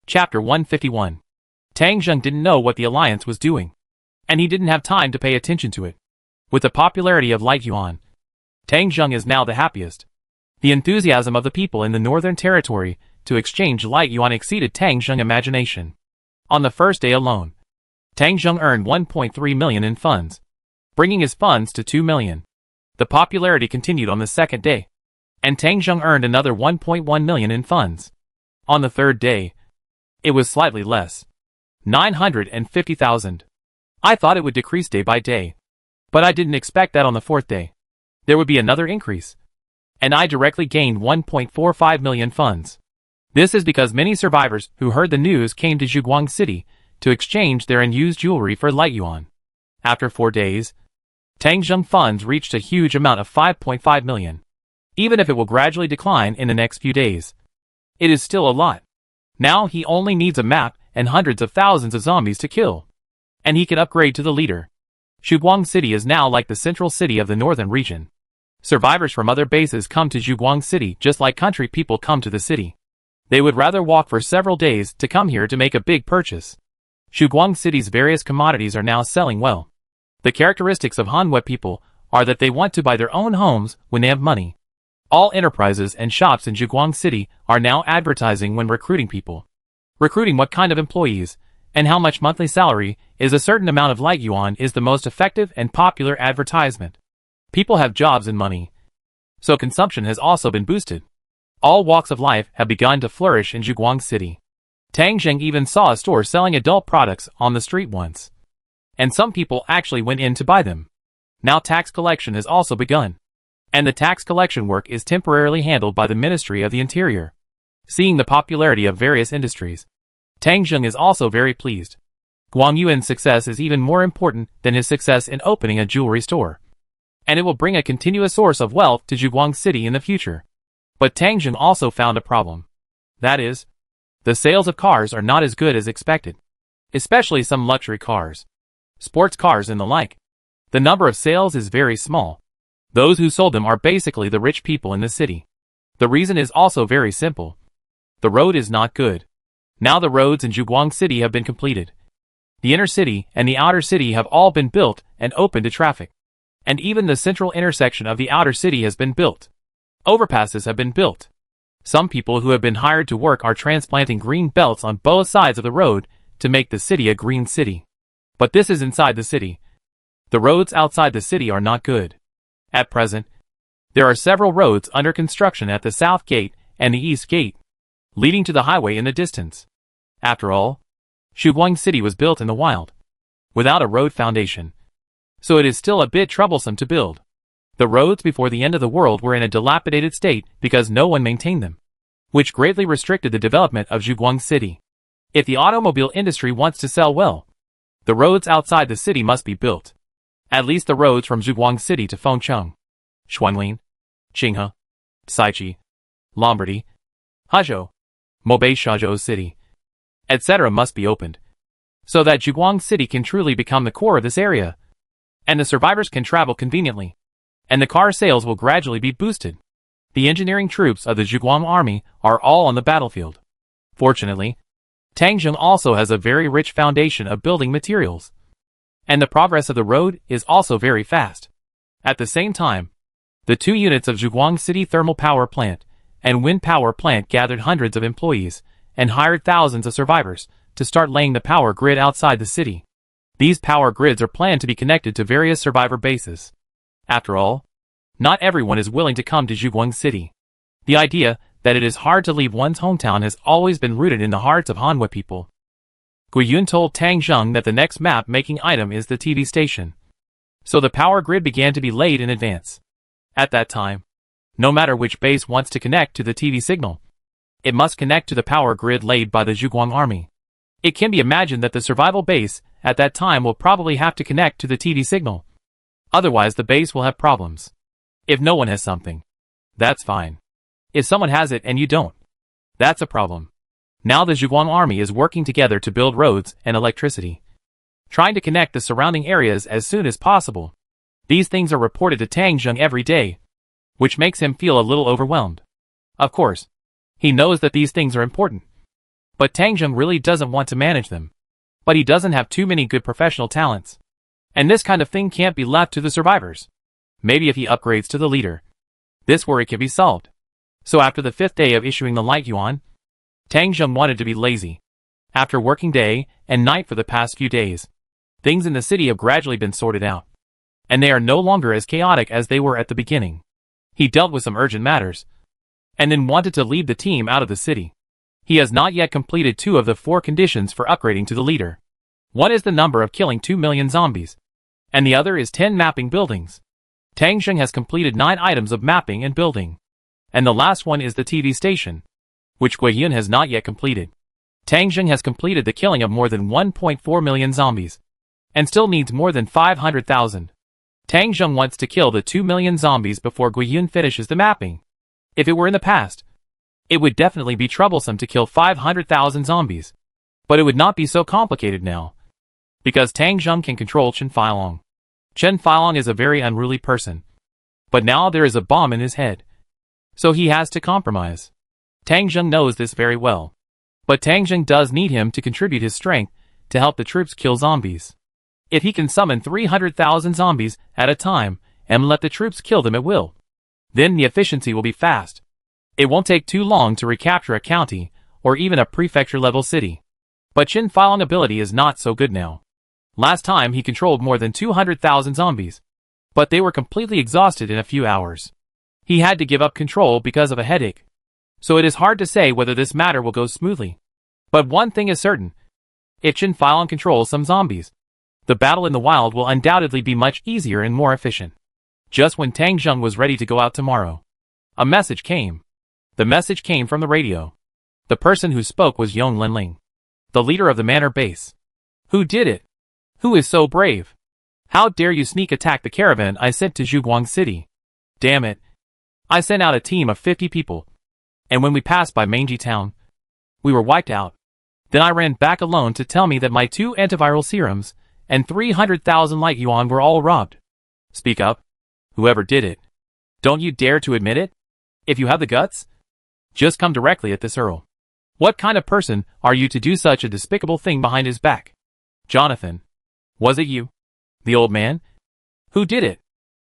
Chapter 151. Tang Zheng didn't know what the alliance was doing, and he didn't have time to pay attention to it. With the popularity of Light Yuan, Tang Zheng is now the happiest. The enthusiasm of the people in the Northern Territory to exchange Light Yuan exceeded Tang Zheng's imagination. On the first day alone, Tang Zheng earned 1.3 million in funds, bringing his funds to 2 million. The popularity continued on the second day, and Tang Zheng earned another 1.1 million in funds. On the third day, it was slightly less, 950,000. I thought it would decrease day by day, but I didn't expect that on the fourth day there would be another increase, and I directly gained 1.45 million funds. This is because many survivors who heard the news came to Zhuguang City to exchange their unused jewelry for Light Yuan. After 4 days, Tang Zheng funds reached a huge amount of 5.5 million. Even if it will gradually decline in the next few days, it is still a lot. Now he only needs a map and hundreds of thousands of zombies to kill, and he can upgrade to the leader. Zhuguang City is now like the central city of the northern region. Survivors from other bases come to Zhuguang City just like country people come to the city. They would rather walk for several days to come here to make a big purchase. Zhuguang City's various commodities are now selling well. The characteristics of Hanwei people are that they want to buy their own homes when they have money. All enterprises and shops in Zhuguang City are now advertising when recruiting people. Recruiting what kind of employees and how much monthly salary is a certain amount of Light Yuan is the most effective and popular advertisement. People have jobs and money, so consumption has also been boosted. All walks of life have begun to flourish in Zhuguang City. Tang Zheng even saw a store selling adult products on the street once, and some people actually went in to buy them. Now tax collection has also begun, and the tax collection work is temporarily handled by the Ministry of the Interior. Seeing the popularity of various industries, Tang Zheng is also very pleased. Guang Yuan's success is even more important than his success in opening a jewelry store, and it will bring a continuous source of wealth to Zhuguang City in the future. But Tang Zheng also found a problem. That is, the sales of cars are not as good as expected, especially some luxury cars, sports cars and the like. The number of sales is very small. Those who sold them are basically the rich people in the city. The reason is also very simple. The road is not good. Now the roads in Zhuguang City have been completed. The inner city and the outer city have all been built and open to traffic. And even the central intersection of the outer city has been built. Overpasses have been built. Some people who have been hired to work are transplanting green belts on both sides of the road to make the city a green city. But this is inside the city. The roads outside the city are not good. At present, there are several roads under construction at the south gate and the east gate, leading to the highway in the distance. After all, Zhuguang City was built in the wild, without a road foundation, so it is still a bit troublesome to build. The roads before the end of the world were in a dilapidated state because no one maintained them, which greatly restricted the development of Zhuguang City. If the automobile industry wants to sell well, the roads outside the city must be built. At least the roads from Zhuguang City to Fengcheng, Xuanlin, Qinghe, Saichi, Lombardy, Hezhou, Mobei Shazhou City, etc. must be opened, so that Zhuguang City can truly become the core of this area, and the survivors can travel conveniently, and the car sales will gradually be boosted. The engineering troops of the Zhuguang army are all on the battlefield. Fortunately, Tang Zheng also has a very rich foundation of building materials, and the progress of the road is also very fast. At the same time, the 2 units of Zhuguang City Thermal Power Plant and Wind Power Plant gathered hundreds of employees and hired thousands of survivors to start laying the power grid outside the city. These power grids are planned to be connected to various survivor bases. After all, not everyone is willing to come to Zhuguang City. The idea that it is hard to leave one's hometown has always been rooted in the hearts of Hanwei people. Guiyun told Tang Zheng that the next map-making item is the TV station. So the power grid began to be laid in advance. At that time, no matter which base wants to connect to the TV signal, it must connect to the power grid laid by the Zhuguang army. It can be imagined that the survival base at that time will probably have to connect to the TV signal. Otherwise the base will have problems. If no one has something, that's fine. If someone has it and you don't, that's a problem. Now the Zhuguang army is working together to build roads and electricity, trying to connect the surrounding areas as soon as possible. These things are reported to Tang Zheng every day, which makes him feel a little overwhelmed. Of course, he knows that these things are important, But Tang Zheng really doesn't want to manage them. But he doesn't have too many good professional talents. And this kind of thing can't be left to the survivors. Maybe if he upgrades to the leader, this worry can be solved. So after the 5th day of issuing the light yuan, Tang Zheng wanted to be lazy. After working day and night for the past few days, things in the city have gradually been sorted out. And they are no longer as chaotic as they were at the beginning. He dealt with some urgent matters, and then wanted to leave the team out of the city. He has not yet completed 2 of the 4 conditions for upgrading to the leader. One is the number of killing 2 million zombies, and the other is 10 mapping buildings. Tang Zheng has completed 9 items of mapping and building. And the last one is the TV station, which Guiyun has not yet completed. Tang Zheng has completed the killing of more than 1.4 million zombies, and still needs more than 500,000. Tang Zheng wants to kill the 2 million zombies before Guiyun finishes the mapping. If it were in the past, it would definitely be troublesome to kill 500,000 zombies. But it would not be so complicated now, because Tang Zheng can control Chen Filong. Chen Filong is a very unruly person, but now there is a bomb in his head, so he has to compromise. Tang Zheng knows this very well, but Tang Zheng does need him to contribute his strength to help the troops kill zombies. If he can summon 300,000 zombies at a time and let the troops kill them at will, then the efficiency will be fast. It won't take too long to recapture a county or even a prefecture-level city. But Chen Filong ability is not so good now. Last time he controlled more than 200,000 zombies, but they were completely exhausted in a few hours. He had to give up control because of a headache. So it is hard to say whether this matter will go smoothly. But one thing is certain. If Chen Filong controls some zombies, the battle in the wild will undoubtedly be much easier and more efficient. Just when Tang Zheng was ready to go out tomorrow, a message came. The message came from the radio. The person who spoke was Yong Linling, the leader of the manor base. Who did it? Who is so brave? How dare you sneak attack the caravan I sent to Zhuguang City? Damn it. I sent out a team of 50 people, and when we passed by Manji Town, we were wiped out. Then I ran back alone to tell me that my 2 antiviral serums and 300,000 light yuan were all robbed. Speak up. Whoever did it. Don't you dare to admit it? If you have the guts, just come directly at this Earl. What kind of person are you to do such a despicable thing behind his back? Jonathan. Was it you? The old man? Who did it?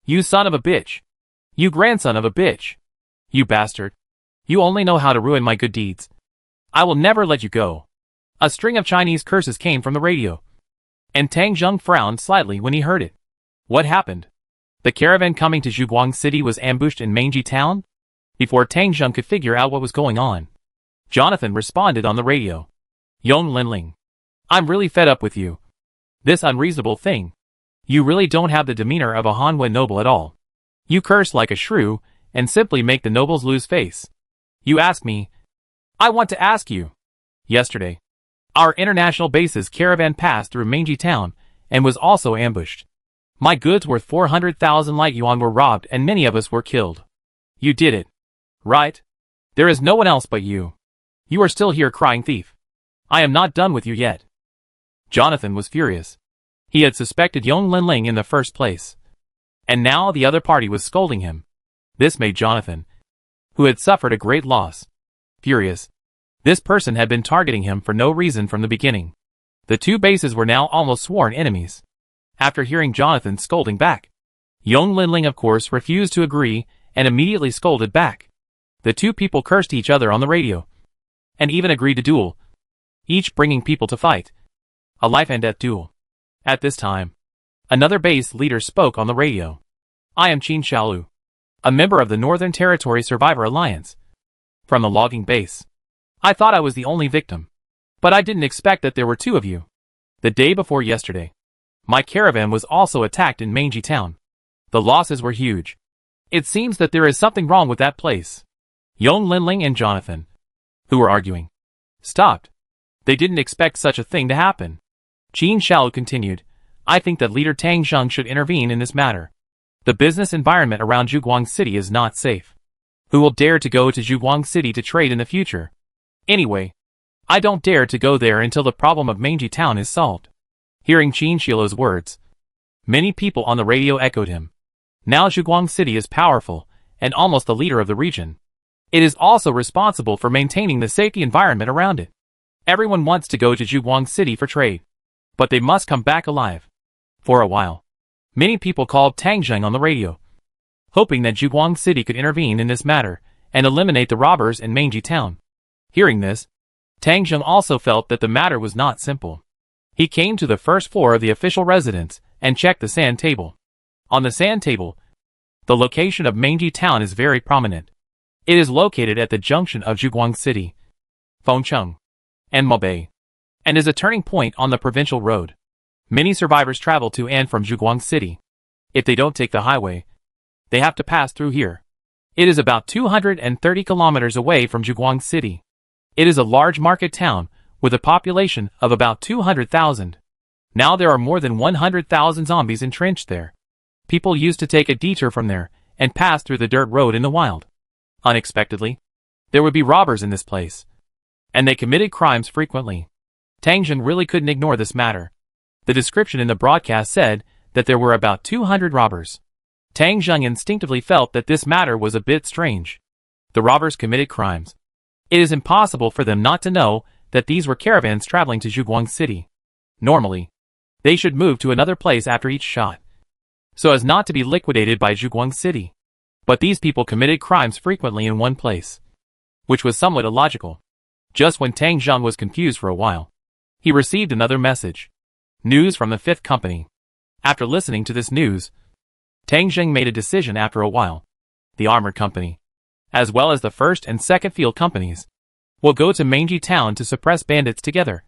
You son of a bitch. You grandson of a bitch. You bastard. You only know how to ruin my good deeds. I will never let you go. A string of Chinese curses came from the radio, and Tang Zheng frowned slightly when he heard it. What happened? The caravan coming to Zhuguang City was ambushed in Manji Town? Before Tang Zheng could figure out what was going on, Jonathan responded on the radio. Yong Linling. I'm really fed up with you. This unreasonable thing. You really don't have the demeanor of a Hanwen noble at all. You curse like a shrew, and simply make the nobles lose face. You ask me. I want to ask you. Yesterday, our international base's caravan passed through Manji Town, and was also ambushed. My goods worth 400,000 light yuan were robbed and many of us were killed. You did it. Right? There is no one else but you. You are still here crying thief. I am not done with you yet. Jonathan was furious. He had suspected Yong Linling in the first place, and now the other party was scolding him. This made Jonathan, who had suffered a great loss, furious. This person had been targeting him for no reason from the beginning. The 2 bases were now almost sworn enemies. After hearing Jonathan scolding back, Yong Linling of course refused to agree and immediately scolded back. The 2 people cursed each other on the radio, and even agreed to duel, each bringing people to fight. A life and death duel. At this time, another base leader spoke on the radio. I am Qin Xiaolu, a member of the Northern Territory Survivor Alliance, from the logging base. I thought I was the only victim, but I didn't expect that there were 2 of you. The day before yesterday, my caravan was also attacked in Manji Town. The losses were huge. It seems that there is something wrong with that place. Yong Linling and Jonathan, who were arguing, stopped. They didn't expect such a thing to happen. Qin Xiaolu continued, I think that leader Tang Zheng should intervene in this matter. The business environment around Zhuguang City is not safe. Who will dare to go to Zhuguang City to trade in the future? Anyway, I don't dare to go there until the problem of Manji Town is solved. Hearing Qin Xiaolu's words, many people on the radio echoed him. Now Zhuguang City is powerful, and almost the leader of the region. It is also responsible for maintaining the safety environment around it. Everyone wants to go to Zhuguang City for trade. But they must come back alive. For a while, many people called Tangzheng on the radio, hoping that Zhuguang City could intervene in this matter and eliminate the robbers in Manji town. Hearing this, Tangzheng also felt that the matter was not simple. He came to the first floor of the official residence and checked the sand table. On the sand table, the location of Manji town is very prominent. It is located at the junction of Zhuguang City, Fengcheng, and Mobei, and is a turning point on the provincial road. Many survivors travel to and from Zhuguang City. If they don't take the highway, they have to pass through here. It is about 230 kilometers away from Zhuguang City. It is a large market town with a population of about 200,000. Now there are more than 100,000 zombies entrenched there. People used to take a detour from there and pass through the dirt road in the wild. Unexpectedly, there would be robbers in this place, and they committed crimes frequently. Tangzheng really couldn't ignore this matter. The description in the broadcast said that there were about 200 robbers. Tangzheng instinctively felt that this matter was a bit strange. The robbers committed crimes. It is impossible for them not to know that these were caravans traveling to Zhuguang City. Normally, they should move to another place after each shot, so as not to be liquidated by Zhuguang City. But these people committed crimes frequently in one place, which was somewhat illogical. Just when Tangzheng was confused for a while, he received another message. News from the fifth company. After listening to this news, Tangzheng made a decision after a while. The armored company, as well as the first and second field companies, will go to Manji town to suppress bandits together,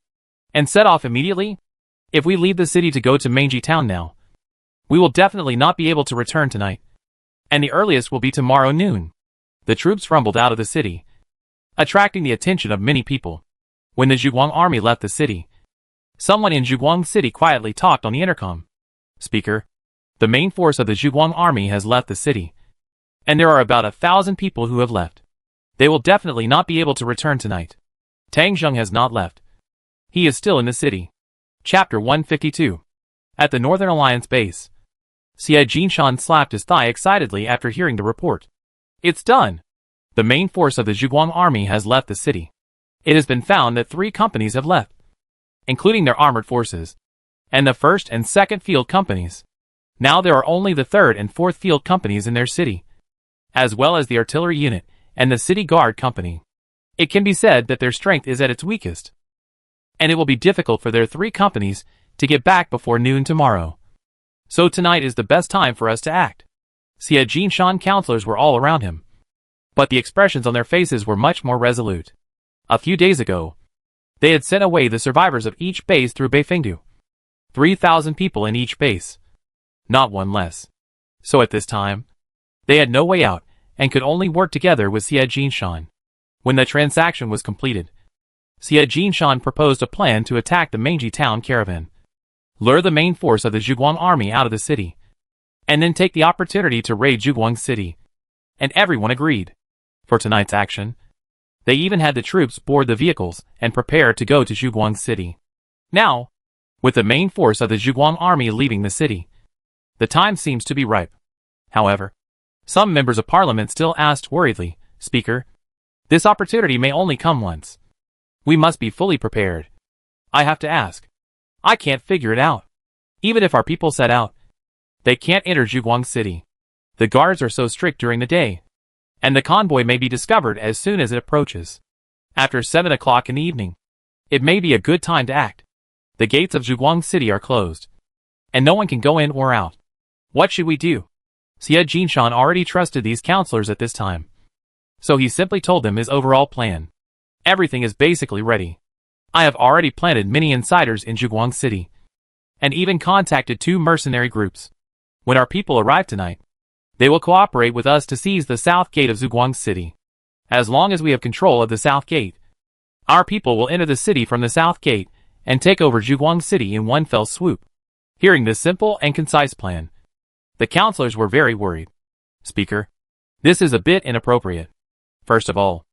and set off immediately. If we leave the city to go to Manji town now, we will definitely not be able to return tonight, and the earliest will be tomorrow noon. The troops rumbled out of the city, attracting the attention of many people. When the Zhuguang army left the city, someone in Zhuguang City quietly talked on the intercom. Speaker, the main force of the Zhuguang army has left the city, and there are about 1,000 people who have left. They will definitely not be able to return tonight. Tangzheng has not left. He is still in the city. Chapter 152. At the Northern Alliance base, Xie Jinshan slapped his thigh excitedly after hearing the report. It's done! The main force of the Zhuguang army has left the city. It has been found that 3 companies have left, including their armored forces, and the first and second field companies. Now there are only the third and fourth field companies in their city, as well as the artillery unit and the city guard company. It can be said that their strength is at its weakest, and it will be difficult for their 3 companies to get back before noon tomorrow. So tonight is the best time for us to act. Xie Jinshan counselors were all around him, but the expressions on their faces were much more resolute. A few days ago, they had sent away the survivors of each base through Beifengdu. 3,000 people in each base, not one less. So at this time, they had no way out and could only work together with Xie Jinshan. When the transaction was completed, Xie Jinshan proposed a plan to attack the Manji town caravan, lure the main force of the Zhuguang army out of the city, and then take the opportunity to raid Zhuguang City. And everyone agreed. For tonight's action, they even had the troops board the vehicles and prepare to go to Zhuguang City. Now, with the main force of the Zhuguang army leaving the city, the time seems to be ripe. However, some members of parliament still asked worriedly, Speaker, this opportunity may only come once. We must be fully prepared. I have to ask. I can't figure it out. Even if our people set out, they can't enter Zhuguang City. The guards are so strict during the day, and the convoy may be discovered as soon as it approaches. After 7 o'clock in the evening, it may be a good time to act. The gates of Zhuguang City are closed, and no one can go in or out. What should we do? Xie Jinshan already trusted these counselors at this time, so he simply told them his overall plan. Everything is basically ready. I have already planted many insiders in Zhuguang City, and even contacted 2 mercenary groups. When our people arrive tonight, they will cooperate with us to seize the south gate of Zhuguang City. As long as we have control of the south gate, our people will enter the city from the south gate and take over Zhuguang City in one fell swoop. Hearing this simple and concise plan, the counselors were very worried. Speaker, this is a bit inappropriate. First of all,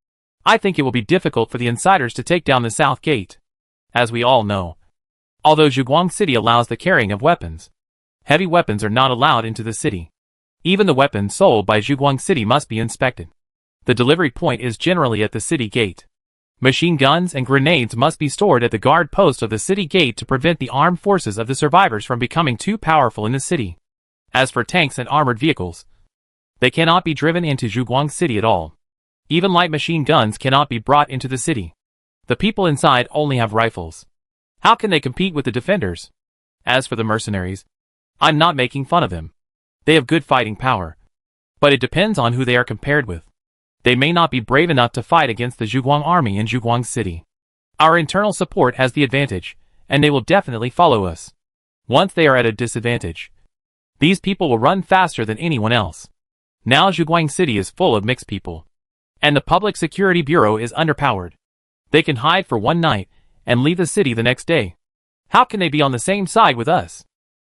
I think it will be difficult for the insiders to take down the south gate. As we all know, although Zhuguang City allows the carrying of weapons, heavy weapons are not allowed into the city. Even the weapons sold by Zhuguang City must be inspected. The delivery point is generally at the city gate. Machine guns and grenades must be stored at the guard post of the city gate to prevent the armed forces of the survivors from becoming too powerful in the city. As for tanks and armored vehicles, they cannot be driven into Zhuguang City at all. Even light machine guns cannot be brought into the city. The people inside only have rifles. How can they compete with the defenders? As for the mercenaries, I'm not making fun of them. They have good fighting power. But it depends on who they are compared with. They may not be brave enough to fight against the Zhuguang army in Zhuguang City. Our internal support has the advantage, and they will definitely follow us. Once they are at a disadvantage, these people will run faster than anyone else. Now Zhuguang City is full of mixed people, and the Public Security Bureau is underpowered. They can hide for one night and leave the city the next day. How can they be on the same side with us?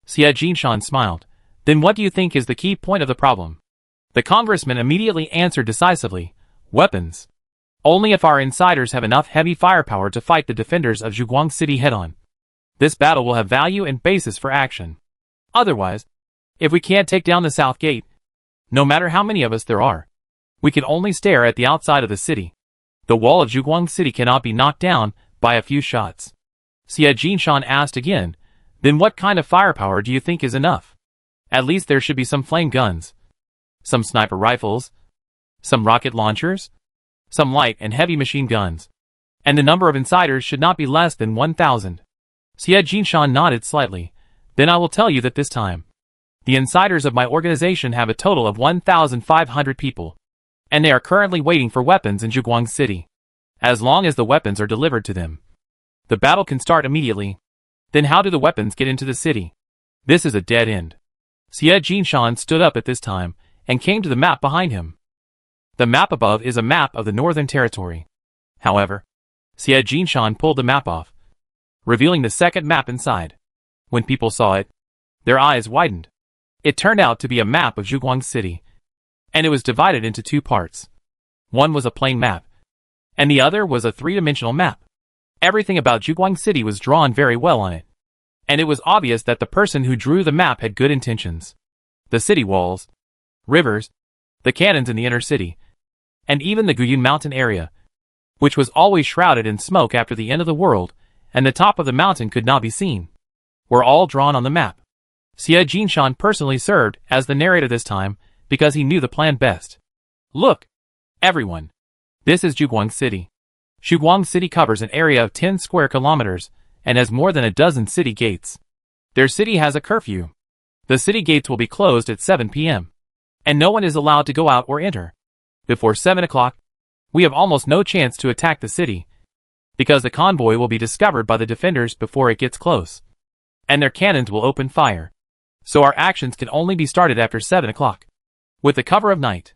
Xie Jinshan smiled. Then what do you think is the key point of the problem? The congressman immediately answered decisively, weapons. Only if our insiders have enough heavy firepower to fight the defenders of Zhuguang City head-on. This battle will have value and basis for action. Otherwise, if we can't take down the south gate, no matter how many of us there are, we can only stare at the outside of the city. The wall of Zhuguang City cannot be knocked down by a few shots. Xie Jinshan asked again, then what kind of firepower do you think is enough? At least there should be some flame guns, some sniper rifles, some rocket launchers, some light and heavy machine guns, and the number of insiders should not be less than 1,000. Xie Jinshan nodded slightly. Then I will tell you that this time, the insiders of my organization have a total of 1,500 people, and they are currently waiting for weapons in Zhuguang City. As long as the weapons are delivered to them, the battle can start immediately. Then how do the weapons get into the city? This is a dead end. Xie Jinshan stood up at this time and came to the map behind him. The map above is a map of the Northern Territory. However, Xie Jinshan pulled the map off, revealing the second map inside. When people saw it, their eyes widened. It turned out to be a map of Zhuguang City, and it was divided into two parts. One was a plain map, and the other was a three-dimensional map. Everything about Zhuguang City was drawn very well on it, and it was obvious that the person who drew the map had good intentions. The city walls, rivers, the cannons in the inner city, and even the Guyun mountain area, which was always shrouded in smoke after the end of the world, and the top of the mountain could not be seen, were all drawn on the map. Xie Jinshan personally served as the narrator this time because he knew the plan best. Look, everyone. This is Zhuguang City. Zhuguang City covers an area of 10 square kilometers and has more than a dozen city gates. Their city has a curfew. The city gates will be closed at 7 p.m. and no one is allowed to go out or enter. Before 7 o'clock, we have almost no chance to attack the city, because the convoy will be discovered by the defenders before it gets close, and their cannons will open fire. So our actions can only be started after 7 o'clock, with the cover of night,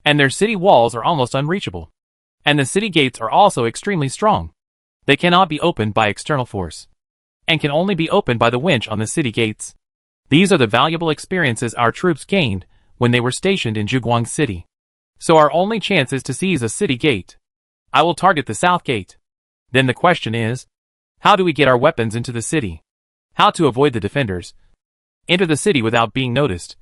and their city walls are almost unreachable, and the city gates are also extremely strong. They cannot be opened by external force, and can only be opened by the winch on the city gates. These are the valuable experiences our troops gained when they were stationed in Zhuguang City. So our only chance is to seize a city gate. I will target the south gate. Then the question is, how do we get our weapons into the city? How to avoid the defenders, enter the city without being noticed,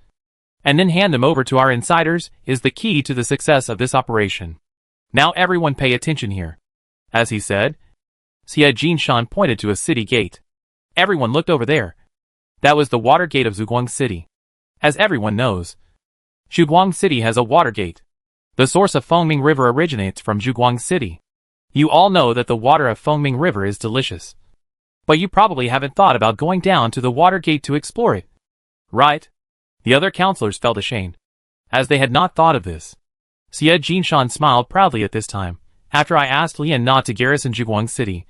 and then hand them over to our insiders is the key to the success of this operation. Now everyone pay attention here. As he said, Xie Jinshan pointed to a city gate. Everyone looked over there. That was the water gate of Zhuguang City. As everyone knows, Zhuguang City has a water gate. The source of Fengming River originates from Zhuguang City. You all know that the water of Fengming River is delicious. But you probably haven't thought about going down to the water gate to explore it. Right? The other counselors felt ashamed, as they had not thought of this. Xie Jinshan smiled proudly at this time. After I asked Lian not to garrison Zhuguang City,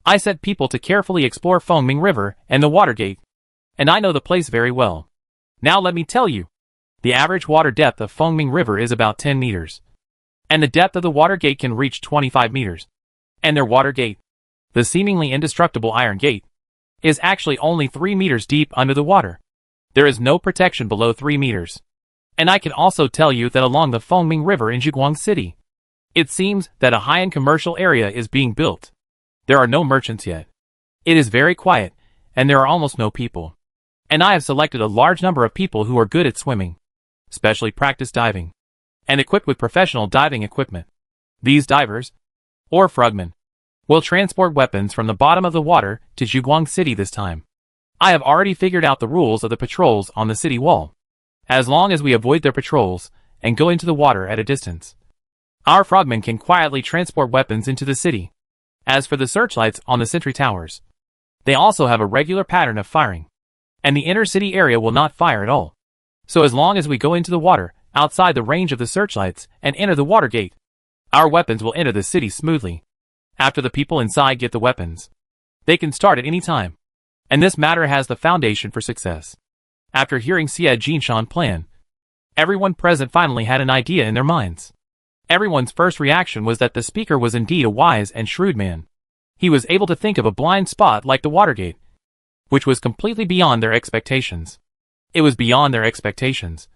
I sent people to carefully explore Fengming River and the water gate, and I know the place very well. Now let me tell you. The average water depth of Fengming River is about 10 meters. And the depth of the water gate can reach 25 meters. And their water gate, the seemingly indestructible iron gate, is actually only 3 meters deep under the water. There is no protection below 3 meters. And I can also tell you that along the Fengming River in Zhuguang City, it seems that a high-end commercial area is being built. There are no merchants yet. It is very quiet, and there are almost no people. And I have selected a large number of people who are good at swimming, specially practice diving, and equipped with professional diving equipment. These divers, or frogmen, will transport weapons from the bottom of the water to Zhuguang City this time. I have already figured out the rules of the patrols on the city wall. As long as we avoid their patrols and go into the water at a distance, our frogmen can quietly transport weapons into the city. As for the searchlights on the sentry towers, they also have a regular pattern of firing, and the inner city area will not fire at all. So as long as we go into the water, outside the range of the searchlights, and enter the water gate, our weapons will enter the city smoothly. After the people inside get the weapons, they can start at any time. And this matter has the foundation for success. After hearing Xie Jinshan's plan, everyone present finally had an idea in their minds. Everyone's first reaction was that the speaker was indeed a wise and shrewd man. He was able to think of a blind spot like the Watergate, which was completely beyond their expectations. It was beyond their expectations,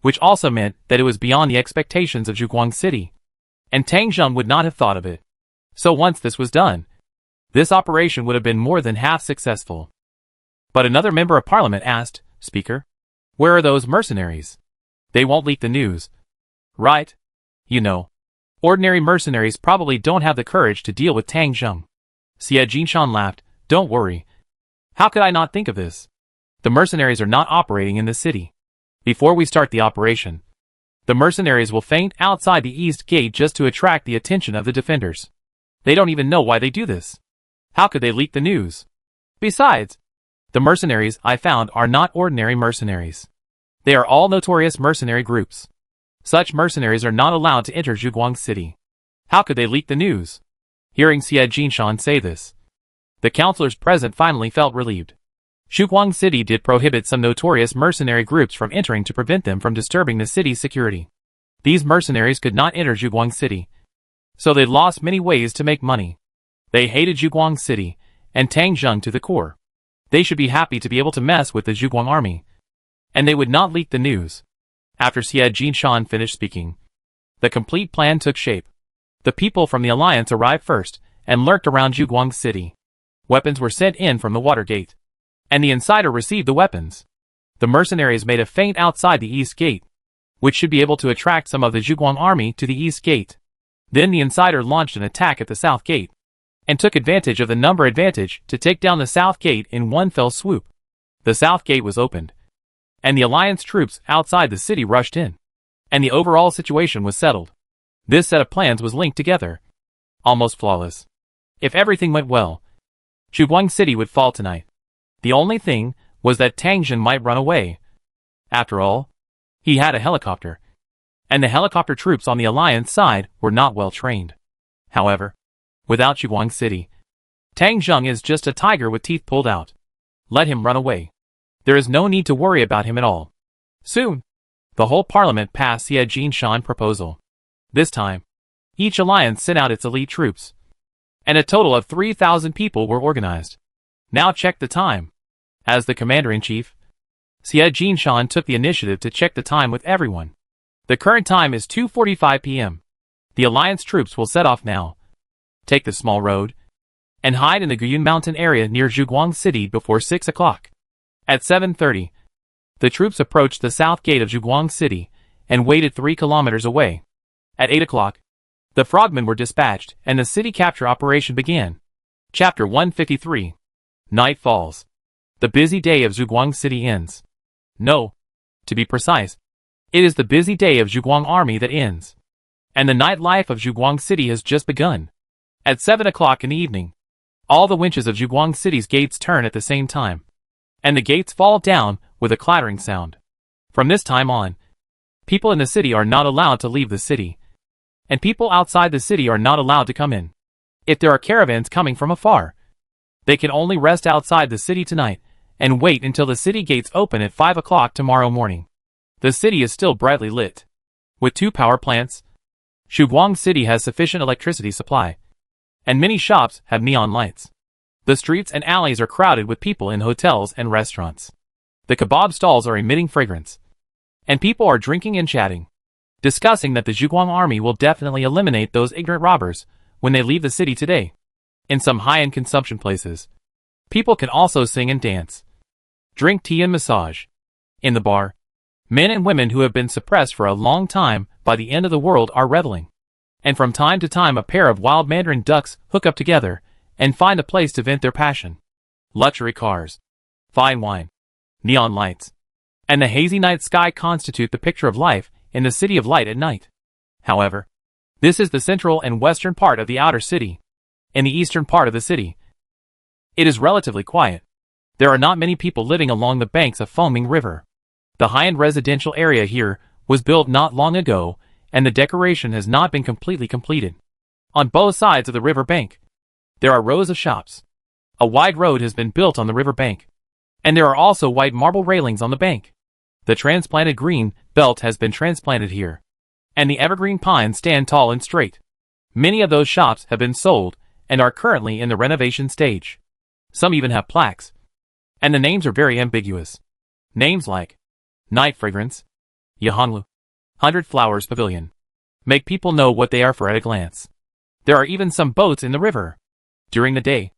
which also meant that it was beyond the expectations of Zhuguang City, and Tang Zheng would not have thought of it. So once this was done, this operation would have been more than half successful. But another member of parliament asked, "Speaker, where are those mercenaries? They won't leak the news, right? You know, ordinary mercenaries probably don't have the courage to deal with Tang Zheng." Xie Jinshan laughed. "Don't worry. How could I not think of this? The mercenaries are not operating in the city. Before we start the operation, the mercenaries will faint outside the east gate just to attract the attention of the defenders. They don't even know why they do this. How could they leak the news? Besides, the mercenaries I found are not ordinary mercenaries. They are all notorious mercenary groups. Such mercenaries are not allowed to enter Zhuguang City. How could they leak the news?" Hearing Xie Jinshan say this, the councillors present finally felt relieved. Zhuguang City did prohibit some notorious mercenary groups from entering to prevent them from disturbing the city's security. These mercenaries could not enter Zhuguang City, so they lost many ways to make money. They hated Zhuguang City and Tang Zheng to the core. They should be happy to be able to mess with the Zhuguang army, and they would not leak the news. After Xie Jinshan finished speaking, the complete plan took shape. The people from the alliance arrived first and lurked around Zhuguang City. Weapons were sent in from the water gate, and the insider received the weapons. The mercenaries made a feint outside the east gate, which should be able to attract some of the Zhuguang army to the east gate. Then the insider launched an attack at the south gate, and took advantage of the number advantage to take down the south gate in one fell swoop. The south gate was opened, and the alliance troops outside the city rushed in, and the overall situation was settled. This set of plans was linked together, almost flawless. If everything went well, Zhuguang City would fall tonight. The only thing was that Tang Zheng might run away. After all, he had a helicopter, and the helicopter troops on the alliance side were not well trained. However, without Zhuguang City, Tang Zheng is just a tiger with teeth pulled out. Let him run away. There is no need to worry about him at all. Soon, the whole parliament passed Xie Jinshan's proposal. This time, each alliance sent out its elite troops, and a total of 3,000 people were organized. Now check the time. As the commander-in-chief, Xie Jinshan took the initiative to check the time with everyone. The current time is 2:45 p.m. The alliance troops will set off now, take the small road, and hide in the Guyun Mountain area near Zhuguang City before 6 o'clock. At 7:30, the troops approached the south gate of Zhuguang City and waited 3 kilometers away. At 8 o'clock, the frogmen were dispatched and the city capture operation began. Chapter 153. Night falls. The busy day of Zhuguang City ends. No, to be precise, it is the busy day of Zhuguang army that ends. And the night life of Zhuguang City has just begun. At 7 o'clock in the evening, all the winches of Zhuguang City's gates turn at the same time, and the gates fall down with a clattering sound. From this time on, people in the city are not allowed to leave the city, and people outside the city are not allowed to come in. If there are caravans coming from afar, they can only rest outside the city tonight and wait until the city gates open at 5 o'clock tomorrow morning. The city is still brightly lit. With 2 power plants, Zhuguang City has sufficient electricity supply, and many shops have neon lights. The streets and alleys are crowded with people in hotels and restaurants. The kebab stalls are emitting fragrance, and people are drinking and chatting, discussing that the Zhuguang army will definitely eliminate those ignorant robbers when they leave the city today. In some high-end consumption places, people can also sing and dance, drink tea and massage. In the bar, men and women who have been suppressed for a long time by the end of the world are reveling. and from time to time a pair of wild mandarin ducks hook up together and find a place to vent their passion. Luxury cars, fine wine, neon lights, and the hazy night sky constitute the picture of life in the city of light at night. However, this is the central and western part of the outer city. In the eastern part of the city, it is relatively quiet. There are not many people living along the banks of foaming river. The high-end residential area here was built not long ago, and the decoration has not been completely completed. On both sides of the river bank, there are rows of shops. A wide road has been built on the river bank, and there are also white marble railings on the bank. The transplanted green belt has been transplanted here, and the evergreen pines stand tall and straight. Many of those shops have been sold and are currently in the renovation stage. Some even have plaques, and the names are very ambiguous. Names like Night Fragrance, Yohanlu, 100 Flowers Pavilion make people know what they are for at a glance. There are even some boats in the river. During the day,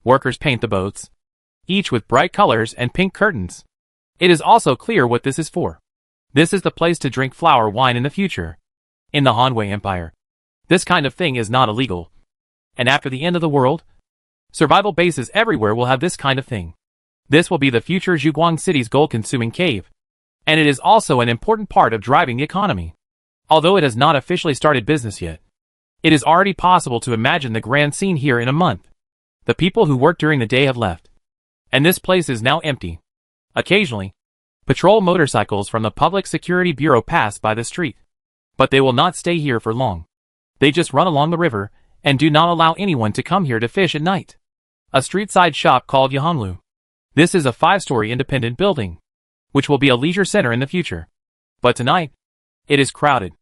workers paint the boats, each with bright colors and pink curtains. It is also clear what this is for. This is the place to drink flower wine in the future. In the Hanwei Empire, this kind of thing is not illegal. And after the end of the world, survival bases everywhere will have this kind of thing. This will be the future Zhuguang City's gold-consuming cave. And it is also an important part of driving the economy. Although it has not officially started business yet, it is already possible to imagine the grand scene here in a month. The people who worked during the day have left, and this place is now empty. Occasionally, patrol motorcycles from the Public Security Bureau pass by the street, but they will not stay here for long. They just run along the river and do not allow anyone to come here to fish at night. A street-side shop called Yohanlu. This is a 5-story independent building, which will be a leisure center in the future. But tonight, it is crowded.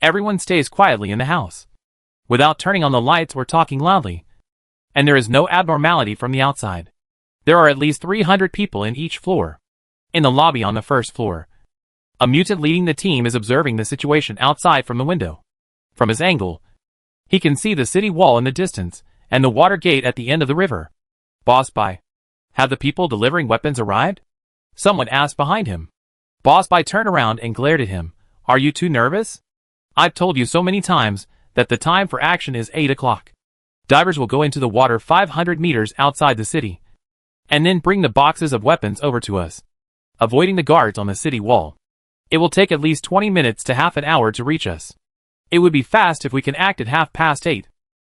Everyone stays quietly in the house, without turning on the lights or talking loudly. And there is no abnormality from the outside. There are at least 300 people in each floor. In the lobby on the first floor, a mutant leading the team is observing the situation outside from the window. From his angle, he can see the city wall in the distance, and the water gate at the end of the river. Boss Bai, have the people delivering weapons arrived? Someone asked behind him. Boss Bai turned around and glared at him. Are you too nervous? I've told you so many times that the time for action is 8 o'clock. Divers will go into the water 500 meters outside the city, and then bring the boxes of weapons over to us, avoiding the guards on the city wall. It will take at least 20 minutes to half an hour to reach us. It would be fast if we can act at 8:30.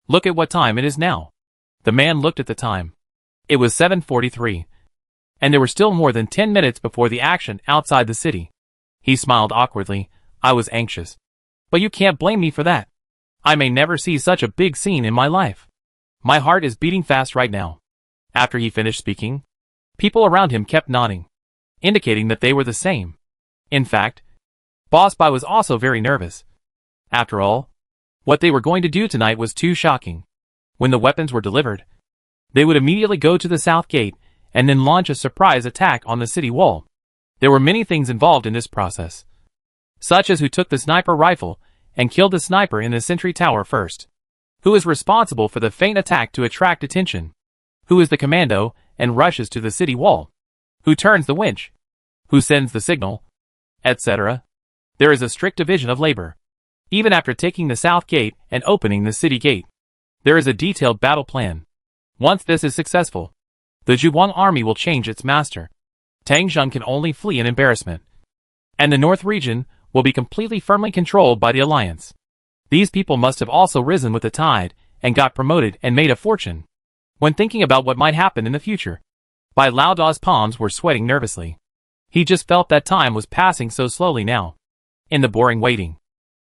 Look at what time it is now. The man looked at the time. It was 7:43. And there were still more than 10 minutes before the action outside the city. He smiled awkwardly. I was anxious. But you can't blame me for that. I may never see such a big scene in my life. My heart is beating fast right now. After he finished speaking, people around him kept nodding, indicating that they were the same. In fact, Boss Bai was also very nervous. After all, what they were going to do tonight was too shocking. When the weapons were delivered, they would immediately go to the south gate and then launch a surprise attack on the city wall. There were many things involved in this process, such as who took the sniper rifle and killed the sniper in the sentry tower first, who is responsible for the feint attack to attract attention, who is the commando and rushes to the city wall, who turns the winch, who sends the signal, etc. There is a strict division of labor. Even after taking the south gate and opening the city gate, there is a detailed battle plan. Once this is successful, the Zhuguang army will change its master. Tangzheng can only flee in embarrassment, and the north region will be completely firmly controlled by the alliance. These people must have also risen with the tide and got promoted and made a fortune. When thinking about what might happen in the future, Bai Lao Da's palms were sweating nervously. He just felt that time was passing so slowly now. In the boring waiting,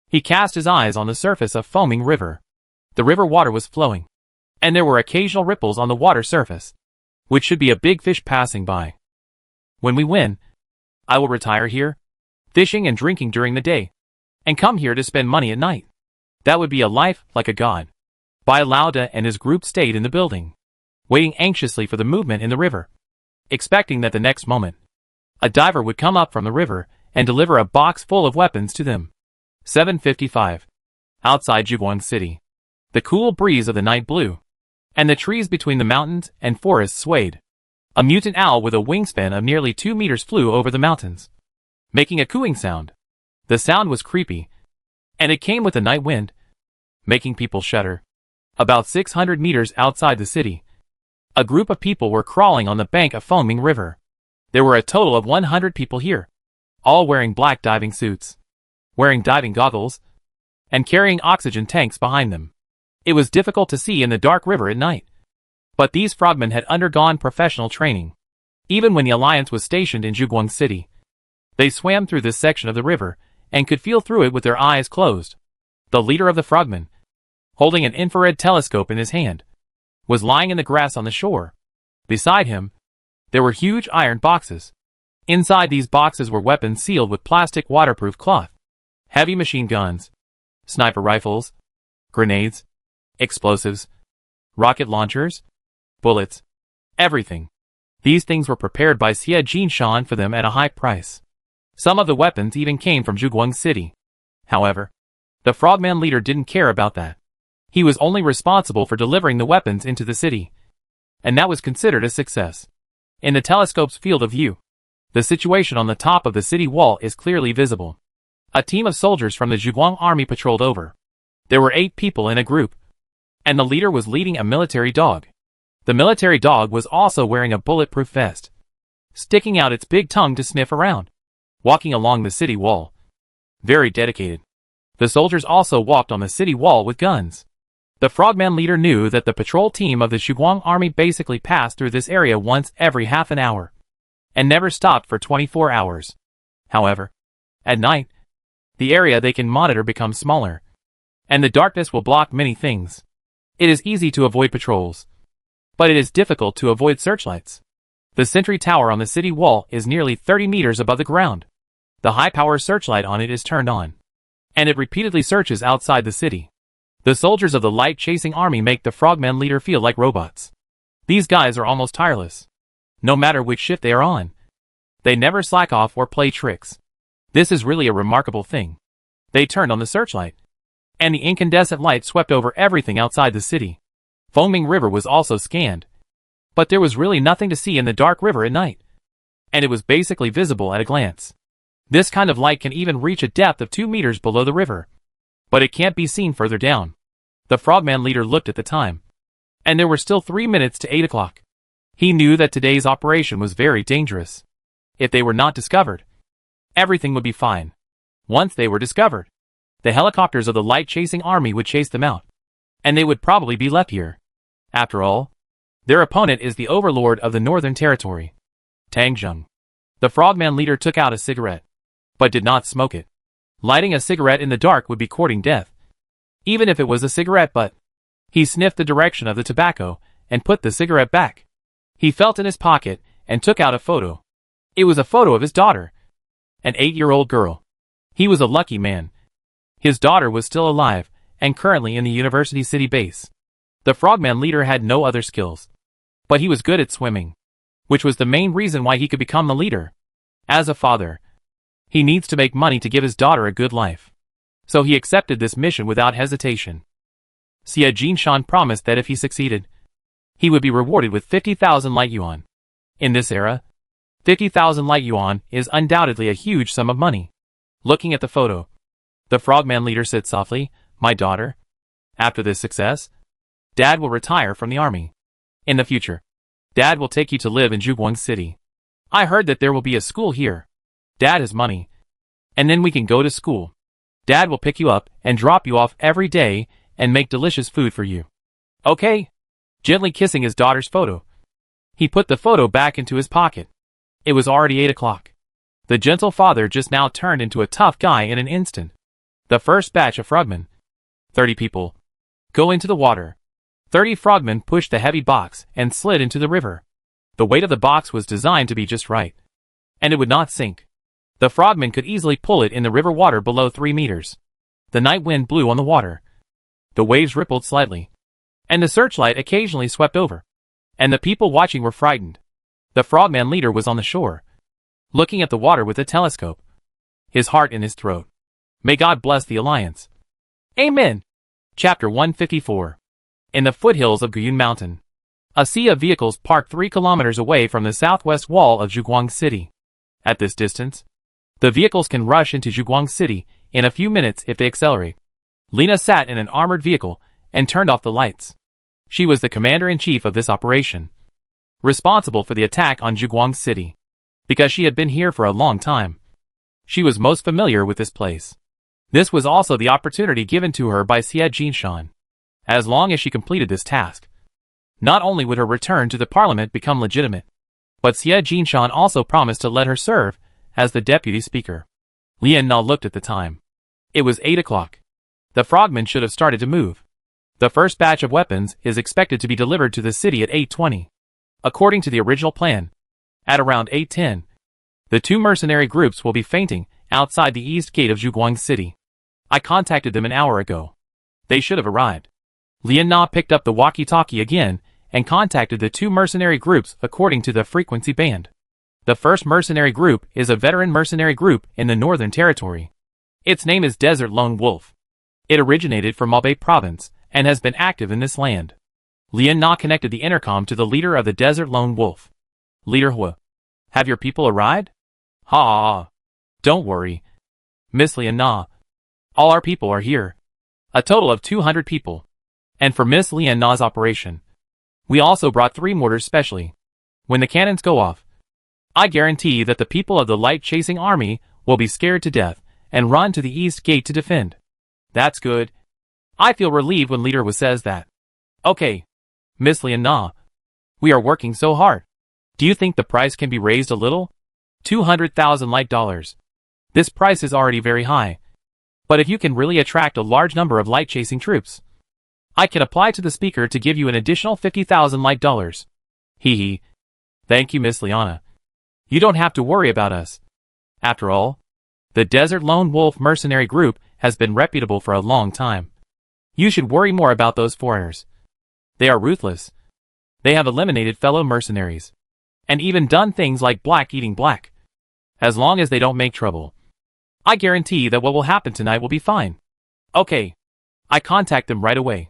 he cast his eyes on the surface of foaming river. The river water was flowing, and there were occasional ripples on the water surface, which should be a big fish passing by. When we win, I will retire here, fishing and drinking during the day, and come here to spend money at night. That would be a life like a god. Bai Lao-Da and his group stayed in the building, waiting anxiously for the movement in the river, expecting that the next moment, a diver would come up from the river and deliver a box full of weapons to them. 7:55. Outside Zhuguang City, the cool breeze of the night blew, and the trees between the mountains and forests swayed. A mutant owl with a wingspan of nearly 2 meters flew over the mountains, making a cooing sound. The sound was creepy, and it came with the night wind. making people shudder. About 600 meters outside the city, a group of people were crawling on the bank of foaming river. There were a total of 100 people here, all wearing black diving suits, wearing diving goggles, and carrying oxygen tanks behind them. It was difficult to see in the dark river at night. But these frogmen had undergone professional training. Even when the Alliance was stationed in Zhuguang City, they swam through this section of the river and could feel through it with their eyes closed. The leader of the frogmen, holding an infrared telescope in his hand, was lying in the grass on the shore. Beside him, there were huge iron boxes. Inside these boxes were weapons sealed with plastic waterproof cloth, heavy machine guns, sniper rifles, grenades, explosives, rocket launchers, bullets, everything. These things were prepared by Xie Jinshan for them at a high price. Some of the weapons even came from Zhuguang City. However, the frogman leader didn't care about that. He was only responsible for delivering the weapons into the city, and that was considered a success. In the telescope's field of view, the situation on the top of the city wall is clearly visible. A team of soldiers from the Zhuguang army patrolled over. There were 8 people in a group, and the leader was leading a military dog. The military dog was also wearing a bulletproof vest, sticking out its big tongue to sniff around, walking along the city wall. Very dedicated. The soldiers also walked on the city wall with guns. The frogman leader knew that the patrol team of the Zhuguang army basically passed through this area once every half an hour, and never stopped for 24 hours. However, at night, the area they can monitor becomes smaller, and the darkness will block many things. It is easy to avoid patrols, but it is difficult to avoid searchlights. The sentry tower on the city wall is nearly 30 meters above the ground. The high-power searchlight on it is turned on, and it repeatedly searches outside the city. The soldiers of the light-chasing army make the frogman leader feel like robots. These guys are almost tireless. No matter which shift they are on, they never slack off or play tricks. This is really a remarkable thing. They turned on the searchlight, and the incandescent light swept over everything outside the city. Foaming River was also scanned, but there was really nothing to see in the dark river at night, and it was basically visible at a glance. This kind of light can even reach a depth of 2 meters below the river, but it can't be seen further down. The frogman leader looked at the time, and there were still 3 minutes to 8 o'clock. He knew that today's operation was very dangerous. If they were not discovered, everything would be fine. Once they were discovered, the helicopters of the light-chasing army would chase them out, and they would probably be left here. After all, their opponent is the overlord of the Northern Territory, Tang Zheng. The frogman leader took out a cigarette, but did not smoke it. Lighting a cigarette in the dark would be courting death, even if it was a cigarette butt. He sniffed the direction of the tobacco and put the cigarette back. He felt in his pocket and took out a photo. It was a photo of his daughter, an 8-year-old girl. He was a lucky man. His daughter was still alive and currently in the University City base. The frogman leader had no other skills, but he was good at swimming, which was the main reason why he could become the leader. As a father, he needs to make money to give his daughter a good life. So he accepted this mission without hesitation. Xie Jinshan promised that if he succeeded, he would be rewarded with 50,000 light yuan. In this era, 50,000 light yuan is undoubtedly a huge sum of money. Looking at the photo, the frogman leader said softly, "My daughter, after this success, Dad will retire from the army. In the future, Dad will take you to live in Zhuguang City. I heard that there will be a school here. Dad has money, and then we can go to school. Dad will pick you up and drop you off every day and make delicious food for you. Okay?" Gently kissing his daughter's photo, he put the photo back into his pocket. It was already 8 o'clock. The gentle father just now turned into a tough guy in an instant. The first batch of frogmen, 30 people, go into the water. 30 frogmen pushed the heavy box and slid into the river. The weight of the box was designed to be just right, and it would not sink. The frogmen could easily pull it in the river water below 3 meters. The night wind blew on the water. The waves rippled slightly, and the searchlight occasionally swept over, and the people watching were frightened. The frogman leader was on the shore, looking at the water with a telescope, his heart in his throat. May God bless the Alliance. Amen. Chapter 154. In the foothills of Guyun Mountain, a sea of vehicles parked 3 kilometers away from the southwest wall of Zhuguang City. At this distance, the vehicles can rush into Zhuguang City in a few minutes if they accelerate. Lena sat in an armored vehicle and turned off the lights. She was the commander-in-chief of this operation, responsible for the attack on Zhuguang City. Because she had been here for a long time, she was most familiar with this place. This was also the opportunity given to her by Xie Jinshan. As long as she completed this task, not only would her return to the parliament become legitimate, but Xie Jinshan also promised to let her serve as the deputy speaker. Lian Na looked at the time. It was 8 o'clock. The frogmen should have started to move. The first batch of weapons is expected to be delivered to the city at 8:20. According to the original plan, at around 8:10, the two mercenary groups will be fainting outside the east gate of Zhuguang City. I contacted them an hour ago. They should have arrived. Lian Na picked up the walkie-talkie again and contacted the two mercenary groups according to the frequency band. The first mercenary group is a veteran mercenary group in the Northern Territory. Its name is Desert Lone Wolf. It originated from Hebei Province and has been active in this land. Lian Na connected the intercom to the leader of the Desert Lone Wolf. Leader Hua, have your people arrived? Ha! Don't worry, Miss Lian Na. All our people are here. A total of 200 people. And for Miss Lian Na's operation, we also brought 3 mortars specially. When the cannons go off, I guarantee that the people of the light-chasing army will be scared to death and run to the east gate to defend. That's good. I feel relieved when Leader Hua says that. Okay, Miss Lian Na, we are working so hard. Do you think the price can be raised a little? 200,000 light dollars. This price is already very high. But if you can really attract a large number of light-chasing troops, I can apply to the speaker to give you an additional 50,000 light dollars. Hee hee. Thank you, Miss Liana. You don't have to worry about us. After all, the Desert Lone Wolf mercenary group has been reputable for a long time. You should worry more about those foreigners. They are ruthless. They have eliminated fellow mercenaries, and even done things like black eating black. As long as they don't make trouble, I guarantee that what will happen tonight will be fine. Okay. I contact them right away.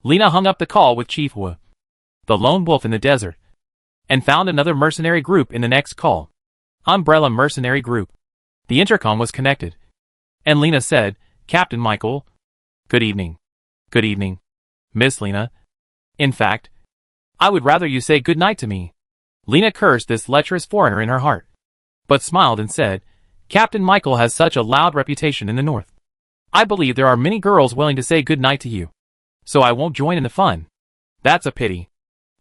Lena hung up the call with Chief Hua, the lone wolf in the desert, and found another mercenary group in the next call. Umbrella Mercenary Group. The intercom was connected, and Lena said, Captain Michael. Good evening. Good evening, Miss Lena. In fact, I would rather you say good night to me. Lena cursed this lecherous foreigner in her heart, but smiled and said, Captain Michael has such a loud reputation in the north. I believe there are many girls willing to say good night to you, so I won't join in the fun. That's a pity.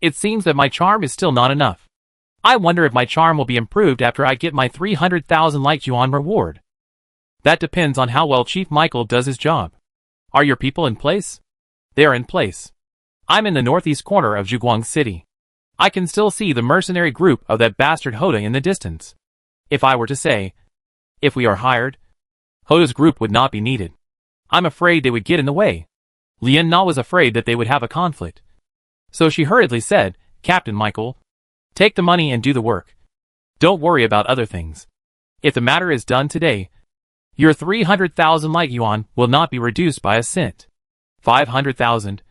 It seems that my charm is still not enough. I wonder if my charm will be improved after I get my 300,000 light yuan reward. That depends on how well Chief Michael does his job. Are your people in place? They are in place. I'm in the northeast corner of Zhuguang City. I can still see the mercenary group of that bastard Hoda in the distance. If I were to say, if we are hired, Hoda's group would not be needed. I'm afraid they would get in the way. Lian Na was afraid that they would have a conflict. So she hurriedly said, Captain Michael, take the money and do the work. Don't worry about other things. If the matter is done today, your 300,000 light yuan will not be reduced by a cent. 500,000.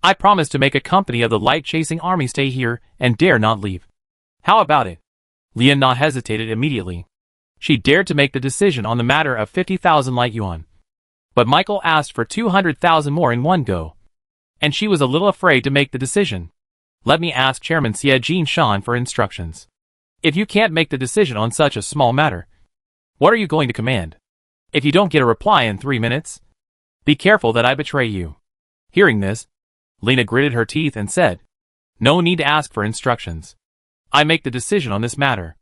I promise to make a company of the light-chasing army stay here and dare not leave. How about it? Lian Na hesitated immediately. She dared to make the decision on the matter of 50,000 light yuan. But Michael asked for 200,000 more in one go, and she was a little afraid to make the decision. Let me ask Chairman Xie Jinshan for instructions. If you can't make the decision on such a small matter, what are you going to command? If you don't get a reply in 3 minutes, be careful that I betray you. Hearing this, Lena gritted her teeth and said, No need to ask for instructions. I make the decision on this matter.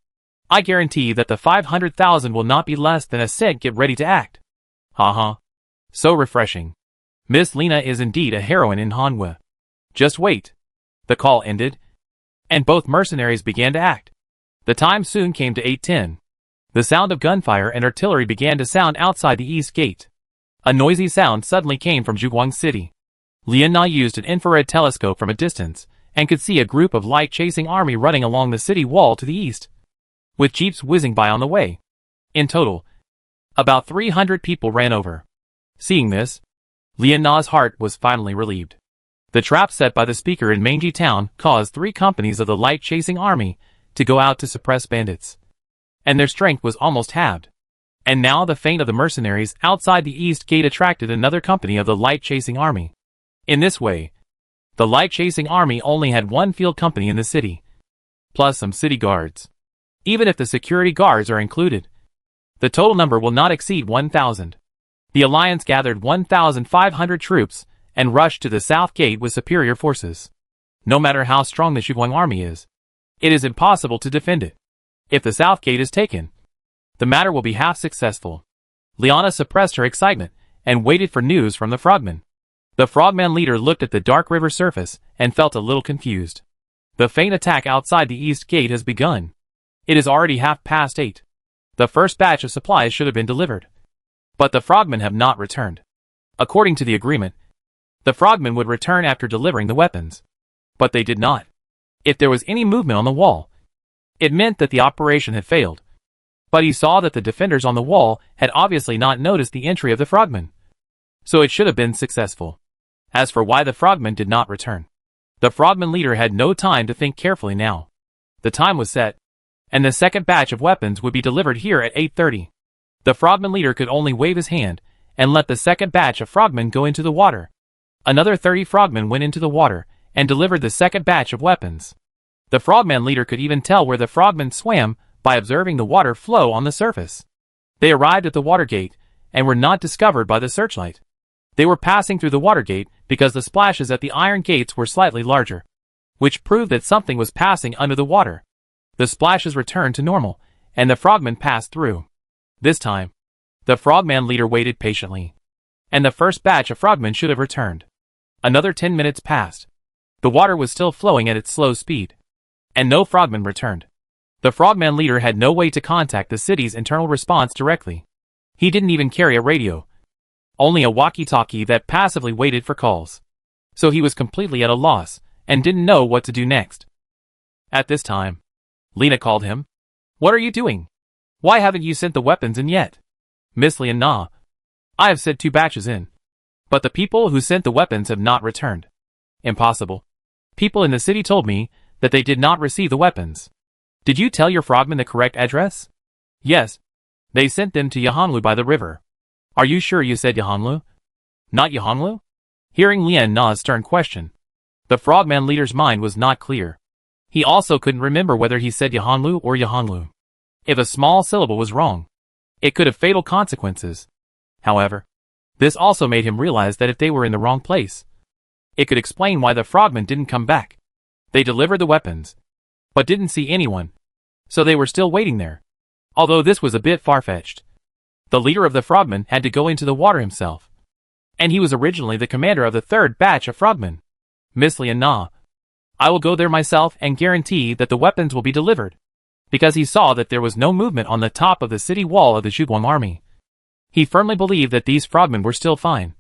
I guarantee that the 500,000 will not be less than a cent. Get ready to act. Ha. So refreshing. Miss Lena is indeed a heroine in Hanwha. Just wait. The call ended, and both mercenaries began to act. The time soon came to 8:10. The sound of gunfire and artillery began to sound outside the east gate. A noisy sound suddenly came from Zhuguang City. Lian Na used an infrared telescope from a distance and could see a group of light-chasing army running along the city wall to the east, with jeeps whizzing by on the way. In total, about 300 people ran over. Seeing this, Lian Na's heart was finally relieved. The trap set by the speaker in Manji Town caused 3 companies of the light-chasing army to go out to suppress bandits, and their strength was almost halved. And now the feint of the mercenaries outside the east gate attracted another company of the light-chasing army. In this way, the light-chasing army only had one field company in the city, plus some city guards. Even if the security guards are included, the total number will not exceed 1,000. The alliance gathered 1,500 troops and rushed to the south gate with superior forces. No matter how strong the Zhuguang army is, it is impossible to defend it. If the south gate is taken, the matter will be half successful. Liana suppressed her excitement and waited for news from the frogman. The frogman leader looked at the dark river surface and felt a little confused. The feint attack outside the east gate has begun. It is already 8:30. The first batch of supplies should have been delivered. But the frogmen have not returned. According to the agreement, the frogmen would return after delivering the weapons. But they did not. If there was any movement on the wall, it meant that the operation had failed. But he saw that the defenders on the wall had obviously not noticed the entry of the frogmen. So it should have been successful. As for why the frogmen did not return, the frogman leader had no time to think carefully now. The time was set, and the second batch of weapons would be delivered here at 8:30. The frogman leader could only wave his hand and let the second batch of frogmen go into the water. Another 30 frogmen went into the water and delivered the second batch of weapons. The frogman leader could even tell where the frogmen swam by observing the water flow on the surface. They arrived at the water gate and were not discovered by the searchlight. They were passing through the water gate because the splashes at the iron gates were slightly larger, which proved that something was passing under the water. The splashes returned to normal, and the frogmen passed through. This time, the frogman leader waited patiently, and the first batch of frogmen should have returned. Another 10 minutes passed. The water was still flowing at its slow speed, and no frogmen returned. The frogman leader had no way to contact the city's internal response directly. He didn't even carry a radio, only a walkie-talkie that passively waited for calls. So he was completely at a loss, and didn't know what to do next. At this time, Lena called him. "What are you doing? Why haven't you sent the weapons in yet?" "Miss Liana, I have sent 2 batches in, but the people who sent the weapons have not returned." "Impossible. People in the city told me that they did not receive the weapons." "Did you tell your frogmen the correct address?" "Yes. They sent them to Yahanglu by the river." "Are you sure you said Yahanglu? Not Yahanglu?" Hearing Lian Na's stern question, the frogman leader's mind was not clear. He also couldn't remember whether he said Yahanglu or Yahanglu. If a small syllable was wrong, it could have fatal consequences. However, this also made him realize that if they were in the wrong place, it could explain why the frogmen didn't come back. They delivered the weapons, but didn't see anyone, so they were still waiting there. Although this was a bit far-fetched, the leader of the frogmen had to go into the water himself, and he was originally the commander of the third batch of frogmen. "Miss Liana, I will go there myself and guarantee that the weapons will be delivered," because he saw that there was no movement on the top of the city wall of the Zhuguang army. He firmly believed that these frogmen were still fine,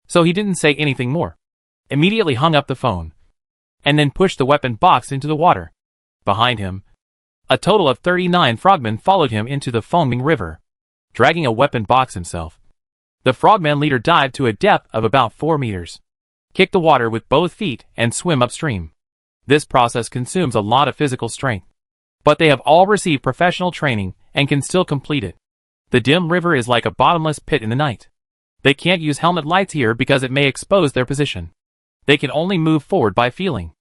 so he didn't say anything more, immediately hung up the phone, and then pushed the weapon box into the water. Behind him, a total of 39 frogmen followed him into the foaming river, dragging a weapon box himself. The frogman leader dived to a depth of about 4 meters, kicked the water with both feet, and swim upstream. This process consumes a lot of physical strength, but they have all received professional training and can still complete it. The dim river is like a bottomless pit in the night. They can't use helmet lights here because it may expose their position. They can only move forward by feeling.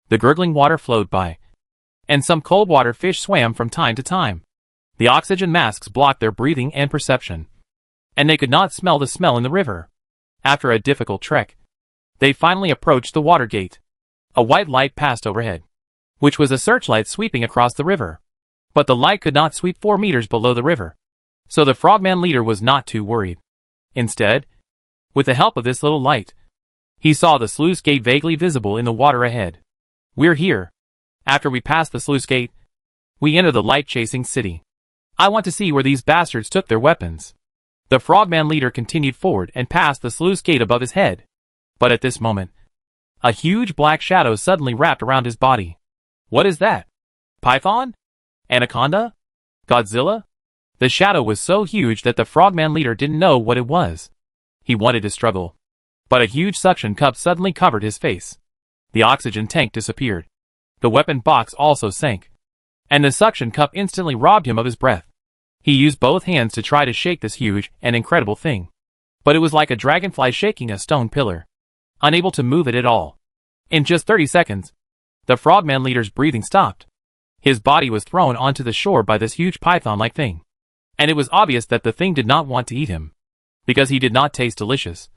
The gurgling water flowed by, and some cold water fish swam from time to time. The oxygen masks blocked their breathing and perception, and they could not smell the smell in the river. After a difficult trek, they finally approached the water gate. A white light passed overhead, which was a searchlight sweeping across the river. But the light could not sweep 4 meters below the river, so the frogman leader was not too worried. Instead, with the help of this little light, he saw the sluice gate vaguely visible in the water ahead. "We're here. After we pass the sluice gate, we enter the light-chasing city. I want to see where these bastards took their weapons." The frogman leader continued forward and passed the sluice gate above his head. But at this moment, a huge black shadow suddenly wrapped around his body. What is that? Python? Anaconda? Godzilla? The shadow was so huge that the frogman leader didn't know what it was. He wanted to struggle, but a huge suction cup suddenly covered his face. The oxygen tank disappeared. The weapon box also sank, and the suction cup instantly robbed him of his breath. He used both hands to try to shake this huge and incredible thing. But it was like a dragonfly shaking a stone pillar, unable to move it at all. In just 30 seconds, the frogman leader's breathing stopped. His body was thrown onto the shore by this huge python-like thing. And it was obvious that the thing did not want to eat him, because he did not taste delicious.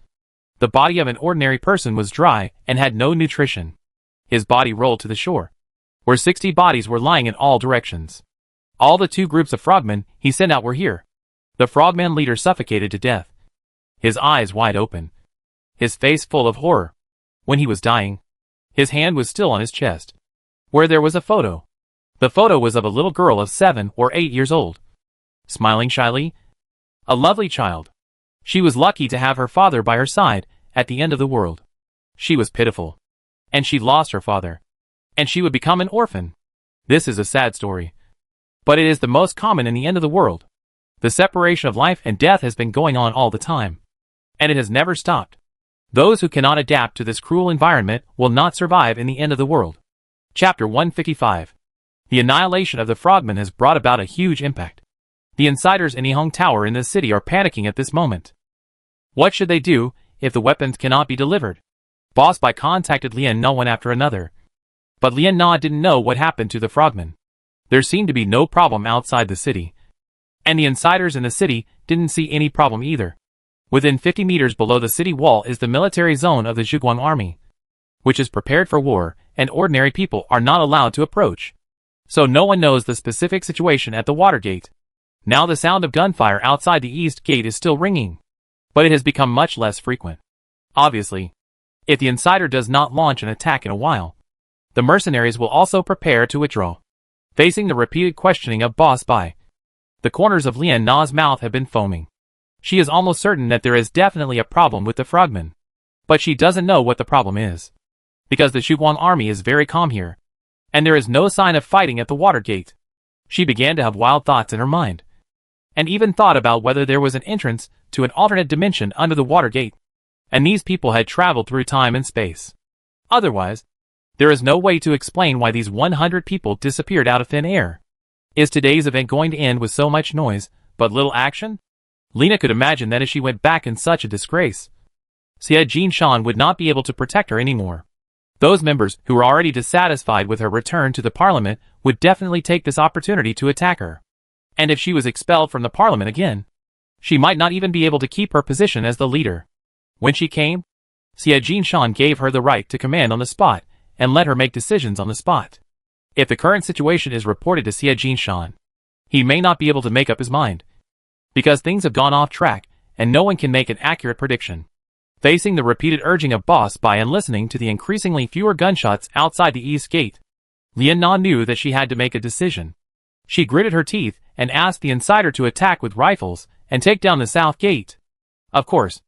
The body of an ordinary person was dry and had no nutrition. His body rolled to the shore, where 60 bodies were lying in all directions. All the 2 groups of frogmen he sent out were here. The frogman leader suffocated to death, his eyes wide open, his face full of horror. When he was dying, his hand was still on his chest, where there was a photo. The photo was of a little girl of 7 or 8 years old, smiling shyly. A lovely child. She was lucky to have her father by her side at the end of the world. She was pitiful, and she lost her father, and she would become an orphan. This is a sad story, but it is the most common in the end of the world. The separation of life and death has been going on all the time, and it has never stopped. Those who cannot adapt to this cruel environment will not survive in the end of the world. Chapter 155. The annihilation of the frogmen has brought about a huge impact. The insiders in Nihong Tower in this city are panicking at this moment. What should they do if the weapons cannot be delivered? Boss Bai contacted Lian Na one after another, but Lian Na didn't know what happened to the frogmen. There seemed to be no problem outside the city, and the insiders in the city didn't see any problem either. Within 50 meters below the city wall is the military zone of the Zhuguang army, which is prepared for war, and ordinary people are not allowed to approach. So no one knows the specific situation at the water gate. Now the sound of gunfire outside the east gate is still ringing, but it has become much less frequent. Obviously, if the insider does not launch an attack in a while, the mercenaries will also prepare to withdraw. Facing the repeated questioning of Boss Bai, the corners of Lian Na's mouth have been foaming. She is almost certain that there is definitely a problem with the frogmen, but she doesn't know what the problem is, because the Zhuguang army is very calm here, and there is no sign of fighting at the water gate. She began to have wild thoughts in her mind, and even thought about whether there was an entrance to an alternate dimension under the water gate, and these people had traveled through time and space. Otherwise, there is no way to explain why these 100 people disappeared out of thin air. Is today's event going to end with so much noise, but little action? Lena could imagine that if she went back in such a disgrace, Xie Jinshan would not be able to protect her anymore. Those members who were already dissatisfied with her return to the parliament would definitely take this opportunity to attack her. And if she was expelled from the parliament again, she might not even be able to keep her position as the leader. When she came, Xie Jinshan gave her the right to command on the spot, and let her make decisions on the spot. If the current situation is reported to Xie Jinshan, he may not be able to make up his mind, because things have gone off track, and no one can make an accurate prediction. Facing the repeated urging of Boss Bai and listening to the increasingly fewer gunshots outside the east gate, Lian Na knew that she had to make a decision. She gritted her teeth and asked the insider to attack with rifles and take down the south gate. Of course,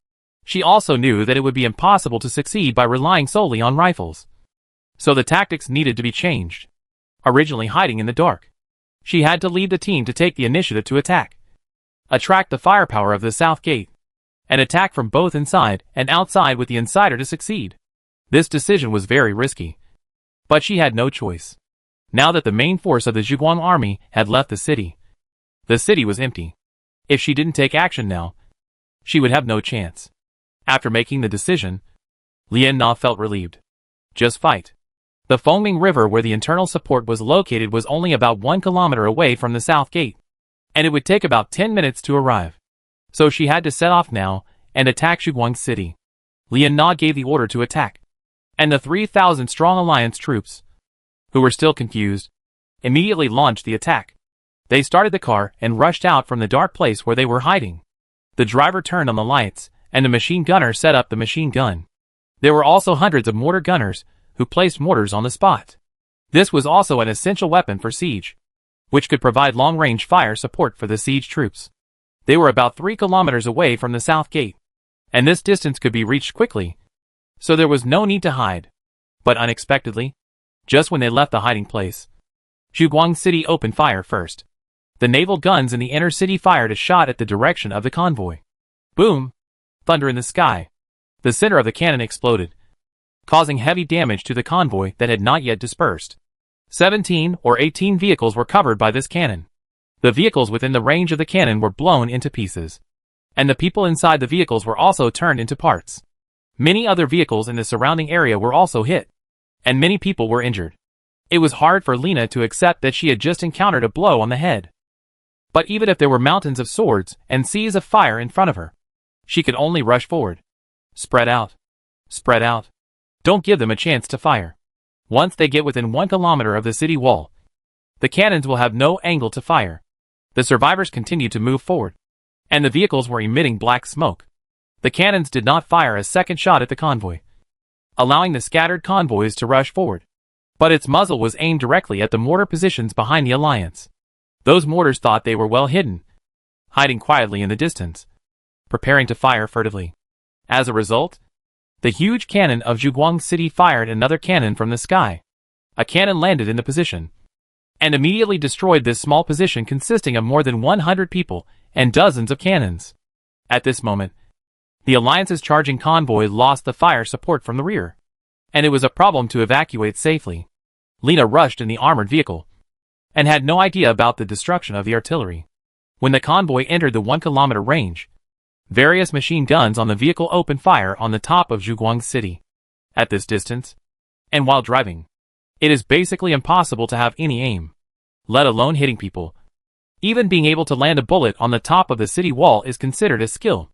she also knew that it would be impossible to succeed by relying solely on rifles. So the tactics needed to be changed. Originally hiding in the dark, she had to lead the team to take the initiative to attack. Attract the firepower of the south gate, and attack from both inside and outside with the insider to succeed. This decision was very risky, but she had no choice. Now that the main force of the Zhuguang army had left the city was empty. If she didn't take action now, she would have no chance. After making the decision, Lian Na felt relieved. Just fight. The foaming river where the internal support was located was only about 1 kilometer away from the south gate, and it would take about 10 minutes to arrive. So she had to set off now and attack Zhuguang City. Lian Na gave the order to attack, and the 3,000-strong alliance troops, who were still confused, immediately launched the attack. They started the car and rushed out from the dark place where they were hiding. The driver turned on the lights, and the machine gunner set up the machine gun. There were also hundreds of mortar gunners who placed mortars on the spot. This was also an essential weapon for siege, which could provide long-range fire support for the siege troops. They were about 3 kilometers away from the south gate, and this distance could be reached quickly, so there was no need to hide. But unexpectedly, just when they left the hiding place, Zhuguang City opened fire first. The naval guns in the inner city fired a shot at the direction of the convoy. Boom! Thunder in the sky. The center of the cannon exploded, causing heavy damage to the convoy that had not yet dispersed. 17 or 18 vehicles were covered by this cannon. The vehicles within the range of the cannon were blown into pieces, and the people inside the vehicles were also turned into parts. Many other vehicles in the surrounding area were also hit, and many people were injured. It was hard for Lena to accept that she had just encountered a blow on the head. But even if there were mountains of swords and seas of fire in front of her, she could only rush forward. Spread out. Spread out. Don't give them a chance to fire. Once they get within 1 kilometer of the city wall, the cannons will have no angle to fire. The survivors continued to move forward, and the vehicles were emitting black smoke. The cannons did not fire a second shot at the convoy, allowing the scattered convoys to rush forward. But its muzzle was aimed directly at the mortar positions behind the Alliance. Those mortars thought they were well hidden, hiding quietly in the distance, preparing to fire furtively. As a result, the huge cannon of Zhuguang City fired another cannon from the sky. A cannon landed in the position, and immediately destroyed this small position consisting of more than 100 people and dozens of cannons. At this moment, the Alliance's charging convoy lost the fire support from the rear, and it was a problem to evacuate safely. Lena rushed in the armored vehicle, and had no idea about the destruction of the artillery. When the convoy entered the 1 kilometer range, various machine guns on the vehicle opened fire on the top of Zhuguang City. At this distance, and while driving, it is basically impossible to have any aim, let alone hitting people. Even being able to land a bullet on the top of the city wall is considered a skill.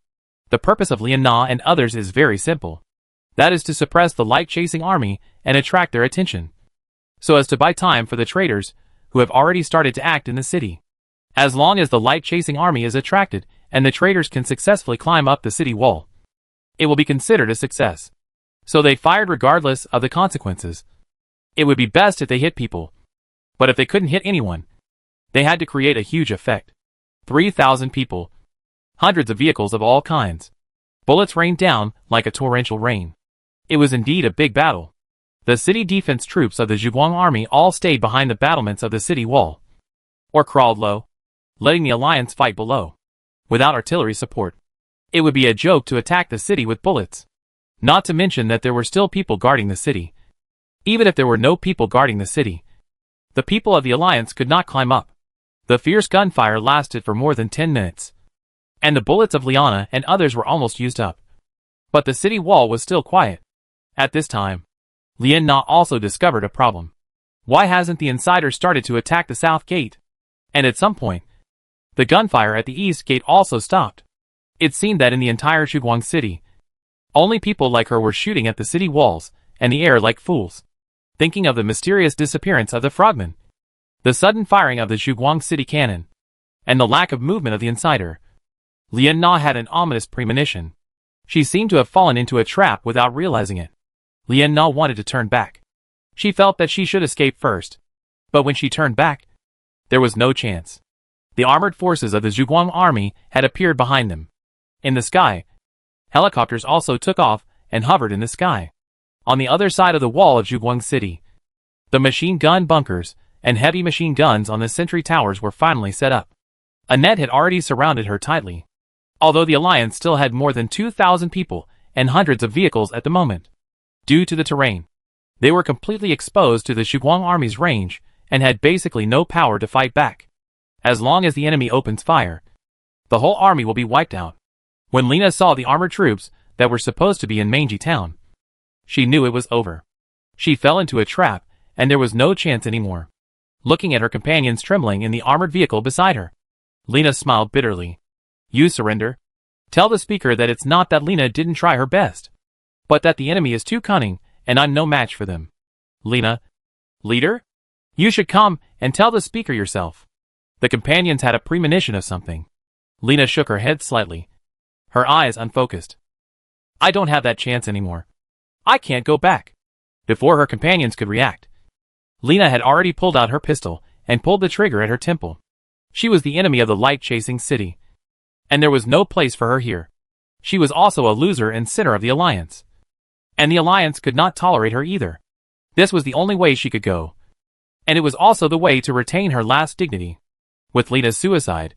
The purpose of Lian Na and others is very simple. That is to suppress the light-chasing army and attract their attention, so as to buy time for the traitors who have already started to act in the city. As long as the light-chasing army is attracted and the traitors can successfully climb up the city wall, it will be considered a success. So they fired regardless of the consequences. It would be best if they hit people, but if they couldn't hit anyone, they had to create a huge effect. 3,000 people, hundreds of vehicles of all kinds. Bullets rained down like a torrential rain. It was indeed a big battle. The city defense troops of the Zhuguang army all stayed behind the battlements of the city wall, or crawled low, letting the Alliance fight below. Without artillery support, it would be a joke to attack the city with bullets. Not to mention that there were still people guarding the city. Even if there were no people guarding the city, the people of the Alliance could not climb up. The fierce gunfire lasted for more than 10 minutes, and the bullets of Liana and others were almost used up. But the city wall was still quiet. At this time, Lian Na also discovered a problem. Why hasn't the insider started to attack the south gate? And at some point, the gunfire at the east gate also stopped. It seemed that in the entire Zhuguang city, only people like her were shooting at the city walls and the air like fools. Thinking of the mysterious disappearance of the frogman, the sudden firing of the Zhuguang city cannon, and the lack of movement of the insider, Lian Na had an ominous premonition. She seemed to have fallen into a trap without realizing it. Lian Na wanted to turn back. She felt that she should escape first, but when she turned back, there was no chance. The armored forces of the Zhuguang army had appeared behind them. In the sky, helicopters also took off and hovered in the sky. On the other side of the wall of Zhuguang City, the machine gun bunkers and heavy machine guns on the sentry towers were finally set up. A net had already surrounded her tightly, although the Alliance still had more than 2,000 people and hundreds of vehicles at the moment. Due to the terrain, they were completely exposed to the Zhuguang army's range and had basically no power to fight back. As long as the enemy opens fire, the whole army will be wiped out. When Lena saw the armored troops that were supposed to be in Manji town, she knew it was over. She fell into a trap, and there was no chance anymore. Looking at her companions trembling in the armored vehicle beside her, Lena smiled bitterly. You surrender? Tell the speaker that it's not that Lena didn't try her best, but that the enemy is too cunning, and I'm no match for them. Lena? Leader? You should come and tell the speaker yourself. The companions had a premonition of something. Lena shook her head slightly, her eyes unfocused. I don't have that chance anymore. I can't go back. Before her companions could react, Lena had already pulled out her pistol and pulled the trigger at her temple. She was the enemy of the light-chasing city, and there was no place for her here. She was also a loser and sinner of the Alliance, and the Alliance could not tolerate her either. This was the only way she could go, and it was also the way to retain her last dignity. With Lena's suicide,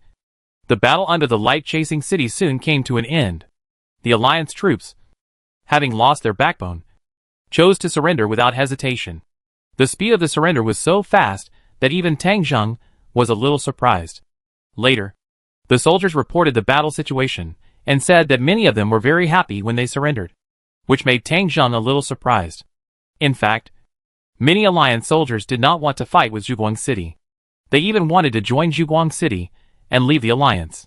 the battle under the light-chasing city soon came to an end. The Alliance troops, having lost their backbone, chose to surrender without hesitation. The speed of the surrender was so fast that even Tang Zheng was a little surprised. Later, the soldiers reported the battle situation and said that many of them were very happy when they surrendered, which made Tang Zheng a little surprised. In fact, many Alliance soldiers did not want to fight with Zhuguang City. They even wanted to join Zhuguang City and leave the Alliance.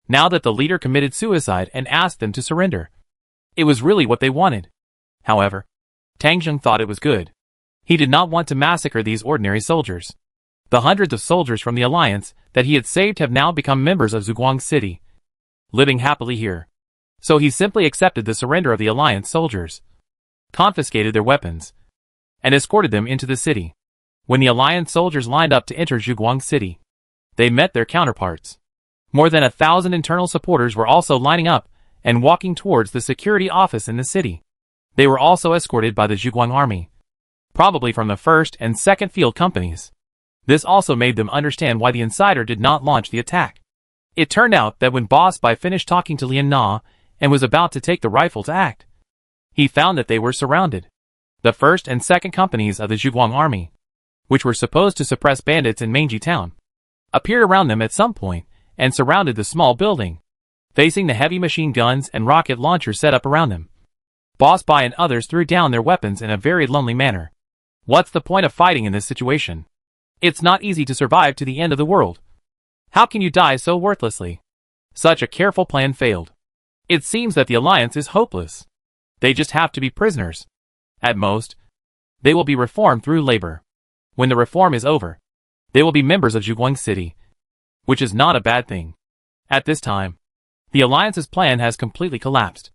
Now that the leader committed suicide and asked them to surrender, it was really what they wanted. However, Tang Zheng thought it was good. He did not want to massacre these ordinary soldiers. The hundreds of soldiers from the Alliance that he had saved have now become members of Zhuguang City, living happily here. So he simply accepted the surrender of the Alliance soldiers, confiscated their weapons, and escorted them into the city. When the Alliance soldiers lined up to enter Zhuguang City, they met their counterparts. More than 1,000 internal supporters were also lining up and walking towards the security office in the city. They were also escorted by the Zhuguang army, probably from the 1st and 2nd field companies. This also made them understand why the insider did not launch the attack. It turned out that when Boss Bai finished talking to Lian Na and was about to take the rifle to act, he found that they were surrounded. The 1st and 2nd companies of the Zhuguang army, which were supposed to suppress bandits in Mangji town, appeared around them at some point and surrounded the small building, facing the heavy machine guns and rocket launchers set up around them. Boss Bai and others threw down their weapons in a very lonely manner. What's the point of fighting in this situation? It's not easy to survive to the end of the world. How can you die so worthlessly? Such a careful plan failed. It seems that the Alliance is hopeless. They just have to be prisoners. At most, they will be reformed through labor. When the reform is over, they will be members of Zhuguang City, which is not a bad thing. At this time, the Alliance's plan has completely collapsed.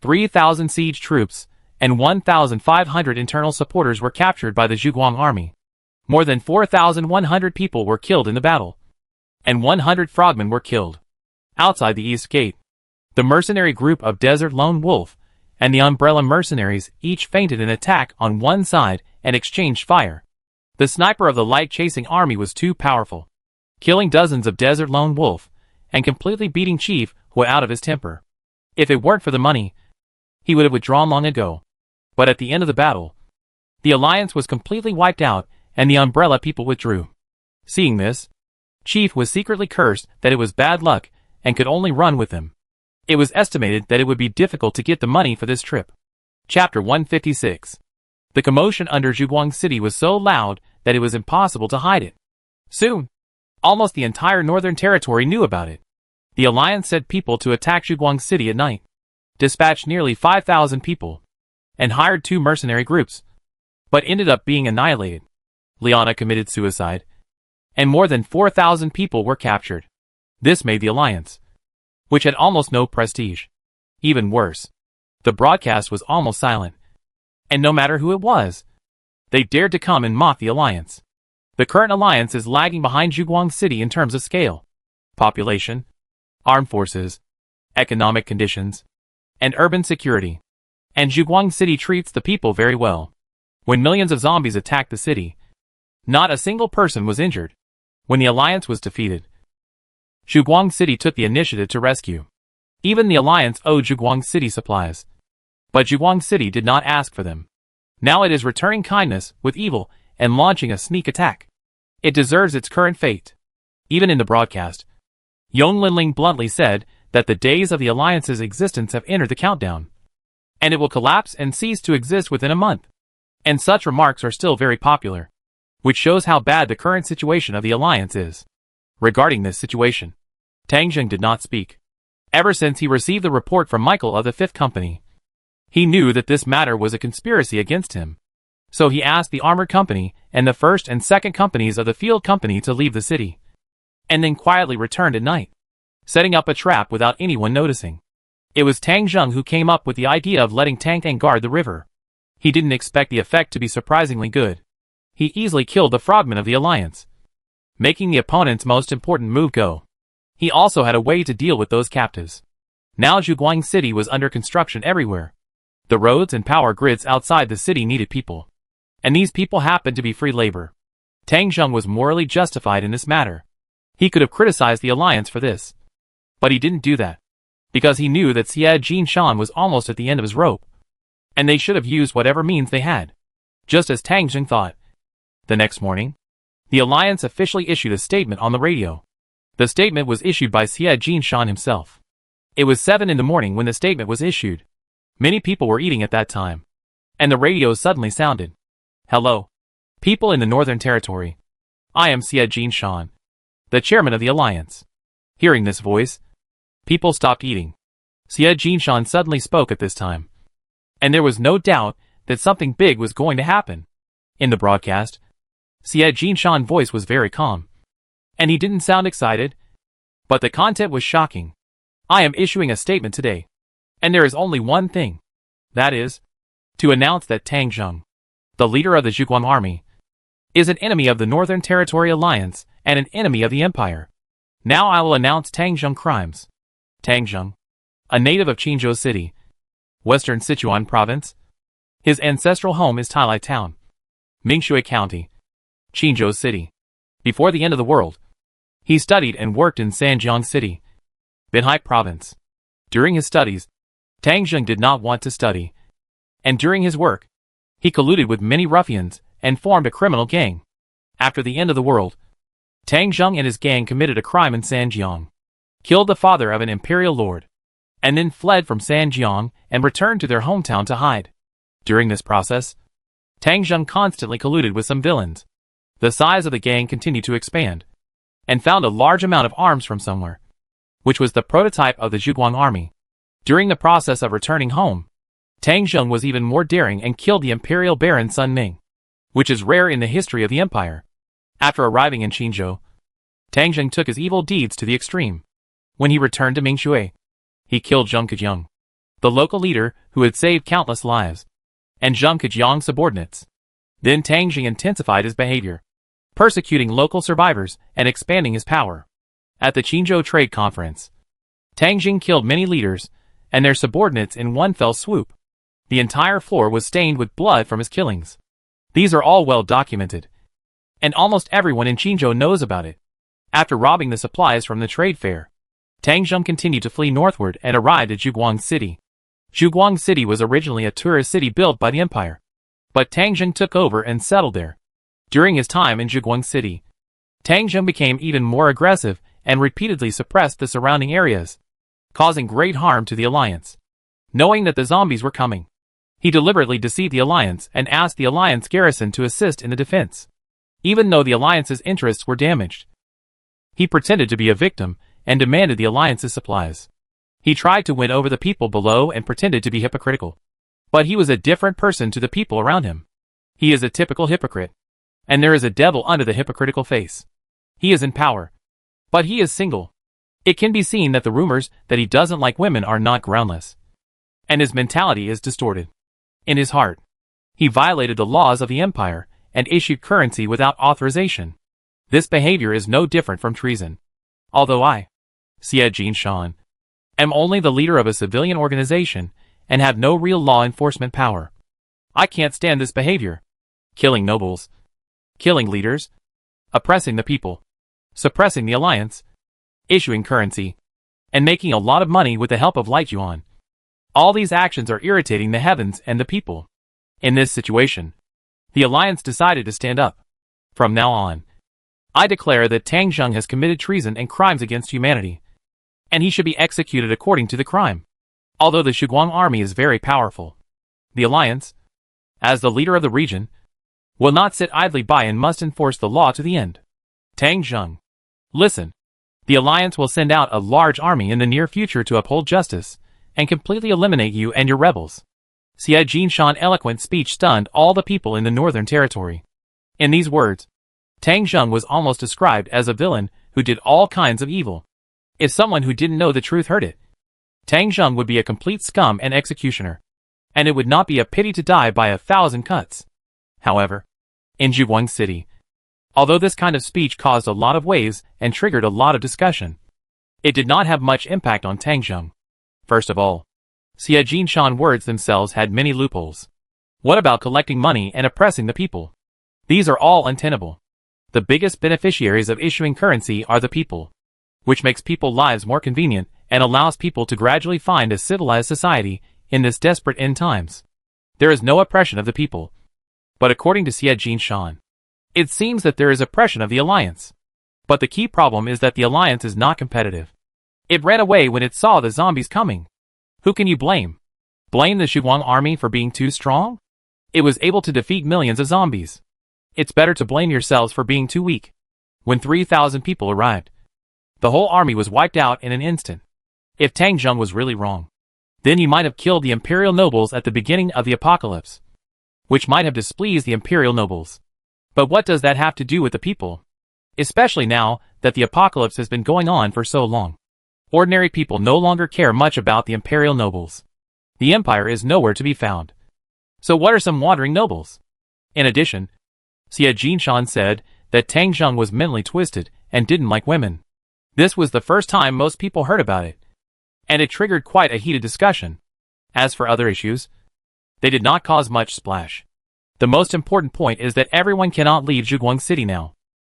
3,000 siege troops and 1,500 internal supporters were captured by the Zhuguang army. More than 4,100 people were killed in the battle, and 100 frogmen were killed. Outside the East Gate, the mercenary group of Desert Lone Wolf and the Umbrella mercenaries each feinted an attack on one side and exchanged fire. The sniper of the light-chasing army was too powerful, killing dozens of Desert Lone Wolf and completely beating Chief Hu out of his temper. If it weren't for the money, he would have withdrawn long ago. But at the end of the battle, the Alliance was completely wiped out and the Umbrella people withdrew. Seeing this, Chief was secretly cursed that it was bad luck and could only run with them. It was estimated that it would be difficult to get the money for this trip. Chapter 156. The commotion under Zhuguang City was so loud that it was impossible to hide it. Soon, almost the entire northern territory knew about it. The Alliance sent people to attack Zhuguang City at night, dispatched nearly 5,000 people, and hired 2 mercenary groups, but ended up being annihilated. Liana committed suicide, and more than 4,000 people were captured. This made the Alliance, which had almost no prestige, even worse. The broadcast was almost silent, and no matter who it was, they dared to come and mock the Alliance. The current Alliance is lagging behind Zhuguang City in terms of scale, population, armed forces, economic conditions, and urban security. And Zhuguang City treats the people very well. When millions of zombies attacked the city, not a single person was injured. When the Alliance was defeated, Zhuguang City took the initiative to rescue. Even the Alliance owed Zhuguang City supplies, but Zhuguang City did not ask for them. Now it is returning kindness with evil and launching a sneak attack. It deserves its current fate. Even in the broadcast, Yong Linling bluntly said that the days of the Alliance's existence have entered the countdown, and it will collapse and cease to exist within a month. And such remarks are still very popular, which shows how bad the current situation of the Alliance is. Regarding this situation, Tang Zheng did not speak. Ever since he received the report from Michael of the 5th Company, he knew that this matter was a conspiracy against him. So he asked the Armored Company and the 1st and 2nd Companies of the Field Company to leave the city, and then quietly returned at night, setting up a trap without anyone noticing. It was Tang Zheng who came up with the idea of letting Tang Tang guard the river. He didn't expect the effect to be surprisingly good. He easily killed the frogmen of the Alliance, making the opponent's most important move go. He also had a way to deal with those captives. Now Zhuguang City was under construction everywhere. The roads and power grids outside the city needed people, and these people happened to be free labor. Tang Zheng was morally justified in this matter. He could have criticized the Alliance for this, but he didn't do that, because he knew that Xie Jinshan was almost at the end of his rope, and they should have used whatever means they had, just as Tang Zheng thought. The next morning, the Alliance officially issued a statement on the radio. The statement was issued by Xie Jinshan himself. It was 7 in the morning when the statement was issued. Many people were eating at that time. And the radio suddenly sounded. Hello. People in the Northern Territory. I am Xie Jinshan, the chairman of the alliance. Hearing this voice, people stopped eating. Xie Jinshan suddenly spoke at this time. And there was no doubt that something big was going to happen. In the broadcast, Xie Jinshan's voice was very calm. And he didn't sound excited. But the content was shocking. I am issuing a statement today. And there is only one thing. That is, to announce that Tang Zheng, the leader of the Zhuguang army, is an enemy of the Northern Territory Alliance and an enemy of the Empire. Now I will announce Tang Zheng crimes. Tang Zheng, a native of Qinzhou City, Western Sichuan Province. His ancestral home is Tailai Town, Mingshui County, Qinzhou City. Before the end of the world, he studied and worked in Sanjiang City, Binhai Province. During his studies, Tang Zheng did not want to study. And during his work, he colluded with many ruffians and formed a criminal gang. After the end of the world, Tang Zheng and his gang committed a crime in Sanjiang, killed the father of an imperial lord, and then fled from Sanjiang and returned to their hometown to hide. During this process, Tang Zheng constantly colluded with some villains. The size of the gang continued to expand, and found a large amount of arms from somewhere, which was the prototype of the Zhuguang army. During the process of returning home, Tang Zheng was even more daring and killed the imperial baron Sun Ming, which is rare in the history of the empire. After arriving in Qinzhou, Tang Zheng took his evil deeds to the extreme. When he returned to Mingshui, he killed Zheng Kejong, the local leader who had saved countless lives, and Zheng Kejong's subordinates. Then Tang Zheng intensified his behavior, persecuting local survivors and expanding his power. At the Qinzhou Trade Conference, Tang Zheng killed many leaders and their subordinates in one fell swoop. The entire floor was stained with blood from his killings. These are all well documented, and almost everyone in Qinzhou knows about it. After robbing the supplies from the trade fair, Tang Zheng continued to flee northward and arrived at Zhuguang City. Zhuguang City was originally a tourist city built by the empire, but Tang Zheng took over and settled there. During his time in Zhuguang City, Tang Zheng became even more aggressive and repeatedly suppressed the surrounding areas, causing great harm to the alliance. Knowing that the zombies were coming, he deliberately deceived the alliance and asked the alliance garrison to assist in the defense. Even though the alliance's interests were damaged, he pretended to be a victim and demanded the alliance's supplies. He tried to win over the people below and pretended to be hypocritical. But he was a different person to the people around him. He is a typical hypocrite. And there is a devil under the hypocritical face. He is in power, but he is single. It can be seen that the rumors that he doesn't like women are not groundless, and his mentality is distorted. In his heart, he violated the laws of the empire and issued currency without authorization. This behavior is no different from treason. Although I, Xie Jinshan, am only the leader of a civilian organization and have no real law enforcement power, I can't stand this behavior. Killing nobles, killing leaders, oppressing the people, suppressing the alliance, issuing currency, and making a lot of money with the help of Light Yuan. All these actions are irritating the heavens and the people. In this situation, the alliance decided to stand up. From now on, I declare that Tang Zheng has committed treason and crimes against humanity, and he should be executed according to the crime. Although the Zhuguang army is very powerful, the alliance, as the leader of the region, will not sit idly by and must enforce the law to the end. Tang Zheng, listen. The alliance will send out a large army in the near future to uphold justice and completely eliminate you and your rebels. Xie Jinshan's eloquent speech stunned all the people in the Northern Territory. In these words, Tang Zheng was almost described as a villain who did all kinds of evil. If someone who didn't know the truth heard it, Tang Zheng would be a complete scum and executioner, and it would not be a pity to die by 1,000 cuts. However, in Zhuguang City, although this kind of speech caused a lot of waves and triggered a lot of discussion, it did not have much impact on Tang Zheng. First of all, Xie Jinshan's words themselves had many loopholes. What about collecting money and oppressing the people? These are all untenable. The biggest beneficiaries of issuing currency are the people, which makes people's lives more convenient and allows people to gradually find a civilized society in this desperate end times. There is no oppression of the people. But according to Xie Jinshan, it seems that there is oppression of the alliance. But the key problem is that the alliance is not competitive. It ran away when it saw the zombies coming. Who can you blame? Blame the Zhuguang army for being too strong? It was able to defeat millions of zombies. It's better to blame yourselves for being too weak. When 3,000 people arrived, the whole army was wiped out in an instant. If Tang Zheng was really wrong, then he might have killed the imperial nobles at the beginning of the apocalypse, which might have displeased the imperial nobles. But what does that have to do with the people? Especially now that the apocalypse has been going on for so long. Ordinary people no longer care much about the imperial nobles. The empire is nowhere to be found. So what are some wandering nobles? In addition, Xie Jinshan said that Tang Zheng was mentally twisted and didn't like women. This was the first time most people heard about it, and it triggered quite a heated discussion. As for other issues, they did not cause much splash. The most important point is that everyone cannot leave Zhuguang City now.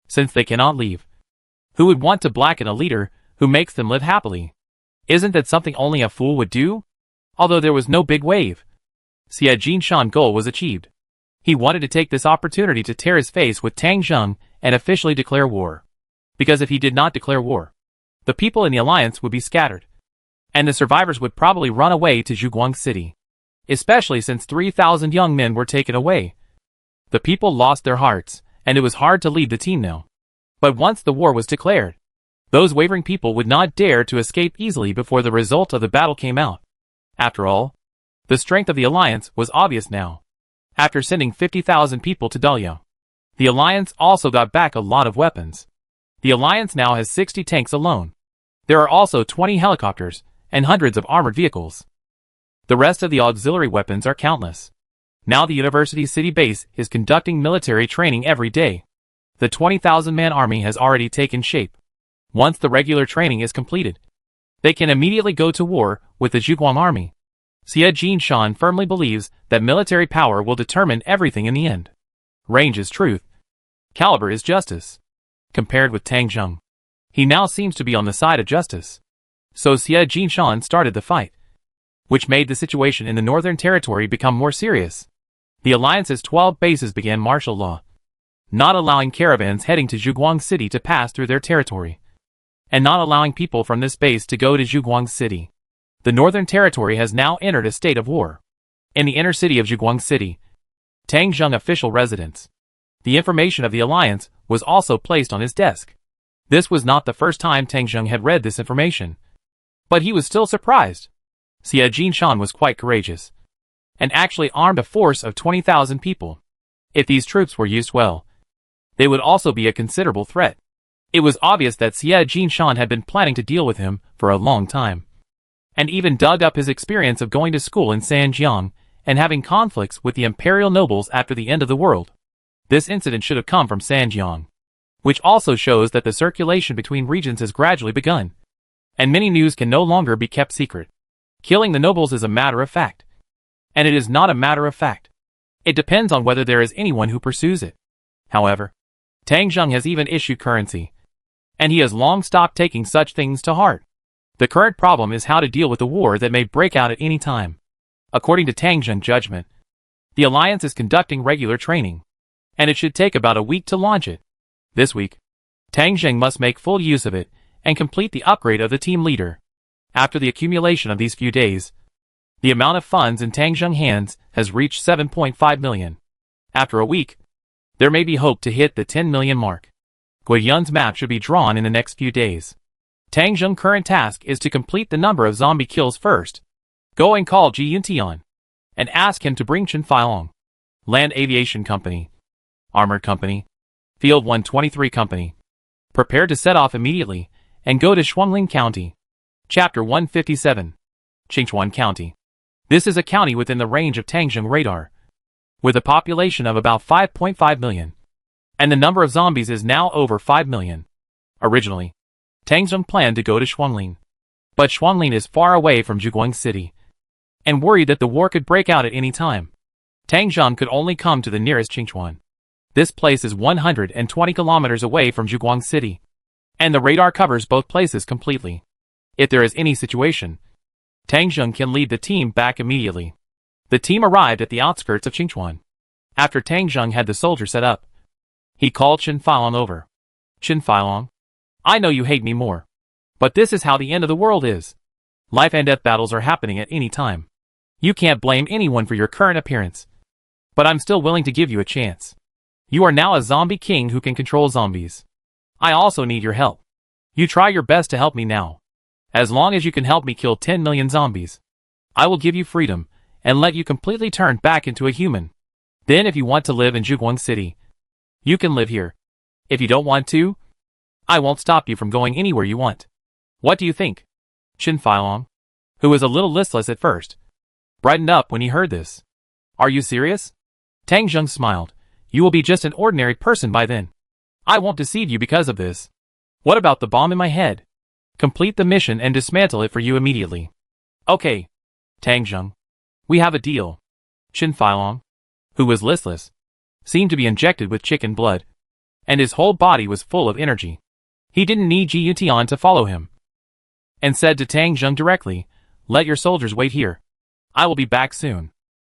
Since they cannot leave, who would want to blacken a leader who makes them live happily? Isn't that something only a fool would do? Although there was no big wave, Xie Jinshan's goal was achieved. He wanted to take this opportunity to tear his face with Tang Zheng and officially declare war. Because if he did not declare war, the people in the alliance would be scattered, and the survivors would probably run away to Zhuguang City. Especially since 3,000 young men were taken away. The people lost their hearts, and it was hard to leave the team now. But once the war was declared, those wavering people would not dare to escape easily before the result of the battle came out. After all, the strength of the alliance was obvious now. After sending 50,000 people to Daliao, the alliance also got back a lot of weapons. The alliance now has 60 tanks alone. There are also 20 helicopters and hundreds of armored vehicles. The rest of the auxiliary weapons are countless. Now the university city base is conducting military training every day. The 20,000-man army has already taken shape. Once the regular training is completed, they can immediately go to war with the Zhuguang army. Xie Jinshan firmly believes that military power will determine everything in the end. Range is truth. Caliber is justice. Compared with Tang Zheng, he now seems to be on the side of justice. So Xie Jinshan started the fight, which made the situation in the Northern Territory become more serious. The alliance's 12 bases began martial law, not allowing caravans heading to Zhuguang City to pass through their territory, and not allowing people from this base to go to Zhuguang City. The Northern Territory has now entered a state of war. In the inner city of Zhuguang City, Tang Zheng official residence, the information of the alliance was also placed on his desk. This was not the first time Tang Zheng had read this information, but he was still surprised. Xie Jinshan was quite courageous, and actually armed a force of 20,000 people. If these troops were used well, they would also be a considerable threat. It was obvious that Xie Jinshan had been planning to deal with him for a long time, and even dug up his experience of going to school in Sanjiang and having conflicts with the imperial nobles after the end of the world. This incident should have come from Sanjiang, which also shows that the circulation between regions has gradually begun, and many news can no longer be kept secret. Killing the nobles is a matter of fact. And it is not a matter of fact. It depends on whether there is anyone who pursues it. However, Tang Zheng has even issued currency, and he has long stopped taking such things to heart. The current problem is how to deal with the war that may break out at any time. According to Tang Zheng's judgment, the alliance is conducting regular training, and it should take about a week to launch it. This week, Tang Zheng must make full use of it and complete the upgrade of the team leader. After the accumulation of these few days, the amount of funds in Tang Zheng's hands has reached 7.5 million. After a week, there may be hope to hit the 10 million mark. Guiyun's map should be drawn in the next few days. Tang Zheng's current task is to complete the number of zombie kills first. Go and call Ji Yuntian and ask him to bring Chen Feilong. Land Aviation Company, Armored Company, Field 123 Company. Prepare to set off immediately and go to Shuangling County. Chapter 157. Qingchuan County. This is a county within the range of Tang Zheng radar, with a population of about 5.5 million, and the number of zombies is now over 5 million. Originally, Tang Zheng planned to go to Shuangling, but Shuangling is far away from Zhuguang City, and worried that the war could break out at any time. Tang Zheng could only come to the nearest Qingchuan. This place is 120 kilometers away from Zhuguang City, and the radar covers both places completely. If there is any situation, Tang Zheng can lead the team back immediately. The team arrived at the outskirts of Qingchuan. After Tang Zheng had the soldier set up, he called Chen Feilong over. Chen Feilong, I know you hate me more. But this is how the end of the world is. Life and death battles are happening at any time. You can't blame anyone for your current appearance. But I'm still willing to give you a chance. You are now a zombie king who can control zombies. I also need your help. You try your best to help me now. As long as you can help me kill 10 million zombies, I will give you freedom and let you completely turn back into a human. Then if you want to live in Juguang City, you can live here. If you don't want to, I won't stop you from going anywhere you want. What do you think? Qin Feilong, who was a little listless at first, brightened up when he heard this. Are you serious? Tang Zheng smiled. You will be just an ordinary person by then. I won't deceive you because of this. What about the bomb in my head? Complete the mission and dismantle it for you immediately. Okay. Tang Zheng. We have a deal. Qin Feilong, who was listless, seemed to be injected with chicken blood, and his whole body was full of energy. He didn't need Ji Yutian to follow him, and said to Tang Zheng directly, let your soldiers wait here. I will be back soon.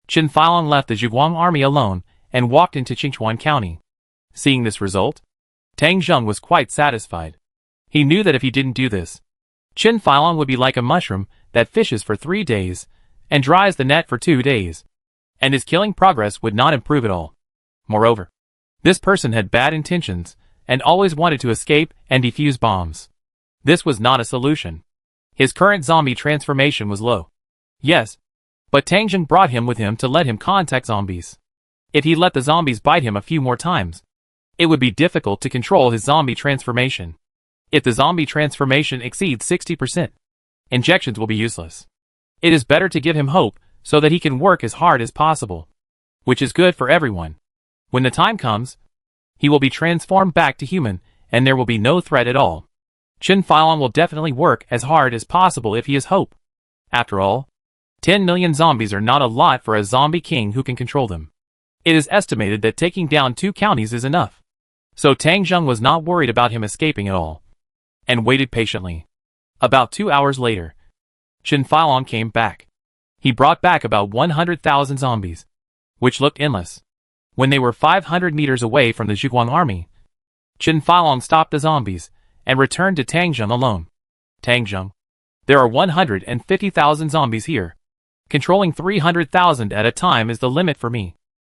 Qin Feilong left the Zhuguang army alone and walked into Qingchuan County. Seeing this result, Tang Zheng was quite satisfied. He knew that if he didn't do this, Qin Feilong would be like a mushroom that fishes for 3 days and dries the net for 2 days, and his killing progress would not improve at all. Moreover, this person had bad intentions and always wanted to escape and defuse bombs. This was not a solution. His current zombie transformation was low. Yes, but Tang Zheng brought him with him to let him contact zombies. If he let the zombies bite him a few more times, it would be difficult to control his zombie transformation. If the zombie transformation exceeds 60%, injections will be useless. It is better to give him hope so that he can work as hard as possible, which is good for everyone. When the time comes, he will be transformed back to human, and there will be no threat at all. Qin Feilong will definitely work as hard as possible if he has hope. After all, 10 million zombies are not a lot for a zombie king who can control them. It is estimated that taking down 2 counties is enough. So Tang Zheng was not worried about him escaping at all, and waited patiently. About 2 hours later, Qin Feilong came back. He brought back about 100,000 zombies, which looked endless. When they were 500 meters away from the Zhuguang army, Qin Feilong stopped the zombies and returned to Tang Zheng alone. Tang Zheng, there are 150,000 zombies here. Controlling 300,000 at a time is the limit for me.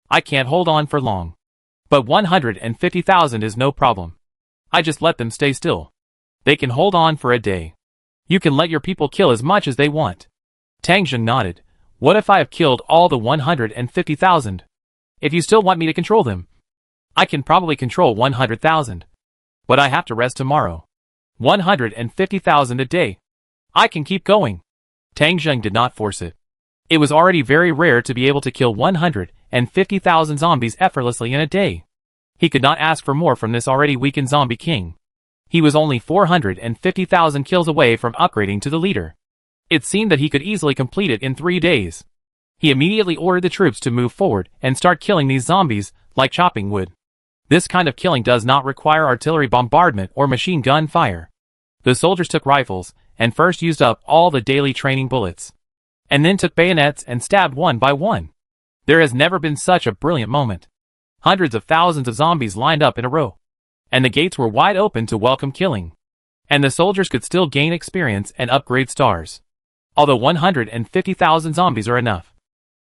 I can't hold on for long. But 150,000 is no problem. I just let them stay still. They can hold on for a day. You can let your people kill as much as they want. Tang Zheng nodded. What if I have killed all the 150,000? If you still want me to control them, I can probably control 100,000. But I have to rest tomorrow. 150,000 a day. I can keep going. Tang Zheng did not force it. It was already very rare to be able to kill 150,000 zombies effortlessly in a day. He could not ask for more from this already weakened zombie king. He was only 450,000 kills away from upgrading to the leader. It seemed that he could easily complete it in 3 days. He immediately ordered the troops to move forward and start killing these zombies, like chopping wood. This kind of killing does not require artillery bombardment or machine gun fire. The soldiers took rifles, and first used up all the daily training bullets, and then took bayonets and stabbed one by one. There has never been such a brilliant moment. Hundreds of thousands of zombies lined up in a row, and the gates were wide open to welcome killing. And the soldiers could still gain experience and upgrade stars. Although 150,000 zombies are enough,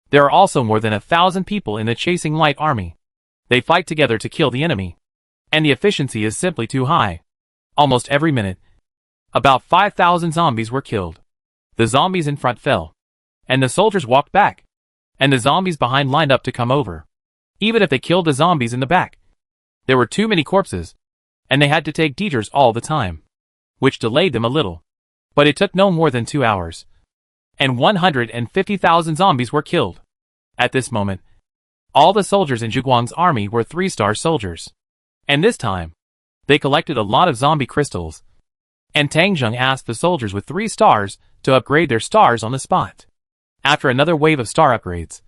there are also more than 1,000 people in the chasing light army. They fight together to kill the enemy, and the efficiency is simply too high. Almost every minute, about 5,000 zombies were killed. The zombies in front fell, and the soldiers walked back, and the zombies behind lined up to come over. Even if they killed the zombies in the back, there were too many corpses, and they had to take detours all the time, which delayed them a little. But it took no more than 2 hours, and 150,000 zombies were killed. At this moment, all the soldiers in Zhuguang's army were 3-star soldiers. And this time, they collected a lot of zombie crystals, and Tang Zheng asked the soldiers with 3 stars to upgrade their stars on the spot. After another wave of star upgrades,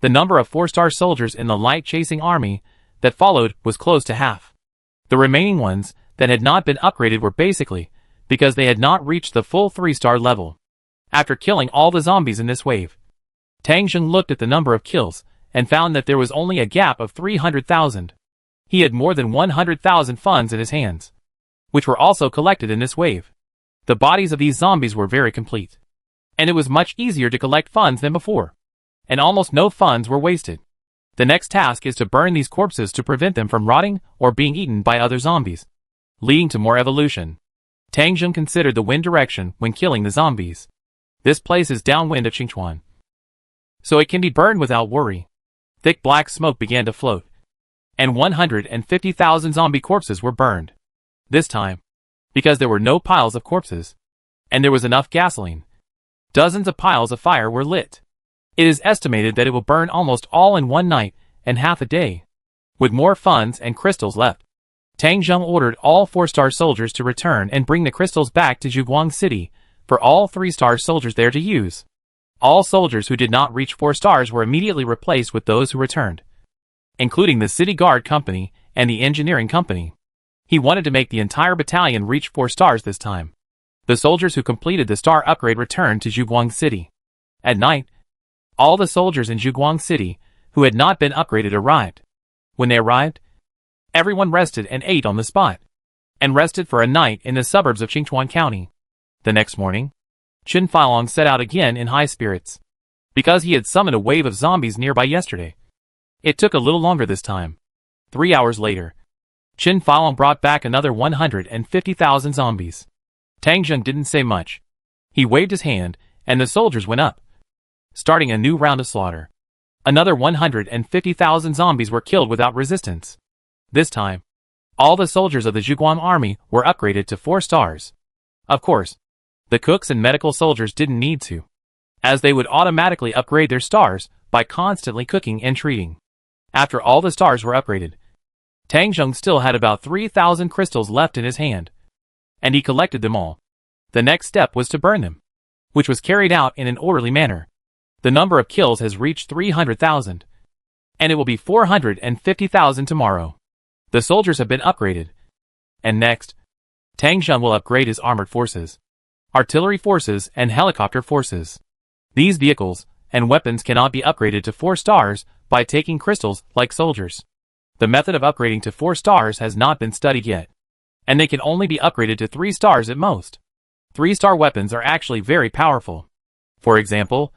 the number of 4-star soldiers in the light chasing army that followed was close to half. The remaining ones that had not been upgraded were basically because they had not reached the full 3-star level. After killing all the zombies in this wave, Tang Zheng looked at the number of kills and found that there was only a gap of 300,000. He had more than 100,000 funds in his hands. which were also collected in this wave. The bodies of these zombies were very complete. And it was much easier to collect funds than before. And almost no funds were wasted. The next task is to burn these corpses to prevent them from rotting or being eaten by other zombies, leading to more evolution. Tang Jung considered the wind direction when killing the zombies. This place is downwind of Qingchuan, so it can be burned without worry. Thick black smoke began to float, and 150,000 zombie corpses were burned. This time, because there were no piles of corpses, and there was enough gasoline, dozens of piles of fire were lit. It is estimated that it will burn almost all in one night and half a day. With more funds and crystals left, Tang Jung ordered all 4-star soldiers to return and bring the crystals back to Zhuguang City for all 3-star soldiers there to use. All soldiers who did not reach 4 stars were immediately replaced with those who returned, including the City Guard Company and the Engineering Company. He wanted to make the entire battalion reach 4 stars this time. The soldiers who completed the star upgrade returned to Zhuguang City. At night, all the soldiers in Zhuguang City who had not been upgraded arrived. When they arrived, everyone rested and ate on the spot, and rested for a night in the suburbs of Qingchuan County. The next morning, Chen Filong set out again in high spirits, because he had summoned a wave of zombies nearby yesterday. It took a little longer this time. 3 hours later, Chen Filong brought back another 150,000 zombies. Tang Jung didn't say much. He waved his hand, and the soldiers went up, starting a new round of slaughter. Another 150,000 zombies were killed without resistance. This time, all the soldiers of the Zhuguang army were upgraded to 4 stars. Of course, the cooks and medical soldiers didn't need to, as they would automatically upgrade their stars by constantly cooking and treating. After all the stars were upgraded, Tang Jung still had about 3,000 crystals left in his hand, and he collected them all. The next step was to burn them, which was carried out in an orderly manner. The number of kills has reached 300,000, and it will be 450,000 tomorrow. The soldiers have been upgraded, and next, Tang Jung will upgrade his armored forces, artillery forces, and helicopter forces. These vehicles and weapons cannot be upgraded to 4 stars by taking crystals like soldiers. The method of upgrading to 4 stars has not been studied yet, and they can only be upgraded to 3 stars at most. 3-star weapons are actually very powerful. For example,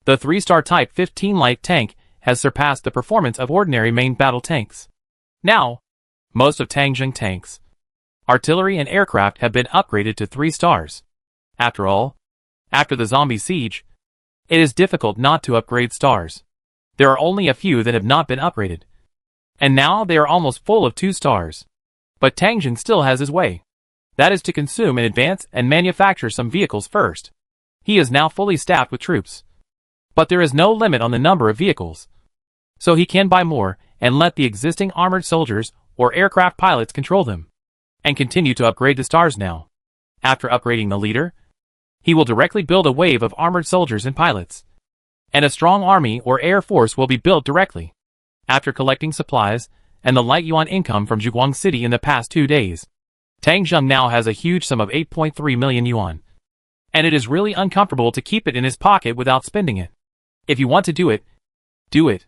the 3-star Type 15 light tank has surpassed the performance of ordinary main battle tanks. Now, most of Tang Jung tanks, artillery and aircraft have been upgraded to 3 stars. After all, after the zombie siege, it is difficult not to upgrade stars. There are only a few that have not been upgraded, and now they are almost full of 2 stars. But Tang Jung still has his way. That is to consume in advance and manufacture some vehicles first. He is now fully staffed with troops, but there is no limit on the number of vehicles, so he can buy more and let the existing armored soldiers or aircraft pilots control them, and continue to upgrade the stars now. After upgrading the leader, he will directly build a wave of armored soldiers and pilots, and a strong army or air force will be built directly. After collecting supplies and the light yuan income from Zhuguang City in the past 2 days, Tang Jung now has a huge sum of 8.3 million yuan, and it is really uncomfortable to keep it in his pocket without spending it. If you want to do it, do it.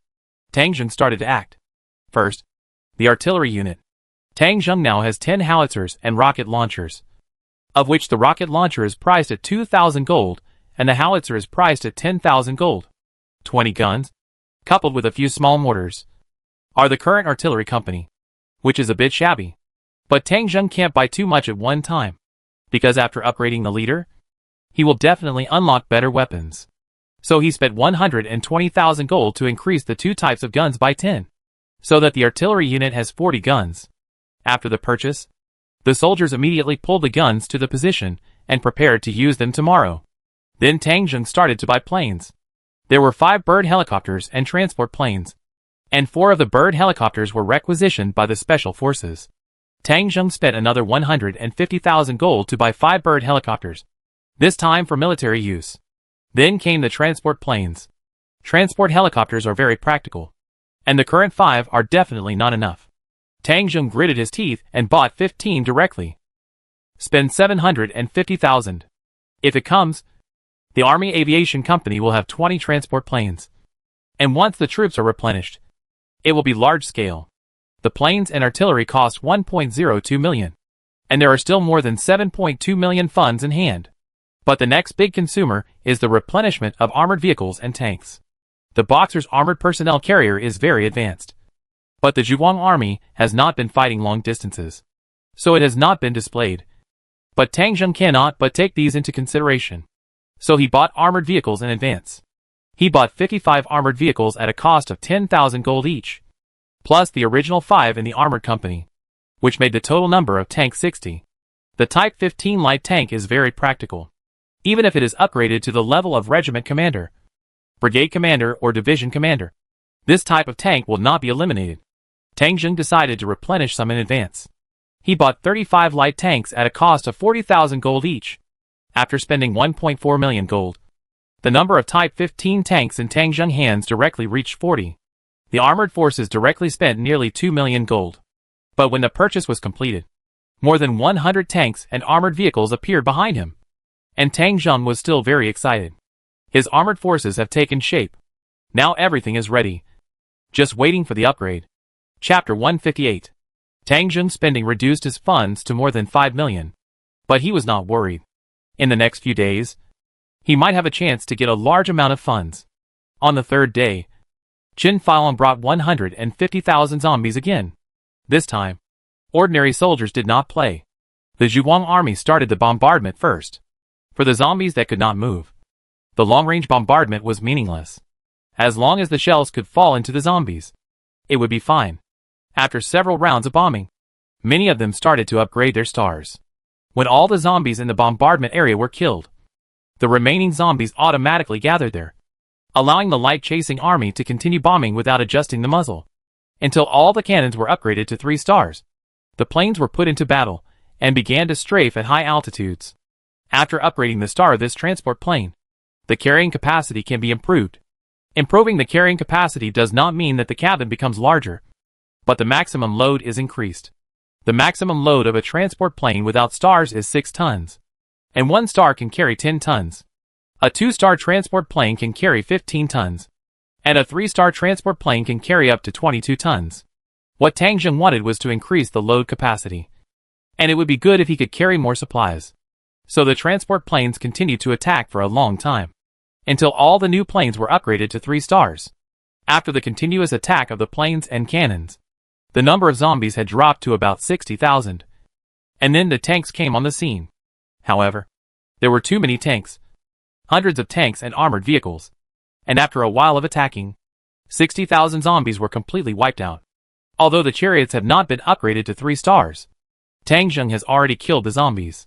Tang Jung started to act. First, the artillery unit. Tang Jung now has 10 howitzers and rocket launchers, of which the rocket launcher is priced at 2,000 gold and the howitzer is priced at 10,000 gold. 20 guns, coupled with a few small mortars, are the current artillery company, which is a bit shabby. But Tang Jung can't buy too much at one time, because after upgrading the leader, he will definitely unlock better weapons. So he spent 120,000 gold to increase the 2 types of guns by 10, so that the artillery unit has 40 guns. After the purchase, the soldiers immediately pulled the guns to the position and prepared to use them tomorrow. Then Tang Jung started to buy planes. There were 5 bird helicopters and transport planes, and 4 of the bird helicopters were requisitioned by the special forces. Tang Jung spent another 150,000 gold to buy 5 bird helicopters, this time for military use. Then came the transport planes. Transport helicopters are very practical, and the current 5 are definitely not enough. Tang Jung gritted his teeth and bought 15 directly. Spend 750,000. If it comes, the Army Aviation Company will have 20 transport planes. And once the troops are replenished, it will be large scale. The planes and artillery cost 1.02 million. and there are still more than 7.2 million funds in hand. But the next big consumer is the replenishment of armored vehicles and tanks. The Boxer's armored personnel carrier is very advanced. But the Zhuang army has not been fighting long distances, so it has not been displayed. But Tang Zheng cannot but take these into consideration. So he bought armored vehicles in advance. He bought 55 armored vehicles at a cost of 10,000 gold each, plus the original 5 in the armored company, which made the total number of tanks 60. The Type 15 light tank is very practical, even if it is upgraded to the level of regiment commander, brigade commander or division commander. This type of tank will not be eliminated. Tang Zheng decided to replenish some in advance. He bought 35 light tanks at a cost of 40,000 gold each, after spending 1.4 million gold. The number of Type 15 tanks in Tang Zheng hands directly reached 40. The armored forces directly spent nearly 2 million gold. But when the purchase was completed, more than 100 tanks and armored vehicles appeared behind him. And Tang Zheng was still very excited. His armored forces have taken shape. Now everything is ready, just waiting for the upgrade. Chapter 158. Tang Zheng's spending reduced his funds to more than 5 million. But he was not worried. In the next few days, he might have a chance to get a large amount of funds. On the third day, Qin Failan brought 150,000 zombies again. This time, ordinary soldiers did not play. The Zhuang army started the bombardment first. For the zombies that could not move, the long-range bombardment was meaningless. As long as the shells could fall into the zombies, it would be fine. After several rounds of bombing, many of them started to upgrade their stars. When all the zombies in the bombardment area were killed, the remaining zombies automatically gathered there, allowing the light-chasing army to continue bombing without adjusting the muzzle, until all the cannons were upgraded to 3 stars. The planes were put into battle, and began to strafe at high altitudes. After upgrading the star of this transport plane, the carrying capacity can be improved. Improving the carrying capacity does not mean that the cabin becomes larger, but the maximum load is increased. The maximum load of a transport plane without stars is 6 tons, and 1 star can carry 10 tons. A 2-star transport plane can carry 15 tons, and a 3-star transport plane can carry up to 22 tons. What Tang Zheng wanted was to increase the load capacity, and it would be good if he could carry more supplies. So the transport planes continued to attack for a long time, until all the new planes were upgraded to 3 stars. After the continuous attack of the planes and cannons, the number of zombies had dropped to about 60,000. And then the tanks came on the scene. However, there were too many tanks, hundreds of tanks and armored vehicles, and after a while of attacking, 60,000 zombies were completely wiped out. Although the chariots have not been upgraded to 3 stars, Tang Zheng has already killed the zombies.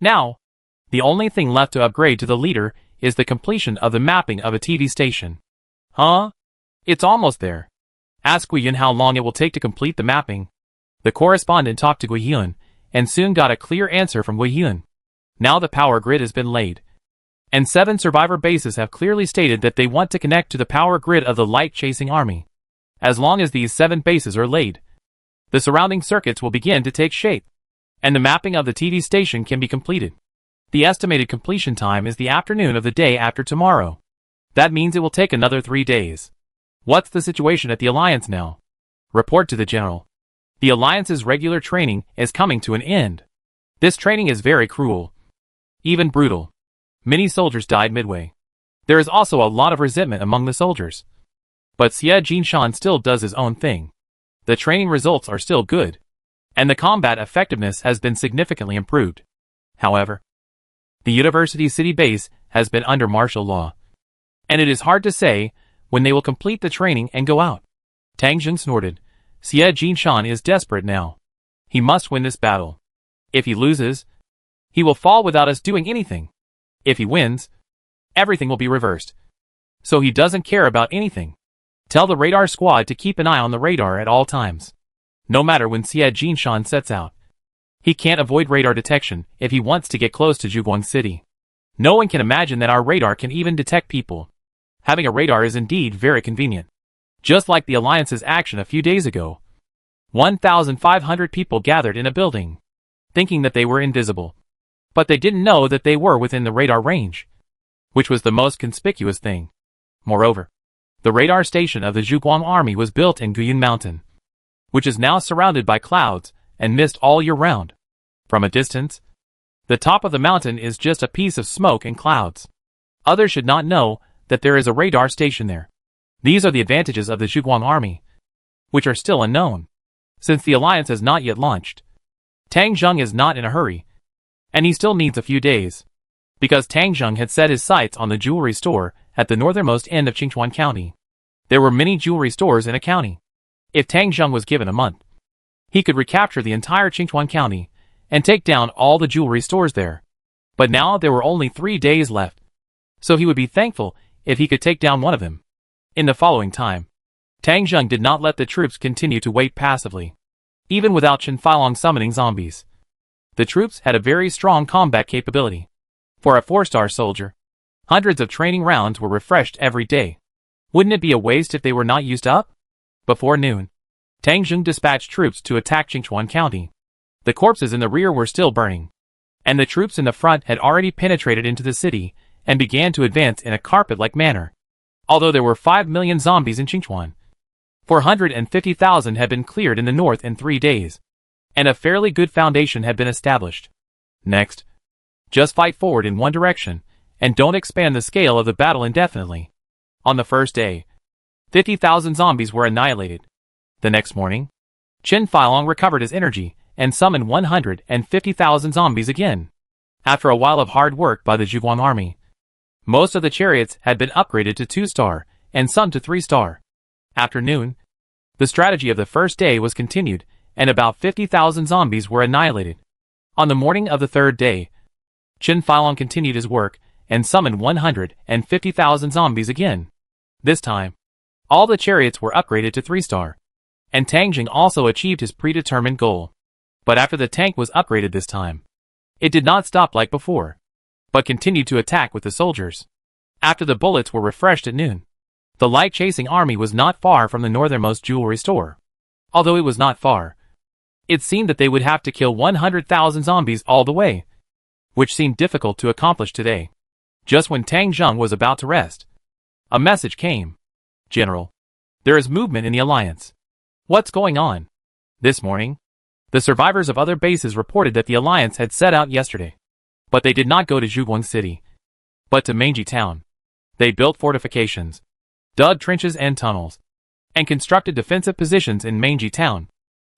Now, the only thing left to upgrade to the leader is the completion of the mapping of a TV station. Huh? It's almost there. Ask Guiyun how long it will take to complete the mapping. The correspondent talked to Guiyun, and soon got a clear answer from Guiyun. Now the power grid has been laid, and 7 survivor bases have clearly stated that they want to connect to the power grid of the light-chasing army. As long as these 7 bases are laid, the surrounding circuits will begin to take shape, and the mapping of the TV station can be completed. The estimated completion time is the afternoon of the day after tomorrow. That means it will take another 3 days. What's the situation at the Alliance now? Report to the General. The Alliance's regular training is coming to an end. This training is very cruel, even brutal. Many soldiers died midway. There is also a lot of resentment among the soldiers. But Xie Jinshan still does his own thing. The training results are still good, and the combat effectiveness has been significantly improved. However, the university city base has been under martial law, and it is hard to say when they will complete the training and go out. Tang Zheng snorted. Xie Jinshan is desperate now. He must win this battle. If he loses, he will fall without us doing anything. If he wins, everything will be reversed. So he doesn't care about anything. Tell the radar squad to keep an eye on the radar at all times. No matter when Xie Jinshan sets out, he can't avoid radar detection if he wants to get close to Zhuguang City. No one can imagine that our radar can even detect people. Having a radar is indeed very convenient. Just like the Alliance's action a few days ago. 1,500 people gathered in a building, thinking that they were invisible. But they didn't know that they were within the radar range, which was the most conspicuous thing. Moreover, the radar station of the Zhuguang army was built in Guyun Mountain, which is now surrounded by clouds and mist all year round. From a distance, the top of the mountain is just a piece of smoke and clouds. Others should not know that there is a radar station there. These are the advantages of the Zhuguang army, which are still unknown, since the alliance has not yet launched. Tang Zheng is not in a hurry, and he still needs a few days, because Tang Zheng had set his sights on the jewelry store at the northernmost end of Qingchuan County. There were many jewelry stores in a county. If Tang Zheng was given a month, he could recapture the entire Qingchuan County and take down all the jewelry stores there. But now there were only 3 days left, so he would be thankful if he could take down one of them. In the following time, Tang Zheng did not let the troops continue to wait passively. Even without Chen Filong summoning zombies, the troops had a very strong combat capability. For a 4-star soldier, hundreds of training rounds were refreshed every day. Wouldn't it be a waste if they were not used up? Before noon, Tang Zheng dispatched troops to attack Qingchuan County. The corpses in the rear were still burning, and the troops in the front had already penetrated into the city and began to advance in a carpet-like manner. Although there were 5 million zombies in Qingchuan, 450,000 had been cleared in the north in 3 days, and a fairly good foundation had been established. Next, just fight forward in one direction, and don't expand the scale of the battle indefinitely. On the first day, 50,000 zombies were annihilated. The next morning, Chen Filong recovered his energy and summoned 150,000 zombies again. After a while of hard work by the Zhuguang army, most of the chariots had been upgraded to 2-star, and some to 3-star. After noon, the strategy of the first day was continued, and about 50,000 zombies were annihilated. On the morning of the third day, Chen Filong continued his work, and summoned 150,000 zombies again. This time, all the chariots were upgraded to 3-star, and Tang Zheng also achieved his predetermined goal. But after the tank was upgraded this time, it did not stop like before, but continued to attack with the soldiers. After the bullets were refreshed at noon, the light-chasing army was not far from the northernmost jewelry store. Although it was not far, it seemed that they would have to kill 100,000 zombies all the way, which seemed difficult to accomplish today. Just when Tang Zheng was about to rest, a message came. General, there is movement in the alliance. What's going on? This morning, the survivors of other bases reported that the alliance had set out yesterday. But they did not go to Zhuguang City, but to Mengji Town. They built fortifications, dug trenches and tunnels, and constructed defensive positions in Mengji Town.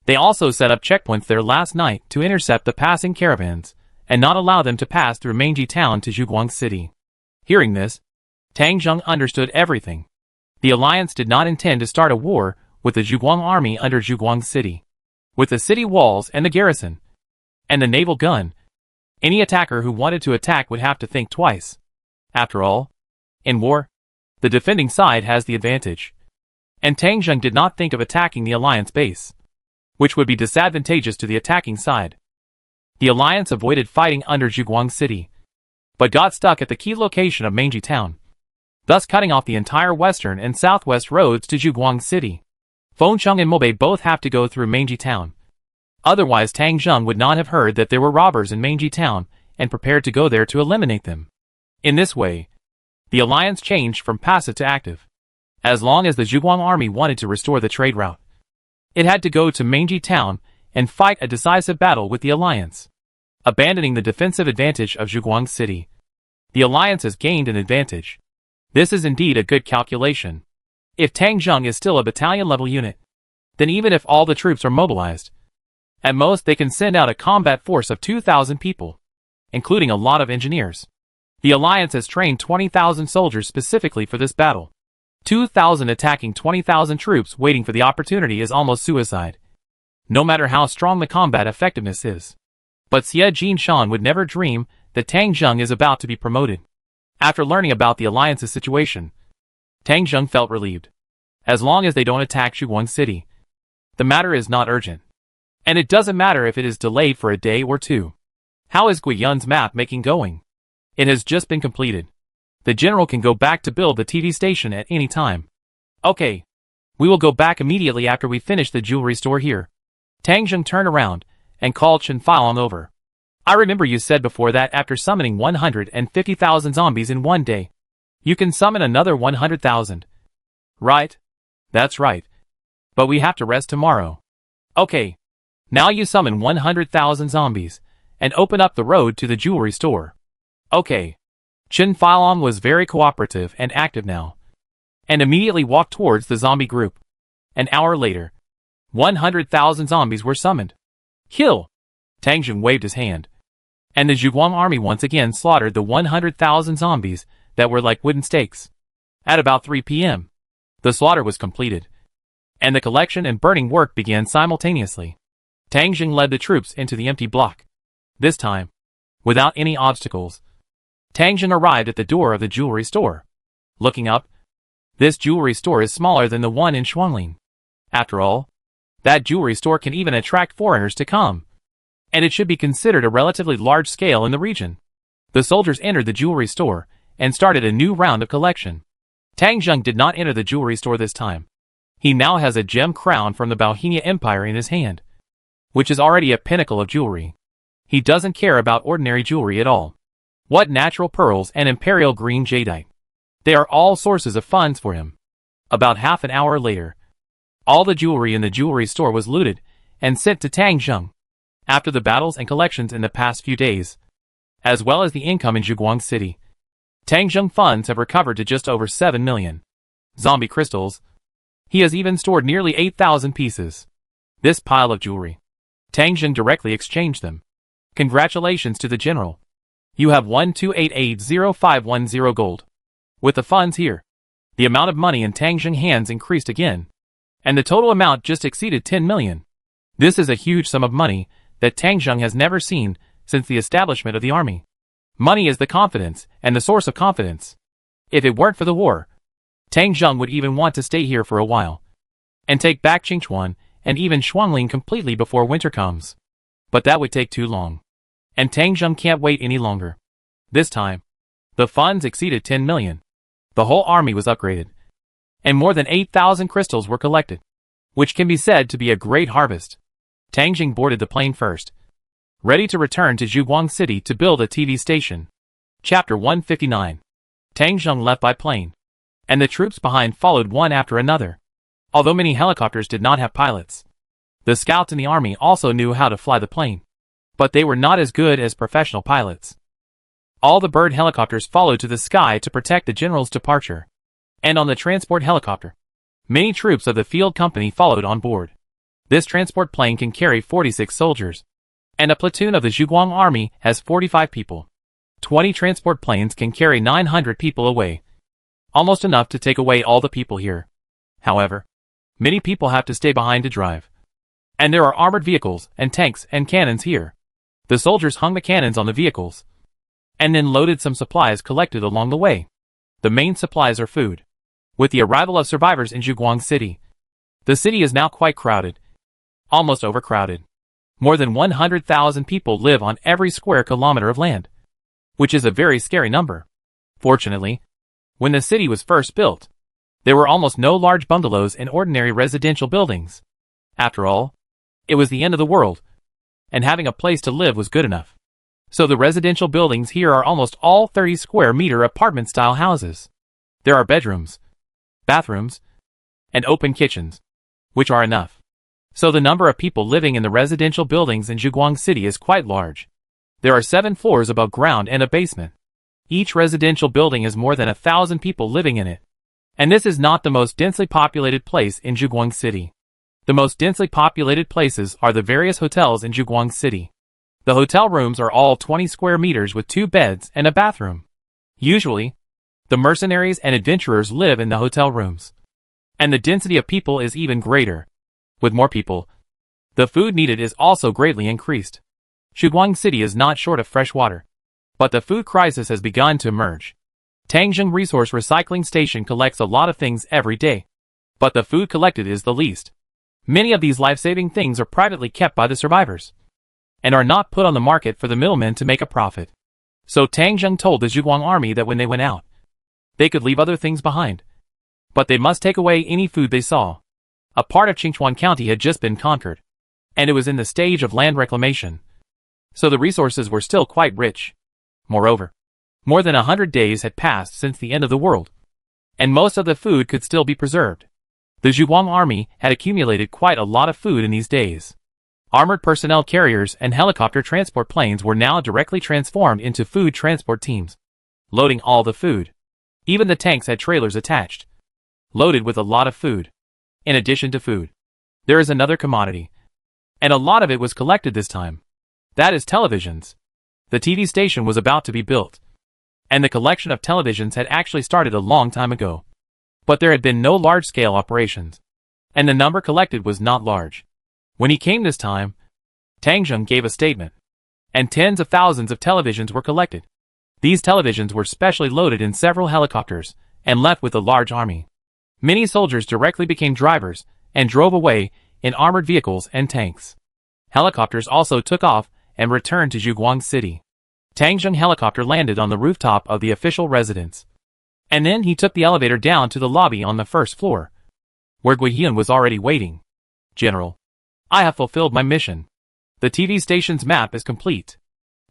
They also set up checkpoints there last night to intercept the passing caravans, and not allow them to pass through Mengji Town to Zhuguang City. Hearing this, Tang Zheng understood everything. The alliance did not intend to start a war with the Zhuguang army under Zhuguang City. With the city walls and the garrison, and the naval gun, any attacker who wanted to attack would have to think twice. After all, in war, the defending side has the advantage. And Tang Zheng did not think of attacking the alliance base, which would be disadvantageous to the attacking side. The alliance avoided fighting under Zhuguang City, but got stuck at the key location of Mengji Town, thus cutting off the entire western and southwest roads to Zhuguang City. Fengcheng and Mobei both have to go through Mengji Town. Otherwise Tang Zheng would not have heard that there were robbers in Mengji Town and prepared to go there to eliminate them. In this way, the alliance changed from passive to active. As long as the Zhuguang army wanted to restore the trade route, it had to go to Mengji Town and fight a decisive battle with the alliance. Abandoning the defensive advantage of Zhuguang City, the alliance has gained an advantage. This is indeed a good calculation. If Tang Zheng is still a battalion-level unit, then even if all the troops are mobilized, at most they can send out a combat force of 2,000 people, including a lot of engineers. The alliance has trained 20,000 soldiers specifically for this battle. 2,000 attacking 20,000 troops waiting for the opportunity is almost suicide, no matter how strong the combat effectiveness is. But Xie Jinshan would never dream that Tang Zheng is about to be promoted. After learning about the alliance's situation, Tang Zheng felt relieved. As long as they don't attack Zhuguang City, the matter is not urgent. And it doesn't matter if it is delayed for a day or two. How is Guiyun's map making going? It has just been completed. The general can go back to build the TV station at any time. Okay. We will go back immediately after we finish the jewelry store here. Tang Zheng turned around and called Chen Filong over. I remember you said before that after summoning 150,000 zombies in one day, you can summon another 100,000. Right? That's right. But we have to rest tomorrow. Okay. Now you summon 100,000 zombies, and open up the road to the jewelry store. Okay. Chen Filong was very cooperative and active now, and immediately walked towards the zombie group. An hour later, 100,000 zombies were summoned. Kill! Tang Jing waved his hand, and the Zhuguang army once again slaughtered the 100,000 zombies that were like wooden stakes. At about 3 p.m., the slaughter was completed, and the collection and burning work began simultaneously. Tang Jing led the troops into the empty block. This time, without any obstacles, Tang Jing arrived at the door of the jewelry store. Looking up, this jewelry store is smaller than the one in Shuangling. After all, that jewelry store can even attract foreigners to come, and it should be considered a relatively large scale in the region. The soldiers entered the jewelry store and started a new round of collection. Tang Jing did not enter the jewelry store this time. He now has a gem crown from the Bohemia Empire in his hand, which is already a pinnacle of jewelry. He doesn't care about ordinary jewelry at all. What natural pearls and imperial green jadeite. They are all sources of funds for him. About half an hour later, all the jewelry in the jewelry store was looted and sent to Tang Jing. After the battles and collections in the past few days, as well as the income in Zhuguang City, Tang Jing funds have recovered to just over 7 million. Zombie crystals. He has even stored nearly 8,000 pieces. This pile of jewelry. Tang Jing directly exchanged them. Congratulations to the general. You have 12880,510 gold. With the funds here, the amount of money in Tang Jing hands increased again, and the total amount just exceeded 10 million. This is a huge sum of money that Tang Jing has never seen since the establishment of the army. Money is the confidence and the source of confidence. If it weren't for the war, Tang Jing would even want to stay here for a while and take back Qingchuan and even Shuangling completely before winter comes. But that would take too long, and Tang Jing can't wait any longer. This time, the funds exceeded 10 million. The whole army was upgraded, and more than 8,000 crystals were collected, which can be said to be a great harvest. Tang Jing boarded the plane first, ready to return to Zhuguang City to build a TV station. Chapter 159. Tang Jing left by plane, and the troops behind followed one after another. Although many helicopters did not have pilots, the scouts in the army also knew how to fly the plane, but they were not as good as professional pilots. All the bird helicopters followed to the sky to protect the general's departure, and on the transport helicopter, many troops of the field company followed on board. This transport plane can carry 46 soldiers, and a platoon of the Zhuguang army has 45 people. 20 transport planes can carry 900 people away, almost enough to take away all the people here. However, many people have to stay behind to drive, and there are armored vehicles and tanks and cannons here. The soldiers hung the cannons on the vehicles, and then loaded some supplies collected along the way. The main supplies are food. With the arrival of survivors in Zhuguang City, the city is now quite crowded, almost overcrowded. More than 100,000 people live on every square kilometer of land, which is a very scary number. Fortunately, when the city was first built, there were almost no large bungalows and ordinary residential buildings. After all, it was the end of the world, and having a place to live was good enough. So the residential buildings here are almost all 30 square meter apartment-style houses. There are bedrooms, bathrooms, and open kitchens, which are enough. So the number of people living in the residential buildings in Zhuguang City is quite large. There are 7 floors above ground and a basement. Each residential building has more than 1,000 people living in it. And this is not the most densely populated place in Zhuguang City. The most densely populated places are the various hotels in Zhuguang City. The hotel rooms are all 20 square meters with 2 beds and a bathroom. Usually, the mercenaries and adventurers live in the hotel rooms. And the density of people is even greater. With more people, the food needed is also greatly increased. Zhuguang City is not short of fresh water, but the food crisis has begun to emerge. Tang Jing Resource Recycling Station collects a lot of things every day, but the food collected is the least. Many of these life-saving things are privately kept by the survivors, and are not put on the market for the middlemen to make a profit. So Tang Jing told the Zhuguang army that when they went out, they could leave other things behind, but they must take away any food they saw. A part of Qingchuan County had just been conquered, and it was in the stage of land reclamation, so the resources were still quite rich. Moreover, more than 100 days had passed since the end of the world, and most of the food could still be preserved. The Zhuguang army had accumulated quite a lot of food in these days. Armored personnel carriers and helicopter transport planes were now directly transformed into food transport teams, loading all the food. Even the tanks had trailers attached, loaded with a lot of food. In addition to food, there is another commodity, and a lot of it was collected this time. That is televisions. The TV station was about to be built, and the collection of televisions had actually started a long time ago. But there had been no large-scale operations, and the number collected was not large. When he came this time, Tang Zheng gave a statement, and tens of thousands of televisions were collected. These televisions were specially loaded in several helicopters and left with a large army. Many soldiers directly became drivers and drove away in armored vehicles and tanks. Helicopters also took off and returned to Zhuguang City. Tang Zheng helicopter landed on the rooftop of the official residence, and then he took the elevator down to the lobby on the first floor, where Gui Hyun was already waiting. General, I have fulfilled my mission. The TV station's map is complete.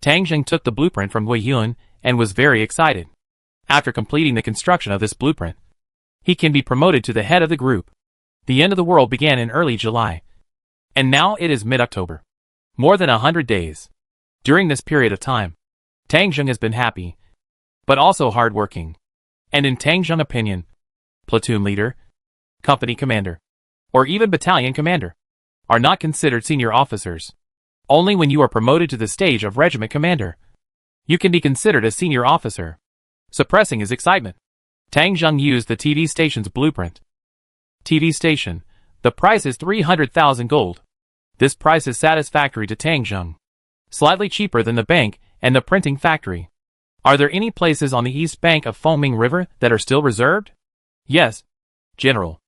Tang Zheng took the blueprint from Gui Hyun and was very excited. After completing the construction of this blueprint, he can be promoted to the head of the group. The end of the world began in early July, and now it is mid-October. More than 100 days. During this period of time, Tang Zheng has been happy, but also hard-working. And in Tang Zheng's opinion, platoon leader, company commander, or even battalion commander are not considered senior officers. Only when you are promoted to the stage of regiment commander, you can be considered a senior officer. Suppressing his excitement, Tang Zheng used the TV station's blueprint. TV station. The price is 300,000 gold. This price is satisfactory to Tang Zheng. Slightly cheaper than the bank and the printing factory. Are there any places on the east bank of Fengming River that are still reserved? Yes, General.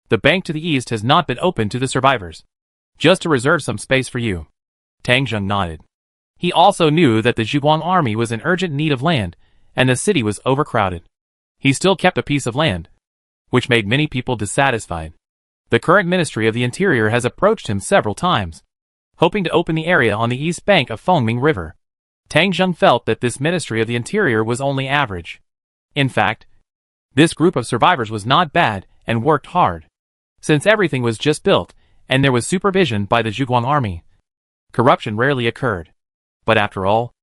The bank to the east has not been opened to the survivors. Just to reserve some space for you. Tang Zheng nodded. He also knew that the Zhuguang army was in urgent need of land, and the city was overcrowded. He still kept a piece of land, which made many people dissatisfied. The current Ministry of the Interior has approached him several times, hoping to open the area on the east bank of Fengming River. Tang Zheng felt that this Ministry of the Interior was only average. In fact, this group of survivors was not bad and worked hard. Since everything was just built, and there was supervision by the Zhuguang army, corruption rarely occurred. But after all,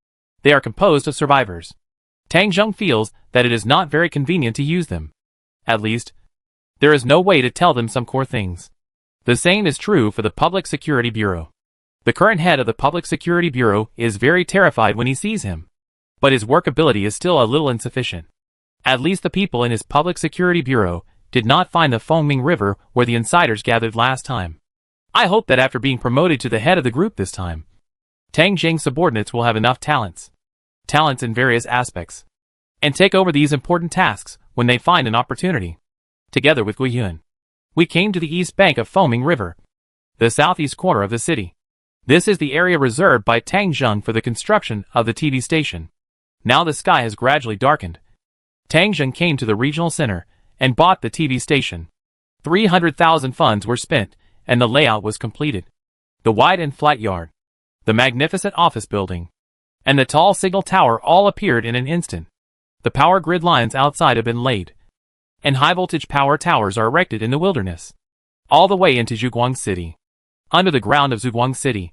they are composed of survivors. Tang Zheng feels that it is not very convenient to use them. At least, there is no way to tell them some core things. The same is true for the Public Security Bureau. The current head of the Public Security Bureau is very terrified when he sees him. But his workability is still a little insufficient. At least the people in his Public Security Bureau did not find the Fengming River where the insiders gathered last time. I hope that after being promoted to the head of the group this time, Tang Zheng's subordinates will have enough talents in various aspects, and take over these important tasks when they find an opportunity. Together with Gui Hyun, we came to the east bank of Fengming River, the southeast corner of the city. This is the area reserved by Tang Zheng for the construction of the TV station. Now the sky has gradually darkened. Tang Zheng came to the regional center and bought the TV station. 300,000 funds were spent, and the layout was completed. The wide and flat yard, the magnificent office building, and the tall signal tower all appeared in an instant. The power grid lines outside have been laid, and high-voltage power towers are erected in the wilderness, all the way into Zhuguang City. Under the ground of Zhuguang City,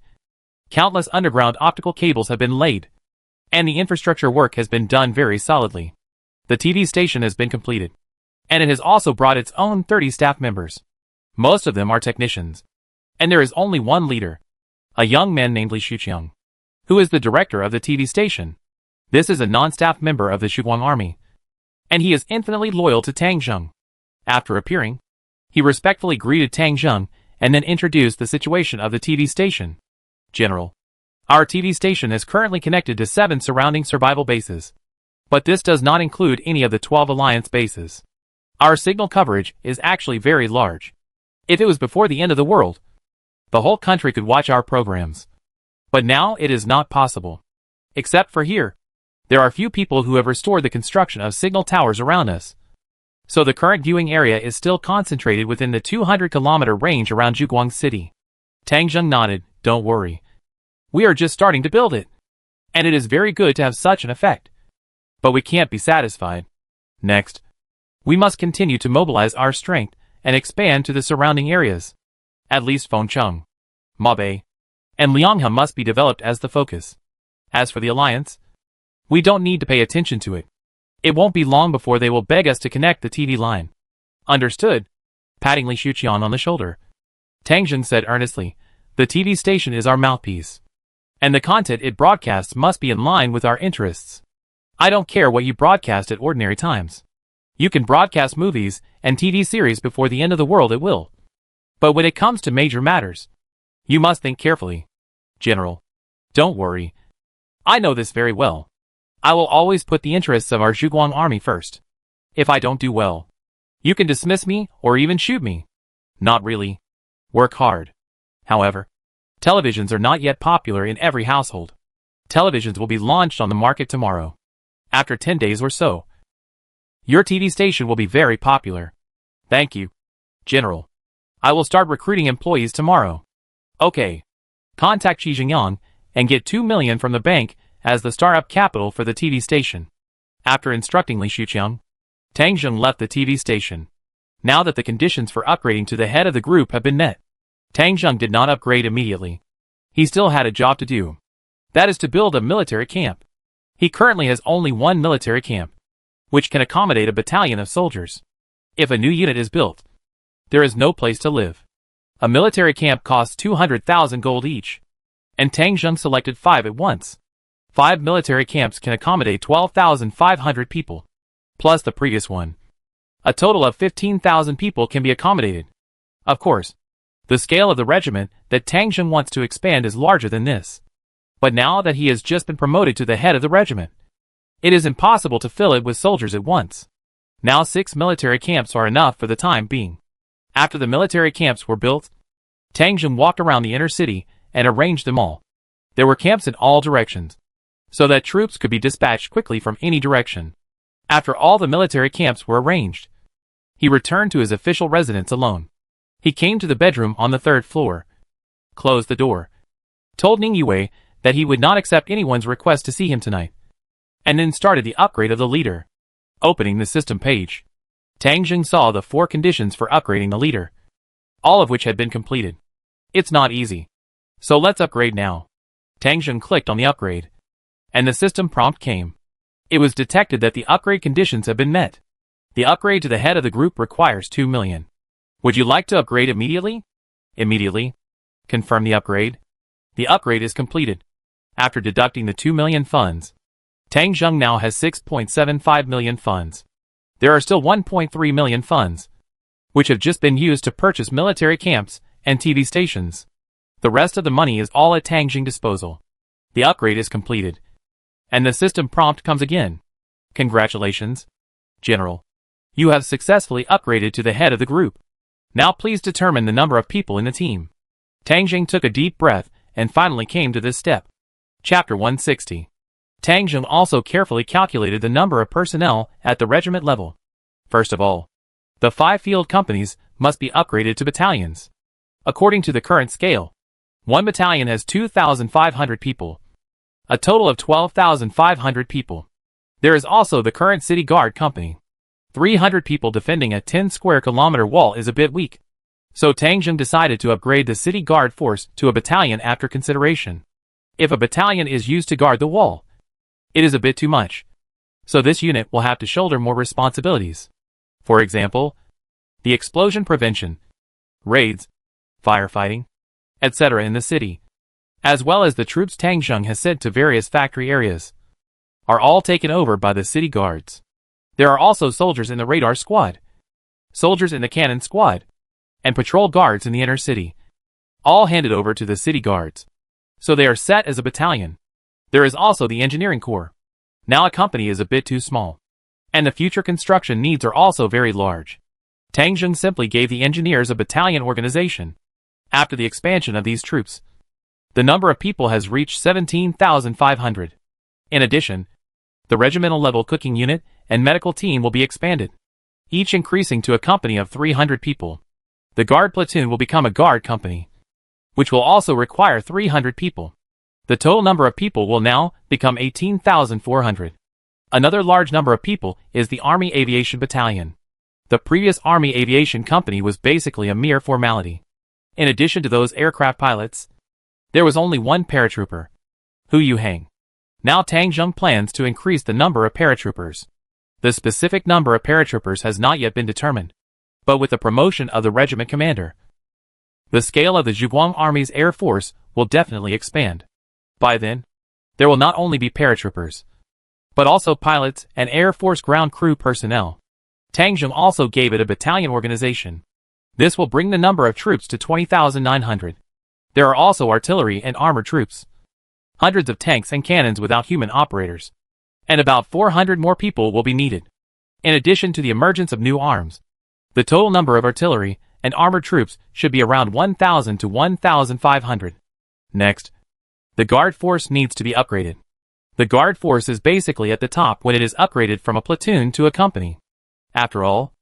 countless underground optical cables have been laid, and the infrastructure work has been done very solidly. The TV station has been completed, and it has also brought its own 30 staff members. Most of them are technicians, and there is only one leader, a young man named Li Shuqiang, who is the director of the TV station. This is a non-staff member of the Zhuguang army, and he is infinitely loyal to Tang Zheng. After appearing, he respectfully greeted Tang Zheng and then introduced the situation of the TV station. General, our TV station is currently connected to 7 surrounding survival bases, but this does not include any of the 12 alliance bases. Our signal coverage is actually very large. If it was before the end of the world, the whole country could watch our programs. But now it is not possible. Except for here, there are few people who have restored the construction of signal towers around us. So the current viewing area is still concentrated within the 200-kilometer range around Zhuguang City. Tang Zheng nodded. Don't worry. We are just starting to build it. And it is very good to have such an effect. But we can't be satisfied. Next, we must continue to mobilize our strength and expand to the surrounding areas. At least Fengcheng, Mabe, and Lianghe must be developed as the focus. As for the alliance, we don't need to pay attention to it. It won't be long before they will beg us to connect the TV line. Understood? Patting Li Shuqian on the shoulder, Tang Jing said earnestly, the TV station is our mouthpiece, and the content it broadcasts must be in line with our interests. I don't care what you broadcast at ordinary times. You can broadcast movies and TV series before the end of the world at will. But when it comes to major matters, you must think carefully. General, don't worry. I know this very well. I will always put the interests of our Zhuguang army first. If I don't do well, you can dismiss me or even shoot me. Not really. Work hard. However, televisions are not yet popular in every household. Televisions will be launched on the market tomorrow. After 10 days or so, your TV station will be very popular. Thank you, General. I will start recruiting employees tomorrow. Okay. Contact Xi Jingyang and get 2 million from the bank as the startup capital for the TV station. After instructing Li Shuqian, Tang Jing left the TV station. Now that the conditions for upgrading to the head of the group have been met, Tang Jing did not upgrade immediately. He still had a job to do. That is to build a military camp. He currently has only one military camp, which can accommodate a battalion of soldiers. If a new unit is built, there is no place to live. A military camp costs 200,000 gold each, and Tang Jing selected 5 at once. 5 military camps can accommodate 12,500 people, plus the previous one. A total of 15,000 people can be accommodated. Of course, the scale of the regiment that Tang Jing wants to expand is larger than this. But now that he has just been promoted to the head of the regiment, it is impossible to fill it with soldiers at once. Now 6 military camps are enough for the time being. After the military camps were built, Tang Jing walked around the inner city and arranged them all. There were camps in all directions, so that troops could be dispatched quickly from any direction. After all the military camps were arranged, he returned to his official residence alone. He came to the bedroom on the 3rd floor, closed the door, told Ning Yue that he would not accept anyone's request to see him tonight, and then started the upgrade of the leader. Opening the system page, Tang Jing saw the 4 conditions for upgrading the leader, all of which had been completed. It's not easy, so let's upgrade now. Tang Jing clicked on the upgrade, and the system prompt came. It was detected that the upgrade conditions have been met. The upgrade to the head of the group requires 2 million. Would you like to upgrade immediately? Immediately. Confirm the upgrade. The upgrade is completed. After deducting the 2 million funds, Tang Jing now has 6.75 million funds. There are still 1.3 million funds, which have just been used to purchase military camps and TV stations. The rest of the money is all at Tang Jing's disposal. The upgrade is completed, and the system prompt comes again. Congratulations, General. You have successfully upgraded to the head of the group. Now please determine the number of people in the team. Tang Jing took a deep breath and finally came to this step. Chapter 160. Tang Jing also carefully calculated the number of personnel at the regiment level. First of all, the 5 field companies must be upgraded to battalions. According to the current scale, one battalion has 2,500 people, a total of 12,500 people. There is also the current city guard company. 300 people defending a 10 square kilometer wall is a bit weak. So Tang Jing decided to upgrade the city guard force to a battalion after consideration. If a battalion is used to guard the wall, it is a bit too much. So this unit will have to shoulder more responsibilities. For example, the explosion prevention, raids, firefighting, etc. in the city, as well as the troops Tang Jing has sent to various factory areas, are all taken over by the city guards. There are also soldiers in the radar squad, soldiers in the cannon squad, and patrol guards in the inner city, all handed over to the city guards. So they are set as a battalion. There is also the engineering corps. Now a company is a bit too small, and the future construction needs are also very large. Tang Jing simply gave the engineers a battalion organization. After the expansion of these troops, the number of people has reached 17,500. In addition, the regimental level cooking unit and medical team will be expanded, each increasing to a company of 300 people. The guard platoon will become a guard company, which will also require 300 people. The total number of people will now become 18,400. Another large number of people is the Army Aviation Battalion. The previous Army Aviation Company was basically a mere formality. In addition to those aircraft pilots, There was only one paratrooper. Hu Yuhang. Now Tang Zheng plans to increase the number of paratroopers. The specific number of paratroopers has not yet been determined, but with the promotion of the regiment commander, the scale of the Zhuguang Army's air force will definitely expand. By then, there will not only be paratroopers, but also pilots and Air Force ground crew personnel. Tang Zheng also gave it a battalion organization. This will bring the number of troops to 20,900. There are also artillery and armored troops, hundreds of tanks and cannons without human operators, and about 400 more people will be needed. In addition to the emergence of new arms, the total number of artillery and armored troops should be around 1,000 to 1,500. Next, the guard force needs to be upgraded. The guard force is basically at the top when it is upgraded from a platoon to a company. After all,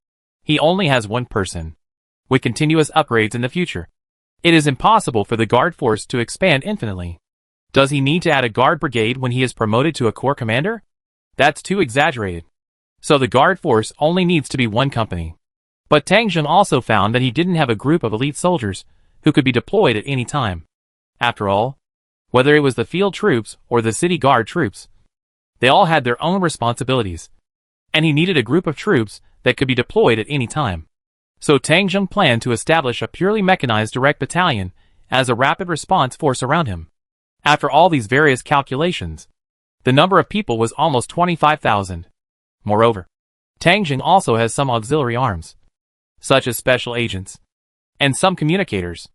he only has one person. With continuous upgrades in the future, it is impossible for the guard force to expand infinitely. Does he need to add a guard brigade when he is promoted to a corps commander? That's too exaggerated. So the guard force only needs to be one company. But Tang Zheng also found that he didn't have a group of elite soldiers who could be deployed at any time. After all, whether it was the field troops or the city guard troops, they all had their own responsibilities, and he needed a group of troops that could be deployed at any time. So Tang Zheng planned to establish a purely mechanized direct battalion as a rapid response force around him. After all these various calculations, the number of people was almost 25,000. Moreover, Tang Zheng also has some auxiliary arms, such as special agents, and some communicators.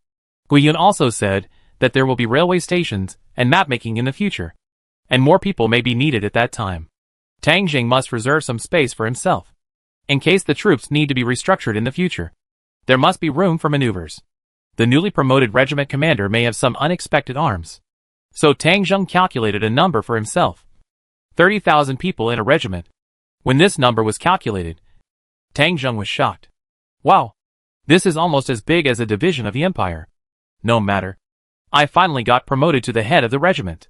Guiyun also said that there will be railway stations and mapmaking in the future, and more people may be needed at that time. Tang Zheng must reserve some space for himself, in case the troops need to be restructured in the future. There must be room for maneuvers. The newly promoted regiment commander may have some unexpected arms. So Tang Zheng calculated a number for himself. 30,000 people in a regiment. When this number was calculated, Tang Zheng was shocked. Wow! This is almost as big as a division of the empire. No matter. I finally got promoted to the head of the regiment.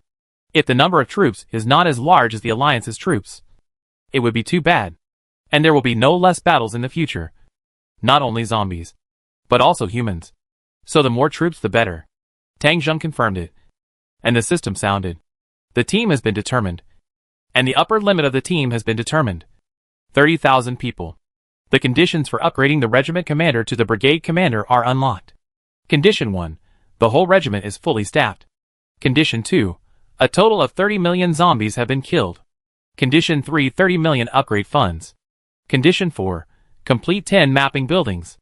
If the number of troops is not as large as the Alliance's troops, it would be too bad. And there will be no less battles in the future. Not only zombies, but also humans. So the more troops the better. Tang Zheng confirmed it. And the system sounded. The team has been determined. And the upper limit of the team has been determined. 30,000 people. The conditions for upgrading the regiment commander to the brigade commander are unlocked. Condition 1. The whole regiment is fully staffed. Condition 2. A total of 30 million zombies have been killed. Condition 3. 30 million upgrade funds. Condition 4. Complete 10 mapping buildings.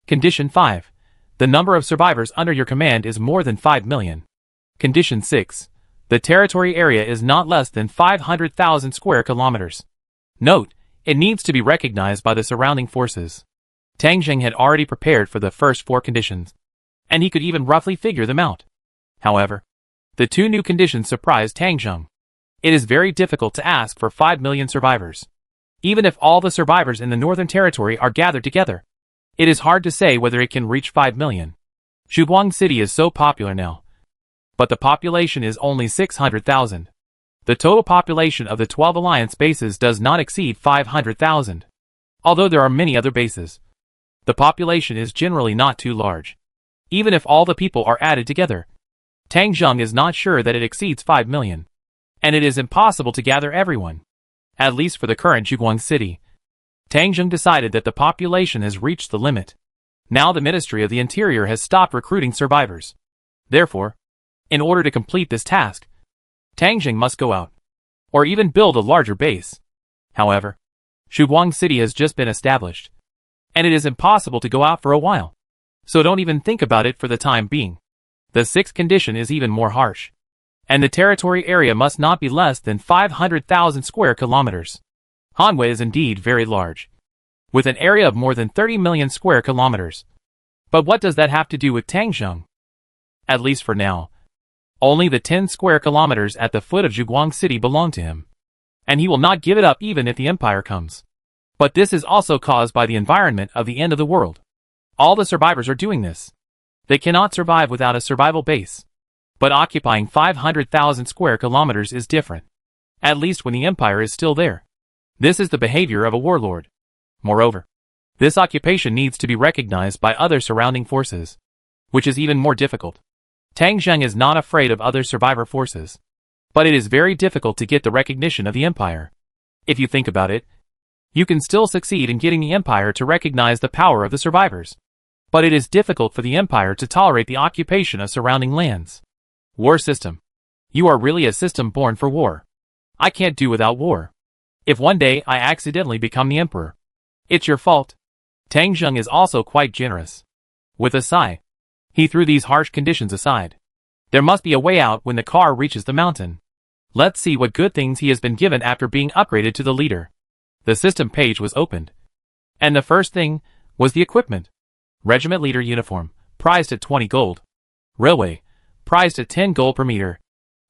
Condition 5. The number of survivors under your command is more than 5 million. Condition 6. The territory area is not less than 500,000 square kilometers. Note, it needs to be recognized by the surrounding forces. Tang Zheng had already prepared for the first 4 conditions, and he could even roughly figure them out. However, the 2 new conditions surprised Tang Zheng. It is very difficult to ask for 5 million survivors. Even if all the survivors in the Northern Territory are gathered together, it is hard to say whether it can reach 5 million. Zhuguang City is so popular now, but the population is only 600,000. The total population of the 12 Alliance bases does not exceed 500,000. Although there are many other bases, the population is generally not too large. Even if all the people are added together, Tang Zheng is not sure that it exceeds 5 million. And it is impossible to gather everyone. At least for the current Zhuguang City. Tang Zheng decided that the population has reached the limit. Now the Ministry of the Interior has stopped recruiting survivors. Therefore, in order to complete this task, Tang Zheng must go out, or even build a larger base. However, Zhuguang City has just been established, and it is impossible to go out for a while. So don't even think about it for the time being. The 6th condition is even more harsh. And the territory area must not be less than 500,000 square kilometers. Hanwei is indeed very large, with an area of more than 30 million square kilometers. But what does that have to do with Tang Zheng? At least for now. Only the 10 square kilometers at the foot of Zhuguang City belong to him. And he will not give it up even if the Empire comes. But this is also caused by the environment of the end of the world. All the survivors are doing this. They cannot survive without a survival base. But occupying 500,000 square kilometers is different. At least when the Empire is still there. This is the behavior of a warlord. Moreover, this occupation needs to be recognized by other surrounding forces, which is even more difficult. Tang Zheng is not afraid of other survivor forces. But it is very difficult to get the recognition of the Empire. If you think about it, you can still succeed in getting the Empire to recognize the power of the survivors. But it is difficult for the Empire to tolerate the occupation of surrounding lands. War system. You are really a system born for war. I can't do without war. If one day I accidentally become the Emperor, it's your fault. Tang Zheng is also quite generous. With a sigh, he threw these harsh conditions aside. There must be a way out when the car reaches the mountain. Let's see what good things he has been given after being upgraded to the leader. The system page was opened. And the first thing was the equipment. Regiment leader uniform, priced at 20 gold. Railway, priced at 10 gold per meter.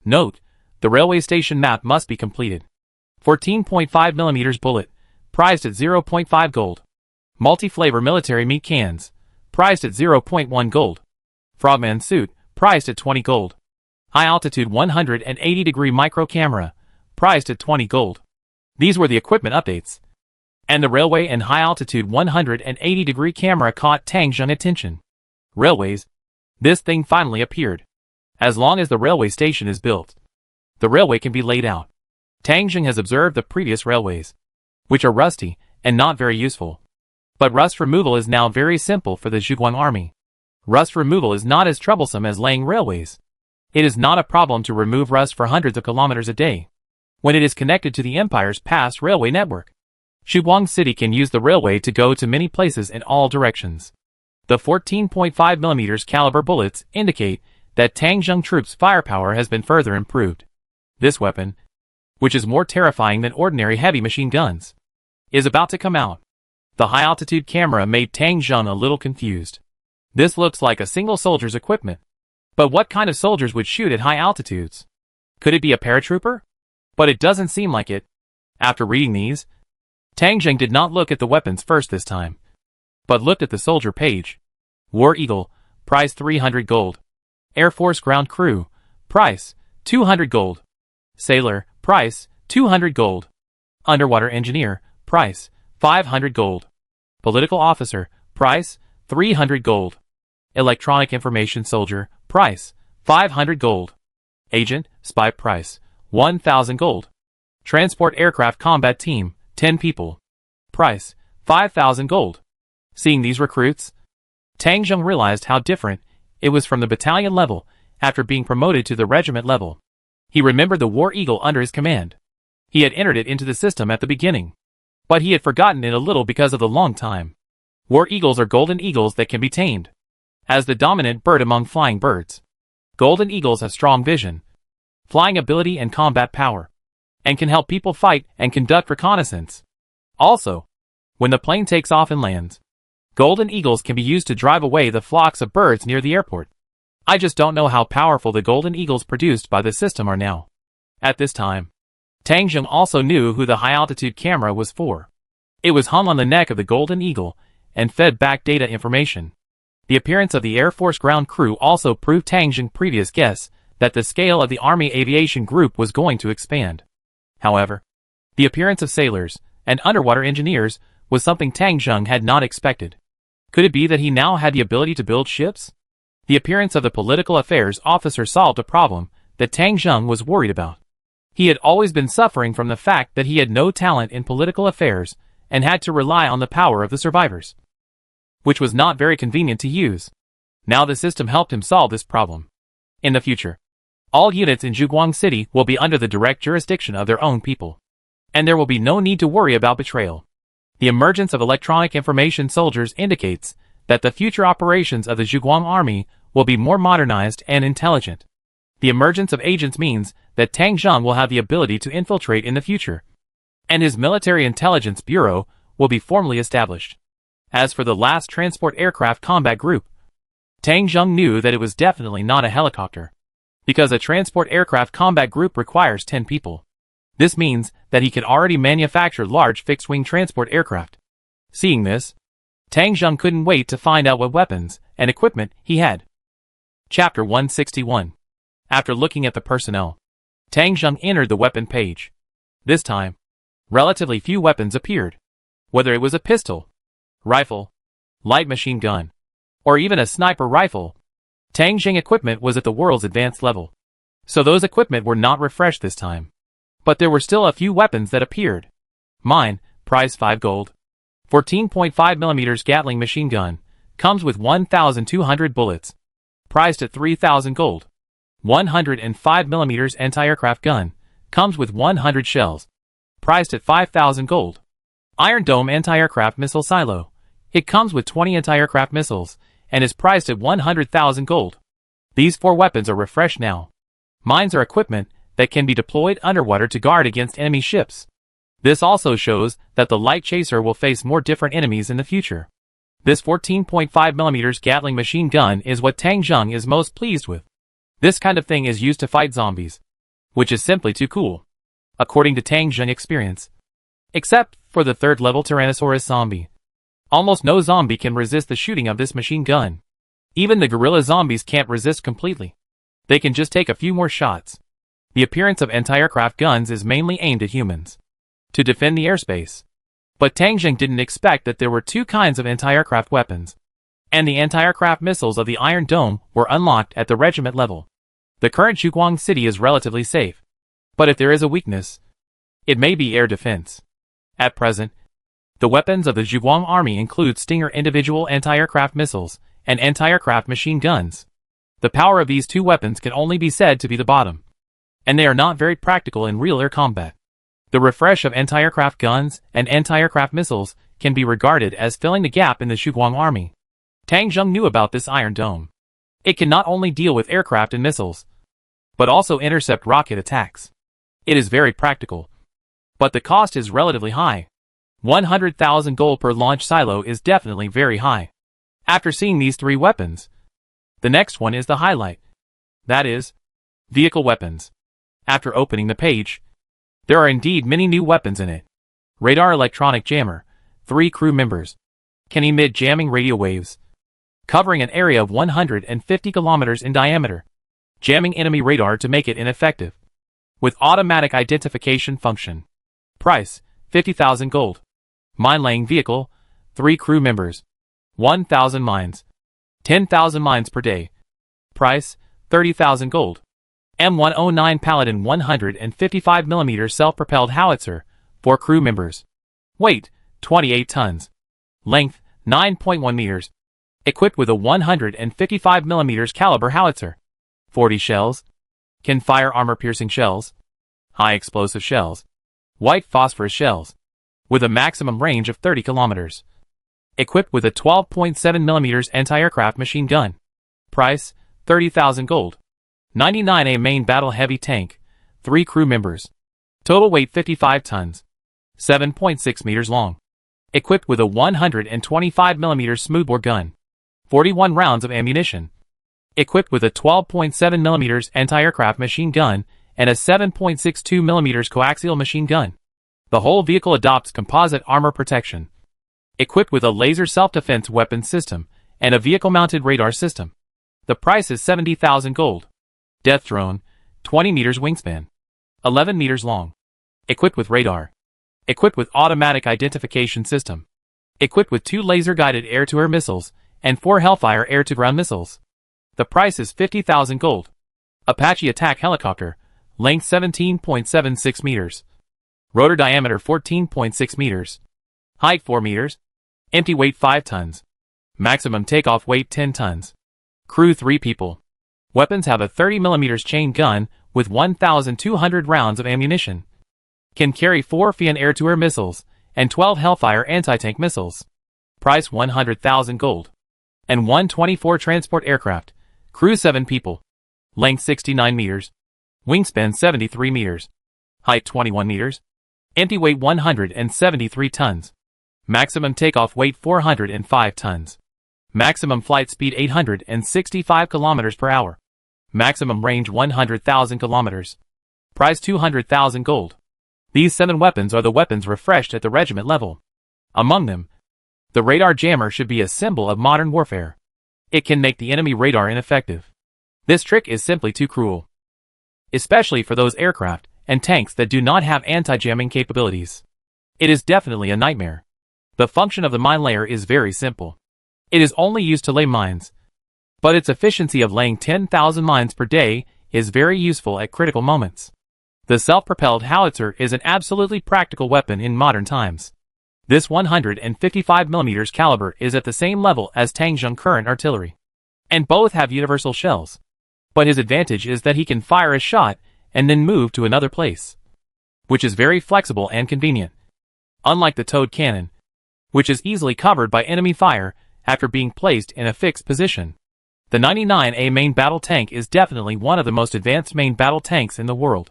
Note, the railway station map must be completed. 14.5mm bullet, priced at 0.5 gold. Multi-flavor military meat cans, priced at 0.1 gold. Frogman suit, priced at 20 gold. High altitude 180-degree micro camera, priced at 20 gold. These were the equipment updates. And the railway and high altitude 180-degree camera caught Tang Zheng's attention. Railways. This thing finally appeared. As long as the railway station is built, the railway can be laid out. Tang Zheng has observed the previous railways, which are rusty and not very useful. But rust removal is now very simple for the Zhuguang army. Rust removal is not as troublesome as laying railways. It is not a problem to remove rust for hundreds of kilometers a day, when it is connected to the Empire's past railway network. Zhuguang City can use the railway to go to many places in all directions. The 14.5mm caliber bullets indicate that Tang Zheng troops' firepower has been further improved. This weapon, which is more terrifying than ordinary heavy machine guns, is about to come out. The high-altitude camera made Tang Zheng a little confused. This looks like a single soldier's equipment. But what kind of soldiers would shoot at high altitudes? Could it be a paratrooper? But it doesn't seem like it. After reading these, Tang Zheng did not look at the weapons first this time, but looked at the soldier page. War Eagle, price 300 gold. Air Force Ground Crew, price 200 gold. Sailor, price 200 gold. Underwater Engineer, price 500 gold. Political Officer, price 300 gold. Electronic Information Soldier, price 500 gold. Agent, Spy, price 1,000 gold. Transport Aircraft Combat Team, 10 people. Price 5,000 gold. Seeing these recruits, Tang Zheng realized how different it was from the battalion level after being promoted to the regiment level. He remembered the War Eagle under his command. He had entered it into the system at the beginning, but he had forgotten it a little because of the long time. War Eagles are golden eagles that can be tamed. As the dominant bird among flying birds, golden eagles have strong vision, flying ability and combat power, and can help people fight and conduct reconnaissance. Also, when the plane takes off and lands, golden eagles can be used to drive away the flocks of birds near the airport. I just don't know how powerful the golden eagles produced by the system are now. At this time, Tang Zheng also knew who the high-altitude camera was for. It was hung on the neck of the golden eagle and fed back data information. The appearance of the Air Force ground crew also proved Tang Zheng's previous guess that the scale of the Army Aviation Group was going to expand. However, the appearance of sailors and underwater engineers was something Tang Zheng had not expected. Could it be that he now had the ability to build ships? The appearance of the political affairs officer solved a problem that Tang Zheng was worried about. He had always been suffering from the fact that he had no talent in political affairs and had to rely on the power of the survivors, which was not very convenient to use. Now the system helped him solve this problem. In the future, all units in Zhuguang City will be under the direct jurisdiction of their own people, and there will be no need to worry about betrayal. The emergence of electronic information soldiers indicates that the future operations of the Zhuguang army will be more modernized and intelligent. The emergence of agents means that Tang Zheng will have the ability to infiltrate in the future, and his military intelligence bureau will be formally established. As for the last transport aircraft combat group, Tang Zheng knew that it was definitely not a helicopter, because a transport aircraft combat group requires 10 people. This means that he could already manufacture large fixed-wing transport aircraft. Seeing this, Tang Zheng couldn't wait to find out what weapons and equipment he had. Chapter 161. After looking at the personnel, Tang Zheng entered the weapon page. This time, relatively few weapons appeared. Whether it was a pistol, rifle, light machine gun, or even a sniper rifle, Tang Jing equipment was at the world's advanced level, so those equipment were not refreshed this time. But there were still a few weapons that appeared. Mine, price 5 gold. 14.5mm Gatling machine gun, comes with 1,200 bullets. Priced at 3,000 gold. 105mm anti-aircraft gun, comes with 100 shells. Priced at 5,000 gold. Iron Dome anti-aircraft missile silo. It comes with 20 anti-aircraft missiles, and is priced at 100,000 gold. These 4 weapons are refreshed now. Mines are equipment that can be deployed underwater to guard against enemy ships. This also shows that the light chaser will face more different enemies in the future. This 14.5mm Gatling machine gun is what Tang Jing is most pleased with. This kind of thing is used to fight zombies, which is simply too cool, according to Tang Jing experience. Except for the 3rd level Tyrannosaurus zombie. Almost no zombie can resist the shooting of this machine gun. Even the gorilla zombies can't resist completely. They can just take a few more shots. The appearance of anti-aircraft guns is mainly aimed at humans, to defend the airspace. But Tang Jing didn't expect that there were 2 kinds of anti-aircraft weapons, and the anti-aircraft missiles of the Iron Dome were unlocked at the regiment level. The current Zhuguang city is relatively safe, but if there is a weakness, it may be air defense. At present, the weapons of the Zhuguang army include Stinger individual anti-aircraft missiles and anti-aircraft machine guns. The power of these 2 weapons can only be said to be the bottom, and they are not very practical in real air combat. The refresh of anti-aircraft guns and anti-aircraft missiles can be regarded as filling the gap in the Zhuguang army. Tang Jing knew about this Iron Dome. It can not only deal with aircraft and missiles, but also intercept rocket attacks. It is very practical, but the cost is relatively high. 100,000 gold per launch silo is definitely very high. After seeing these 3 weapons, the next one is the highlight. That is, vehicle weapons. After opening the page, there are indeed many new weapons in it. Radar electronic jammer, 3 crew members. Can emit jamming radio waves, covering an area of 150 kilometers in diameter, jamming enemy radar to make it ineffective. With automatic identification function. Price, 50,000 gold. Mine laying vehicle, 3 crew members. 1,000 mines. 10,000 mines per day. Price, 30,000 gold. M109 Paladin 155mm self-propelled howitzer, 4 crew members. Weight, 28 tons. Length, 9.1 meters. Equipped with a 155mm caliber howitzer. 40 shells. Can fire armor-piercing shells. High explosive shells. White phosphorus shells. With a maximum range of 30 kilometers. Equipped with a 12.7mm anti-aircraft machine gun. Price, 30,000 gold. 99A main battle heavy tank, 3 crew members. Total weight 55 tons. 7.6 meters long. Equipped with a 125mm smoothbore gun. 41 rounds of ammunition. Equipped with a 12.7mm anti-aircraft machine gun and a 7.62mm coaxial machine gun. The whole vehicle adopts composite armor protection. Equipped with a laser self-defense weapon system and a vehicle-mounted radar system. The price is 70,000 gold. Death drone, 20 meters wingspan. 11 meters long. Equipped with radar. Equipped with automatic identification system. Equipped with 2 laser-guided air-to-air missiles and 4 Hellfire air-to-ground missiles. The price is 50,000 gold. Apache attack helicopter, length 17.76 meters. Rotor diameter 14.6 meters. Height 4 meters. Empty weight 5 tons. Maximum takeoff weight 10 tons. Crew 3 people. Weapons have a 30mm chain gun with 1,200 rounds of ammunition. Can carry 4 Fian air-to-air missiles and 12 Hellfire anti-tank missiles. Price 100,000 gold. And 124 transport aircraft. Crew 7 people. Length 69 meters. Wingspan 73 meters. Height 21 meters. Empty weight 173 tons. Maximum takeoff weight 405 tons. Maximum flight speed 865 kilometers per hour. Maximum range 100,000 kilometers. Price 200,000 gold. These 7 weapons are the weapons refreshed at the regiment level. Among them, the radar jammer should be a symbol of modern warfare. It can make the enemy radar ineffective. This trick is simply too cruel, especially for those aircraft and tanks that do not have anti-jamming capabilities. It is definitely a nightmare. The function of the mine layer is very simple. It is only used to lay mines. but its efficiency of laying 10,000 mines per day is very useful at critical moments. The self-propelled howitzer is an absolutely practical weapon in modern times. This 155mm caliber is at the same level as Tangjung current artillery, and both have universal shells. But his advantage is that he can fire a shot and then move to another place, which is very flexible and convenient. Unlike the towed cannon, which is easily covered by enemy fire after being placed in a fixed position. The 99A main battle tank is definitely one of the most advanced main battle tanks in the world.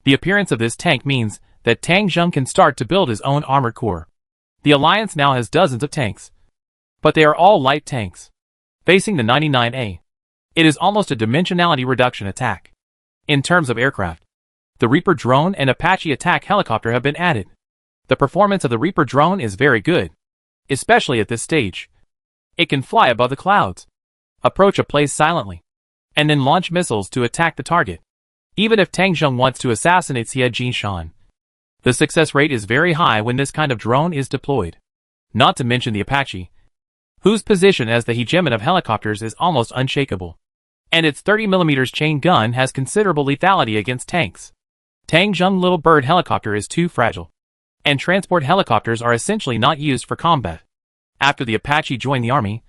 The appearance of this tank means that Tangjung can start to build his own armored core. The Alliance now has dozens of tanks, but they are all light tanks. Facing the 99A, it is almost a dimensionality reduction attack. In terms of aircraft, the Reaper drone and Apache attack helicopter have been added. The performance of the Reaper drone is very good, especially at this stage. It can fly above the clouds, approach a place silently, and then launch missiles to attack the target. Even if Tangjung wants to assassinate Xie Jinshan, the success rate is very high when this kind of drone is deployed. Not to mention the Apache, whose position as the hegemon of helicopters is almost unshakable, and its 30mm chain gun has considerable lethality against tanks. Tangjung Little Bird helicopter is too fragile, and transport helicopters are essentially not used for combat. After the Apache joined the army,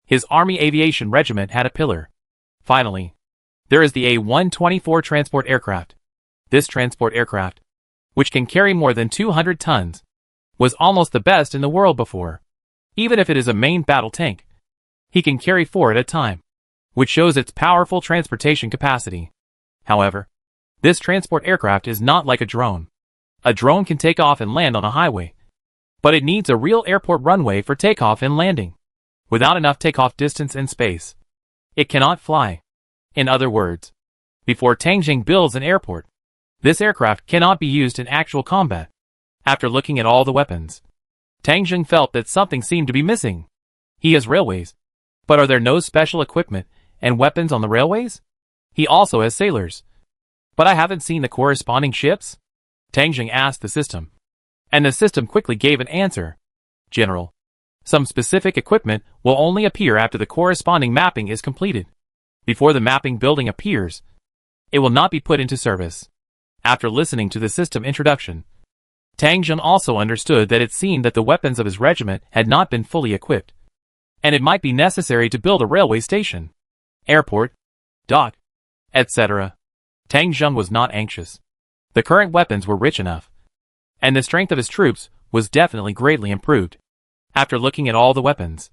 his Army Aviation Regiment had a pillar. Finally, there is the A-124 transport aircraft. This transport aircraft, which can carry more than 200 tons, was almost the best in the world before. Even if it is a main battle tank, he can carry 4 at a time, which shows its powerful transportation capacity. However, this transport aircraft is not like a drone. A drone can take off and land on a highway, but it needs a real airport runway for takeoff and landing. Without enough takeoff distance and space, it cannot fly. In other words, before Tangjung builds an airport, this aircraft cannot be used in actual combat. After looking at all the weapons, Tangjung felt that something seemed to be missing. He has railways, but are there no special equipment and weapons on the railways? He also has sailors, but I haven't seen the corresponding ships? Tangjung asked the system, and the system quickly gave an answer. General, some specific equipment will only appear after the corresponding mapping is completed. Before the mapping building appears, it will not be put into service. After listening to the system introduction, Tangjung also understood that it seemed that the weapons of his regiment had not been fully equipped, and it might be necessary to build a railway station, airport, dock, etc. Tangjung was not anxious. The current weapons were rich enough, and the strength of his troops was definitely greatly improved. After looking at all the weapons,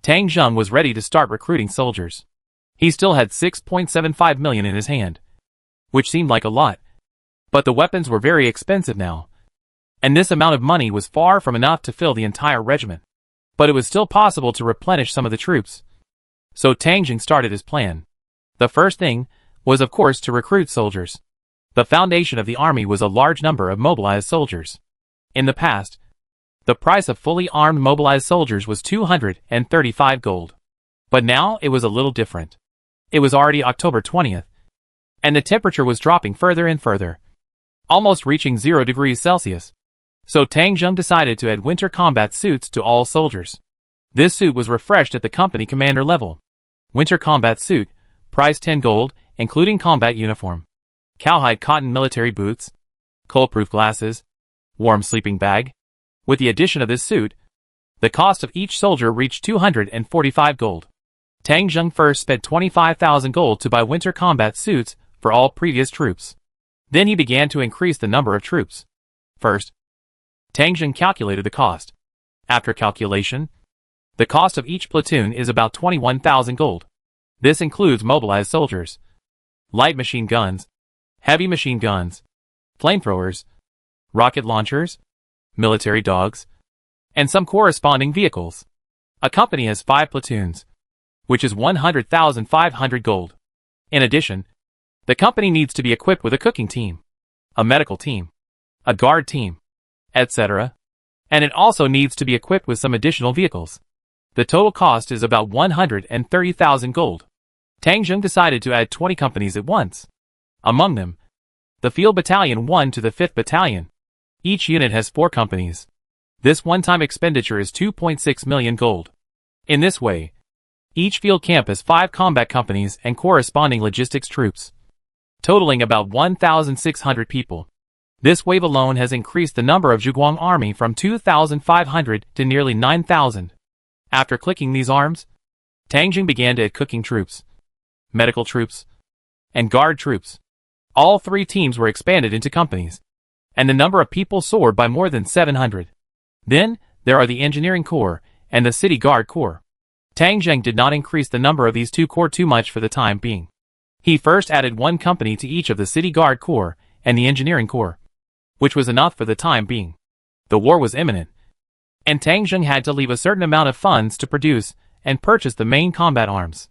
Tangjung was ready to start recruiting soldiers. He still had 6.75 million in his hand, which seemed like a lot, but the weapons were very expensive now, and this amount of money was far from enough to fill the entire regiment. But it was still possible to replenish some of the troops. So Tangjung started his plan. The first thing was of course to recruit soldiers. The foundation of the army was a large number of mobilized soldiers. In the past, the price of fully armed mobilized soldiers was 235 gold. But now it was a little different. It was already October 20th, and the temperature was dropping further and further, almost reaching 0 degrees Celsius. So Tangjung decided to add winter combat suits to all soldiers. This suit was refreshed at the company commander level. Winter combat suit, price 10 gold, including combat uniform, cowhide cotton military boots, cold-proof glasses, warm sleeping bag. With the addition of this suit, the cost of each soldier reached 245 gold. Tangjung first spent 25,000 gold to buy winter combat suits for all previous troops. Then he began to increase the number of troops. First, Tangjung calculated the cost. After calculation, the cost of each platoon is about 21,000 gold. This includes mobilized soldiers, light machine guns, heavy machine guns, flamethrowers, rocket launchers, military dogs, and some corresponding vehicles. A company has 5 platoons, which is 100,500 gold. In addition, the company needs to be equipped with a cooking team, a medical team, a guard team, etc. And it also needs to be equipped with some additional vehicles. The total cost is about 130,000 gold. Tangjung decided to add 20 companies at once. Among them, the Field Battalion 1 to the 5th Battalion. Each unit has 4 companies. This one-time expenditure is 2.6 million gold. In this way, Each field camp has 5 combat companies and corresponding logistics troops, totaling about 1,600 people. This wave alone has increased the number of Zhuguang army from 2,500 to nearly 9,000. After clicking these arms, Tang Jing began to add cooking troops, medical troops, and guard troops. All 3 teams were expanded into companies, and the number of people soared by more than 700. Then, there are the Engineering Corps and the City Guard Corps. Tang Jing did not increase the number of these 2 corps too much for the time being. He first added 1 company to each of the City Guard Corps and the Engineering Corps, which was enough for the time being. The war was imminent, and Tang Jing had to leave a certain amount of funds to produce and purchase the main combat arms.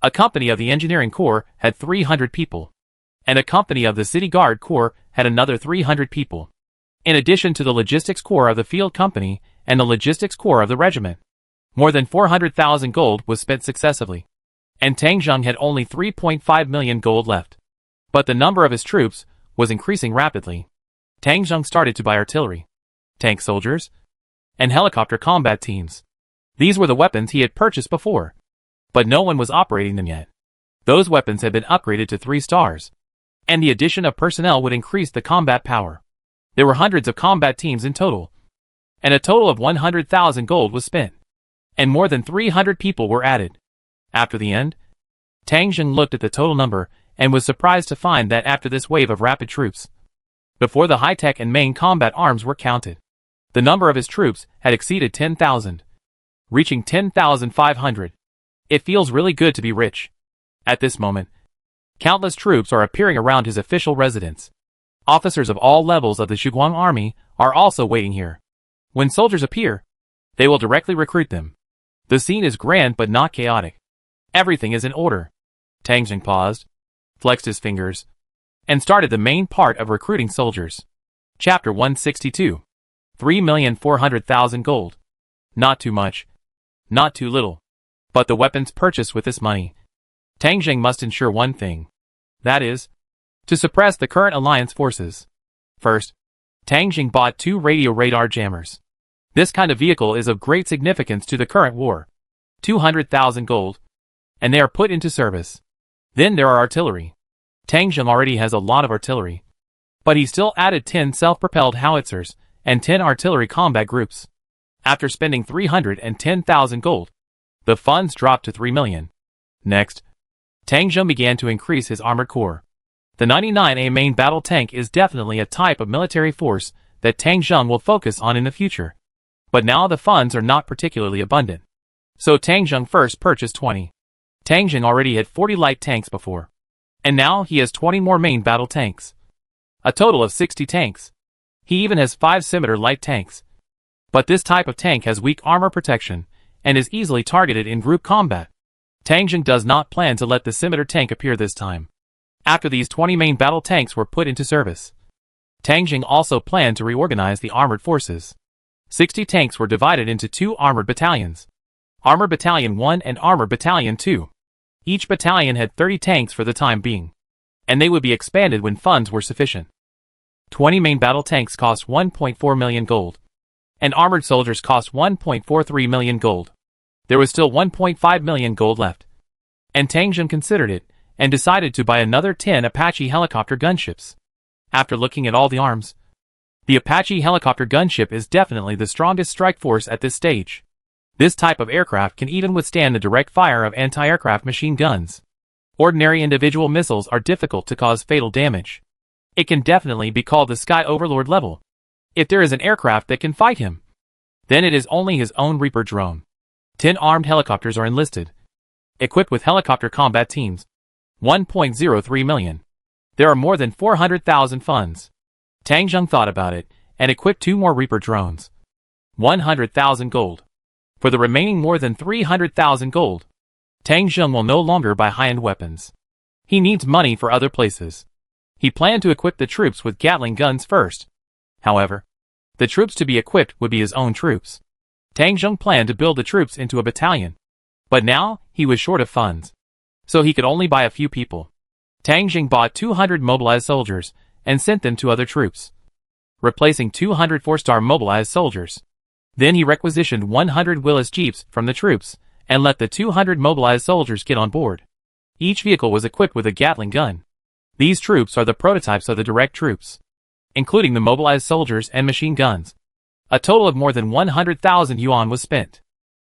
A company of the Engineering Corps had 300 people, and a company of the City Guard Corps had another 300 people, in addition to the Logistics Corps of the Field Company and the Logistics Corps of the Regiment. More than 400,000 gold was spent successively, and Tang Jing had only 3.5 million gold left. But the number of his troops was increasing rapidly. Tang Jing started to buy artillery, tank soldiers, and helicopter combat teams. These were the weapons he had purchased before, but no one was operating them yet. Those weapons had been upgraded to 3 stars, and the addition of personnel would increase the combat power. There were hundreds of combat teams in total, and a total of 100,000 gold was spent, and more than 300 people were added. After the end, Tang Jing looked at the total number and was surprised to find that after this wave of rapid troops, before the high-tech and main combat arms were counted, the number of his troops had exceeded 10,000, reaching 10,500. It feels really good to be rich. At this moment, countless troops are appearing around his official residence. Officers of all levels of the Zhuguang army are also waiting here. When soldiers appear, they will directly recruit them. The scene is grand but not chaotic. Everything is in order. Tang Jing paused, flexed his fingers, and started the main part of recruiting soldiers. Chapter 162. 3,400,000 gold. Not too much, not too little, but the weapons purchased with this money. Tang Jing must ensure one thing. That is, to suppress the current alliance forces. First, Tang Jing bought 2 radio radar jammers. This kind of vehicle is of great significance to the current war. 200,000 gold, and they are put into service. Then there are artillery. Tang Jing already has a lot of artillery, but he still added 10 self-propelled howitzers and 10 artillery combat groups. After spending 310,000 gold, the funds dropped to 3 million. Next, Tang Jing began to increase his armored corps. The 99A main battle tank is definitely a type of military force that Tang Jing will focus on in the future. But now the funds are not particularly abundant. So Tang Jing first purchased 20. Tang Jing already had 40 light tanks before, and now he has 20 more main battle tanks. A total of 60 tanks. He even has 5 scimitar light tanks. But this type of tank has weak armor protection, and is easily targeted in group combat. Tang Jing does not plan to let the scimitar tank appear this time. After these 20 main battle tanks were put into service, Tang Jing also planned to reorganize the armored forces. 60 tanks were divided into 2 armored battalions. Armored Battalion 1 and Armored Battalion 2. Each battalion had 30 tanks for the time being, and they would be expanded when funds were sufficient. 20 main battle tanks cost 1.4 million gold, and armored soldiers cost 1.43 million gold. There was still 1.5 million gold left, and Tang Jing considered it, and decided to buy another 10 Apache helicopter gunships. After looking at all the arms, the Apache helicopter gunship is definitely the strongest strike force at this stage. This type of aircraft can even withstand the direct fire of anti-aircraft machine guns. Ordinary individual missiles are difficult to cause fatal damage. It can definitely be called the Sky Overlord level. If there is an aircraft that can fight him, then it is only his own Reaper drone. 10 armed helicopters are enlisted, equipped with helicopter combat teams. 1.03 million. There are more than 400,000 funds. Tang Jing thought about it, and equipped 2 more Reaper drones. 100,000 gold. For the remaining more than 300,000 gold, Tang Jing will no longer buy high-end weapons. He needs money for other places. He planned to equip the troops with Gatling guns first. However, the troops to be equipped would be his own troops. Tang Jing planned to build the troops into a battalion, but now he was short of funds, so he could only buy a few people. Tang Jing bought 200 mobilized soldiers and sent them to other troops, replacing 200 4-star mobilized soldiers. Then he requisitioned 100 Willis jeeps from the troops and let the 200 mobilized soldiers get on board. Each vehicle was equipped with a Gatling gun. These troops are the prototypes of the direct troops, including the mobilized soldiers and machine guns. A total of more than 100,000 yuan was spent.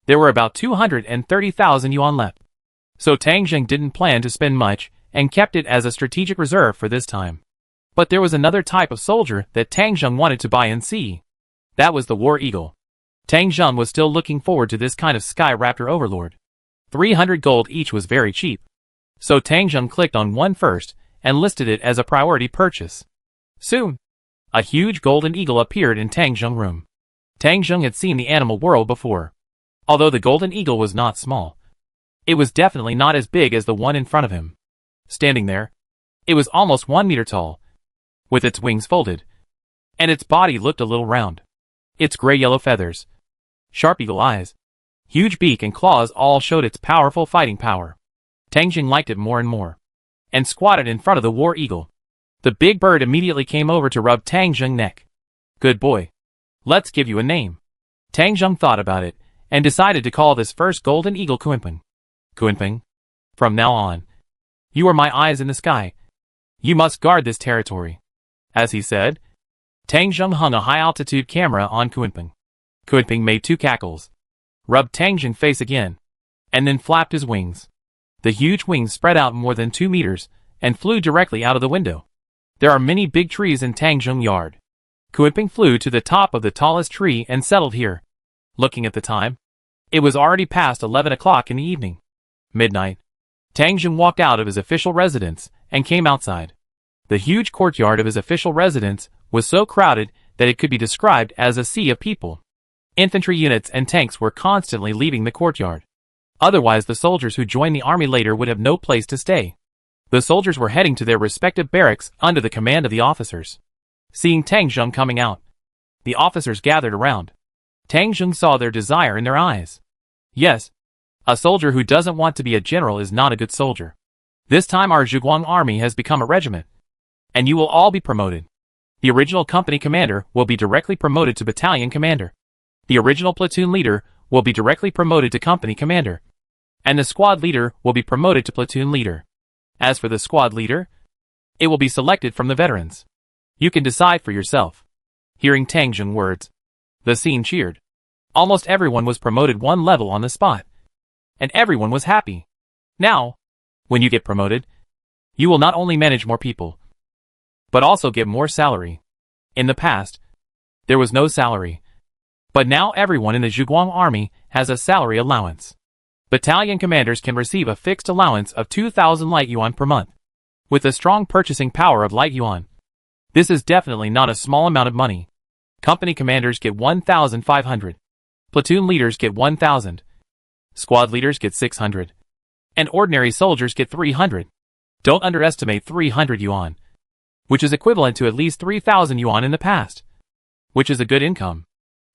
There were about 230,000 yuan left. So Tang Zheng didn't plan to spend much and kept it as a strategic reserve for this time. But there was another type of soldier that Tang Zheng wanted to buy and see. That was the War Eagle. Tang Zheng was still looking forward to this kind of Sky Raptor overlord. 300 gold each was very cheap. So Tang Zheng clicked on one first and listed it as a priority purchase. Soon, a huge golden eagle appeared in Tang Zheng's room. Tang Zheng had seen the animal world before. Although the golden eagle was not small, it was definitely not as big as the one in front of him. Standing there, it was almost 1 meter tall, with its wings folded, and its body looked a little round. Its gray-yellow feathers, sharp eagle eyes, huge beak and claws all showed its powerful fighting power. Tang Zheng liked it more and more, and squatted in front of the War Eagle. The big bird immediately came over to rub Tang Zheng's neck. Good boy. Let's give you a name. Tang Zheng thought about it, and decided to call this first golden eagle Kunpeng. Kunpeng, from now on, you are my eyes in the sky. You must guard this territory. As he said, Tang Zheng hung a high-altitude camera on Kunpeng. Kunpeng made 2 cackles, rubbed Tang Zheng's face again, and then flapped his wings. The huge wings spread out more than 2 meters, and flew directly out of the window. There are many big trees in Tang Zheng's yard. Kunpeng flew to the top of the tallest tree and settled here. Looking at the time, it was already past 11 o'clock in the evening. Midnight. Tang Zheng walked out of his official residence and came outside. The huge courtyard of his official residence was so crowded that it could be described as a sea of people. Infantry units and tanks were constantly leaving the courtyard. Otherwise, the soldiers who joined the army later would have no place to stay. The soldiers were heading to their respective barracks under the command of the officers. Seeing Tang Zheng coming out, the officers gathered around. Tang Zheng saw their desire in their eyes. Yes, a soldier who doesn't want to be a general is not a good soldier. This time our Zhuguang army has become a regiment, and you will all be promoted. The original company commander will be directly promoted to battalion commander. The original platoon leader will be directly promoted to company commander, and the squad leader will be promoted to platoon leader. As for the squad leader, it will be selected from the veterans. You can decide for yourself. Hearing Tang Zheng's words, the scene cheered. Almost everyone was promoted 1 level on the spot, and everyone was happy. Now, when you get promoted, you will not only manage more people, but also get more salary. In the past, there was no salary, but now everyone in the Zhuguang army has a salary allowance. Battalion commanders can receive a fixed allowance of 2,000 light yuan per month. With the strong purchasing power of light yuan, this is definitely not a small amount of money. Company commanders get 1,500. Platoon leaders get 1,000. Squad leaders get 600. And ordinary soldiers get 300. Don't underestimate 300 yuan, which is equivalent to at least 3,000 yuan in the past, which is a good income.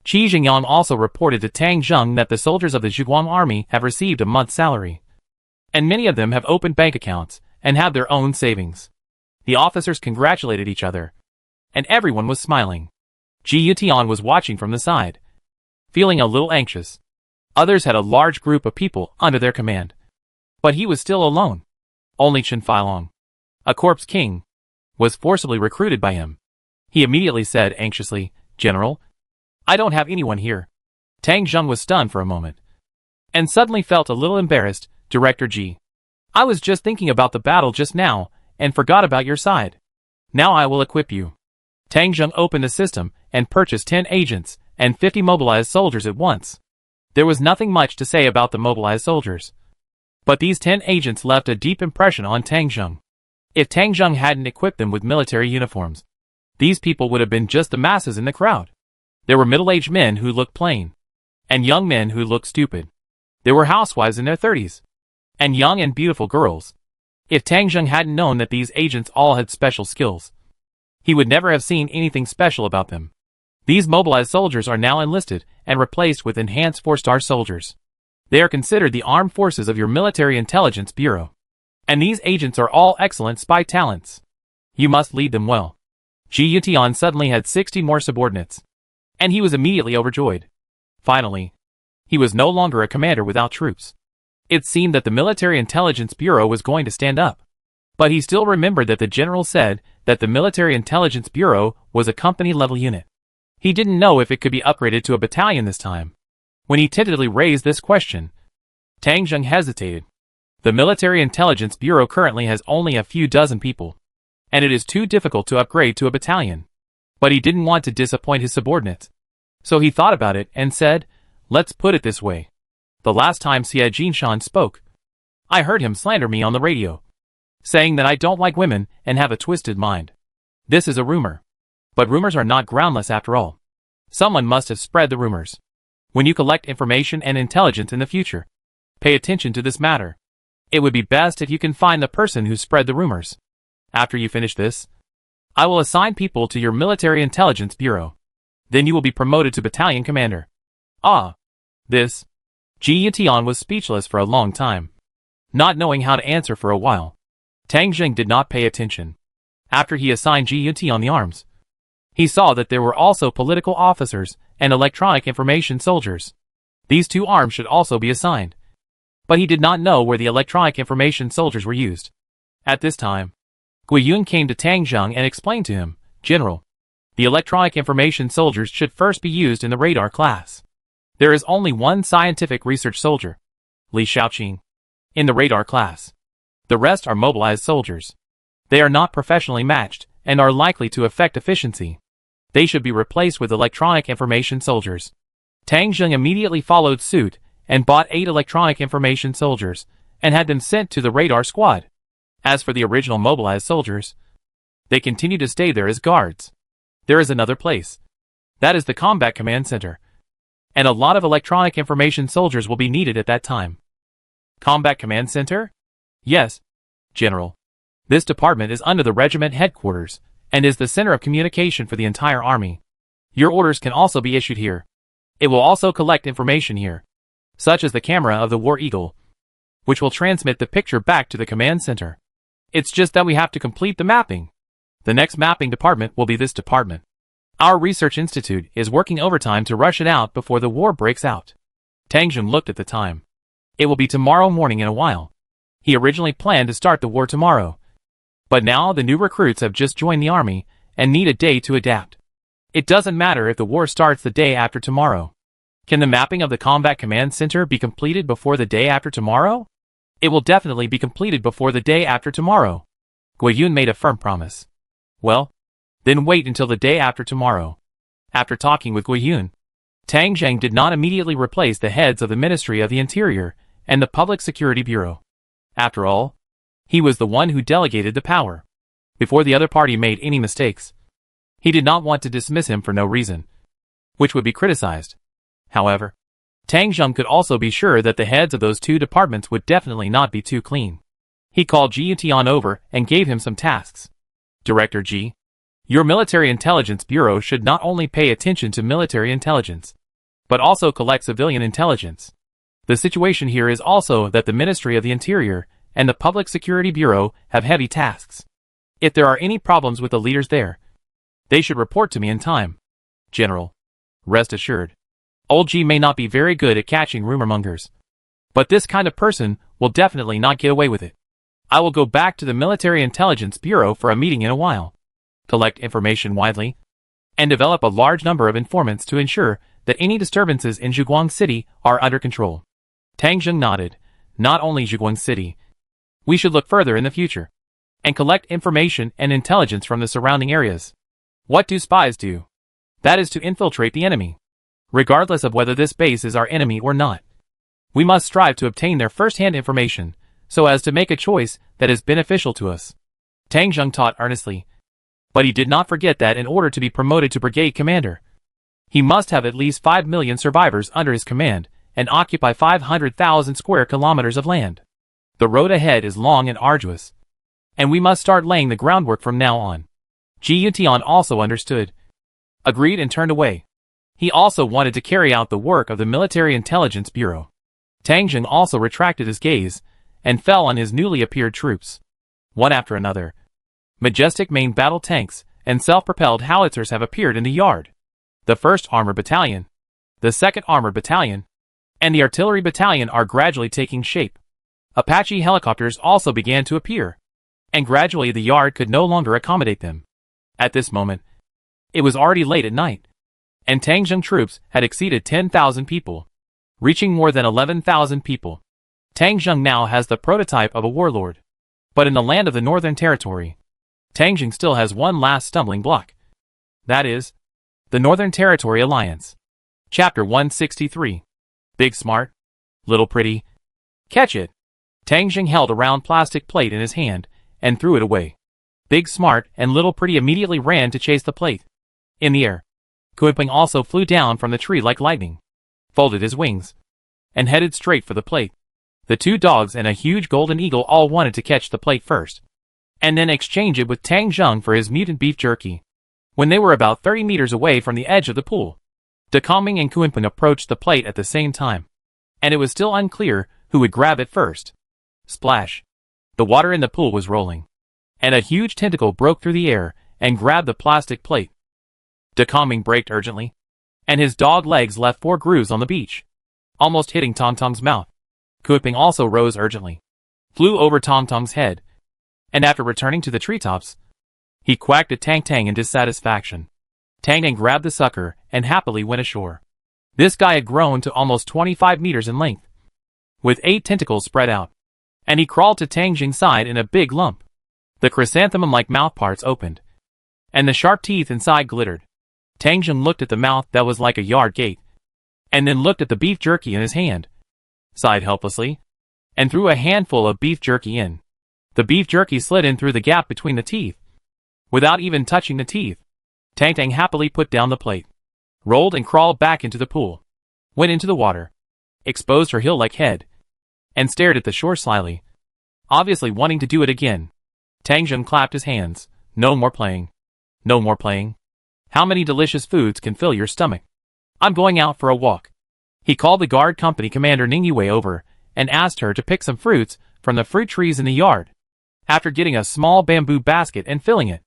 Qi Jingyang also reported to Tang Zheng that the soldiers of the Zhuguang army have received a month's salary, and many of them have opened bank accounts and have their own savings. The officers congratulated each other, and everyone was smiling. Ji Yutian was watching from the side, feeling a little anxious. Others had a large group of people under their command, but he was still alone. Only Chen Feilong, a corpse king, was forcibly recruited by him. He immediately said anxiously, "General, I don't have anyone here." Tang Zheng was stunned for a moment, and suddenly felt a little embarrassed. "Director Ji, I was just thinking about the battle just now, and forgot about your side. Now I will equip you." Tang Zheng opened the system and purchased 10 agents and 50 mobilized soldiers at once. There was nothing much to say about the mobilized soldiers, but these 10 agents left a deep impression on Tang Zheng. If Tang Zheng hadn't equipped them with military uniforms, these people would have been just the masses in the crowd. There were middle-aged men who looked plain, and young men who looked stupid. There were housewives in their 30s, and young and beautiful girls. If Tang Zheng hadn't known that these agents all had special skills, he would never have seen anything special about them. These mobilized soldiers are now enlisted and replaced with enhanced 4-star soldiers. They are considered the armed forces of your military intelligence bureau. And these agents are all excellent spy talents. You must lead them well. Ji Yutian suddenly had 60 more subordinates, and he was immediately overjoyed. Finally, He was no longer a commander without troops. It seemed that the Military Intelligence Bureau was going to stand up. But he still remembered that the general said that the Military Intelligence Bureau was a company-level unit. He didn't know if it could be upgraded to a battalion this time. When he tentatively raised this question, Tang Zheng hesitated. The Military Intelligence Bureau currently has only a few dozen people, and it is too difficult to upgrade to a battalion. But he didn't want to disappoint his subordinates. So he thought about it and said, "Let's put it this way. The last time Xie Jinshan spoke, I heard him slander me on the radio, saying that I don't like women and have a twisted mind. This is a rumor. But rumors are not groundless after all. Someone must have spread the rumors. When you collect information and intelligence in the future, pay attention to this matter. It would be best if you can find the person who spread the rumors. After you finish this, I will assign people to your Military Intelligence Bureau. Then you will be promoted to battalion commander." This. Ji Yutian was speechless for a long time, not knowing how to answer for a while. Tang Zheng did not pay attention. After he assigned Ji Yutian the arms, he saw that there were also political officers and electronic information soldiers. These two arms should also be assigned. But he did not know where the electronic information soldiers were used. At this time, Guiyun came to Tang Zheng and explained to him, "General, the electronic information soldiers should first be used in the radar class. There is only one scientific research soldier, Li Shaoqing, in the radar class. The rest are mobilized soldiers. They are not professionally matched and are likely to affect efficiency. They should be replaced with electronic information soldiers." Tang Zheng immediately followed suit and bought 8 electronic information soldiers and had them sent to the radar squad. As for the original mobilized soldiers, they continue to stay there as guards. There is another place. That is the Combat Command Center. And a lot of electronic information soldiers will be needed at that time. Combat Command Center? Yes, General. This department is under the regiment headquarters and is the center of communication for the entire army. Your orders can also be issued here. It will also collect information here, such as the camera of the War Eagle, which will transmit the picture back to the command center. It's just that we have to complete the mapping. The next mapping department will be this department. Our research institute is working overtime to rush it out before the war breaks out." Tang Zheng looked at the time. It will be tomorrow morning in a while. He originally planned to start the war tomorrow. But now the new recruits have just joined the army and need a day to adapt. It doesn't matter if the war starts the day after tomorrow. Can the mapping of the Combat Command Center be completed before the day after tomorrow? It will definitely be completed before the day after tomorrow. Guiyun made a firm promise. Well, then wait until the day after tomorrow. After talking with Guiyun, Tang Zheng did not immediately replace the heads of the Ministry of the Interior and the Public Security Bureau. After all, he was the one who delegated the power. Before the other party made any mistakes, he did not want to dismiss him for no reason, which would be criticized. However, Tang Zheng could also be sure that the heads of those two departments would definitely not be too clean. He called Ji Yutian over and gave him some tasks. "Director Ji, your Military Intelligence Bureau should not only pay attention to military intelligence, but also collect civilian intelligence. The situation here is also that the Ministry of the Interior and the Public Security Bureau have heavy tasks. If there are any problems with the leaders there, they should report to me in time. General, rest assured, Old G may not be very good at catching rumor-mongers, but this kind of person will definitely not get away with it. I will go back to the Military Intelligence Bureau for a meeting in a while, collect information widely, and develop a large number of informants to ensure that any disturbances in Zhuguang City are under control." Tang Zheng nodded. "Not only Zhuguang City. We should look further in the future and collect information and intelligence from the surrounding areas. What do spies do? That is to infiltrate the enemy, regardless of whether this base is our enemy or not. We must strive to obtain their first-hand information so as to make a choice that is beneficial to us." Tang Zheng taught earnestly, but he did not forget that in order to be promoted to brigade commander, he must have at least 5 million survivors under his command and occupy 500,000 square kilometers of land. The road ahead is long and arduous, and we must start laying the groundwork from now on. Ji Yutian also understood, agreed and turned away. He also wanted to carry out the work of the Military Intelligence Bureau. Tang Zheng also retracted his gaze and fell on his newly appeared troops. One after another, majestic main battle tanks and self-propelled howitzers have appeared in the yard. The 1st Armored Battalion, the 2nd Armored Battalion, and the artillery battalion are gradually taking shape. Apache helicopters also began to appear, and gradually the yard could no longer accommodate them. At this moment, it was already late at night, and Tangjung troops had exceeded 10,000 people, reaching more than 11,000 people. Tangjung now has the prototype of a warlord. But in the land of the Northern Territory, Tangjung still has one last stumbling block. That is, the Northern Territory Alliance. Chapter 163. Big Smart, Little Pretty. Catch it. Tangjung held a round plastic plate in his hand and threw it away. Big Smart and Little Pretty immediately ran to chase the plate. In the air, Kuiping also flew down from the tree like lightning, folded his wings, and headed straight for the plate. The two dogs and a huge golden eagle all wanted to catch the plate first, and then exchange it with Tangjung for his mutant beef jerky. When they were about 30 meters away from the edge of the pool, Dekaming and Kuiping approached the plate at the same time, and it was still unclear who would grab it first. Splash! The water in the pool was rolling, and a huge tentacle broke through the air and grabbed the plastic plate. Dekaming braked urgently, and his dog legs left 4 grooves on the beach, almost hitting Tongtong's mouth. Kuiping also rose urgently, flew over Tongtong's head, and after returning to the treetops, he quacked at Tang Tang in dissatisfaction. Tang Tang grabbed the sucker and happily went ashore. This guy had grown to almost 25 meters in length, with 8 tentacles spread out, and he crawled to Tangjung's side in a big lump. The chrysanthemum-like mouth parts opened, and the sharp teeth inside glittered. Tangjung looked at the mouth that was like a yard gate, and then looked at the beef jerky in his hand, sighed helplessly, and threw a handful of beef jerky in. The beef jerky slid in through the gap between the teeth. Without even touching the teeth, Tang Tang happily put down the plate, rolled and crawled back into the pool, went into the water, exposed her hill-like head, and stared at the shore slyly, obviously wanting to do it again. Tangjung clapped his hands. No more playing. No more playing. How many delicious foods can fill your stomach? I'm going out for a walk. He called the guard company commander Ningyue over and asked her to pick some fruits from the fruit trees in the yard. After getting a small bamboo basket and filling it,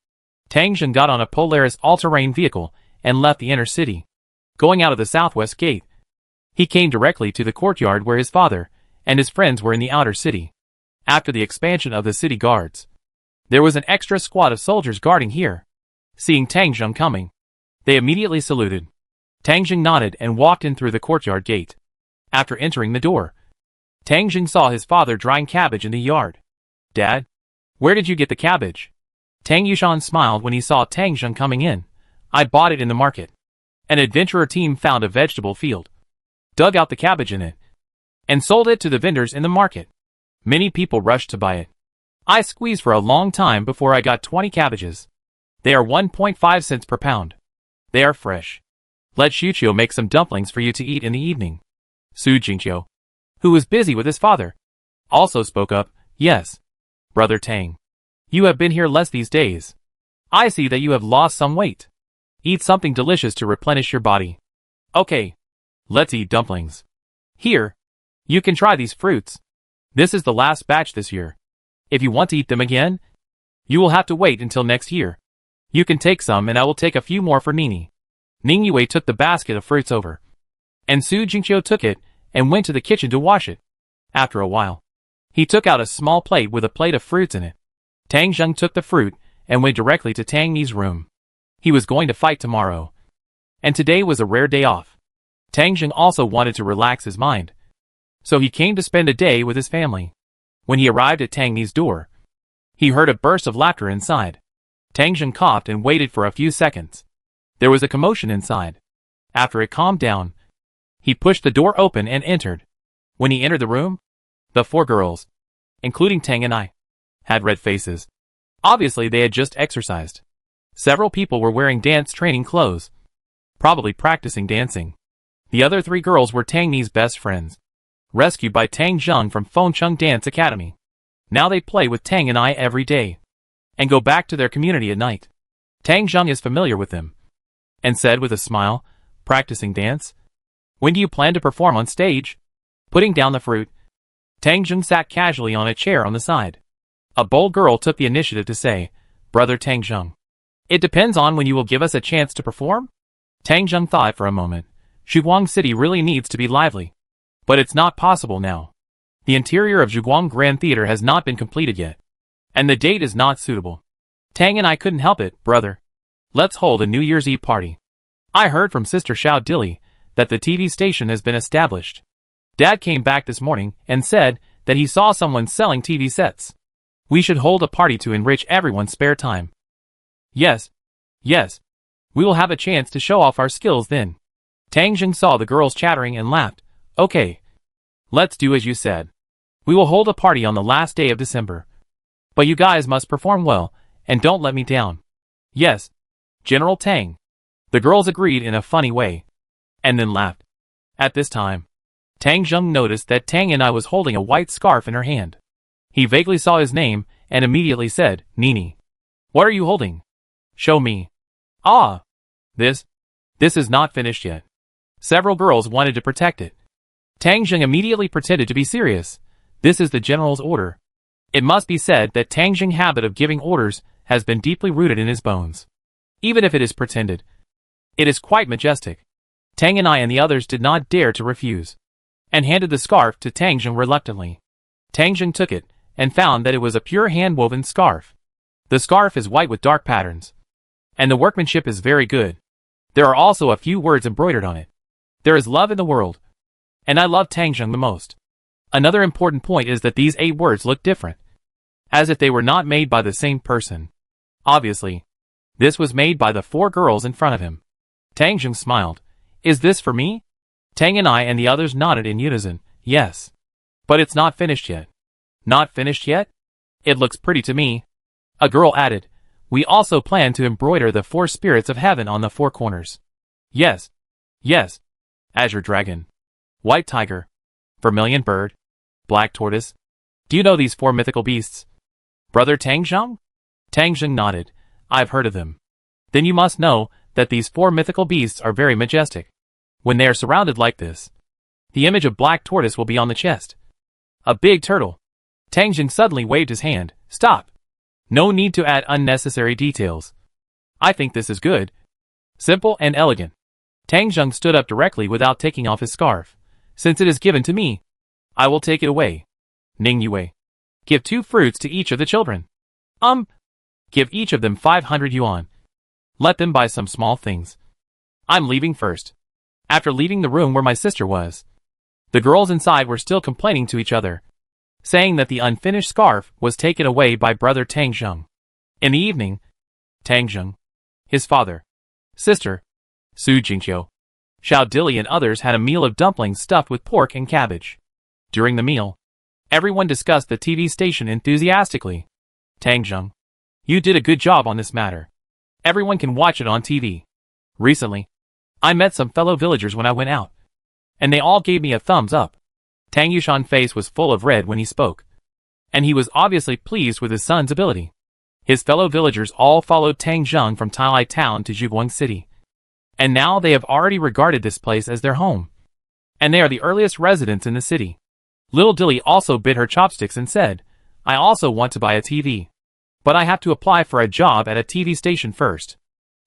Tangjung got on a Polaris all-terrain vehicle and left the inner city. Going out of the southwest gate, he came directly to the courtyard where his father and his friends were in the outer city. After the expansion of the city guards, there was an extra squad of soldiers guarding here. Seeing Tangjung coming, they immediately saluted. Tangjung nodded and walked in through the courtyard gate. After entering the door, Tangjung saw his father drying cabbage in the yard. Dad, where did you get the cabbage? Tang Yushan smiled when he saw Tangjung coming in. I bought it in the market. An adventurer team found a vegetable field, dug out the cabbage in it, and sold it to the vendors in the market. Many people rushed to buy it. I squeezed for a long time before I got 20 cabbages. They are 1.5 cents per pound. They are fresh. Let Shuqiu make some dumplings for you to eat in the evening. Su Jingqiu, who was busy with his father, also spoke up. Yes, Brother Tang. You have been here less these days. I see that you have lost some weight. Eat something delicious to replenish your body. Okay, let's eat dumplings. Here, you can try these fruits. This is the last batch this year. If you want to eat them again, you will have to wait until next year. You can take some and I will take a few more for Nini. Ningyue took the basket of fruits over, and Su Jingqiu took it and went to the kitchen to wash it. After a while, he took out a small plate with a plate of fruits in it. Tangjung took the fruit and went directly to Tang Ni's room. He was going to fight tomorrow, and today was a rare day off. Tangjung also wanted to relax his mind, so he came to spend a day with his family. When he arrived at Tang Ni's door, he heard a burst of laughter inside. Tangjung coughed and waited for a few seconds. There was a commotion inside. After it calmed down, he pushed the door open and entered. When he entered the room, the 4 girls, including Tang and I, had red faces. Obviously they had just exercised. Several people were wearing dance training clothes, probably practicing dancing. The other 3 girls were Tang Ni's best friends, rescued by Tang Zheng from Fengcheng Dance Academy. Now they play with Tang and I every day, and go back to their community at night. Tang Zheng is familiar with them, and said with a smile, practicing dance? When do you plan to perform on stage? Putting down the fruit, Tang Zheng sat casually on a chair on the side. A bold girl took the initiative to say, Brother Tang Zheng, it depends on when you will give us a chance to perform? Tang Zheng thought for a moment. Shuguang City really needs to be lively. But it's not possible now. The interior of Zhuguang Grand Theater has not been completed yet. And the date is not suitable. Tang and I couldn't help it, brother. Let's hold a New Year's Eve party. I heard from Sister Xiao Dilly that the TV station has been established. Dad came back this morning and said that he saw someone selling TV sets. We should hold a party to enrich everyone's spare time. Yes. Yes. We will have a chance to show off our skills then. Tang Jing saw the girls chattering and laughed. Okay. Let's do as you said. We will hold a party on the last day of December. But you guys must perform well, and don't let me down. Yes. General Tang. The girls agreed in a funny way. And then laughed. At this time, Tang Zheng noticed that Tang and I was holding a white scarf in her hand. He vaguely saw his name, and immediately said, Nini. What are you holding? Show me. Ah. This is not finished yet. Several girls wanted to protect it. Tang Zheng immediately pretended to be serious. This is the general's order. It must be said that Tang Zheng's habit of giving orders has been deeply rooted in his bones. Even if it is pretended, it is quite majestic. Tang and I and the others did not dare to refuse, and handed the scarf to Tang Zheng reluctantly. Tang Zheng took it, and found that it was a pure hand-woven scarf. The scarf is white with dark patterns, and the workmanship is very good. There are also a few words embroidered on it. There is love in the world, and I love Tang Zheng the most. Another important point is that these 8 words look different, as if they were not made by the same person. Obviously, this was made by the 4 girls in front of him. Tang Zheng smiled. Is this for me? Tang and I and the others nodded in unison. Yes. But it's not finished yet. Not finished yet? It looks pretty to me. A girl added. We also plan to embroider the 4 spirits of heaven on the 4 corners. Yes. Yes. Azure Dragon. White Tiger. Vermilion Bird. Black Tortoise. Do you know these 4 mythical beasts? Brother Tang Zheng? Tang Zheng nodded. I've heard of them. Then you must know that these 4 mythical beasts are very majestic. When they are surrounded like this, the image of Black Tortoise will be on the chest. A big turtle. Tang Zheng suddenly waved his hand. Stop. No need to add unnecessary details. I think this is good. Simple and elegant. Tang Zheng stood up directly without taking off his scarf. Since it is given to me, I will take it away. Ning Yue. Give 2 fruits to each of the children. Give each of them 500 yuan. Let them buy some small things. I'm leaving first. After leaving the room where my sister was, the girls inside were still complaining to each other, saying that the unfinished scarf was taken away by brother Tang Zheng. In the evening, Tang Zheng, his father, sister, Su Jingqiu, Xiao Dilly and others had a meal of dumplings stuffed with pork and cabbage. During the meal, everyone discussed the TV station enthusiastically. Tang Zheng, you did a good job on this matter. Everyone can watch it on TV. Recently, I met some fellow villagers when I went out, and they all gave me a thumbs up. Tang Yushan's face was full of red when he spoke, and he was obviously pleased with his son's ability. His fellow villagers all followed Tang Zheng from Tailai Town to Zhuguang City, and now they have already regarded this place as their home, and they are the earliest residents in the city. Little Dilly also bit her chopsticks and said, I also want to buy a TV. But I have to apply for a job at a TV station first.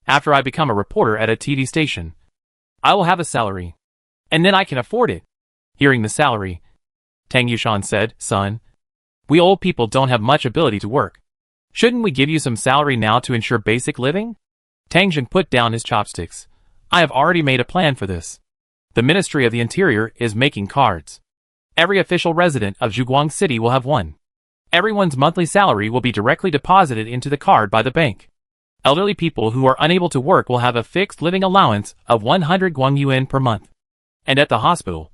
After I become a reporter at a TV station, I will have a salary, and then I can afford it. Hearing the salary, Tang Yushan said, Son, we old people don't have much ability to work. Shouldn't we give you some salary now to ensure basic living? Tang Zheng put down his chopsticks. I have already made a plan for this. The Ministry of the Interior is making cards. Every official resident of Zhuguang City will have one. Everyone's monthly salary will be directly deposited into the card by the bank. Elderly people who are unable to work will have a fixed living allowance of 100 guang yuan per month. And at the hospital,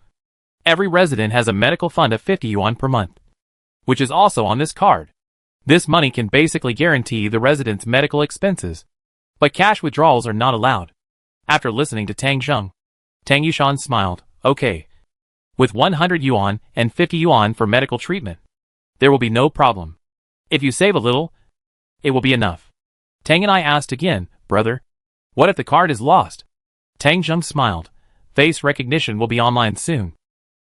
every resident has a medical fund of 50 yuan per month, which is also on this card. This money can basically guarantee the resident's medical expenses, but cash withdrawals are not allowed. After listening to Tang Zheng, Tang Yushan smiled. Okay. With 100 yuan and 50 yuan for medical treatment, there will be no problem. If you save a little, it will be enough. Tang and I asked again, Brother, what if the card is lost? Tang Zheng smiled. Face recognition will be online soon,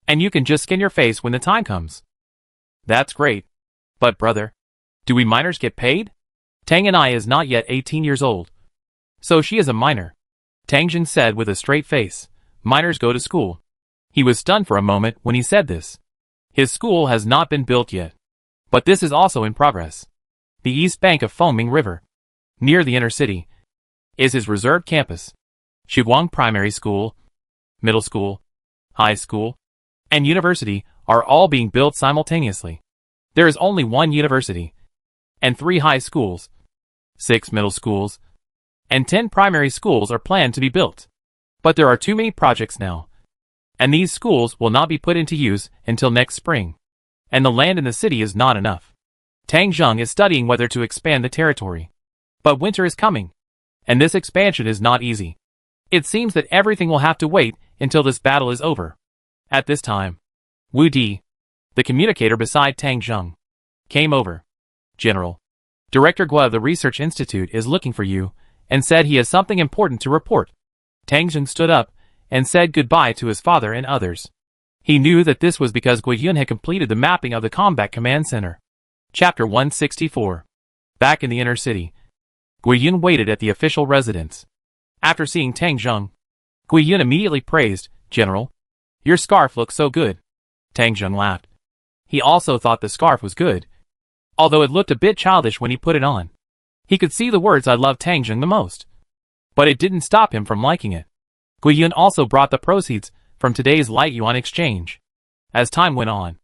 and you can just scan your face when the time comes. That's great. But brother, do we minors get paid? Tang and I is not yet 18 years old, so she is a minor. Tang Zheng said with a straight face. Minors go to school. He was stunned for a moment when he said this. His school has not been built yet. But this is also in progress. The east bank of Foaming River, near the inner city, is his reserved campus. Shiguang Primary School, Middle School, High School, and University are all being built simultaneously. There is only one university, and 3 high schools, 6 middle schools, and 10 primary schools are planned to be built. But there are too many projects now, and these schools will not be put into use until next spring, and the land in the city is not enough. Tang Zheng is studying whether to expand the territory. But winter is coming, and this expansion is not easy. It seems that everything will have to wait until this battle is over. At this time, Wu Di, the communicator beside Tang Zheng, came over. General, Director Gua of the Research Institute is looking for you, and said he has something important to report. Tang Zheng stood up and said goodbye to his father and others. He knew that this was because Gui Yun had completed the mapping of the Combat Command Center. Chapter 164. Back in the inner city, Gui Yun waited at the official residence. After seeing Tang Zheng, Gui Yun immediately praised, "General, your scarf looks so good." Tang Zheng laughed. He also thought the scarf was good, although it looked a bit childish when he put it on. He could see the words "I love Tang Zheng" the most, but it didn't stop him from liking it. Gui Yun also brought the proceeds from today's light yuan exchange. As time went on,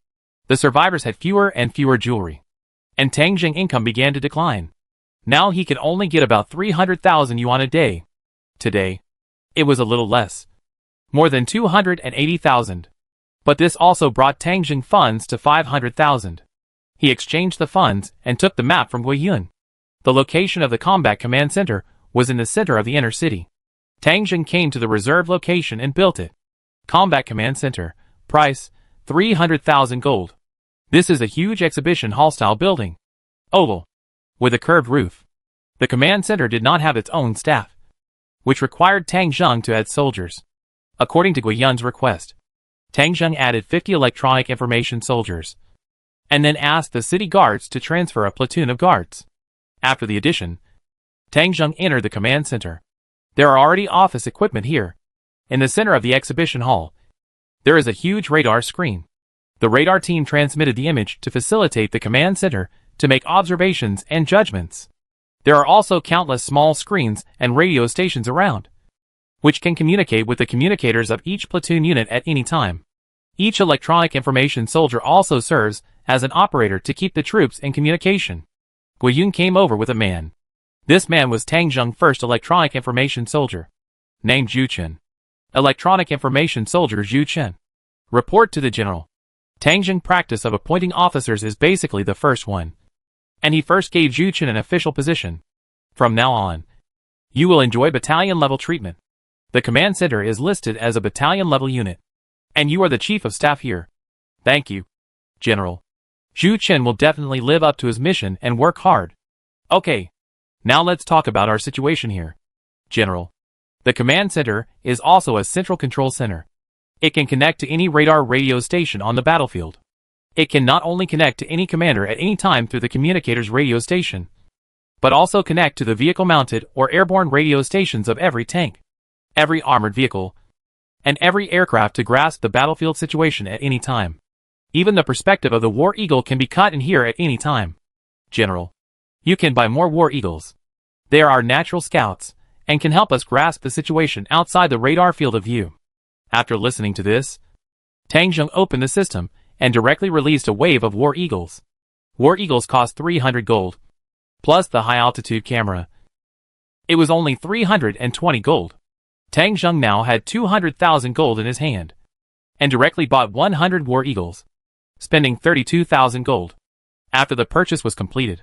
the survivors had fewer and fewer jewelry, and Tang Zheng's income began to decline. Now he could only get about 300,000 yuan a day. Today, it was a little less, more than 280,000. But this also brought Tang Zheng funds to 500,000. He exchanged the funds and took the map from Gui Yun. The location of the Combat Command Center was in the center of the inner city. Tang Zheng came to the reserved location and built it. Combat Command Center, price, 300,000 gold. This is a huge exhibition hall-style building. Oval, with a curved roof. The command center did not have its own staff, which required Tang Zheng to add soldiers. According to Gui Yun's request, Tang Zheng added 50 electronic information soldiers, and then asked the city guards to transfer a platoon of guards. After the addition, Tang Zheng entered the command center. There are already office equipment here. In the center of the exhibition hall, there is a huge radar screen. The radar team transmitted the image to facilitate the command center to make observations and judgments. There are also countless small screens and radio stations around, which can communicate with the communicators of each platoon unit at any time. Each electronic information soldier also serves as an operator to keep the troops in communication. Gui Yun came over with a man. This man was Tang Zheng's first electronic information soldier, named Zhu Chen. Electronic information soldier Zhu Chen. Report to the general. Tang Zheng's practice of appointing officers is basically the first one, and he first gave Zhu Chen an official position. From now on, you will enjoy battalion-level treatment. The command center is listed as a battalion-level unit, and you are the chief of staff here. Thank you, General. Zhu Chen will definitely live up to his mission and work hard. Okay, now let's talk about our situation here. General, the command center is also a central control center. It can connect to any radar radio station on the battlefield. It can not only connect to any commander at any time through the communicator's radio station, but also connect to the vehicle-mounted or airborne radio stations of every tank, every armored vehicle, and every aircraft to grasp the battlefield situation at any time. Even the perspective of the War Eagle can be cut in here at any time. General, you can buy more War Eagles. They are our natural scouts, and can help us grasp the situation outside the radar field of view. After listening to this, Tang Zheng opened the system and directly released a wave of War Eagles. War Eagles cost 300 gold, plus the high-altitude camera. It was only 320 gold. Tang Zheng now had 200,000 gold in his hand, and directly bought 100 War Eagles, spending 32,000 gold. After the purchase was completed,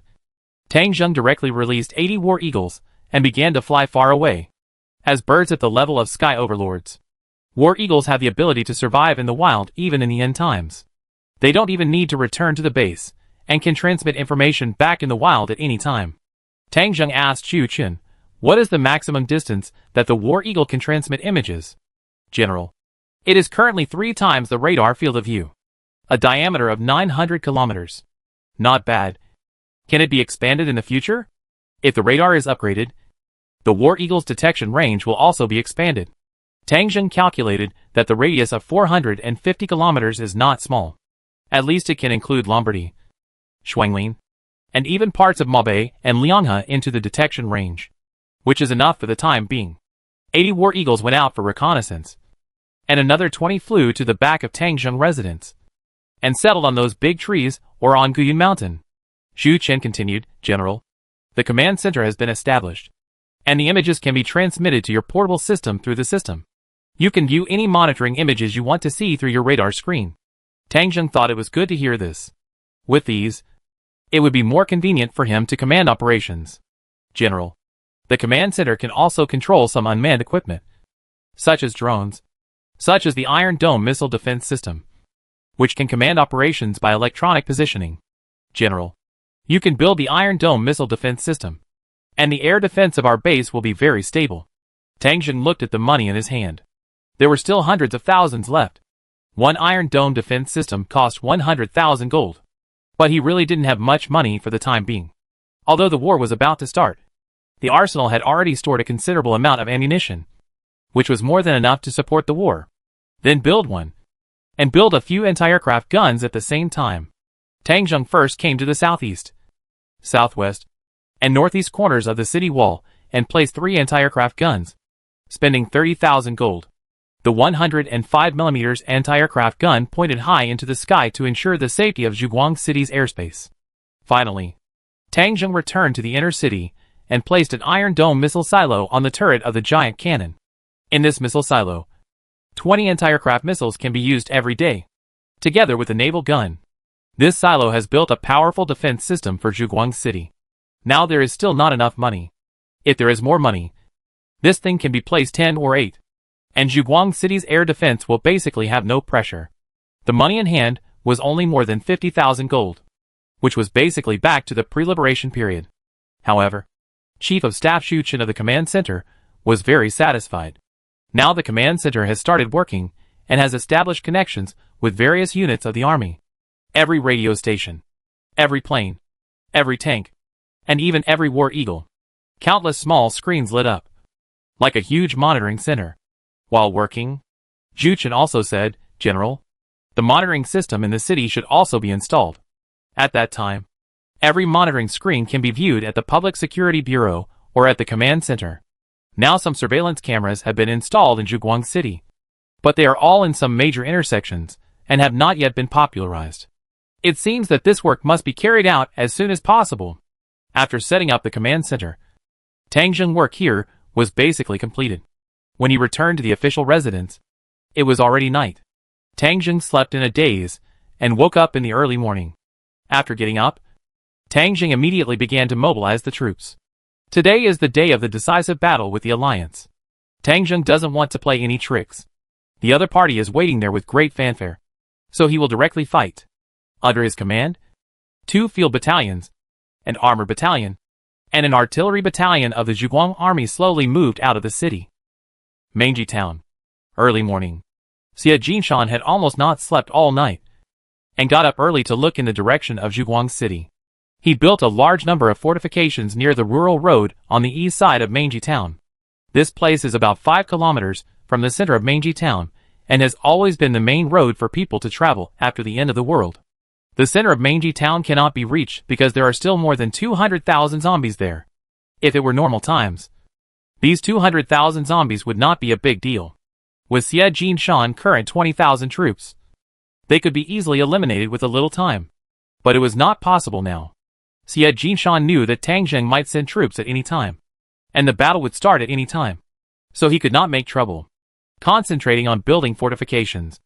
Tang Zheng directly released 80 War Eagles and began to fly far away, as birds at the level of sky overlords. War Eagles have the ability to survive in the wild even in the end times. They don't even need to return to the base, and can transmit information back in the wild at any time. Tang Zheng asked Zhu Chen, what is the maximum distance that the War Eagle can transmit images? General, it is currently 3 times the radar field of view. A diameter of 900 kilometers. Not bad. Can it be expanded in the future? If the radar is upgraded, the War Eagle's detection range will also be expanded. Tang Jing calculated that the radius of 450 kilometers is not small. At least it can include Lombardy, Shuanglin, and even parts of Maubei and Lianghe into the detection range, which is enough for the time being. 80 war eagles went out for reconnaissance, and another 20 flew to the back of Tangjung residence and settled on those big trees or on Guyun Mountain. Xu Chen continued, General, the command center has been established, and the images can be transmitted to your portable system through the system. You can view any monitoring images you want to see through your radar screen. Tangjung thought it was good to hear this. With these, it would be more convenient for him to command operations. General, the command center can also control some unmanned equipment, such as drones, such as the Iron Dome missile defense system, which can command operations by electronic positioning. General, you can build the Iron Dome missile defense system, and the air defense of our base will be very stable. Tangjung looked at the money in his hand. There were still hundreds of thousands left. One Iron Dome defense system cost 100,000 gold. But he really didn't have much money for the time being. Although the war was about to start, the arsenal had already stored a considerable amount of ammunition, which was more than enough to support the war. Then build one, and build a few anti-aircraft guns at the same time. Tangjung first came to the southeast, southwest, and northeast corners of the city wall and placed 3 anti-aircraft guns, spending 30,000 gold. The 105mm anti-aircraft gun pointed high into the sky to ensure the safety of Zhuguang City's airspace. Finally, Tangjung returned to the inner city and placed an Iron Dome missile silo on the turret of the giant cannon. In this missile silo, 20 anti-aircraft missiles can be used every day, together with the naval gun. This silo has built a powerful defense system for Zhuguang City. Now there is still not enough money. If there is more money, this thing can be placed 10 or 8. And Zhuguang City's air defense will basically have no pressure. The money in hand was only more than 50,000 gold, which was basically back to the pre-liberation period. However, Chief of Staff Xu Chen of the command center was very satisfied. Now the command center has started working and has established connections with various units of the army. Every radio station, every plane, every tank, and even every war eagle. Countless small screens lit up, like a huge monitoring center. While working, Xu Chen also said, General, the monitoring system in the city should also be installed. At that time, every monitoring screen can be viewed at the Public Security Bureau or at the command center. Now some surveillance cameras have been installed in Zhuguang City, but they are all in some major intersections and have not yet been popularized. It seems that this work must be carried out as soon as possible. After setting up the command center, Tangjung's work here was basically completed. When he returned to the official residence, it was already night. Tangjung slept in a daze and woke up in the early morning. After getting up, Tangjung immediately began to mobilize the troops. Today is the day of the decisive battle with the alliance. Tangjung doesn't want to play any tricks. The other party is waiting there with great fanfare, so he will directly fight. Under his command, 2 field battalions, an armor battalion, and an artillery battalion of the Zhuguang army slowly moved out of the city. Mengji Town. Early morning. Xie Jinshan had almost not slept all night, and got up early to look in the direction of Zhuguang City. He built a large number of fortifications near the rural road on the east side of Mengji Town. This place is about 5 kilometers from the center of Mengji Town, and has always been the main road for people to travel after the end of the world. The center of Mengji Town cannot be reached because there are still more than 200,000 zombies there. If it were normal times, these 200,000 zombies would not be a big deal. With Xie Jinshan's current 20,000 troops, they could be easily eliminated with a little time. But it was not possible now. Xie Jinshan knew that Tangjung might send troops at any time, and the battle would start at any time. So he could not make trouble. Concentrating on building fortifications,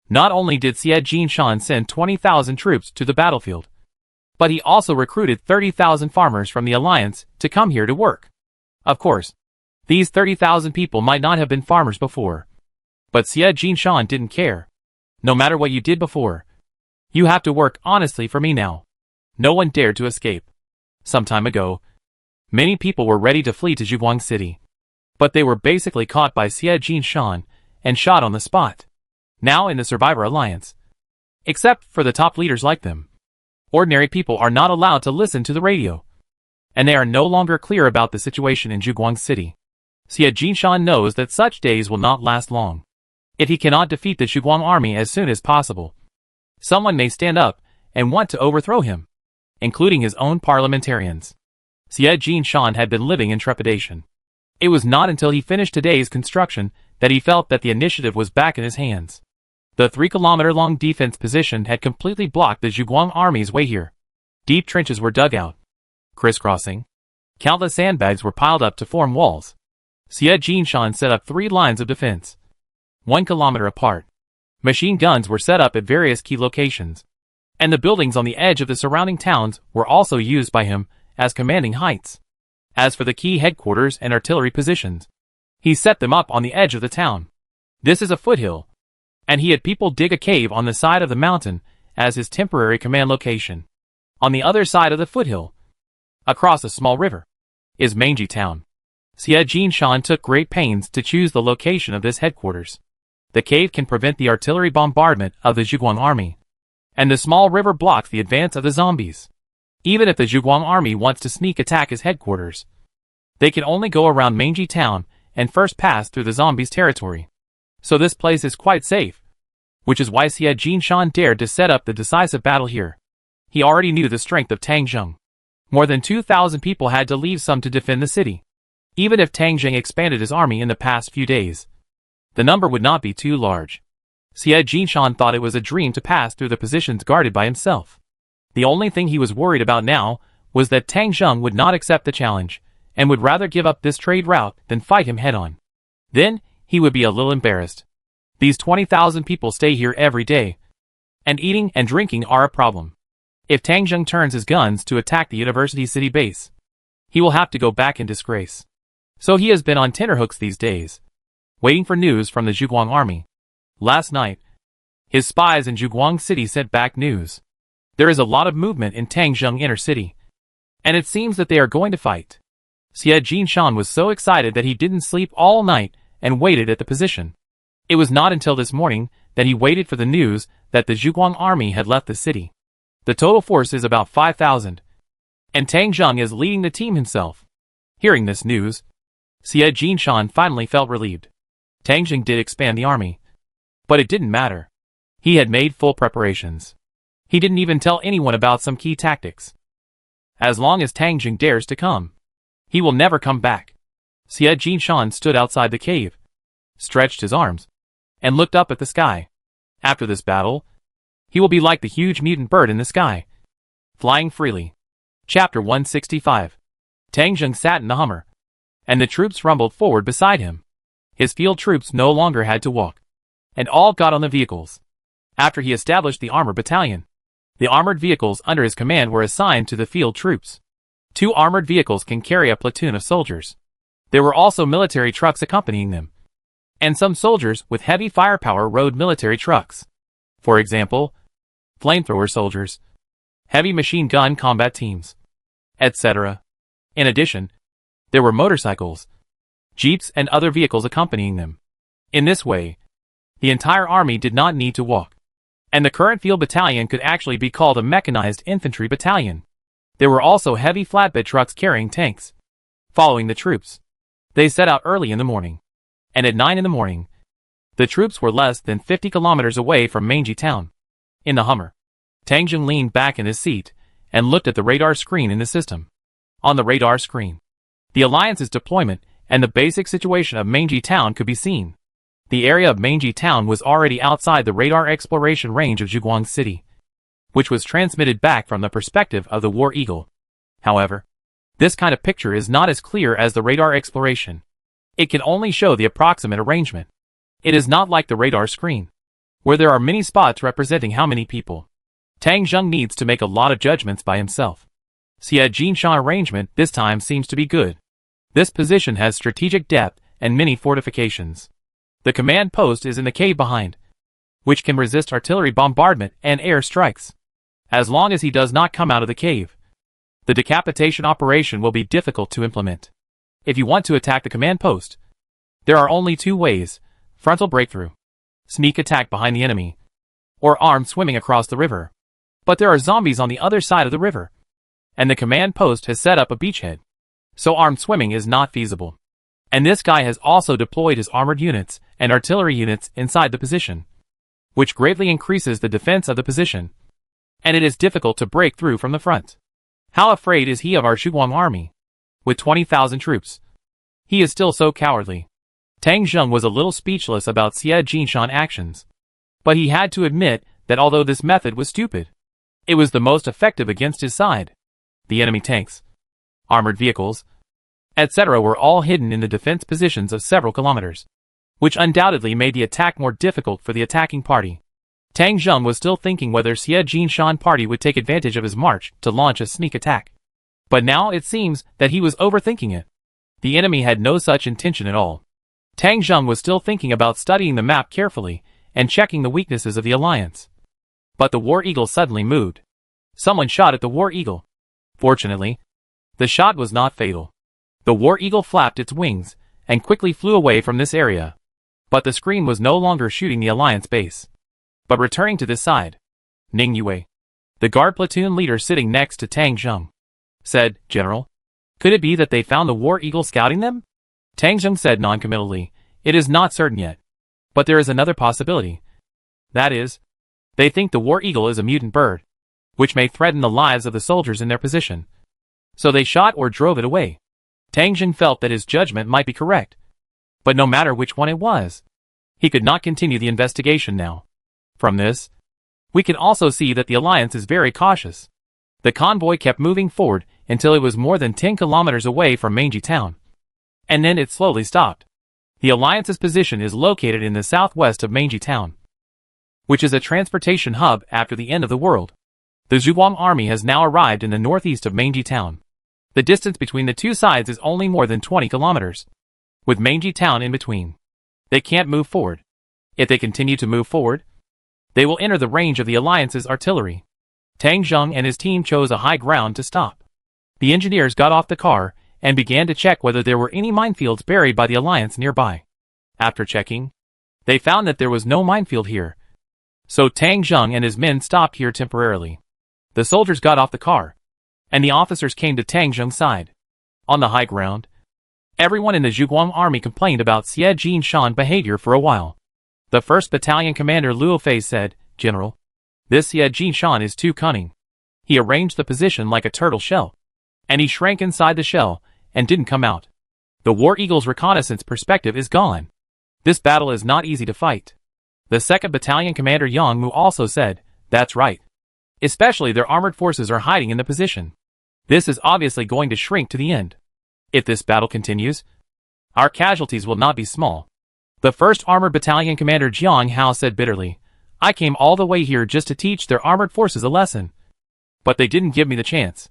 not only did Xie Jinshan send 20,000 troops to the battlefield, but he also recruited 30,000 farmers from the alliance to come here to work. Of course, these 30,000 people might not have been farmers before, but Xie Jinshan didn't care. No matter what you did before, you have to work honestly for me now. No one dared to escape. Some time ago, many people were ready to flee to Zhuguang City, but they were basically caught by Xie Jinshan and shot on the spot. Now in the Survivor Alliance, except for the top leaders like them, ordinary people are not allowed to listen to the radio, and they are no longer clear about the situation in Zhuguang City. Xie Jinshan knows that such days will not last long. If he cannot defeat the Zhuguang army as soon as possible, someone may stand up and want to overthrow him, including his own parliamentarians. Xie Jinshan had been living in trepidation. It was not until he finished today's construction that he felt that the initiative was back in his hands. The 3-kilometer-long defense position had completely blocked the Zhuguang army's way here. Deep trenches were dug out, crisscrossing. Countless sandbags were piled up to form walls. Xie Jinshan set up 3 lines of defense, 1 kilometer apart. Machine guns were set up at various key locations, and the buildings on the edge of the surrounding towns were also used by him as commanding heights. As for the key headquarters and artillery positions, he set them up on the edge of the town. This is a foothill, and he had people dig a cave on the side of the mountain as his temporary command location. On the other side of the foothill, across a small river, is Manji town. Xie Jinshan took great pains to choose the location of this headquarters. The cave can prevent the artillery bombardment of the Zhuguang army, and the small river blocks the advance of the zombies. Even if the Zhuguang army wants to sneak attack his headquarters, they can only go around Manji town and first pass through the zombies' territory. So this place is quite safe, which is why Xie Jinshan dared to set up the decisive battle here. He already knew the strength of Tang Zheng. More than 2,000 people had to leave some to defend the city. Even if Tang Zheng expanded his army in the past few days, the number would not be too large. Xie Jinshan thought it was a dream to pass through the positions guarded by himself. The only thing he was worried about now was that Tang Zheng would not accept the challenge, and would rather give up this trade route than fight him head-on. Then, he would be a little embarrassed. These 20,000 people stay here every day, and eating and drinking are a problem. If Tang Zheng turns his guns to attack the university city base, he will have to go back in disgrace. So he has been on tenterhooks these days, waiting for news from the Zhuguang army. Last night, his spies in Zhuguang city sent back news. There is a lot of movement in Tangzheng inner city, and it seems that they are going to fight. Xie Jinshan was so excited that he didn't sleep all night and waited at the position. It was not until this morning that he waited for the news that the Zhuguang army had left the city. The total force is about 5,000, and Tang Zheng is leading the team himself. Hearing this news, Xie Jinshan finally felt relieved. Tang Zheng did expand the army, but it didn't matter. He had made full preparations. He didn't even tell anyone about some key tactics. As long as Tang Zheng dares to come, he will never come back. Xie Jinshan stood outside the cave, stretched his arms, and looked up at the sky. After this battle, he will be like the huge mutant bird in the sky, flying freely. Chapter 165. Tang Zheng sat in the Hummer, and the troops rumbled forward beside him. His field troops no longer had to walk, and all got on the vehicles. After he established the armored battalion, the armored vehicles under his command were assigned to the field troops. 2 armored vehicles can carry a platoon of soldiers. There were also military trucks accompanying them, and some soldiers with heavy firepower rode military trucks. For example, flamethrower soldiers, heavy machine gun combat teams, etc. In addition, there were motorcycles, jeeps and other vehicles accompanying them. In this way, the entire army did not need to walk, and the current field battalion could actually be called a mechanized infantry battalion. There were also heavy flatbed trucks carrying tanks, following the troops. They set out early in the morning, and at 9 in the morning, the troops were less than 50 kilometers away from Manji town. In the Hummer, Tang Zheng leaned back in his seat and looked at the radar screen in the system. On the radar screen, the Alliance's deployment and the basic situation of Manji town could be seen. The area of Manji town was already outside the radar exploration range of Zhuguang city, which was transmitted back from the perspective of the War Eagle. However, this kind of picture is not as clear as the radar exploration. It can only show the approximate arrangement. It is not like the radar screen, where there are many spots representing how many people. Tang Zheng needs to make a lot of judgments by himself. Xie Jinshan arrangement this time seems to be good. This position has strategic depth and many fortifications. The command post is in the cave behind, which can resist artillery bombardment and air strikes. As long as he does not come out of the cave, the decapitation operation will be difficult to implement. If you want to attack the command post, there are only 2 ways: frontal breakthrough, sneak attack behind the enemy, or armed swimming across the river. But there are zombies on the other side of the river, and the command post has set up a beachhead, so armed swimming is not feasible. And this guy has also deployed his armored units and artillery units inside the position, which greatly increases the defense of the position, and it is difficult to break through from the front. How afraid is he of our Zhuguang army? With 20,000 troops. He is still so cowardly. Tang Zheng was a little speechless about Xie Jinshan's actions, but he had to admit that although this method was stupid, it was the most effective against his side. The enemy tanks, armored vehicles, etc. were all hidden in the defense positions of several kilometers, which undoubtedly made the attack more difficult for the attacking party. Tang Zheng was still thinking whether Xie Jinshan's party would take advantage of his march to launch a sneak attack. But now it seems that he was overthinking it. The enemy had no such intention at all. Tang Zheng was still thinking about studying the map carefully and checking the weaknesses of the alliance. But the War Eagle suddenly moved. Someone shot at the War Eagle. Fortunately, the shot was not fatal. The War Eagle flapped its wings and quickly flew away from this area. But the screen was no longer shooting the alliance base, but returning to this side. Ning Yue, the guard platoon leader sitting next to Tang Zheng, said, "General, could it be that they found the War Eagle scouting them?" Tang Zheng said noncommittally, "It is not certain yet, but there is another possibility. That is, they think the War Eagle is a mutant bird, which may threaten the lives of the soldiers in their position. So they shot or drove it away." Tang Zheng felt that his judgment might be correct, but no matter which one it was, he could not continue the investigation now. From this, we can also see that the alliance is very cautious. The convoy kept moving forward until it was more than 10 kilometers away from Manji town, and then it slowly stopped. The alliance's position is located in the southwest of Manji town, which is a transportation hub after the end of the world. The Zhuguang army has now arrived in the northeast of Manji town. The distance between the two sides is only more than 20 kilometers, with Manji town in between. They can't move forward. If they continue to move forward, they will enter the range of the alliance's artillery. Tang Zheng and his team chose a high ground to stop. The engineers got off the car and began to check whether there were any minefields buried by the alliance nearby. After checking, they found that there was no minefield here. So Tang Zheng and his men stopped here temporarily. The soldiers got off the car, and the officers came to Tang Zheng's side. On the high ground, everyone in the Zhuguang army complained about Xie Jinshan's behavior for a while. The 1st Battalion Commander Luo Fei said, "General, this Xie Jinshan is too cunning. He arranged the position like a turtle shell, and he shrank inside the shell and didn't come out. The War Eagle's reconnaissance perspective is gone. This battle is not easy to fight." The 2nd Battalion Commander Yang Mu also said, "That's right. Especially their armored forces are hiding in the position. This is obviously going to shrink to the end. If this battle continues, our casualties will not be small." The 1st Armored Battalion Commander Jiang Hao said bitterly, "I came all the way here just to teach their armored forces a lesson, but they didn't give me the chance."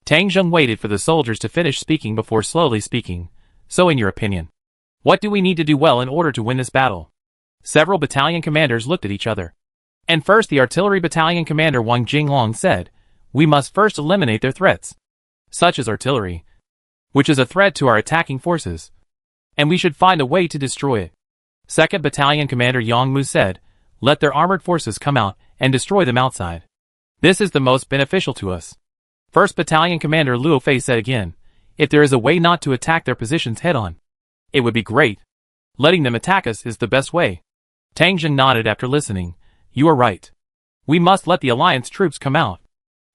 Tang Zheng waited for the soldiers to finish speaking before slowly speaking. "So in your opinion, what do we need to do well in order to win this battle?" Several battalion commanders looked at each other. And first the Artillery Battalion Commander Wang Jinglong said, "We must first eliminate their threats, such as artillery, which is a threat to our attacking forces, and we should find a way to destroy it." 2nd Battalion Commander Yang Mu said, "Let their armored forces come out and destroy them outside. This is the most beneficial to us." 1st Battalion Commander Luo Fei said again, "If there is a way not to attack their positions head-on, it would be great. Letting them attack us is the best way." Tang Zheng nodded after listening. "You are right. We must let the alliance troops come out.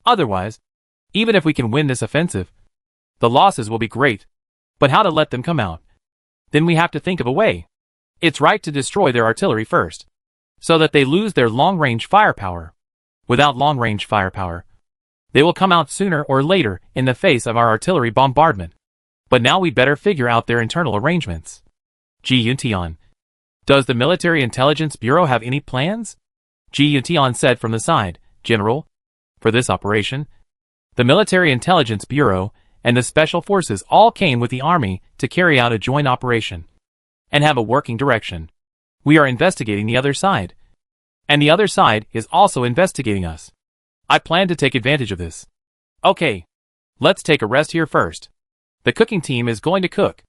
Otherwise, even if we can win this offensive, the losses will be great. But how to let them come out? Then we have to think of a way. It's right to destroy their artillery first, so that they lose their long-range firepower. Without long-range firepower, they will come out sooner or later in the face of our artillery bombardment. But now we'd better figure out their internal arrangements." Ji Yuntian, "Does the Military Intelligence Bureau have any plans?" Ji Yuntian said from the side, "General, for this operation, the Military Intelligence Bureau and the Special Forces all came with the Army to carry out a joint operation and have a working direction. We are investigating the other side, and the other side is also investigating us. I plan to take advantage of this. Okay, let's take a rest here first. The cooking team is going to cook.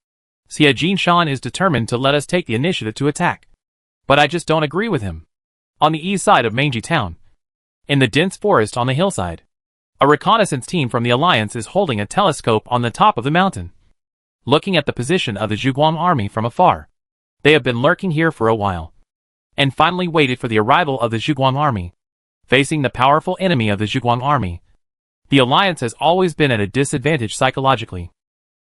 Xie Jinshan is determined to let us take the initiative to attack, but I just don't agree with him." On the east side of Manji town, in the dense forest on the hillside, a reconnaissance team from the Alliance is holding a telescope on the top of the mountain. looking at the position of the Zhuguang army from afar. They have been lurking here for a while, and finally waited for the arrival of the Zhuguang army. Facing the powerful enemy of the Zhuguang army, the alliance has always been at a disadvantage psychologically.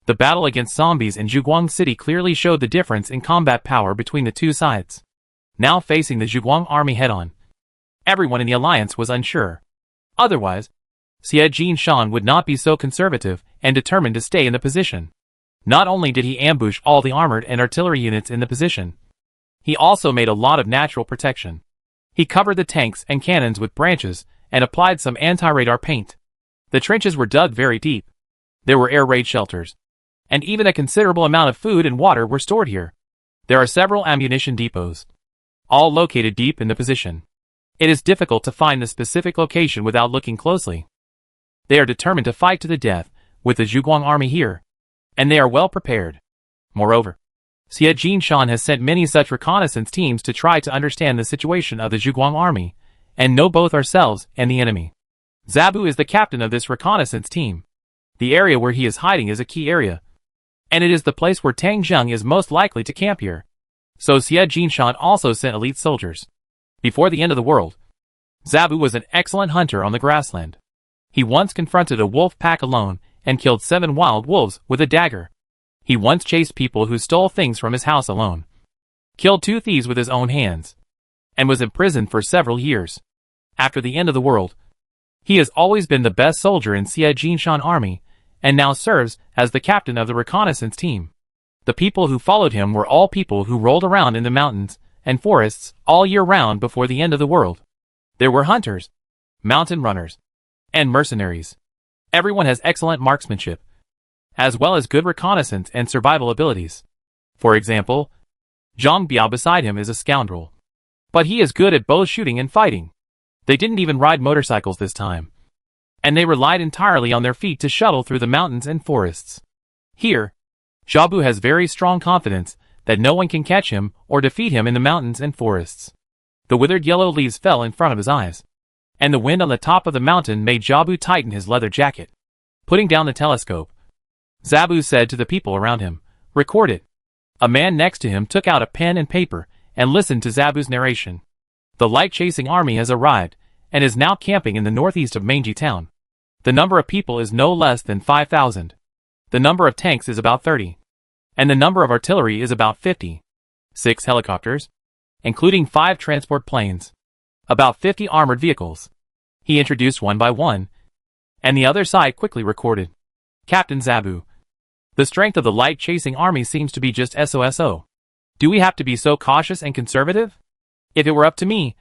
The battle against zombies in Zhuguang City clearly showed the difference in combat power between the two sides. Now facing the Zhuguang army head-on, everyone in the alliance was unsure. Otherwise, Xie Jinshan would not be so conservative and determined to stay in the position. Not only did he ambush all the armored and artillery units in the position, he also made a lot of natural protection. He covered the tanks and cannons with branches and applied some anti-radar paint. The trenches were dug very deep. There were air raid shelters, and even a considerable amount of food and water were stored here. There are several ammunition depots, all located deep in the position. It is difficult to find the specific location without looking closely. They are determined to fight to the death with the Zhuguang army here, and they are well prepared. Moreover, Xie Jinshan has sent many such reconnaissance teams to try to understand the situation of the Zhuguang army, and know both ourselves and the enemy. Zabu is the captain of this reconnaissance team. The area where he is hiding is a key area, and it is the place where Tang Zheng is most likely to camp here. So Xie Jinshan also sent elite soldiers. Before the end of the world, Zabu was an excellent hunter on the grassland. He once confronted a wolf pack alone and killed 7 wild wolves with a dagger. He once chased people who stole things from his house alone, killed 2 thieves with his own hands, and was imprisoned for several years. After the end of the world, he has always been the best soldier in Xie Jinshan army, and now serves as the captain of the reconnaissance team. The people who followed him were all people who rolled around in the mountains and forests all year round before the end of the world. There were hunters, mountain runners, and mercenaries. Everyone has excellent marksmanship, as well as good reconnaissance and survival abilities. For example, Zhang Biao beside him is a scoundrel, but he is good at both shooting and fighting. They didn't even ride motorcycles this time, and they relied entirely on their feet to shuttle through the mountains and forests. Here, Xiaobu has very strong confidence that no one can catch him or defeat him in the mountains and forests. The withered yellow leaves fell in front of his eyes, and the wind on the top of the mountain made Xiaobu tighten his leather jacket. Putting down the telescope, Zabu said to the people around him, "Record it." A man next to him took out a pen and paper and listened to Zabu's narration. The light-chasing army has arrived and is now camping in the northeast of Manji town. The number of people is no less than 5,000. The number of tanks is about 30. And the number of artillery is about 50. 6 helicopters, including 5 transport planes. About 50 armored vehicles. He introduced one by one, and the other side quickly recorded. Captain Zabu. The strength of the light-chasing army seems to be just SOSO. Do we have to be so cautious and conservative? If it were up to me,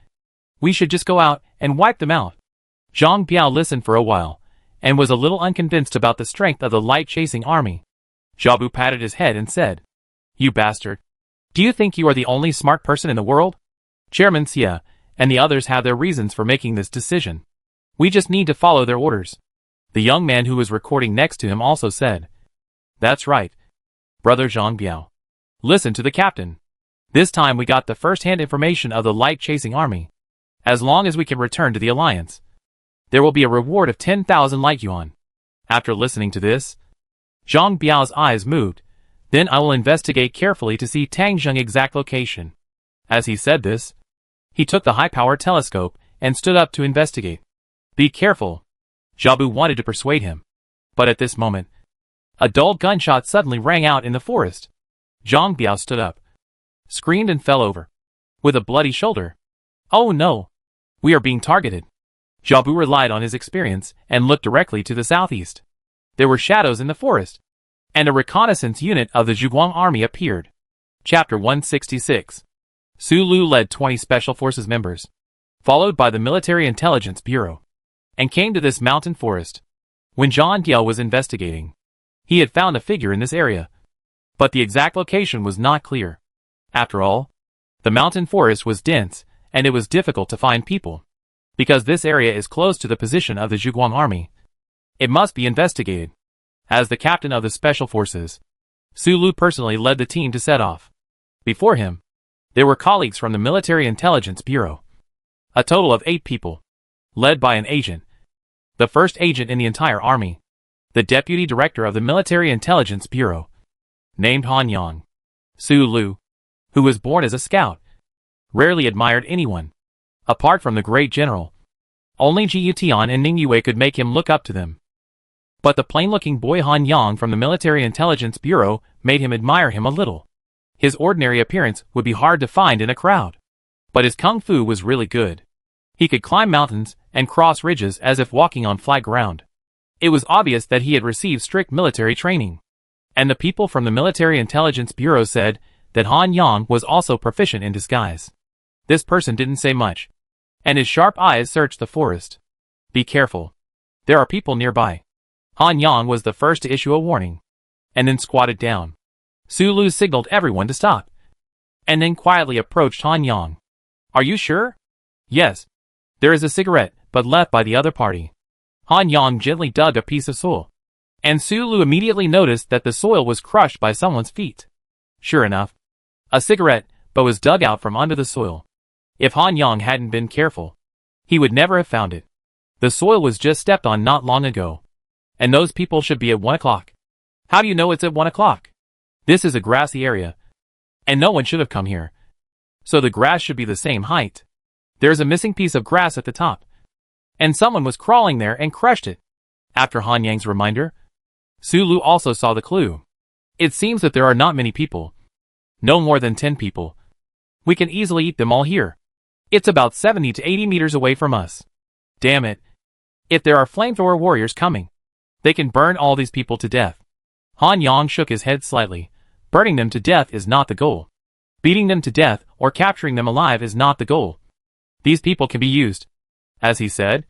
we should just go out and wipe them out. Zhang Biao listened for a while, and was a little unconvinced about the strength of the light-chasing army. Xiaobu patted his head and said, "You bastard. Do you think you are the only smart person in the world? Chairman Xie and the others have their reasons for making this decision. We just need to follow their orders." The young man who was recording next to him also said, "That's right, brother Zhang Biao. Listen to the captain. This time we got the first-hand information of the light-chasing army. As long as we can return to the alliance, there will be a reward of 10,000 light yuan." After listening to this, Zhang Biao's eyes moved. "Then I will investigate carefully to see Tang Zheng's exact location." As he said this, he took the high-power telescope and stood up to investigate. "Be careful." Xiaobu wanted to persuade him, but at this moment, a dull gunshot suddenly rang out in the forest. Zhang Biao stood up, screamed and fell over, with a bloody shoulder. "Oh no! We are being targeted." Xiaobu relied on his experience and looked directly to the southeast. There were shadows in the forest, and a reconnaissance unit of the Zhuguang army appeared. Chapter 166. Su Lu led 20 Special Forces members, followed by the Military Intelligence Bureau, and came to this mountain forest. When Zhang Diao was investigating, he had found a figure in this area, but the exact location was not clear. After all, the mountain forest was dense, and it was difficult to find people. Because this area is close to the position of the Zhuguang army, it must be investigated. As the captain of the Special Forces, Su Lu personally led the team to set off. Before him, there were colleagues from the Military Intelligence Bureau. A total of 8 people, led by an agent. The first agent in the entire army, the Deputy Director of the Military Intelligence Bureau, named Han Yang. Su Lu, who was born as a scout, rarely admired anyone. Apart from the great general, only Jiu Tian and Ning Yue could make him look up to them. But the plain-looking boy Han Yang from the Military Intelligence Bureau made him admire him a little. His ordinary appearance would be hard to find in a crowd. But his kung fu was really good. He could climb mountains and cross ridges as if walking on flat ground. It was obvious that he had received strict military training. And the people from the Military Intelligence Bureau said that Han Yang was also proficient in disguise. This person didn't say much, and his sharp eyes searched the forest. Be careful. There are people nearby. Han Yang was the first to issue a warning, and then squatted down. Su Lu signaled everyone to stop, and then quietly approached Han Yang. Are you sure? Yes. There is a cigarette, but left by the other party. Han Yang gently dug a piece of soil, and Su Lu immediately noticed that the soil was crushed by someone's feet. Sure enough, a cigarette, but was dug out from under the soil. If Han Yang hadn't been careful, he would never have found it. The soil was just stepped on not long ago. And those people should be at 1 o'clock. How do you know it's at 1 o'clock? This is a grassy area, and no one should have come here. So the grass should be the same height. There's a missing piece of grass at the top, and someone was crawling there and crushed it. After Han Yang's reminder, Su Lu also saw the clue. It seems that there are not many people. No more than 10 people. We can easily eat them all here. It's about 70 to 80 meters away from us. Damn it. If there are flamethrower warriors coming, they can burn all these people to death. Han Yang shook his head slightly. Burning them to death is not the goal. Beating them to death or capturing them alive is not the goal. These people can be used. As he said,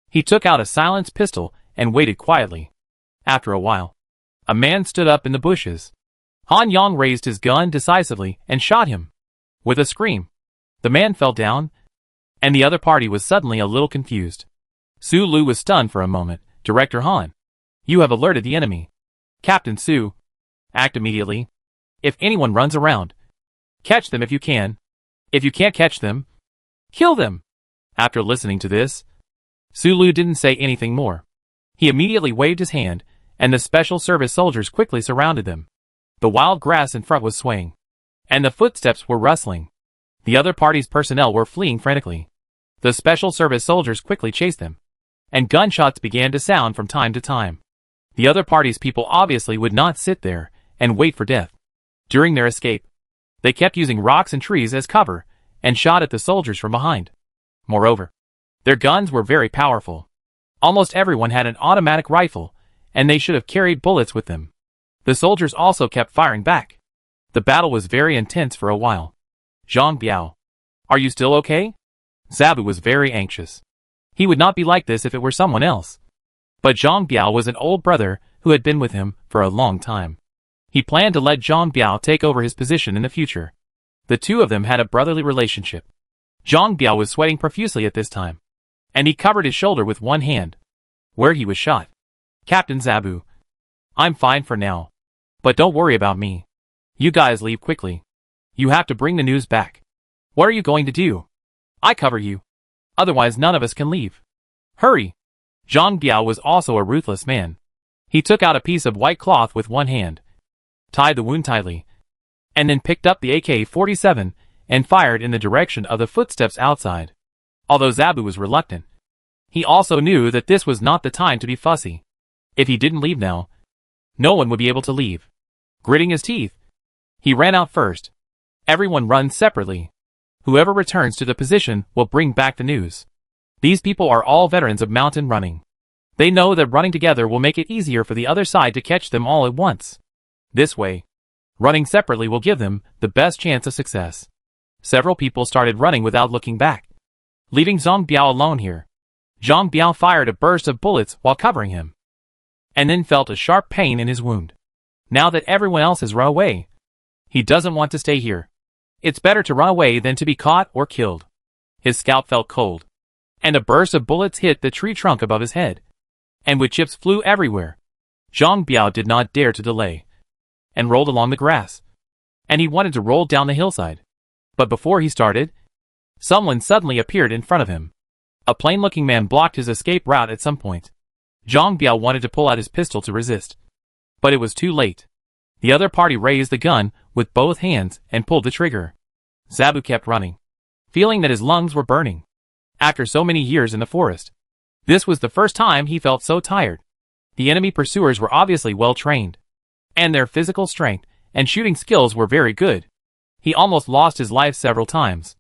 he took out a silenced pistol and waited quietly. After a while, a man stood up in the bushes. Han Yang raised his gun decisively and shot him. With a scream, the man fell down, and the other party was suddenly a little confused. Su Lu was stunned for a moment. Director Han, you have alerted the enemy. Captain Su, act immediately. If anyone runs around, catch them if you can. If you can't catch them, kill them. After listening to this, Su Lu didn't say anything more. He immediately waved his hand, and the special service soldiers quickly surrounded them. The wild grass in front was swaying, and the footsteps were rustling. The other party's personnel were fleeing frantically. The special service soldiers quickly chased them, and gunshots began to sound from time to time. The other party's people obviously would not sit there and wait for death. During their escape, they kept using rocks and trees as cover and shot at the soldiers from behind. Moreover, their guns were very powerful. Almost everyone had an automatic rifle, and they should have carried bullets with them. The soldiers also kept firing back. The battle was very intense for a while. Zhang Biao, are you still okay? Zabu was very anxious. He would not be like this if it were someone else. But Zhang Biao was an old brother who had been with him for a long time. He planned to let Zhang Biao take over his position in the future. The two of them had a brotherly relationship. Zhang Biao was sweating profusely at this time, and he covered his shoulder with one hand, where he was shot. Captain Zabu, I'm fine for now. But don't worry about me. You guys leave quickly. You have to bring the news back. What are you going to do? I cover you. Otherwise none of us can leave. Hurry! Zhang Biao was also a ruthless man. He took out a piece of white cloth with one hand, tied the wound tightly, and then picked up the AK-47 and fired in the direction of the footsteps outside. Although Zabu was reluctant, he also knew that this was not the time to be fussy. If he didn't leave now, no one would be able to leave. Gritting his teeth, he ran out first. Everyone runs separately. Whoever returns to the position will bring back the news. These people are all veterans of mountain running. They know that running together will make it easier for the other side to catch them all at once. This way, running separately will give them the best chance of success. Several people started running without looking back, leaving Zhang Biao alone here. Zhang Biao fired a burst of bullets while covering him, and then felt a sharp pain in his wound. Now that everyone else has run away, he doesn't want to stay here. It's better to run away than to be caught or killed. His scalp felt cold, and a burst of bullets hit the tree trunk above his head, and wood chips flew everywhere. Zhang Biao did not dare to delay, and rolled along the grass, and he wanted to roll down the hillside. But before he started, someone suddenly appeared in front of him. A plain-looking man blocked his escape route at some point. Zhang Biao wanted to pull out his pistol to resist, but it was too late. The other party raised the gun with both hands and pulled the trigger. Zabu kept running, feeling that his lungs were burning. After so many years in the forest, this was the first time he felt so tired. The enemy pursuers were obviously well trained, and their physical strength and shooting skills were very good. He almost lost his life several times.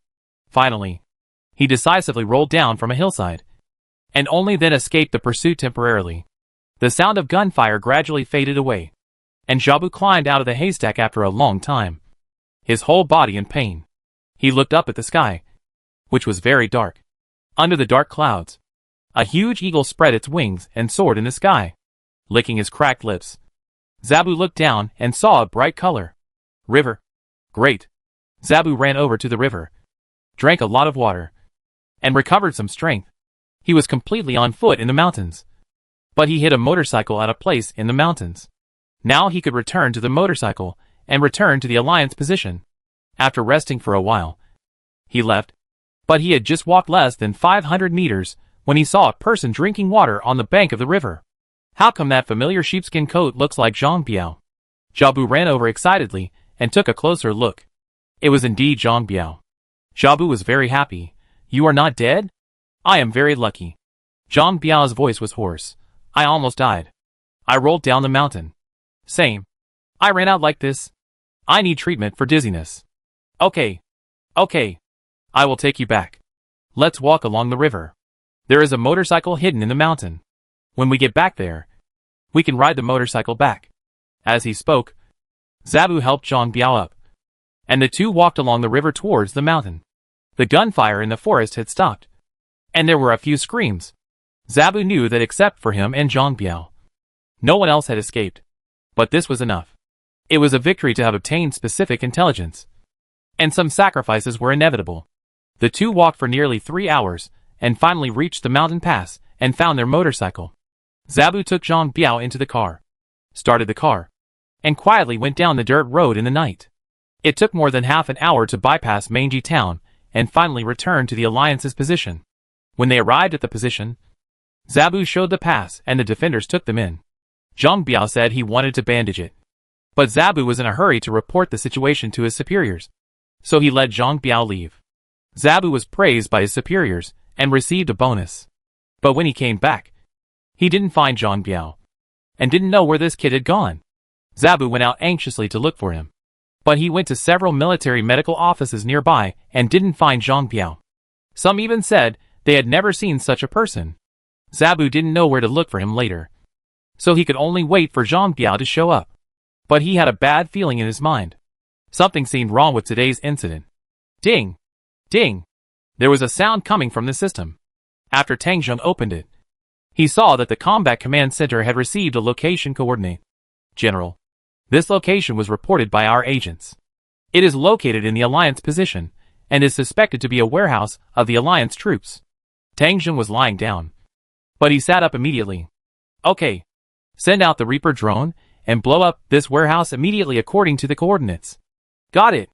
Finally, he decisively rolled down from a hillside, and only then escaped the pursuit temporarily. The sound of gunfire gradually faded away, and Zabu climbed out of the haystack after a long time, his whole body in pain. He looked up at the sky, which was very dark. Under the dark clouds, a huge eagle spread its wings and soared in the sky. Licking his cracked lips, Zabu looked down and saw a bright color. River. Great. Zabu ran over to the river, drank a lot of water, and recovered some strength. He was completely on foot in the mountains, but he hit a motorcycle at a place in the mountains. Now he could return to the motorcycle and return to the Alliance position. After resting for a while, he left, but he had just walked less than 500 meters when he saw a person drinking water on the bank of the river. How come that familiar sheepskin coat looks like Zhang Biao? Zabu ran over excitedly and took a closer look. It was indeed Zhang Biao. Zabu was very happy. You are not dead? I am very lucky. Zhang Biao's voice was hoarse. I almost died. I rolled down the mountain. Same. I ran out like this. I need treatment for dizziness. Okay. Okay. I will take you back. Let's walk along the river. There is a motorcycle hidden in the mountain. When we get back there, we can ride the motorcycle back. As he spoke, Zabu helped Zhang Biao up, and the two walked along the river towards the mountain. The gunfire in the forest had stopped, and there were a few screams. Zabu knew that except for him and Zhang Biao, no one else had escaped. But this was enough. It was a victory to have obtained specific intelligence, and some sacrifices were inevitable. The two walked for nearly 3 hours, and finally reached the mountain pass and found their motorcycle. Zabu took Zhang Biao into the car, started the car, and quietly went down the dirt road in the night. It took more than half an hour to bypass Manji town and finally return to the Alliance's position. When they arrived at the position, Zabu showed the pass and the defenders took them in. Zhang Biao said he wanted to bandage it, but Zabu was in a hurry to report the situation to his superiors, so he let Zhang Biao leave. Zabu was praised by his superiors and received a bonus. But when he came back, he didn't find Zhang Biao, and didn't know where this kid had gone. Zabu went out anxiously to look for him, but he went to several military medical offices nearby and didn't find Zhang Biao. Some even said they had never seen such a person. Zabu didn't know where to look for him later, so he could only wait for Zhang Biao to show up. But he had a bad feeling in his mind. Something seemed wrong with today's incident. Ding! Ding! There was a sound coming from the system. After Tang Zheng opened it, he saw that the Combat Command Center had received a location coordinate. General, this location was reported by our agents. It is located in the Alliance position, and is suspected to be a warehouse of the Alliance troops. Tang Zheng was lying down, but he sat up immediately. Okay. Send out the Reaper drone, and blow up this warehouse immediately according to the coordinates. Got it.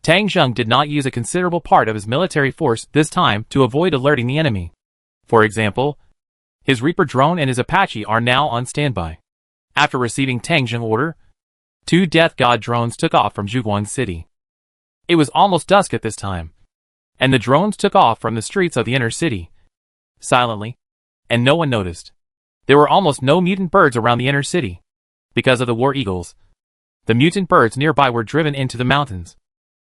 Tang Zheng did not use a considerable part of his military force this time to avoid alerting the enemy. For example, his Reaper drone and his Apache are now on standby. After receiving Tang Zheng's order, 2 Death God drones took off from Zhuguan City. It was almost dusk at this time, and the drones took off from the streets of the inner city, silently, and no one noticed. There were almost no mutant birds around the inner city. Because of the war eagles, the mutant birds nearby were driven into the mountains,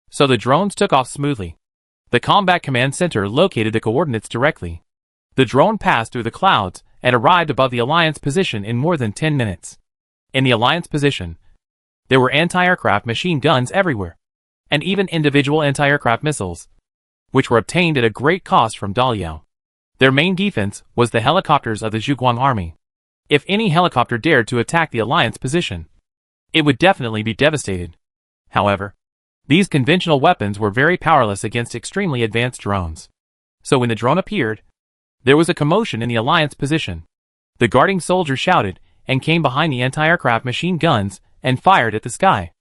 so the drones took off smoothly. The Combat Command Center located the coordinates directly. The drone passed through the clouds and arrived above the Alliance position in more than 10 minutes. In the Alliance position, there were anti-aircraft machine guns everywhere, and even individual anti-aircraft missiles, which were obtained at a great cost from Daliao. Their main defense was the helicopters of the Zhuguang army. If any helicopter dared to attack the Alliance position, it would definitely be devastated. However, these conventional weapons were very powerless against extremely advanced drones. So when the drone appeared, there was a commotion in the Alliance position. The guarding soldiers shouted and came behind the anti-aircraft machine guns and fired at the sky.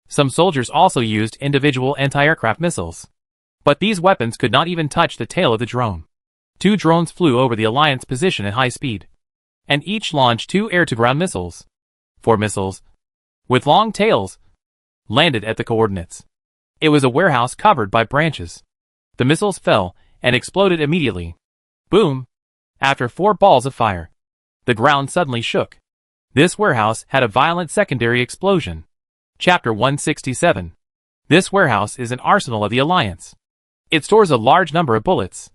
Some soldiers also used individual anti-aircraft missiles, but these weapons could not even touch the tail of the drone. 2 drones flew over the Alliance position at high speed, and each launched 2 air-to-ground missiles. 4 missiles, with long tails, landed at the coordinates. It was a warehouse covered by branches. The missiles fell and exploded immediately. Boom! After 4 balls of fire, the ground suddenly shook. This warehouse had a violent secondary explosion. Chapter 167. This warehouse is an arsenal of the Alliance. It stores a large number of bullets,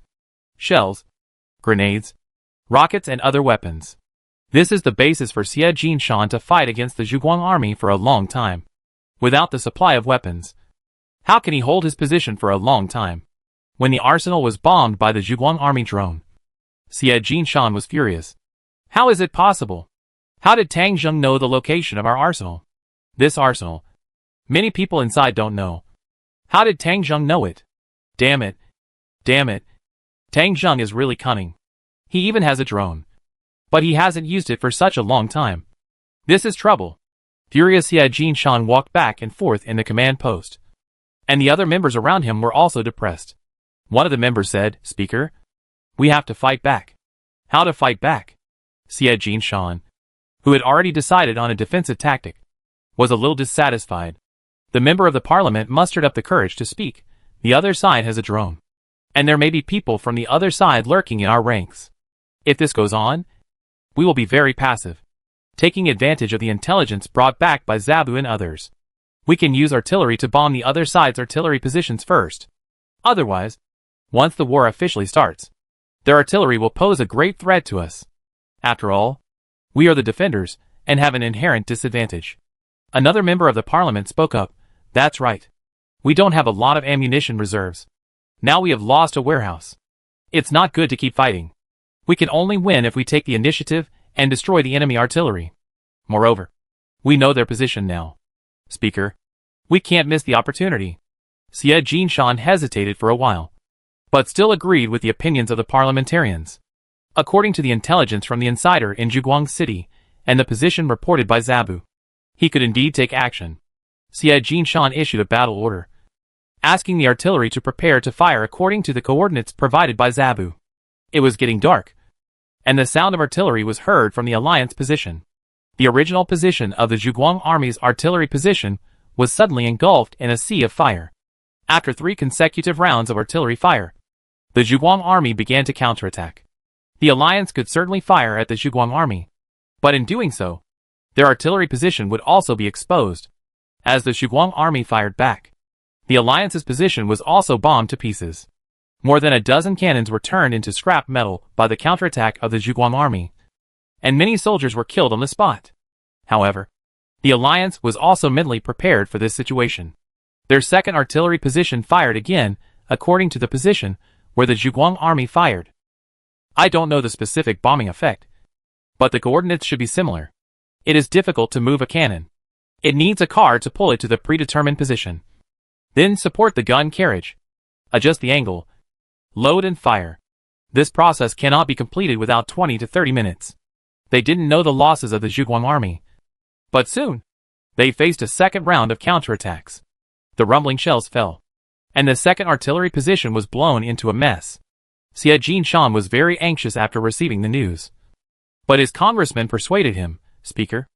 shells, grenades, rockets and other weapons. This is the basis for Xie Jinshan to fight against the Zhuguang army for a long time. Without the supply of weapons, how can he hold his position for a long time? When the arsenal was bombed by the Zhuguang army drone, Xie Jinshan was furious. How is it possible? How did Tang Zheng know the location of our arsenal? This arsenal. Many people inside don't know. How did Tang Zheng know it? Damn it. Damn it. Tang Zheng is really cunning. He even has a drone. But he hasn't used it for such a long time. This is trouble. Furious Xie Jinshan walked back and forth in the command post. And the other members around him were also depressed. One of the members said, "Speaker, we have to fight back." How to fight back? Xie Jinshan, who had already decided on a defensive tactic, was a little dissatisfied. The member of the parliament mustered up the courage to speak. The other side has a drone. And there may be people from the other side lurking in our ranks. If this goes on, we will be very passive, taking advantage of the intelligence brought back by Zabu and others. We can use artillery to bomb the other side's artillery positions first. Otherwise, once the war officially starts, their artillery will pose a great threat to us. After all, we are the defenders and have an inherent disadvantage. Another member of the parliament spoke up. That's right. We don't have a lot of ammunition reserves. Now we have lost a warehouse. It's not good to keep fighting. We can only win if we take the initiative and destroy the enemy artillery. Moreover, we know their position now. Speaker, we can't miss the opportunity. Xie Jinshan hesitated for a while, but still agreed with the opinions of the parliamentarians. According to the intelligence from the insider in Zhuguang City and the position reported by Zabu, he could indeed take action. Xie Jinshan issued a battle order, asking the artillery to prepare to fire according to the coordinates provided by Zabu. It was getting dark, and the sound of artillery was heard from the Alliance position. The original position of the Zhuguang army's artillery position was suddenly engulfed in a sea of fire. After 3 consecutive rounds of artillery fire, the Zhuguang army began to counterattack. The Alliance could certainly fire at the Zhuguang army, but in doing so, their artillery position would also be exposed. As the Zhuguang army fired back, the Alliance's position was also bombed to pieces. More than a dozen cannons were turned into scrap metal by the counterattack of the Zhuguang army, and many soldiers were killed on the spot. However, the Alliance was also mentally prepared for this situation. Their second artillery position fired again, according to the position where the Zhuguang army fired. I don't know the specific bombing effect, but the coordinates should be similar. It is difficult to move a cannon. It needs a car to pull it to the predetermined position. Then support the gun carriage. Adjust the angle. Load and fire. This process cannot be completed without 20 to 30 minutes. They didn't know the losses of the Zhuguang army. But soon, they faced a second round of counterattacks. The rumbling shells fell, and the second artillery position was blown into a mess. Xie Jinshan was very anxious after receiving the news. But his congressman persuaded him, "Speaker,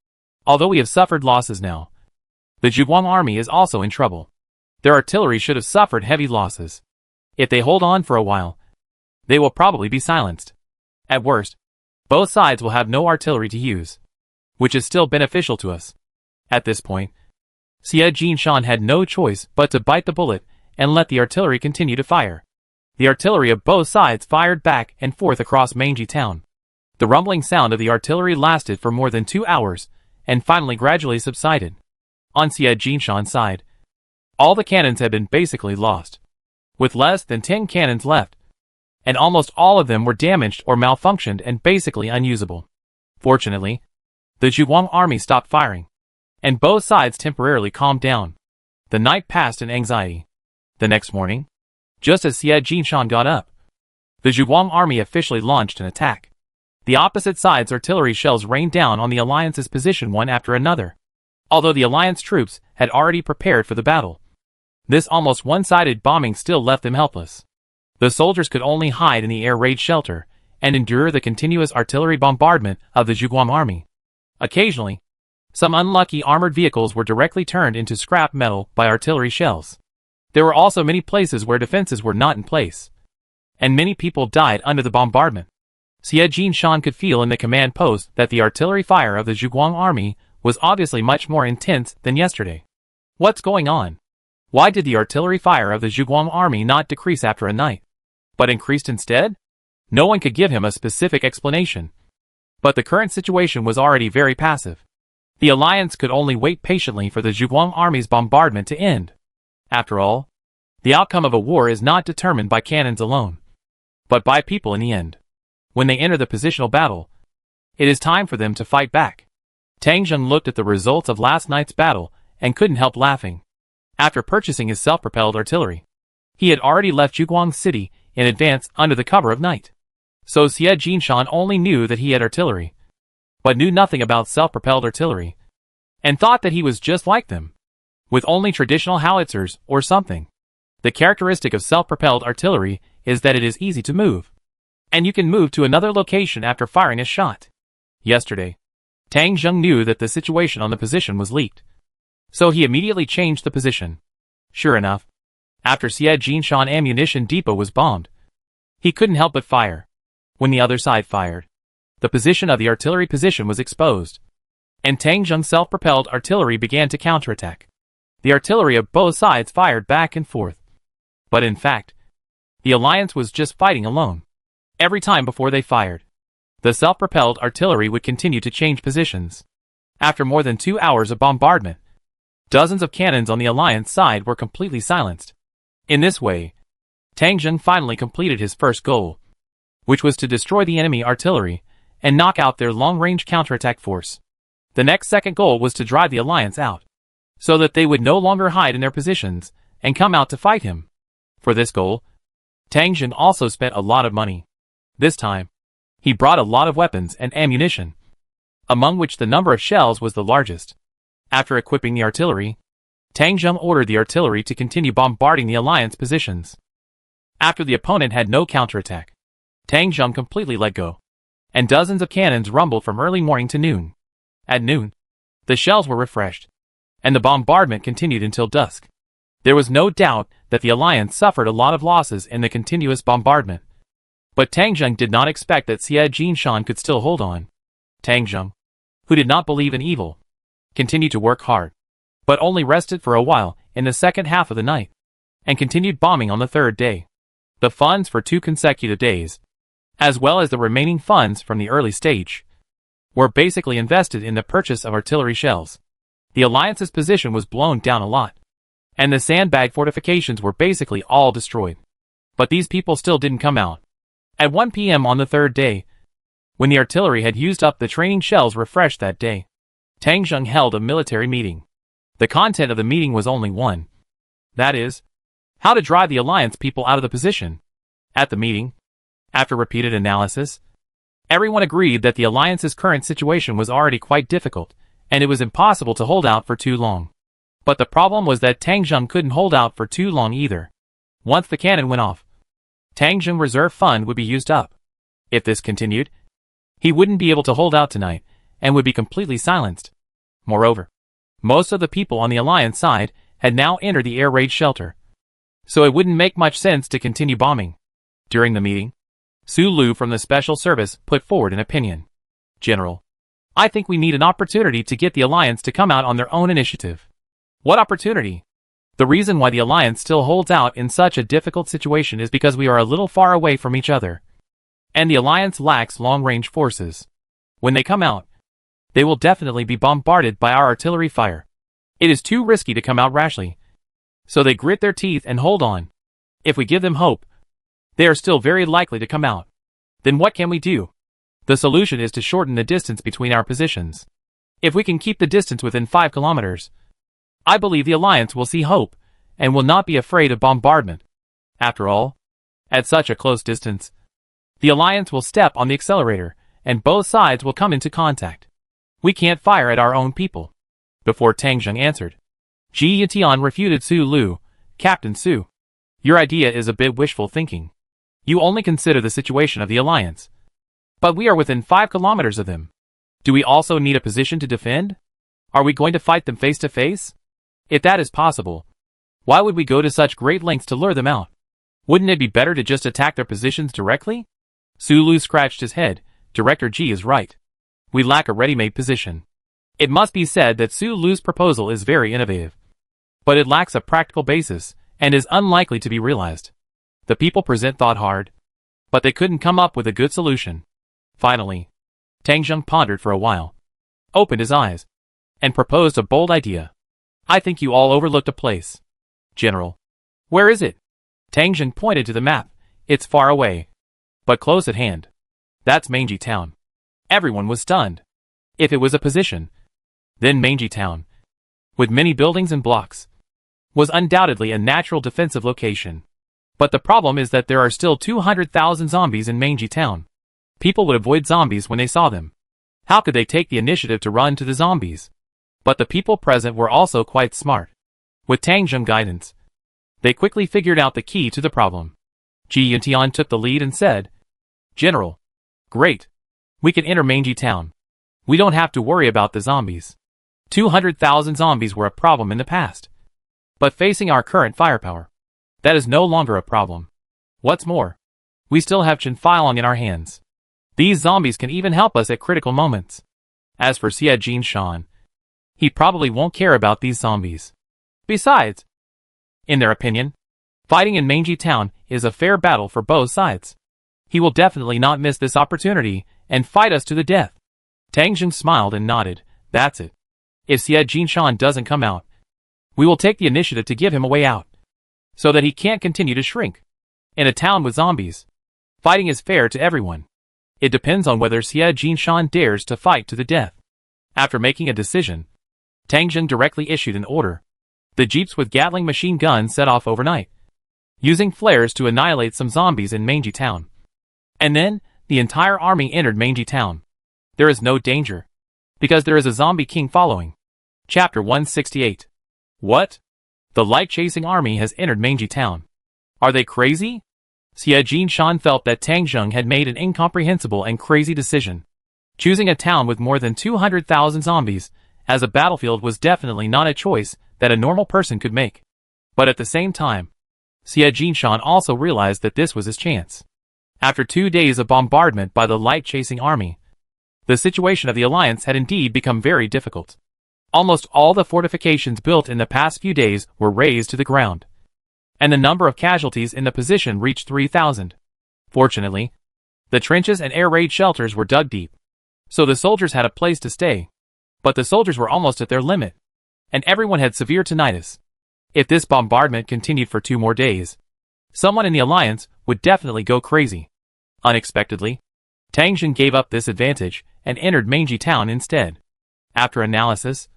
although we have suffered losses now, the Zhuguang army is also in trouble. Their artillery should have suffered heavy losses. If they hold on for a while, they will probably be silenced. At worst, both sides will have no artillery to use, which is still beneficial to us." At this point, Xie Jinshan had no choice but to bite the bullet and let the artillery continue to fire. The artillery of both sides fired back and forth across Manji town. The rumbling sound of the artillery lasted for more than 2 hours, and finally gradually subsided. On Xie Jinshan's side, all the cannons had been basically lost, with less than 10 cannons left, and almost all of them were damaged or malfunctioned and basically unusable. Fortunately, the Zhuguang army stopped firing, and both sides temporarily calmed down. The night passed in anxiety. The next morning, just as Xie Jinshan got up, the Zhuguang army officially launched an attack. The opposite side's artillery shells rained down on the Alliance's position one after another, although the Alliance troops had already prepared for the battle. This almost one-sided bombing still left them helpless. The soldiers could only hide in the air raid shelter and endure the continuous artillery bombardment of the Zhuguang army. Occasionally, Some unlucky armored vehicles were directly turned into scrap metal by artillery shells. There were also many places where defenses were not in place, and many people died under the bombardment. Xie Jinshan could feel in the command post that the artillery fire of the Zhuguang army was obviously much more intense than yesterday. What's going on? Why did the artillery fire of the Zhuguang army not decrease after a night, but increased instead? No one could give him a specific explanation. But the current situation was already very passive. The alliance could only wait patiently for the Zhuguang army's bombardment to end. After all, the outcome of a war is not determined by cannons alone, but by people in the end. When they enter the positional battle, it is time for them to fight back. Tang Zheng looked at the results of last night's battle and couldn't help laughing. After purchasing his self-propelled artillery, he had already left Zhuguang City in advance under the cover of night. So Xie Jinshan only knew that he had artillery, but knew nothing about self-propelled artillery, and thought that he was just like them, with only traditional howitzers or something. The characteristic of self-propelled artillery is that it is easy to move, and you can move to another location after firing a shot. Yesterday, Tang Zheng knew that the situation on the position was leaked, so he immediately changed the position. Sure enough, after Xie Jinshan ammunition depot was bombed, he couldn't help but fire. When the other side fired, the position of the artillery position was exposed, and Tang Zheng's self-propelled artillery began to counterattack. The artillery of both sides fired back and forth. But in fact, the alliance was just fighting alone. Every time before they fired, the self-propelled artillery would continue to change positions. After more than 2 hours of bombardment, dozens of cannons on the alliance side were completely silenced. In this way, Tang Zheng finally completed his first goal, which was to destroy the enemy artillery and knock out their long-range counterattack force. The next second goal was to drive the alliance out, so that they would no longer hide in their positions and come out to fight him. For this goal, Tang Zheng also spent a lot of money. This time, he brought a lot of weapons and ammunition, among which the number of shells was the largest. After equipping the artillery, Tang Zheng ordered the artillery to continue bombarding the alliance positions. After the opponent had no counterattack, Tang Zheng completely let go, and dozens of cannons rumbled from early morning to noon. At noon, the shells were refreshed, and the bombardment continued until dusk. There was no doubt that the alliance suffered a lot of losses in the continuous bombardment. But Tang Zheng did not expect that Xie Jinshan could still hold on. Tang Zheng, who did not believe in evil, continued to work hard, but only rested for a while in the second half of the night, and continued bombing on the third day. The funds for 2 consecutive days, as well as the remaining funds from the early stage, were basically invested in the purchase of artillery shells. The alliance's position was blown down a lot, and the sandbag fortifications were basically all destroyed. But these people still didn't come out. At 1 p.m. on the third day, when the artillery had used up the training shells refreshed that day, Tang Zheng held a military meeting. The content of the meeting was only one. That is, how to drive the alliance people out of the position. At the meeting, after repeated analysis, everyone agreed that the alliance's current situation was already quite difficult, and it was impossible to hold out for too long. But the problem was that Tang Zheng couldn't hold out for too long either. Once the cannon went off, Tang Zheng's reserve fund would be used up. If this continued, he wouldn't be able to hold out tonight, and would be completely silenced. Moreover, most of the people on the alliance side had now entered the air raid shelter, so it wouldn't make much sense to continue bombing. During the meeting, Su Lu from the Special Service put forward an opinion. General, I think we need an opportunity to get the alliance to come out on their own initiative. What opportunity? The reason why the alliance still holds out in such a difficult situation is because we are a little far away from each other, and the alliance lacks long-range forces. When they come out, they will definitely be bombarded by our artillery fire. It is too risky to come out rashly, so they grit their teeth and hold on. If we give them hope, they are still very likely to come out. Then what can we do? The solution is to shorten the distance between our positions. If we can keep the distance within 5 kilometers, I believe the alliance will see hope, and will not be afraid of bombardment. After all, at such a close distance, the alliance will step on the accelerator, and both sides will come into contact. We can't fire at our own people. Before Tang Zheng answered, Ji Yitian refuted Su Lu. Captain Su, your idea is a bit wishful thinking. You only consider the situation of the alliance. But we are within 5 kilometers of them. Do we also need a position to defend? Are we going to fight them face to face? If that is possible, why would we go to such great lengths to lure them out? Wouldn't it be better to just attack their positions directly? Sulu scratched his head. Director G is right. We lack a ready-made position. It must be said that Sulu's proposal is very innovative. But it lacks a practical basis, and is unlikely to be realized. The people present thought hard, but they couldn't come up with a good solution. Finally, Tang Zheng pondered for a while, opened his eyes, and proposed a bold idea. I think you all overlooked a place. General. Where is it? Tang Zheng pointed to the map. It's far away, but close at hand. That's Mangy Town. Everyone was stunned. If it was a position, then Mangy Town, with many buildings and blocks, was undoubtedly a natural defensive location. But the problem is that there are still 200,000 zombies in Mangy Town. People would avoid zombies when they saw them. How could they take the initiative to run to the zombies? But the people present were also quite smart. With Tang Zheng's guidance, they quickly figured out the key to the problem. Ji Yuntian took the lead and said, General. Great. We can enter Mangy Town. We don't have to worry about the zombies. 200,000 zombies were a problem in the past. But facing our current firepower, that is no longer a problem. What's more, we still have Chen Filong in our hands. These zombies can even help us at critical moments. As for Xie Jinshan, he probably won't care about these zombies. Besides, in their opinion, fighting in Mangy Town is a fair battle for both sides. He will definitely not miss this opportunity and fight us to the death. Tang Zheng smiled and nodded. That's it. If Xie Jinshan doesn't come out, we will take the initiative to give him a way out, so that he can't continue to shrink. In a town with zombies, fighting is fair to everyone. It depends on whether Xie Jinshan dares to fight to the death. After making a decision, Tang Zheng directly issued an order. The jeeps with Gatling machine guns set off overnight, using flares to annihilate some zombies in Mangy Town. And then, the entire army entered Mangy Town. There is no danger, because there is a zombie king following. Chapter 168. What? The light-chasing army has entered Mangy Town. Are they crazy? Xie Jinshan felt that Tang Zheng had made an incomprehensible and crazy decision. Choosing a town with more than 200,000 zombies as a battlefield was definitely not a choice that a normal person could make. But at the same time, Xie Jinshan also realized that this was his chance. After 2 days of bombardment by the light-chasing army, the situation of the alliance had indeed become very difficult. Almost all the fortifications built in the past few days were razed to the ground, and the number of casualties in the position reached 3,000. Fortunately, the trenches and air raid shelters were dug deep, so the soldiers had a place to stay. But the soldiers were almost at their limit, and everyone had severe tinnitus. If this bombardment continued for 2 more days, someone in the alliance would definitely go crazy. Unexpectedly, Tang Zheng gave up this advantage and entered Mangy Town instead. After analysis,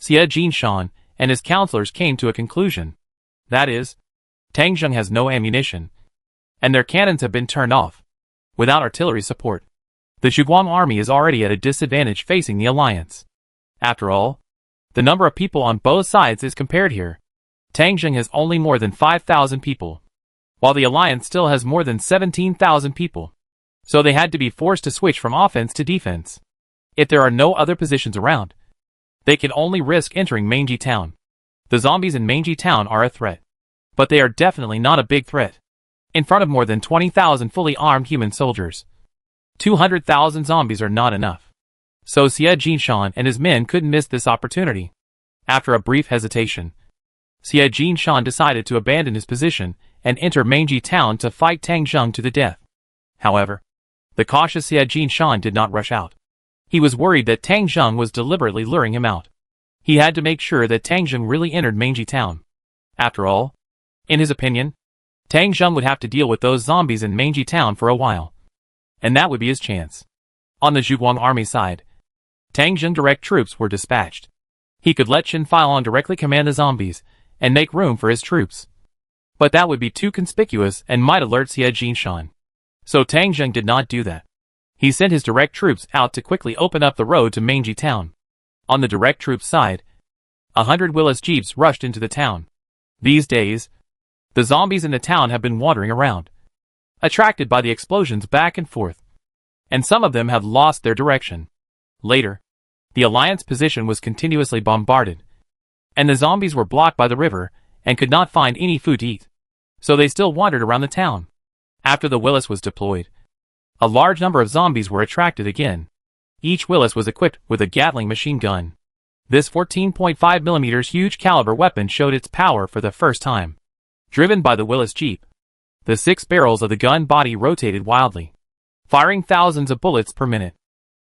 Xie Jinshan and his counselors came to a conclusion. That is, Tang Zheng has no ammunition, and their cannons have been turned off. Without artillery support, the Zhuguang army is already at a disadvantage facing the alliance. After all, the number of people on both sides is compared here. Tang Zheng has only more than 5,000 people, while the alliance still has more than 17,000 people. So they had to be forced to switch from offense to defense. If there are no other positions around, they can only risk entering Mangy Town. The zombies in Mangy Town are a threat, but they are definitely not a big threat. In front of more than 20,000 fully armed human soldiers, 200,000 zombies are not enough. So Xie Jinshan and his men couldn't miss this opportunity. After a brief hesitation, Xie Jinshan decided to abandon his position and enter Mangy Town to fight Tang Zheng to the death. However, the cautious Xie Jinshan did not rush out. He was worried that Tang Zheng was deliberately luring him out. He had to make sure that Tang Zheng really entered Mangy Town. After all, in his opinion, Tang Zheng would have to deal with those zombies in Mangy Town for a while, and that would be his chance. On the Zhuguang army side, Tang Zheng direct troops were dispatched. He could let Chen Filong directly command the zombies and make room for his troops. But that would be too conspicuous and might alert Xie Jinshan. So Tang Zheng did not do that. He sent his direct troops out to quickly open up the road to Mangy Town. On the direct troops side, 100 Willis jeeps rushed into the town. These days, the zombies in the town have been wandering around, attracted by the explosions back and forth, and some of them have lost their direction. Later, The Alliance position was continuously bombarded, and the zombies were blocked by the river and could not find any food to eat. So they still wandered around the town. After the Willis was deployed, a large number of zombies were attracted again. Each Willis was equipped with a Gatling machine gun. This 14.5mm huge caliber weapon showed its power for the first time. Driven by the Willis Jeep, the 6 barrels of the gun body rotated wildly, firing thousands of bullets per minute.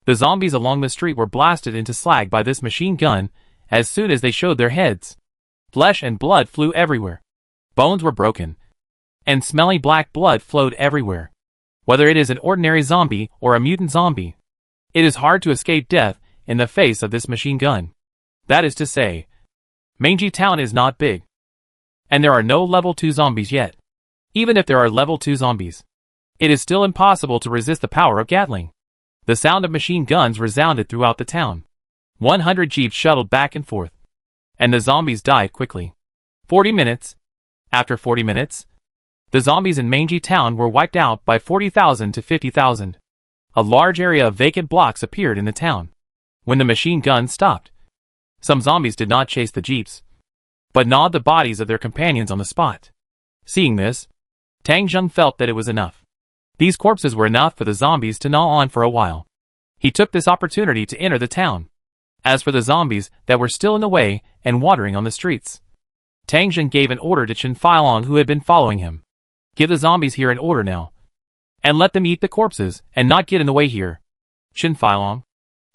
The zombies along the street were blasted into slag by this machine gun as soon as they showed their heads. Flesh and blood flew everywhere. Bones were broken, and smelly black blood flowed everywhere. Whether it is an ordinary zombie or a mutant zombie, it is hard to escape death in the face of this machine gun. That is to say, Mangy Town is not big, and there are no level 2 zombies yet. Even if there are level 2 zombies, it is still impossible to resist the power of Gatling. The sound of machine guns resounded throughout the town. 100 jeeps shuttled back and forth, and the zombies died quickly. 40 minutes. After 40 minutes, the zombies in Mangy Town were wiped out by 40,000 to 50,000. A large area of vacant blocks appeared in the town. When the machine guns stopped, some zombies did not chase the jeeps, but gnawed the bodies of their companions on the spot. Seeing this, Tang Zheng felt that it was enough. These corpses were enough for the zombies to gnaw on for a while. He took this opportunity to enter the town. As for the zombies that were still in the way and wandering on the streets, Tang Zheng gave an order to Chen Filong, who had been following him. Give the zombies here an order now, and let them eat the corpses and not get in the way here. Chen Filong,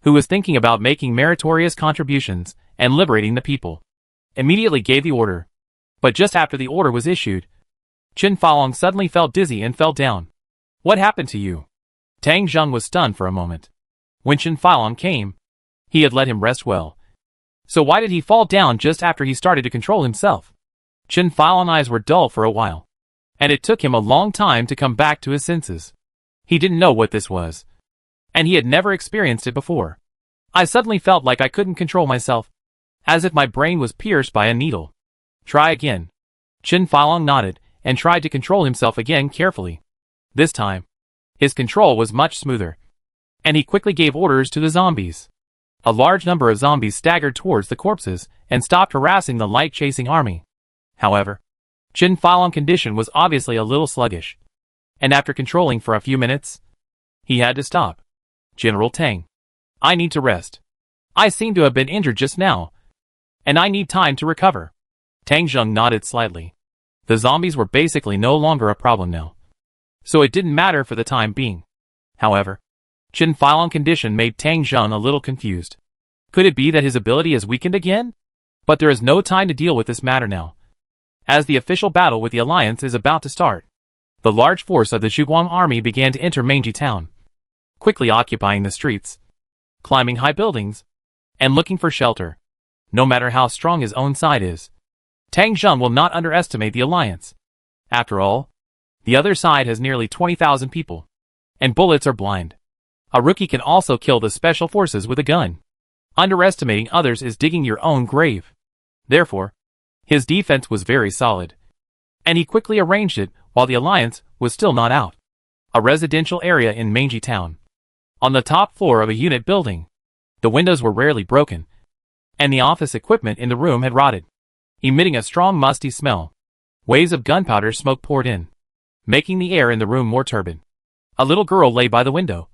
who was thinking about making meritorious contributions and liberating the people, immediately gave the order. But just after the order was issued, Chen Filong suddenly felt dizzy and fell down. What happened to you? Tang Zheng was stunned for a moment. When Chen Filong came, he had let him rest well. So why did he fall down just after he started to control himself? Chen Filong's eyes were dull for a while, and it took him a long time to come back to his senses. He didn't know what this was, and he had never experienced it before. I suddenly felt like I couldn't control myself, as if my brain was pierced by a needle. Try again. Chen Filong nodded and tried to control himself again carefully. This time, his control was much smoother, and he quickly gave orders to the zombies. A large number of zombies staggered towards the corpses and stopped harassing the light-chasing army. However, Chen Filong's condition was obviously a little sluggish, and after controlling for a few minutes, he had to stop. General Tang, I need to rest. I seem to have been injured just now, and I need time to recover. Tang Zheng nodded slightly. The zombies were basically no longer a problem now, so it didn't matter for the time being. However, Chen Filong's condition made Tang Zheng a little confused. Could it be that his ability is weakened again? But there is no time to deal with this matter now, as the official battle with the Alliance is about to start. The large force of the Zhuguang army began to enter Mangy Town, quickly occupying the streets, climbing high buildings, and looking for shelter. No matter how strong his own side is, Tang Zheng will not underestimate the Alliance. After all, the other side has nearly 20,000 people, and bullets are blind. A rookie can also kill the special forces with a gun. Underestimating others is digging your own grave. Therefore, his defense was very solid, and he quickly arranged it while the Alliance was still not out. A residential area in Mangy Town. On the top floor of a unit building, the windows were rarely broken, and the office equipment in the room had rotted, emitting a strong musty smell. Waves of gunpowder smoke poured in, making the air in the room more turbid. A little girl lay by the window,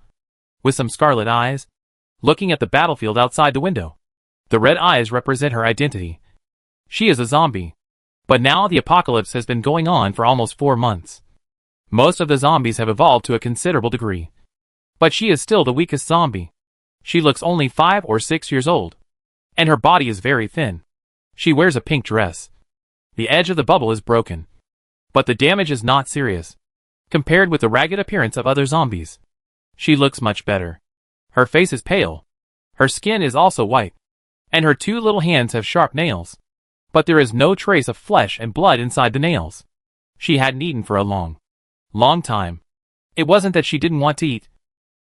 with some scarlet eyes, looking at the battlefield outside the window. The red eyes represent her identity. She is a zombie. But now the apocalypse has been going on for almost 4 months. Most of the zombies have evolved to a considerable degree, but she is still the weakest zombie. She looks only 5 or 6 years old, and her body is very thin. She wears a pink dress. The edge of the bubble is broken, but the damage is not serious, compared with the ragged appearance of other zombies. She looks much better. Her face is pale. Her skin is also white, and her 2 little hands have sharp nails, but there is no trace of flesh and blood inside the nails. She hadn't eaten for a long time. It wasn't that she didn't want to eat,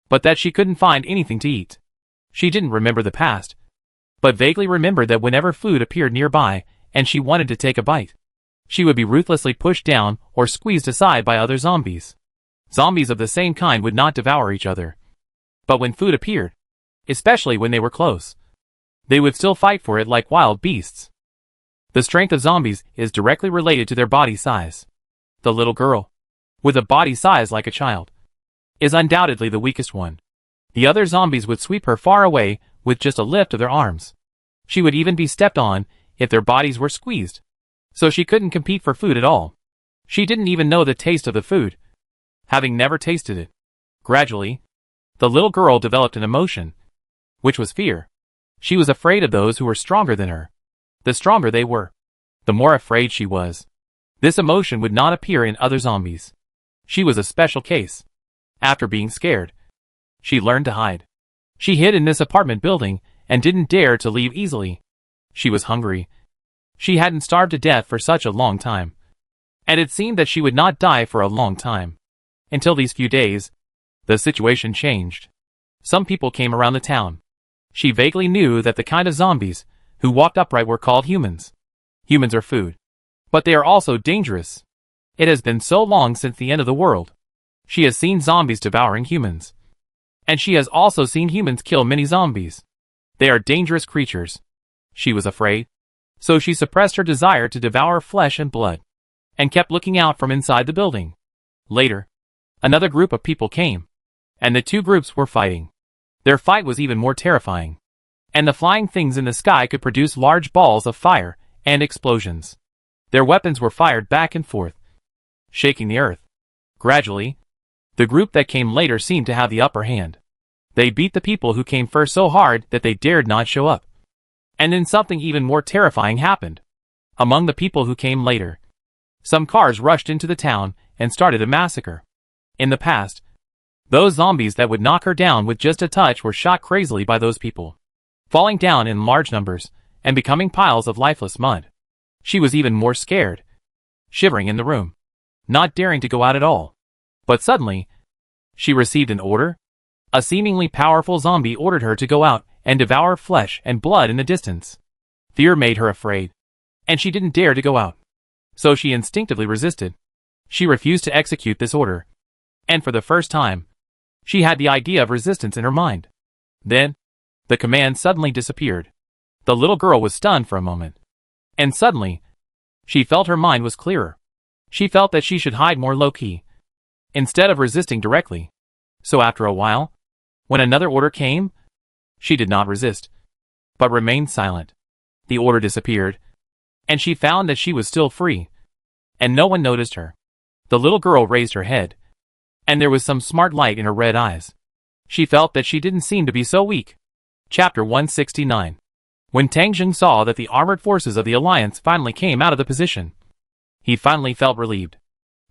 but that she couldn't find anything to eat. She didn't remember the past, but vaguely remembered that whenever food appeared nearby and she wanted to take a bite, she would be ruthlessly pushed down or squeezed aside by other zombies. Zombies of the same kind would not devour each other, but when food appeared, especially when they were close, they would still fight for it like wild beasts. The strength of zombies is directly related to their body size. The little girl, with a body size like a child, is undoubtedly the weakest one. The other zombies would sweep her far away with just a lift of their arms. She would even be stepped on if their bodies were squeezed. So she couldn't compete for food at all. She didn't even know the taste of the food, having never tasted it. Gradually, the little girl developed an emotion, which was fear. She was afraid of those who were stronger than her. The stronger they were, the more afraid she was. This emotion would not appear in other zombies. She was a special case. After being scared, she learned to hide. She hid in this apartment building and didn't dare to leave easily. She was hungry. She hadn't starved to death for such a long time. And it seemed that she would not die for a long time. Until these few days, the situation changed. Some people came around the town. She vaguely knew that the kind of zombies who walked upright were called humans. Humans are food. But they are also dangerous. It has been so long since the end of the world. She has seen zombies devouring humans. And she has also seen humans kill many zombies. They are dangerous creatures. She was afraid. So she suppressed her desire to devour flesh and blood, and kept looking out from inside the building. Later, another group of people came, and the two groups were fighting. Their fight was even more terrifying. And the flying things in the sky could produce large balls of fire and explosions. Their weapons were fired back and forth, shaking the earth. Gradually, the group that came later seemed to have the upper hand. They beat the people who came first so hard that they dared not show up. And then something even more terrifying happened. Among the people who came later, some cars rushed into the town and started a massacre. In the past, those zombies that would knock her down with just a touch were shot crazily by those people, falling down in large numbers and becoming piles of lifeless mud. She was even more scared, shivering in the room, not daring to go out at all. But suddenly, she received an order. A seemingly powerful zombie ordered her to go out and devour flesh and blood in the distance. Fear made her afraid, and she didn't dare to go out. So she instinctively resisted. She refused to execute this order. And for the first time, she had the idea of resistance in her mind. Then, the command suddenly disappeared. The little girl was stunned for a moment. And suddenly, she felt her mind was clearer. She felt that she should hide more low-key, instead of resisting directly. So after a while, when another order came, she did not resist, but remained silent. The order disappeared, and she found that she was still free, and no one noticed her. The little girl raised her head, and there was some smart light in her red eyes. She felt that she didn't seem to be so weak. Chapter 169. When Tang Zheng saw that the armored forces of the Alliance finally came out of the position, he finally felt relieved.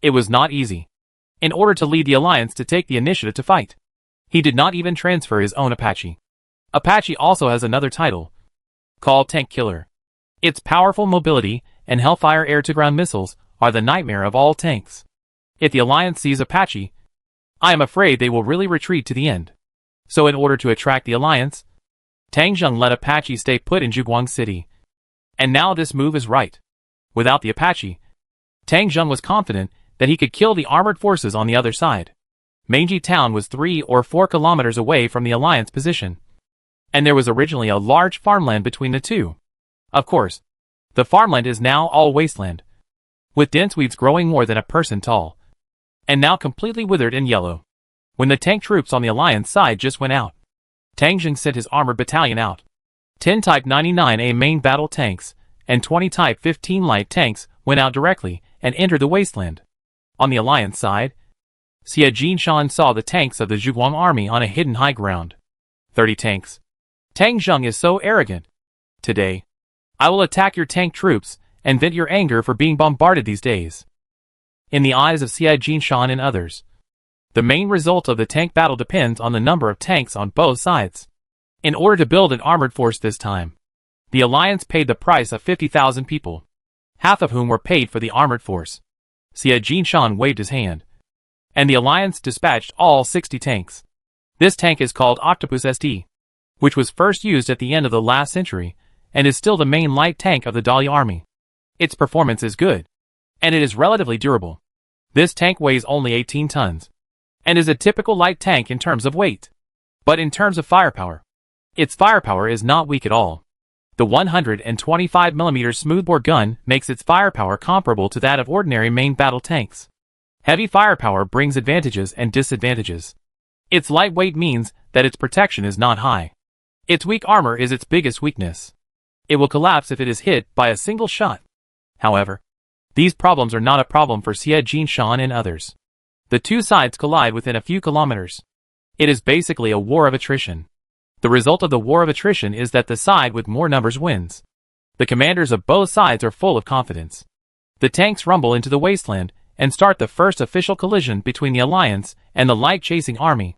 It was not easy. In order to lead the Alliance to take the initiative to fight, he did not even transfer his own Apache. Apache also has another title, called Tank Killer. Its powerful mobility and Hellfire air-to-ground missiles are the nightmare of all tanks. If the Alliance sees Apache, I am afraid they will really retreat to the end. So in order to attract the Alliance, Tang Zheng let Apache stay put in Zhuguang City. And now this move is right. Without the Apache, Tang Zheng was confident that he could kill the armored forces on the other side. Manji Town was 3 or 4 kilometers away from the Alliance position, and there was originally a large farmland between the two. Of course, the farmland is now all wasteland, with dense weeds growing more than a person tall, and now completely withered and yellow. When the tank troops on the Alliance side just went out, Tang Zheng sent his armored battalion out. 10 Type 99A main battle tanks and 20 Type 15 light tanks went out directly and entered the wasteland. On the Alliance side, Xie Jinshan saw the tanks of the Zhuguang army on a hidden high ground. 30 tanks. Tang Zheng is so arrogant. Today, I will attack your tank troops and vent your anger for being bombarded these days. In the eyes of Xie Jinshan and others, the main result of the tank battle depends on the number of tanks on both sides. In order to build an armored force this time, the Alliance paid the price of 50,000 people, half of whom were paid for the armored force. Xie Jinshan waved his hand, and the Alliance dispatched all 60 tanks. This tank is called Octopus SD, which was first used at the end of the last century, and is still the main light tank of the Dahlia army. Its performance is good, and it is relatively durable. This tank weighs only 18 tons, and is a typical light tank in terms of weight. But in terms of firepower, its firepower is not weak at all. The 125mm smoothbore gun makes its firepower comparable to that of ordinary main battle tanks. Heavy firepower brings advantages and disadvantages. Its lightweight means that its protection is not high. Its weak armor is its biggest weakness. It will collapse if it is hit by a single shot. However, these problems are not a problem for Xie Jinshan and others. The two sides collide within a few kilometers. It is basically a war of attrition. The result of the war of attrition is that the side with more numbers wins. The commanders of both sides are full of confidence. The tanks rumble into the wasteland and start the first official collision between the Alliance and the light-chasing army.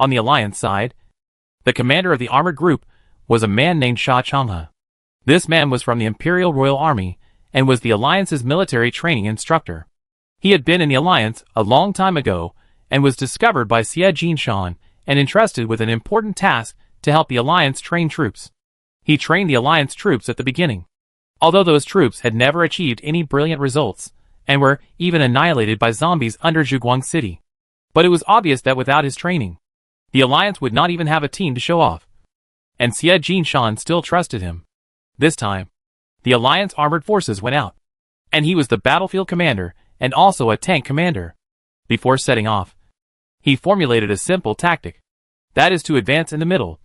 On the Alliance side, the commander of the armored group was a man named Sha Changhe. This man was from the Imperial Royal Army and was the Alliance's military training instructor. He had been in the Alliance a long time ago and was discovered by Xie Jinshan and entrusted with an important task to help the Alliance train troops. He trained the Alliance troops at the beginning. Although those troops had never achieved any brilliant results and were even annihilated by zombies under Zhuguang City. But it was obvious that without his training, the Alliance would not even have a team to show off. And Xie Jinshan still trusted him. This time, the Alliance armored forces went out, and he was the battlefield commander and also a tank commander. Before setting off, he formulated a simple tactic. That is to advance in the middle,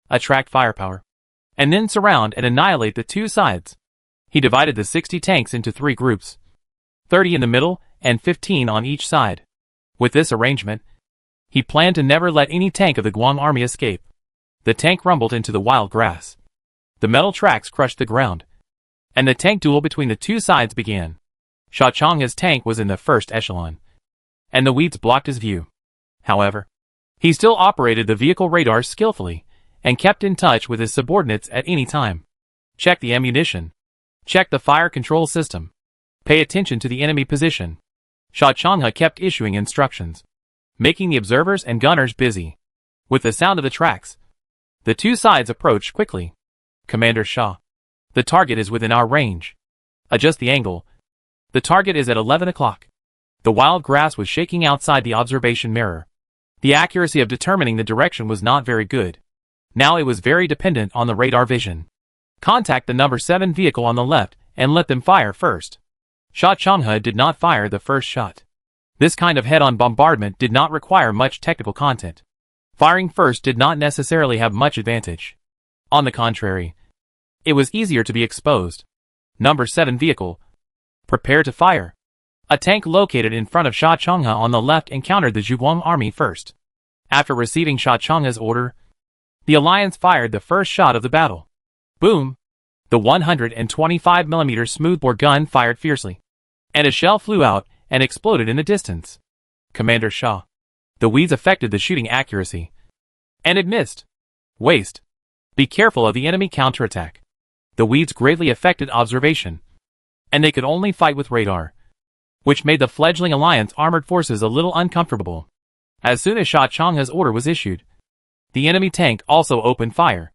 attract firepower, and then surround and annihilate the two sides. He divided the 60 tanks into 3 groups, 30 in the middle and 15 on each side. With this arrangement, he planned to never let any tank of the Guang army escape. The tank rumbled into the wild grass. The metal tracks crushed the ground, and the tank duel between the two sides began. Sha Changhe's tank was in the first echelon, and the weeds blocked his view. However, he still operated the vehicle radar skillfully and kept in touch with his subordinates at any time. Check the ammunition. Check the fire control system. Pay attention to the enemy position. Sha Changhe kept issuing instructions, making the observers and gunners busy. With the sound of the tracks, the two sides approached quickly. Commander Sha, the target is within our range. Adjust the angle. The target is at 11 o'clock. The wild grass was shaking outside the observation mirror. The accuracy of determining the direction was not very good. Now it was very dependent on the radar vision. Contact the number 7 vehicle on the left and let them fire first. Sha Changhe did not fire the first shot. This kind of head-on bombardment did not require much technical content. Firing first did not necessarily have much advantage. On the contrary, it was easier to be exposed. Number 7 vehicle, prepare to fire. A tank located in front of Sha Changhe on the left encountered the Zhuguang army first. After receiving Sha Changhe's order, the Alliance fired the first shot of the battle. Boom! The 125mm smoothbore gun fired fiercely, and a shell flew out and exploded in the distance. Commander Sha, the weeds affected the shooting accuracy, and it missed. Waste. Be careful of the enemy counterattack. The weeds greatly affected observation, and they could only fight with radar, which made the fledgling Alliance armored forces a little uncomfortable. As soon as Sha Changhe's order was issued, the enemy tank also opened fire.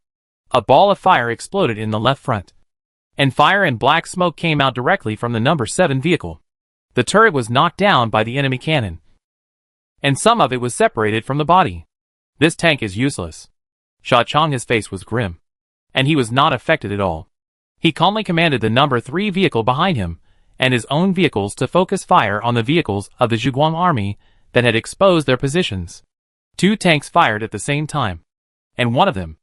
A ball of fire exploded in the left front, and fire and black smoke came out directly from the number 7 vehicle. The turret was knocked down by the enemy cannon, and some of it was separated from the body. This tank is useless. Sha Changhe's face was grim, and he was not affected at all. He calmly commanded the number 3 vehicle behind him and his own vehicles to focus fire on the vehicles of the Zhuguang army that had exposed their positions. 2 tanks fired at the same time, and one of them,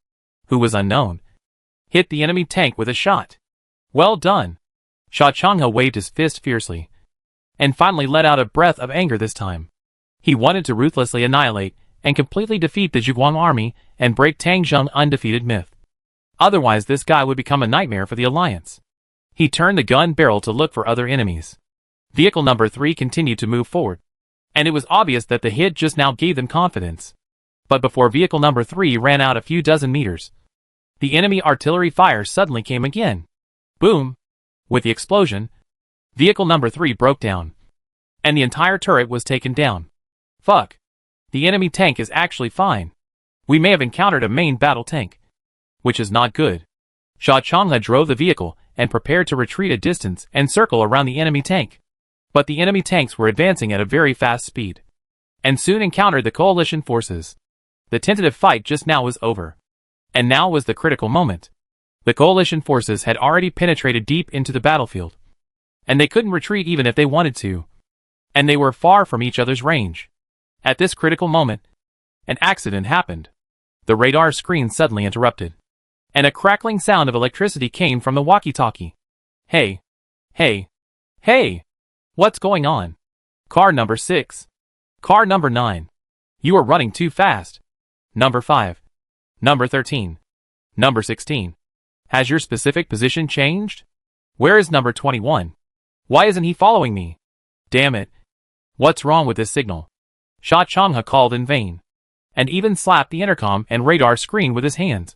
who was unknown, hit the enemy tank with a shot. Well done! Sha Changhe waved his fist fiercely, and finally let out a breath of anger this time. He wanted to ruthlessly annihilate and completely defeat the Zhuguang army and break Tang Zheng's undefeated myth. Otherwise this guy would become a nightmare for the Alliance. He turned the gun barrel to look for other enemies. Vehicle number 3 continued to move forward, and it was obvious that the hit just now gave them confidence. But before vehicle number 3 ran out a few dozen meters, the enemy artillery fire suddenly came again. Boom! With the explosion, vehicle number 3 broke down, and the entire turret was taken down. Fuck! The enemy tank is actually fine. We may have encountered a main battle tank, which is not good. Sha Changhe drove the vehicle and prepared to retreat a distance and circle around the enemy tank. But the enemy tanks were advancing at a very fast speed, and soon encountered the coalition forces. The tentative fight just now was over, and now was the critical moment. The coalition forces had already penetrated deep into the battlefield, and they couldn't retreat even if they wanted to, and they were far from each other's range. At this critical moment, an accident happened. The radar screen suddenly interrupted, and a crackling sound of electricity came from the walkie-talkie. Hey! Hey! Hey! What's going on? Car number 6. Car number 9. You are running too fast. Number 5. Number 13. Number 16. Has your specific position changed? Where is number 21? Why isn't he following me? Damn it. What's wrong with this signal? Sha Changhe called in vain, and even slapped the intercom and radar screen with his hands.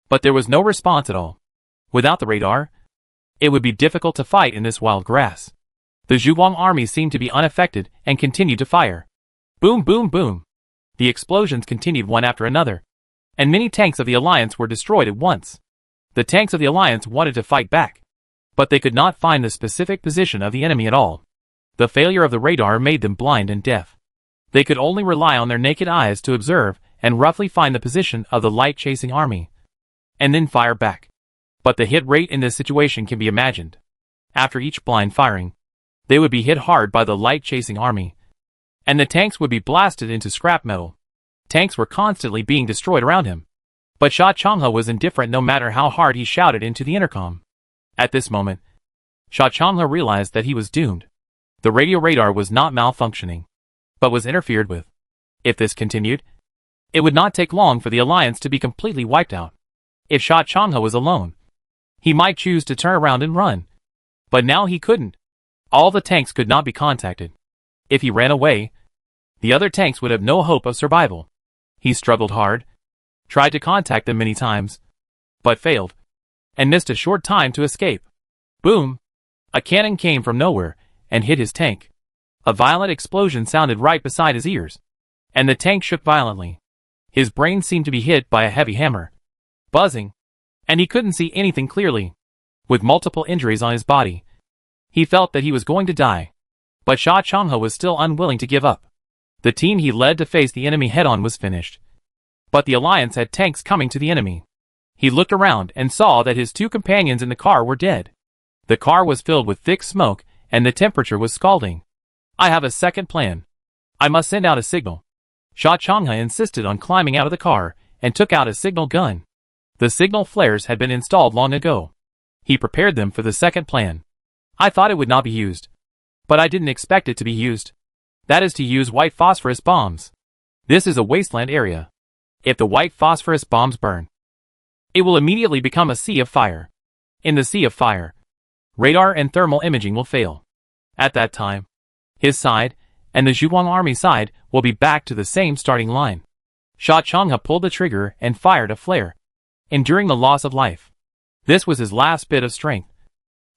But there was no response at all. Without the radar, it would be difficult to fight in this wild grass. The Zhuang army seemed to be unaffected and continued to fire. Boom, boom, boom. The explosions continued one after another, and many tanks of the Alliance were destroyed at once. The tanks of the Alliance wanted to fight back, but they could not find the specific position of the enemy at all. The failure of the radar made them blind and deaf. They could only rely on their naked eyes to observe and roughly find the position of the light-chasing army, and then fire back. But the hit rate in this situation can be imagined. After each blind firing, they would be hit hard by the light-chasing army, and the tanks would be blasted into scrap metal. Tanks were constantly being destroyed around him. But Sha Changhe was indifferent no matter how hard he shouted into the intercom. At this moment, Sha Changhe realized that he was doomed. The radio radar was not malfunctioning, but was interfered with. If this continued, it would not take long for the Alliance to be completely wiped out. If Sha Changhe was alone, he might choose to turn around and run. But now he couldn't. All the tanks could not be contacted. If he ran away, the other tanks would have no hope of survival. He struggled hard, tried to contact them many times, but failed, and missed a short time to escape. Boom! A cannon came from nowhere and hit his tank. A violent explosion sounded right beside his ears, and the tank shook violently. His brain seemed to be hit by a heavy hammer, buzzing, and he couldn't see anything clearly. With multiple injuries on his body, he felt that he was going to die. But Sha Changhe was still unwilling to give up. The team he led to face the enemy head-on was finished. But the Alliance had tanks coming to the enemy. He looked around and saw that his 2 companions in the car were dead. The car was filled with thick smoke, and the temperature was scalding. I have a second plan. I must send out a signal. Sha Changhe insisted on climbing out of the car and took out a signal gun. The signal flares had been installed long ago. He prepared them for the second plan. I thought it would not be used, but I didn't expect it to be used. That is to use white phosphorus bombs. This is a wasteland area. If the white phosphorus bombs burn, it will immediately become a sea of fire. In the sea of fire, radar and thermal imaging will fail. At that time, his side and the Zhuang army side will be back to the same starting line. Sha Changhe pulled the trigger and fired a flare, enduring the loss of life. This was his last bit of strength.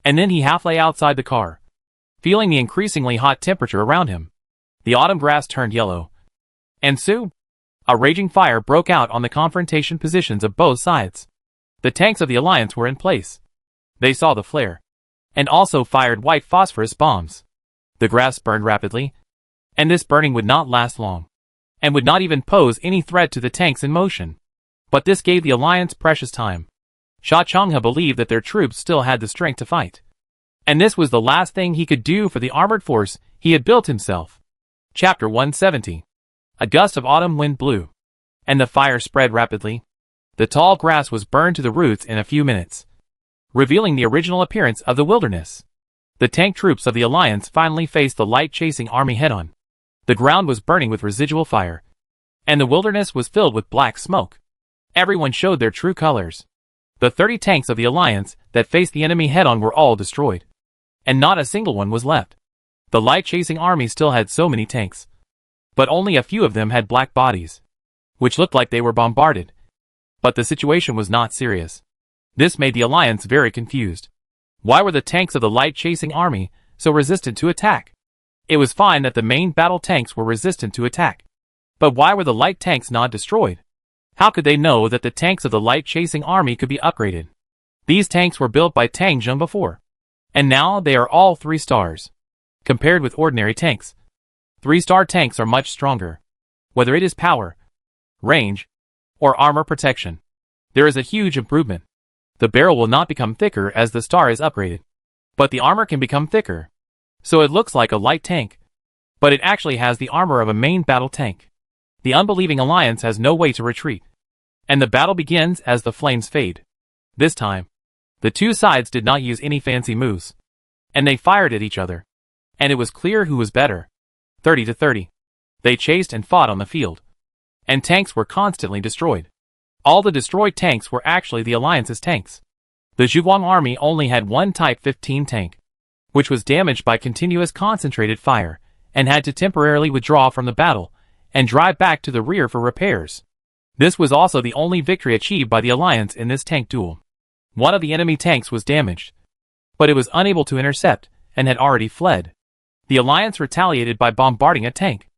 And then he half lay outside the car, feeling the increasingly hot temperature around him. The autumn grass turned yellow, and soon, a raging fire broke out on the confrontation positions of both sides. The tanks of the Alliance were in place. They saw the flare, and also fired white phosphorus bombs. The grass burned rapidly, and this burning would not last long, and would not even pose any threat to the tanks in motion. But this gave the Alliance precious time. Sha Changhe believed that their troops still had the strength to fight, and this was the last thing he could do for the armored force he had built himself. Chapter 170. A gust of autumn wind blew, and the fire spread rapidly. The tall grass was burned to the roots in a few minutes, revealing the original appearance of the wilderness. The tank troops of the Alliance finally faced the light-chasing army head-on. The ground was burning with residual fire, and the wilderness was filled with black smoke. Everyone showed their true colors. The 30 tanks of the Alliance that faced the enemy head-on were all destroyed, and not a single one was left. The light-chasing army still had so many tanks, but only a few of them had black bodies, which looked like they were bombarded. But the situation was not serious. This made the Alliance very confused. Why were the tanks of the light-chasing army so resistant to attack? It was fine that the main battle tanks were resistant to attack, but why were the light tanks not destroyed? How could they know that the tanks of the light-chasing army could be upgraded? These tanks were built by Tang Zheng before, and now they are all 3 stars. Compared with ordinary tanks, 3-star tanks are much stronger. Whether it is power, range, or armor protection, there is a huge improvement. The barrel will not become thicker as the star is upgraded, but the armor can become thicker. So it looks like a light tank, but it actually has the armor of a main battle tank. The unbelieving alliance has no way to retreat, and the battle begins as the flames fade. This time, the two sides did not use any fancy moves, and they fired at each other, and it was clear who was better. 30 to 30. They chased and fought on the field, and tanks were constantly destroyed. All the destroyed tanks were actually the Alliance's tanks. The Zhuguang army only had one Type 15 tank, which was damaged by continuous concentrated fire, and had to temporarily withdraw from the battle and drive back to the rear for repairs. This was also the only victory achieved by the Alliance in this tank duel. One of the enemy tanks was damaged, but it was unable to intercept and had already fled. The Alliance retaliated by bombarding a tank,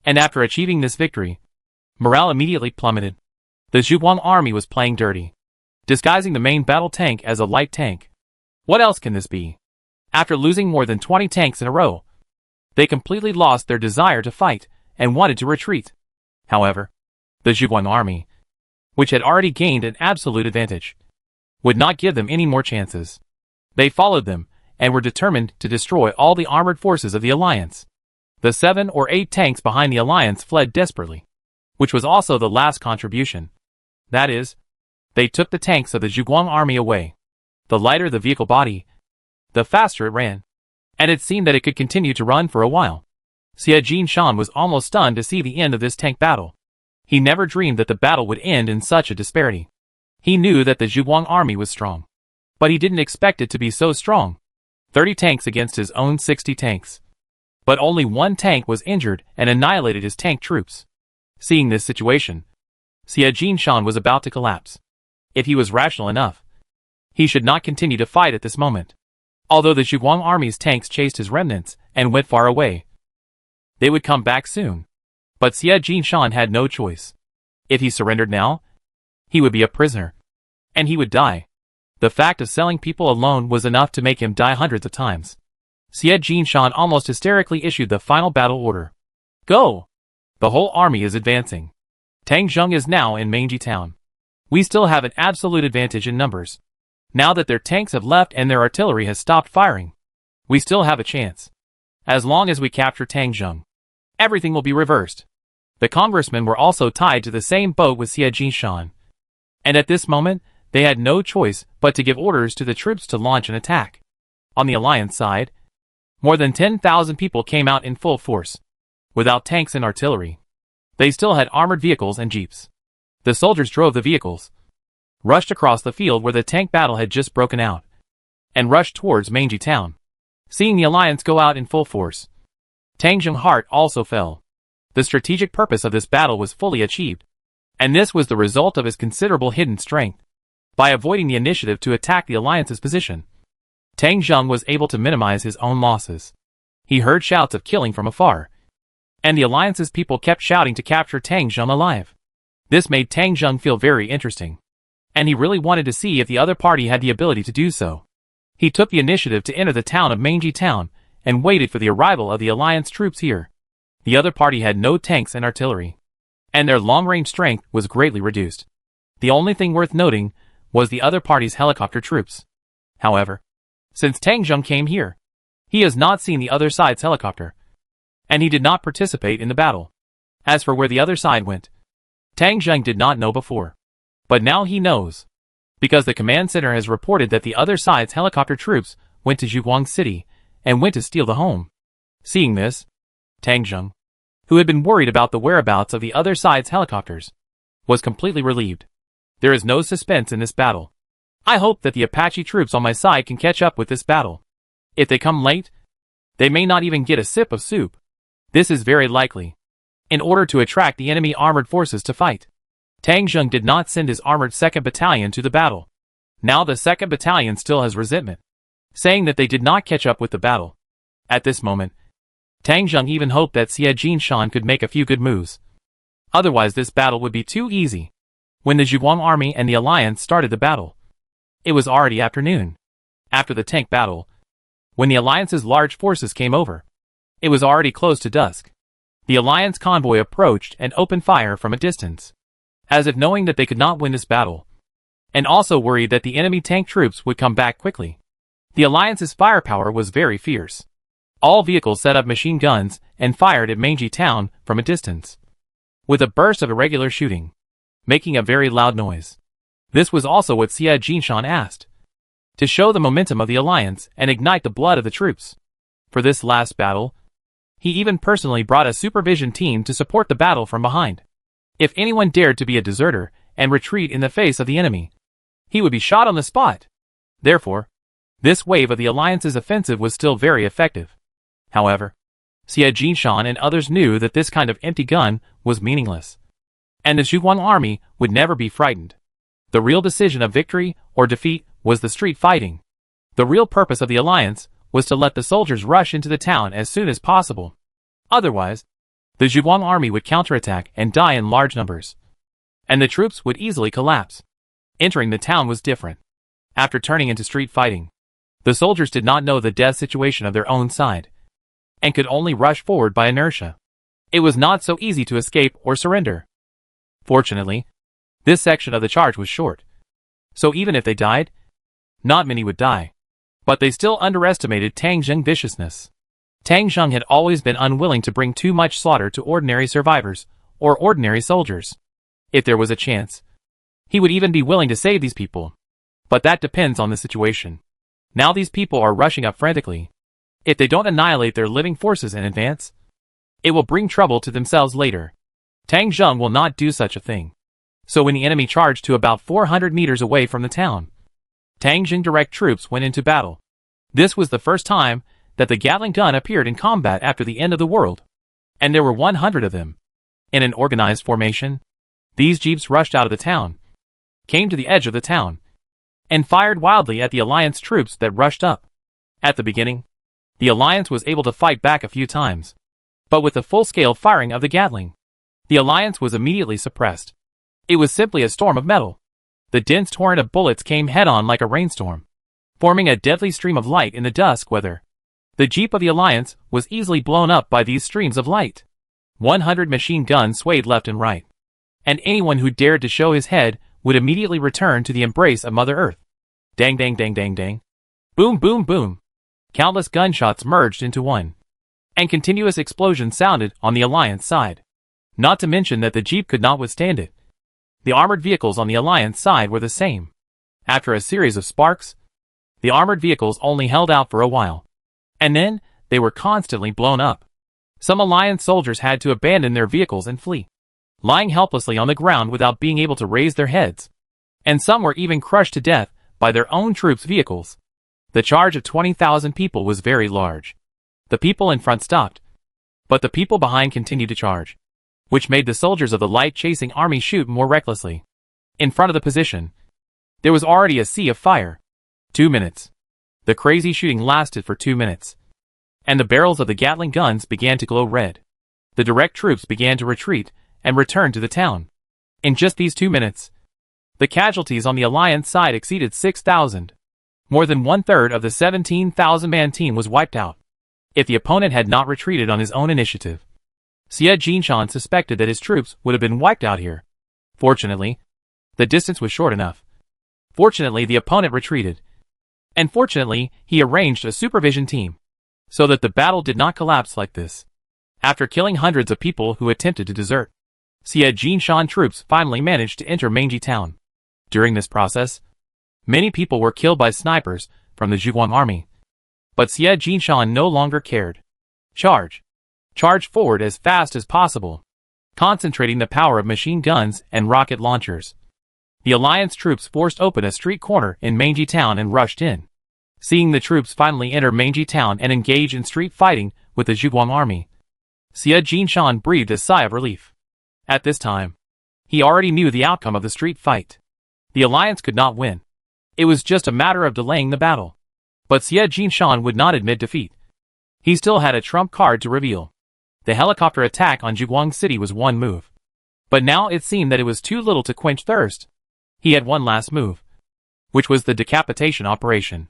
and after achieving this victory, morale immediately plummeted. The Zhuguang army was playing dirty, disguising the main battle tank as a light tank. What else can this be? After losing more than 20 tanks in a row, they completely lost their desire to fight and wanted to retreat. However, the Zhuguang army, which had already gained an absolute advantage, would not give them any more chances. They followed them and were determined to destroy all the armored forces of the Alliance. The 7 or 8 tanks behind the Alliance fled desperately, which was also the last contribution. That is, they took the tanks of the Zhuguang army away. The lighter the vehicle body, the faster it ran, and it seemed that it could continue to run for a while. Xie Jinshan was almost stunned to see the end of this tank battle. He never dreamed that the battle would end in such a disparity. He knew that the Zhuguang army was strong, but he didn't expect it to be so strong. 30 tanks against his own 60 tanks. But only one tank was injured and annihilated his tank troops. Seeing this situation, Xie Jinshan was about to collapse. If he was rational enough, he should not continue to fight at this moment. Although the Zhuguang army's tanks chased his remnants and went far away, they would come back soon. But Xie Jinshan had no choice. If he surrendered now, he would be a prisoner, and he would die. The fact of selling people alone was enough to make him die hundreds of times. Xie Jinshan almost hysterically issued the final battle order. Go! The whole army is advancing. Tang Zheng is now in Mengji town. We still have an absolute advantage in numbers. Now that their tanks have left and their artillery has stopped firing, we still have a chance. As long as we capture Tang Zheng, everything will be reversed. The congressmen were also tied to the same boat with Xie Jinshan, and at this moment, they had no choice but to give orders to the troops to launch an attack. On the Alliance side, more than 10,000 people came out in full force. Without tanks and artillery, they still had armored vehicles and jeeps. The soldiers drove the vehicles, rushed across the field where the tank battle had just broken out, and rushed towards Mengji town. Seeing the Alliance go out in full force, Tang Zheng's heart also fell. The strategic purpose of this battle was fully achieved, and this was the result of his considerable hidden strength. By avoiding the initiative to attack the Alliance's position, Tang Zheng was able to minimize his own losses. He heard shouts of killing from afar, and the Alliance's people kept shouting to capture Tang Zheng alive. This made Tang Zheng feel very interesting, and he really wanted to see if the other party had the ability to do so. He took the initiative to enter the town of Mengji town and waited for the arrival of the Alliance troops here. The other party had no tanks and artillery, and their long-range strength was greatly reduced. The only thing worth noting was the other party's helicopter troops. However, since Tang Zheng came here, he has not seen the other side's helicopter, and he did not participate in the battle. As for where the other side went, Tang Zheng did not know before. But now he knows, because the command center has reported that the other side's helicopter troops went to Zhuguang City and went to steal the home. Seeing this, Tang Zheng, who had been worried about the whereabouts of the other side's helicopters, was completely relieved. There is no suspense in this battle. I hope that the Apache troops on my side can catch up with this battle. If they come late, they may not even get a sip of soup. This is very likely. In order to attract the enemy armored forces to fight, Tang Zheng did not send his armored 2nd Battalion to the battle. Now the 2nd Battalion still has resentment, saying that they did not catch up with the battle. At this moment, Tang Zheng even hoped that Xie Jinshan could make a few good moves. Otherwise this battle would be too easy. When the Zhuguang army and the Alliance started the battle, it was already afternoon. After the tank battle, when the Alliance's large forces came over, it was already close to dusk. The Alliance convoy approached and opened fire from a distance, as if knowing that they could not win this battle, and also worried that the enemy tank troops would come back quickly. The Alliance's firepower was very fierce. All vehicles set up machine guns and fired at Manji Town from a distance, with a burst of irregular shooting, making a very loud noise. This was also what Xie Jinshan asked, to show the momentum of the Alliance and ignite the blood of the troops. For this last battle, he even personally brought a supervision team to support the battle from behind. If anyone dared to be a deserter and retreat in the face of the enemy, he would be shot on the spot. Therefore, this wave of the Alliance's offensive was still very effective. However, Xie Jinshan and others knew that this kind of empty gun was meaningless, and the Zhuguang army would never be frightened. The real decision of victory or defeat was the street fighting. The real purpose of the Alliance was to let the soldiers rush into the town as soon as possible. Otherwise, the Zhuguang army would counterattack and die in large numbers, and the troops would easily collapse. Entering the town was different. After turning into street fighting, the soldiers did not know the death situation of their own side, and could only rush forward by inertia. It was not so easy to escape or surrender. Fortunately, this section of the charge was short, so even if they died, not many would die. But they still underestimated Tang Zheng's viciousness. Tang Zheng had always been unwilling to bring too much slaughter to ordinary survivors or ordinary soldiers. If there was a chance, he would even be willing to save these people. But that depends on the situation. Now these people are rushing up frantically. If they don't annihilate their living forces in advance, it will bring trouble to themselves later. Tang Zheng will not do such a thing. So when the enemy charged to about 400 meters away from the town, Tang Zheng direct troops went into battle. This was the first time that the Gatling gun appeared in combat after the end of the world, and there were 100 of them. In an organized formation, these jeeps rushed out of the town, came to the edge of the town, and fired wildly at the Alliance troops that rushed up. At the beginning, the Alliance was able to fight back a few times, but with the full-scale firing of the Gatling, the Alliance was immediately suppressed. It was simply a storm of metal. The dense torrent of bullets came head-on like a rainstorm, forming a deadly stream of light in the dusk weather. The jeep of the Alliance was easily blown up by these streams of light. 100 machine guns swayed left and right, and anyone who dared to show his head would immediately return to the embrace of Mother Earth. Dang dang dang dang dang. Boom boom boom. Countless gunshots merged into one, and continuous explosions sounded on the Alliance side. Not to mention that the jeep could not withstand it. The armored vehicles on the Alliance side were the same. After a series of sparks, the armored vehicles only held out for a while, and then they were constantly blown up. Some Alliance soldiers had to abandon their vehicles and flee, lying helplessly on the ground without being able to raise their heads, and some were even crushed to death by their own troops' vehicles. The charge of 20,000 people was very large. The people in front stopped, but the people behind continued to charge, which made the soldiers of the light-chasing army shoot more recklessly. In front of the position, there was already a sea of fire. 2 minutes. The crazy shooting lasted for 2 minutes, and the barrels of the Gatling guns began to glow red. The direct troops began to retreat and return to the town. In just these 2 minutes, the casualties on the Alliance side exceeded 6,000. More than one-third of the 17,000-man team was wiped out. If the opponent had not retreated on his own initiative, Xie Jinshan suspected that his troops would have been wiped out here. Fortunately, the distance was short enough. Fortunately, the opponent retreated. And fortunately, he arranged a supervision team, so that the battle did not collapse like this. After killing hundreds of people who attempted to desert, Xie Jinshan troops finally managed to enter Manji town. During this process, many people were killed by snipers from the Zhuguang army. But Xie Jinshan no longer cared. Charge! Charge forward as fast as possible, concentrating the power of machine guns and rocket launchers. The Alliance troops forced open a street corner in Manji town and rushed in. Seeing the troops finally enter Manji town and engage in street fighting with the Zhuguang army, Xie Jinshan breathed a sigh of relief. At this time, he already knew the outcome of the street fight. The Alliance could not win. It was just a matter of delaying the battle. But Xie Jinshan would not admit defeat. He still had a trump card to reveal. The helicopter attack on Zhuguang City was one move. But now it seemed that it was too little to quench thirst. He had one last move, which was the decapitation operation.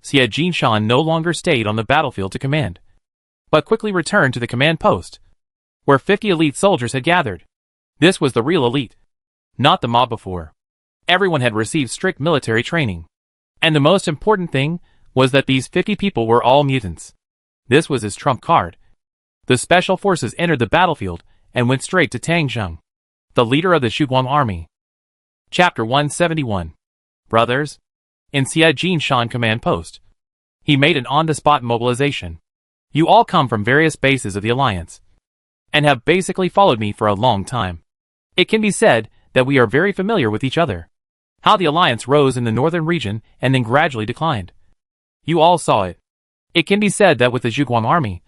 Xie Jinshan no longer stayed on the battlefield to command, but quickly returned to the command post, where 50 elite soldiers had gathered. This was the real elite, not the mob before. Everyone had received strict military training. And the most important thing was that these 50 people were all mutants. This was his trump card. The special forces entered the battlefield and went straight to Tang Zheng, the leader of the Zhuguang army. Chapter 171. Brothers. In Xie Jinshan command post. He made an on-the-spot mobilization. You all come from various bases of the Alliance, and have basically followed me for a long time. It can be said that we are very familiar with each other. How the Alliance rose in the northern region and then gradually declined. You all saw it. It can be said that with the Zhuguang army,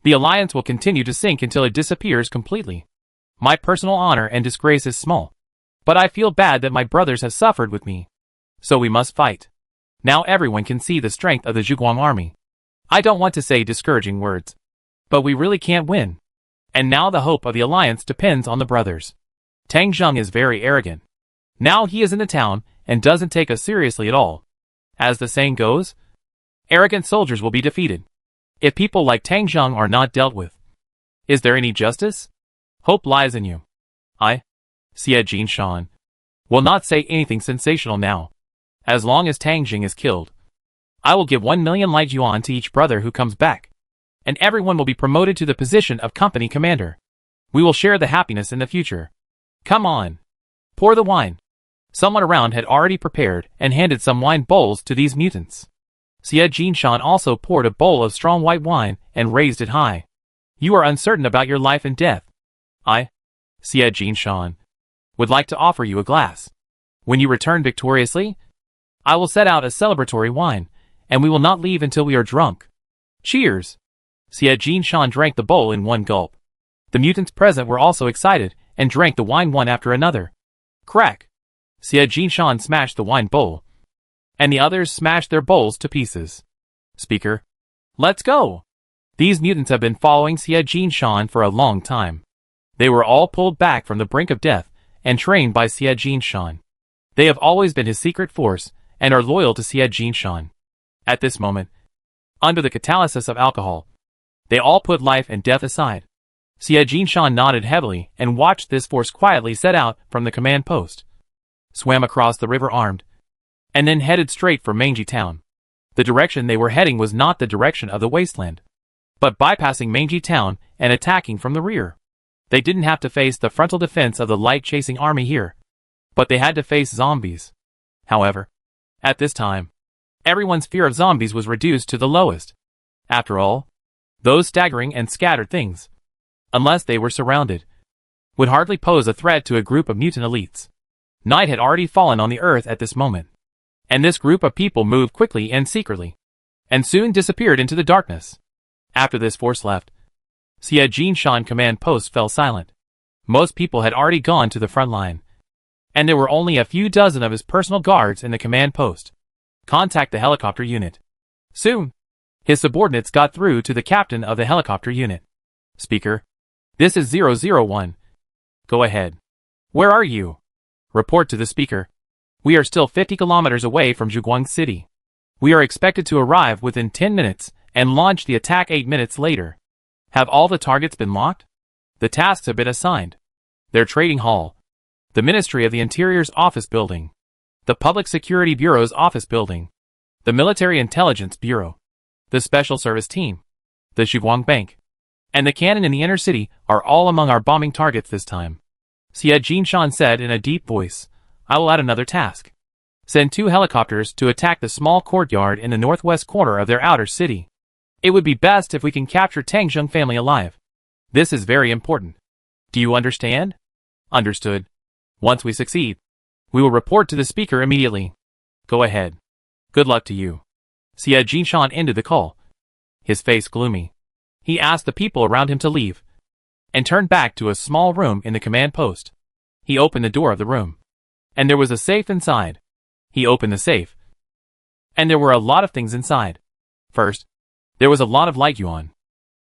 the Alliance will continue to sink until it disappears completely. My personal honor and disgrace is small, but I feel bad that my brothers have suffered with me. So we must fight. Now everyone can see the strength of the Zhuguang army. I don't want to say discouraging words, but we really can't win. And now the hope of the Alliance depends on the brothers. Tang Zheng is very arrogant. Now he is in the town and doesn't take us seriously at all. As the saying goes, arrogant soldiers will be defeated if people like Tang Zheng are not dealt with. Is there any justice? Hope lies in you. I, Xie Jinshan, will not say anything sensational now. As long as Tang Zheng is killed, I will give 1 million light yuan to each brother who comes back, and everyone will be promoted to the position of company commander. We will share the happiness in the future. Come on. Pour the wine. Someone around had already prepared and handed some wine bowls to these mutants. Xie Jinshan also poured a bowl of strong white wine and raised it high. You are uncertain about your life and death. I, Xie Jinshan, would like to offer you a glass. When you return victoriously, I will set out a celebratory wine, and we will not leave until we are drunk. Cheers! Xie Jinshan drank the bowl in one gulp. The mutants present were also excited and drank the wine one after another. Crack! Xie Jinshan smashed the wine bowl, and the others smashed their bowls to pieces. Speaker, let's go! These mutants have been following Xie Jinshan for a long time. They were all pulled back from the brink of death and trained by Xie Jinshan. They have always been his secret force and are loyal to Xie Jinshan. At this moment, under the catalysis of alcohol, they all put life and death aside. Xie Jinshan nodded heavily and watched this force quietly set out from the command post, swam across the river armed, and then headed straight for Manji town. The direction they were heading was not the direction of the wasteland, but bypassing Manji town and attacking from the rear. They didn't have to face the frontal defense of the light-chasing army here, but they had to face zombies. However, at this time, everyone's fear of zombies was reduced to the lowest. After all, those staggering and scattered things, unless they were surrounded, would hardly pose a threat to a group of mutant elites. Night had already fallen on the earth at this moment, and this group of people moved quickly and secretly, and soon disappeared into the darkness. After this force left, Xie Jinshan command post fell silent. Most people had already gone to the front line, and there were only a few dozen of his personal guards in the command post. Contact the helicopter unit. Soon, his subordinates got through to the captain of the helicopter unit. Speaker, this is 001. Go ahead. Where are you? Report to the speaker. We are still 50 kilometers away from Zhuguang City. We are expected to arrive within 10 minutes and launch the attack 8 minutes later. Have all the targets been locked? The tasks have been assigned. Their trading hall, the Ministry of the Interior's office building, the Public Security Bureau's office building, the Military Intelligence Bureau, the Special Service Team, the Zhuguang Bank, and the cannon in the inner city are all among our bombing targets this time. Xie Jinshan said in a deep voice, I will add another task. Send 2 helicopters to attack the small courtyard in the northwest corner of their outer city. It would be best if we can capture Tang Zheng family alive. This is very important. Do you understand? Understood. Once we succeed, we will report to the speaker immediately. Go ahead. Good luck to you. Xie Jinshan ended the call, his face gloomy. He asked the people around him to leave, and turned back to a small room in the command post. He opened the door of the room, and there was a safe inside. He opened the safe, and there were a lot of things inside. First, there was a lot of light yuan.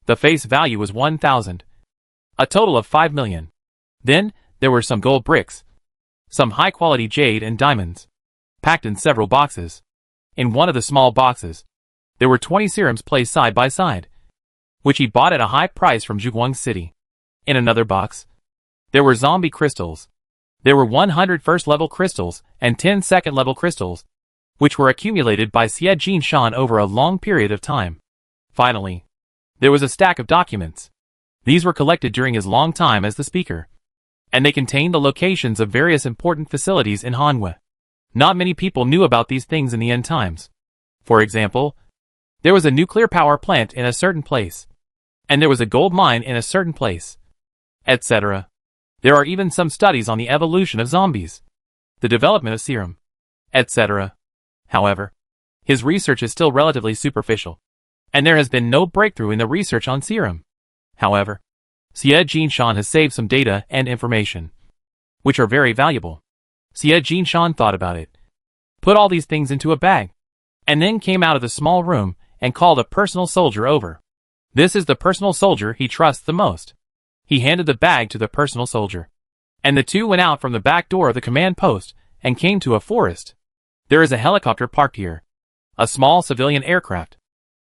The face value was 1,000. A total of 5 million. Then, there were some gold bricks, some high-quality jade and diamonds, packed in several boxes. In one of the small boxes, there were 20 serums placed side by side, which he bought at a high price from Zhuguang City. In another box, there were zombie crystals. There were 100 first-level crystals and 10 second-level crystals, which were accumulated by Xie Jinshan over a long period of time. Finally, there was a stack of documents. These were collected during his long time as the speaker, and they contained the locations of various important facilities in Hanwei. Not many people knew about these things in the end times. For example, there was a nuclear power plant in a certain place, and there was a gold mine in a certain place, etc. There are even some studies on the evolution of zombies, the development of serum, etc. However, his research is still relatively superficial, and there has been no breakthrough in the research on serum. However, Xie Jinshan has saved some data and information, which are very valuable. Xie Jinshan thought about it, put all these things into a bag, and then came out of the small room and called a personal soldier over. This is the personal soldier he trusts the most. He handed the bag to the personal soldier, and the two went out from the back door of the command post and came to a forest. There is a helicopter parked here, a small civilian aircraft.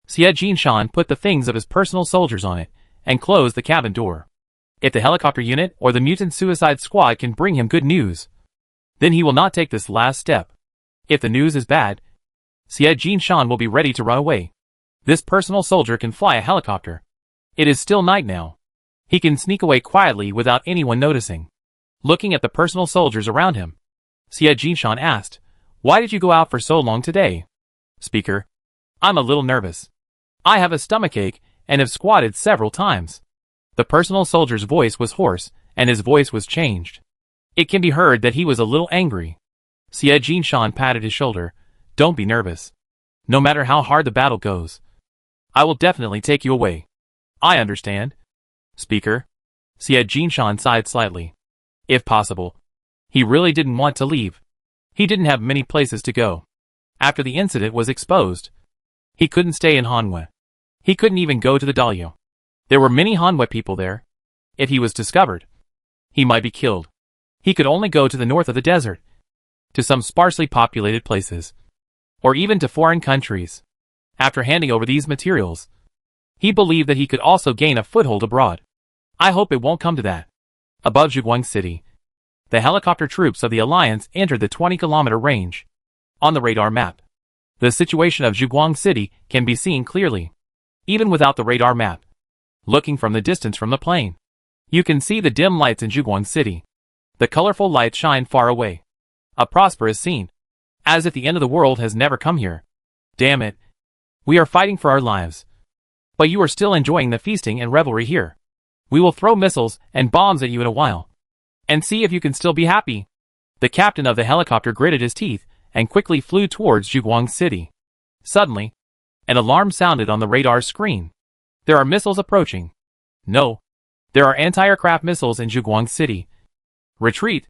Xie Jinshan put the things of his personal soldiers on it and closed the cabin door. If the helicopter unit or the mutant suicide squad can bring him good news, then he will not take this last step. If the news is bad, Xie Jinshan will be ready to run away. This personal soldier can fly a helicopter. It is still night now. He can sneak away quietly without anyone noticing. Looking at the personal soldiers around him, Xie Jinshan asked, "Why did you go out for so long today?" Speaker, "I'm a little nervous. I have a stomachache and have squatted several times." The personal soldier's voice was hoarse, and his voice was changed. It can be heard that he was a little angry. Xie Jinshan patted his shoulder. "Don't be nervous. No matter how hard the battle goes, I will definitely take you away." "I understand." Speaker, Xie Jinshan sighed slightly. If possible, he really didn't want to leave. He didn't have many places to go. After the incident was exposed, he couldn't stay in Hanwei. He couldn't even go to the Daliao. There were many Hanwei people there. If he was discovered, he might be killed. He could only go to the north of the desert, to some sparsely populated places, or even to foreign countries. After handing over these materials, he believed that he could also gain a foothold abroad. I hope it won't come to that. Above Zhuguang City, the helicopter troops of the Alliance entered the 20-kilometer range. On the radar map, the situation of Zhuguang City can be seen clearly, even without the radar map. Looking from the distance from the plane, you can see the dim lights in Zhuguang City. The colorful lights shine far away. A prosperous scene, as if the end of the world has never come here. Damn it. We are fighting for our lives. But you are still enjoying the feasting and revelry here. We will throw missiles and bombs at you in a while, and see if you can still be happy. The captain of the helicopter gritted his teeth and quickly flew towards Zhuguang City. Suddenly, an alarm sounded on the radar screen. There are missiles approaching. No. There are anti-aircraft missiles in Zhuguang City. Retreat.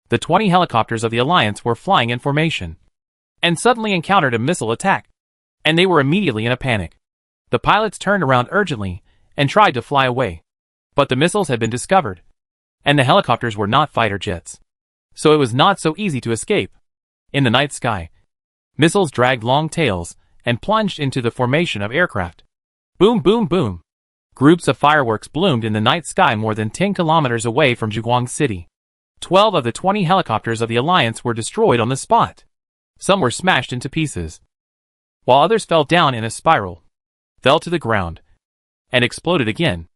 The 20 helicopters of the Alliance were flying in formation, and suddenly encountered a missile attack, and they were immediately in a panic. The pilots turned around urgently and tried to fly away. But the missiles had been discovered, and the helicopters were not fighter jets, so it was not so easy to escape. In the night sky, missiles dragged long tails and plunged into the formation of aircraft. Boom, boom, boom. Groups of fireworks bloomed in the night sky more than 10 kilometers away from Zhuguang City. 12 of the 20 helicopters of the Alliance were destroyed on the spot. Some were smashed into pieces, while others fell down in a spiral, fell to the ground, and exploded again.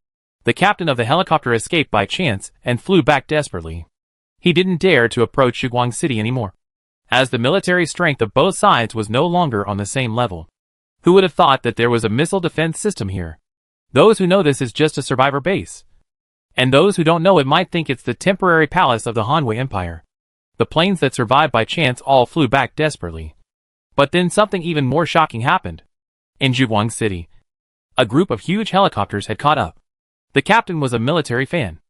The captain of the helicopter escaped by chance and flew back desperately. He didn't dare to approach Zhuguang City anymore, as the military strength of both sides was no longer on the same level. Who would have thought that there was a missile defense system here? Those who know this is just a survivor base, and those who don't know it might think it's the temporary palace of the Hanwei Empire. The planes that survived by chance all flew back desperately. But then something even more shocking happened. In Zhuguang City, a group of huge helicopters had caught up. The captain was a military fan,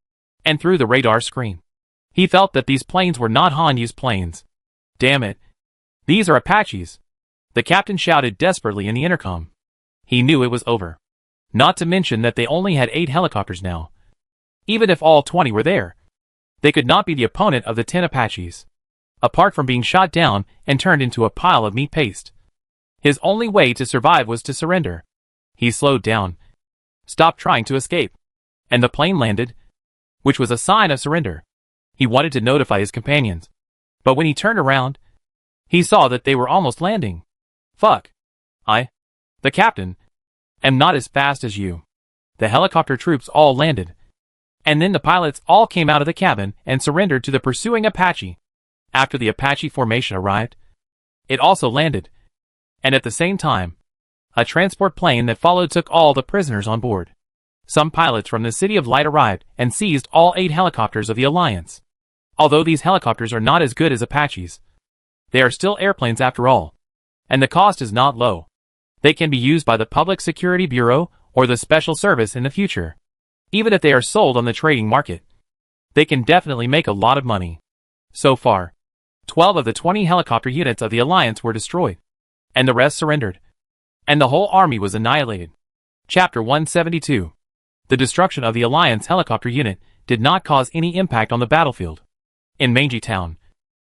and through the radar screen, he felt that these planes were not Hanyu's planes. Damn it. These are Apaches. The captain shouted desperately in the intercom. He knew it was over. Not to mention that they only had 8 helicopters now. Even if all 20 were there, they could not be the opponent of the 10 Apaches. Apart from being shot down and turned into a pile of meat paste, his only way to survive was to surrender. He slowed down, stopped trying to escape, and the plane landed, which was a sign of surrender. He wanted to notify his companions, but when he turned around, he saw that they were almost landing. Fuck. The captain, am not as fast as you. The helicopter troops all landed, and then the pilots all came out of the cabin and surrendered to the pursuing Apache. After the Apache formation arrived, it also landed, and at the same time, a transport plane that followed took all the prisoners on board. Some pilots from the City of Light arrived and seized all 8 helicopters of the Alliance. Although these helicopters are not as good as Apaches, they are still airplanes after all, and the cost is not low. They can be used by the Public Security Bureau or the Special Service in the future. Even if they are sold on the trading market, they can definitely make a lot of money. So far, 12 of the 20 helicopter units of the Alliance were destroyed, and the rest surrendered, and the whole army was annihilated. Chapter 172. The destruction of the Alliance helicopter unit did not cause any impact on the battlefield. In Mangy Town,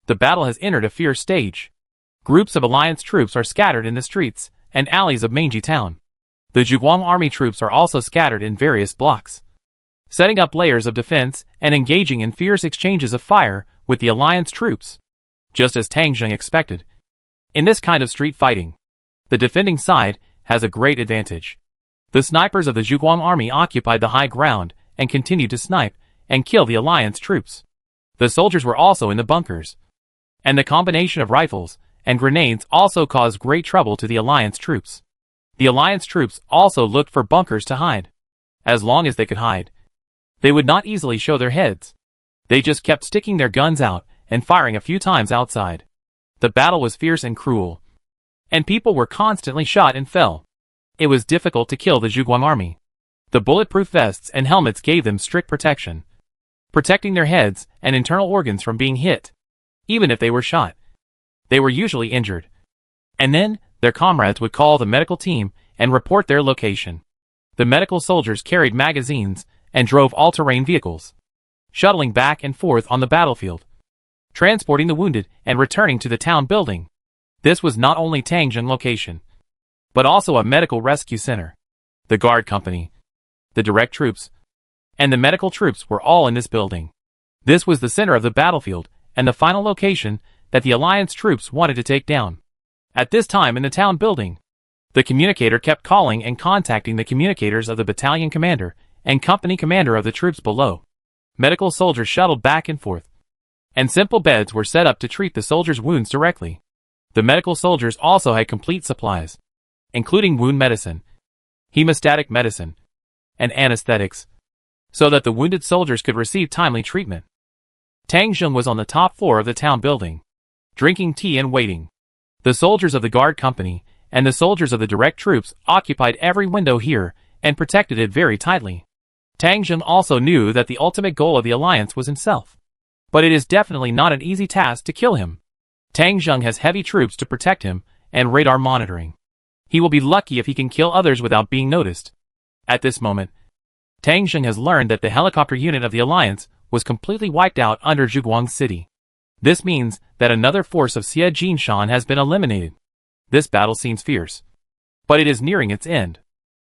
the battle has entered a fierce stage. Groups of Alliance troops are scattered in the streets and alleys of Mangy Town. The Zhuguang army troops are also scattered in various blocks, setting up layers of defense and engaging in fierce exchanges of fire with the Alliance troops. Just as Tang Zheng expected, in this kind of street fighting, the defending side has a great advantage. The snipers of the Zhuguang army occupied the high ground and continued to snipe and kill the Alliance troops. The soldiers were also in the bunkers, and the combination of rifles and grenades also caused great trouble to the Alliance troops. The Alliance troops also looked for bunkers to hide. As long as they could hide, they would not easily show their heads. They just kept sticking their guns out and firing a few times outside. The battle was fierce and cruel, and people were constantly shot and fell. It was difficult to kill the Zhuguang army. The bulletproof vests and helmets gave them strict protection, protecting their heads and internal organs from being hit. Even if they were shot, they were usually injured. And then, their comrades would call the medical team and report their location. The medical soldiers carried magazines and drove all-terrain vehicles, shuttling back and forth on the battlefield, transporting the wounded and returning to the town building. This was not only Tang Zheng location, but also a medical rescue center. The guard company, the direct troops, and the medical troops were all in this building. This was the center of the battlefield and the final location that the Alliance troops wanted to take down. At this time in the town building, the communicator kept calling and contacting the communicators of the battalion commander and company commander of the troops below. Medical soldiers shuttled back and forth, and simple beds were set up to treat the soldiers' wounds directly. The medical soldiers also had complete supplies, including wound medicine, hemostatic medicine, and anesthetics, so that the wounded soldiers could receive timely treatment. Tang Zheng was on the top floor of the town building, drinking tea and waiting. The soldiers of the guard company and the soldiers of the direct troops occupied every window here and protected it very tightly. Tang Zheng also knew that the ultimate goal of the Alliance was himself, but it is definitely not an easy task to kill him. Tang Zheng has heavy troops to protect him and radar monitoring. He will be lucky if he can kill others without being noticed. At this moment, Tang Zheng has learned that the helicopter unit of the Alliance was completely wiped out under Zhuguang City. This means that another force of Xie Jinshan has been eliminated. This battle seems fierce, but it is nearing its end.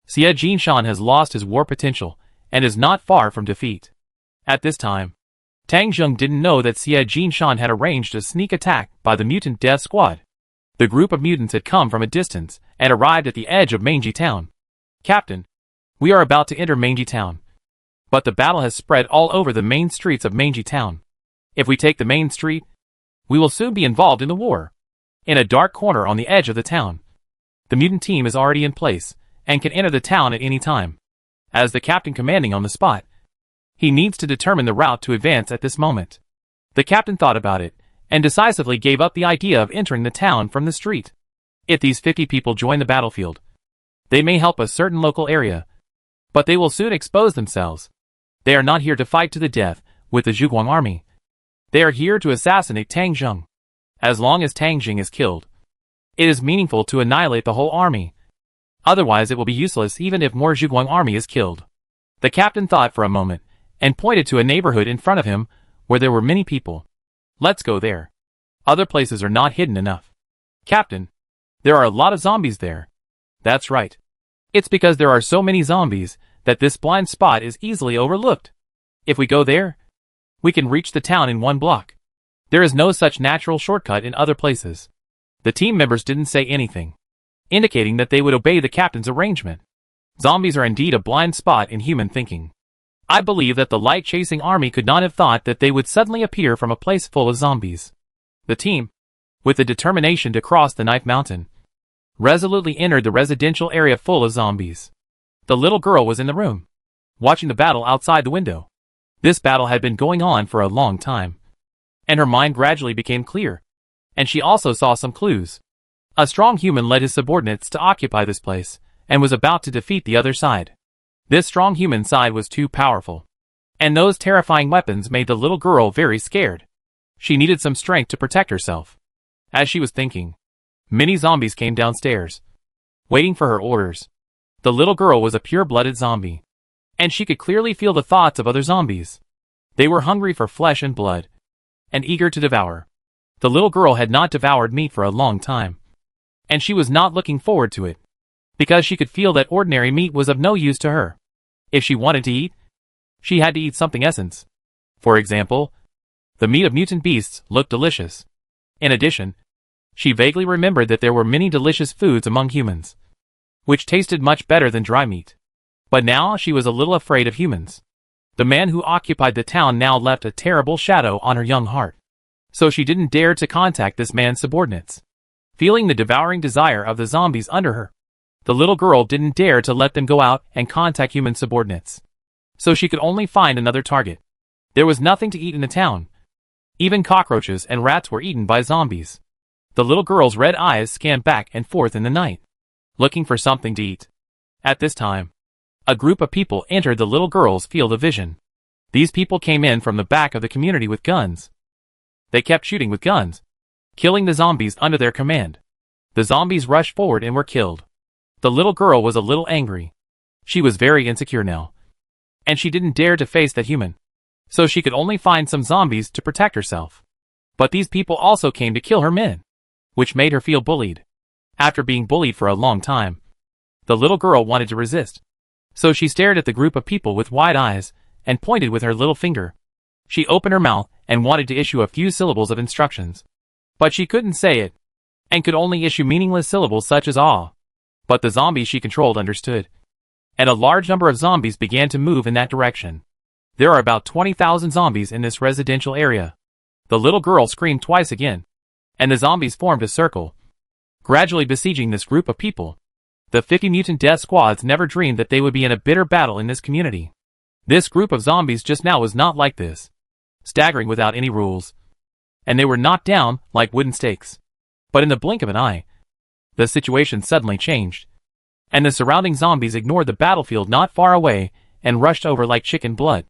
Xie Jinshan has lost his war potential and is not far from defeat. At this time, Tang Zheng didn't know that Xie Jinshan had arranged a sneak attack by the mutant death squad. The group of mutants had come from a distance and arrived at the edge of Mangy Town. Captain, we are about to enter Mangy Town, but the battle has spread all over the main streets of Mangy Town. If we take the main street, we will soon be involved in the war. In a dark corner on the edge of the town, the mutant team is already in place and can enter the town at any time. As the captain commanding on the spot, he needs to determine the route to advance at this moment. The captain thought about it and decisively gave up the idea of entering the town from the street. If these 50 people join the battlefield, they may help a certain local area, but they will soon expose themselves. They are not here to fight to the death with the Zhuguang army. They are here to assassinate Tang Zheng. As long as Tang Zheng is killed, it is meaningful to annihilate the whole army. Otherwise it will be useless even if more Zhuguang army is killed. The captain thought for a moment and pointed to a neighborhood in front of him where there were many people. Let's go there. Other places are not hidden enough. Captain, there are a lot of zombies there. That's right. It's because there are so many zombies that this blind spot is easily overlooked. If we go there, We can reach the town in 1 block. There is no such natural shortcut in other places. The team members didn't say anything, indicating that they would obey the captain's arrangement. Zombies are indeed a blind spot in human thinking. I believe that the light-chasing army could not have thought that they would suddenly appear from a place full of zombies. The team, with the determination to cross the Knife Mountain, resolutely entered the residential area full of zombies. The little girl was in the room, watching the battle outside the window. This battle had been going on for a long time, and her mind gradually became clear, and she also saw some clues. A strong human led his subordinates to occupy this place, and was about to defeat the other side. This strong human side was too powerful, and those terrifying weapons made the little girl very scared. She needed some strength to protect herself. As she was thinking, many zombies came downstairs, waiting for her orders. The little girl was a pure-blooded zombie, and she could clearly feel the thoughts of other zombies. They were hungry for flesh and blood, and eager to devour. The little girl had not devoured meat for a long time, and she was not looking forward to it, because she could feel that ordinary meat was of no use to her. If she wanted to eat, she had to eat something essence. For example, the meat of mutant beasts looked delicious. In addition, she vaguely remembered that there were many delicious foods among humans, which tasted much better than dry meat. But now she was a little afraid of humans. The man who occupied the town now left a terrible shadow on her young heart, so she didn't dare to contact this man's subordinates. Feeling the devouring desire of the zombies under her, the little girl didn't dare to let them go out and contact human subordinates. So she could only find another target. There was nothing to eat in the town. Even cockroaches and rats were eaten by zombies. The little girl's red eyes scanned back and forth in the night, looking for something to eat. At this time, a group of people entered the little girl's field of vision. These people came in from the back of the community with guns. They kept shooting with guns, killing the zombies under their command. The zombies rushed forward and were killed. The little girl was a little angry. She was very insecure now, and she didn't dare to face that human, so she could only find some zombies to protect herself. But these people also came to kill her men, which made her feel bullied. After being bullied for a long time, the little girl wanted to resist, so she stared at the group of people with wide eyes and pointed with her little finger. She opened her mouth and wanted to issue a few syllables of instructions, but she couldn't say it, and could only issue meaningless syllables such as "ah." But the zombies she controlled understood, and a large number of zombies began to move in that direction. There are about 20,000 zombies in this residential area. The little girl screamed twice again, and the zombies formed a circle, gradually besieging this group of people. The 50 mutant death squads never dreamed that they would be in a bitter battle in this community. This group of zombies just now was not like this, staggering without any rules, and they were knocked down like wooden stakes. But in the blink of an eye, the situation suddenly changed, and the surrounding zombies ignored the battlefield not far away and rushed over like chicken blood.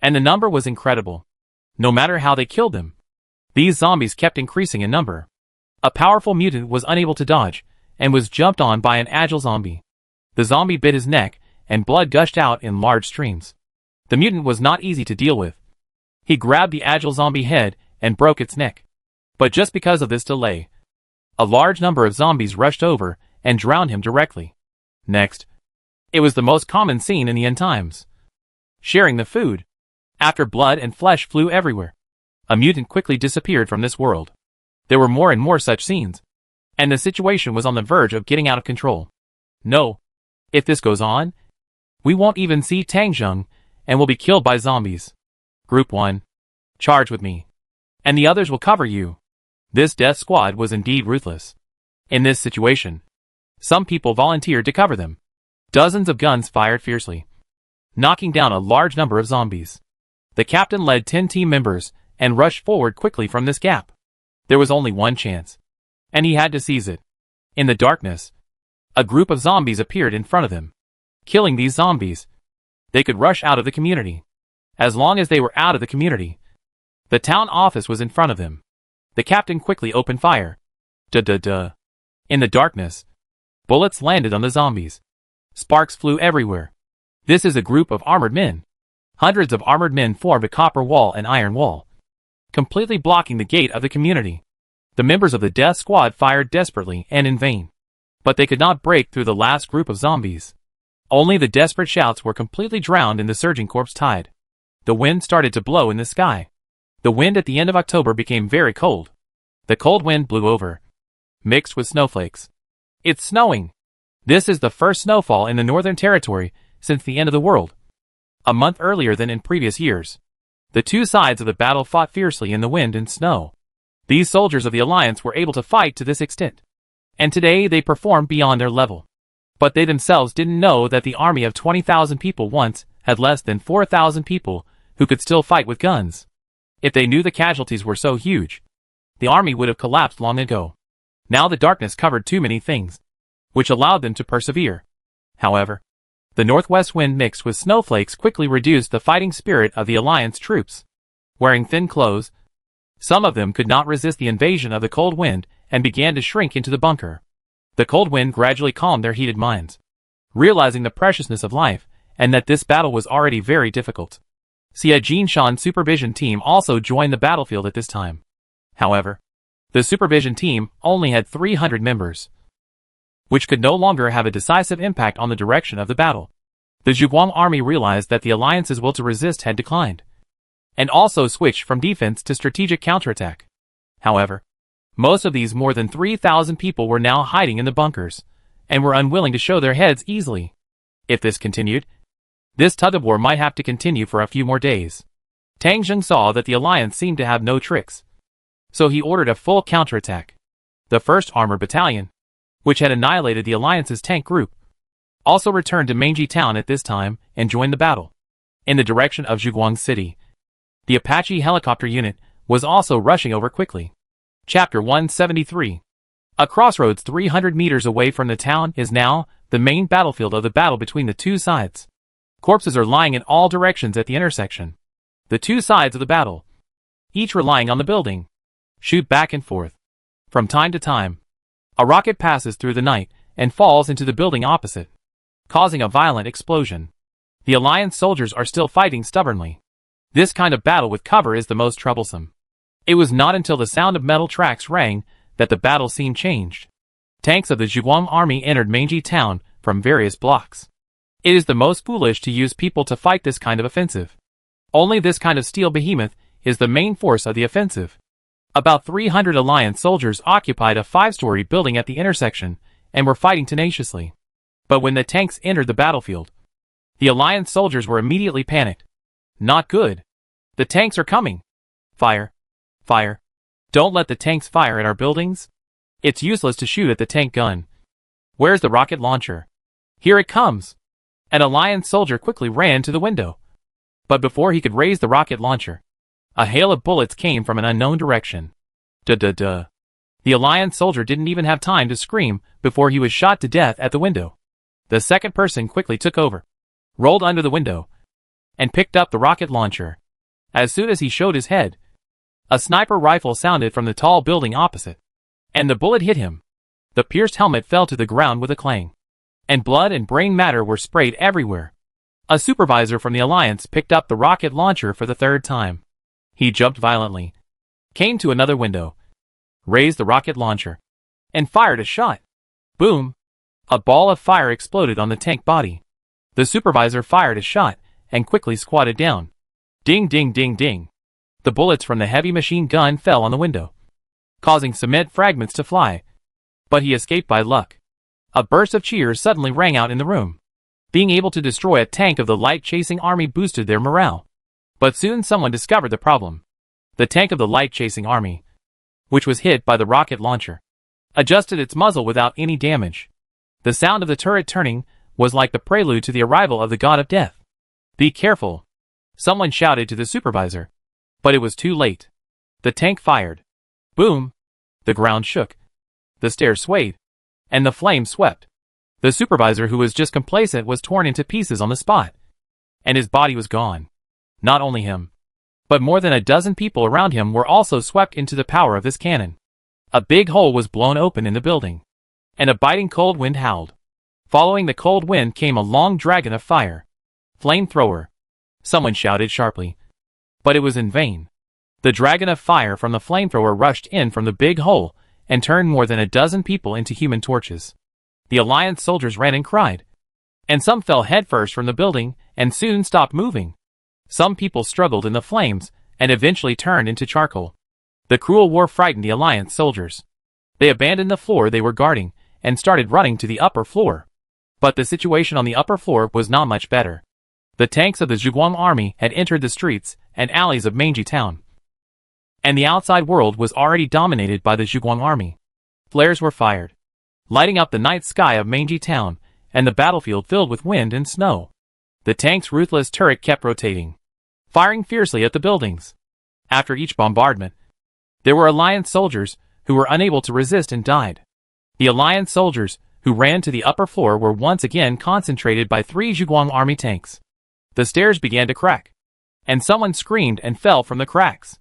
And the number was incredible. No matter how they killed them, these zombies kept increasing in number. A powerful mutant was unable to dodge, and was jumped on by an agile zombie. The zombie bit his neck, and blood gushed out in large streams. The mutant was not easy to deal with. He grabbed the agile zombie head and broke its neck. But just because of this delay, a large number of zombies rushed over and drowned him directly. Next, it was the most common scene in the end times: sharing the food. After blood and flesh flew everywhere, a mutant quickly disappeared from this world. There were more and more such scenes, and the situation was on the verge of getting out of control. No, if this goes on, we won't even see Tangzheng, and will be killed by zombies. Group 1, charge with me, and the others will cover you. This death squad was indeed ruthless. In this situation, some people volunteered to cover them. Dozens of guns fired fiercely, knocking down a large number of zombies. The captain led 10 team members and rushed forward quickly from this gap. There was only one chance, and he had to seize it. In the darkness, a group of zombies appeared in front of them. Killing these zombies, they could rush out of the community. As long as they were out of the community, the town office was in front of them. The captain quickly opened fire. Duh. In the darkness, bullets landed on the zombies. Sparks flew everywhere. This is a group of armored men. Hundreds of armored men formed a copper wall and iron wall, completely blocking the gate of the community. The members of the death squad fired desperately and in vain, but they could not break through the last group of zombies. Only the desperate shouts were completely drowned in the surging corpse tide. The wind started to blow in the sky, The wind at the end of October became very cold. The cold wind blew over, mixed with snowflakes. It's snowing. This is the first snowfall in the Northern Territory since the end of the world. A month earlier than in previous years. The two sides of the battle fought fiercely in the wind and snow. These soldiers of the Alliance were able to fight to this extent. And today they performed beyond their level. But they themselves didn't know that the army of 20,000 people once had less than 4,000 people who could still fight with guns. If they knew the casualties were so huge, the army would have collapsed long ago. Now the darkness covered too many things, which allowed them to persevere. However, the northwest wind mixed with snowflakes quickly reduced the fighting spirit of the Alliance troops. Wearing thin clothes, some of them could not resist the invasion of the cold wind and began to shrink into the bunker. The cold wind gradually calmed their heated minds, realizing the preciousness of life and that this battle was already very difficult. A Jinshan supervision team also joined the battlefield at this time. However, the supervision team only had 300 members, which could no longer have a decisive impact on the direction of the battle. The Zhuguang army realized that the Alliance's will to resist had declined, and also switched from defense to strategic counterattack. However, most of these more than 3,000 people were now hiding in the bunkers, and were unwilling to show their heads easily. If this continued, this tug-of-war might have to continue for a few more days. Tang Zheng saw that the Alliance seemed to have no tricks, so he ordered a full counterattack. The 1st Armored Battalion, which had annihilated the Alliance's tank group, also returned to Mengji town at this time and joined the battle. In the direction of Zhuguang City, the Apache helicopter unit was also rushing over quickly. Chapter 173. A crossroads 300 meters away from the town is now the main battlefield of the battle between the two sides. Corpses are lying in all directions at the intersection. The two sides of the battle, each relying on the building, shoot back and forth. From time to time, a rocket passes through the night and falls into the building opposite, causing a violent explosion. The Alliance soldiers are still fighting stubbornly. This kind of battle with cover is the most troublesome. It was not until the sound of metal tracks rang that the battle scene changed. Tanks of the Zhuguang army entered Mengji town from various blocks. It is the most foolish to use people to fight this kind of offensive. Only this kind of steel behemoth is the main force of the offensive. About 300 Alliance soldiers occupied a 5-story building at the intersection and were fighting tenaciously. But when the tanks entered the battlefield, the Alliance soldiers were immediately panicked. Not good. The tanks are coming. Fire. Fire. Don't let the tanks fire at our buildings. It's useless to shoot at the tank gun. Where's the rocket launcher? Here it comes. An Alliance soldier quickly ran to the window. But before he could raise the rocket launcher, a hail of bullets came from an unknown direction. Duh. The Alliance soldier didn't even have time to scream before he was shot to death at the window. The second person quickly took over, rolled under the window, and picked up the rocket launcher. As soon as he showed his head, a sniper rifle sounded from the tall building opposite, and the bullet hit him. The pierced helmet fell to the ground with a clang, and blood and brain matter were sprayed everywhere. A supervisor from the Alliance picked up the rocket launcher for the 3rd time. He jumped violently, came to another window, raised the rocket launcher, and fired a shot. Boom! A ball of fire exploded on the tank body. The supervisor fired a shot and quickly squatted down. Ding ding ding ding. The bullets from the heavy machine gun fell on the window, causing cement fragments to fly. But he escaped by luck. A burst of cheers suddenly rang out in the room. Being able to destroy a tank of the light-chasing army boosted their morale. But soon someone discovered the problem. The tank of the light-chasing army, which was hit by the rocket launcher, adjusted its muzzle without any damage. The sound of the turret turning was like the prelude to the arrival of the god of death. Be careful! Someone shouted to the supervisor. But it was too late. The tank fired. Boom! The ground shook. The stairs swayed, and the flames swept. The supervisor, who was just complacent, was torn into pieces on the spot, and his body was gone. Not only him, but more than a dozen people around him were also swept into the power of this cannon. A big hole was blown open in the building, and a biting cold wind howled. Following the cold wind came a long dragon of fire. Flamethrower! Someone shouted sharply, but it was in vain. The dragon of fire from the flamethrower rushed in from the big hole and turned more than a dozen people into human torches. The Alliance soldiers ran and cried, and some fell headfirst from the building and soon stopped moving. Some people struggled in the flames and eventually turned into charcoal. The cruel war frightened the Alliance soldiers. They abandoned the floor they were guarding and started running to the upper floor. But the situation on the upper floor was not much better. The tanks of the Zhuguang army had entered the streets and alleys of Manji town, and the outside world was already dominated by the Zhuguang army. Flares were fired, lighting up the night sky of Manji town and the battlefield filled with wind and snow. The tank's ruthless turret kept rotating, firing fiercely at the buildings. After each bombardment, there were Alliance soldiers who were unable to resist and died. The Alliance soldiers who ran to the upper floor were once again concentrated by 3 Zhuguang army tanks. The stairs began to crack, and someone screamed and fell from the cracks.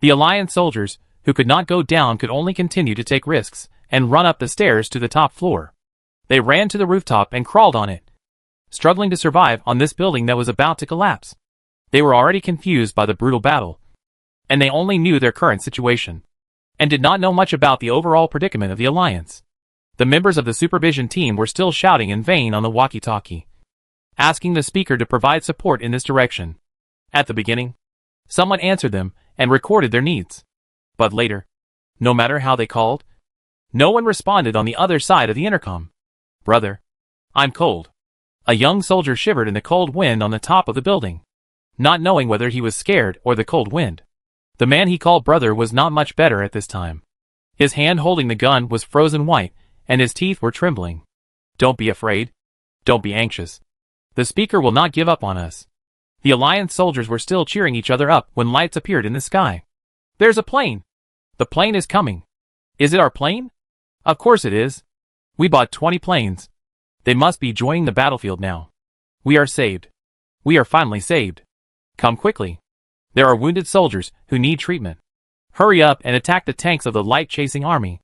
The Alliance soldiers who could not go down could only continue to take risks and run up the stairs to the top floor. They ran to the rooftop and crawled on it, struggling to survive on this building that was about to collapse. They were already confused by the brutal battle, and they only knew their current situation, and did not know much about the overall predicament of the Alliance. The members of the supervision team were still shouting in vain on the walkie-talkie, asking the speaker to provide support in this direction. At the beginning, someone answered them and recorded their needs. But later, no matter how they called, no one responded on the other side of the intercom. "Brother, I'm cold." A young soldier shivered in the cold wind on the top of the building, not knowing whether he was scared or the cold wind. The man he called brother was not much better at this time. His hand holding the gun was frozen white, and his teeth were trembling. "Don't be afraid. Don't be anxious. The speaker will not give up on us." The Alliance soldiers were still cheering each other up when lights appeared in the sky. "There's a plane! The plane is coming! Is it our plane? Of course it is. We bought 20 planes. They must be joining the battlefield now. We are saved. We are finally saved. Come quickly. There are wounded soldiers who need treatment. Hurry up and attack the tanks of the light-chasing army.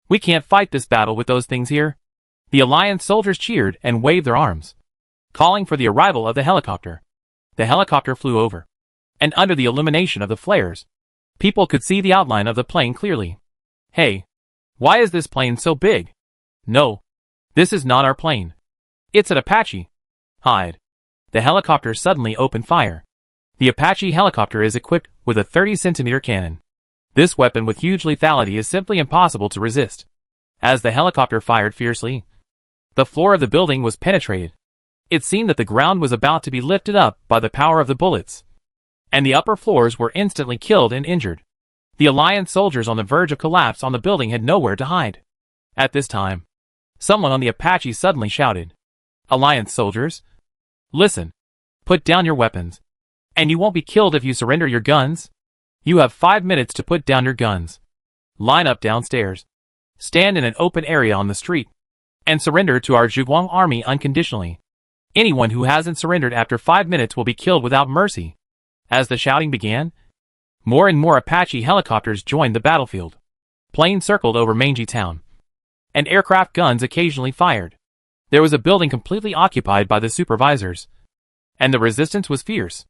We can't fight this battle with those things here." The Alliance soldiers cheered and waved their arms, calling for the arrival of the helicopter. The helicopter flew over, and under the illumination of the flares, people could see the outline of the plane clearly. "Hey, why is this plane so big? No, this is not our plane. It's an Apache. Hide." The helicopter suddenly opened fire. The Apache helicopter is equipped with a 30-centimeter cannon. This weapon with huge lethality is simply impossible to resist. As the helicopter fired fiercely, the floor of the building was penetrated. It seemed that the ground was about to be lifted up by the power of the bullets, and the upper floors were instantly killed and injured. The Alliance soldiers on the verge of collapse on the building had nowhere to hide. At this time, someone on the Apache suddenly shouted, "Alliance soldiers, listen. Put down your weapons, and you won't be killed if you surrender your guns. You have 5 minutes to put down your guns. Line up downstairs. Stand in an open area on the street, and surrender to our Zhuguang army unconditionally. Anyone who hasn't surrendered after 5 minutes will be killed without mercy." As the shouting began, more and more Apache helicopters joined the battlefield. Planes circled over Manji town, and aircraft guns occasionally fired. There was a building completely occupied by the supervisors, and the resistance was fierce.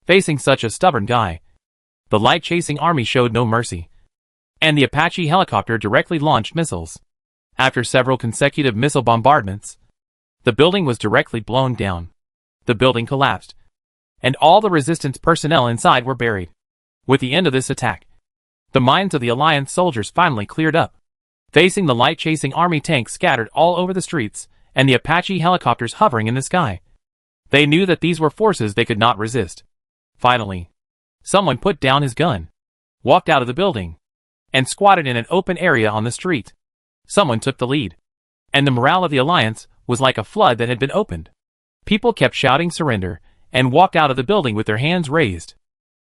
Facing such a stubborn guy, the light-chasing army showed no mercy, and the Apache helicopter directly launched missiles. After several consecutive missile bombardments, the building was directly blown down. The building collapsed, and all the resistance personnel inside were buried. With the end of this attack, the minds of the Alliance soldiers finally cleared up. Facing the light-chasing army tanks scattered all over the streets, and the Apache helicopters hovering in the sky, they knew that these were forces they could not resist. Finally, someone put down his gun, walked out of the building, and squatted in an open area on the street. Someone took the lead, and the morale of the Alliance was like a flood that had been opened. People kept shouting surrender, and walked out of the building with their hands raised.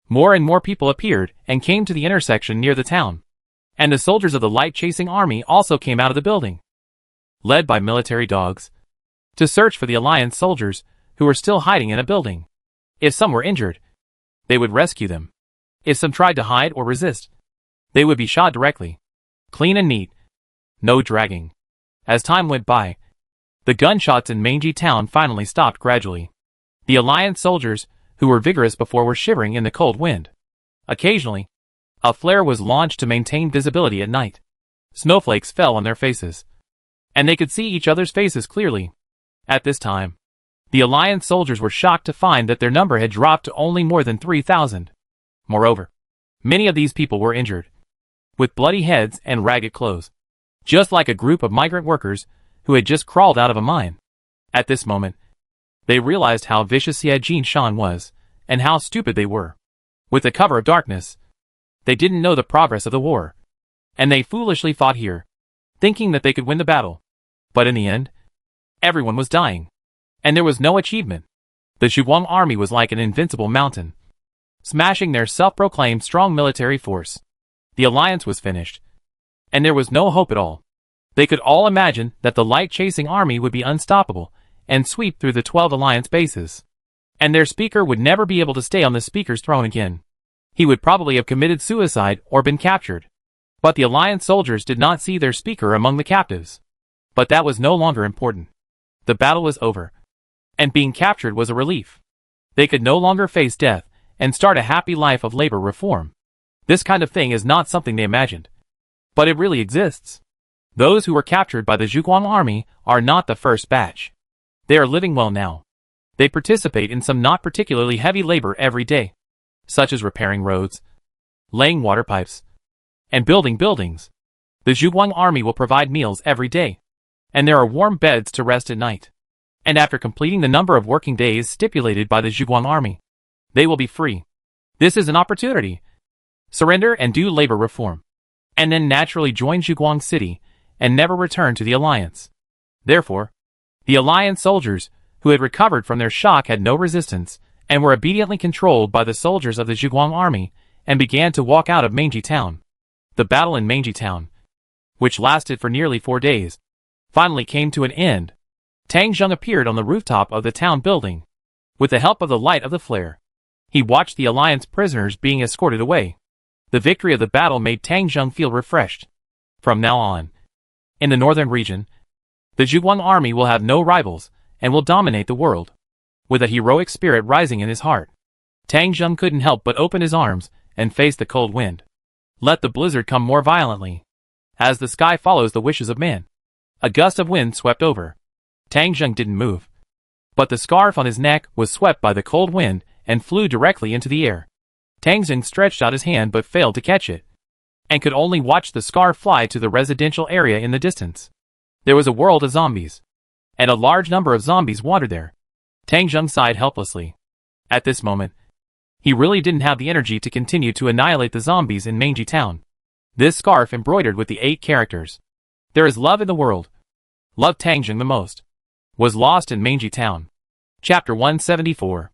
More and more people appeared and came to the intersection near the town, and the soldiers of the light-chasing army also came out of the building, led by military dogs, to search for the Alliance soldiers who were still hiding in a building. If some were injured, they would rescue them. If some tried to hide or resist, they would be shot directly. Clean and neat. No dragging. As time went by, the gunshots in Manji town finally stopped gradually. The Alliance soldiers, who were vigorous before, were shivering in the cold wind. Occasionally, a flare was launched to maintain visibility at night. Snowflakes fell on their faces, and they could see each other's faces clearly. At this time, the Alliance soldiers were shocked to find that their number had dropped to only more than 3,000. Moreover, many of these people were injured, with bloody heads and ragged clothes, just like a group of migrant workers who had just crawled out of a mine. At this moment, they realized how vicious Jin Shan was, and how stupid they were. With the cover of darkness, they didn't know the progress of the war, and they foolishly fought here, thinking that they could win the battle. But in the end, everyone was dying, and there was no achievement. The Zhuguang army was like an invincible mountain, smashing their self-proclaimed strong military force. The alliance was finished, and there was no hope at all. They could all imagine that the light-chasing army would be unstoppable and sweep through the 12 alliance bases, and their speaker would never be able to stay on the speaker's throne again. He would probably have committed suicide or been captured. But the alliance soldiers did not see their speaker among the captives. But that was no longer important. The battle was over, and being captured was a relief. They could no longer face death and start a happy life of labor reform. This kind of thing is not something they imagined, but it really exists. Those who were captured by the Zhuguang army are not the first batch. They are living well now. They participate in some not particularly heavy labor every day, such as repairing roads, laying water pipes, and building buildings. The Zhuguang army will provide meals every day, and there are warm beds to rest at night. And after completing the number of working days stipulated by the Zhuguang army, they will be free. This is an opportunity. Surrender and do labor reform, and then naturally join Zhuguang city and never return to the alliance. Therefore, the alliance soldiers who had recovered from their shock had no resistance and were obediently controlled by the soldiers of the Zhuguang army and began to walk out of Mengji town. The battle in Mengji town, which lasted for nearly 4 days, finally came to an end. Tang Zheng appeared on the rooftop of the town building. With the help of the light of the flare, he watched the alliance prisoners being escorted away. The victory of the battle made Tang Zheng feel refreshed. From now on, in the northern region, the Zhuguang army will have no rivals and will dominate the world. With a heroic spirit rising in his heart, Tang Zheng couldn't help but open his arms and face the cold wind. Let the blizzard come more violently. As the sky follows the wishes of man, a gust of wind swept over. Tang Zheng didn't move, but the scarf on his neck was swept by the cold wind and flew directly into the air. Tang Zheng stretched out his hand but failed to catch it, and could only watch the scarf fly to the residential area in the distance. There was a world of zombies, and a large number of zombies wandered there. Tang Zheng sighed helplessly. At this moment, he really didn't have the energy to continue to annihilate the zombies in Mengji town. This scarf embroidered with the 8 characters, "There is love in the world. Love Tang Zheng the most," was lost in Mengji town. Chapter 174.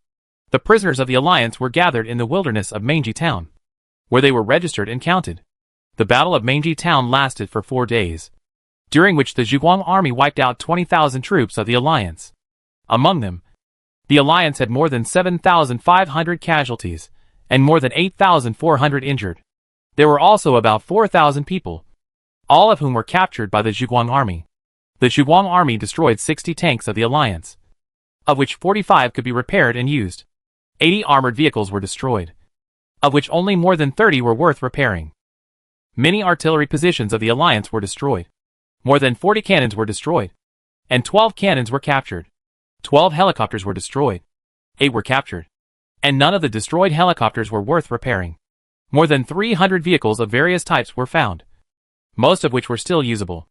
The prisoners of the alliance were gathered in the wilderness of Mengji town, where they were registered and counted. The battle of Mengji town lasted for 4 days, during which the Zhuguang army wiped out 20,000 troops of the alliance. Among them, the alliance had more than 7,500 casualties, and more than 8,400 injured. There were also about 4,000 people, all of whom were captured by the Zhuguang army. The Zhuguang army destroyed 60 tanks of the alliance, of which 45 could be repaired and used. 80 armored vehicles were destroyed, of which only more than 30 were worth repairing. Many artillery positions of the alliance were destroyed. More than 40 cannons were destroyed, and 12 cannons were captured. 12 helicopters were destroyed. 8 were captured, and none of the destroyed helicopters were worth repairing. More than 300 vehicles of various types were found, most of which were still usable,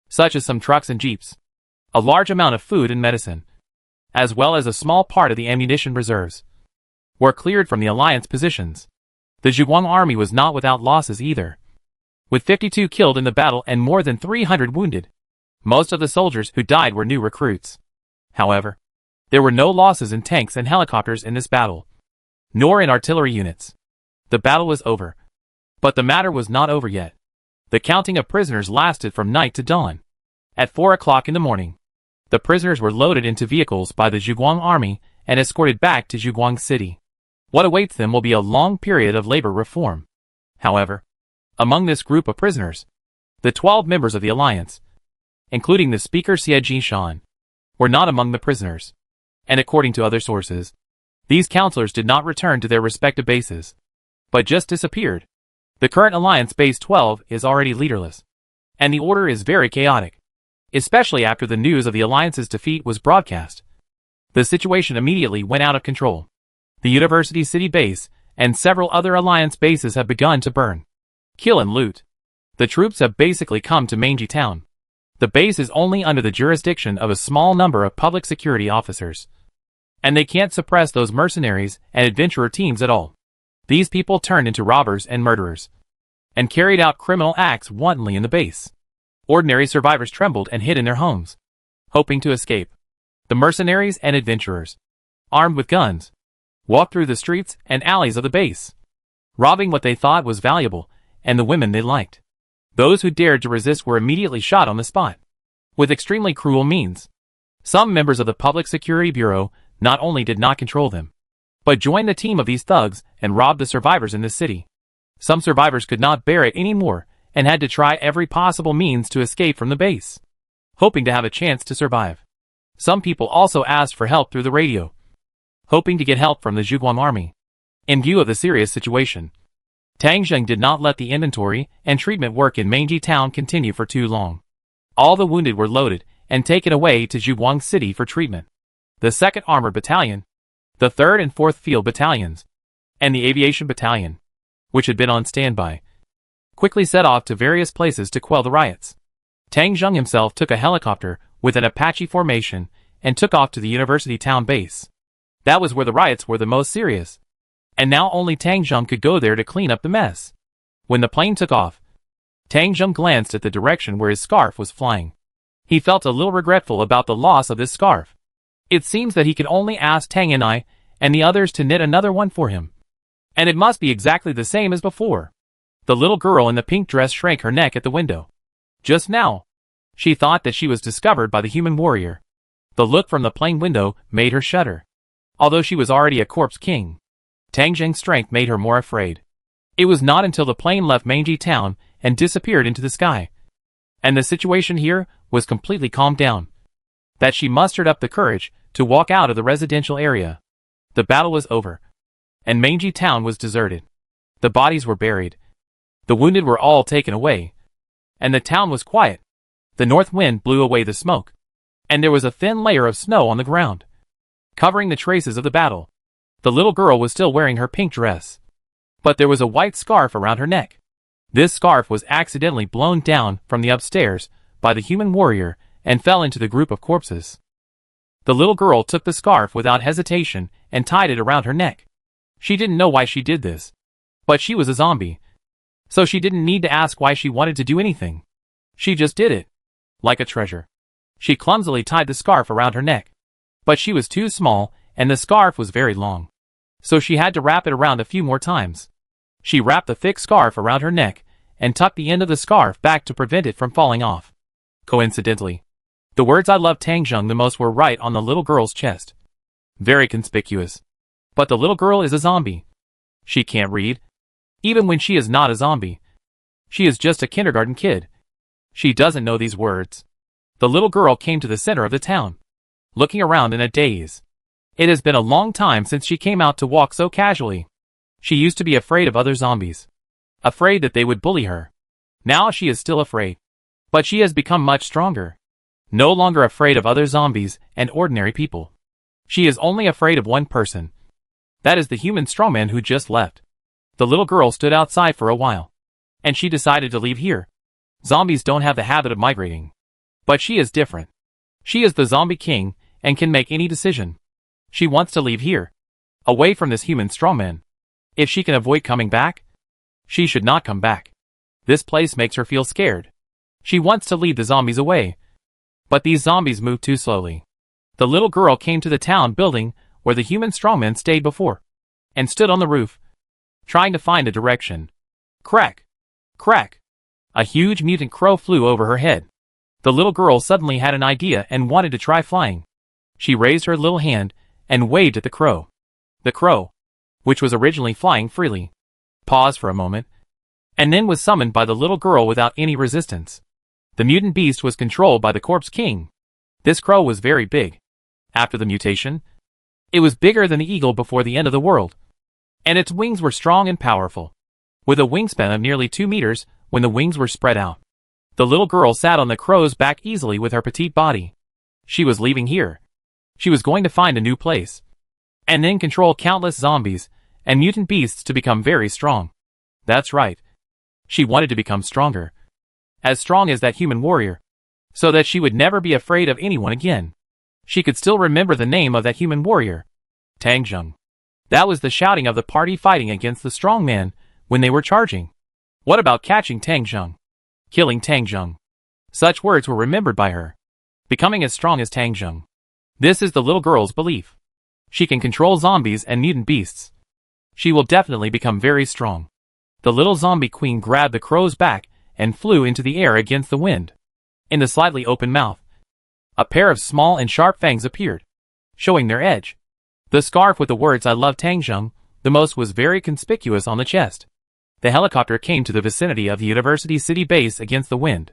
such as some trucks and jeeps. A large amount of food and medicine, as well as a small part of the ammunition reserves, were cleared from the alliance positions. The Zhuguang army was not without losses either, with 52 killed in the battle and more than 300 wounded. Most of the soldiers who died were new recruits. However, there were no losses in tanks and helicopters in this battle, nor in artillery units. The battle was over, but the matter was not over yet. The counting of prisoners lasted from night to dawn. At 4 o'clock in the morning, the prisoners were loaded into vehicles by the Zhuguang army and escorted back to Zhuguang city. What awaits them will be a long period of labor reform. However, among this group of prisoners, the 12 members of the alliance, including the speaker Jin Shan, were not among the prisoners, and according to other sources, these counselors did not return to their respective bases, but just disappeared. The current alliance base 12 is already leaderless, and the order is very chaotic, especially after the news of the alliance's defeat was broadcast. The situation immediately went out of control. The university city base and several other Alliance bases have begun to burn, kill and loot. The troops have basically come to Mangy Town. The base is only under the jurisdiction of a small number of public security officers, and they can't suppress those mercenaries and adventurer teams at all. These people turned into robbers and murderers, and carried out criminal acts wantonly in the base. Ordinary survivors trembled and hid in their homes, hoping to escape. The mercenaries and adventurers, armed with guns, walked through the streets and alleys of the base, robbing what they thought was valuable and the women they liked. Those who dared to resist were immediately shot on the spot, with extremely cruel means. Some members of the Public Security Bureau not only did not control them, but joined the team of these thugs and robbed the survivors in this city. Some survivors could not bear it anymore and had to try every possible means to escape from the base, hoping to have a chance to survive. Some people also asked for help through the radio, hoping to get help from the Zhuguang army. In view of the serious situation, Tang Zheng did not let the inventory and treatment work in Mangy Town continue for too long. All the wounded were loaded and taken away to Zhuguang City for treatment. The 2nd Armored Battalion, the 3rd and 4th Field Battalions, and the Aviation Battalion, which had been on standby, quickly set off to various places to quell the riots. Tang Zheng himself took a helicopter with an Apache formation and took off to the University Town base. That was where the riots were the most serious, and now only Tang Zheng could go there to clean up the mess. When the plane took off, Tang Zheng glanced at the direction where his scarf was flying. He felt a little regretful about the loss of this scarf. It seems that he could only ask Tang and I and the others to knit another one for him, and it must be exactly the same as before. The little girl in the pink dress shrank her neck at the window. Just now, she thought that she was discovered by the human warrior. The look from the plane window made her shudder. Although she was already a corpse king, Tang Zheng's strength made her more afraid. It was not until the plane left Mangy Town and disappeared into the sky, and the situation here was completely calmed down, that she mustered up the courage to walk out of the residential area. The battle was over, and Mangy Town was deserted. The bodies were buried. The wounded were all taken away, and the town was quiet. The north wind blew away the smoke, and there was a thin layer of snow on the ground, covering the traces of the battle. The little girl was still wearing her pink dress, but there was a white scarf around her neck. This scarf was accidentally blown down from the upstairs by the human warrior and fell into the group of corpses. The little girl took the scarf without hesitation and tied it around her neck. She didn't know why she did this, but she was a zombie, so she didn't need to ask why she wanted to do anything. She just did it, like a treasure. She clumsily tied the scarf around her neck, but she was too small and the scarf was very long, so she had to wrap it around a few more times. She wrapped the thick scarf around her neck and tucked the end of the scarf back to prevent it from falling off. Coincidentally, the words "I love Tang Zheng" the most were right on the little girl's chest. Very conspicuous. But the little girl is a zombie. She can't read, even when she is not a zombie. She is just a kindergarten kid. She doesn't know these words. The little girl came to the center of the town, looking around in a daze. It has been a long time since she came out to walk so casually. She used to be afraid of other zombies, afraid that they would bully her. Now she is still afraid, but she has become much stronger, no longer afraid of other zombies and ordinary people. She is only afraid of one person. That is the human strongman who just left. The little girl stood outside for a while, and she decided to leave here. Zombies don't have the habit of migrating, but she is different. She is the zombie king and can make any decision. She wants to leave here, away from this human strongman. If she can avoid coming back, she should not come back. This place makes her feel scared. She wants to lead the zombies away, but these zombies move too slowly. The little girl came to the town building where the human strongman stayed before, and stood on the roof, trying to find a direction. Crack! Crack! A huge mutant crow flew over her head. The little girl suddenly had an idea and wanted to try flying. She raised her little hand and waved at the crow. The crow, which was originally flying freely, paused for a moment, and then was summoned by the little girl without any resistance. The mutant beast was controlled by the corpse king. This crow was very big. After the mutation, it was bigger than the eagle before the end of the world, and its wings were strong and powerful, with a wingspan of nearly 2 meters when the wings were spread out. The little girl sat on the crow's back easily with her petite body. She was leaving here. She was going to find a new place, and then control countless zombies and mutant beasts to become very strong. That's right. She wanted to become stronger. As strong as that human warrior. So that she would never be afraid of anyone again. She could still remember the name of that human warrior. Tang Zheng. That was the shouting of the party fighting against the strong man when they were charging. What about catching Tang Zheng? Killing Tang Zheng. Such words were remembered by her. Becoming as strong as Tang Zheng. This is the little girl's belief. She can control zombies and mutant beasts. She will definitely become very strong. The little zombie queen grabbed the crow's back and flew into the air against the wind. In the slightly open mouth, a pair of small and sharp fangs appeared, showing their edge. The scarf with the words "I love Tang Zheng" the most was very conspicuous on the chest. The helicopter came to the vicinity of the University City base against the wind.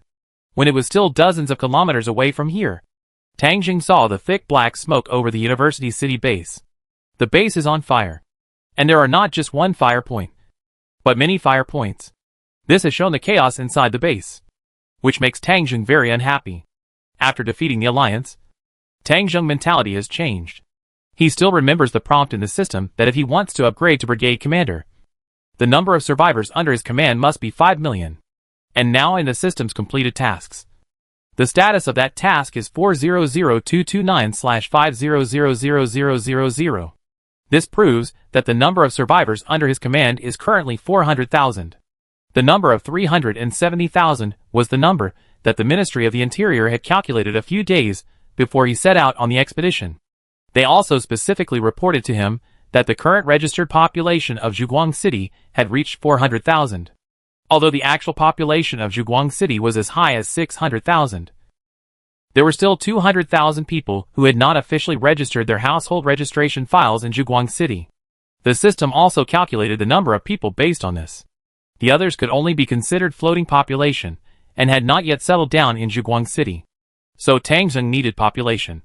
When it was still dozens of kilometers away from here, Tang Zheng saw the thick black smoke over the University City base. The base is on fire. And there are not just one fire point, but many fire points. This has shown the chaos inside the base, which makes Tang Zheng very unhappy. After defeating the Alliance, Tang Zheng's mentality has changed. He still remembers the prompt in the system that if he wants to upgrade to brigade commander, the number of survivors under his command must be 5 million. And now in the system's completed tasks, the status of that task is 400229/50000000. This proves that the number of survivors under his command is currently 400,000. The number of 370,000 was the number that the Ministry of the Interior had calculated a few days before he set out on the expedition. They also specifically reported to him that the current registered population of Zhuguang City had reached 400,000. Although the actual population of Zhuguang City was as high as 600,000. There were still 200,000 people who had not officially registered their household registration files in Zhuguang City. The system also calculated the number of people based on this. The others could only be considered floating population, and had not yet settled down in Zhuguang City. So Tang Zheng needed population.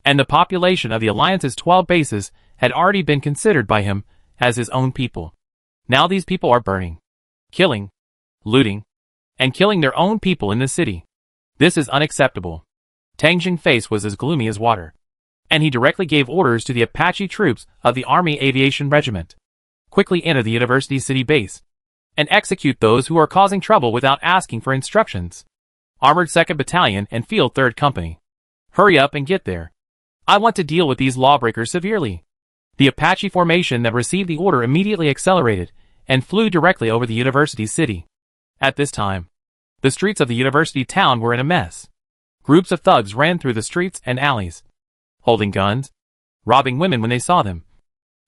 And the population of the Alliance's 12 bases had already been considered by him as his own people. Now these people are burning, killing, looting, and killing their own people in the city. This is unacceptable. Tang Zheng's face was as gloomy as water. And he directly gave orders to the Apache troops of the Army Aviation Regiment. Quickly enter the University City base and execute those who are causing trouble without asking for instructions. Armored 2nd Battalion and Field 3rd Company. Hurry up and get there. I want to deal with these lawbreakers severely. The Apache formation that received the order immediately accelerated and flew directly over the University City. At this time, the streets of the university town were in a mess. Groups of thugs ran through the streets and alleys, holding guns, robbing women when they saw them,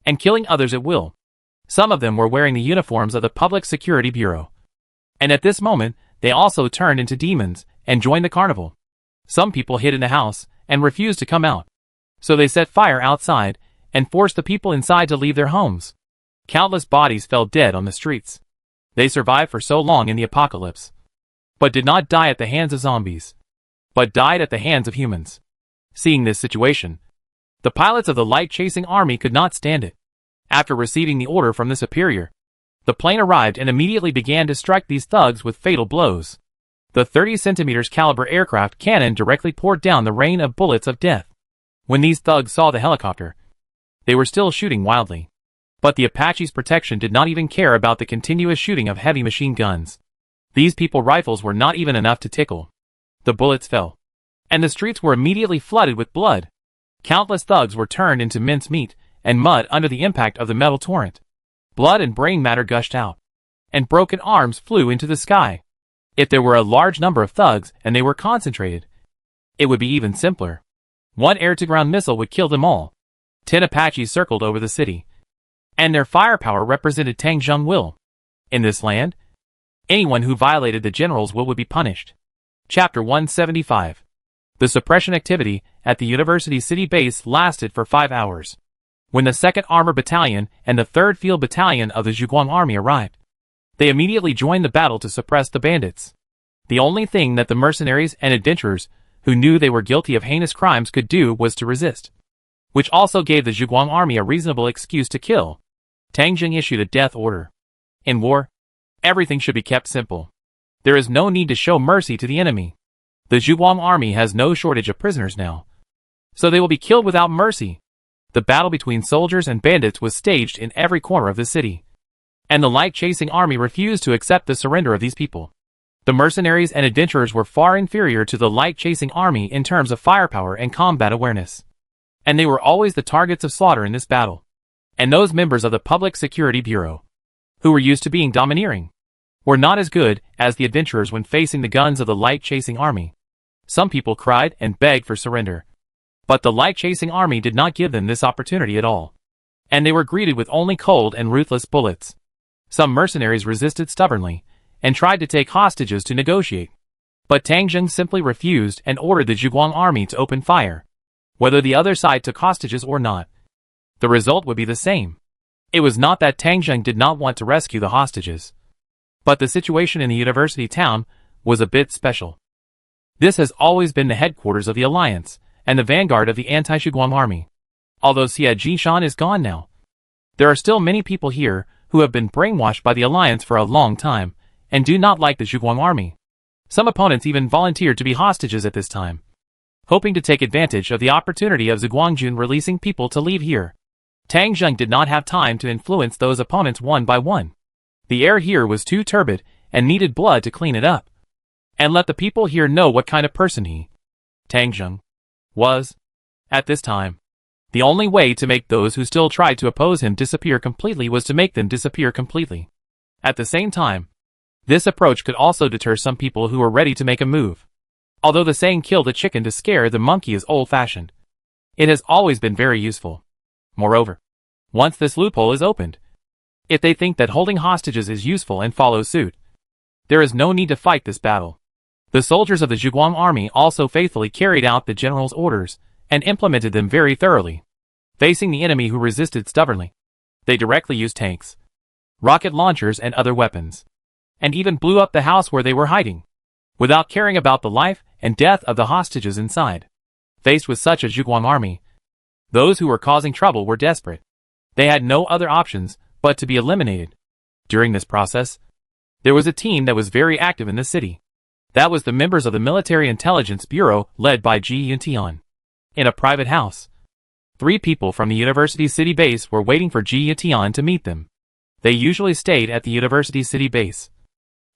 and killing others at will. Some of them were wearing the uniforms of the Public Security Bureau. And at this moment, they also turned into demons and joined the carnival. Some people hid in the house and refused to come out. So they set fire outside and forced the people inside to leave their homes. Countless bodies fell dead on the streets. They survived for so long in the apocalypse, but did not die at the hands of zombies, but died at the hands of humans. Seeing this situation, the pilots of the light-chasing army could not stand it. After receiving the order from the superior, the plane arrived and immediately began to strike these thugs with fatal blows. The 30-centimeter caliber aircraft cannon directly poured down the rain of bullets of death. When these thugs saw the helicopter, they were still shooting wildly. But the Apache's protection did not even care about the continuous shooting of heavy machine guns. These people rifles were not even enough to tickle. The bullets fell, and the streets were immediately flooded with blood. Countless thugs were turned into mincemeat and mud under the impact of the metal torrent. Blood and brain matter gushed out, and broken arms flew into the sky. If there were a large number of thugs and they were concentrated, it would be even simpler. One air-to-ground missile would kill them all. 10 Apaches circled over the city, and their firepower represented Tang Zheng's will. In this land, anyone who violated the general's will would be punished. Chapter 175. The suppression activity at the University City base lasted for 5 hours. When the 2nd Armored Battalion and the 3rd Field Battalion of the Zhuguang Army arrived, they immediately joined the battle to suppress the bandits. The only thing that the mercenaries and adventurers who knew they were guilty of heinous crimes could do was to resist, which also gave the Zhuguang Army a reasonable excuse to kill. Tang Zheng issued a death order. In war, everything should be kept simple. There is no need to show mercy to the enemy. The Zhuguang Army has no shortage of prisoners now, so they will be killed without mercy. The battle between soldiers and bandits was staged in every corner of the city. And the light-chasing army refused to accept the surrender of these people. The mercenaries and adventurers were far inferior to the light-chasing army in terms of firepower and combat awareness. And they were always the targets of slaughter in this battle. And those members of the Public Security Bureau, who were used to being domineering, were not as good as the adventurers when facing the guns of the light-chasing army. Some people cried and begged for surrender. But the light-chasing army did not give them this opportunity at all. And they were greeted with only cold and ruthless bullets. Some mercenaries resisted stubbornly, and tried to take hostages to negotiate. But Tang Zheng simply refused and ordered the Zhuguang army to open fire, whether the other side took hostages or not. The result would be the same. It was not that Tang Zheng did not want to rescue the hostages. But the situation in the university town was a bit special. This has always been the headquarters of the Alliance, and the vanguard of the anti-Zhuguang army. Although Xie Jishan is gone now, there are still many people here who have been brainwashed by the Alliance for a long time, and do not like the Zhuguang army. Some opponents even volunteered to be hostages at this time, hoping to take advantage of the opportunity of Zhuguangjun releasing people to leave here. Tang Zheng did not have time to influence those opponents one by one. The air here was too turbid, and needed blood to clean it up. And let the people here know what kind of person he, Tang Zheng, was. At this time, the only way to make those who still tried to oppose him disappear completely was to make them disappear completely. At the same time, this approach could also deter some people who were ready to make a move. Although the saying "kill the chicken to scare the monkey" is old-fashioned, it has always been very useful. Moreover, once this loophole is opened, if they think that holding hostages is useful and follow suit, there is no need to fight this battle. The soldiers of the Zhuguang army also faithfully carried out the general's orders and implemented them very thoroughly. Facing the enemy who resisted stubbornly, they directly used tanks, rocket launchers and other weapons, and even blew up the house where they were hiding, without caring about the life and death of the hostages inside. Faced with such a Zhuguang army, those who were causing trouble were desperate. They had no other options but to be eliminated. During this process, there was a team that was very active in the city. That was the members of the Military Intelligence Bureau led by Ji Yuntian. In a private house, 3 people from the university city base were waiting for Ji Yuntian to meet them. They usually stayed at the university city base.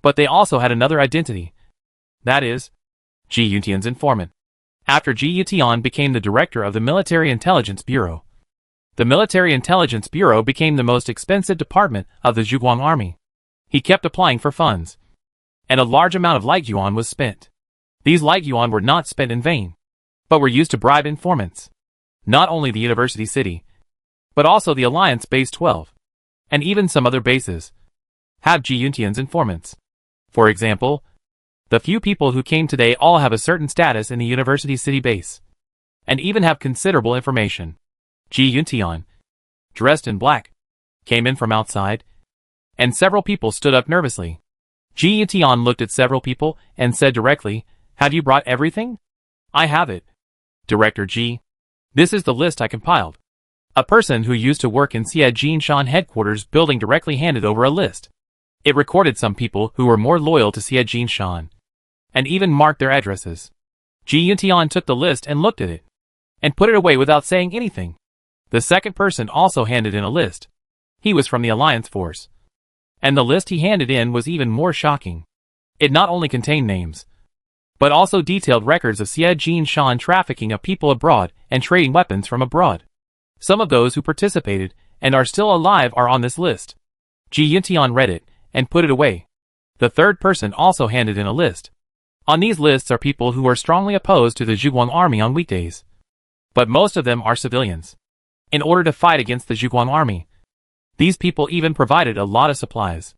But they also had another identity. That is, Ji Yuntian's informant. After Ji Yuntian became the director of the Military Intelligence Bureau, the Military Intelligence Bureau became the most expensive department of the Zhuguang army. He kept applying for funds, and a large amount of light yuan was spent. These light yuan were not spent in vain, but were used to bribe informants. Not only the university city, but also the Alliance Base 12, and even some other bases, have Ji Yuntian's informants. For example, the few people who came today all have a certain status in the university city base, and even have considerable information. Ji Yuntian, dressed in black, came in from outside, and several people stood up nervously. Ji Yuntian looked at several people and said directly, "Have you brought everything?" "I have it, Director Ji. This is the list I compiled." A person who used to work in Xie Jinshan headquarters building directly handed over a list. It recorded some people who were more loyal to Xie Jinshan, and even marked their addresses. Ji Yuntian took the list and looked at it, and put it away without saying anything. The second person also handed in a list. He was from the Alliance force, and the list he handed in was even more shocking. It not only contained names, but also detailed records of Xie Jinshan trafficking of people abroad and trading weapons from abroad. Some of those who participated and are still alive are on this list. Ji Yuntian read it and put it away. The third person also handed in a list. On these lists are people who are strongly opposed to the Zhuguang army on weekdays, but most of them are civilians. In order to fight against the Zhuguang army, these people even provided a lot of supplies.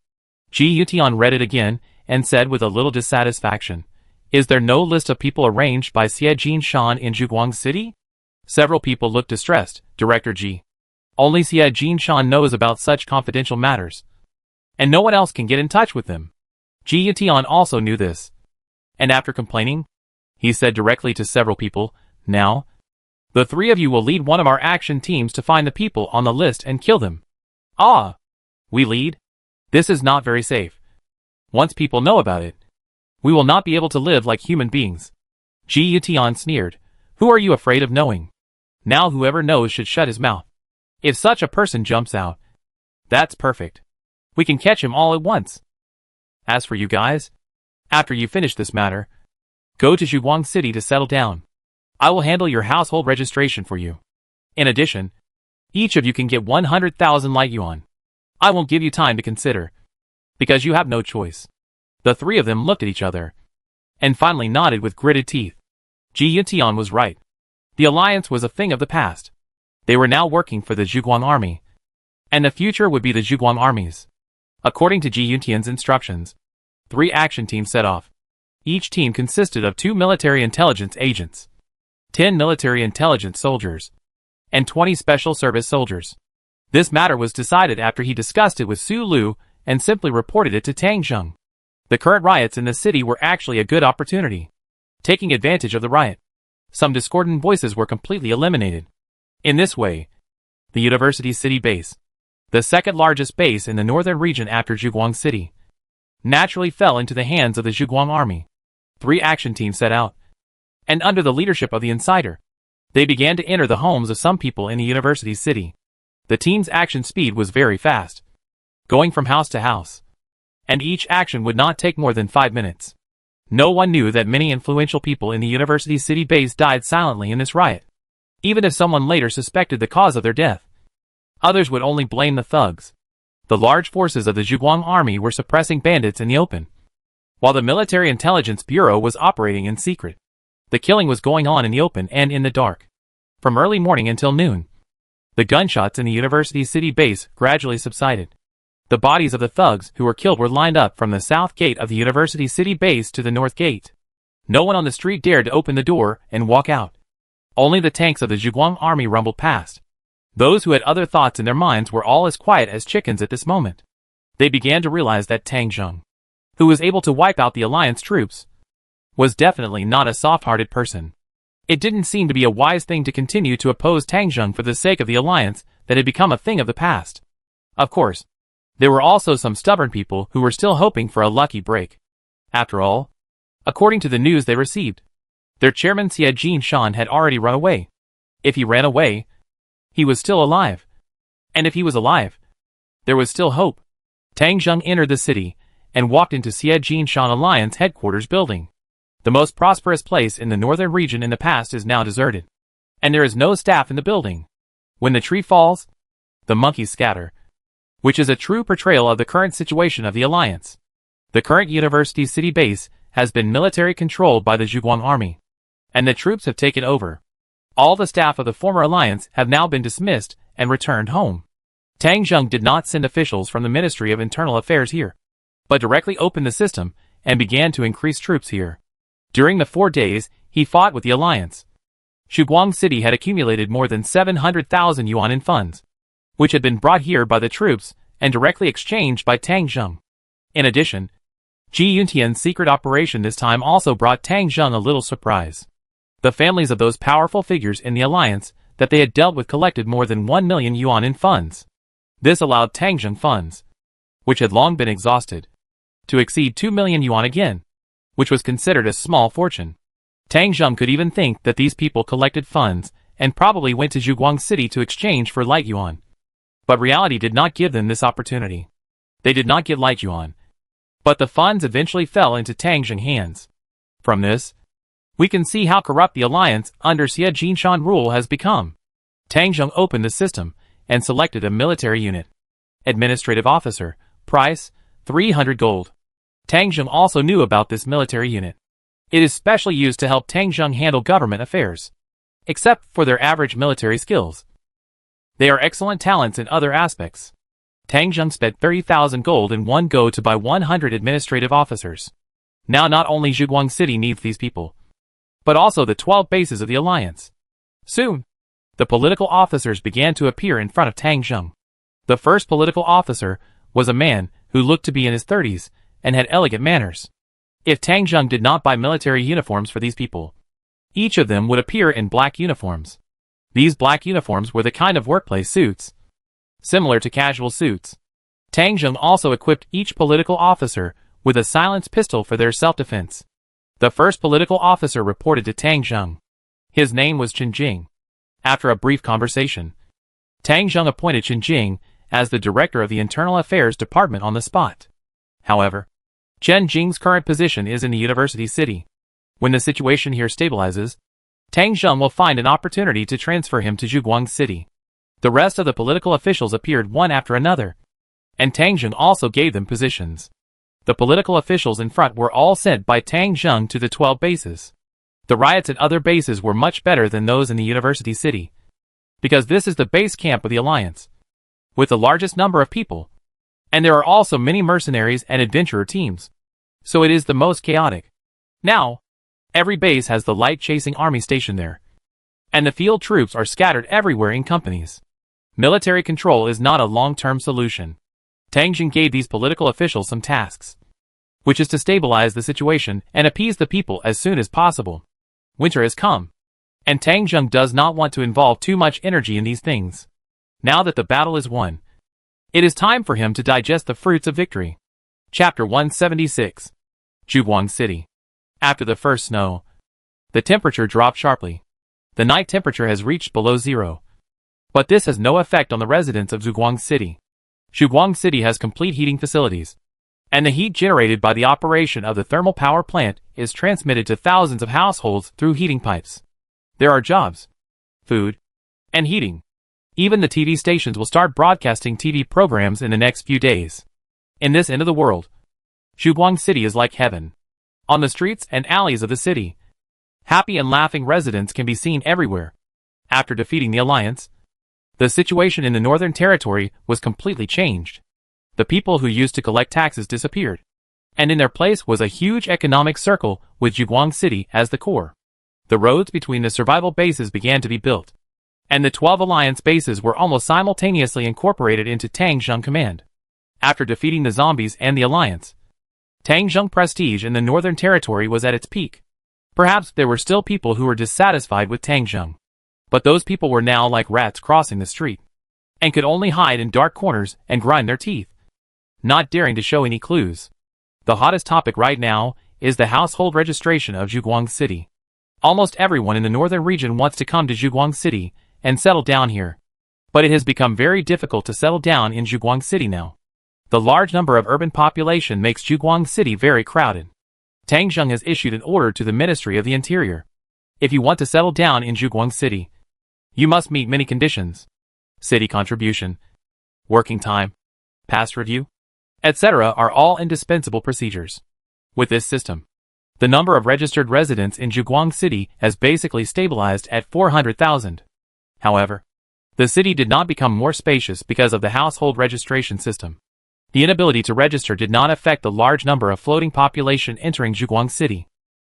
Ji Yuntian read it again and said with a little dissatisfaction, "Is there no list of people arranged by Xie Jinshan in Zhuguang City?" Several people looked distressed. "Director Ji, only Xie Jinshan knows about such confidential matters, and no one else can get in touch with them." Ji Yuntian also knew this, and after complaining, he said directly to several people, "Now, the 3 of you will lead one of our action teams to find the people on the list and kill them." "Ah, we lead? This is not very safe. Once people know about it, we will not be able to live like human beings." Ji Yuntian sneered. "Who are you afraid of knowing? Now whoever knows should shut his mouth. If such a person jumps out, that's perfect. We can catch him all at once. As for you guys, after you finish this matter, go to Zhuguang City to settle down. I will handle your household registration for you. In addition, each of you can get 100,000 light yuan. I won't give you time to consider, because you have no choice. The three of them looked at each other, and finally nodded with gritted teeth. Ji Yuntian was right. The alliance was a thing of the past. They were now working for the Zhuguang army, and the future would be the Zhuguang armies. According to Ji Yuntian's instructions, 3 action teams set off. Each team consisted of 2 military intelligence agents, 10 military intelligence soldiers, and 20 special service soldiers. This matter was decided after he discussed it with Su Lu and simply reported it to Tang Zheng. The current riots in the city were actually a good opportunity. Taking advantage of the riot, some discordant voices were completely eliminated. In this way, the University City base, the second largest base in the northern region after Zhuguang City, naturally fell into the hands of the Zhuguang army. 3 action teams set out, and under the leadership of the insider, they began to enter the homes of some people in the University City. The team's action speed was very fast, going from house to house, and each action would not take more than 5 minutes. No one knew that many influential people in the University City base died silently in this riot. Even if someone later suspected the cause of their death, others would only blame the thugs. The large forces of the Zhuguang army were suppressing bandits in the open, while the Military Intelligence Bureau was operating in secret. The killing was going on in the open and in the dark. From early morning until noon, the gunshots in the University City base gradually subsided. The bodies of the thugs who were killed were lined up from the south gate of the University City base to the north gate. No one on the street dared to open the door and walk out. Only the tanks of the Zhuguang army rumbled past. Those who had other thoughts in their minds were all as quiet as chickens at this moment. They began to realize that Tang Zheng, who was able to wipe out the alliance troops, was definitely not a soft-hearted person. It didn't seem to be a wise thing to continue to oppose Tang Zheng for the sake of the alliance that had become a thing of the past. Of course, there were also some stubborn people who were still hoping for a lucky break. After all, according to the news they received, their chairman Xie Jinshan had already run away. If he ran away, he was still alive. And if he was alive, there was still hope. Tang Zheng entered the city and walked into Xie Jinshan Alliance headquarters building. The most prosperous place in the northern region in the past is now deserted, and there is no staff in the building. When the tree falls, the monkeys scatter, which is a true portrayal of the current situation of the alliance. The current University City base has been military controlled by the Zhuguang army, and the troops have taken over. All the staff of the former alliance have now been dismissed and returned home. Tang Zheng did not send officials from the Ministry of Internal Affairs here, but directly opened the system and began to increase troops here. During the 4 days, he fought with the alliance. Zhuguang City had accumulated more than 700,000 yuan in funds, which had been brought here by the troops and directly exchanged by Tang Zheng. In addition, Ji Yuntian's secret operation this time also brought Tang Zheng a little surprise. The families of those powerful figures in the alliance that they had dealt with collected more than 1 million yuan in funds. This allowed Tang Zheng funds, which had long been exhausted, to exceed 2 million yuan again, which was considered a small fortune. Tang Zheng could even think that these people collected funds and probably went to Zhuguang City to exchange for light yuan. But reality did not give them this opportunity. They did not get light yuan, but the funds eventually fell into Tang Zheng's hands. From this, we can see how corrupt the alliance under Xie Jinshan rule has become. Tang Zheng opened the system and selected a military unit. Administrative officer, price, 300 gold. Tang Zheng also knew about this military unit. It is specially used to help Tang Zheng handle government affairs. Except for their average military skills, they are excellent talents in other aspects. Tang Zheng spent 30,000 gold in one go to buy 100 administrative officers. Now not only Zhuguang City needs these people, but also the 12 bases of the alliance. Soon, the political officers began to appear in front of Tang Zheng. The first political officer was a man who looked to be in his 30s and had elegant manners. If Tang Zheng did not buy military uniforms for these people, each of them would appear in black uniforms. These black uniforms were the kind of workplace suits, similar to casual suits. Tang Zheng also equipped each political officer with a silenced pistol for their self-defense. The first political officer reported to Tang Zheng. His name was Chen Jing. After a brief conversation, Tang Zheng appointed Chen Jing as the director of the Internal Affairs Department on the spot. However, Chen Jing's current position is in the university city. When the situation here stabilizes, Tang Zheng will find an opportunity to transfer him to Zhuguang City. The rest of the political officials appeared one after another, and Tang Zheng also gave them positions. The political officials in front were all sent by Tang Zheng to the 12 bases. The riots at other bases were much better than those in the university city, because this is the base camp of the alliance, with the largest number of people, and there are also many mercenaries and adventurer teams, so it is the most chaotic. Now, every base has the light-chasing army stationed there, and the field troops are scattered everywhere in companies. Military control is not a long-term solution. Tang Zheng gave these political officials some tasks, which is to stabilize the situation and appease the people as soon as possible. Winter has come, and Tang Zheng does not want to involve too much energy in these things. Now that the battle is won, it is time for him to digest the fruits of victory. Chapter 176. Zhuguang City. After the first snow, the temperature dropped sharply. The night temperature has reached below zero. But this has no effect on the residents of Zhuguang City. Zhuguang City has complete heating facilities, and the heat generated by the operation of the thermal power plant is transmitted to thousands of households through heating pipes. There are jobs, food, and heating. Even the TV stations will start broadcasting TV programs in the next few days. In this end of the world, Zhuguang City is like heaven. On the streets and alleys of the city, happy and laughing residents can be seen everywhere. After defeating the alliance, the situation in the Northern Territory was completely changed. The people who used to collect taxes disappeared, and in their place was a huge economic circle with Zhuguang City as the core. The roads between the survival bases began to be built, and the 12 alliance bases were almost simultaneously incorporated into Tang Zheng command. After defeating the zombies and the alliance, Tang Zheng prestige in the Northern Territory was at its peak. Perhaps there were still people who were dissatisfied with Tang Zheng, but those people were now like rats crossing the street, and could only hide in dark corners and grind their teeth, not daring to show any clues. The hottest topic right now is the household registration of Zhuguang City. Almost everyone in the northern region wants to come to Zhuguang City and settle down here, but it has become very difficult to settle down in Zhuguang City now. The large number of urban population makes Zhuguang City very crowded. Tang Zheng has issued an order to the Ministry of the Interior. If you want to settle down in Zhuguang City, you must meet many conditions: city contribution, working time, past review, etc. are all indispensable procedures. With this system, the number of registered residents in Zhuguang City has basically stabilized at 400,000. However, the city did not become more spacious because of the household registration system. The inability to register did not affect the large number of floating population entering Zhuguang City.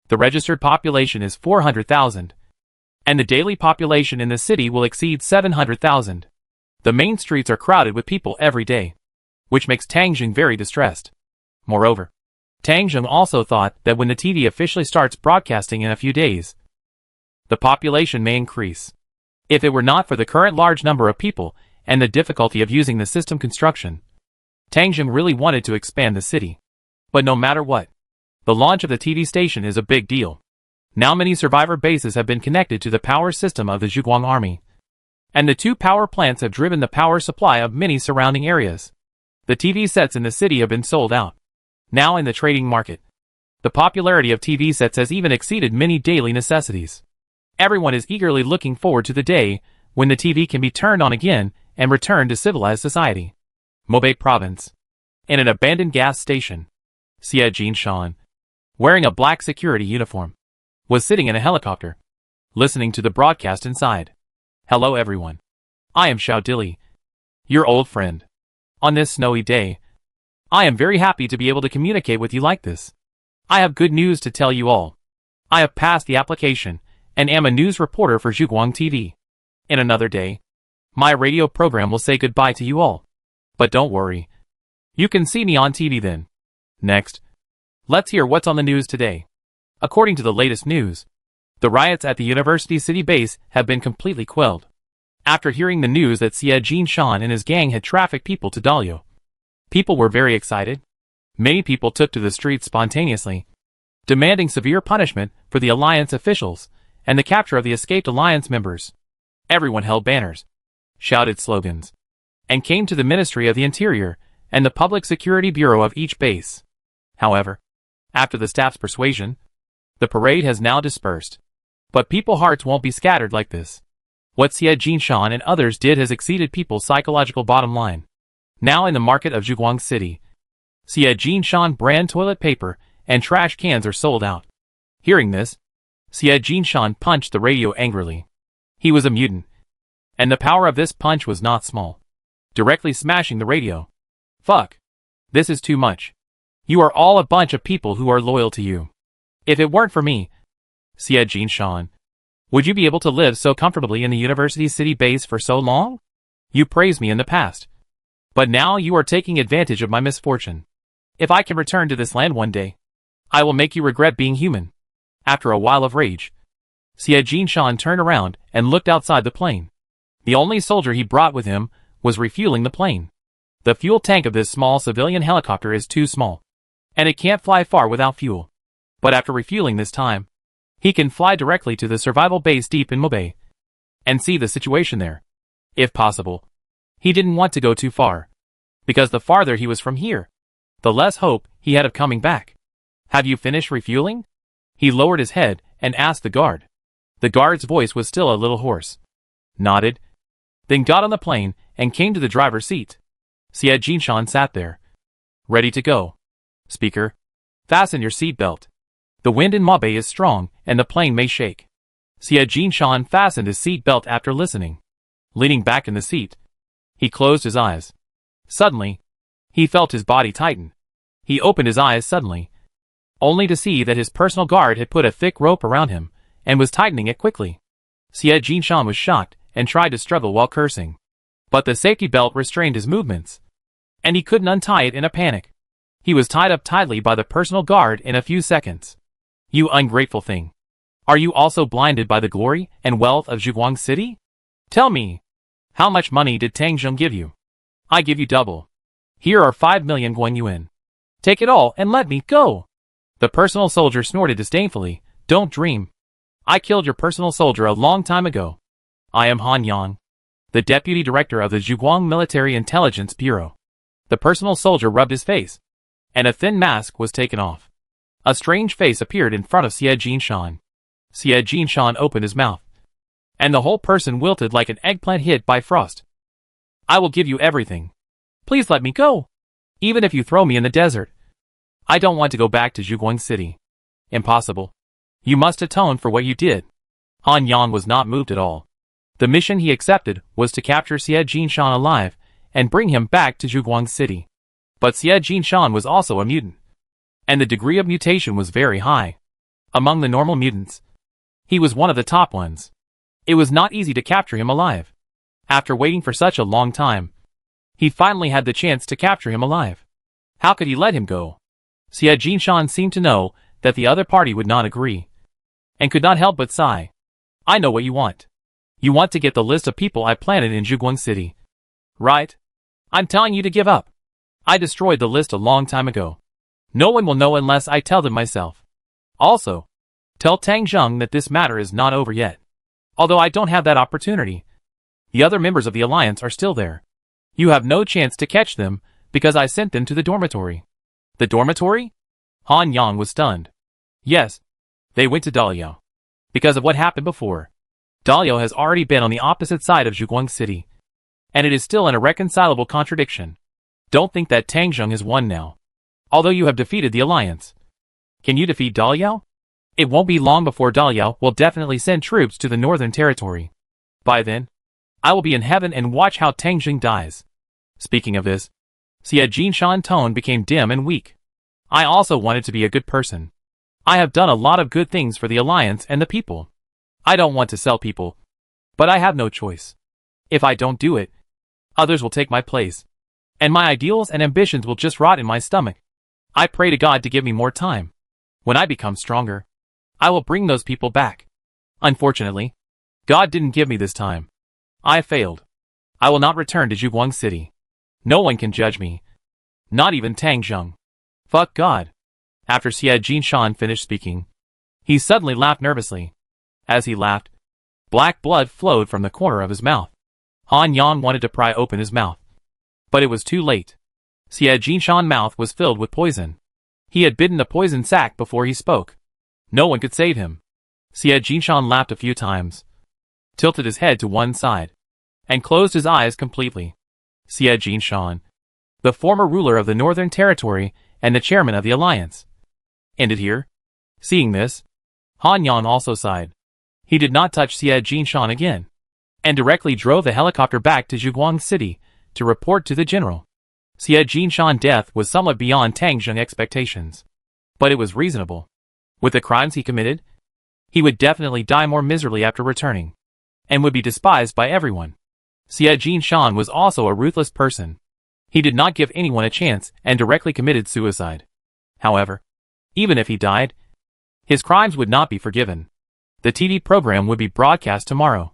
The registered population is 400,000, and the daily population in the city will exceed 700,000. The main streets are crowded with people every day, which makes Tang Zheng very distressed. Moreover, Tang Zheng also thought that when the TV officially starts broadcasting in a few days, the population may increase. If it were not for the current large number of people and the difficulty of using the system construction, Tang Zheng really wanted to expand the city. But no matter what, the launch of the TV station is a big deal. Now many survivor bases have been connected to the power system of the Zhuguang army, and the 2 power plants have driven the power supply of many surrounding areas. The TV sets in the city have been sold out. Now in the trading market, the popularity of TV sets has even exceeded many daily necessities. Everyone is eagerly looking forward to the day when the TV can be turned on again and return to civilized society. Mobei Province. In an abandoned gas station, Xie Jinshan, wearing a black security uniform, was sitting in a helicopter, listening to the broadcast inside. Hello everyone. I am Xiao Dili, your old friend. On this snowy day, I am very happy to be able to communicate with you like this. I have good news to tell you all. I have passed the application and am a news reporter for Zhuguang TV. In another day, my radio program will say goodbye to you all. But don't worry, you can see me on TV then. Next, let's hear what's on the news today. According to the latest news, the riots at the University City base have been completely quelled. After hearing the news that Xie Jinshan and his gang had trafficked people to Daliao, people were very excited. Many people took to the streets spontaneously, demanding severe punishment for the Alliance officials and the capture of the escaped Alliance members. Everyone held banners, shouted slogans, and came to the Ministry of the Interior and the Public Security Bureau of each base. However, after the staff's persuasion, the parade has now dispersed. But people's hearts won't be scattered like this. What Xie Jinshan and others did has exceeded people's psychological bottom line. Now in the market of Zhuguang City, Xie Jinshan brand toilet paper and trash cans are sold out. Hearing this, Xie Jinshan punched the radio angrily. He was a mutant, and the power of this punch was not small, directly smashing the radio. Fuck. This is too much. You are all a bunch of people who are loyal to you. If it weren't for me, Xie Jinshan, would you be able to live so comfortably in the University City base for so long? You praised me in the past, but now you are taking advantage of my misfortune. If I can return to this land one day, I will make you regret being human. After a while of rage, Xie Jinshan turned around and looked outside the plane. The only soldier he brought with him was refueling the plane. The fuel tank of this small civilian helicopter is too small, and it can't fly far without fuel. But after refueling this time, he can fly directly to the survival base deep in Mobay and see the situation there. If possible, he didn't want to go too far, because the farther he was from here, the less hope he had of coming back. Have you finished refueling? He lowered his head and asked the guard. The guard's voice was still a little hoarse. Nodded, then got on the plane and came to the driver's seat. Xie Jinshan sat there, ready to go. Speaker, fasten your seatbelt. The wind in Mobay is strong, and the plane may shake. Xie Jinshan fastened his seatbelt after listening. Leaning back in the seat, he closed his eyes. Suddenly, he felt his body tighten. He opened his eyes suddenly, only to see that his personal guard had put a thick rope around him and was tightening it quickly. Xie Jinshan was shocked and tried to struggle while cursing. But the safety belt restrained his movements, and he couldn't untie it in a panic. He was tied up tightly by the personal guard in a few seconds. You ungrateful thing. Are you also blinded by the glory and wealth of Zhuguang City? Tell me, how much money did Tang Zheng give you? I give you double. Here are 5 million Guan Yuan. Take it all and let me go. The personal soldier snorted disdainfully. Don't dream. I killed your personal soldier a long time ago. I am Han Yang, the deputy director of the Zhuguang Military Intelligence Bureau. The personal soldier rubbed his face, and a thin mask was taken off. A strange face appeared in front of Xie Jinshan. Xie Jinshan opened his mouth, and the whole person wilted like an eggplant hit by frost. I will give you everything. Please let me go. Even if you throw me in the desert. I don't want to go back to Zhuguang City. Impossible. You must atone for what you did. Han Yang was not moved at all. The mission he accepted was to capture Xie Jinshan alive and bring him back to Zhuguang City. But Xie Jinshan was also a mutant, and the degree of mutation was very high. Among the normal mutants, he was one of the top ones. It was not easy to capture him alive. After waiting for such a long time, he finally had the chance to capture him alive. How could he let him go? Xie Jinshan seemed to know that the other party would not agree, and could not help but sigh. I know what you want. You want to get the list of people I planted in Zhuguang City. Right? I'm telling you to give up. I destroyed the list a long time ago. No one will know unless I tell them myself. Also, tell Tang Zheng that this matter is not over yet. Although I don't have that opportunity, the other members of the Alliance are still there. You have no chance to catch them because I sent them to the dormitory. The dormitory? Han Yang was stunned. Yes, they went to Daliao. Because of what happened before. Daliao has already been on the opposite side of Zhuguang City, and it is still an irreconcilable contradiction. Don't think that Tang Zheng has won now, although you have defeated the Alliance. Can you defeat Daliao? It won't be long before Daliao will definitely send troops to the Northern Territory. By then, I will be in heaven and watch how Tang Zheng dies. Speaking of this, Xie Jinshan's tone became dim and weak. I also wanted to be a good person. I have done a lot of good things for the Alliance and the people. I don't want to sell people, but I have no choice. If I don't do it, others will take my place, and my ideals and ambitions will just rot in my stomach. I pray to God to give me more time. When I become stronger, I will bring those people back. Unfortunately, God didn't give me this time. I failed. I will not return to Zhuguang City. No one can judge me. Not even Tang Zheng. Fuck God. After Xie Jinshan finished speaking, he suddenly laughed nervously. As he laughed, Black blood flowed from the corner of his mouth. Han Yang wanted to pry open his mouth. But it was too late. Xie Jinshan's mouth was filled with poison. He had bitten the poison sac before he spoke. No one could save him. Xie Jinshan laughed a few times, tilted his head to one side, and closed his eyes completely. Xie Jinshan, the former ruler of the Northern Territory and the chairman of the alliance, ended here. Seeing this, Han Yang also sighed. He did not touch Xie Jinshan again, and directly drove the helicopter back to Zhuguang City to report to the general. Xie Jinshan's death was somewhat beyond Tang Zheng's expectations, but it was reasonable. With the crimes he committed, he would definitely die more miserably after returning, and would be despised by everyone. Xie Jinshan was also a ruthless person. He did not give anyone a chance and directly committed suicide. However, even if he died, his crimes would not be forgiven. The TV program would be broadcast tomorrow.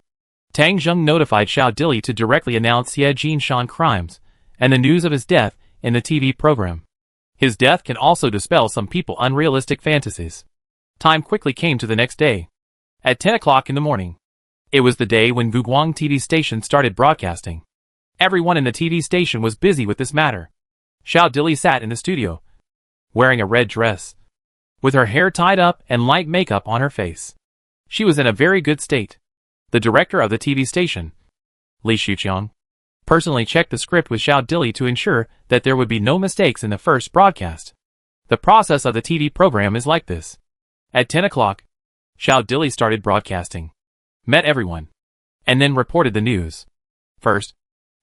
Tang Zheng notified Xiao Dili to directly announce Xie Jinshan's crimes and the news of his death in the TV program. His death can also dispel some people's unrealistic fantasies. Time quickly came to the next day. At 10 o'clock in the morning. It was the day when Guguang TV station started broadcasting. Everyone in the TV station was busy with this matter. Xiao Dili sat in the studio, wearing a red dress, with her hair tied up and light makeup on her face. She was in a very good state. The director of the TV station, Li Shuqiang, personally checked the script with Xiao Dili to ensure that there would be no mistakes in the first broadcast. The process of the TV program is like this. At 10 o'clock, Xiao Dili started broadcasting, met everyone, and then reported the news. First,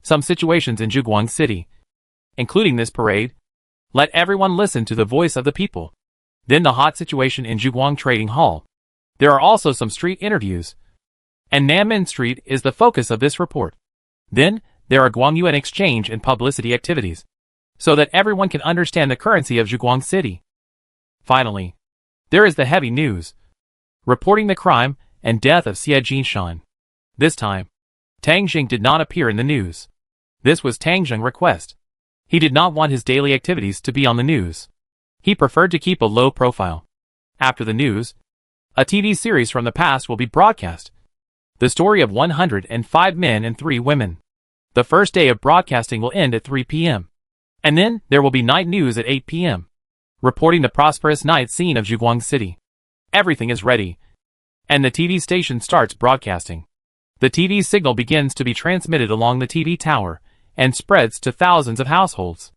some situations in Zhuguang City, including this parade. Let everyone listen to the voice of the people. Then the hot situation in Zhuguang Trading Hall. There are also some street interviews, and Nanmen Street is the focus of this report. Then, there are Guangyuan exchange and publicity activities, so that everyone can understand the currency of Zhuguang City. Finally, there is the heavy news, reporting the crime and death of Xie Jinshan. This time, Tang Zheng did not appear in the news. This was Tang Zheng's request. He did not want his daily activities to be on the news. He preferred to keep a low profile. After the news, a TV series from the past will be broadcast. The story of 105 men and 3 women. The first day of broadcasting will end at 3 p.m. And then, there will be night news at 8 p.m. reporting the prosperous night scene of Zhuguang City. Everything is ready, and the TV station starts broadcasting. The TV signal begins to be transmitted along the TV tower, and spreads to thousands of households.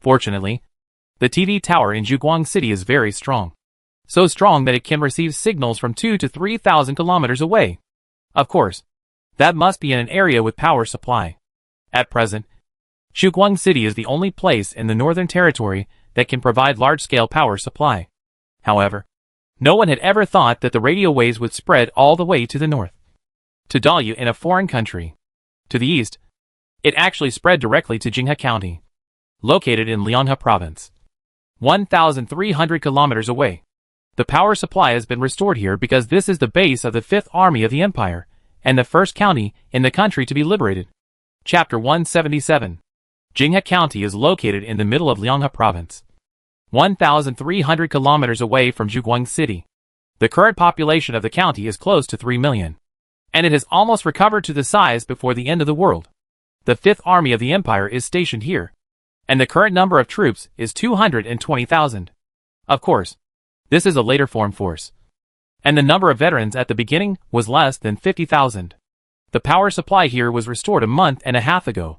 Fortunately, the TV tower in Zhuguang City is very strong. So strong that it can receive signals from 2,000 to 3,000 kilometers away. Of course, that must be in an area with power supply. At present, Zhuguang City is the only place in the Northern Territory that can provide large-scale power supply. However, no one had ever thought that the radio waves would spread all the way to the north, to Daliu in a foreign country. To the east, it actually spread directly to Jinghe County, located in Lianghe Province, 1,300 kilometers away. The power supply has been restored here because this is the base of the 5th Army of the Empire, and the first county in the country to be liberated. Chapter 177. Jinghe County is located in the middle of Lianghe Province, 1,300 kilometers away from Zhuguang City. The current population of the county is close to 3 million, and it has almost recovered to the size before the end of the world. The 5th Army of the Empire is stationed here, and the current number of troops is 220,000. Of course, this is a later form force, and the number of veterans at the beginning was less than 50,000. The power supply here was restored a month and a half ago,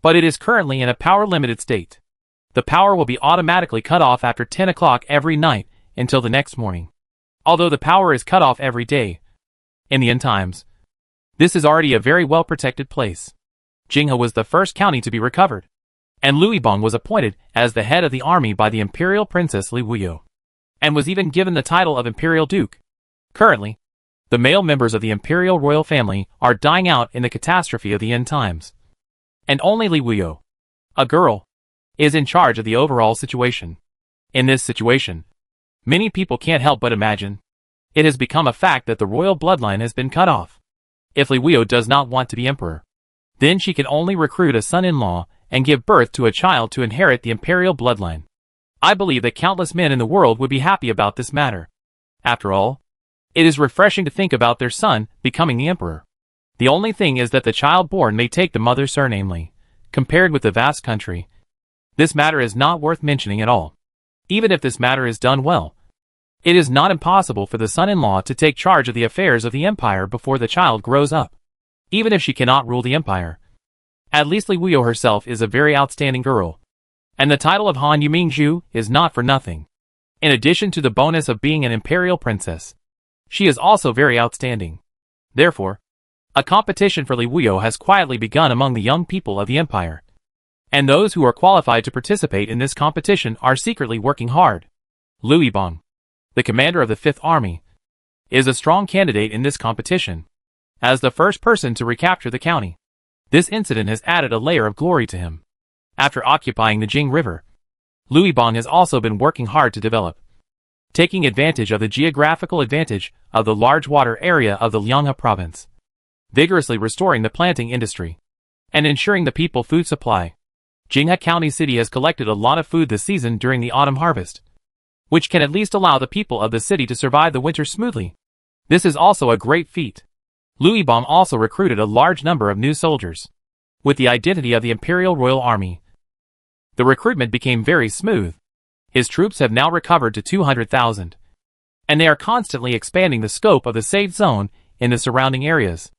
but it is currently in a power-limited state. The power will be automatically cut off after 10 o'clock every night until the next morning. Although the power is cut off every day, in the end times, this is already a very well-protected place. Jinghe was the first county to be recovered, and Luibang was appointed as the head of the army by the Imperial Princess Li Wuyo, and was even given the title of Imperial Duke. Currently, the male members of the Imperial Royal Family are dying out in the catastrophe of the end times, and only Li Wuyo, a girl, is in charge of the overall situation. In this situation, many people can't help but imagine. It has become a fact that the royal bloodline has been cut off. If Li Wuyo does not want to be emperor, then she can only recruit a son-in-law and give birth to a child to inherit the imperial bloodline. I believe that countless men in the world would be happy about this matter. After all, It is refreshing to think about their son becoming the emperor. The only thing is that the child born may take the mother's surname. Compared with the vast country, this matter is not worth mentioning at all. Even if this matter is done well, it is not impossible for the son-in-law to take charge of the affairs of the empire before the child grows up. Even if she cannot rule the empire, at least Li Wuyo herself is a very outstanding girl. And the title of Han Yumingzhu is not for nothing. In addition to the bonus of being an imperial princess, she is also very outstanding. Therefore, a competition for Li Wuyo has quietly begun among the young people of the empire. And those who are qualified to participate in this competition are secretly working hard. Liu Yibong, the commander of the 5th Army, is a strong candidate in this competition. As the first person to recapture the county, this incident has added a layer of glory to him. After occupying the Jing River, Liu Yibong has also been working hard to develop, taking advantage of the geographical advantage of the large water area of the Lianghe province, vigorously restoring the planting industry, and ensuring the people food supply. Jinghe County City has collected a lot of food this season during the autumn harvest, which can at least allow the people of the city to survive the winter smoothly. This is also a great feat. Liu Yibong also recruited a large number of new soldiers, with the identity of the Imperial Royal Army. The recruitment became very smooth. His troops have now recovered to 200,000, and they are constantly expanding the scope of the safe zone in the surrounding areas.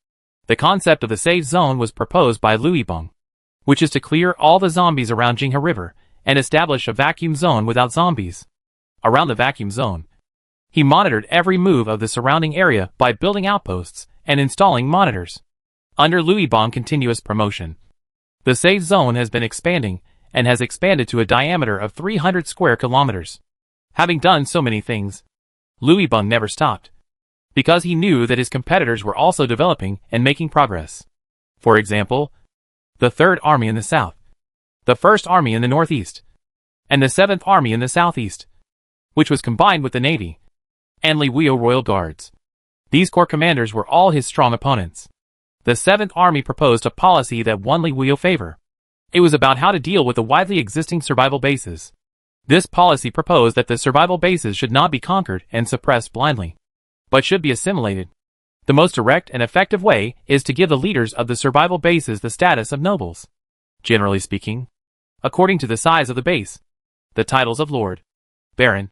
The concept of the safe zone was proposed by Liu Yibong, which is to clear all the zombies around Jinghe River and establish a vacuum zone without zombies. Around the vacuum zone, he monitored every move of the surrounding area by building outposts and installing monitors. Under Liu Yibong continuous promotion, the safe zone has been expanding and has expanded to a diameter of 300 square kilometers. Having done so many things, Liu Yibong never stopped, because he knew that his competitors were also developing and making progress. For example, the 3rd Army in the south, the 1st Army in the northeast, and the 7th Army in the southeast, which was combined with the Navy, and Li Wuyo Royal Guards. These corps commanders were all his strong opponents. The 7th Army proposed a policy that won Li Wuyo favor. It was about how to deal with the widely existing survival bases. This policy proposed that the survival bases should not be conquered and suppressed blindly, but should be assimilated. The most direct and effective way is to give the leaders of the survival bases the status of nobles. Generally speaking, according to the size of the base, the titles of Lord, Baron,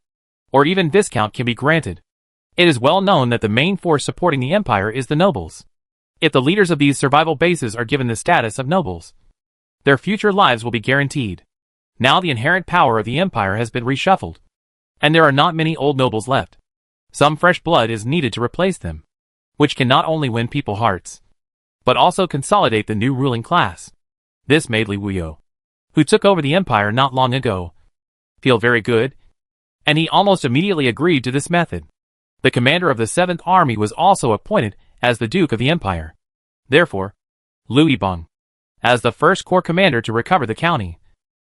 or even Viscount can be granted. It is well known that the main force supporting the empire is the nobles. If the leaders of these survival bases are given the status of nobles, their future lives will be guaranteed. Now the inherent power of the empire has been reshuffled, and there are not many old nobles left. Some fresh blood is needed to replace them, which can not only win people's hearts, but also consolidate the new ruling class. This made Li Wuyo, who took over the empire not long ago, feel very good, and he almost immediately agreed to this method. The commander of the 7th Army was also appointed as the Duke of the Empire. Therefore, Liu Yibong, as the 1st Corps commander to recover the county,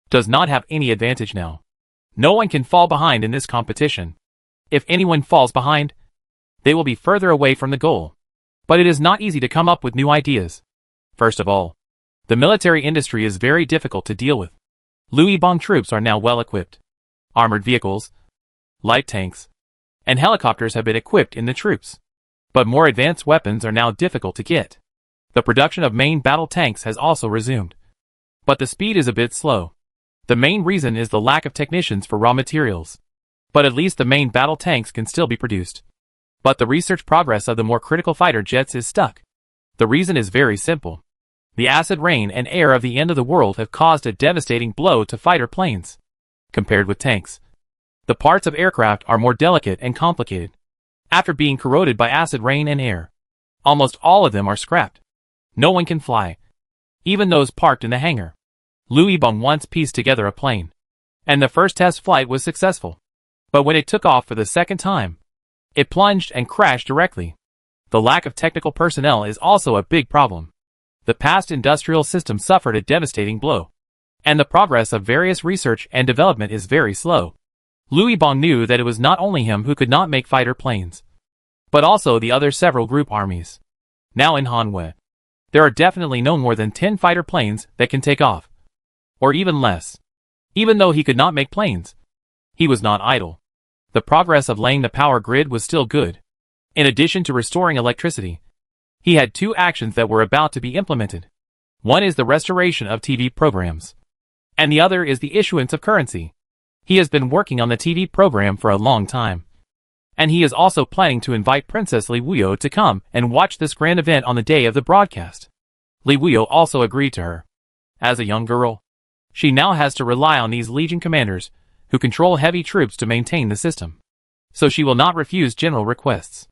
does not have any advantage now. No one can fall behind in this competition. If anyone falls behind, they will be further away from the goal. But it is not easy to come up with new ideas. First of all, the military industry is very difficult to deal with. Liu Yibong troops are now well equipped. Armored vehicles, light tanks, and helicopters have been equipped in the troops. But more advanced weapons are now difficult to get. The production of main battle tanks has also resumed, but the speed is a bit slow. The main reason is the lack of technicians for raw materials. But at least the main battle tanks can still be produced. But the research progress of the more critical fighter jets is stuck. The reason is very simple. The acid rain and air of the end of the world have caused a devastating blow to fighter planes. Compared with tanks, the parts of aircraft are more delicate and complicated. After being corroded by acid rain and air, almost all of them are scrapped. No one can fly, even those parked in the hangar. Liu Yibong once pieced together a plane, and the first test flight was successful. But when it took off for the second time, it plunged and crashed directly. The lack of technical personnel is also a big problem. The past industrial system suffered a devastating blow, and the progress of various research and development is very slow. Liu Yibong knew that it was not only him who could not make fighter planes, but also the other several group armies. Now in Hanwei, there are definitely no more than 10 fighter planes that can take off, or even less. Even though he could not make planes, he was not idle. The progress of laying the power grid was still good. In addition to restoring electricity, he had two actions that were about to be implemented. One is the restoration of TV programs, and the other is the issuance of currency. He has been working on the TV program for a long time, and he is also planning to invite Princess Li Wuyo to come and watch this grand event on the day of the broadcast. Li Wuyo also agreed to her. As a young girl, she now has to rely on these Legion commanders, who control heavy troops to maintain the system. So she will not refuse general requests.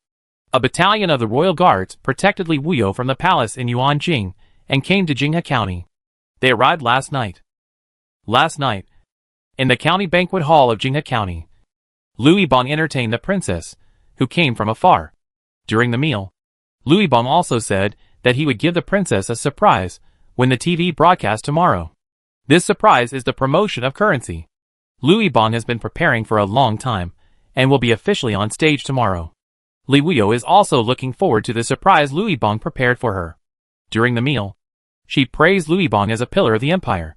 A battalion of the Royal Guards protected Li Wuyo from the palace in Yuanjing and came to Jinghe County. They arrived last night. In the county banquet hall of Jinghe County, Lui Bong entertained the princess, who came from afar. During the meal, Lui Bong also said that he would give the princess a surprise when the TV broadcast tomorrow. This surprise is the promotion of currency. Lui Bong has been preparing for a long time, and will be officially on stage tomorrow. Li Wuyo is also looking forward to the surprise Lui Bong prepared for her. During the meal, she praised Lui Bong as a pillar of the empire.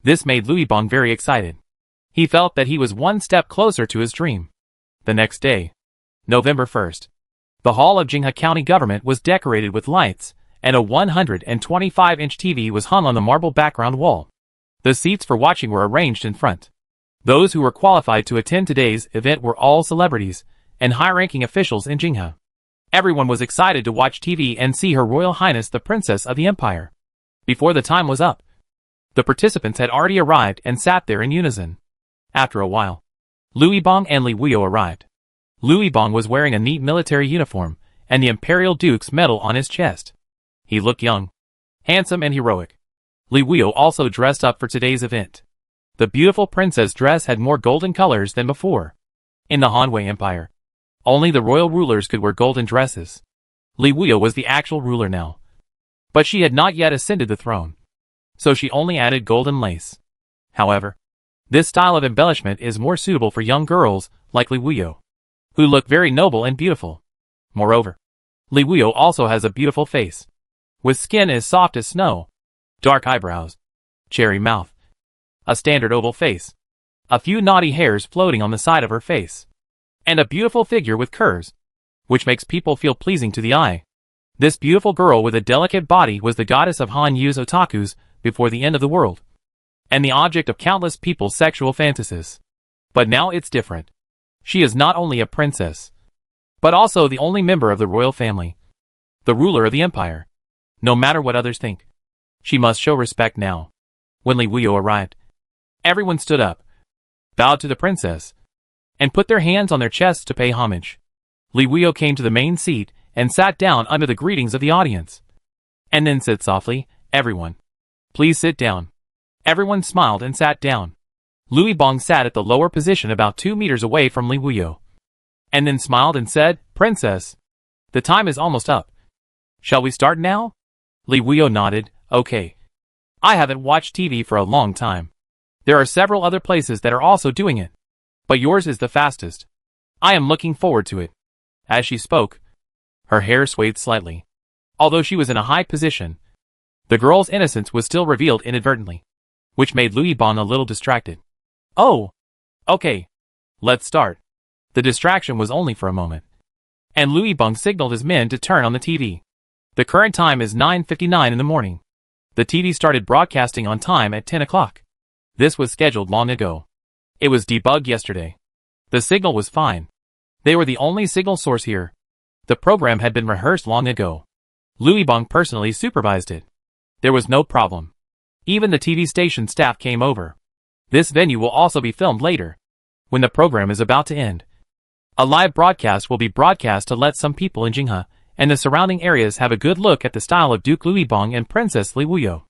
This made Lui Bong very excited. He felt that he was one step closer to his dream. The next day, November 1st, the hall of Jinghe County government was decorated with lights, and a 125-inch TV was hung on the marble background wall. The seats for watching were arranged in front. Those who were qualified to attend today's event were all celebrities and high-ranking officials in Jinghe. Everyone was excited to watch TV and see Her Royal Highness the Princess of the Empire. Before the time was up, the participants had already arrived and sat there in unison. After a while, Lui Bong and Li Wuyo arrived. Lui Bong was wearing a neat military uniform and the Imperial Duke's medal on his chest. He looked young, handsome and heroic. Li Wuyo also dressed up for today's event. The beautiful princess dress had more golden colors than before. In the Han Empire, only the royal rulers could wear golden dresses. Li Wuyo was the actual ruler now, but she had not yet ascended the throne, so she only added golden lace. However, this style of embellishment is more suitable for young girls like Li Wuyo, who look very noble and beautiful. Moreover, Li Wuyo also has a beautiful face, with skin as soft as snow, dark eyebrows, cherry mouth, a standard oval face, a few naughty hairs floating on the side of her face, and a beautiful figure with curves, which makes people feel pleasing to the eye. This beautiful girl with a delicate body was the goddess of Han Yu's otakus before the end of the world, and the object of countless people's sexual fantasies. But now it's different. She is not only a princess, but also the only member of the royal family, the ruler of the empire. No matter what others think, she must show respect now. When Li Wuyo arrived, everyone stood up, bowed to the princess, and put their hands on their chests to pay homage. Li Wuyo came to the main seat and sat down under the greetings of the audience, and then said softly, "Everyone, please sit down." Everyone smiled and sat down. Lui Bong sat at the lower position about 2 meters away from Li Wuyo, and then smiled and said, "Princess, the time is almost up. Shall we start now?" Li Wuyo nodded, "Okay. I haven't watched TV for a long time. There are several other places that are also doing it, but yours is the fastest. I am looking forward to it." As she spoke, her hair swayed slightly. Although she was in a high position, the girl's innocence was still revealed inadvertently, which made Lui Bong a little distracted. "Oh, okay. Let's start." The distraction was only for a moment, and Lui Bong signaled his men to turn on the TV. The current time is 9:59 in the morning. The TV started broadcasting on time at 10 o'clock. This was scheduled long ago. It was debugged yesterday. The signal was fine. They were the only signal source here. The program had been rehearsed long ago. Lui Bong personally supervised it. There was no problem. Even the TV station staff came over. This venue will also be filmed later, when the program is about to end. A live broadcast will be broadcast to let some people in Jinghe and the surrounding areas have a good look at the style of Duke Lui Bong and Princess Li Wuyo.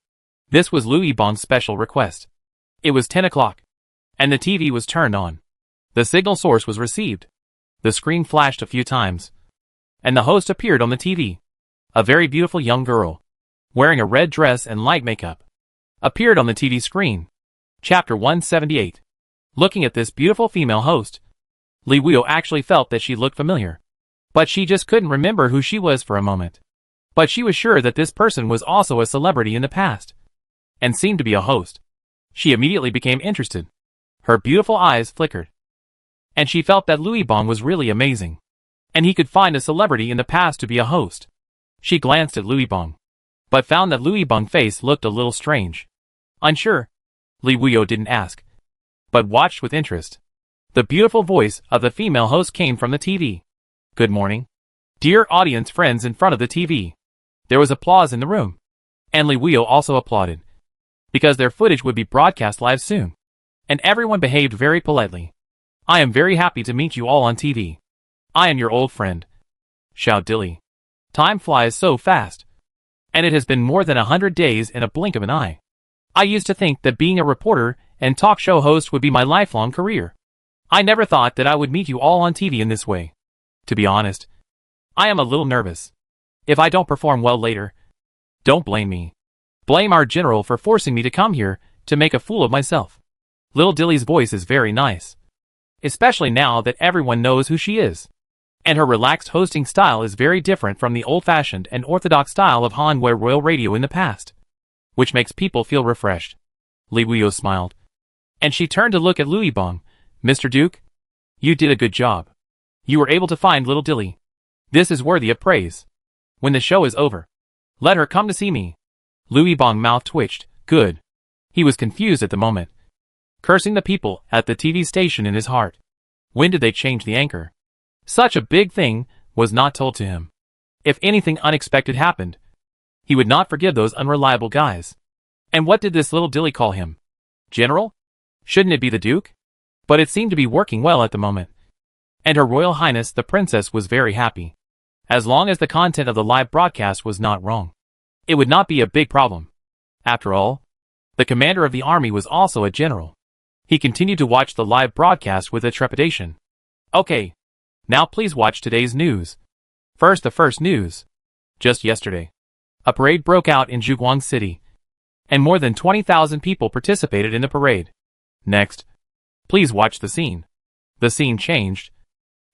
This was Lui Bong's special request. It was 10 o'clock, and the TV was turned on. The signal source was received. The screen flashed a few times, and the host appeared on the TV. A very beautiful young girl, wearing a red dress and light makeup, appeared on the TV screen. Chapter 178. Looking at this beautiful female host, Li Wuyo actually felt that she looked familiar, but she just couldn't remember who she was for a moment. But she was sure that this person was also a celebrity in the past, and seemed to be a host. She immediately became interested. Her beautiful eyes flickered, and she felt that Lui Bong was really amazing. and he could find a celebrity in the past to be a host. She glanced at Lui Bong, but found that Lui Bong's face looked a little strange. Unsure, Li Wuyo didn't ask, but watched with interest. The beautiful voice of the female host came from the TV. Good morning, dear audience friends in front of the TV. There was applause in the room, and Li Wuyo also applauded, because their footage would be broadcast live soon, and everyone behaved very politely. I am very happy to meet you all on TV. I am your old friend, Xiao Dilly. Time flies so fast, and it has been more than 100 days in a blink of an eye. I used to think that being a reporter and talk show host would be my lifelong career. I never thought that I would meet you all on TV in this way. To be honest, I am a little nervous. If I don't perform well later, don't blame me. Blame our general for forcing me to come here to make a fool of myself. Little Dilly's voice is very nice, especially now that everyone knows who she is. And her relaxed hosting style is very different from the old-fashioned and orthodox style of Hanwei Royal Radio in the past, which makes people feel refreshed. Li Wuyo smiled, and she turned to look at Lui Bong. Mr. Duke, you did a good job. You were able to find little Dilly. This is worthy of praise. When the show is over, let her come to see me. Lui Bong's mouth twitched. Good. He was confused at the moment, cursing the people at the TV station in his heart. When did they change the anchor? Such a big thing was not told to him. If anything unexpected happened, he would not forgive those unreliable guys. And what did this little Dilly call him? General? Shouldn't it be the Duke? But it seemed to be working well at the moment. And Her Royal Highness the Princess was very happy. As long as the content of the live broadcast was not wrong, it would not be a big problem. After all, the commander of the army was also a general. He continued to watch the live broadcast with a trepidation. Okay, now please watch today's news. First, the first news. Just yesterday, a parade broke out in Zhuguang City, and more than 20,000 people participated in the parade. Next, please watch the scene. The scene changed,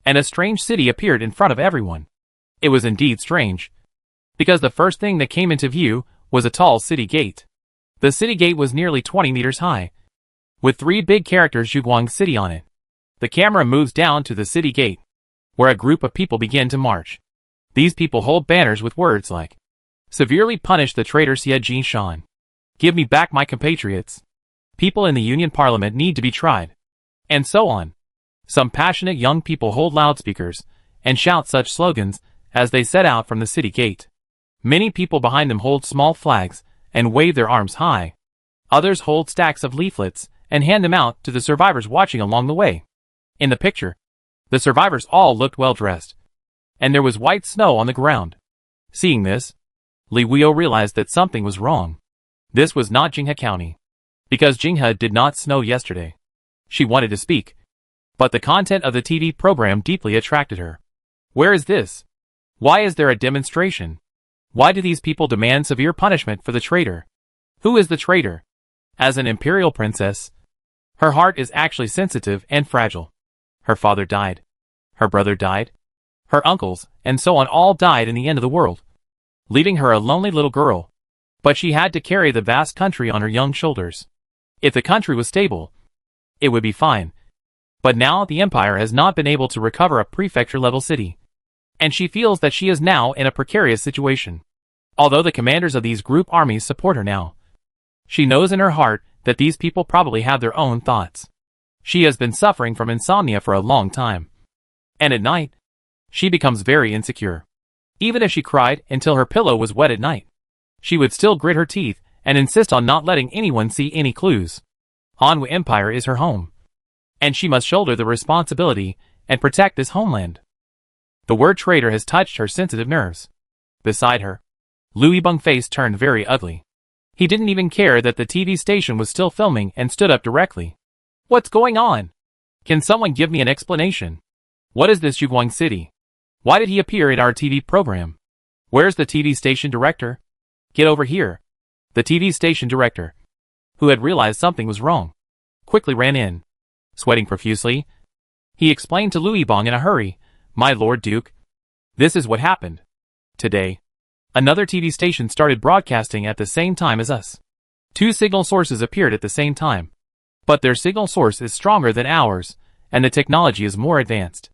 and a strange city appeared in front of everyone. It was indeed strange, because the first thing that came into view was a tall city gate. The city gate was nearly 20 meters high, with 3 big characters Zhuguang City on it. The camera moves down to the city gate, where a group of people begin to march. These people hold banners with words like, "Severely punish the traitor Xie Jinshan. Give me back my compatriots. People in the Union Parliament need to be tried." And so on. Some passionate young people hold loudspeakers and shout such slogans as they set out from the city gate. Many people behind them hold small flags and wave their arms high. Others hold stacks of leaflets and hand them out to the survivors watching along the way. In the picture, the survivors all looked well dressed, and there was white snow on the ground. Seeing this, Li Wuyo realized that something was wrong. This was not Jinghe County, because Jinghe did not snow yesterday. She wanted to speak, but the content of the TV program deeply attracted her. Where is this? Why is there a demonstration? Why do these people demand severe punishment for the traitor? Who is the traitor? As an imperial princess, her heart is actually sensitive and fragile. Her father died. Her brother died. Her uncles, and so on, all died in the end of the world, leaving her a lonely little girl. But she had to carry the vast country on her young shoulders. If the country was stable, it would be fine. But now the empire has not been able to recover a prefecture-level city, and she feels that she is now in a precarious situation. Although the commanders of these group armies support her now, she knows in her heart that these people probably have their own thoughts. She has been suffering from insomnia for a long time, and at night, she becomes very insecure. Even if she cried until her pillow was wet at night, she would still grit her teeth and insist on not letting anyone see any clues. Hanwei Empire is her home, and she must shoulder the responsibility and protect this homeland. The word traitor has touched her sensitive nerves. Beside her, Lui Bong's face turned very ugly. He didn't even care that the TV station was still filming and stood up directly. What's going on? Can someone give me an explanation? What is this Zhuguang City? Why did he appear in our TV program? Where's the TV station director? Get over here. The TV station director, who had realized something was wrong, quickly ran in. Sweating profusely, he explained to Lui Bong in a hurry, "My Lord Duke, this is what happened. Today, another TV station started broadcasting at the same time as us. 2 signal sources appeared at the same time, but their signal source is stronger than ours, and the technology is more advanced.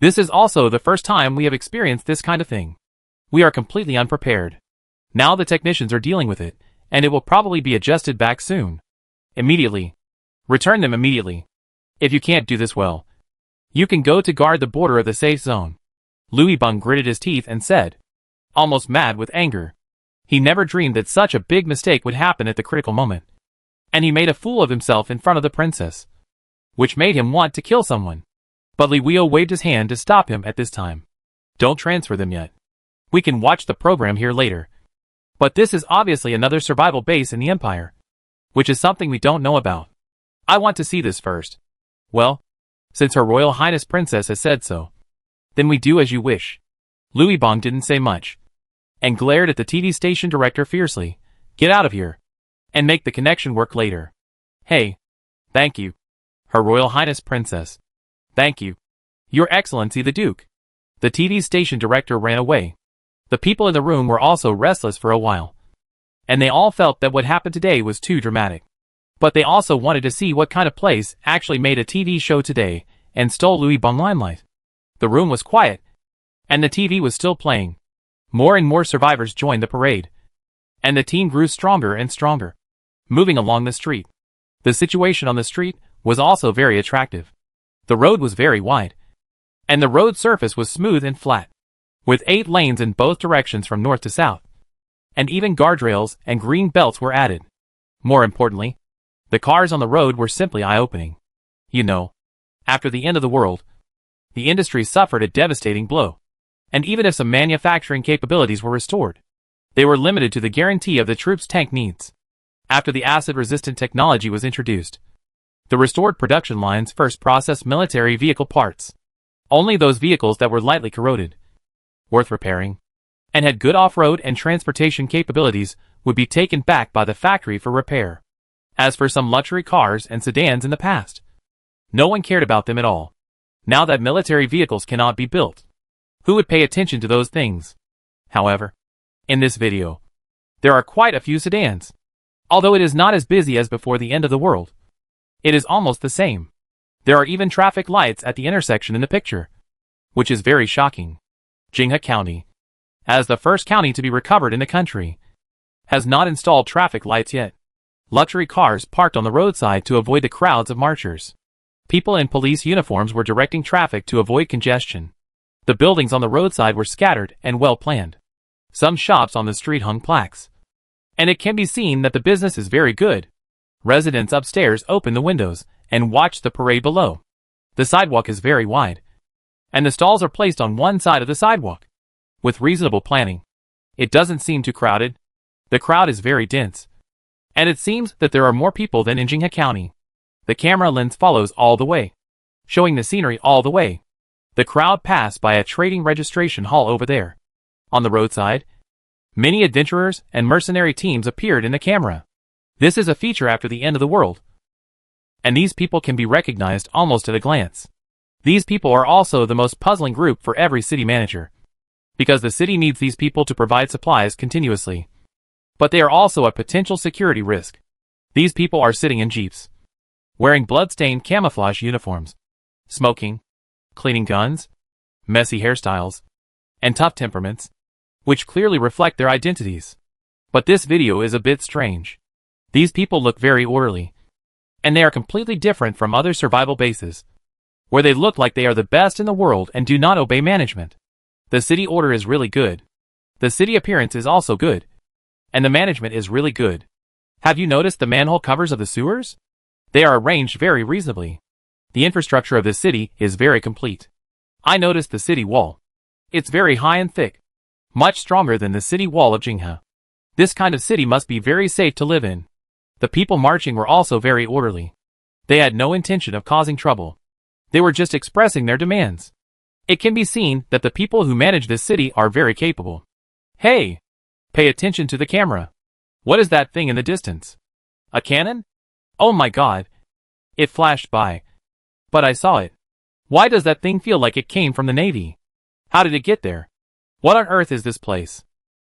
This is also the first time we have experienced this kind of thing. We are completely unprepared. Now the technicians are dealing with it, and it will probably be adjusted back soon. Immediately. Return them immediately. If you can't do this well, you can go to guard the border of the safe zone. Louis Bung gritted his teeth and said, almost mad with anger. He never dreamed that such a big mistake would happen at the critical moment. And he made a fool of himself in front of the princess, which made him want to kill someone. But Li Weo waved his hand to stop him at this time. Don't transfer them yet. We can watch the program here later. But this is obviously another survival base in the Empire, which is something we don't know about. I want to see this first. Well, since Her Royal Highness Princess has said so, then we do as you wish. Louis Bong didn't say much, and glared at the TV station director fiercely. Get out of here, and make the connection work later. Hey. Thank you. Her Royal Highness Princess. Thank you. Your Excellency the Duke. The TV station director ran away. The people in the room were also restless for a while, and they all felt that what happened today was too dramatic. But they also wanted to see what kind of place actually made a TV show today and stole Louis Bong limelight. The room was quiet, and the TV was still playing. More and more survivors joined the parade, and the team grew stronger and stronger. Moving along the street. The situation on the street was also very attractive. The road was very wide, and the road surface was smooth and flat, with 8 lanes in both directions from north to south. And even guardrails and green belts were added. More importantly, the cars on the road were simply eye-opening. You know, after the end of the world, the industry suffered a devastating blow. And even if some manufacturing capabilities were restored, they were limited to the guarantee of the troops' tank needs. After the acid-resistant technology was introduced, the restored production lines first processed military vehicle parts. Only those vehicles that were lightly corroded, worth repairing, and had good off-road and transportation capabilities would be taken back by the factory for repair. As for some luxury cars and sedans in the past, no one cared about them at all. Now that military vehicles cannot be built, who would pay attention to those things? However, in this video, there are quite a few sedans. Although it is not as busy as before the end of the world, it is almost the same. There are even traffic lights at the intersection in the picture, which is very shocking. Jinghe County, as the first county to be recovered in the country, has not installed traffic lights yet. Luxury cars parked on the roadside to avoid the crowds of marchers. People in police uniforms were directing traffic to avoid congestion. The buildings on the roadside were scattered and well planned. Some shops on the street hung plaques, and it can be seen that the business is very good. Residents upstairs open the windows and watch the parade below. The sidewalk is very wide, and the stalls are placed on one side of the sidewalk. With reasonable planning, it doesn't seem too crowded. The crowd is very dense, and it seems that there are more people than in Jinghe County. The camera lens follows all the way, showing the scenery all the way. The crowd passed by a trading registration hall over there. On the roadside, many adventurers and mercenary teams appeared in the camera. This is a feature after the end of the world, and these people can be recognized almost at a glance. These people are also the most puzzling group for every city manager, because the city needs these people to provide supplies continuously. But they are also a potential security risk. These people are sitting in jeeps, wearing blood-stained camouflage uniforms, smoking, cleaning guns, messy hairstyles, and tough temperaments, which clearly reflect their identities. But this video is a bit strange. These people look very orderly, and they are completely different from other survival bases, where they look like they are the best in the world and do not obey management. The city order is really good. The city appearance is also good, and the management is really good. Have you noticed the manhole covers of the sewers? They are arranged very reasonably. The infrastructure of the city is very complete. I noticed the city wall. It's very high and thick, much stronger than the city wall of Jinghe. This kind of city must be very safe to live in. The people marching were also very orderly. They had no intention of causing trouble. They were just expressing their demands. It can be seen that the people who manage this city are very capable. Hey! Pay attention to the camera. What is that thing in the distance? A cannon? Oh my god! It flashed by. But I saw it. Why does that thing feel like it came from the Navy? How did it get there? What on earth is this place?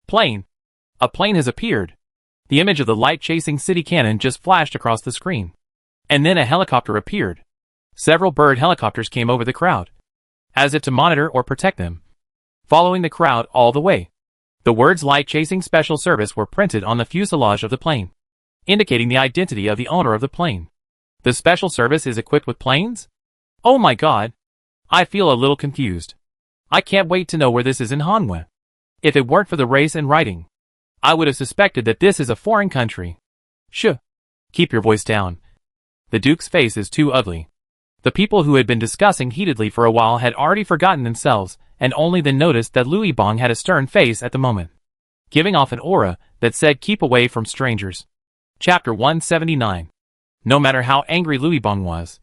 Plane. A plane has appeared. The image of the light-chasing city cannon just flashed across the screen. And then a helicopter appeared. Several bird helicopters came over the crowd. as if to monitor or protect them, following the crowd all the way. The words "Light Chasing Special Service" were printed on the fuselage of the plane, indicating the identity of the owner of the plane. The Special Service is equipped with planes? Oh my god. I feel a little confused. I can't wait to know where this is in Hanwha. If it weren't for the race and writing, I would have suspected that this is a foreign country. Shh. Keep your voice down. The Duke's face is too ugly. The people who had been discussing heatedly for a while had already forgotten themselves, and only then noticed that Louis Bong had a stern face at the moment, giving off an aura that said keep away from strangers. Chapter 179. No matter how angry Louis Bong was,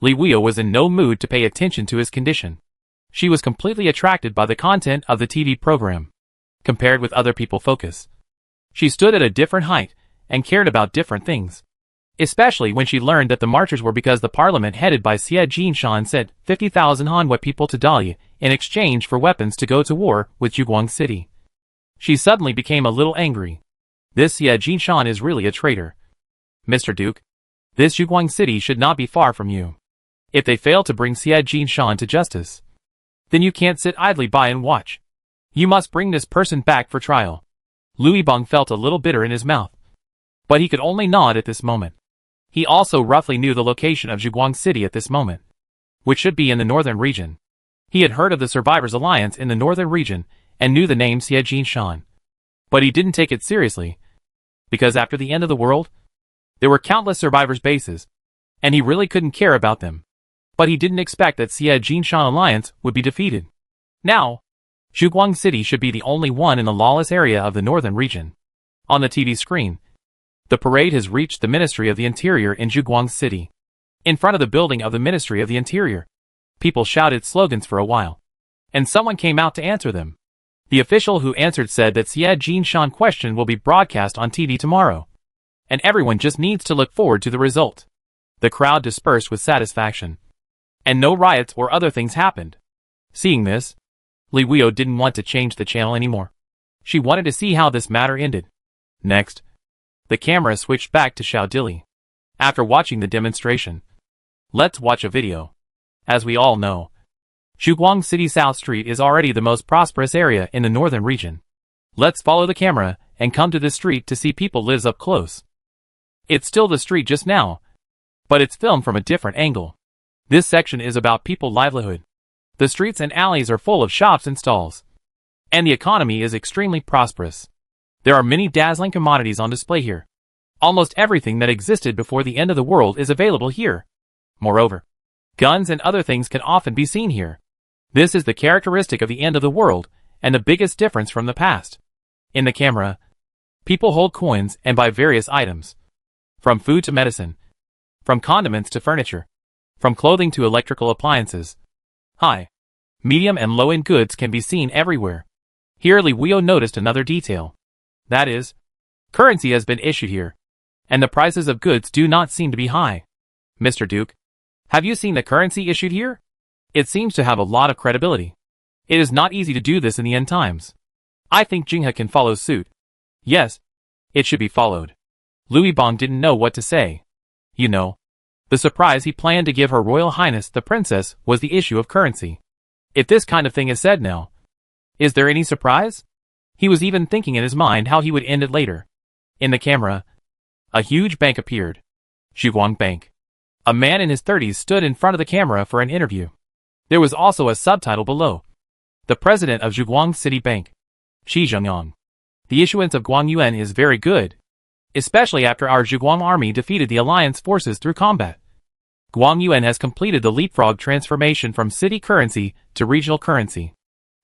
Li Huio was in no mood to pay attention to his condition. She was completely attracted by the content of the TV program, compared with other people focus. She stood at a different height, and cared about different things. Especially when she learned that the marchers were because the parliament headed by Xie Jinshan sent 50,000 Hanwha people to Dalian in exchange for weapons to go to war with Zhuguang City. She suddenly became a little angry. This Xie Jinshan is really a traitor. Mr. Duke, this Zhuguang City should not be far from you. If they fail to bring Xie Jinshan to justice, then you can't sit idly by and watch. You must bring this person back for trial. Louis Bong felt a little bitter in his mouth, but he could only nod at this moment. He also roughly knew the location of Zhuguang City at this moment, which should be in the northern region. He had heard of the Survivors Alliance in the northern region and knew the name Xie Jinshan. But he didn't take it seriously, because after the end of the world, there were countless survivors' bases, and he really couldn't care about them. But he didn't expect that Xie Jinshan Alliance would be defeated. Now, Zhuguang City should be the only one in the lawless area of the northern region. On the TV screen, the parade has reached the Ministry of the Interior in Zhuguang City. In front of the building of the Ministry of the Interior, people shouted slogans for a while, and someone came out to answer them. The official who answered said that Xie Jinshan question will be broadcast on TV tomorrow, and everyone just needs to look forward to the result. The crowd dispersed with satisfaction, and no riots or other things happened. Seeing this, Li Huio didn't want to change the channel anymore. She wanted to see how this matter ended. Next, the camera switched back to Xiao Dili. After watching the demonstration, let's watch a video. As we all know, Zhuguang City South Street is already the most prosperous area in the northern region. Let's follow the camera and come to this street to see people live up close. It's still the street just now, but it's filmed from a different angle. This section is about people's livelihood. The streets and alleys are full of shops and stalls, and the economy is extremely prosperous. There are many dazzling commodities on display here. Almost everything that existed before the end of the world is available here. Moreover, guns and other things can often be seen here. This is the characteristic of the end of the world, and the biggest difference from the past. In the camera, people hold coins and buy various items. From food to medicine. From condiments to furniture. From clothing to electrical appliances. High, medium and low-end goods can be seen everywhere. Here Li Huio noticed another detail. That is, currency has been issued here, and the prices of goods do not seem to be high. Mr. Duke, have you seen the currency issued here? It seems to have a lot of credibility. It is not easy to do this in the end times. I think Jinghe can follow suit. Yes, it should be followed. Louis Bong didn't know what to say. You know, the surprise he planned to give Her Royal Highness the Princess was the issue of currency. If this kind of thing is said now, is there any surprise? He was even thinking in his mind how he would end it later. In the camera, a huge bank appeared. Zhuguang Bank. A man in his 30s stood in front of the camera for an interview. There was also a subtitle below. The president of Zhuguang City Bank, Xi Zhengyang. The issuance of Guang Yuan is very good, especially after our Zhuguang army defeated the alliance forces through combat. Guang Yuan has completed the leapfrog transformation from city currency to regional currency.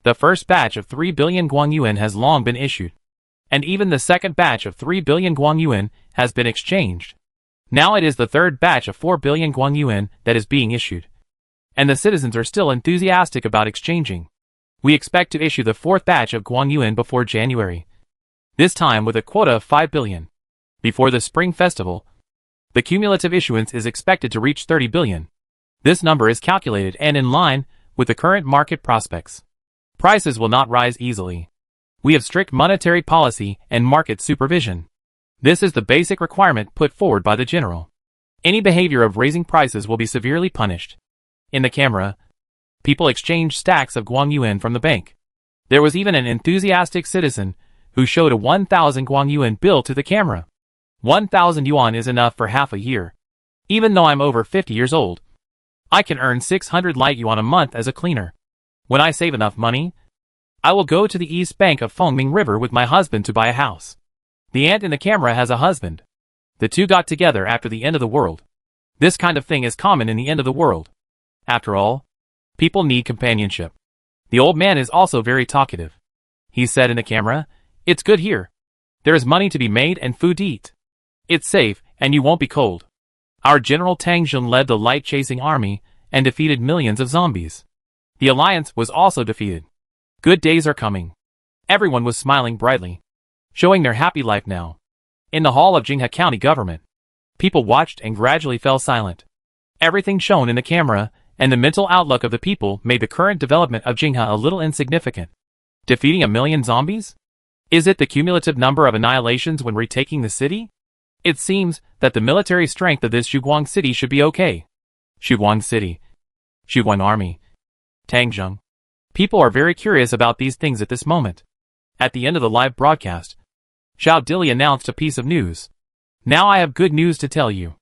The first batch of 3 billion Guang Yuan has long been issued, and even the second batch of 3 billion Guang Yuan has been exchanged. Now it is the third batch of 4 billion Guang Yuan that is being issued, and the citizens are still enthusiastic about exchanging. We expect to issue the fourth batch of Guang Yuan before January, this time with a quota of 5 billion. Before the Spring Festival, the cumulative issuance is expected to reach 30 billion. This number is calculated and in line with the current market prospects. Prices will not rise easily. We have strict monetary policy and market supervision. This is the basic requirement put forward by the general. Any behavior of raising prices will be severely punished. In the camera, People exchanged stacks of Guang Yuan from the bank. There was even an enthusiastic citizen who showed a 1,000 Guang Yuan bill to the camera. 1,000 yuan is enough for half a year. Even though I'm over 50 years old, I can earn 600 light yuan a month as a cleaner. When I save enough money, I will go to the east bank of Fengming River with my husband to buy a house. The ant in the camera has a husband. The two got together after the end of the world. This kind of thing is common in the end of the world. After all, people need companionship. The old man is also very talkative. He said in the camera, "It's good here. There is money to be made and food to eat. It's safe, and you won't be cold." Our General Tang Jun led the light-chasing army and defeated millions of zombies. The alliance was also defeated. Good days are coming. Everyone was smiling brightly, showing their happy life now. In the hall of Jinghe County government, people watched and gradually fell silent. Everything shown in the camera and the mental outlook of the people made the current development of Jinghe a little insignificant. Defeating 1,000,000 zombies? Is it the cumulative number of annihilations when retaking the city? It seems that the military strength of this Shuguang city should be okay. Shuguang City. Shuguang Army. Tangzheng. People are very curious about these things at this moment. At the end of the live broadcast, Xiao Dili announced a piece of news. "Now I have good news to tell you.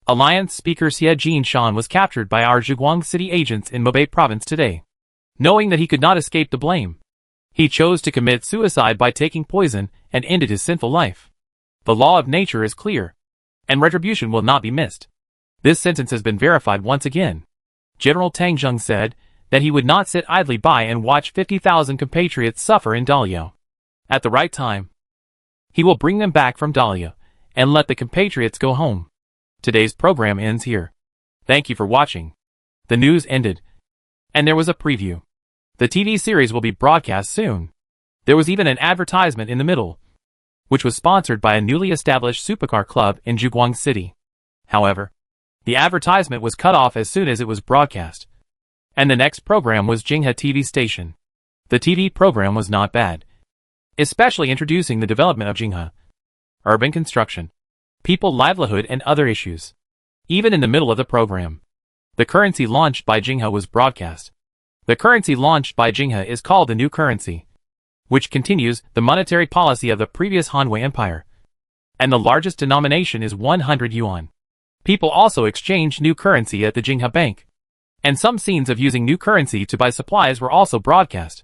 Alliance Speaker Xie Jinshan was captured by our Zhuguang City agents in Hebei Province today. Knowing that he could not escape the blame, he chose to commit suicide by taking poison and ended his sinful life. The law of nature is clear, and retribution will not be missed." This sentence has been verified once again. General Tang Jun said that he would not sit idly by and watch 50,000 compatriots suffer in Daliao. At the right time, he will bring them back from Daliao and let the compatriots go home. Today's program ends here. Thank you for watching. The news ended, and there was a preview. The TV series will be broadcast soon. There was even an advertisement in the middle, which was sponsored by a newly established supercar club in Zhuguang City. However, the advertisement was cut off as soon as it was broadcast. And the next program was Jinghe TV station. The TV program was not bad, especially introducing the development of Jinghe, urban construction, people livelihood and other issues. Even in the middle of the program, the currency launched by Jinghe was broadcast. The currency launched by Jinghe is called the new currency, which continues the monetary policy of the previous Hanwei Empire. And the largest denomination is 100 yuan. People also exchange new currency at the Jinghe Bank. And some scenes of using new currency to buy supplies were also broadcast.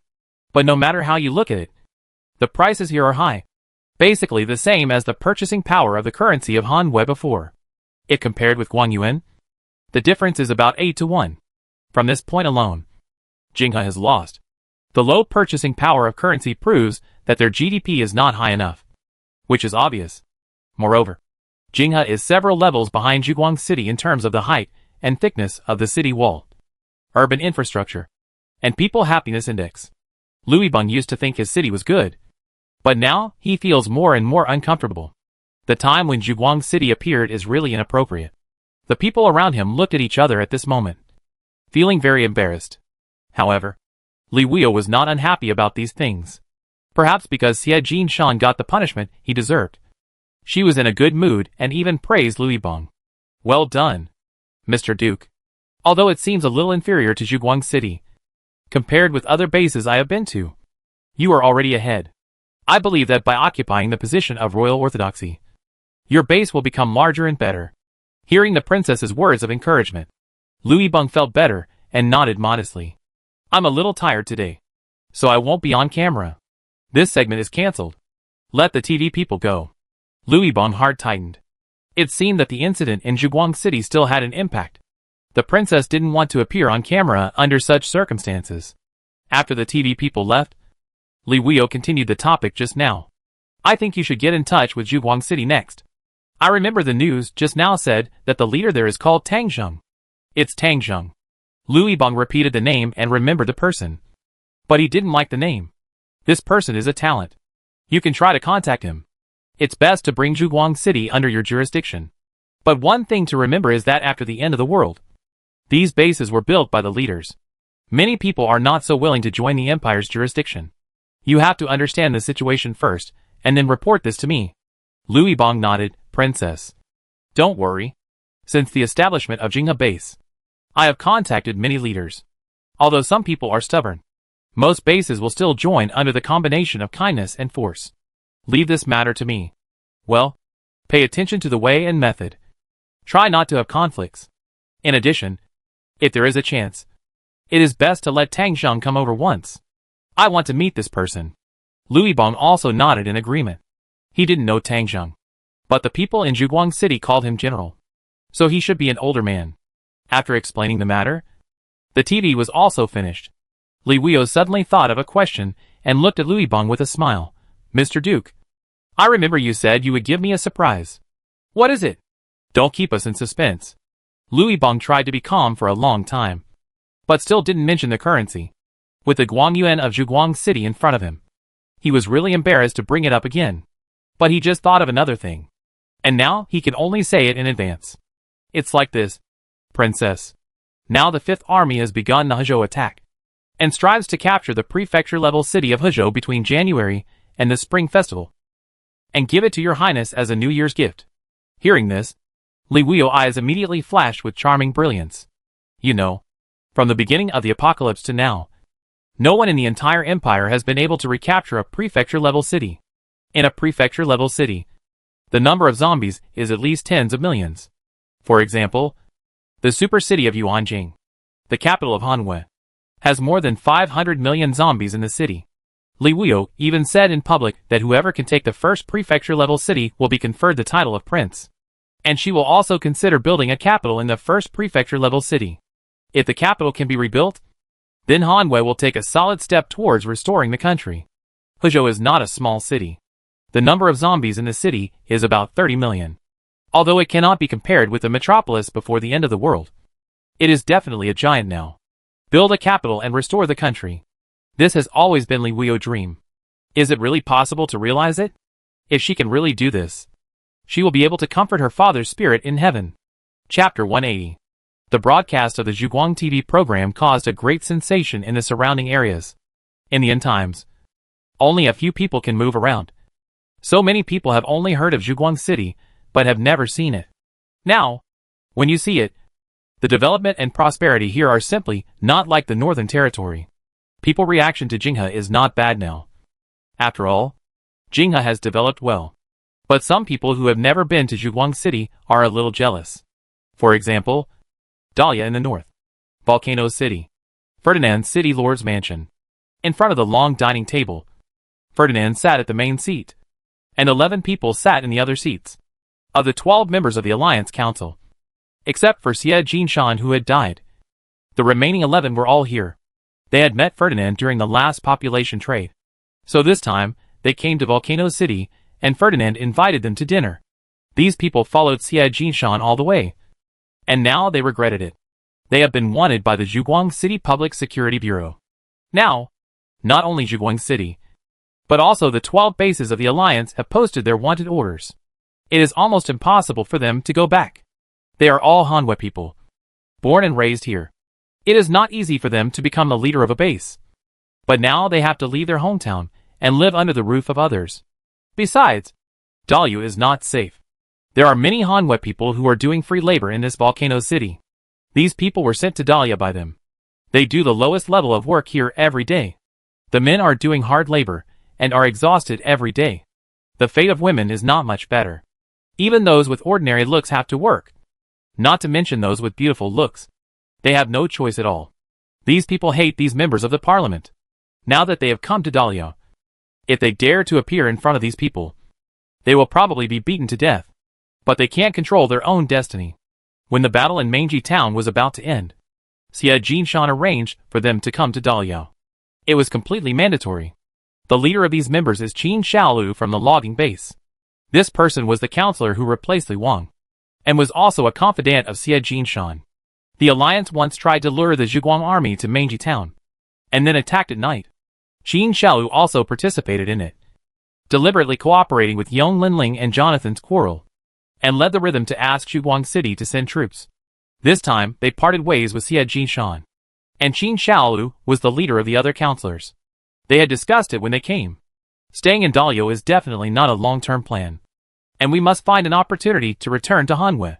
But no matter how you look at it, the prices here are high. Basically the same as the purchasing power of the currency of Hanwei before. It compared with Guang Yuan, the difference is about 8 to 1. From this point alone, Jinghe has lost. The low purchasing power of currency proves that their GDP is not high enough, which is obvious. Moreover, Jinghe is several levels behind Zhuguang City in terms of the height and thickness of the city wall, urban infrastructure, and people happiness index. Louis Bung used to think his city was good, but now he feels more and more uncomfortable. The time when Zhuguang City appeared is really inappropriate. The people around him looked at each other at this moment, feeling very embarrassed. However, Li Weio was not unhappy about these things. Perhaps because Xie Jinshan got the punishment he deserved. She was in a good mood and even praised Louis Bong. "Well done, Mr. Duke. Although it seems a little inferior to Zhuguang City, compared with other bases I have been to, you are already ahead. I believe that by occupying the position of royal orthodoxy, your base will become larger and better." Hearing the princess's words of encouragement, Louis Bong felt better and nodded modestly. "I'm a little tired today, so I won't be on camera. This segment is cancelled. Let the TV people go." Louis Bong's heart tightened. It seemed that the incident in Zhuguang City still had an impact. The princess didn't want to appear on camera under such circumstances. After the TV people left, Li Weio continued the topic just now. "I think you should get in touch with Zhuguang City next. I remember the news just now said that the leader there is called Tang Zheng." "It's Tang Zheng." Louis Bong repeated the name and remembered the person. But he didn't like the name. This person is a talent. You can try to contact him. It's best to bring Zhuguang City under your jurisdiction. But one thing to remember is that after the end of the world, these bases were built by the leaders. Many people are not so willing to join the empire's jurisdiction. You have to understand the situation first, and then report this to me. Louis Bong nodded. "Princess, don't worry. Since the establishment of Jinghe base, I have contacted many leaders. Although some people are stubborn, most bases will still join under the combination of kindness and force. Leave this matter to me. Well, pay attention to the way and method. Try not to have conflicts. In addition, if there is a chance, it is best to let Tang Xiang come over once. I want to meet this person. Lui Bong also nodded in agreement. He didn't know Tang Xiang, but the people in Zhuguang City called him General, so he should be an older man. After explaining the matter, the TV was also finished. Li Huio suddenly thought of a question and looked at Lui Bong with a smile. Mr. Duke, I remember you said you would give me a surprise. What is it? Don't keep us in suspense. Lui Bong tried to be calm for a long time, but still didn't mention the currency. With the Guangyuan of Zhuguang City in front of him, he was really embarrassed to bring it up again. But he just thought of another thing. And now he can only say it in advance. It's like this, Princess. Now the 5th Army has begun the Hezhou attack, and strives to capture the prefecture-level city of Hezhou between January and the Spring Festival, and give it to your highness as a New Year's gift. Hearing this, Li Huio's eyes immediately flashed with charming brilliance. You know, from the beginning of the apocalypse to now, no one in the entire empire has been able to recapture a prefecture-level city. In a prefecture-level city, the number of zombies is at least tens of millions. For example, the super city of Yuanjing, the capital of Hanwei, has more than 500 million zombies in the city. Li Huio even said in public that whoever can take the first prefecture-level city will be conferred the title of prince. And she will also consider building a capital in the first prefecture-level city. If the capital can be rebuilt, then Hanwei will take a solid step towards restoring the country. Hezhou is not a small city. The number of zombies in the city is about 30 million. Although it cannot be compared with the metropolis before the end of the world, it is definitely a giant now. Build a capital and restore the country. This has always been Li Huio's dream. Is it really possible to realize it? If she can really do this, she will be able to comfort her father's spirit in heaven. Chapter 180. The broadcast of the Zhuguang TV program caused a great sensation in the surrounding areas. In the end times, only a few people can move around. So many people have only heard of Zhuguang City, but have never seen it. Now, when you see it, the development and prosperity here are simply not like the Northern Territory. People's reaction to Jinghe is not bad now. After all, Jinghe has developed well. But some people who have never been to Zhuguang City are a little jealous. For example, Dahlia in the north, Volcano City, Ferdinand's City Lord's Mansion. In front of the long dining table, Ferdinand sat at the main seat, and 11 people sat in the other seats. Of the 12 members of the Alliance Council, except for Xie Jinshan who had died, the remaining 11 were all here. They had met Ferdinand during the last population trade. So this time, they came to Volcano City, and Ferdinand invited them to dinner. These people followed Xie Jinshan all the way, and now they regretted it. They have been wanted by the Zhuguang City Public Security Bureau. Now, not only Zhuguang City, but also the 12 bases of the Alliance have posted their wanted orders. It is almost impossible for them to go back. They are all Hanwei people, born and raised here. It is not easy for them to become the leader of a base. But now they have to leave their hometown and live under the roof of others. Besides, Dahlia is not safe. There are many Hanwei people who are doing free labor in this volcano city. These people were sent to Dahlia by them. They do the lowest level of work here every day. The men are doing hard labor and are exhausted every day. The fate of women is not much better. Even those with ordinary looks have to work. Not to mention those with beautiful looks. They have no choice at all. These people hate these members of the parliament. Now that they have come to Dahlia, if they dare to appear in front of these people, they will probably be beaten to death. But they can't control their own destiny. When the battle in Mangji town was about to end, Xie Jinshan arranged for them to come to Dahlia. It was completely mandatory. The leader of these members is Qin Shaolu from the logging base. This person was the counselor who replaced Li Wang, and was also a confidant of Xie Jinshan. The alliance once tried to lure the Zhuguang army to Mangji town, and then attacked at night. Qin Shaolu also participated in it, deliberately cooperating with Yong Linling and Jonathan's quarrel, and led the rhythm to ask Zhuguang City to send troops. This time, they parted ways with Xie Jinshan, and Qin Shaolu was the leader of the other counselors. They had discussed it when they came. Staying in Dahlia is definitely not a long-term plan, and we must find an opportunity to return to Hanwei.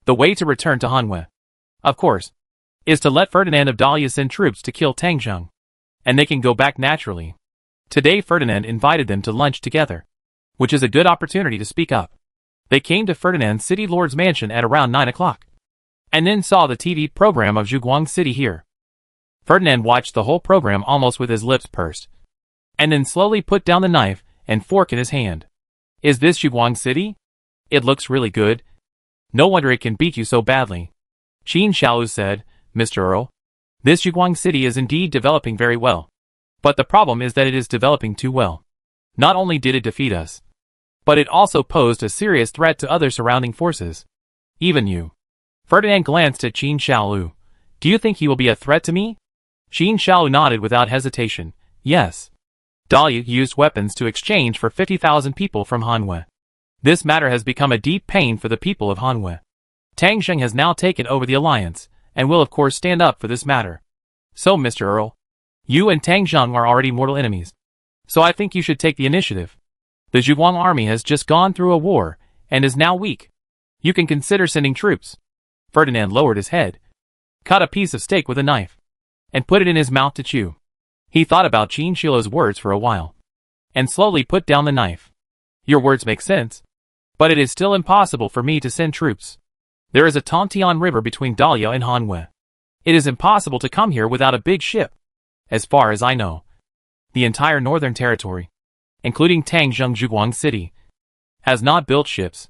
The way to return to Hanwei, of course, is to let Ferdinand of Dahlia send troops to kill Tang Zheng, and they can go back naturally. Today Ferdinand invited them to lunch together, which is a good opportunity to speak up. They came to Ferdinand's city lord's mansion at around 9 o'clock, and then saw the TV program of Zhuguang City here. Ferdinand watched the whole program almost with his lips pursed, and then slowly put down the knife and fork in his hand. Is this Zhuguang City? It looks really good. No wonder it can beat you so badly. Qin Xiaolu said, Mr. Earl, this Zhuguang City is indeed developing very well. But the problem is that it is developing too well. Not only did it defeat us, but it also posed a serious threat to other surrounding forces. Even you. Ferdinand glanced at Qin Xiaolu. Do you think he will be a threat to me? Qin Xiaolu nodded without hesitation. Yes. Dahlia used weapons to exchange for 50,000 people from Hanwei. This matter has become a deep pain for the people of Hanwei. Tang Zheng has now taken over the alliance, and will of course stand up for this matter. So Mr. Earl, you and Tang Zheng are already mortal enemies. So I think you should take the initiative. The Zhuguang army has just gone through a war, and is now weak. You can consider sending troops. Ferdinand lowered his head, cut a piece of steak with a knife, and put it in his mouth to chew. He thought about Qin Xiaolu's words for a while, and slowly put down the knife. Your words make sense, but it is still impossible for me to send troops. There is a Tontian river between Dahlia and Hanwei. It is impossible to come here without a big ship. As far as I know, the entire northern territory, including Tangzheng Zhuguang City, has not built ships.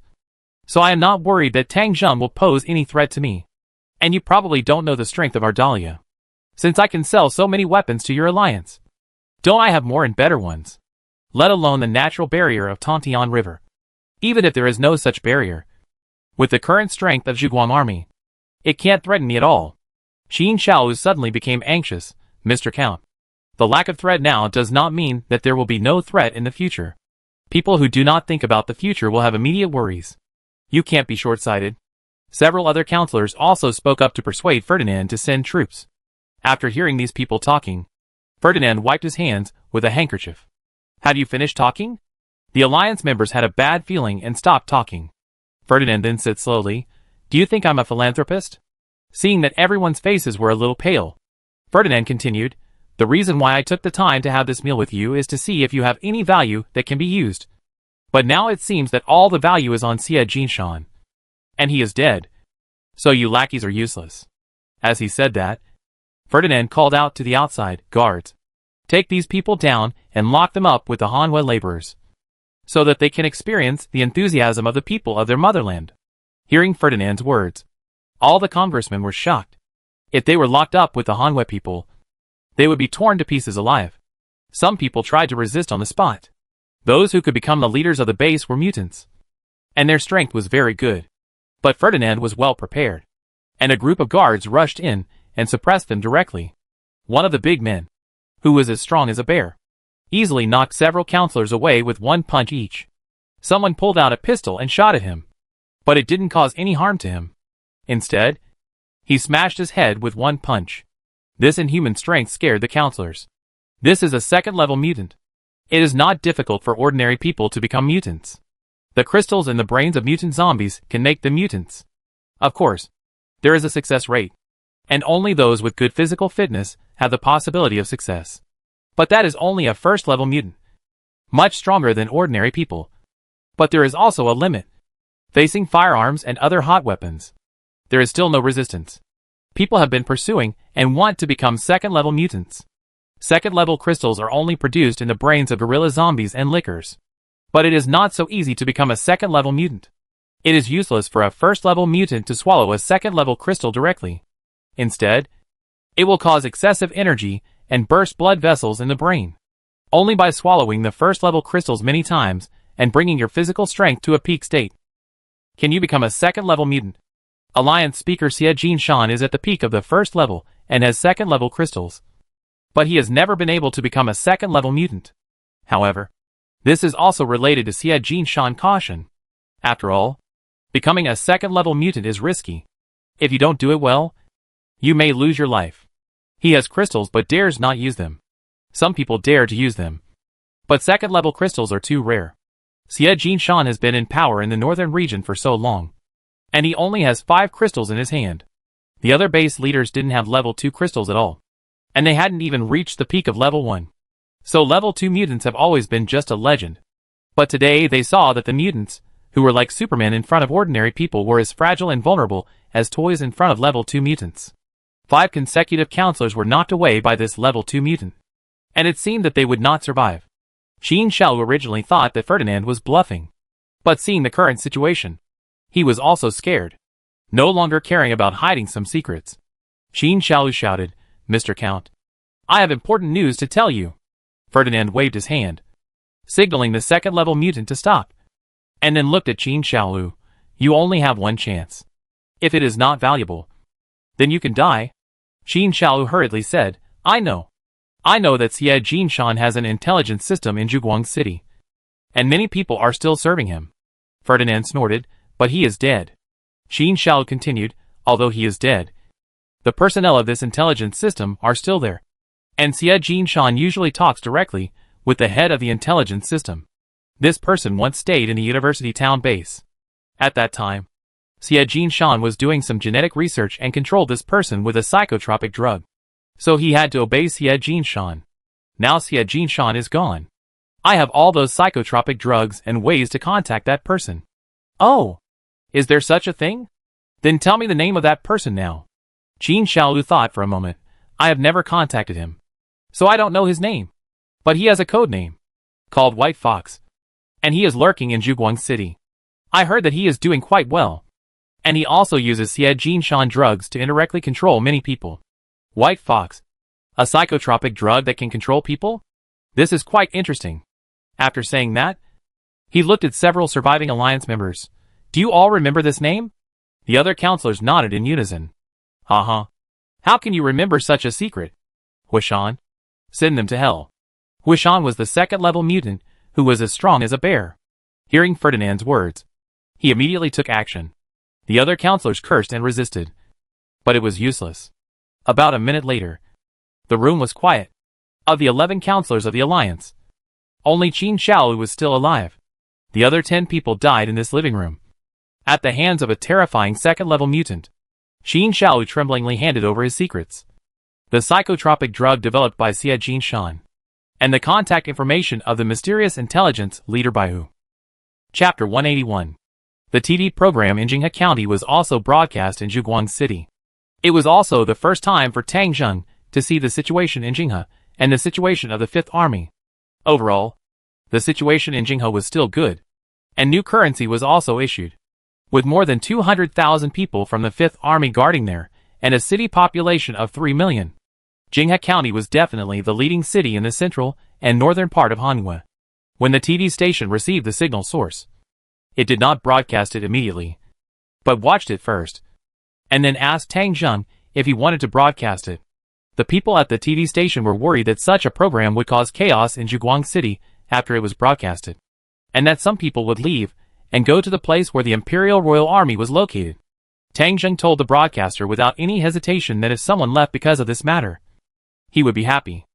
So I am not worried that Tang Zheng will pose any threat to me. And you probably don't know the strength of our Dahlia, since I can sell so many weapons to your alliance. Don't I have more and better ones? Let alone the natural barrier of Tontian River. Even if there is no such barrier, with the current strength of Zhuguang army, it can't threaten me at all. Qin Xiaolu suddenly became anxious. Mr. Count, the lack of threat now does not mean that there will be no threat in the future. People who do not think about the future will have immediate worries. You can't be short-sighted. Several other counselors also spoke up to persuade Ferdinand to send troops. After hearing these people talking, Ferdinand wiped his hands with a handkerchief. Have you finished talking? The alliance members had a bad feeling and stopped talking. Ferdinand then said slowly, Do you think I'm a philanthropist? Seeing that everyone's faces were a little pale, Ferdinand continued, The reason why I took the time to have this meal with you is to see if you have any value that can be used. But now it seems that all the value is on Xie Jinshan, and he is dead. So you lackeys are useless. As he said that, Ferdinand called out to the outside guards, Take these people down and lock them up with the Hanwei laborers, so that they can experience the enthusiasm of the people of their motherland. Hearing Ferdinand's words, all the congressmen were shocked. If they were locked up with the Hanwei people, they would be torn to pieces alive. Some people tried to resist on the spot. Those who could become the leaders of the base were mutants, and their strength was very good. But Ferdinand was well prepared, and a group of guards rushed in and suppressed them directly. One of the big men, who was as strong as a bear, easily knocked several counselors away with one punch each. Someone pulled out a pistol and shot at him, but it didn't cause any harm to him. Instead, he smashed his head with one punch. This inhuman strength scared the counselors. This is a second-level mutant. It is not difficult for ordinary people to become mutants. The crystals in the brains of mutant zombies can make them mutants. Of course, there is a success rate, and only those with good physical fitness have the possibility of success. But that is only a first-level mutant, much stronger than ordinary people. But there is also a limit. Facing firearms and other hot weapons, there is still no resistance. People have been pursuing and want to become second-level mutants. Second-level crystals are only produced in the brains of gorilla zombies and lickers. But it is not so easy to become a second-level mutant. It is useless for a first-level mutant to swallow a second-level crystal directly. Instead, it will cause excessive energy and burst blood vessels in the brain. Only by swallowing the first-level crystals many times and bringing your physical strength to a peak state can you become a second-level mutant. Alliance speaker Xie Jinshan is at the peak of the first level and has second-level crystals. But he has never been able to become a second-level mutant. However, this is also related to Xie Jinshan caution. After all, becoming a second-level mutant is risky. If you don't do it well, you may lose your life. He has crystals but dares not use them. Some people dare to use them, but second-level crystals are too rare. Xie Jinshan has been in power in the northern region for so long, and he only has 5 crystals in his hand. The other base leaders didn't have level 2 crystals at all. And they hadn't even reached the peak of level 1. So level 2 mutants have always been just a legend. But today they saw that the mutants, who were like Superman in front of ordinary people, were as fragile and vulnerable as toys in front of level 2 mutants. 5 consecutive counselors were knocked away by this level 2 mutant. And it seemed that they would not survive. Qin Xiao originally thought that Ferdinand was bluffing. But seeing the current situation, he was also scared, no longer caring about hiding some secrets. Qin Xiao shouted, "Mr. Count, I have important news to tell you." Ferdinand waved his hand, signaling the second-level mutant to stop, and then looked at Qin Xiao. "You only have one chance. If it is not valuable, then you can die." Qin Xiao hurriedly said, I know that Xie Jinshan has an intelligence system in Zhuguang City, and many people are still serving him." Ferdinand snorted, "But he is dead." Qin Xiao continued, "Although he is dead, the personnel of this intelligence system are still there. And Xie Jinshan usually talks directly with the head of the intelligence system. This person once stayed in the university town base. At that time, Xie Jinshan was doing some genetic research and controlled this person with a psychotropic drug. So he had to obey Xie Jinshan. Now Xie Jinshan is gone. I have all those psychotropic drugs and ways to contact that person." "Oh, is there such a thing? Then tell me the name of that person now." Qin Xiaolu thought for a moment. "I have never contacted him, so I don't know his name. But he has a code name, called White Fox. And he is lurking in Zhuguang City. I heard that he is doing quite well. And he also uses Xie Jinshan drugs to indirectly control many people." "White Fox? A psychotropic drug that can control people? This is quite interesting." After saying that, he looked at several surviving alliance members. "Do you all remember this name?" The other counselors nodded in unison. "Uh-huh. How can you remember such a secret?" "Huishan. Send them to hell." Huishan was the second-level mutant who was as strong as a bear. Hearing Ferdinand's words, he immediately took action. The other counselors cursed and resisted, but it was useless. About a minute later, the room was quiet. Of the 11 counselors of the alliance, only Qin Xiao was still alive. The other 10 people died in this living room, at the hands of a terrifying second-level mutant. Qin Xiao tremblingly handed over his secrets: the psychotropic drug developed by Xie Jinshan, and the contact information of the mysterious intelligence leader Baihu. Chapter 181. The TV program in Jinghe County was also broadcast in Zhuguang City. It was also the first time for Tang Zheng to see the situation in Jinghe and the situation of the Fifth Army. Overall, the situation in Jinghe was still good, and new currency was also issued. With more than 200,000 people from the Fifth Army guarding there, and a city population of 3 million, Jinghe County was definitely the leading city in the central and northern part of Hanwei. When the TV station received the signal source, it did not broadcast it immediately, but watched it first, and then asked Tang Zheng if he wanted to broadcast it. The people at the TV station were worried that such a program would cause chaos in Zhuguang City after it was broadcasted, and that some people would leave and go to the place where the Imperial Royal Army was located. Tang Zheng told the broadcaster without any hesitation that if someone left because of this matter, he would be happy.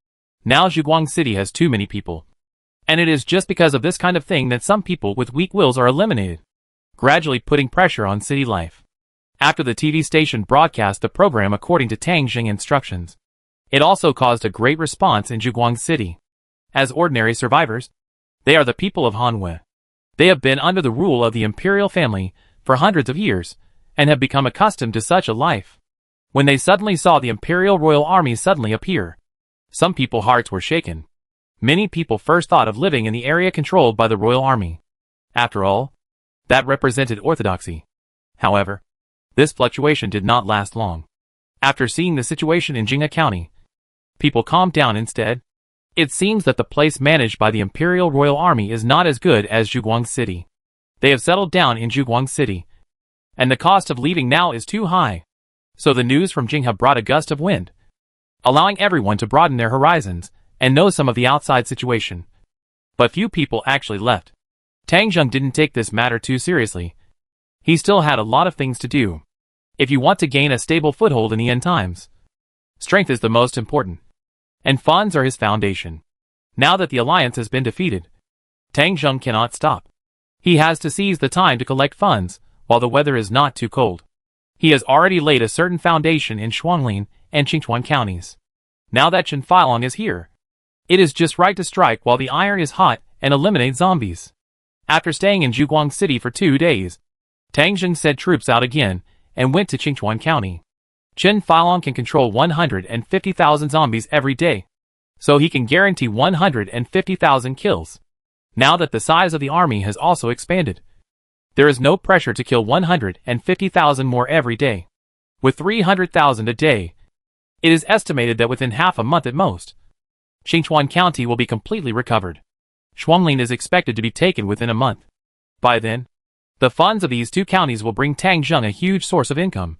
Now Zhuguang City has too many people, and it is just because of this kind of thing that some people with weak wills are eliminated, gradually putting pressure on city life. After the TV station broadcast the program according to Tang Zheng instructions, it also caused a great response in Zhuguang City. As ordinary survivors, they are the people of Hanwei. They have been under the rule of the imperial family for hundreds of years, and have become accustomed to such a life. When they suddenly saw the Imperial Royal Army suddenly appear, some people's hearts were shaken. Many people first thought of living in the area controlled by the Royal Army. After all, that represented orthodoxy. However, this fluctuation did not last long. After seeing the situation in Jinghe County, people calmed down instead. It seems that the place managed by the Imperial Royal Army is not as good as Zhuguang City. They have settled down in Zhuguang City, and the cost of leaving now is too high. So the news from Jinghe brought a gust of wind, allowing everyone to broaden their horizons and know some of the outside situation. But few people actually left. Tang Zheng didn't take this matter too seriously. He still had a lot of things to do. If you want to gain a stable foothold in the end times, strength is the most important, and funds are his foundation. Now that the alliance has been defeated, Tang Zheng cannot stop. He has to seize the time to collect funds while the weather is not too cold. He has already laid a certain foundation in Shuanglin and Qingchuan counties. Now that Chen Filong is here, it is just right to strike while the iron is hot and eliminate zombies. After staying in Zhuguang City for 2 days, Tang Zheng sent troops out again and went to Qingchuan County. Chen Filong can control 150,000 zombies every day, so he can guarantee 150,000 kills. Now that the size of the army has also expanded, there is no pressure to kill 150,000 more every day. With 300,000 a day, it is estimated that within half a month at most, Qingchuan County will be completely recovered. Shuanglin is expected to be taken within a month. By then, the funds of these 2 counties will bring Tang Zheng a huge source of income,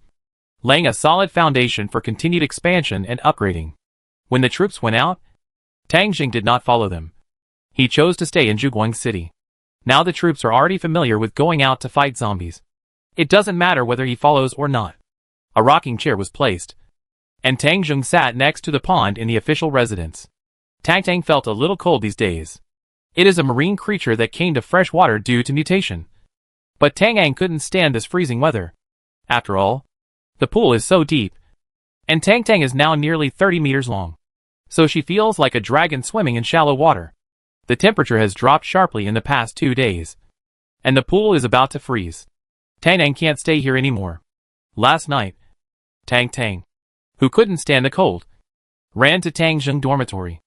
laying a solid foundation for continued expansion and upgrading. When the troops went out, Tang Zheng did not follow them. He chose to stay in Zhuguang City. Now the troops are already familiar with going out to fight zombies. It doesn't matter whether he follows or not. A rocking chair was placed, and Tang Zheng sat next to the pond in the official residence. Tang felt a little cold these days. It is a marine creature that came to fresh water due to mutation. But Tang couldn't stand this freezing weather. After all, the pool is so deep, and Tang is now nearly 30 meters long. So she feels like a dragon swimming in shallow water. The temperature has dropped sharply in the past 2 days, and the pool is about to freeze. Tang can't stay here anymore. Last night, Tang, who couldn't stand the cold, ran to Tang Zheng dormitory.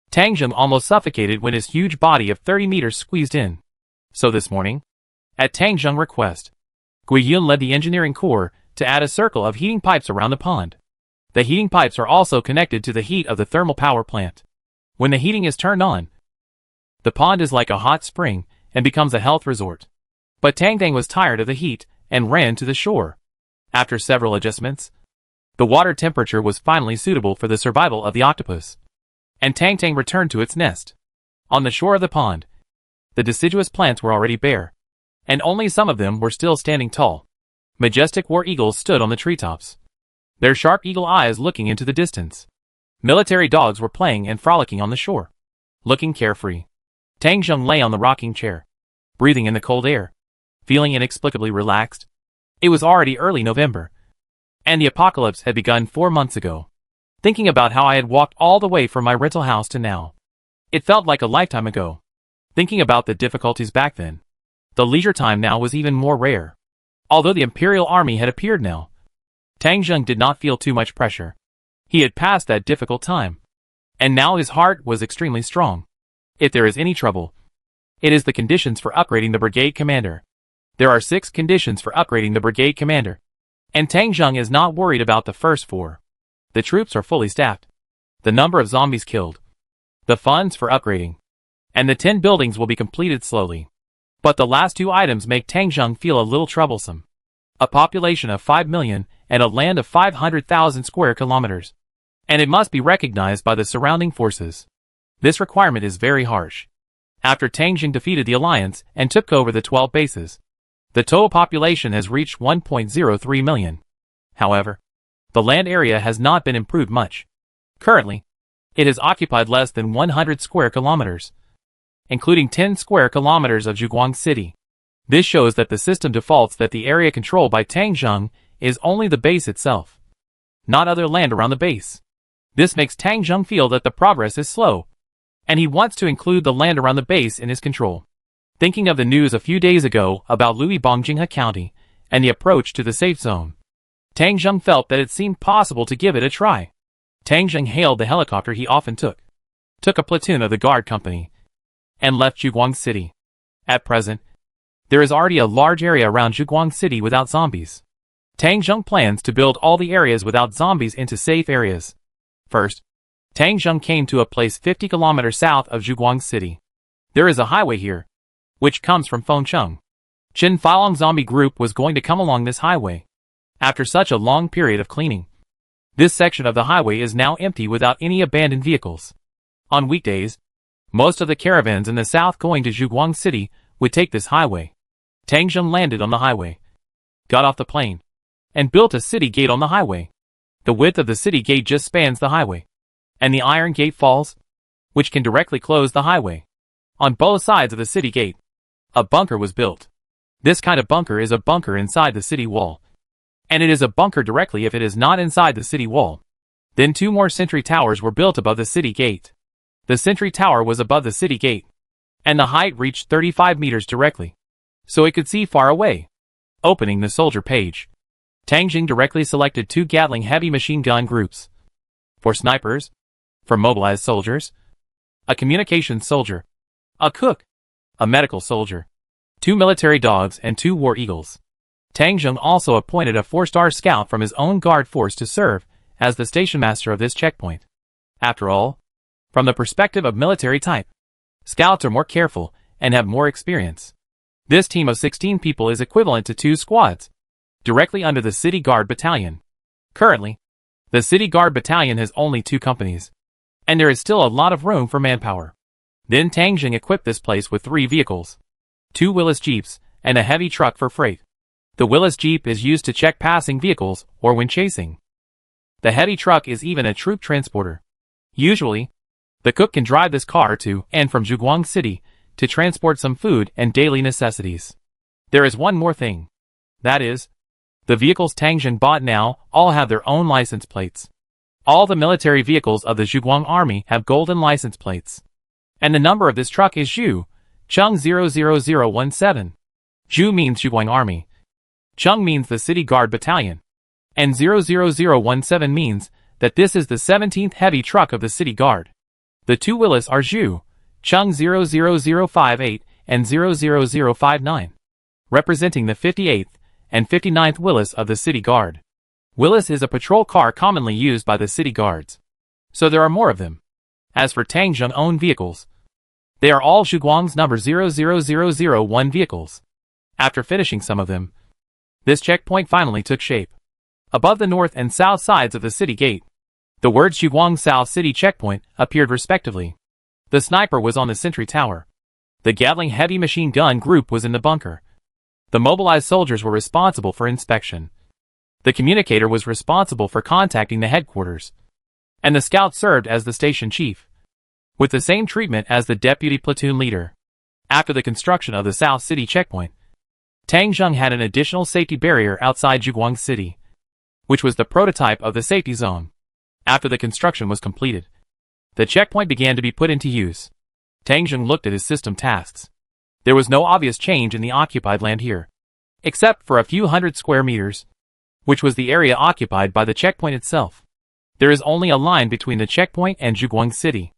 Tang Zheng almost suffocated when his huge body of 30 meters squeezed in. So this morning, at Tang Zheng's request, Gui Yun led the engineering corps to add a circle of heating pipes around the pond. The heating pipes are also connected to the heat of the thermal power plant. When the heating is turned on, the pond is like a hot spring and becomes a health resort. But Tang was tired of the heat and ran to the shore. After several adjustments, the water temperature was finally suitable for the survival of the octopus, and Tang returned to its nest. On the shore of the pond, the deciduous plants were already bare, and only some of them were still standing tall. Majestic war eagles stood on the treetops, their sharp eagle eyes looking into the distance. Military dogs were playing and frolicking on the shore, looking carefree. Tang Zheng lay on the rocking chair, breathing in the cold air, feeling inexplicably relaxed. It was already early November, and the apocalypse had begun 4 months ago. Thinking about how I had walked all the way from my rental house to now, it felt like a lifetime ago. Thinking about the difficulties back then, the leisure time now was even more rare. Although the Imperial Army had appeared now, Tang Zheng did not feel too much pressure. He had passed that difficult time, and now his heart was extremely strong. If there is any trouble, it is the conditions for upgrading the brigade commander. There are 6 conditions for upgrading the brigade commander, and Tang Zheng is not worried about the first 4. The troops are fully staffed, the number of zombies killed, the funds for upgrading, and the 10 buildings will be completed slowly. But the last 2 items make Tang Zheng feel a little troublesome. A population of 5 million and a land of 500,000 square kilometers. And it must be recognized by the surrounding forces. This requirement is very harsh. After Tang Zheng defeated the alliance and took over the 12 bases, the total population has reached 1.03 million. However, the land area has not been improved much. Currently, it has occupied less than 100 square kilometers, including 10 square kilometers of Zhuguang City. This shows that the system defaults that the area controlled by Tang Zheng is only the base itself, not other land around the base. This makes Tang Zheng feel that the progress is slow, and he wants to include the land around the base in his control. Thinking of the news a few days ago about Luibongjinghe County and the approach to the safe zone, Tang Zheng felt that it seemed possible to give it a try. Tang Zheng hailed the helicopter he often took a platoon of the guard company, and left Zhuguang City. At present, there is already a large area around Zhuguang City without zombies. Tang Zheng plans to build all the areas without zombies into safe areas. First, Tang Zheng came to a place 50 kilometers south of Zhuguang City. There is a highway here, which comes from Fengcheng. Chen Filong zombie group was going to come along this highway. After such a long period of cleaning, this section of the highway is now empty without any abandoned vehicles. On weekdays, most of the caravans in the south going to Zhuguang City would take this highway. Tang Zheng landed on the highway, got off the plane, and built a city gate on the highway. The width of the city gate just spans the highway, and the iron gate falls, which can directly close the highway. On both sides of the city gate, a bunker was built. This kind of bunker is a bunker inside the city wall, and it is a bunker directly if it is not inside the city wall. Then 2 more sentry towers were built above the city gate. The sentry tower was above the city gate, and the height reached 35 meters directly, so it could see far away. Opening the soldier page, Tang Jing directly selected 2 Gatling heavy machine gun groups. For snipers, for mobilized soldiers, a communications soldier, a cook, a medical soldier, 2 military dogs and 2 war eagles. Tang Jing also appointed a 4-star scout from his own guard force to serve as the station master of this checkpoint. After all, from the perspective of military type, scouts are more careful and have more experience. This team of 16 people is equivalent to 2 squads, directly under the City Guard Battalion. Currently, the City Guard Battalion has only 2 companies, and there is still a lot of room for manpower. Then Tang Jing equipped this place with 3 vehicles, 2 Willis Jeeps, and a heavy truck for freight. The Willis Jeep is used to check passing vehicles or when chasing. The heavy truck is even a troop transporter. Usually, the cook can drive this car to and from Zhuguang City to transport some food and daily necessities. There is one more thing. That is, the vehicles Tang Jing bought now all have their own license plates. All the military vehicles of the Zhuguang Army have golden license plates. And the number of this truck is Zhu, Chung 00017. Zhu means Zhuguang Army. Chung means the City Guard Battalion. And 00017 means that this is the 17th heavy truck of the City Guard. The 2 Willis are Zhu, Chung 00058 and 00059, representing the 58th and 59th Willis of the City Guard. Willis is a patrol car commonly used by the City Guards, so there are more of them. As for Tang Jing's own vehicles, they are all Zhuguang's number 00001 vehicles. After finishing some of them, this checkpoint finally took shape. Above the north and south sides of the city gate, the words Zhuguang South City Checkpoint appeared respectively. The sniper was on the sentry tower. The Gatling heavy machine gun group was in the bunker. The mobilized soldiers were responsible for inspection. The communicator was responsible for contacting the headquarters. And the scout served as the station chief, with the same treatment as the deputy platoon leader. After the construction of the South City Checkpoint, Tang Jing had an additional safety barrier outside Zhuguang City, which was the prototype of the safety zone. After the construction was completed, the checkpoint began to be put into use. Tang Jing looked at his system tasks. There was no obvious change in the occupied land here, except for a few hundred square meters, which was the area occupied by the checkpoint itself. There is only a line between the checkpoint and Zhuguang City.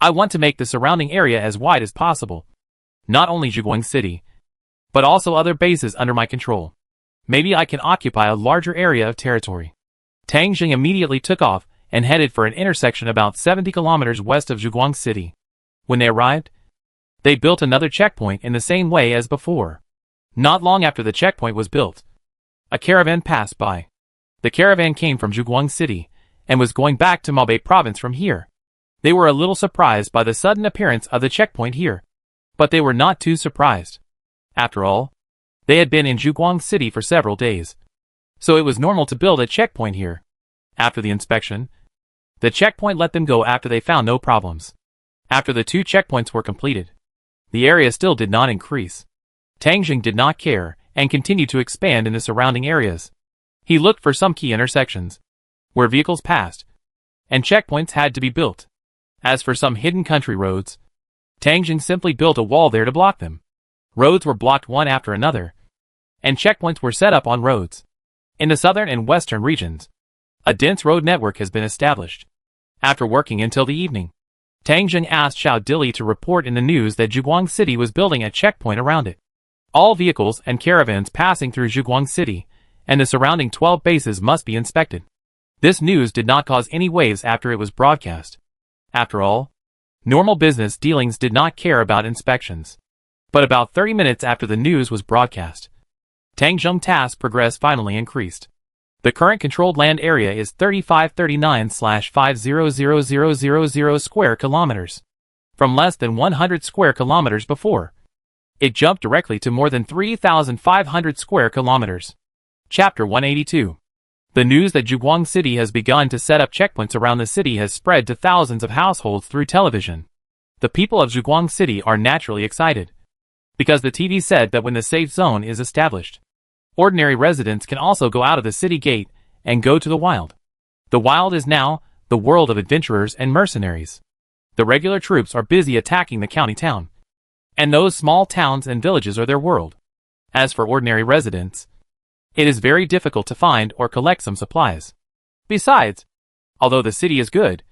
I want to make the surrounding area as wide as possible. Not only Zhuguang City, but also other bases under my control. Maybe I can occupy a larger area of territory. Tang Jing immediately took off and headed for an intersection about 70 kilometers west of Zhuguang City. When they arrived, they built another checkpoint in the same way as before. Not long after the checkpoint was built, a caravan passed by. The caravan came from Zhuguang City and was going back to Maobei province from here. They were a little surprised by the sudden appearance of the checkpoint here, but they were not too surprised. After all, they had been in Zhuguang City for several days, so it was normal to build a checkpoint here. After the inspection, the checkpoint let them go after they found no problems. After the 2 checkpoints were completed, the area still did not increase. Tang Jing did not care and continued to expand in the surrounding areas. He looked for some key intersections, where vehicles passed, and checkpoints had to be built. As for some hidden country roads, Tang Jing simply built a wall there to block them. Roads were blocked one after another, and checkpoints were set up on roads. In the southern and western regions, a dense road network has been established. After working until the evening, Tang Jing asked Xiao Dili to report in the news that Zhuguang City was building a checkpoint around it. All vehicles and caravans passing through Zhuguang City and the surrounding 12 bases must be inspected. This news did not cause any waves after it was broadcast. After all, normal business dealings did not care about inspections. But about 30 minutes after the news was broadcast, Tang Jing's task progress finally increased. The current controlled land area is 3539/500000 square kilometers. From less than 100 square kilometers before, it jumped directly to more than 3,500 square kilometers. Chapter 182. The news that Zhuguang City has begun to set up checkpoints around the city has spread to thousands of households through television. The people of Zhuguang City are naturally excited, because the TV said that when the safe zone is established, Ordinary residents can also go out of the city gate and go to the wild. The wild is now the world of adventurers and mercenaries. The regular troops are busy attacking the county town, and those small towns and villages are their world. As for ordinary residents, it is very difficult to find or collect some supplies. Besides, although the city is good,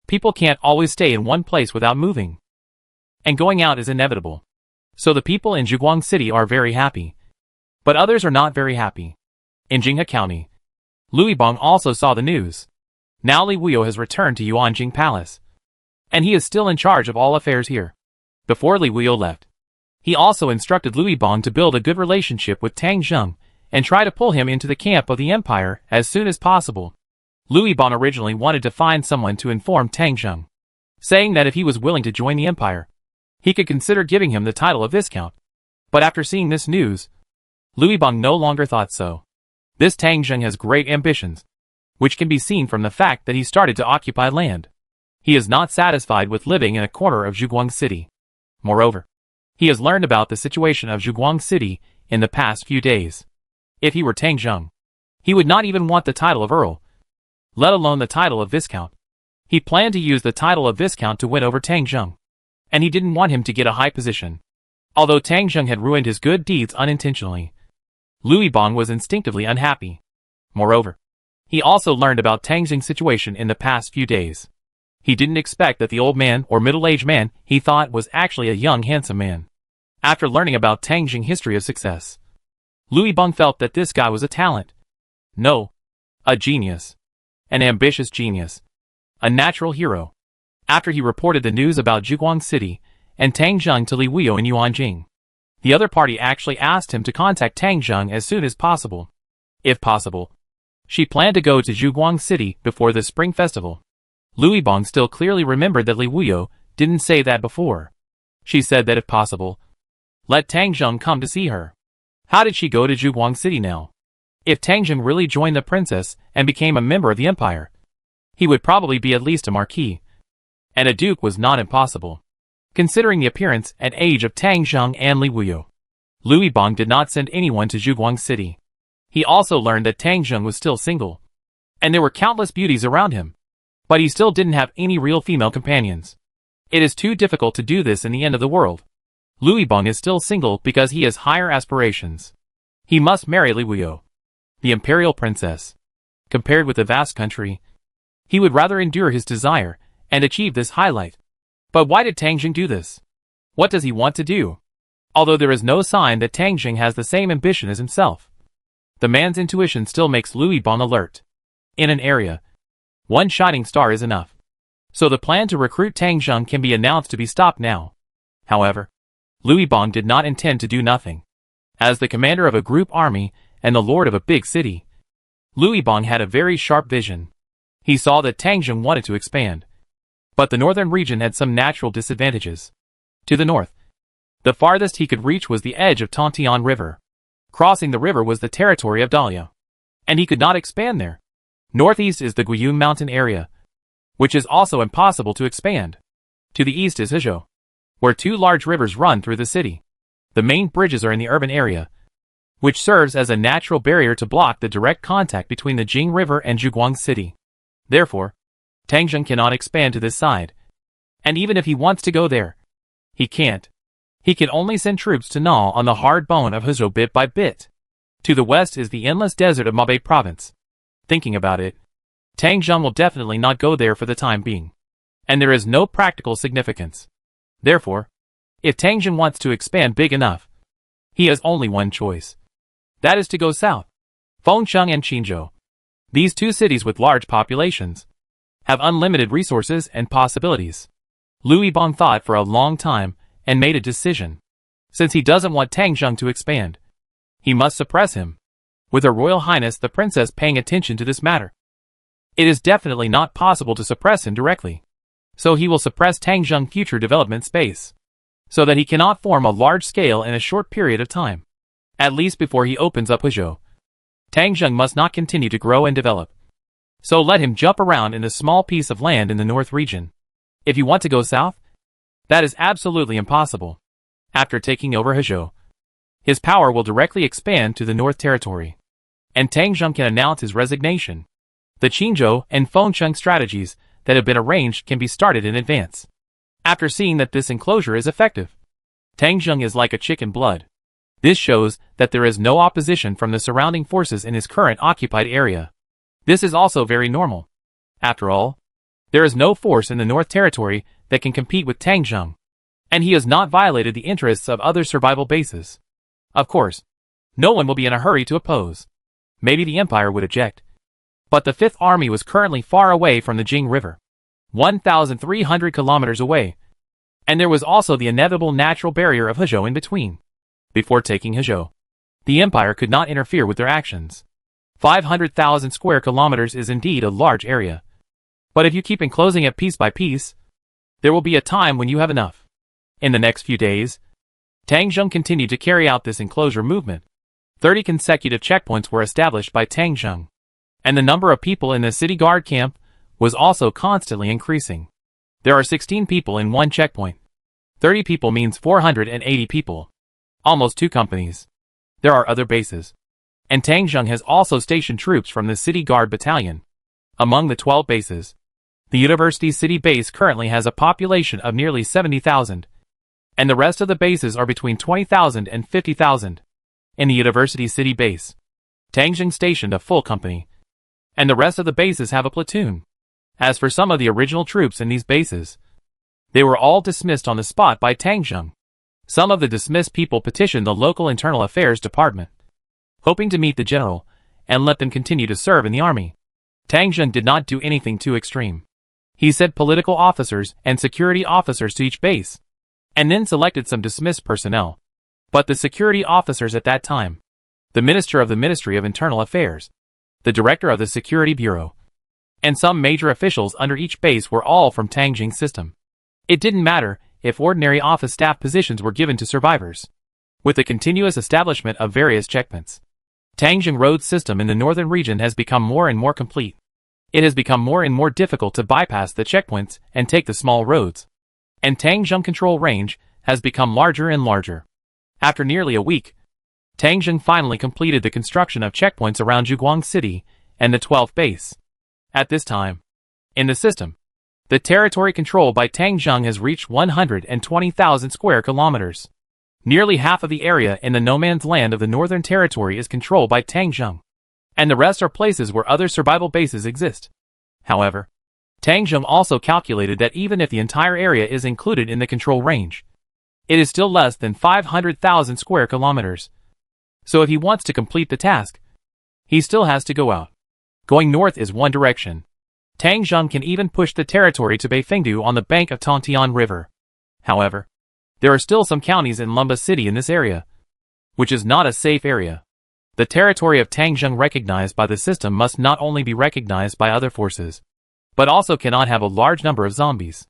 people can't always stay in one place without moving, and going out is inevitable. So the people in Zhuguang City are very happy, but others are not very happy. In Jinghe County, Lui Bang also saw the news. Now Li Wuyo has returned to Yuanjing Palace, and he is still in charge of all affairs here. Before Li Wuyo left, he also instructed Lui Bang to build a good relationship with Tang Zheng and try to pull him into the camp of the empire as soon as possible. Lui Bang originally wanted to find someone to inform Tang Zheng, saying that if he was willing to join the empire, he could consider giving him the title of Viscount. But after seeing this news, Lui Bang no longer thought so. This Tang Zheng has great ambitions, which can be seen from the fact that he started to occupy land. He is not satisfied with living in a corner of Zhuguang City. Moreover, he has learned about the situation of Zhuguang City in the past few days. If he were Tang Zheng, he would not even want the title of Earl, let alone the title of Viscount. He planned to use the title of Viscount to win over Tang Zheng, and he didn't want him to get a high position. Although Tang Zheng had ruined his good deeds unintentionally, Lui Bang was instinctively unhappy. Moreover, he also learned about Tang Zheng's situation in the past few days. He didn't expect that the old man or middle-aged man he thought was actually a young handsome man. After learning about Tang Zheng's history of success, Lui Bang felt that this guy was a talent. No, a genius. An ambitious genius. A natural hero. After he reported the news about Zhuguang City and Tang Zheng to Li Wuyo in Yuanjing, the other party actually asked him to contact Tang Zheng as soon as possible. If possible, she planned to go to Zhuguang City before the Spring Festival. Lui Bang still clearly remembered that Li Wuyo didn't say that before. She said that if possible, let Tang Zheng come to see her. How did she go to Zhuguang City now? If Tang Zheng really joined the princess and became a member of the empire, he would probably be at least a marquis. And a duke was not impossible, considering the appearance and age of Tang Zheng and Li Wuyo. Lui Bang did not send anyone to Zhuguang City. He also learned that Tang Zheng was still single, and there were countless beauties around him, but he still didn't have any real female companions. It is too difficult to do this in the end of the world. Lui Bang is still single because he has higher aspirations. He must marry Li Wuyo, the imperial princess. Compared with the vast country, he would rather endure his desire and achieve this highlight. But why did Tang Zheng do this? What does he want to do? Although there is no sign that Tang Zheng has the same ambition as himself, the man's intuition still makes Lui Bang alert. In an area, one shining star is enough. So the plan to recruit Tang Zheng can be announced to be stopped now. However, Lui Bang did not intend to do nothing. As the commander of a group army and the lord of a big city, Lui Bang had a very sharp vision. He saw that Tang Zheng wanted to expand, but the northern region had some natural disadvantages. To the north, the farthest he could reach was the edge of Tontian River. Crossing the river was the territory of Dahlia, and he could not expand there. Northeast is the Guiyun mountain area, which is also impossible to expand. To the east is Hezhou, where two large rivers run through the city. The main bridges are in the urban area, which serves as a natural barrier to block the direct contact between the Jing River and Zhuguang City. Therefore, Tang Zheng cannot expand to this side, and even if he wants to go there, he can't. He can only send troops to gnaw on the hard bone of Hezhou bit by bit. To the west is the endless desert of Mabei province. Thinking about it, Tang Zheng will definitely not go there for the time being, and there is no practical significance. Therefore, if Tang Zheng wants to expand big enough, he has only one choice. That is to go south. Fengcheng and Qinzhou, these two cities with large populations, have unlimited resources and possibilities. Lui Bang thought for a long time and made a decision. Since he doesn't want Tang Zheng to expand, he must suppress him, with Her Royal Highness the Princess paying attention to this matter. It is definitely not possible to suppress him directly, so he will suppress Tang Zheng's future development space, so that he cannot form a large scale in a short period of time. At least before he opens up Hezhou, Tang Zheng must not continue to grow and develop. So let him jump around in a small piece of land in the north region. If you want to go south, that is absolutely impossible. After taking over Hezhou, his power will directly expand to the North Territory. And Tang Zheng can announce his resignation. The Qinzhou and Fengcheng strategies that have been arranged can be started in advance. After seeing that this enclosure is effective, Tang Zheng is like a chicken blood. This shows that there is no opposition from the surrounding forces in his current occupied area. This is also very normal. After all, there is no force in the North Territory that can compete with Tang Zheng, and he has not violated the interests of other survival bases. Of course, no one will be in a hurry to oppose. Maybe the Empire would eject. But the Fifth Army was currently far away from the Jing River, 1,300 kilometers away, and there was also the inevitable natural barrier of Hezhou in between. Before taking Hezhou, the Empire could not interfere with their actions. 500,000 square kilometers is indeed a large area. But if you keep enclosing it piece by piece, there will be a time when you have enough. In the next few days, Tang Zheng continued to carry out this enclosure movement. 30 consecutive checkpoints were established by Tang Zheng, and the number of people in the city guard camp was also constantly increasing. There are 16 people in one checkpoint. 30 people means 480 people. Almost 2 companies. There are other bases. And Tang Zheng has also stationed troops from the City Guard Battalion. Among the 12 bases, the University City base currently has a population of nearly 70,000, and the rest of the bases are between 20,000 and 50,000. In the University City base, Tang Zheng stationed a full company, and the rest of the bases have a platoon. As for some of the original troops in these bases, they were all dismissed on the spot by Tang Zheng. Some of the dismissed people petitioned the local internal affairs department, hoping to meet the general and let them continue to serve in the army. Tang Zheng did not do anything too extreme. He sent political officers and security officers to each base, and then selected some dismissed personnel. But the security officers at that time, the minister of the Ministry of Internal Affairs, the director of the Security Bureau, and some major officials under each base were all from Tang Zheng's system. It didn't matter if ordinary office staff positions were given to survivors. With the continuous establishment of various checkpoints, Tang Zheng road system in the northern region has become more and more complete. It has become more and more difficult to bypass the checkpoints and take the small roads. And Tang Zheng control range has become larger and larger. After nearly a week, Tang Zheng finally completed the construction of checkpoints around Zhuguang City and the 12th base. At this time, in the system, the territory controlled by Tang Zheng has reached 120,000 square kilometers. Nearly half of the area in the no man's land of the Northern Territory is controlled by Tang Zheng, and the rest are places where other survival bases exist. However, Tang Zheng also calculated that even if the entire area is included in the control range, it is still less than 500,000 square kilometers. So if he wants to complete the task, he still has to go out. Going north is one direction. Tang Zheng can even push the territory to Beifengdu on the bank of Tongtian River. However, there are still some counties in Lumba City in this area, which is not a safe area. The territory of Tang Zheng recognized by the system must not only be recognized by other forces, but also cannot have a large number of zombies.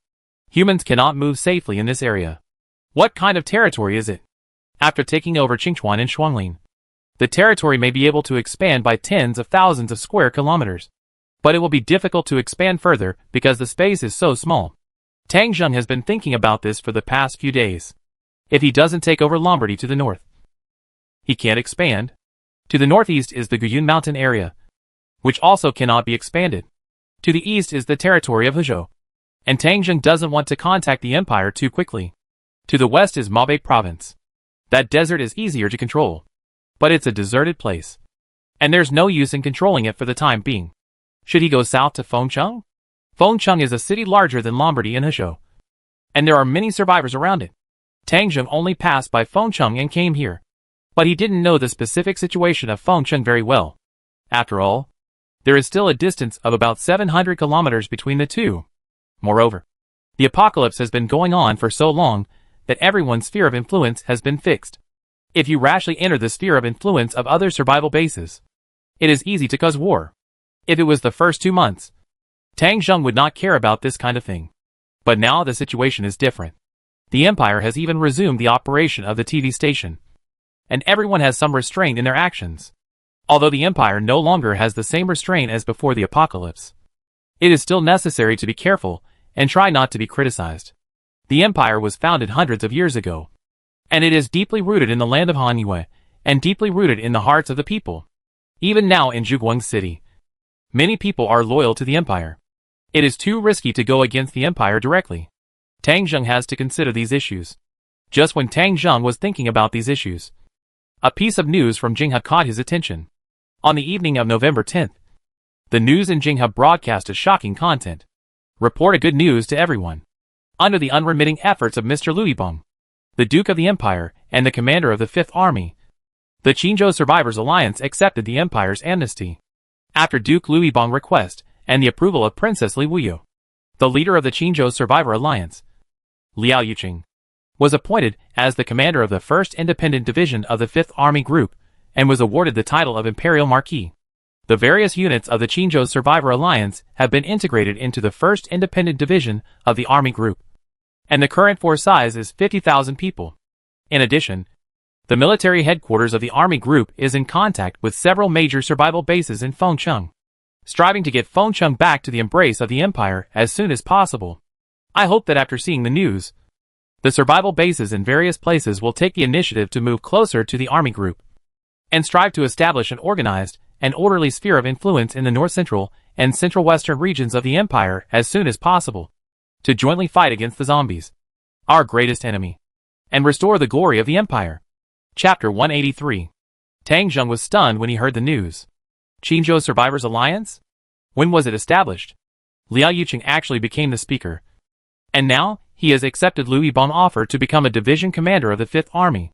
Humans cannot move safely in this area. What kind of territory is it? After taking over Qingchuan and Shuanglin, the territory may be able to expand by tens of thousands of square kilometers, but it will be difficult to expand further because the space is so small. Tang Zheng has been thinking about this for the past few days. If he doesn't take over Lombardy to the north, he can't expand. To the northeast is the Guyun mountain area, which also cannot be expanded. To the east is the territory of Hezhou, and Tang Zheng doesn't want to contact the empire too quickly. To the west is Mabe province. That desert is easier to control, but it's a deserted place, and there's no use in controlling it for the time being. Should he go south to Fengcheng? Fengcheng is a city larger than Lombardy and Hezhou, and there are many survivors around it. Tang Zheng only passed by Fengcheng and came here, but he didn't know the specific situation of Fengcheng very well. After all, there is still a distance of about 700 kilometers between the two. Moreover, the apocalypse has been going on for so long that everyone's sphere of influence has been fixed. If you rashly enter the sphere of influence of other survival bases, it is easy to cause war. If it was the first 2 months, Tang Zheng would not care about this kind of thing. But now the situation is different. The empire has even resumed the operation of the TV station, and everyone has some restraint in their actions. Although the empire no longer has the same restraint as before the apocalypse, it is still necessary to be careful and try not to be criticized. The empire was founded hundreds of years ago, And it is deeply rooted in the land of Hanyue, and deeply rooted in the hearts of the people. Even now in Zhuguang City, many people are loyal to the empire. It is too risky to go against the empire directly. Tang Zheng has to consider these issues. Just when Tang Zheng was thinking about these issues, a piece of news from Jinghe caught his attention. On the evening of November 10th, the news in Jinghe broadcast a shocking content. Reported good news to everyone. Under the unremitting efforts of Mr. Liu Yibong, the Duke of the Empire and the commander of the Fifth Army, the Qinzhou Survivors Alliance accepted the empire's amnesty. After Duke Liu Yibong's request and the approval of Princess Li Wuyu, the leader of the Qinzhou Survivor Alliance, Liao Yuqing, was appointed as the commander of the 1st Independent Division of the 5th Army Group and was awarded the title of Imperial Marquis. The various units of the Qinzhou Survivor Alliance have been integrated into the 1st Independent Division of the Army Group, and the current force size is 50,000 people. In addition, the military headquarters of the Army Group is in contact with several major survival bases in Fengcheng, striving to get Fengcheng back to the embrace of the empire as soon as possible. I hope that after seeing the news, the survival bases in various places will take the initiative to move closer to the Army Group and strive to establish an organized and orderly sphere of influence in the north-central and central-western regions of the empire as soon as possible, to jointly fight against the zombies, our greatest enemy, and restore the glory of the empire. Chapter 183. Tang Zheng was stunned when he heard the news. Qinzhou Survivors Alliance? When was it established? Liao Yuqing actually became the speaker. And now, he has accepted Liu Yibong's offer to become a division commander of the 5th Army.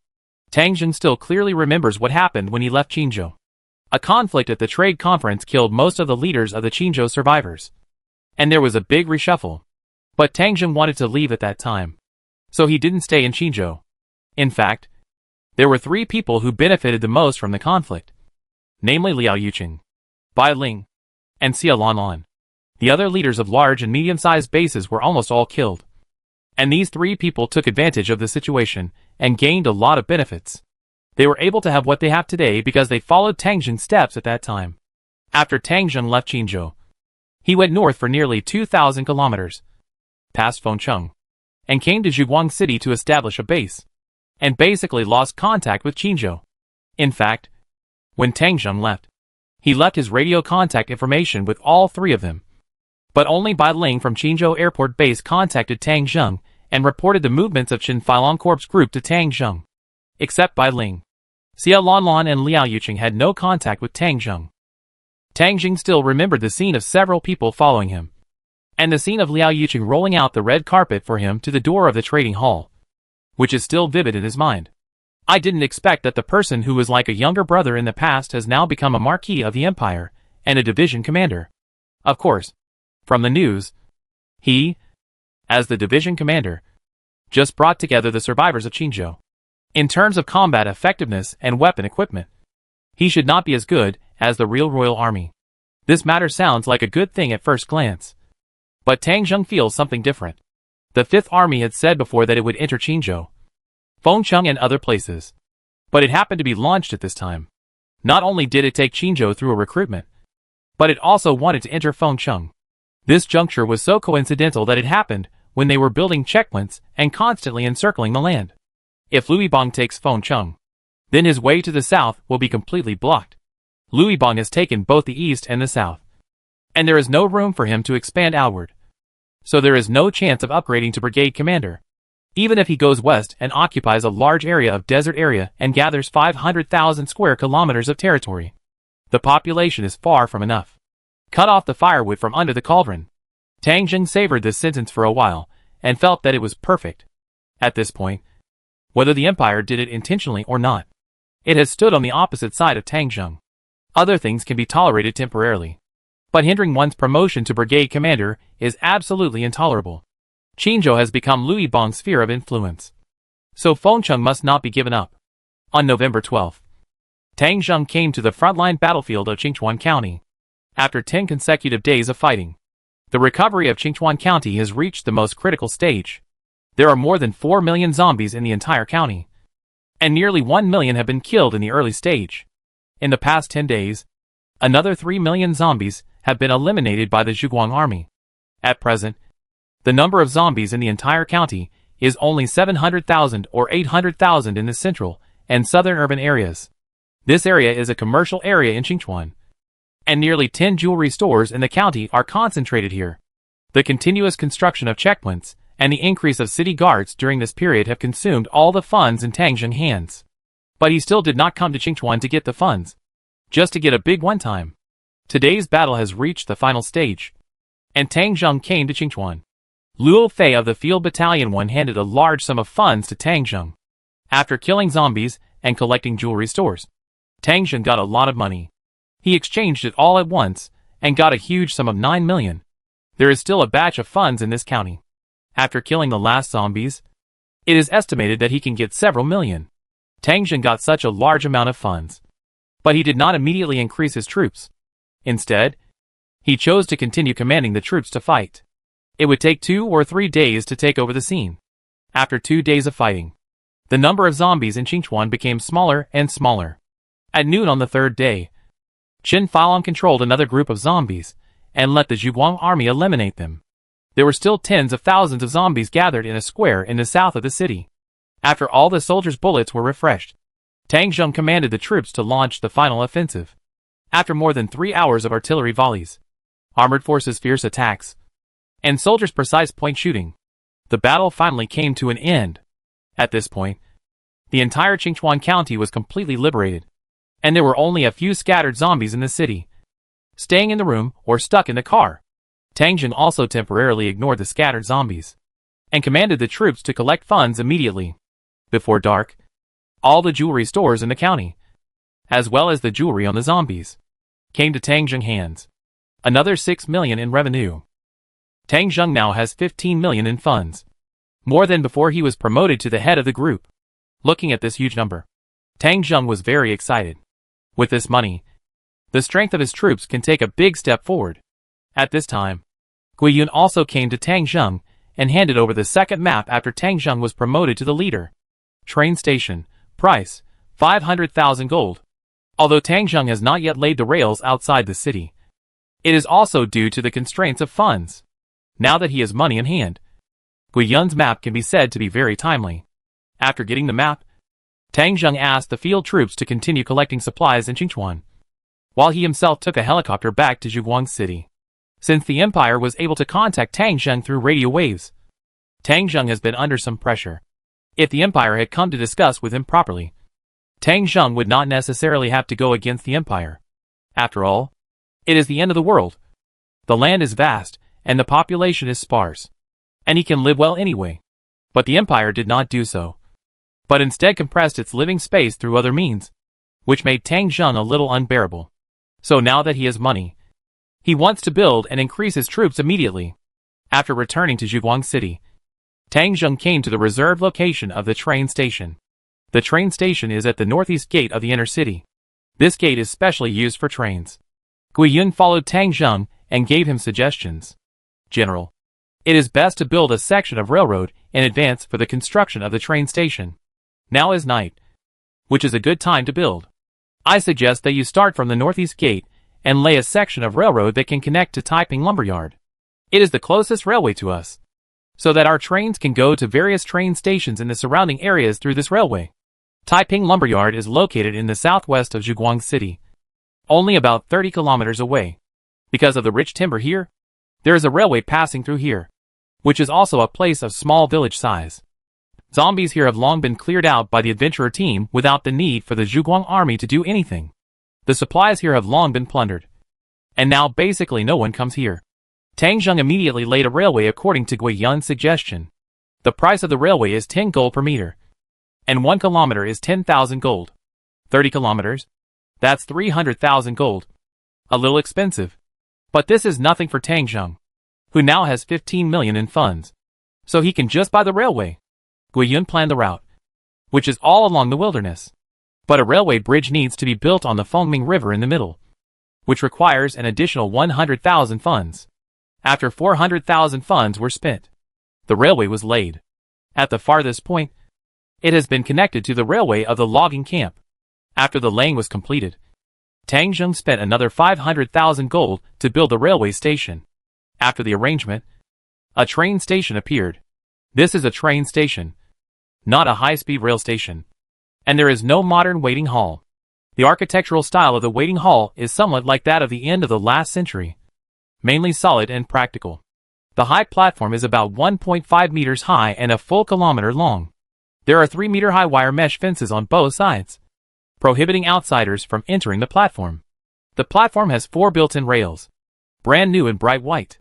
Tang Zheng still clearly remembers what happened when he left Qinzhou. A conflict at the trade conference killed most of the leaders of the Qinzhou survivors. And there was a big reshuffle. But Tang Zheng wanted to leave at that time, so he didn't stay in Qinzhou. In fact, there were 3 people who benefited the most from the conflict, namely Liao Yuqing, Bai Ling, and Xia Lanlan. The other leaders of large and medium-sized bases were almost all killed. And these 3 people took advantage of the situation and gained a lot of benefits. They were able to have what they have today because they followed Tang Zheng's steps at that time. After Tang Zheng left Qinzhou, he went north for nearly 2,000 kilometers, past Fengcheng, and came to Zhuguang City to establish a base, and basically lost contact with Qinzhou. In fact, when Tang Zheng left, he left his radio contact information with all 3 of them. But only Bai Ling from Qinzhou Airport Base contacted Tang Zheng and reported the movements of Qin Filong Corps group to Tang Zheng. Except Bai Ling, Xia Lanlan and Liao Yuqing had no contact with Tang Zheng. Tang Zheng still remembered the scene of several people following him, and the scene of Liao Yuqing rolling out the red carpet for him to the door of the trading hall, which is still vivid in his mind. I didn't expect that the person who was like a younger brother in the past has now become a marquis of the empire and a division commander. Of course, from the news, he, as the division commander, just brought together the survivors of Qinzhou. In terms of combat effectiveness and weapon equipment, he should not be as good as the real royal army. This matter sounds like a good thing at first glance. But Tang Zheng feels something different. The 5th Army had said before that it would enter Qinzhou, Fengcheng and other places. But it happened to be launched at this time. Not only did it take Qinzhou through a recruitment, but it also wanted to enter Fengcheng. This juncture was so coincidental that it happened when they were building checkpoints and constantly encircling the land. If Liu Yibong takes Fengcheng, then his way to the south will be completely blocked. Liu Yibong has taken both the east and the south, and there is no room for him to expand outward. So there is no chance of upgrading to brigade commander. Even if he goes west and occupies a large area of desert area and gathers 500,000 square kilometers of territory, the population is far from enough. Cut off the firewood from under the cauldron. Tang Zheng savored this sentence for a while and felt that it was perfect. At this point, whether the empire did it intentionally or not, it has stood on the opposite side of Tang Zheng. Other things can be tolerated temporarily, but hindering one's promotion to brigade commander is absolutely intolerable. Qinzhou has become Liu Yibong's sphere of influence, so Fengcheng must not be given up. On November 12th, Tang Zheng came to the frontline battlefield of Qingchuan County. After 10 consecutive days of fighting, the recovery of Qingchuan County has reached the most critical stage. There are more than 4 million zombies in the entire county, and nearly 1 million have been killed in the early stage. In the past 10 days, another 3 million zombies have been eliminated by the Zhuguang army. At present, the number of zombies in the entire county is only 700,000 or 800,000 in the central and southern urban areas. This area is a commercial area in Qingchuan, and nearly 10 jewelry stores in the county are concentrated here. The continuous construction of checkpoints and the increase of city guards during this period have consumed all the funds in Tang Zheng's hands. But he still did not come to Qingchuan to get the funds, just to get a big one-time. Today's battle has reached the final stage, and Tang Zheng came to Qingchuan. Luo Fei of the Field Battalion 1 handed a large sum of funds to Tang Zheng. After killing zombies and collecting jewelry stores, Tang Zheng got a lot of money. He exchanged it all at once and got a huge sum of 9 million. There is still a batch of funds in this county. After killing the last zombies, it is estimated that he can get several million. Tang Zheng got such a large amount of funds, but he did not immediately increase his troops. Instead, he chose to continue commanding the troops to fight. It would take 2 or 3 days to take over the scene. After 2 days of fighting, the number of zombies in Qingchuan became smaller and smaller. At noon on the 3rd day, Qin Falong controlled another group of zombies and let the Zhuguang army eliminate them. There were still tens of thousands of zombies gathered in a square in the south of the city. After all the soldiers' bullets were refreshed, Tang Zheng commanded the troops to launch the final offensive. After more than 3 hours of artillery volleys, armored forces' fierce attacks, and soldiers' precise point shooting, the battle finally came to an end. At this point, the entire Qingchuan county was completely liberated, and there were only a few scattered zombies in the city, staying in the room or stuck in the car. Tang Zheng also temporarily ignored the scattered zombies, and commanded the troops to collect funds immediately. Before dark, all the jewelry stores in the county, as well as the jewelry on the zombies, came to Tang Zheng's hands. Another 6 million in revenue. Tang Zheng now has 15 million in funds, more than before he was promoted to the head of the group. Looking at this huge number, Tang Zheng was very excited. With this money, the strength of his troops can take a big step forward. At this time, Guiyun also came to Tang Zheng and handed over the second map after Tang Zheng was promoted to the leader. Train station, price, 500,000 gold. Although Tang Zheng has not yet laid the rails outside the city, it is also due to the constraints of funds. Now that he has money in hand, Guiyun's map can be said to be very timely. After getting the map, Tang Zheng asked the field troops to continue collecting supplies in Qingchuan, while he himself took a helicopter back to Zhuguang City. Since the Empire was able to contact Tang Zheng through radio waves, Tang Zheng has been under some pressure. If the Empire had come to discuss with him properly, Tang Zheng would not necessarily have to go against the Empire. After all, it is the end of the world. The land is vast, and the population is sparse, and he can live well anyway. But the Empire did not do so, but instead compressed its living space through other means, which made Tang Zheng a little unbearable. So now that he has money, he wants to build and increase his troops immediately. After returning to Zhuguang City, Tang Zheng came to the reserved location of the train station. The train station is at the northeast gate of the inner city. This gate is specially used for trains. Guiyun followed Tang Zheng and gave him suggestions. General, it is best to build a section of railroad in advance for the construction of the train station. Now is night, which is a good time to build. I suggest that you start from the northeast gate and lay a section of railroad that can connect to Taiping Lumberyard. It is the closest railway to us, so that our trains can go to various train stations in the surrounding areas through this railway. Taiping Lumberyard is located in the southwest of Zhuguang City, only about 30 kilometers away. Because of the rich timber here, there is a railway passing through here, which is also a place of small village size. Zombies here have long been cleared out by the adventurer team without the need for the Zhuguang army to do anything. The supplies here have long been plundered, and now basically no one comes here. Tang Zheng immediately laid a railway according to Guiyun's suggestion. The price of the railway is 10 gold per meter, and 1 kilometer is 10,000 gold. 30 kilometers? That's 300,000 gold. A little expensive. But this is nothing for Tang Zheng, who now has 15 million in funds, so he can just buy the railway. Guiyun planned the route, which is all along the wilderness. But a railway bridge needs to be built on the Fengming River in the middle, which requires an additional 100,000 funds. After 400,000 funds were spent, the railway was laid. At the farthest point, it has been connected to the railway of the logging camp. After the laying was completed, Tang Zheng spent another 500,000 gold to build the railway station. After the arrangement, a train station appeared. This is a train station, not a high-speed rail station. And there is no modern waiting hall. The architectural style of the waiting hall is somewhat like that of the end of the last century, mainly solid and practical. The high platform is about 1.5 meters high and a full kilometer long. There are 3-meter-high wire mesh fences on both sides, prohibiting outsiders from entering the platform. The platform has 4 built-in rails, brand new and bright white.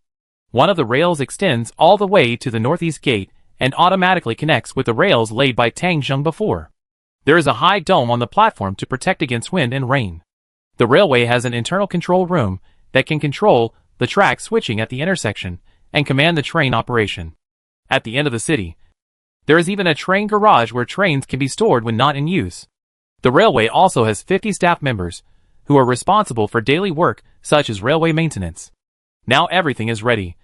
One of the rails extends all the way to the northeast gate and automatically connects with the rails laid by Tangjung before. There is a high dome on the platform to protect against wind and rain. The railway has an internal control room that can control the track switching at the intersection and command the train operation. At the end of the city, there is even a train garage where trains can be stored when not in use. The railway also has 50 staff members who are responsible for daily work such as railway maintenance. Now everything is ready.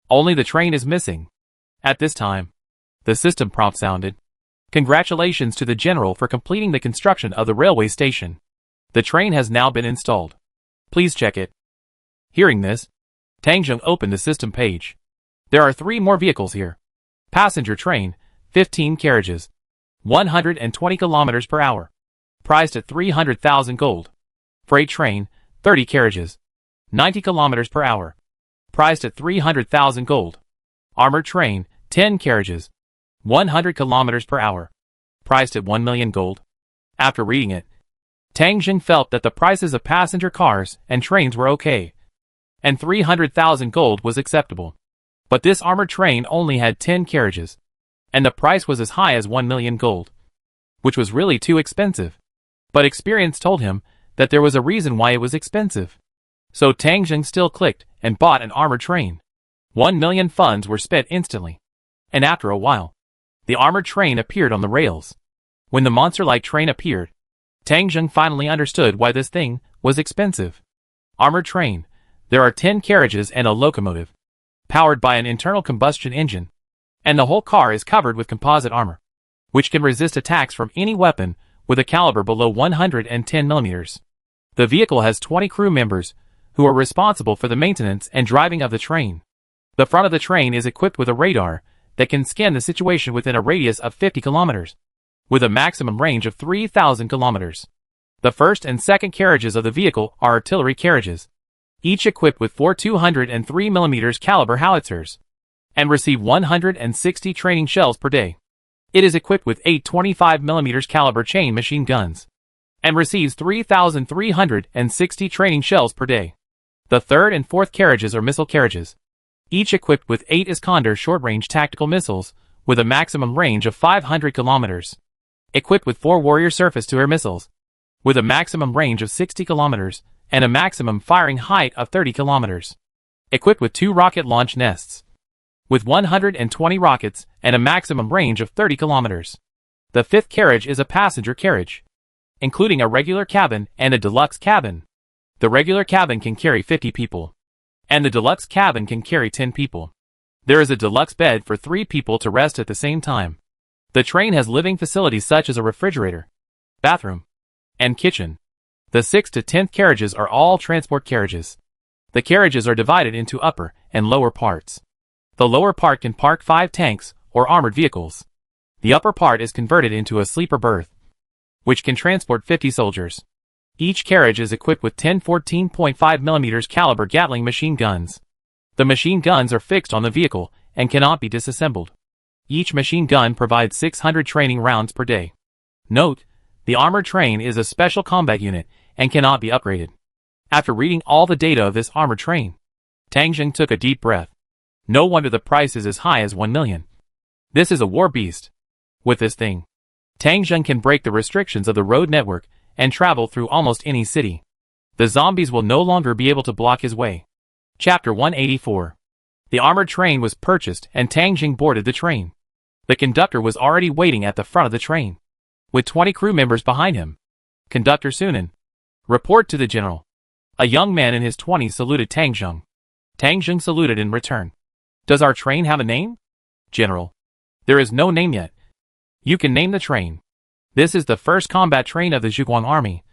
Only the train is missing. At this time, the system prompt sounded. Congratulations to the General for completing the construction of the railway station. The train has now been installed. Please check it. Hearing this, Tangjung opened the system page. There are 3 more vehicles here. Passenger train, 15 carriages, 120 kilometers per hour. Priced at 300,000 gold. Freight train, 30 carriages, 90 kilometers per hour. Priced at 300,000 gold. Armored train, 10 carriages, 100 kilometers per hour. Priced at 1 million gold. After reading it, Tangjung felt that the prices of passenger cars and trains were okay, and 300,000 gold was acceptable. But this armored train only had 10 carriages, and the price was as high as 1 million gold, which was really too expensive. But experience told him that there was a reason why it was expensive. So Tangjung still clicked and bought an armored train. 1 million funds were spent instantly. And after a while, the armored train appeared on the rails. When the monster-like train appeared, Tangjung finally understood why this thing was expensive. Armored train. There are 10 carriages and a locomotive, powered by an internal combustion engine, and the whole car is covered with composite armor, which can resist attacks from any weapon with a caliber below 110 millimeters. The vehicle has 20 crew members who are responsible for the maintenance and driving of the train. The front of the train is equipped with a radar that can scan the situation within a radius of 50 kilometers, with a maximum range of 3,000 kilometers. The first and second carriages of the vehicle are artillery carriages, each equipped with 4 203 mm caliber howitzers, and receive 160 training shells per day. It is equipped with 8 25 mm caliber chain machine guns, and receives 3,360 training shells per day. The third and fourth carriages are missile carriages, each equipped with 8 Iskander short-range tactical missiles with a maximum range of 500 kilometers. Equipped with 4 Warrior surface-to-air missiles, with a maximum range of 60 kilometers and a maximum firing height of 30 kilometers. Equipped with 2 rocket launch nests, with 120 rockets and a maximum range of 30 kilometers. The fifth carriage is a passenger carriage, including a regular cabin and a deluxe cabin. The regular cabin can carry 50 people, and the deluxe cabin can carry 10 people. There is a deluxe bed for 3 people to rest at the same time. The train has living facilities such as a refrigerator, bathroom, and kitchen. The 6th to 10th carriages are all transport carriages. The carriages are divided into upper and lower parts. The lower part can park 5 tanks or armored vehicles. The upper part is converted into a sleeper berth, which can transport 50 soldiers. Each carriage is equipped with 10 14.5 mm caliber Gatling machine guns. The machine guns are fixed on the vehicle and cannot be disassembled. Each machine gun provides 600 training rounds per day. Note, the armored train is a special combat unit and cannot be upgraded. After reading all the data of this armored train, Tangjung took a deep breath. No wonder the price is as high as 1 million. This is a war beast. With this thing, Tangjung can break the restrictions of the road network and travel through almost any city. The zombies will no longer be able to block his way. Chapter 184. The armored train was purchased and Tangjung boarded the train. The conductor was already waiting at the front of the train, with 20 crew members behind him. Conductor Sunan, report to the general. A young man in his 20s saluted Tangjung. Tangjung saluted in return. Does our train have a name? General. There is no name yet. You can name the train. This is the first combat train of the Zhuguang army,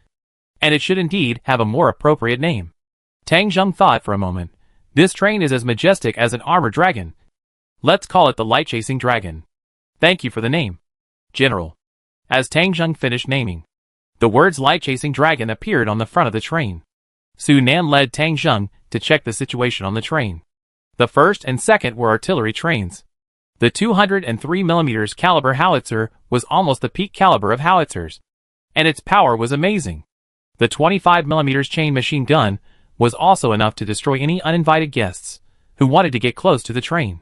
and it should indeed have a more appropriate name. Tangjung thought for a moment. This train is as majestic as an armored dragon. Let's call it the light-chasing dragon. Thank you for the name, General. As Tang Zheng finished naming, the words light-chasing dragon appeared on the front of the train. Su Nan led Tang Zheng to check the situation on the train. The first and second were artillery trains. The 203mm caliber howitzer was almost the peak caliber of howitzers, and its power was amazing. The 25mm chain machine gun was also enough to destroy any uninvited guests who wanted to get close to the train.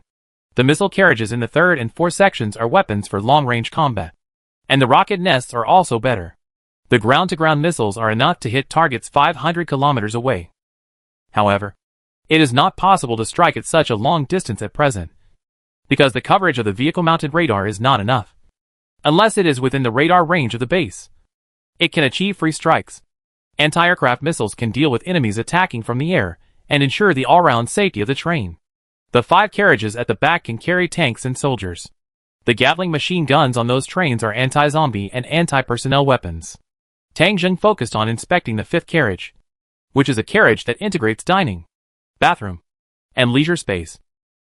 The missile carriages in the third and fourth sections are weapons for long-range combat, and the rocket nests are also better. The ground-to-ground missiles are enough to hit targets 500 kilometers away. However, it is not possible to strike at such a long distance at present, because the coverage of the vehicle-mounted radar is not enough. Unless it is within the radar range of the base, it can achieve free strikes. Anti-aircraft missiles can deal with enemies attacking from the air and ensure the all-round safety of the train. The 5 carriages at the back can carry tanks and soldiers. The Gatling machine guns on those trains are anti-zombie and anti-personnel weapons. Tang Zheng focused on inspecting the 5th carriage, which is a carriage that integrates dining, bathroom, and leisure space,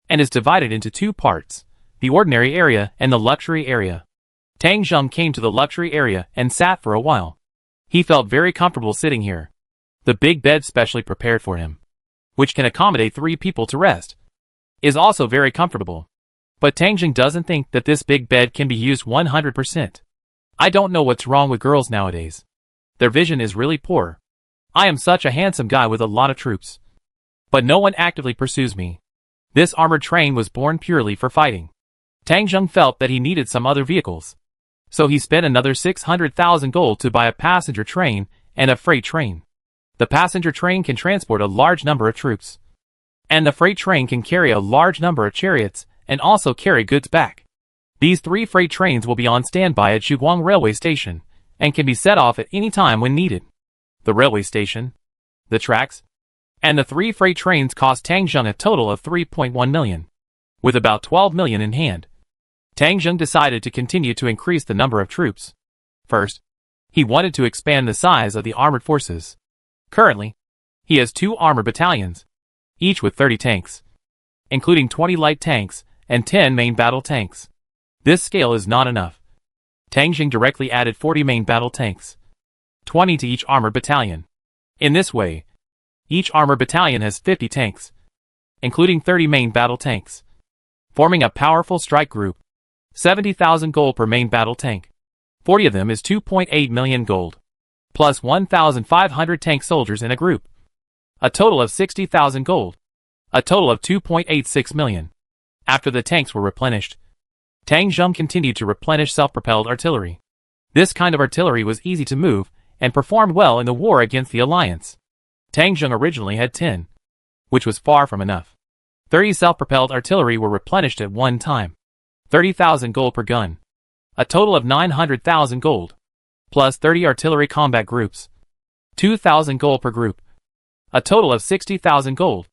and is divided into 2 parts, the ordinary area and the luxury area. Tang Zheng came to the luxury area and sat for a while. He felt very comfortable sitting here. The big bed specially prepared for him, which can accommodate 3 people to rest, is also very comfortable. But Tang Zheng doesn't think that this big bed can be used 100%. I don't know what's wrong with girls nowadays. Their vision is really poor. I am such a handsome guy with a lot of troops, but no one actively pursues me. This armored train was born purely for fighting. Tang Zheng felt that he needed some other vehicles, so he spent another 600,000 gold to buy a passenger train and a freight train. The passenger train can transport a large number of troops, and the freight train can carry a large number of chariots and also carry goods back. These 3 freight trains will be on standby at Zhuguang Railway Station and can be set off at any time when needed. The railway station, the tracks, and the 3 freight trains cost Tang Zheng a total of 3.1 million. With about 12 million in hand, Tang Zheng decided to continue to increase the number of troops. First, he wanted to expand the size of the armored forces. Currently, he has 2 armored battalions, each with 30 tanks, including 20 light tanks and 10 main battle tanks. This scale is not enough. Tang Zheng directly added 40 main battle tanks, 20 to each armored battalion. In this way, each armored battalion has 50 tanks, including 30 main battle tanks, forming a powerful strike group. 70,000 gold per main battle tank. 40 of them is 2.8 million gold, plus 1,500 tank soldiers in a group. A total of 60,000 gold. A total of 2.86 million. After the tanks were replenished, Tang Zheng continued to replenish self-propelled artillery. This kind of artillery was easy to move and performed well in the war against the Alliance. Tang Zheng originally had 10, which was far from enough. 30 self-propelled artillery were replenished at one time. 30,000 gold per gun. A total of 900,000 gold. Plus 30 artillery combat groups. 2,000 gold per group. A total of 60,000 gold.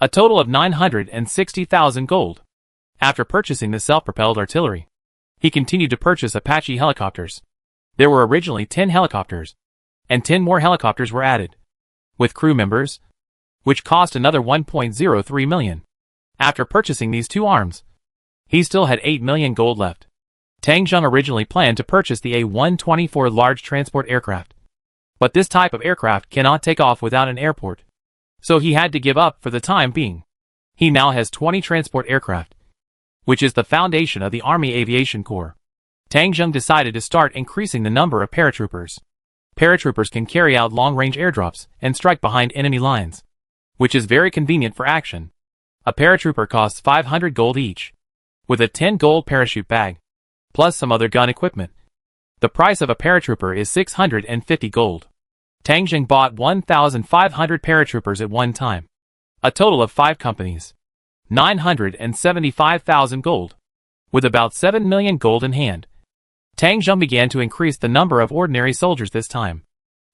A total of 960,000 gold. After purchasing the self-propelled artillery, he continued to purchase Apache helicopters. There were originally 10 helicopters, and 10 more helicopters were added, with crew members, which cost another 1.03 million. After purchasing these 2 arms, he still had 8 million gold left. Tang Zheng originally planned to purchase the A124 large transport aircraft, but this type of aircraft cannot take off without an airport, so he had to give up for the time being. He now has 20 transport aircraft, which is the foundation of the Army Aviation Corps. Tang Zheng decided to start increasing the number of paratroopers. Paratroopers can carry out long-range airdrops and strike behind enemy lines, which is very convenient for action. A paratrooper costs 500 gold each, with a 10 gold parachute bag, plus some other gun equipment. The price of a paratrooper is 650 gold. Tang Zheng bought 1,500 paratroopers at one time, a total of 5 companies. 975,000 gold. With about 7 million gold in hand, Tang Zheng began to increase the number of ordinary soldiers this time.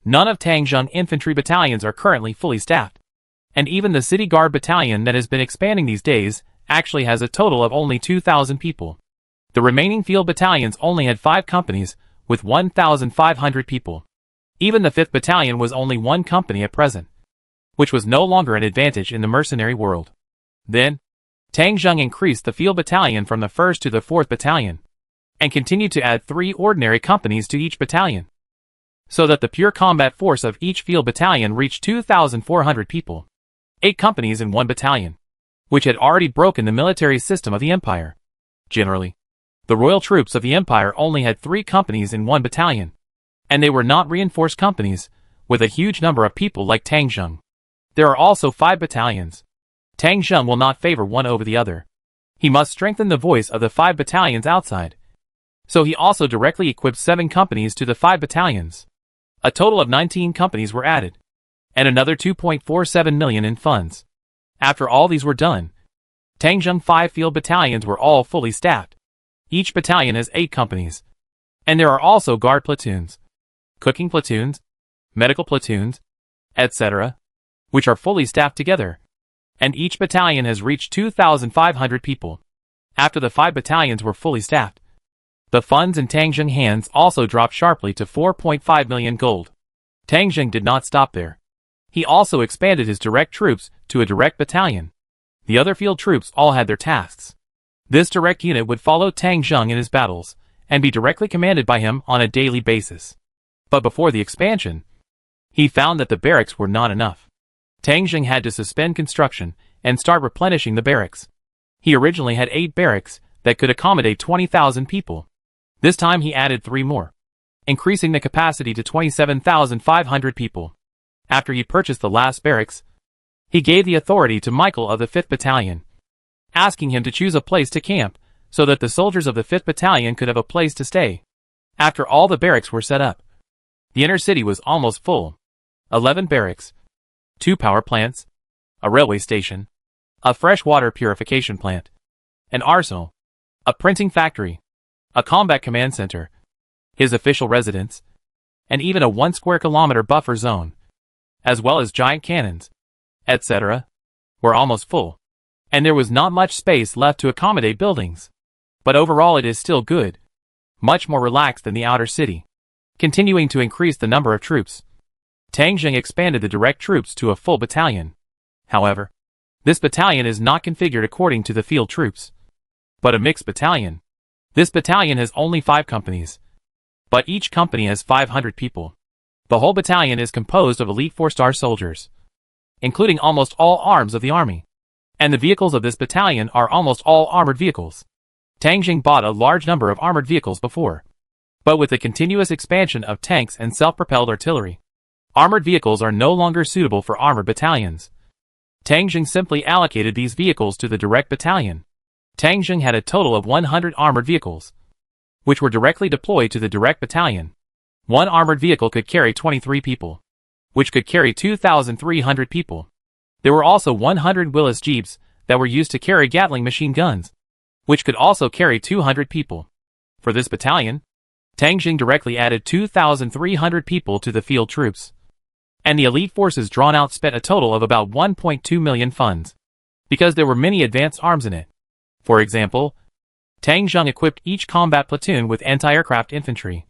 None of Tang Zheng infantry battalions are currently fully staffed, and even the city guard battalion that has been expanding these days actually has a total of only 2,000 people. The remaining field battalions only had 5 companies with 1,500 people. Even the 5th battalion was only 1 company at present, which was no longer an advantage in the mercenary world. Then, Tang Zheng increased the field battalion from the 1st to the 4th battalion, and continued to add 3 ordinary companies to each battalion, so that the pure combat force of each field battalion reached 2,400 people. 8 companies in one battalion, which had already broken the military system of the empire. Generally, the royal troops of the empire only had 3 companies in one battalion, and they were not reinforced companies, with a huge number of people like Tang Zheng. There are also 5 battalions. Tang Zheng will not favor one over the other. He must strengthen the voice of the 5 battalions outside. So he also directly equipped 7 companies to the 5 battalions. A total of 19 companies were added, and another 2.47 million in funds. After all these were done, Tang Zheng 5 field battalions were all fully staffed. Each battalion has 8 companies. And there are also guard platoons, cooking platoons, medical platoons, etc., which are fully staffed together. And each battalion has reached 2,500 people. After the 5 battalions were fully staffed, the funds in Tang Zheng hands also dropped sharply to 4.5 million gold. Tang Zheng did not stop there. He also expanded his direct troops to a direct battalion. The other field troops all had their tasks. This direct unit would follow Tang Zheng in his battles, and be directly commanded by him on a daily basis. But before the expansion, he found that the barracks were not enough. Tang Zheng had to suspend construction and start replenishing the barracks. He originally had 8 barracks that could accommodate 20,000 people. This time he added 3 more, increasing the capacity to 27,500 people. After he purchased the last barracks, he gave the authority to Michael of the 5th Battalion, asking him to choose a place to camp so that the soldiers of the 5th Battalion could have a place to stay. After all the barracks were set up, the inner city was almost full. 11 barracks, 2 power plants, a railway station, a freshwater purification plant, an arsenal, a printing factory, a combat command center, his official residence, and even a 1 square kilometer buffer zone, as well as giant cannons, etc., were almost full, and there was not much space left to accommodate buildings. But overall it is still good, much more relaxed than the outer city. Continuing to increase the number of troops, Tang Zheng expanded the direct troops to a full battalion. However, this battalion is not configured according to the field troops, but a mixed battalion. This battalion has only 5 companies, but each company has 500 people. The whole battalion is composed of elite 4-star soldiers, including almost all arms of the army. And the vehicles of this battalion are almost all armored vehicles. Tang Zheng bought a large number of armored vehicles before, but with the continuous expansion of tanks and self-propelled artillery, armored vehicles are no longer suitable for armored battalions. Tang Zheng simply allocated these vehicles to the direct battalion. Tang Zheng had a total of 100 armored vehicles, which were directly deployed to the direct battalion. One armored vehicle could carry 23 people, which could carry 2,300 people. There were also 100 Willis Jeeps that were used to carry Gatling machine guns, which could also carry 200 people. For this battalion, Tang Zheng directly added 2,300 people to the field troops. And the elite forces drawn out spent a total of about 1.2 million funds, because there were many advanced arms in it. For example, Tang Zheng equipped each combat platoon with anti-aircraft infantry,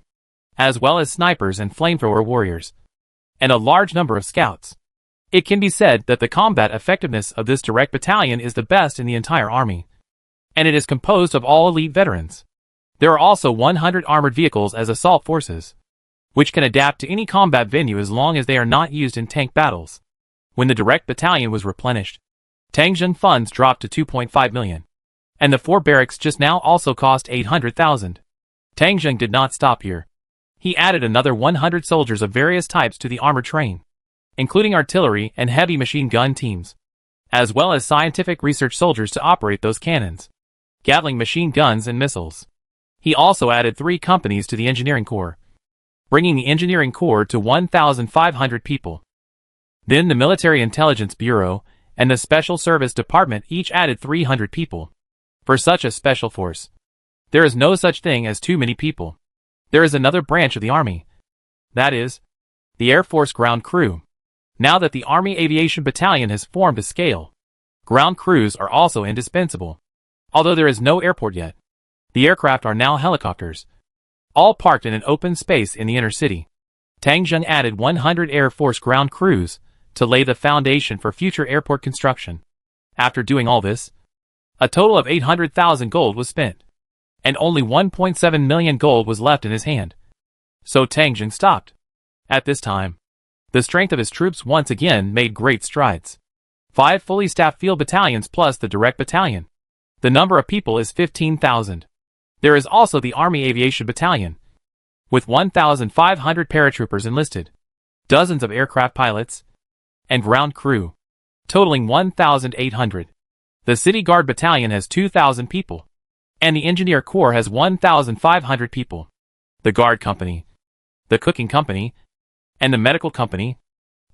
as well as snipers and flamethrower warriors, and a large number of scouts. It can be said that the combat effectiveness of this direct battalion is the best in the entire army, and it is composed of all elite veterans. There are also 100 armored vehicles as assault forces, which can adapt to any combat venue as long as they are not used in tank battles. When the direct battalion was replenished, Tang Zheng funds dropped to 2.5 million, and the 4 barracks just now also cost 800,000. Tang Zheng did not stop here. He added another 100 soldiers of various types to the armored train, including artillery and heavy machine gun teams, as well as scientific research soldiers to operate those cannons, Gatling machine guns and missiles. He also added 3 companies to the engineering corps, bringing the engineering corps to 1,500 people. Then the Military Intelligence Bureau and the Special Service Department each added 300 people. For such a special force, there is no such thing as too many people. There is another branch of the Army, that is, the Air Force Ground Crew. Now that the Army Aviation Battalion has formed a scale, ground crews are also indispensable. Although there is no airport yet, the aircraft are now helicopters, all parked in an open space in the inner city. Tang Zheng added 100 Air Force ground crews to lay the foundation for future airport construction. After doing all this, A total of 800,000 gold was spent, and only 1.7 million gold was left in his hand. So Tang Jing stopped. At this time, the strength of his troops once again made great strides. 5 fully staffed field battalions plus the direct battalion. The number of people is 15,000. There is also the Army Aviation Battalion, with 1,500 paratroopers enlisted, dozens of aircraft pilots, and ground crew, totaling 1,800. The City Guard Battalion has 2,000 people, and the Engineer Corps has 1,500 people. The Guard Company, the Cooking Company, and the Medical Company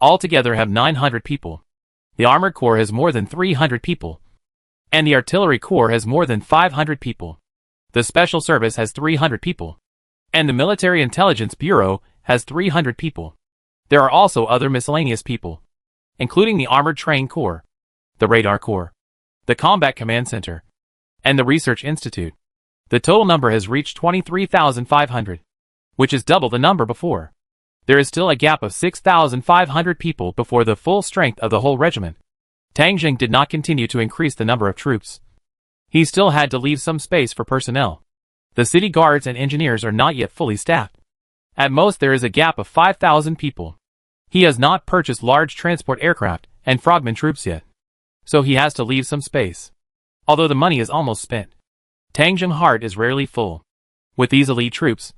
all together have 900 people. The Armored Corps has more than 300 people, and the Artillery Corps has more than 500 people. The Special Service has 300 people, and the Military Intelligence Bureau has 300 people. There are also other miscellaneous people, including the Armored Train Corps, the Radar Corps, the Combat Command Center, and the Research Institute. The total number has reached 23,500, which is double the number before. There is still a gap of 6,500 people before the full strength of the whole regiment. Tang Jing did not continue to increase the number of troops. He still had to leave some space for personnel. The city guards and engineers are not yet fully staffed. At most there is a gap of 5,000 people. He has not purchased large transport aircraft and frogman troops yet, so he has to leave some space. Although the money is almost spent, Tang Jing's heart is rarely full. With these elite troops,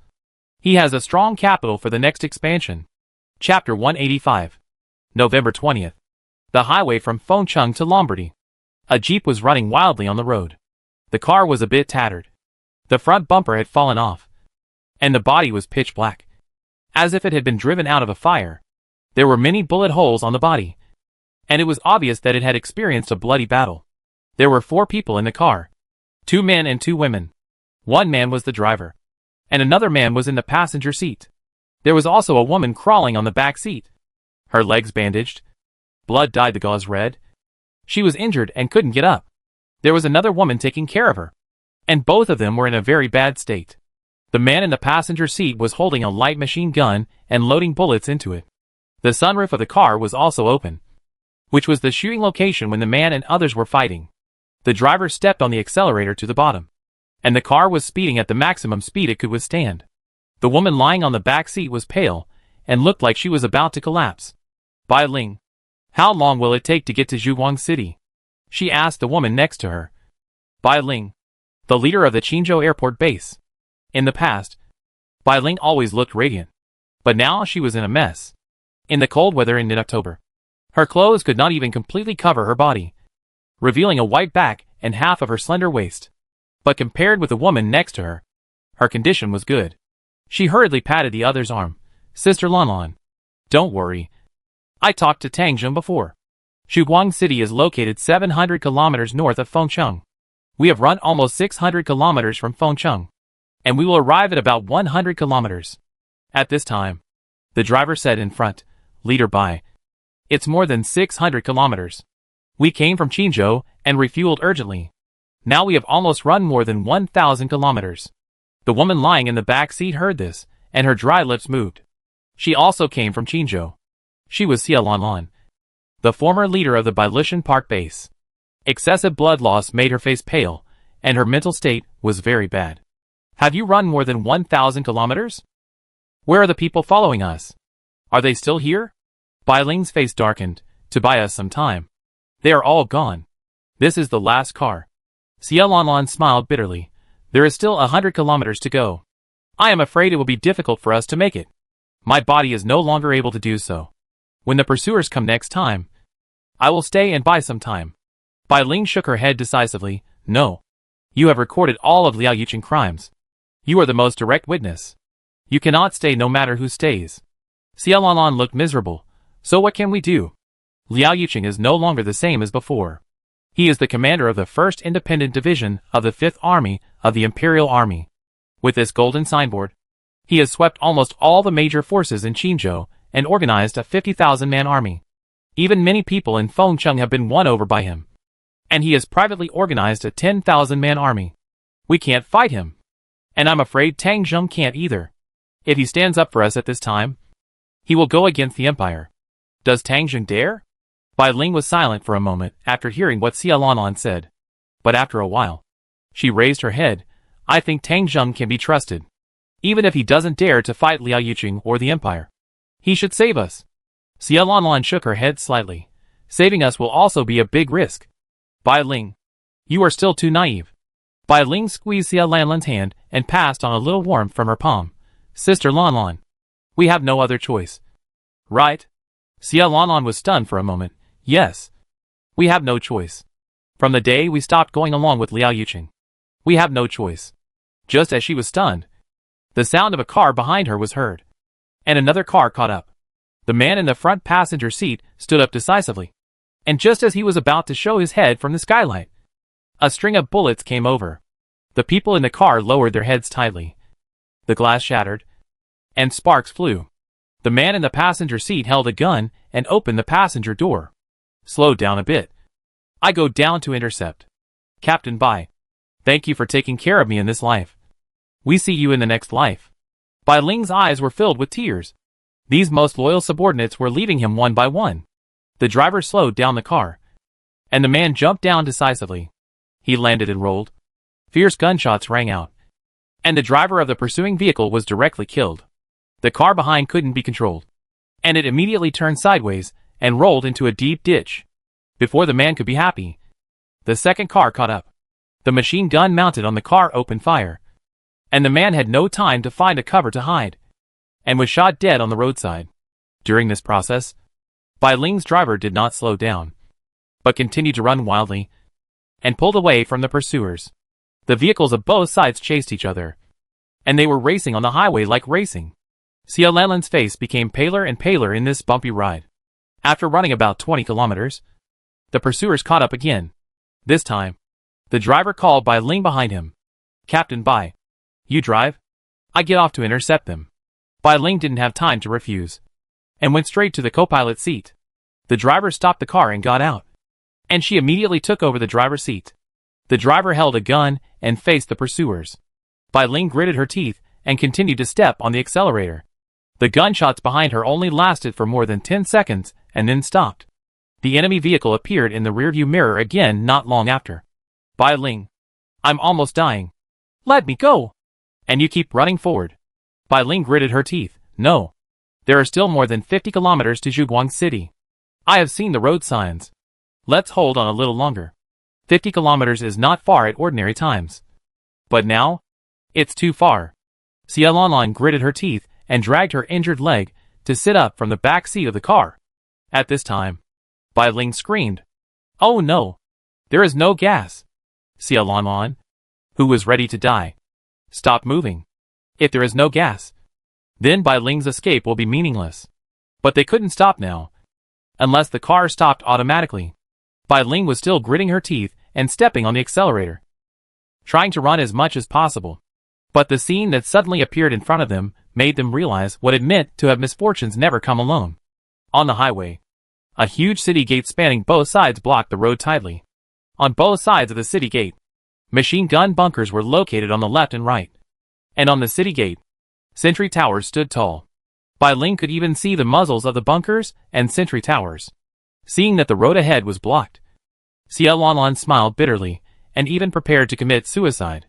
he has a strong capital for the next expansion. Chapter 185. November 20th. The highway from Fengcheng to Lombardy. A jeep was running wildly on the road. The car was a bit tattered. The front bumper had fallen off, and the body was pitch black, as if it had been driven out of a fire. There were many bullet holes on the body, and it was obvious that it had experienced a bloody battle. There were 4 people in the car, 2 men and 2 women. 1 man was the driver, and another man was in the passenger seat. There was also a woman crawling on the back seat, her legs bandaged. Blood dyed the gauze red. She was injured and couldn't get up. There was another woman taking care of her, and both of them were in a very bad state. The man in the passenger seat was holding a light machine gun and loading bullets into it. The sunroof of the car was also open, which was the shooting location when the man and others were fighting. The driver stepped on the accelerator to the bottom, and the car was speeding at the maximum speed it could withstand. The woman lying on the back seat was pale and looked like she was about to collapse. Bai Ling, how long will it take to get to Zhuguang City? She asked the woman next to her. Bai Ling, the leader of the Qinzhou airport base. In the past, Bai Ling always looked radiant, but now she was in a mess. In the cold weather in mid-October, her clothes could not even completely cover her body, revealing a white back and half of her slender waist. But compared with the woman next to her, her condition was good. She hurriedly patted the other's arm. Sister Lanlan, don't worry. I talked to Tang Jing before. Zhuguang City is located 700 kilometers north of Fengcheng. We have run almost 600 kilometers from Fengcheng, and we will arrive at about 100 kilometers. At this time, the driver said in front, Leader Bai, it's more than 600 kilometers. We came from Qinzhou and refueled urgently. Now we have almost run more than 1,000 kilometers. The woman lying in the back seat heard this, and her dry lips moved. She also came from Qinzhou. She was Xia Lanlan, the former leader of the Bailishan Park base. Excessive blood loss made her face pale, and her mental state was very bad. Have you run more than 1,000 kilometers? Where are the people following us? Are they still here? Bai Ling's face darkened. To buy us some time. They are all gone. This is the last car. Xia Lanlan smiled bitterly. There is still 100 kilometers to go. I am afraid it will be difficult for us to make it. My body is no longer able to do so. When the pursuers come next time, I will stay and buy some time. Bai Ling shook her head decisively. No. You have recorded all of Liao Yuqing's crimes. You are the most direct witness. You cannot stay no matter who stays. Xia Lanlan looked miserable. So what can we do? Liao Yuqing is no longer the same as before. He is the commander of the 1st Independent Division of the 5th Army of the Imperial Army. With this golden signboard, he has swept almost all the major forces in Qinzhou and organized a 50,000-man army. Even many people in Fengcheng have been won over by him. And he has privately organized a 10,000-man army. We can't fight him. And I'm afraid Tang Jing can't either. If he stands up for us at this time, he will go against the Empire. Does Tang Jing dare? Bai Ling was silent for a moment after hearing what Xia Lanlan said. But after a while, she raised her head. I think Tang Zheng can be trusted. Even if he doesn't dare to fight Liao Yuqing or the Empire, he should save us. Xia Lanlan shook her head slightly. Saving us will also be a big risk. Bai Ling, you are still too naive. Bai Ling squeezed Xia Lanlan's hand and passed on a little warmth from her palm. Sister Lanlan, we have no other choice. Right? Xia Lanlan was stunned for a moment. Yes. We have no choice. From the day we stopped going along with Liao Yuqing, we have no choice. Just as she was stunned, the sound of a car behind her was heard. And another car caught up. The man in the front passenger seat stood up decisively. And just as he was about to show his head from the skylight, a string of bullets came over. The people in the car lowered their heads tightly. The glass shattered, and sparks flew. The man in the passenger seat held a gun and opened the passenger door. Slow down a bit. I go down to intercept. Captain Bai, thank you for taking care of me in this life. We see you in the next life. Bai Ling's eyes were filled with tears. These most loyal subordinates were leaving him one by one. The driver slowed down the car, and the man jumped down decisively. He landed and rolled. Fierce gunshots rang out, and the driver of the pursuing vehicle was directly killed. The car behind couldn't be controlled, and it immediately turned sideways and rolled into a deep ditch. Before the man could be happy, the second car caught up. The machine gun mounted on the car opened fire, and the man had no time to find a cover to hide, and was shot dead on the roadside. During this process, Bai Ling's driver did not slow down, but continued to run wildly, and pulled away from the pursuers. The vehicles of both sides chased each other, and they were racing on the highway like racing. Xia Lanlan's face became paler and paler in this bumpy ride. After running about 20 kilometers, the pursuers caught up again. This time, the driver called Bai Ling behind him. Captain Bai, you drive? I get off to intercept them. Bai Ling didn't have time to refuse, and went straight to the co-pilot seat. The driver stopped the car and got out, and she immediately took over the driver's seat. The driver held a gun and faced the pursuers. Bai Ling gritted her teeth and continued to step on the accelerator. The gunshots behind her only lasted for more than 10 seconds and then stopped. The enemy vehicle appeared in the rearview mirror again not long after. Bai Ling, I'm almost dying. Let me go. And you keep running forward. Bai Ling gritted her teeth. No. There are still more than 50 kilometers to Zhuguang City. I have seen the road signs. Let's hold on a little longer. 50 kilometers is not far at ordinary times. But now, it's too far. Xia Lanlan gritted her teeth and dragged her injured leg to sit up from the back seat of the car. At this time, Bai Ling screamed. Oh no! There is no gas! Xia Lanlan, who was ready to die, stopped moving. If there is no gas, then Bai Ling's escape will be meaningless. But they couldn't stop now, unless the car stopped automatically. Bai Ling was still gritting her teeth and stepping on the accelerator, trying to run as much as possible. But the scene that suddenly appeared in front of them made them realize what it meant to have misfortunes never come alone. On the highway, a huge city gate spanning both sides blocked the road tightly. On both sides of the city gate, machine gun bunkers were located on the left and right. And on the city gate, sentry towers stood tall. Bai Ling could even see the muzzles of the bunkers and sentry towers. Seeing that the road ahead was blocked, Xia Lanlan smiled bitterly and even prepared to commit suicide.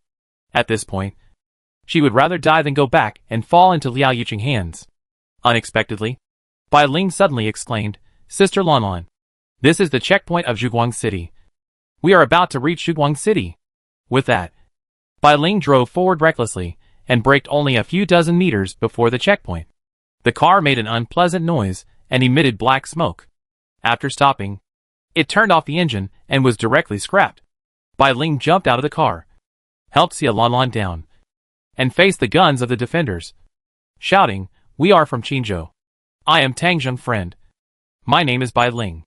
At this point, she would rather die than go back and fall into Liao Yuqing's hands. Unexpectedly, Bai Ling suddenly exclaimed, Sister Lanlan, this is the checkpoint of Zhuguang City. We are about to reach Zhuguang City. With that, Bai Ling drove forward recklessly and braked only a few dozen meters before the checkpoint. The car made an unpleasant noise and emitted black smoke. After stopping, it turned off the engine and was directly scrapped. Bai Ling jumped out of the car, helped Xia Lanlan down, and faced the guns of the defenders, shouting, We are from Qinzhou. I am Tang Zheng friend. My name is Bai Ling.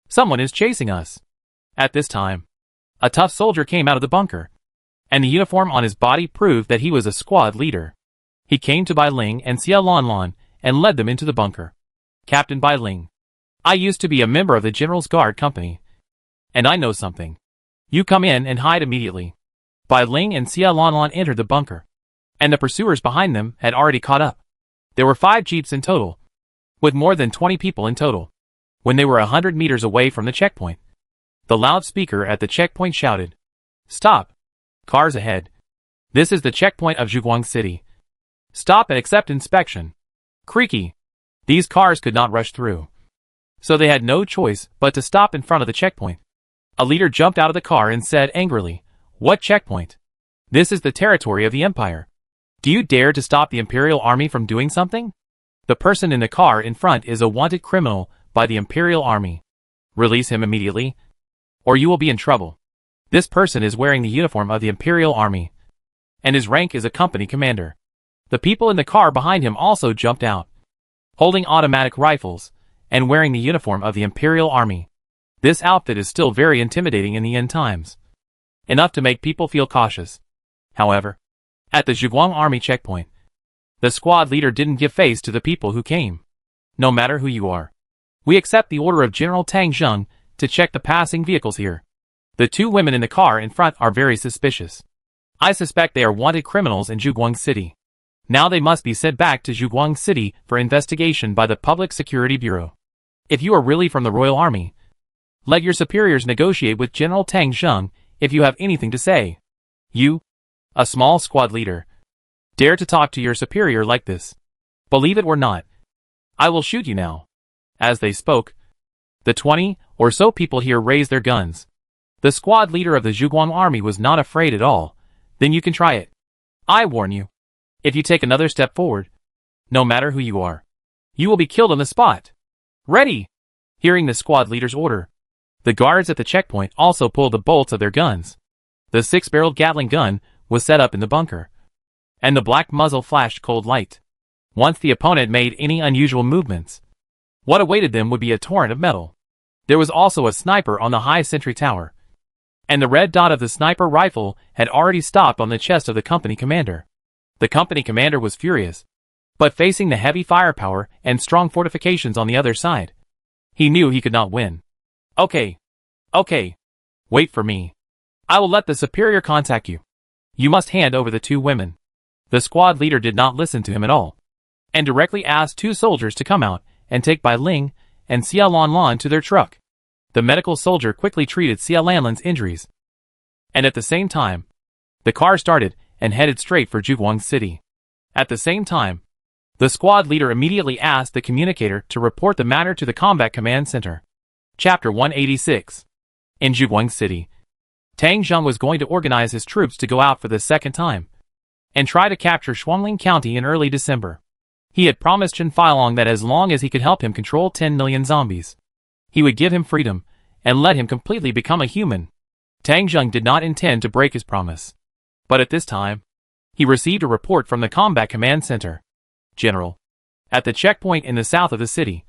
Someone is chasing us. At this time, a tough soldier came out of the bunker, and the uniform on his body proved that he was a squad leader. He came to Bai Ling and Xia Lanlan and led them into the bunker. Captain Bai Ling, I used to be a member of the General's Guard Company, and I know something. You come in and hide immediately. Bai Ling and Xia Lanlan entered the bunker, and the pursuers behind them had already caught up. There were 5 jeeps in total, with more than 20 people in total. When they were 100 meters away from the checkpoint, the loudspeaker at the checkpoint shouted, Stop. Cars ahead. This is the checkpoint of Zhuguang City. Stop and accept inspection. Creaky. These cars could not rush through. So they had no choice but to stop in front of the checkpoint. A leader jumped out of the car and said angrily, "What checkpoint? This is the territory of the Empire. Do you dare to stop the Imperial Army from doing something? The person in the car in front is a wanted criminal by the Imperial Army. Release him immediately, or you will be in trouble. This person is wearing the uniform of the Imperial Army, and his rank is a company commander." The people in the car behind him also jumped out, holding automatic rifles, and wearing the uniform of the Imperial Army. This outfit is still very intimidating in the end times, enough to make people feel cautious. However, at the Zhuguang Army checkpoint, the squad leader didn't give face to the people who came. "No matter who you are, we accept the order of General Tang Zheng to check the passing vehicles here. The two women in the car in front are very suspicious. I suspect they are wanted criminals in Zhuguang City. Now they must be sent back to Zhuguang City for investigation by the Public Security Bureau. If you are really from the Royal Army, let your superiors negotiate with General Tang Zheng if you have anything to say. You, a small squad leader, dare to talk to your superior like this? Believe it or not, I will shoot you now." As they spoke, the 20 or so people here raised their guns. The squad leader of the Zhuguang Army was not afraid at all. "Then you can try it. I warn you. If you take another step forward, no matter who you are, you will be killed on the spot. Ready!" Hearing the squad leader's order, the guards at the checkpoint also pulled the bolts of their guns. The 6-barreled Gatling gun was set up in the bunker, and the black muzzle flashed cold light. Once the opponent made any unusual movements, what awaited them would be a torrent of metal. There was also a sniper on the high sentry tower, and the red dot of the sniper rifle had already stopped on the chest of the company commander. The company commander was furious, but facing the heavy firepower and strong fortifications on the other side, he knew he could not win. Okay. Wait for me. I will let the superior contact you. You must hand over the two women." The squad leader did not listen to him at all, and directly asked 2 soldiers to come out and take Bai Ling and Xia Lanlan to their truck. The medical soldier quickly treated Xia Lanlan's injuries, and at the same time, the car started and headed straight for Zhuguang City. At the same time, the squad leader immediately asked the communicator to report the matter to the Combat Command Center. Chapter 186. In Zhuguang City, Tang Zheng was going to organize his troops to go out for the second time and try to capture Shuangling County in early December. He had promised Chen Feilong that as long as he could help him control 10 million zombies, he would give him freedom and let him completely become a human. Tang Zheng did not intend to break his promise, but at this time, he received a report from the Combat Command Center. "General, at the checkpoint in the south of the city,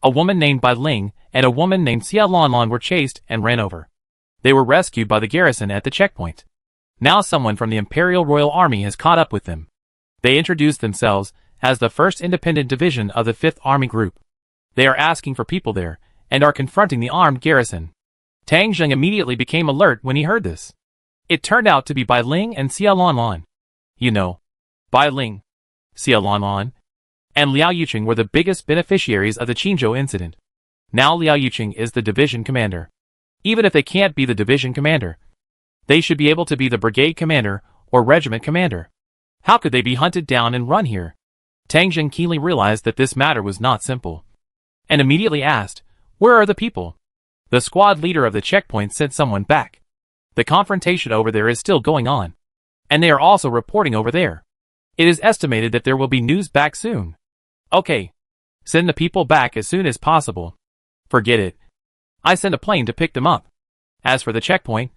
a woman named Bai Ling and a woman named Xia Lanlan were chased and ran over. They were rescued by the garrison at the checkpoint. Now someone from the Imperial Royal Army has caught up with them. They introduced themselves as the 1st Independent Division of the 5th Army Group. They are asking for people there and are confronting the armed garrison." Tang Zheng immediately became alert when he heard this. It turned out to be Bai Ling and Xia Lanlan. You know, Bai Ling, Xia Lanlan, and Liao Yuqing were the biggest beneficiaries of the Qinzhou incident. Now Liao Yuqing is the division commander. Even if they can't be the division commander, they should be able to be the brigade commander or regiment commander. How could they be hunted down and run here? Tang Zheng keenly realized that this matter was not simple, and immediately asked, "Where are the people?" The squad leader of the checkpoint sent someone back. "The confrontation over there is still going on, and they are also reporting over there. It is estimated that there will be news back soon." "Okay. Send the people back as soon as possible." "Forget it. I send a plane to pick them up. As for the checkpoint,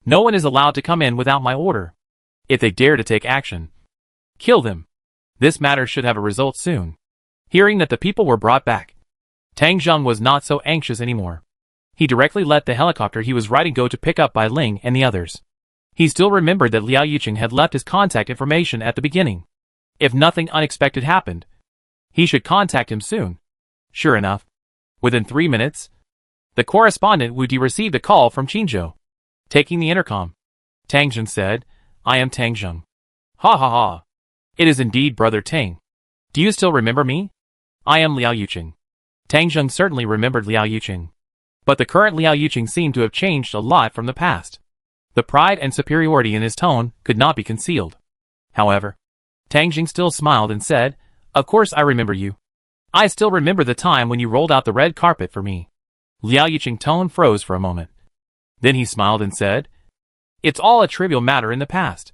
no one is allowed to come in without my order. If they dare to take action, kill them. This matter should have a result soon." Hearing that the people were brought back, Tang Zheng was not so anxious anymore. He directly let the helicopter he was riding go to pick up Bai Ling and the others. He still remembered that Liao Yuqing had left his contact information at the beginning. If nothing unexpected happened, he should contact him soon. Sure enough, within 3 minutes, the correspondent Wu Di received a call from Qinzhou. Taking the intercom, Tang Zheng said, "I am Tang Zheng." "Ha ha ha. It is indeed Brother Tang. Do you still remember me? I am Liao Yuqing." Tang Zheng certainly remembered Liao Yuqing, but the current Liao Yuqing seemed to have changed a lot from the past. The pride and superiority in his tone could not be concealed. However, Tang Jing still smiled and said, "Of course I remember you. I still remember the time when you rolled out the red carpet for me." Liao Yuqing's tone froze for a moment. Then he smiled and said, "It's all a trivial matter in the past.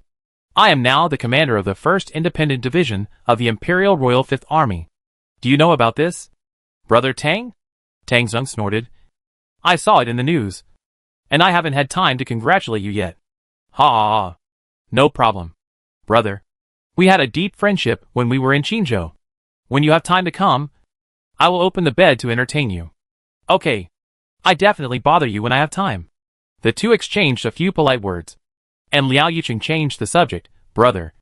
I am now the commander of the 1st Independent Division of the Imperial Royal 5th Army. Do you know about this, Brother Tang?" Tang Zheng snorted. "I saw it in the news. And I haven't had time to congratulate you yet." "Ha ha ha. No problem, brother. We had a deep friendship when we were in Qinzhou. When you have time to come, I will open the bed to entertain you." "Okay. I definitely bother you when I have time." The two exchanged a few polite words. And Liao Yuqing changed the subject. "Brother,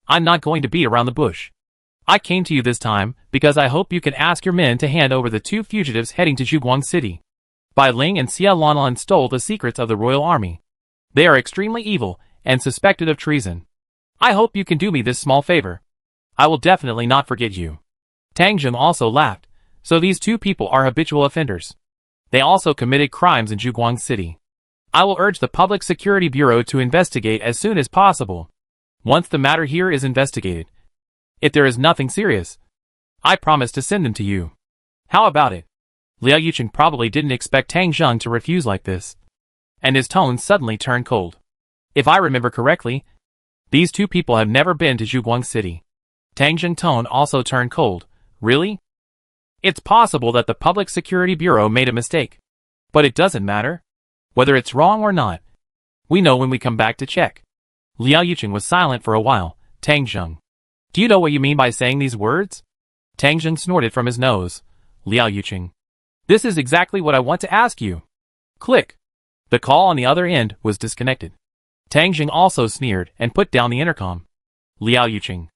I'm not going to beat around the bush. I came to you this time because I hope you can ask your men to hand over the 2 fugitives heading to Zhuguang City. Bai Ling and Xia Lanlan stole the secrets of the royal army. They are extremely evil and suspected of treason. I hope you can do me this small favor. I will definitely not forget you." Tang Jing also laughed. "So these 2 people are habitual offenders. They also committed crimes in Zhuguang City. I will urge the Public Security Bureau to investigate as soon as possible. Once the matter here is investigated, if there is nothing serious, I promise to send them to you. How about it?" Liao Yuqing probably didn't expect Tang Jing to refuse like this, and his tone suddenly turned cold. "If I remember correctly, these 2 people have never been to Zhuguang City." Tang Jing's tone also turned cold. "Really? It's possible that the Public Security Bureau made a mistake. But it doesn't matter. Whether it's wrong or not, we know when we come back to check." Liao Yuqing was silent for a while. "Tang Jing, do you know what you mean by saying these words?" Tang Jing snorted from his nose. "Liao Yuqing, this is exactly what I want to ask you." Click. The call on the other end was disconnected. Tang Jing also sneered and put down the intercom. Liao Yuqing,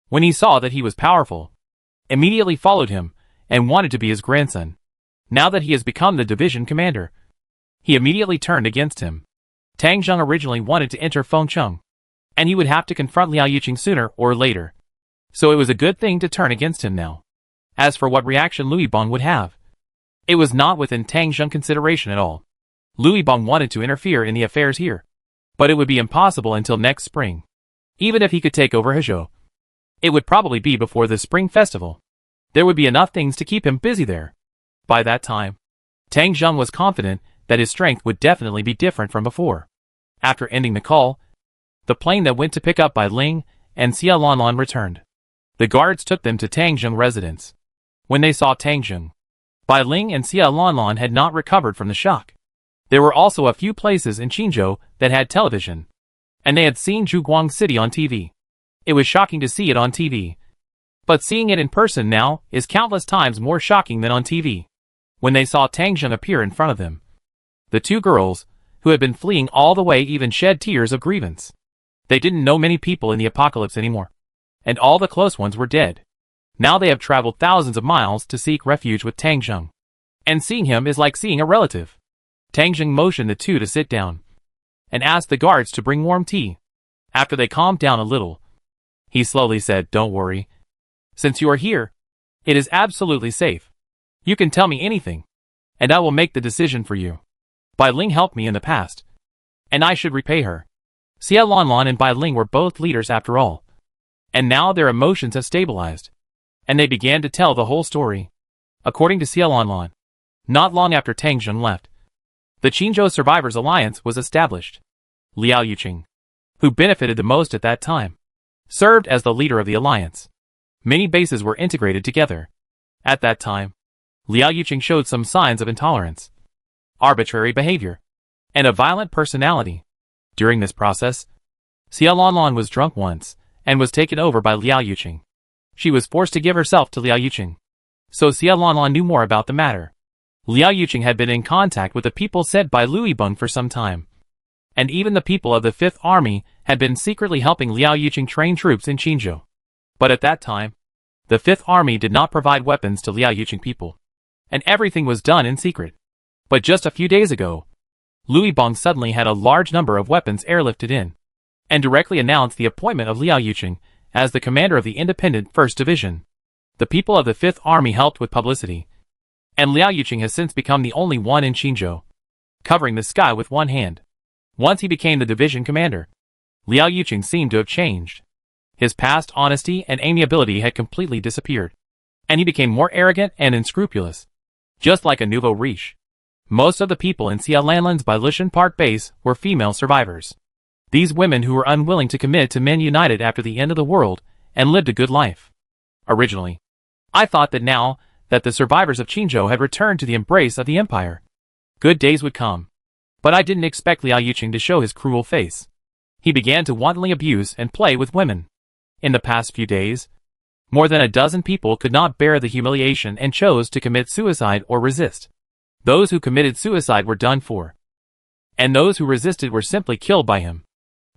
when he saw that he was powerful, immediately followed him and wanted to be his grandson. Now that he has become the division commander, he immediately turned against him. Tang Jing originally wanted to enter Fengcheng, and he would have to confront Liao Yuqing sooner or later. So it was a good thing to turn against him now. As for what reaction Louis Bong would have, it was not within Tang Jing's consideration at all. Louis Bong wanted to interfere in the affairs here, but it would be impossible until next spring. Even if he could take over Hezhou, it would probably be before the Spring Festival. There would be enough things to keep him busy there. By that time, Tang Jing was confident that his strength would definitely be different from before. After ending the call, the plane that went to pick up Bai Ling and Xia Lanlan returned. The guards took them to Tang Jing's residence. When they saw Tang Jing, Bai Ling and Xia Lanlan had not recovered from the shock. There were also a few places in Qinzhou that had television, and they had seen Zhuguang City on TV. It was shocking to see it on TV, but seeing it in person now is countless times more shocking than on TV. When they saw Tang Jing appear in front of them, the 2 girls, who had been fleeing all the way, even shed tears of grievance. They didn't know many people in the apocalypse anymore, and all the close ones were dead. Now they have traveled thousands of miles to seek refuge with Tang Jing, and seeing him is like seeing a relative. Tang Jing motioned the 2 to sit down, and asked the guards to bring warm tea. After they calmed down a little, he slowly said, "Don't worry. Since you are here, it is absolutely safe. You can tell me anything, and I will make the decision for you. Bai Ling helped me in the past, and I should repay her. Xia Lanlan and Bai Ling were both leaders after all, and now their emotions have stabilized, and they began to tell the whole story." According to Xia Lanlan, not long after Tang Jing left, the Qinzhou Survivors Alliance was established. Liao Yuqing, who benefited the most at that time, served as the leader of the alliance. Many bases were integrated together. At that time, Liao Yuqing showed some signs of intolerance, arbitrary behavior, and a violent personality. During this process, Xia Lanlan was drunk once and was taken over by Liao Yuqing. She was forced to give herself to Liao Yuqing, so Xia Lanlan knew more about the matter. Liao Yuqing had been in contact with the people sent by Louis Bong for some time, and even the people of the 5th Army had been secretly helping Liao Yuqing train troops in Qinzhou. But at that time, the 5th Army did not provide weapons to Liao Yuqing people, and everything was done in secret. But just a few days ago, Louis Bong suddenly had a large number of weapons airlifted in, and directly announced the appointment of Liao Yuqing as the commander of the independent 1st Division. The people of the 5th Army helped with publicity, and Liao Yuqing has since become the only one in Qinzhou, covering the sky with one hand. Once he became the division commander, Liao Yuqing seemed to have changed. His past honesty and amiability had completely disappeared, and he became more arrogant and unscrupulous. Just like a nouveau riche. Most of the people in Xiaolanlan's Bailushan Park base were female survivors. These women who were unwilling to commit to men united after the end of the world and lived a good life. Originally, I thought that now that the survivors of Qinzhou had returned to the embrace of the empire, good days would come. But I didn't expect Liao Yuqing to show his cruel face. He began to wantonly abuse and play with women. In the past few days, more than a dozen people could not bear the humiliation and chose to commit suicide or resist. Those who committed suicide were done for, and those who resisted were simply killed by him.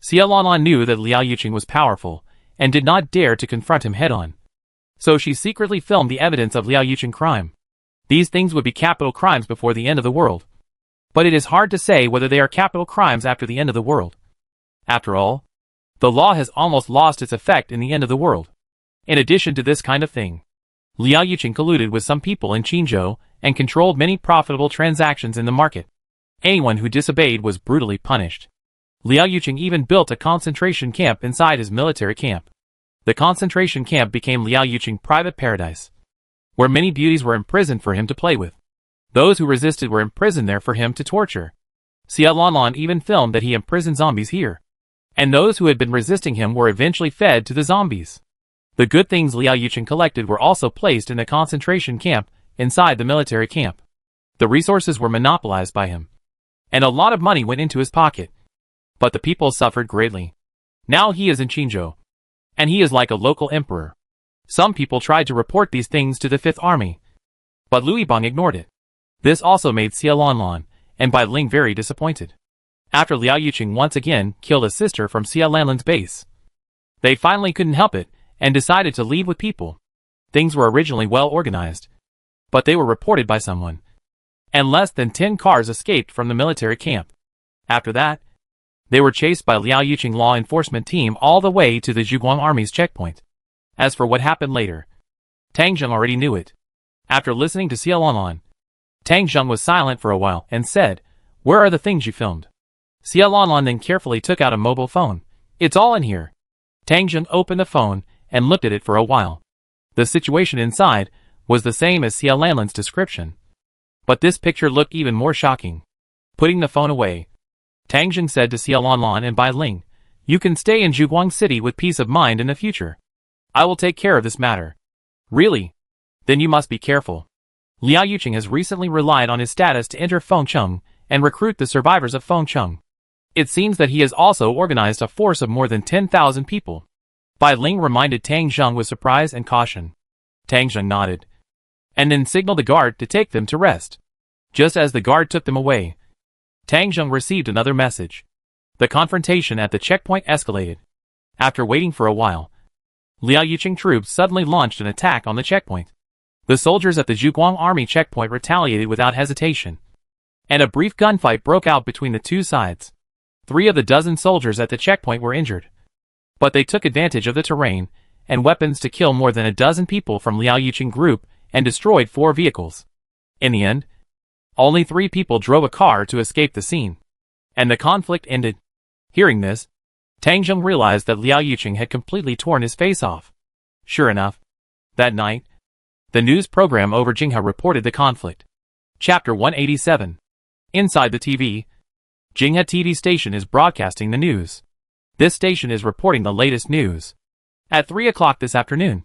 Xiaolanlan knew that Liao Yuqing was powerful and did not dare to confront him head-on. So she secretly filmed the evidence of Liao Yuqing's crime. These things would be capital crimes before the end of the world. But it is hard to say whether they are capital crimes after the end of the world. After all, the law has almost lost its effect in the end of the world. In addition to this kind of thing, Liao Yuqing colluded with some people in Qinzhou and controlled many profitable transactions in the market. Anyone who disobeyed was brutally punished. Liao Yuqing even built a concentration camp inside his military camp. The concentration camp became Liao Yuqing's private paradise, where many beauties were imprisoned for him to play with. Those who resisted were imprisoned there for him to torture. Xiaolanlan even filmed that he imprisoned zombies here, and those who had been resisting him were eventually fed to the zombies. The good things Liao Yuqing collected were also placed in a concentration camp inside the military camp. The resources were monopolized by him, and a lot of money went into his pocket. But the people suffered greatly. Now he is in Qinzhou, and he is like a local emperor. Some people tried to report these things to the Fifth Army, but Lui Bang ignored it. This also made Xiaolanlan and Bai Ling very disappointed. After Liao Yuqing once again killed a sister from Xiaolanlan's base, they finally couldn't help it and decided to leave with people. Things were originally well organized, but they were reported by someone, and less than 10 cars escaped from the military camp. After that, they were chased by Liao Yuqing law enforcement team all the way to the Zhuguang army's checkpoint. As for what happened later, Tang Zheng already knew it. After listening to Xiaolanlan, Tang Zheng was silent for a while and said, "Where are the things you filmed?" Xiaolanlan then carefully took out a mobile phone. "It's all in here." Tang Zheng opened the phone and looked at it for a while. The situation inside was the same as Xiaolanlan's description, but this picture looked even more shocking. Putting the phone away, Tang Zheng said to Xiaolanlan and Bai Ling, "You can stay in Zhuguang City with peace of mind in the future. I will take care of this matter." "Really? Then you must be careful." Liao Yuqing has recently relied on his status to enter Fengcheng and recruit the survivors of Fengcheng. It seems that he has also organized a force of more than 10,000 people. Bai Ling reminded Tang Zheng with surprise and caution. Tang Zheng nodded, and then signaled the guard to take them to rest. Just as the guard took them away, Tang Zheng received another message. The confrontation at the checkpoint escalated. After waiting for a while, Liao Yuqing troops suddenly launched an attack on the checkpoint. The soldiers at the Zhuguang army checkpoint retaliated without hesitation, and a brief gunfight broke out between the two sides. 3 of the dozen soldiers at the checkpoint were injured, but they took advantage of the terrain and weapons to kill more than a dozen people from Liao Yuqing group and destroyed 4 vehicles. In the end, only 3 people drove a car to escape the scene, and the conflict ended. Hearing this, Tang Zheng realized that Liao Yuqing had completely torn his face off. Sure enough, that night, the news program over Jinghe reported the conflict. Chapter 187. Inside the TV, Jinghe TV station is broadcasting the news. This station is reporting the latest news. At 3 o'clock this afternoon,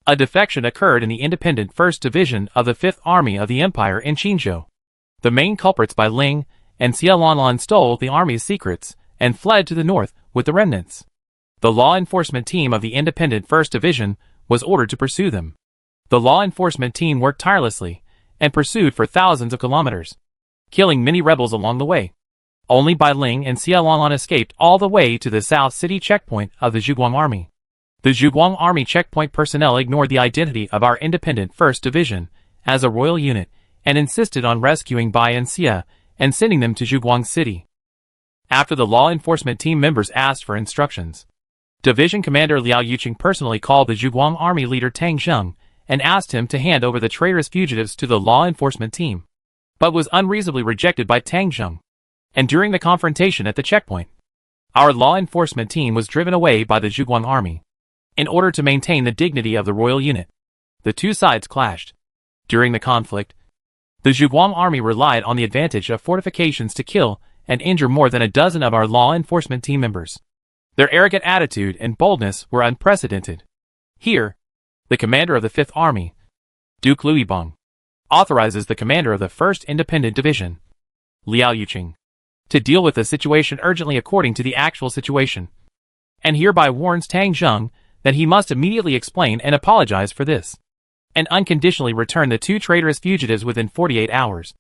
a defection occurred in the independent 1st Division of the 5th Army of the Empire in Qinzhou. The main culprits Bai Ling and Xiaolanlan stole the army's secrets and fled to the north with the remnants. The law enforcement team of the independent 1st Division was ordered to pursue them. The law enforcement team worked tirelessly and pursued for thousands of kilometers, killing many rebels along the way. Only Bai Ling and Xiaolanlan escaped all the way to the South City checkpoint of the Zhuguang army. The Zhuguang army checkpoint personnel ignored the identity of our independent 1st Division as a royal unit and insisted on rescuing Bai and Xia and sending them to Zhuguang City. After the law enforcement team members asked for instructions, Division Commander Liao Yuqing personally called the Zhuguang army leader Tang Zheng and asked him to hand over the traitorous fugitives to the law enforcement team, but was unreasonably rejected by Tang Zheng. And during the confrontation at the checkpoint, our law enforcement team was driven away by the Zhuguang army. In order to maintain the dignity of the royal unit, the two sides clashed. During the conflict, the Zhuguang army relied on the advantage of fortifications to kill and injure more than a dozen of our law enforcement team members. Their arrogant attitude and boldness were unprecedented. Here, the commander of the 5th Army, Duke Luibang, authorizes the commander of the 1st Independent Division, Liao Yuqing, to deal with the situation urgently according to the actual situation, and hereby warns Tang Zheng that he must immediately explain and apologize for this, and unconditionally return the two traitorous fugitives within 48 hours.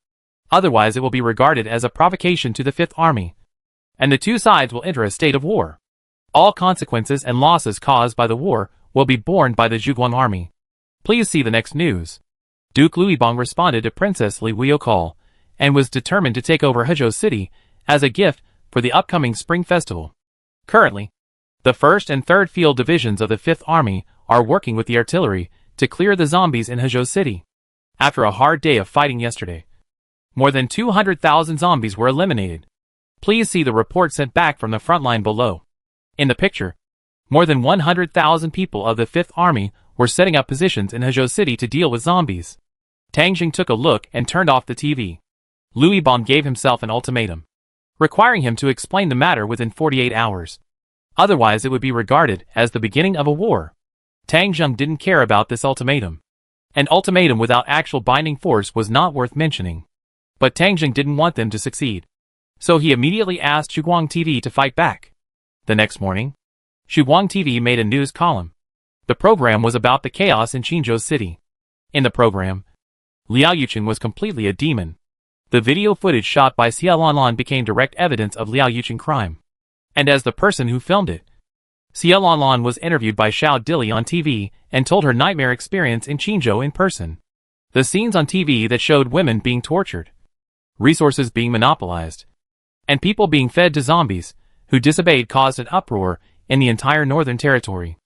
Otherwise it will be regarded as a provocation to the 5th Army, and the two sides will enter a state of war. All consequences and losses caused by the war will be borne by the Zhuguang army. Please see the next news. Duke Luibang responded to Princess Li Weiyou's call, and was determined to take over Hezhou City as a gift for the upcoming Spring Festival. Currently, the 1st and 3rd Field Divisions of the 5th Army are working with the artillery to clear the zombies in Hezhou City. After a hard day of fighting yesterday, more than 200,000 zombies were eliminated. Please see the report sent back from the front line below. In the picture, more than 100,000 people of the 5th Army were setting up positions in Hezhou City to deal with zombies. Tang Zheng took a look and turned off the TV. Luibang gave himself an ultimatum, requiring him to explain the matter within 48 hours. Otherwise it would be regarded as the beginning of a war. Tang Zheng didn't care about this ultimatum. An ultimatum without actual binding force was not worth mentioning. But Tang Zheng didn't want them to succeed. So he immediately asked Zhuguang TV to fight back. The next morning, Zhuguang TV made a news column. The program was about the chaos in Qinzhou City. In the program, Liao Yuqing was completely a demon. The video footage shot by Xia Lanlan became direct evidence of Liao Yuqing crime. And as the person who filmed it, Xia Lanlan was interviewed by Xiao Dili on TV and told her nightmare experience in Qinzhou in person. The scenes on TV that showed women being tortured, resources being monopolized, and people being fed to zombies who disobeyed caused an uproar in the entire Northern Territory.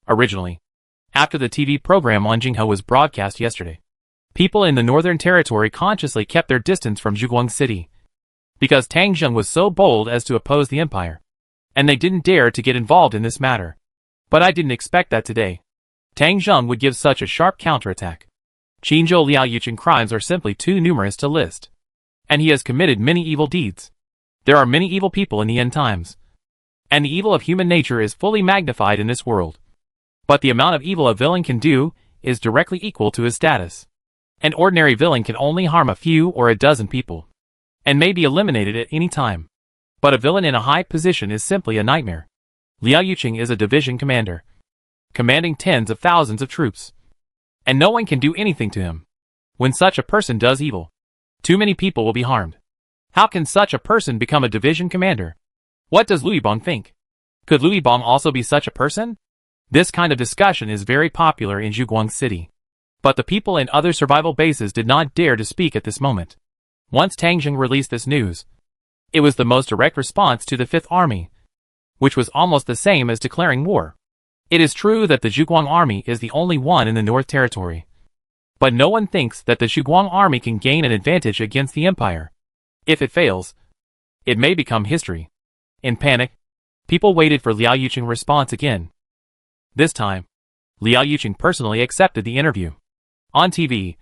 Originally, after the TV program on Jinghe was broadcast yesterday, people in the Northern Territory consciously kept their distance from Zhuguang City, because Tang Zheng was so bold as to oppose the empire, and they didn't dare to get involved in this matter. But I didn't expect that today Tang Zheng would give such a sharp counterattack. Qinzhou Liao Yuqing crimes are simply too numerous to list, and he has committed many evil deeds. There are many evil people in the end times, and the evil of human nature is fully magnified in this world. But the amount of evil a villain can do is directly equal to his status. An ordinary villain can only harm a few or a dozen people, and may be eliminated at any time. But a villain in a high position is simply a nightmare. Liao Yuqing is a division commander, commanding tens of thousands of troops, and no one can do anything to him. When such a person does evil, too many people will be harmed. How can such a person become a division commander? What does Luibang think? Could Luibang also be such a person? This kind of discussion is very popular in Zhuguang City. But the people in other survival bases did not dare to speak at this moment. Once Tang Zheng released this news, it was the most direct response to the 5th Army, which was almost the same as declaring war. It is true that the Zhuguang Army is the only one in the North Territory, but no one thinks that the Zhuguang Army can gain an advantage against the empire. If it fails, it may become history. In panic, people waited for Liao Yuqing's response again. This time, Liao Yuqing personally accepted the interview. On TV,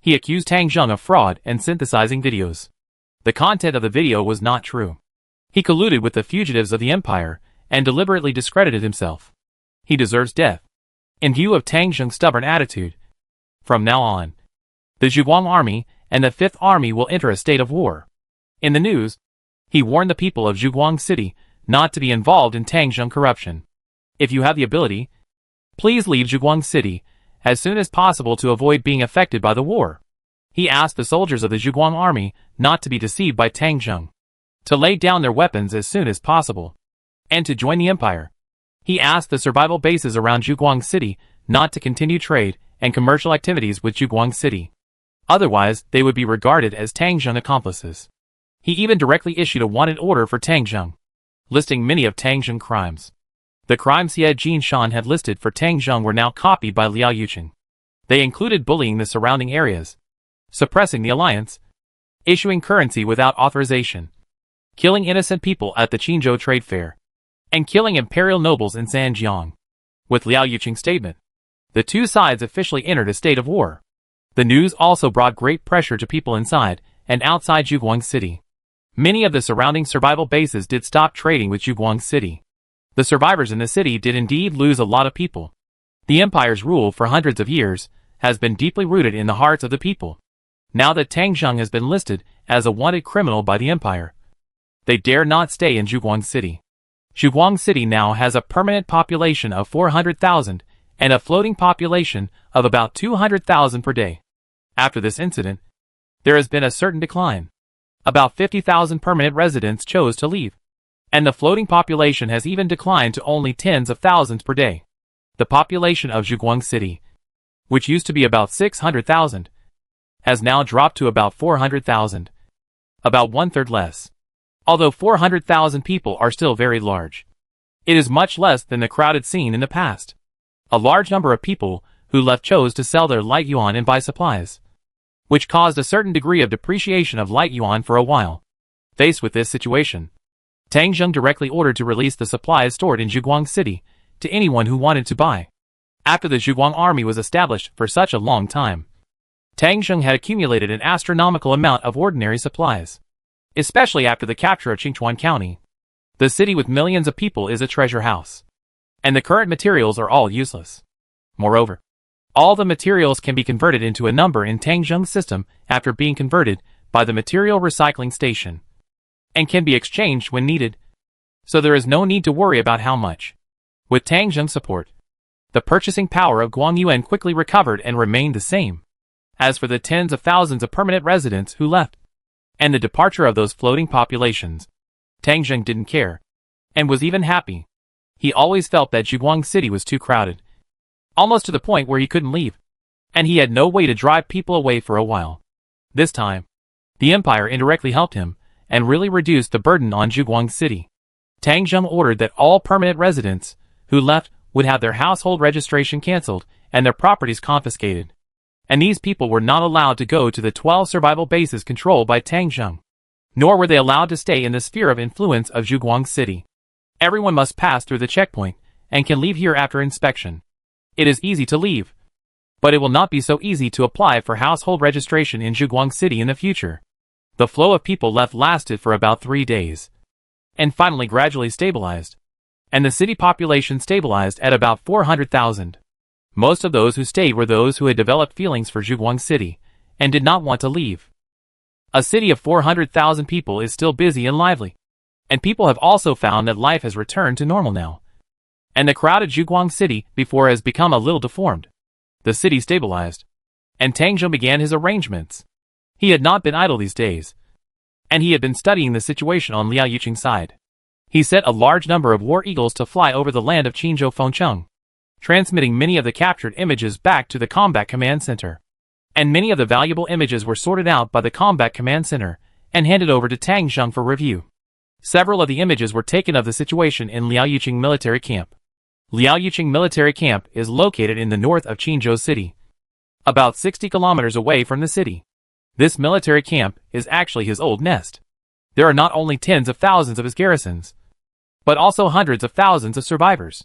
he accused Tang Zheng of fraud and synthesizing videos. The content of the video was not true. He colluded with the fugitives of the empire and deliberately discredited himself. He deserves death. In view of Tang Zheng's stubborn attitude, from now on, the Zhuguang Army and the 5th Army will enter a state of war. In the news, he warned the people of Zhuguang City not to be involved in Tang Zheng corruption. If you have the ability, please leave Zhuguang City as soon as possible to avoid being affected by the war. He asked the soldiers of the Zhuguang Army not to be deceived by Tang Zheng, to lay down their weapons as soon as possible, and to join the empire. He asked the survival bases around Zhuguang City not to continue trade and commercial activities with Zhuguang City. Otherwise, they would be regarded as Tang Zheng accomplices. He even directly issued a wanted order for Tang Zheng, listing many of Tang Zheng's crimes. The crimes Xie Jinshan had listed for Tang Zheng were now copied by Liao Yuqing. They included bullying the surrounding areas, suppressing the alliance, issuing currency without authorization, killing innocent people at the Qinzhou Trade Fair, and killing imperial nobles in Zhanjiang. With Liao Yuqing's statement, the two sides officially entered a state of war. The news also brought great pressure to people inside and outside Zhuguang City. Many of the surrounding survival bases did stop trading with Zhuguang City. The survivors in the city did indeed lose a lot of people. The empire's rule for hundreds of years has been deeply rooted in the hearts of the people. Now that Tang Zheng has been listed as a wanted criminal by the empire, they dare not stay in Zhuguang City. Zhuguang City now has a permanent population of 400,000 and a floating population of about 200,000 per day. After this incident, there has been a certain decline. About 50,000 permanent residents chose to leave, and the floating population has even declined to only tens of thousands per day. The population of Zhuguang City, which used to be about 600,000, has now dropped to about 400,000, about one-third less. Although 400,000 people are still very large, it is much less than the crowded scene in the past. A large number of people who left chose to sell their light yuan and buy supplies, which caused a certain degree of depreciation of light yuan for a while. Faced with this situation, Tang Zheng directly ordered to release the supplies stored in Zhuguang City to anyone who wanted to buy. After the Zhuguang army was established for such a long time, Tang Zheng had accumulated an astronomical amount of ordinary supplies. Especially after the capture of Qingchuan County, the city with millions of people is a treasure house, and the current materials are all useless. Moreover, all the materials can be converted into a number in Tang Zheng's system after being converted by the material recycling station, and can be exchanged when needed, so there is no need to worry about how much. With Tang Zheng's support, the purchasing power of Guangyuan quickly recovered and remained the same. As for the tens of thousands of permanent residents who left, and the departure of those floating populations, Tang Zheng didn't care, and was even happy. He always felt that Zhuguang City was too crowded, almost to the point where he couldn't leave, and he had no way to drive people away for a while. This time, the empire indirectly helped him, and really reduced the burden on Zhuguang City. Tang Zheng ordered that all permanent residents who left would have their household registration cancelled and their properties confiscated. And these people were not allowed to go to the 12 survival bases controlled by Tang Zheng, nor were they allowed to stay in the sphere of influence of Zhuguang City. Everyone must pass through the checkpoint and can leave here after inspection. It is easy to leave, but it will not be so easy to apply for household registration in Zhuguang City in the future. The flow of people left lasted for about 3 days, and finally gradually stabilized, and the city population stabilized at about 400,000. Most of those who stayed were those who had developed feelings for Zhuguang City and did not want to leave. A city of 400,000 people is still busy and lively, and people have also found that life has returned to normal now. And the crowded Zhuguang City before has become a little deformed. The city stabilized, and Tang Zheng began his arrangements. He had not been idle these days, and he had been studying the situation on Liao Yuqing's side. He set a large number of war eagles to fly over the land of Qinzhou Fengcheng, transmitting many of the captured images back to the Combat Command Center. And many of the valuable images were sorted out by the Combat Command Center and handed over to Tang Zheng for review. Several of the images were taken of the situation in Liao Yuqing military camp. Liao Yuqing military camp is located in the north of Qinzhou City, about 60 kilometers away from the city. This military camp is actually his old nest. There are not only tens of thousands of his garrisons, but also hundreds of thousands of survivors.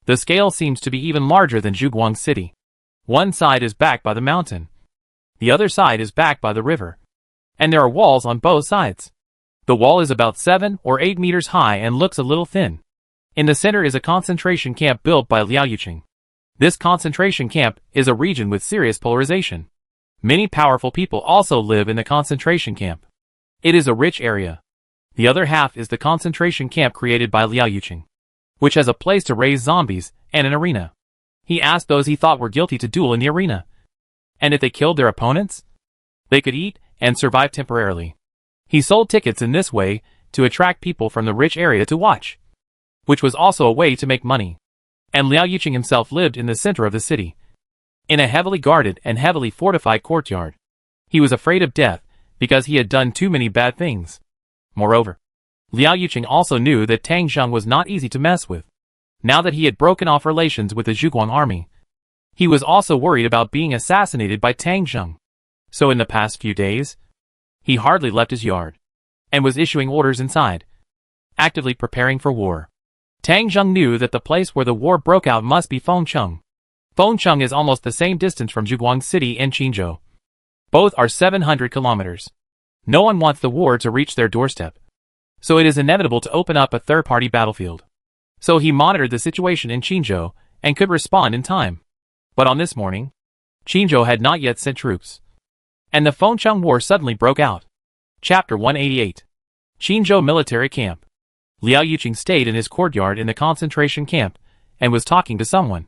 The scale seems to be even larger than Zhuguang City. One side is backed by the mountain. The other side is backed by the river. And there are walls on both sides. The wall is about 7 or 8 meters high and looks a little thin. In the center is a concentration camp built by Liao Yuqing. This concentration camp is a region with serious polarization. Many powerful people also live in the concentration camp. It is a rich area. The other half is the concentration camp created by Liao Yuqing, which has a place to raise zombies and an arena. He asked those he thought were guilty to duel in the arena, and if they killed their opponents, they could eat and survive temporarily. He sold tickets in this way to attract people from the rich area to watch, which was also a way to make money. And Liao Yuqing himself lived in the center of the city, in a heavily guarded and heavily fortified courtyard. He was afraid of death because he had done too many bad things. Moreover, Liao Yuqing also knew that Tang Zheng was not easy to mess with. Now that he had broken off relations with the Zhuguang army, he was also worried about being assassinated by Tang Zheng. So in the past few days, he hardly left his yard. and was issuing orders inside, actively preparing for war. Tang Zheng knew that the place where the war broke out must be Fengcheng. Fengcheng is almost the same distance from Zhuguang City and Qinzhou. Both are 700 kilometers. No one wants the war to reach their doorstep, so it is inevitable to open up a third-party battlefield. So he monitored the situation in Qinzhou and could respond in time. But on this morning, Qinzhou had not yet sent troops, and the Fengcheng War suddenly broke out. Chapter 188. Qinzhou Military Camp. Liao Yuqing stayed in his courtyard in the concentration camp and was talking to someone.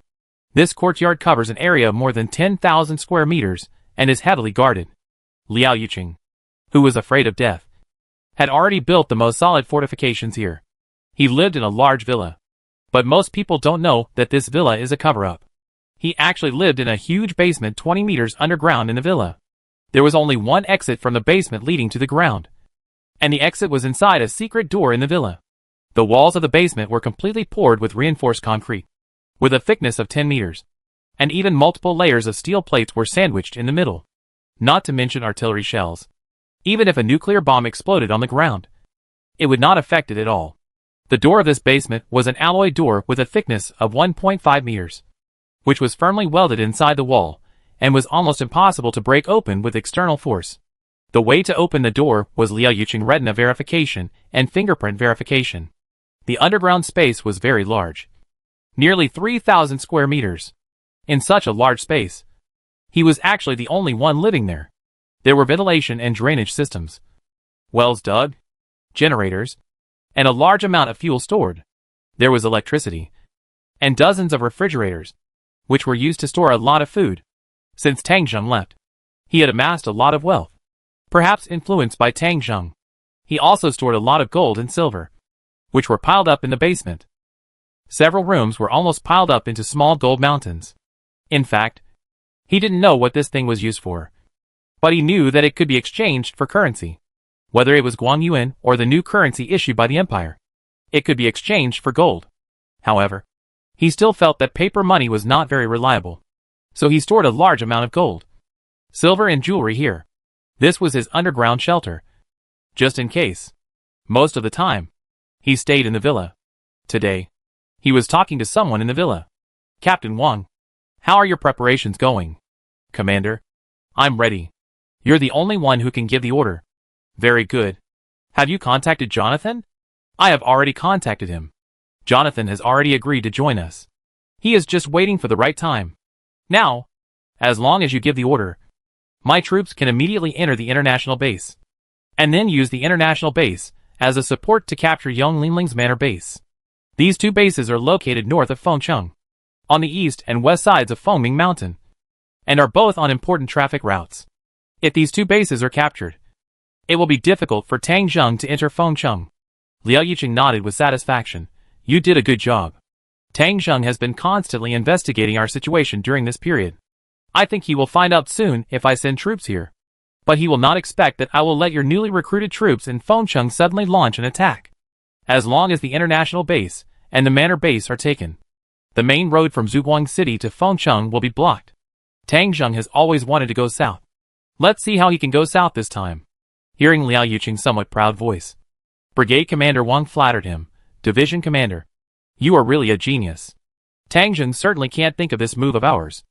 This courtyard covers an area of more than 10,000 square meters and is heavily guarded. Liao Yuqing, who was afraid of death, had already built the most solid fortifications here. He lived in a large villa, but most people don't know that this villa is a cover-up. He actually lived in a huge basement 20 meters underground in the villa. There was only one exit from the basement leading to the ground, and the exit was inside a secret door in the villa. The walls of the basement were completely poured with reinforced concrete, with a thickness of 10 meters, and even multiple layers of steel plates were sandwiched in the middle. Not to mention artillery shells. Even if a nuclear bomb exploded on the ground, it would not affect it at all. The door of this basement was an alloy door with a thickness of 1.5 meters, which was firmly welded inside the wall, and was almost impossible to break open with external force. The way to open the door was Liao Yuqing retina verification and fingerprint verification. The underground space was very large, nearly 3,000 square meters. In such a large space, he was actually the only one living there. There were ventilation and drainage systems, wells dug, generators, and a large amount of fuel stored. There was electricity, and dozens of refrigerators, which were used to store a lot of food. Since Tang Zheng left, he had amassed a lot of wealth, perhaps influenced by Tang Zheng. He also stored a lot of gold and silver, which were piled up in the basement. Several rooms were almost piled up into small gold mountains. In fact, he didn't know what this thing was used for, but he knew that it could be exchanged for currency. Whether it was Guang Yuan or the new currency issued by the empire, it could be exchanged for gold. However, he still felt that paper money was not very reliable, so he stored a large amount of gold, silver and jewelry here. This was his underground shelter, just in case. Most of the time, he stayed in the villa. Today, he was talking to someone in the villa. Captain Wang, how are your preparations going? Commander, I'm ready. You're the only one who can give the order. Very good. Have you contacted Jonathan? I have already contacted him. Jonathan has already agreed to join us. He is just waiting for the right time. Now, as long as you give the order, my troops can immediately enter the international base, and then use the international base as a support to capture Yong Linling's manor base. These two bases are located north of Fengcheng, on the east and west sides of Fengming Mountain, and are both on important traffic routes. If these two bases are captured, it will be difficult for Tang Zheng to enter Fengcheng. Liao Yuqing nodded with satisfaction. You did a good job. Tang Zheng has been constantly investigating our situation during this period. I think he will find out soon if I send troops here. But he will not expect that I will let your newly recruited troops in Fengcheng suddenly launch an attack. As long as the international base and the manor base are taken, the main road from Zhuguang City to Fengcheng will be blocked. Tang Zheng has always wanted to go south. Let's see how he can go south this time. Hearing Liao Yuqing's somewhat proud voice, Brigade Commander Wang flattered him. Division Commander, you are really a genius. Tang Zheng certainly can't think of this move of ours.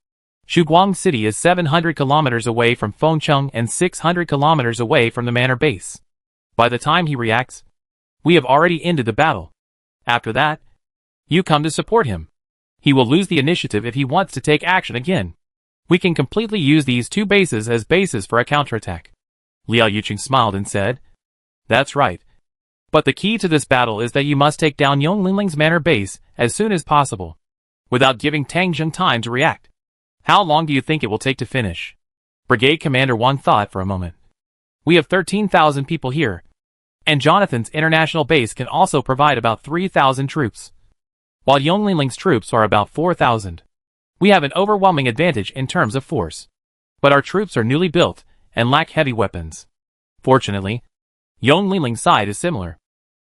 Zhuguang City is 700 kilometers away from Fengcheng and 600 kilometers away from the manor base. By the time he reacts, we have already ended the battle. After that, you come to support him. He will lose the initiative if he wants to take action again. We can completely use these two bases as bases for a counterattack. Liao Yuqing smiled and said, That's right. But the key to this battle is that you must take down Yong Linling's manor base as soon as possible, without giving Tang Zheng time to react. How long do you think it will take to finish? Brigade Commander Wang thought for a moment. We have 13,000 people here, and Jonathan's international base can also provide about 3,000 troops, while Yong Linling's troops are about 4,000. We have an overwhelming advantage in terms of force, but our troops are newly built and lack heavy weapons. Fortunately, Yong Linling's side is similar.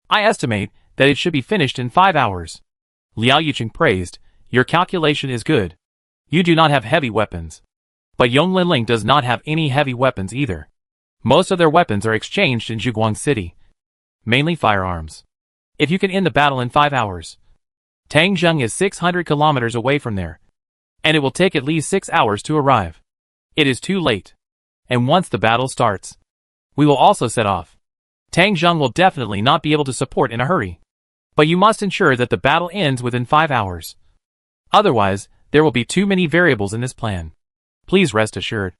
I estimate that it should be finished in 5 hours. Liao Yuqing praised, Your calculation is good. You do not have heavy weapons, but Yong Linling does not have any heavy weapons either. Most of their weapons are exchanged in Zhuguang City. mainly firearms. If you can end the battle in 5 hours. Tangzheng is 600 kilometers away from there, and it will take at least 6 hours to arrive. It is too late. And once the battle starts, we will also set off. Tangzheng will definitely not be able to support in a hurry. But you must ensure that the battle ends within 5 hours. Otherwise, there will be too many variables in this plan. Please rest assured,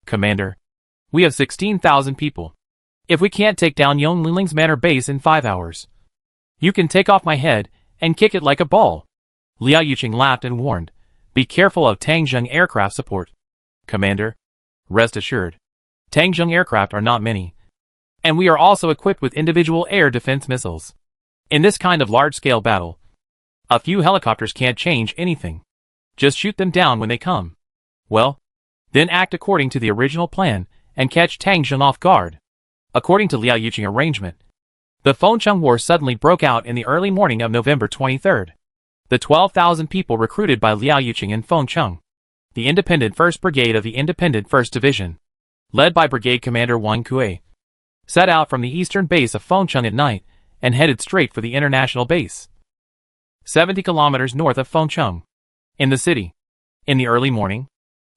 Commander. We have 16,000 people. If we can't take down Yong Linling's manor base in 5 hours, you can take off my head and kick it like a ball. Liao Yuqing laughed and warned, be careful of Tangzheng aircraft support. Commander, rest assured, Tangzheng aircraft are not many, and we are also equipped with individual air defense missiles. In this kind of large-scale battle, a few helicopters can't change anything. Just shoot them down when they come. Well, then act according to the original plan and catch Tangzheng off guard. According to Liao Yuqing arrangement, the Fengcheng War suddenly broke out in the early morning of November 23rd. The 12,000 people recruited by Liao Yuqing and Fengcheng, the Independent 1st Brigade of the Independent 1st Division, led by Brigade Commander Wang Kuei, set out from the eastern base of Fengcheng at night and headed straight for the international base, 70 kilometers north of Fengcheng, in the city. In the early morning,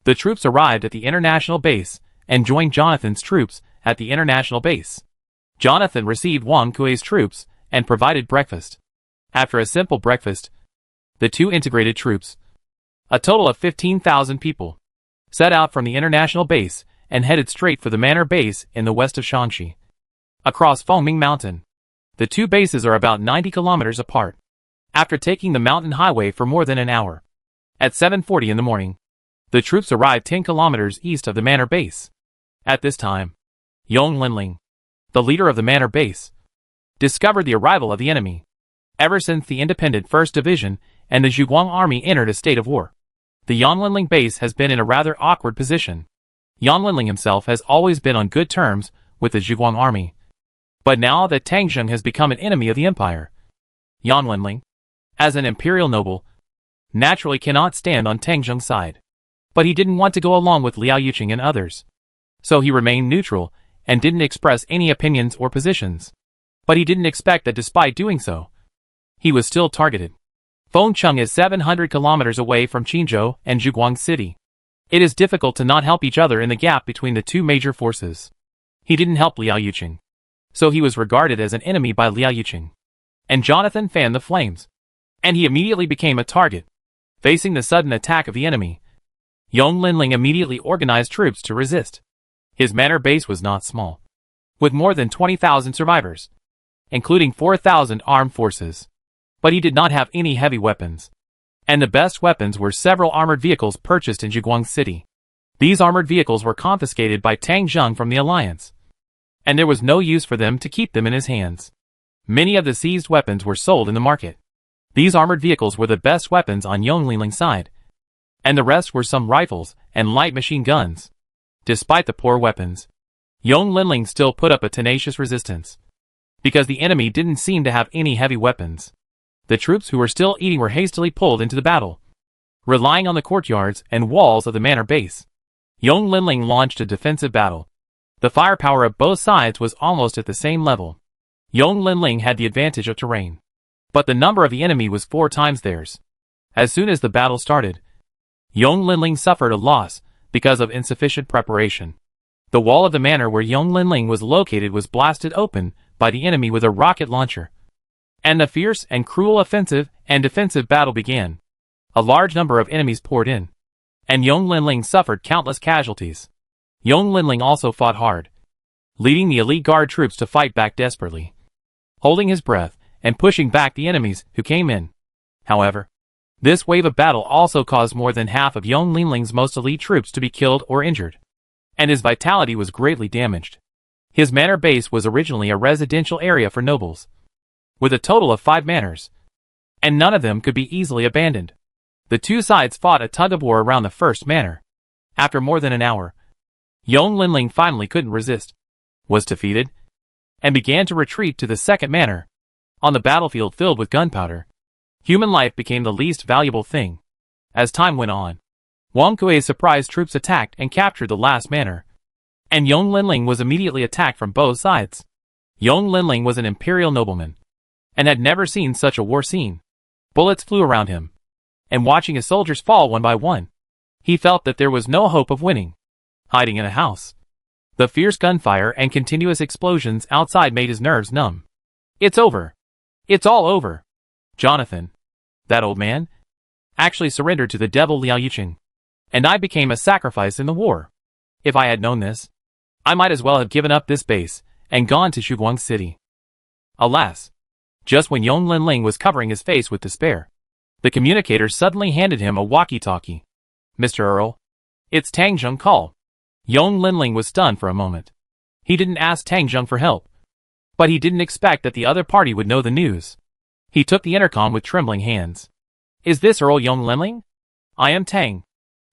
the troops arrived at the international base and joined Jonathan's troops at the international base. Jonathan received Wang Kuei's troops and provided breakfast. After a simple breakfast, the two integrated troops, a total of 15,000 people, set out from the international base and headed straight for the manor base in the west of Shanxi. Across Fengming Mountain, the two bases are about 90 kilometers apart. After taking the mountain highway for more than an hour, at 7:40 in the morning, the troops arrived 10 kilometers east of the manor base. At this time, Yong Linling, the leader of the manor base, discovered the arrival of the enemy. Ever since the Independent 1st Division and the Zhuguang Army entered a state of war, the Yan Linling base has been in a rather awkward position. Yan Linling himself has always been on good terms with the Zhuguang Army. But now that Tangzheng has become an enemy of the empire, Yan Linling, as an imperial noble, naturally cannot stand on Tangzheng's side. But he didn't want to go along with Liao Yuqing and others. So he remained neutral and didn't express any opinions or positions. But he didn't expect that despite doing so, he was still targeted. Fengcheng is 700 kilometers away from Qinzhou and Zhuguang City. It is difficult to not help each other in the gap between the two major forces. He didn't help Liao Yuqing, so he was regarded as an enemy by Liao Yuqing. And Jonathan fanned the flames, and he immediately became a target. Facing the sudden attack of the enemy, Yong Linling immediately organized troops to resist. His manor base was not small, with more than 20,000 survivors, including 4,000 armed forces. But he did not have any heavy weapons, and the best weapons were several armored vehicles purchased in Zhuguang City. These armored vehicles were confiscated by Tangzheng from the alliance, and there was no use for them to keep them in his hands. Many of the seized weapons were sold in the market. These armored vehicles were the best weapons on Yong Linling's side, and the rest were some rifles and light machine guns. Despite the poor weapons, Yong Linling still put up a tenacious resistance, because the enemy didn't seem to have any heavy weapons. The troops who were still eating were hastily pulled into the battle, relying on the courtyards and walls of the manor base. Yong Linling launched a defensive battle. The firepower of both sides was almost at the same level. Yong Linling had the advantage of terrain, but the number of the enemy was 4 times theirs. As soon as the battle started, Yong Linling suffered a loss because of insufficient preparation. The wall of the manor where Yong Linling was located was blasted open by the enemy with a rocket launcher, and the fierce and cruel offensive and defensive battle began. A large number of enemies poured in, and Yong Linling suffered countless casualties. Yong Linling also fought hard, leading the elite guard troops to fight back desperately, holding his breath and pushing back the enemies who came in. However, this wave of battle also caused more than half of Yong Linling's most elite troops to be killed or injured, and his vitality was greatly damaged. His manor base was originally a residential area for nobles, with a total of 5 manors, and none of them could be easily abandoned. The two sides fought a tug-of-war around the first manor. After more than an hour, Yong Linling finally couldn't resist, was defeated, and began to retreat to the second manor. On the battlefield filled with gunpowder, human life became the least valuable thing. As time went on, Wang Kuei's surprise troops attacked and captured the last manor, and Yong Linling was immediately attacked from both sides. Yong Linling was an imperial nobleman, and had never seen such a war scene. Bullets flew around him, and watching his soldiers fall one by one, he felt that there was no hope of winning. Hiding in a house, the fierce gunfire and continuous explosions outside made his nerves numb. It's over. It's all over. Jonathan, that old man, actually surrendered to the devil Liao Yuqing, and I became a sacrifice in the war. If I had known this, I might as well have given up this base and gone to Shuguang City. Alas, just when Yong Linling was covering his face with despair, the communicator suddenly handed him a walkie-talkie. Mr. Earl, it's Tang Zheng call. Yong Linling was stunned for a moment. He didn't ask Tang Zheng for help, but he didn't expect that the other party would know the news. He took the intercom with trembling hands. Is this Earl Yong Linling? I am Tang.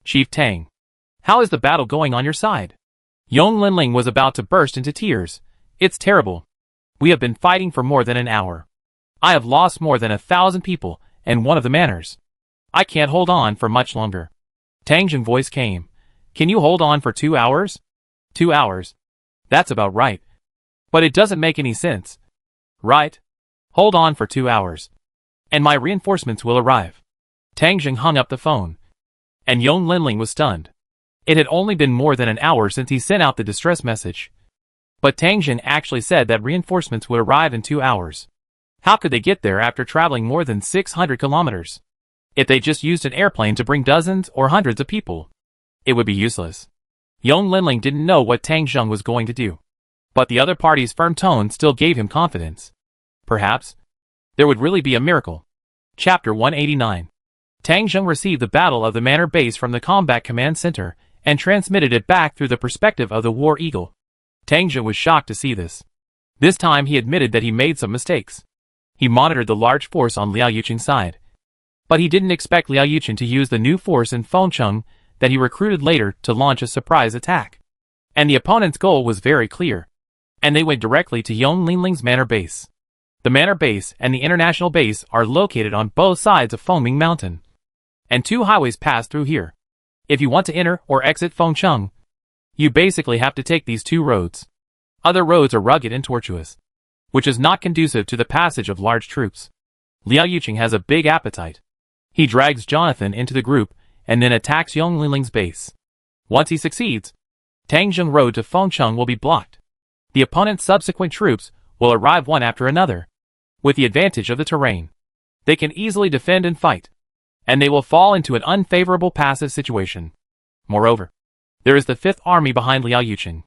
Chief Tang. How is the battle going on your side? Yong Linling was about to burst into tears. It's terrible. We have been fighting for more than an hour. I have lost more than 1,000 people and one of the manors. I can't hold on for much longer. Tang Zheng's voice came. Can you hold on for 2 hours? 2 hours. That's about right. But it doesn't make any sense. Right? Hold on for 2 hours. And my reinforcements will arrive. Tang Zheng hung up the phone. And Yong Linling was stunned. It had only been more than an hour since he sent out the distress message. But Tang Zheng actually said that reinforcements would arrive in 2 hours. How could they get there after traveling more than 600 kilometers? If they just used an airplane to bring dozens or hundreds of people, it would be useless. Yong Linling didn't know what Tang Zheng was going to do, but the other party's firm tone still gave him confidence. Perhaps there would really be a miracle. Chapter 189. Tang Zheng received the Battle of the Manor Base from the Combat Command Center and transmitted it back through the perspective of the War Eagle. Tang Zheng was shocked to see this. This time he admitted that he made some mistakes. He monitored the large force on Liao Yuqing's side, but he didn't expect Liao Yuqing to use the new force in Fengcheng that he recruited later to launch a surprise attack. And the opponent's goal was very clear, and they went directly to Yong Linling's manor base. The manor base and the international base are located on both sides of Fengming Mountain, and 2 highways pass through here. If you want to enter or exit Fengcheng, you basically have to take these 2 roads. Other roads are rugged and tortuous, which is not conducive to the passage of large troops. Liao Yuqing has a big appetite. He drags Jonathan into the group and then attacks Yong Linling's base. Once he succeeds, Tang Zheng road to Fengcheng will be blocked. The opponent's subsequent troops will arrive one after another. With the advantage of the terrain, they can easily defend and fight, and they will fall into an unfavorable passive situation. Moreover, there is the 5th Army behind Liao Yuqing.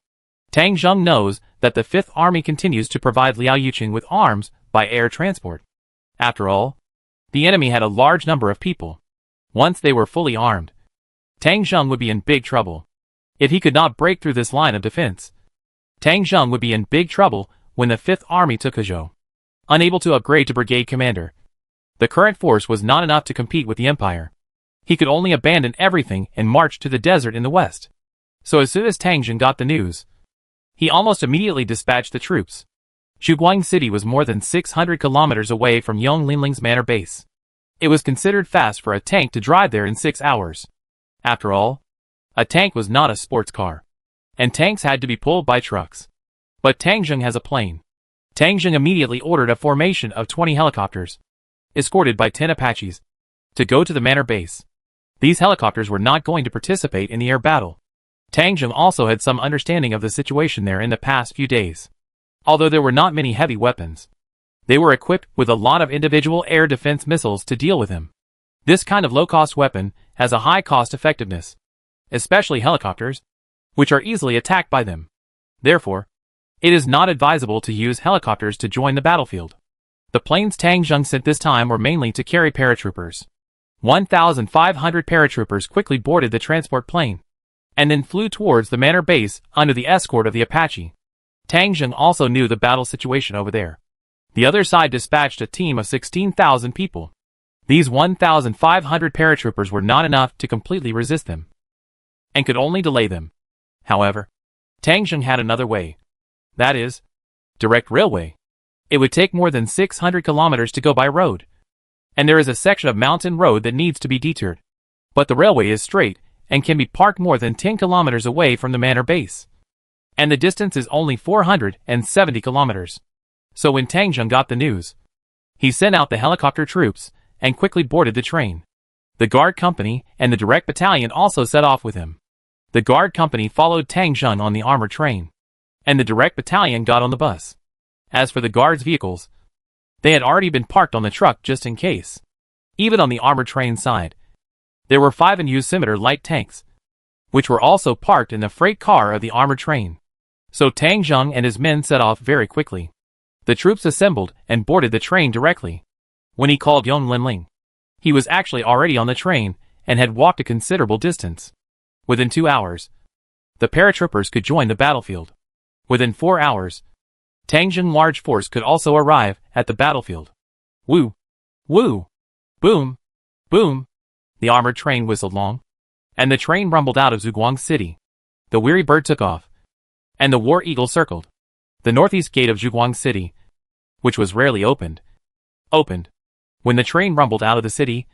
Tang Zheng knows that the 5th Army continues to provide Liao Yuqing with arms by air transport. After all, the enemy had a large number of people. Once they were fully armed, Tang Zheng would be in big trouble. If he could not break through this line of defense, Tang Zheng would be in big trouble when the 5th Army took Hezhou. Unable to upgrade to brigade commander, the current force was not enough to compete with the Empire. He could only abandon everything and march to the desert in the west. So as soon as Tang Zheng got the news, he almost immediately dispatched the troops. Shuguang City was more than 600 kilometers away from Yong Linling's manor base. It was considered fast for a tank to drive there in 6 hours. After all, a tank was not a sports car, and tanks had to be pulled by trucks. But Tang Zheng has a plane. Tang Zheng immediately ordered a formation of 20 helicopters, escorted by 10 Apaches, to go to the manor base. These helicopters were not going to participate in the air battle. Tang Zheng also had some understanding of the situation there in the past few days. Although there were not many heavy weapons, they were equipped with a lot of individual air defense missiles to deal with him. This kind of low-cost weapon has a high cost effectiveness, especially helicopters, which are easily attacked by them. Therefore, it is not advisable to use helicopters to join the battlefield. The planes Tang Zheng sent this time were mainly to carry paratroopers. 1,500 paratroopers quickly boarded the transport plane, and then flew towards the manor base under the escort of the Apache. Tang Zheng also knew the battle situation over there. The other side dispatched a team of 16,000 people. These 1,500 paratroopers were not enough to completely resist them, and could only delay them. However, Tang Zheng had another way. That is, direct railway. It would take more than 600 kilometers to go by road, and there is a section of mountain road that needs to be detoured. But the railway is straight, and can be parked more than 10 kilometers away from the manor base. and the distance is only 470 kilometers. So when Tang Zheng got the news, he sent out the helicopter troops and quickly boarded the train. The guard company and the direct battalion also set off with him. The guard company followed Tang Zheng on the armored train, and the direct battalion got on the bus. As for the guards' vehicles, they had already been parked on the truck just in case. Even on the armored train side, there were 5 scimitar light tanks, which were also parked in the freight car of the armored train. So Tang Zheng and his men set off very quickly. The troops assembled and boarded the train directly. When he called Yong Linling, he was actually already on the train and had walked a considerable distance. Within 2 hours, the paratroopers could join the battlefield. Within 4 hours, Tang Zheng's large force could also arrive at the battlefield. Woo! Woo! Boom! Boom! The armored train whistled long, and the train rumbled out of Zhuguang City. The weary bird took off, and the war eagle circled the northeast gate of Zhuguang City, which was rarely opened. When the train rumbled out of the city,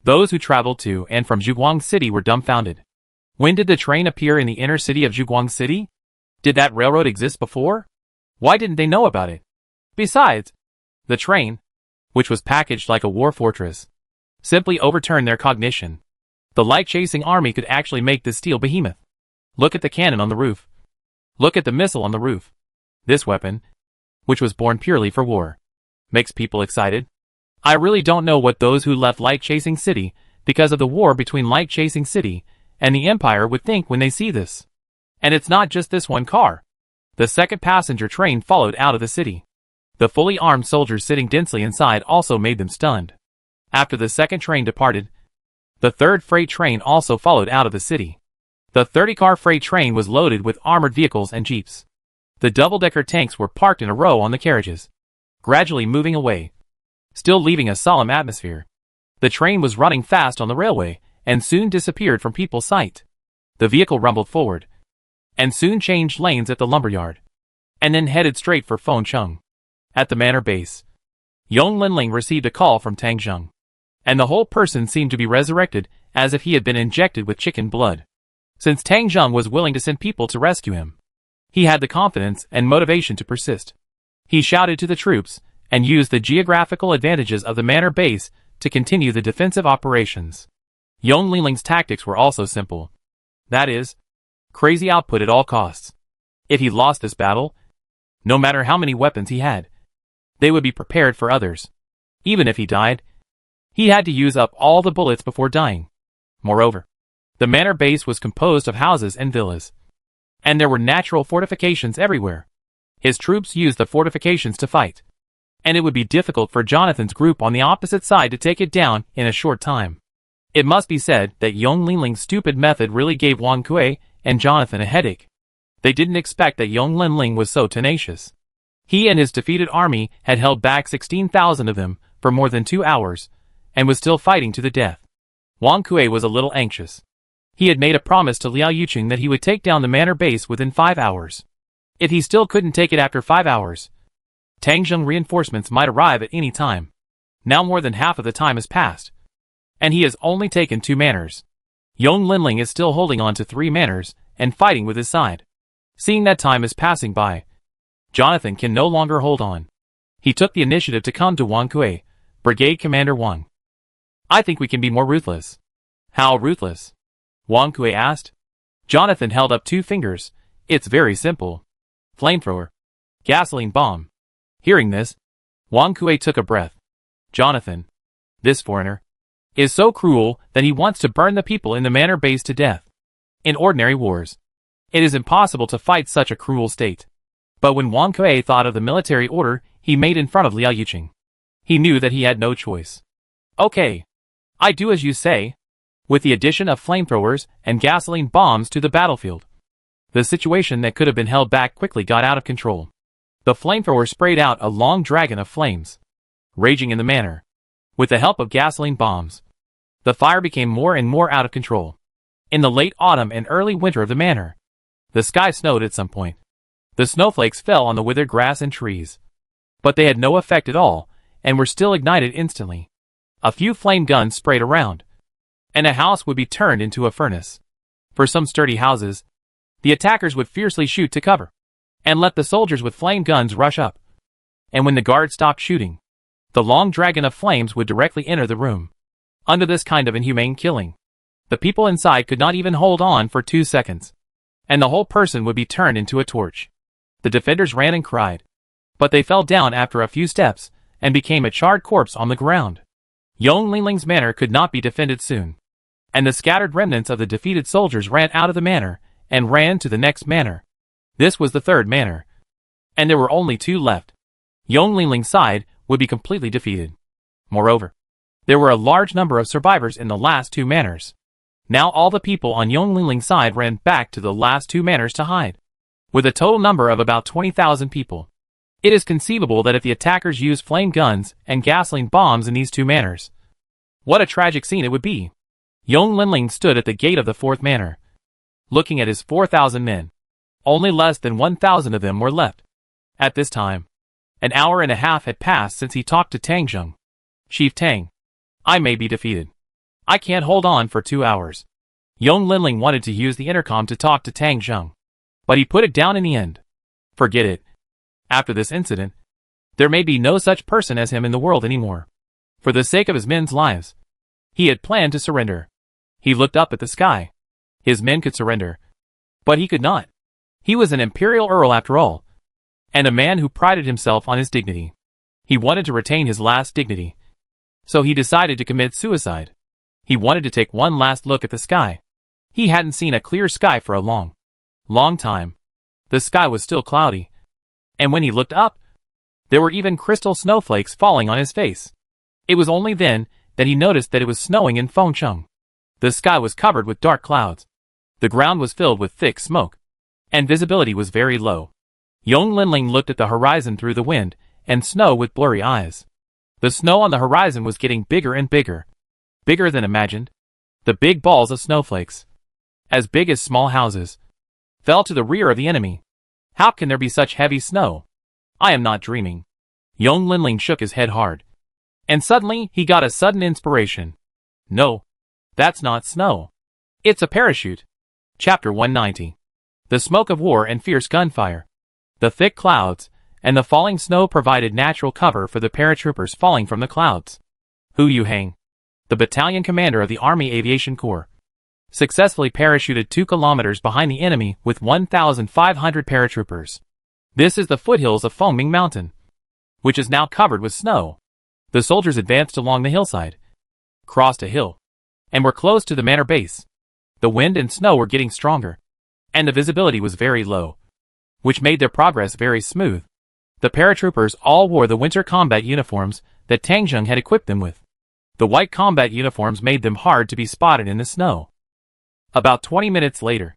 those who traveled to and from Zhuguang City were dumbfounded. When did the train appear in the inner city of Zhuguang City? Did that railroad exist before? Why didn't they know about it? Besides, the train, which was packaged like a war fortress, simply overturned their cognition. The light-chasing army could actually make this steel behemoth. Look at the cannon on the roof. Look at the missile on the roof. This weapon, which was born purely for war, makes people excited. I really don't know what those who left Light-Chasing City because of the war between Light-Chasing City and the Empire would think when they see this. And it's not just this one car. The second passenger train followed out of the city. The fully armed soldiers sitting densely inside also made them stunned. After the second train departed, the third freight train also followed out of the city. The 30-car freight train was loaded with armored vehicles and jeeps. The double-decker tanks were parked in a row on the carriages, gradually moving away, still leaving a solemn atmosphere. The train was running fast on the railway and soon disappeared from people's sight. The vehicle rumbled forward and soon changed lanes at the lumberyard, and then headed straight for Fengcheng. At the manor base, Yong Linling received a call from Tang Zheng, and the whole person seemed to be resurrected as if he had been injected with chicken blood. Since Tang Zheng was willing to send people to rescue him, he had the confidence and motivation to persist. He shouted to the troops and used the geographical advantages of the manor base to continue the defensive operations. Yong Linling's tactics were also simple. That is, crazy output at all costs. If he lost this battle, no matter how many weapons he had, they would be prepared for others. Even if he died, he had to use up all the bullets before dying. Moreover, the manor base was composed of houses and villas, and there were natural fortifications everywhere. His troops used the fortifications to fight, and it would be difficult for Jonathan's group on the opposite side to take it down in a short time. It must be said that Yong Linling's stupid method really gave Wang Kui and Jonathan a headache. They didn't expect that Yong Linling was so tenacious. He and his defeated army had held back 16,000 of them for more than 2 hours, and was still fighting to the death. Wang Kui was a little anxious. He had made a promise to Liao Yuqing that he would take down the manor base within 5 hours. If he still couldn't take it after 5 hours, Tang Zheng reinforcements might arrive at any time. Now more than half of the time has passed, and he has only taken 2 manors. Yong Linling is still holding on to 3 manors and fighting with his side. Seeing that time is passing by, Jonathan can no longer hold on. He took the initiative to come to Wang Kui, Brigade Commander Wang. I think we can be more ruthless. How ruthless? Wang Kui asked. Jonathan held up 2 fingers. It's very simple. Flamethrower. Gasoline bomb. Hearing this, Wang Kui took a breath. Jonathan, this foreigner, is so cruel that he wants to burn the people in the manor base to death. In ordinary wars, it is impossible to fight such a cruel state. But when Wang Kui thought of the military order he made in front of Liao Yuqing, he knew that he had no choice. Okay, I do as you say. With the addition of flamethrowers and gasoline bombs to the battlefield, the situation that could have been held back quickly got out of control. The flamethrower sprayed out a long dragon of flames, raging in the manor. With the help of gasoline bombs, the fire became more and more out of control. In the late autumn and early winter of the manor, the sky snowed at some point. The snowflakes fell on the withered grass and trees, but they had no effect at all and were still ignited instantly. A few flame guns sprayed around, and a house would be turned into a furnace. For some sturdy houses, The attackers would fiercely shoot to cover, and let the soldiers with flame guns rush up. And when the guards stopped shooting, the long dragon of flames would directly enter the room. Under this kind of inhumane killing, the people inside could not even hold on for 2 seconds, and the whole person would be turned into a torch. The defenders ran and cried, but they fell down after a few steps, and became a charred corpse on the ground. Yong Lingling's manor could not be defended soon, and the scattered remnants of the defeated soldiers ran out of the manor, and ran to the next manor. This was the third manor, and there were only 2 left. Yong Lingling's side would be completely defeated. Moreover, there were a large number of survivors in the last 2 manors. Now all the people on Yong Lingling's side ran back to the last 2 manors to hide, with a total number of about 20,000 people. It is conceivable that if the attackers used flame guns and gasoline bombs in these 2 manors, what a tragic scene it would be. Yong Linling stood at the gate of the 4th manor, looking at his 4,000 men. Only less than 1,000 of them were left. At this time, an hour and a half had passed since he talked to Tang Zheng. Chief Tang, I may be defeated. I can't hold on for 2 hours. Yong Linling wanted to use the intercom to talk to Tang Zheng, but he put it down in the end. Forget it. After this incident, there may be no such person as him in the world anymore. For the sake of his men's lives, he had planned to surrender. He looked up at the sky. His men could surrender, but he could not. He was an imperial earl after all, and a man who prided himself on his dignity. He wanted to retain his last dignity, so he decided to commit suicide. He wanted to take one last look at the sky. He hadn't seen a clear sky for a long time. The sky was still cloudy, and when he looked up, there were even crystal snowflakes falling on his face. It was only then that he noticed that it was snowing in Fengcheng. The sky was covered with dark clouds. The ground was filled with thick smoke, and visibility was very low. Yong Linling looked at the horizon through the wind and snow with blurry eyes. The snow on the horizon was getting bigger and bigger. Bigger than imagined. The big balls of snowflakes, as big as small houses, fell to the rear of the enemy. How can there be such heavy snow? I am not dreaming. Yong Linling shook his head hard, and suddenly he got a sudden inspiration. No, that's not snow. It's a parachute. Chapter 190. The smoke of war and fierce gunfire. The thick clouds and the falling snow provided natural cover for the paratroopers falling from the clouds. Hu Yuhang, the battalion commander of the Army Aviation Corps, successfully parachuted 2 kilometers behind the enemy with 1,500 paratroopers. This is the foothills of Fengming Mountain, which is now covered with snow. The soldiers advanced along the hillside, crossed a hill, and were close to the manor base. The wind and snow were getting stronger, and the visibility was very low, which made their progress very smooth. The paratroopers all wore the winter combat uniforms that Tang Zheng had equipped them with. The white combat uniforms made them hard to be spotted in the snow. About 20 minutes later,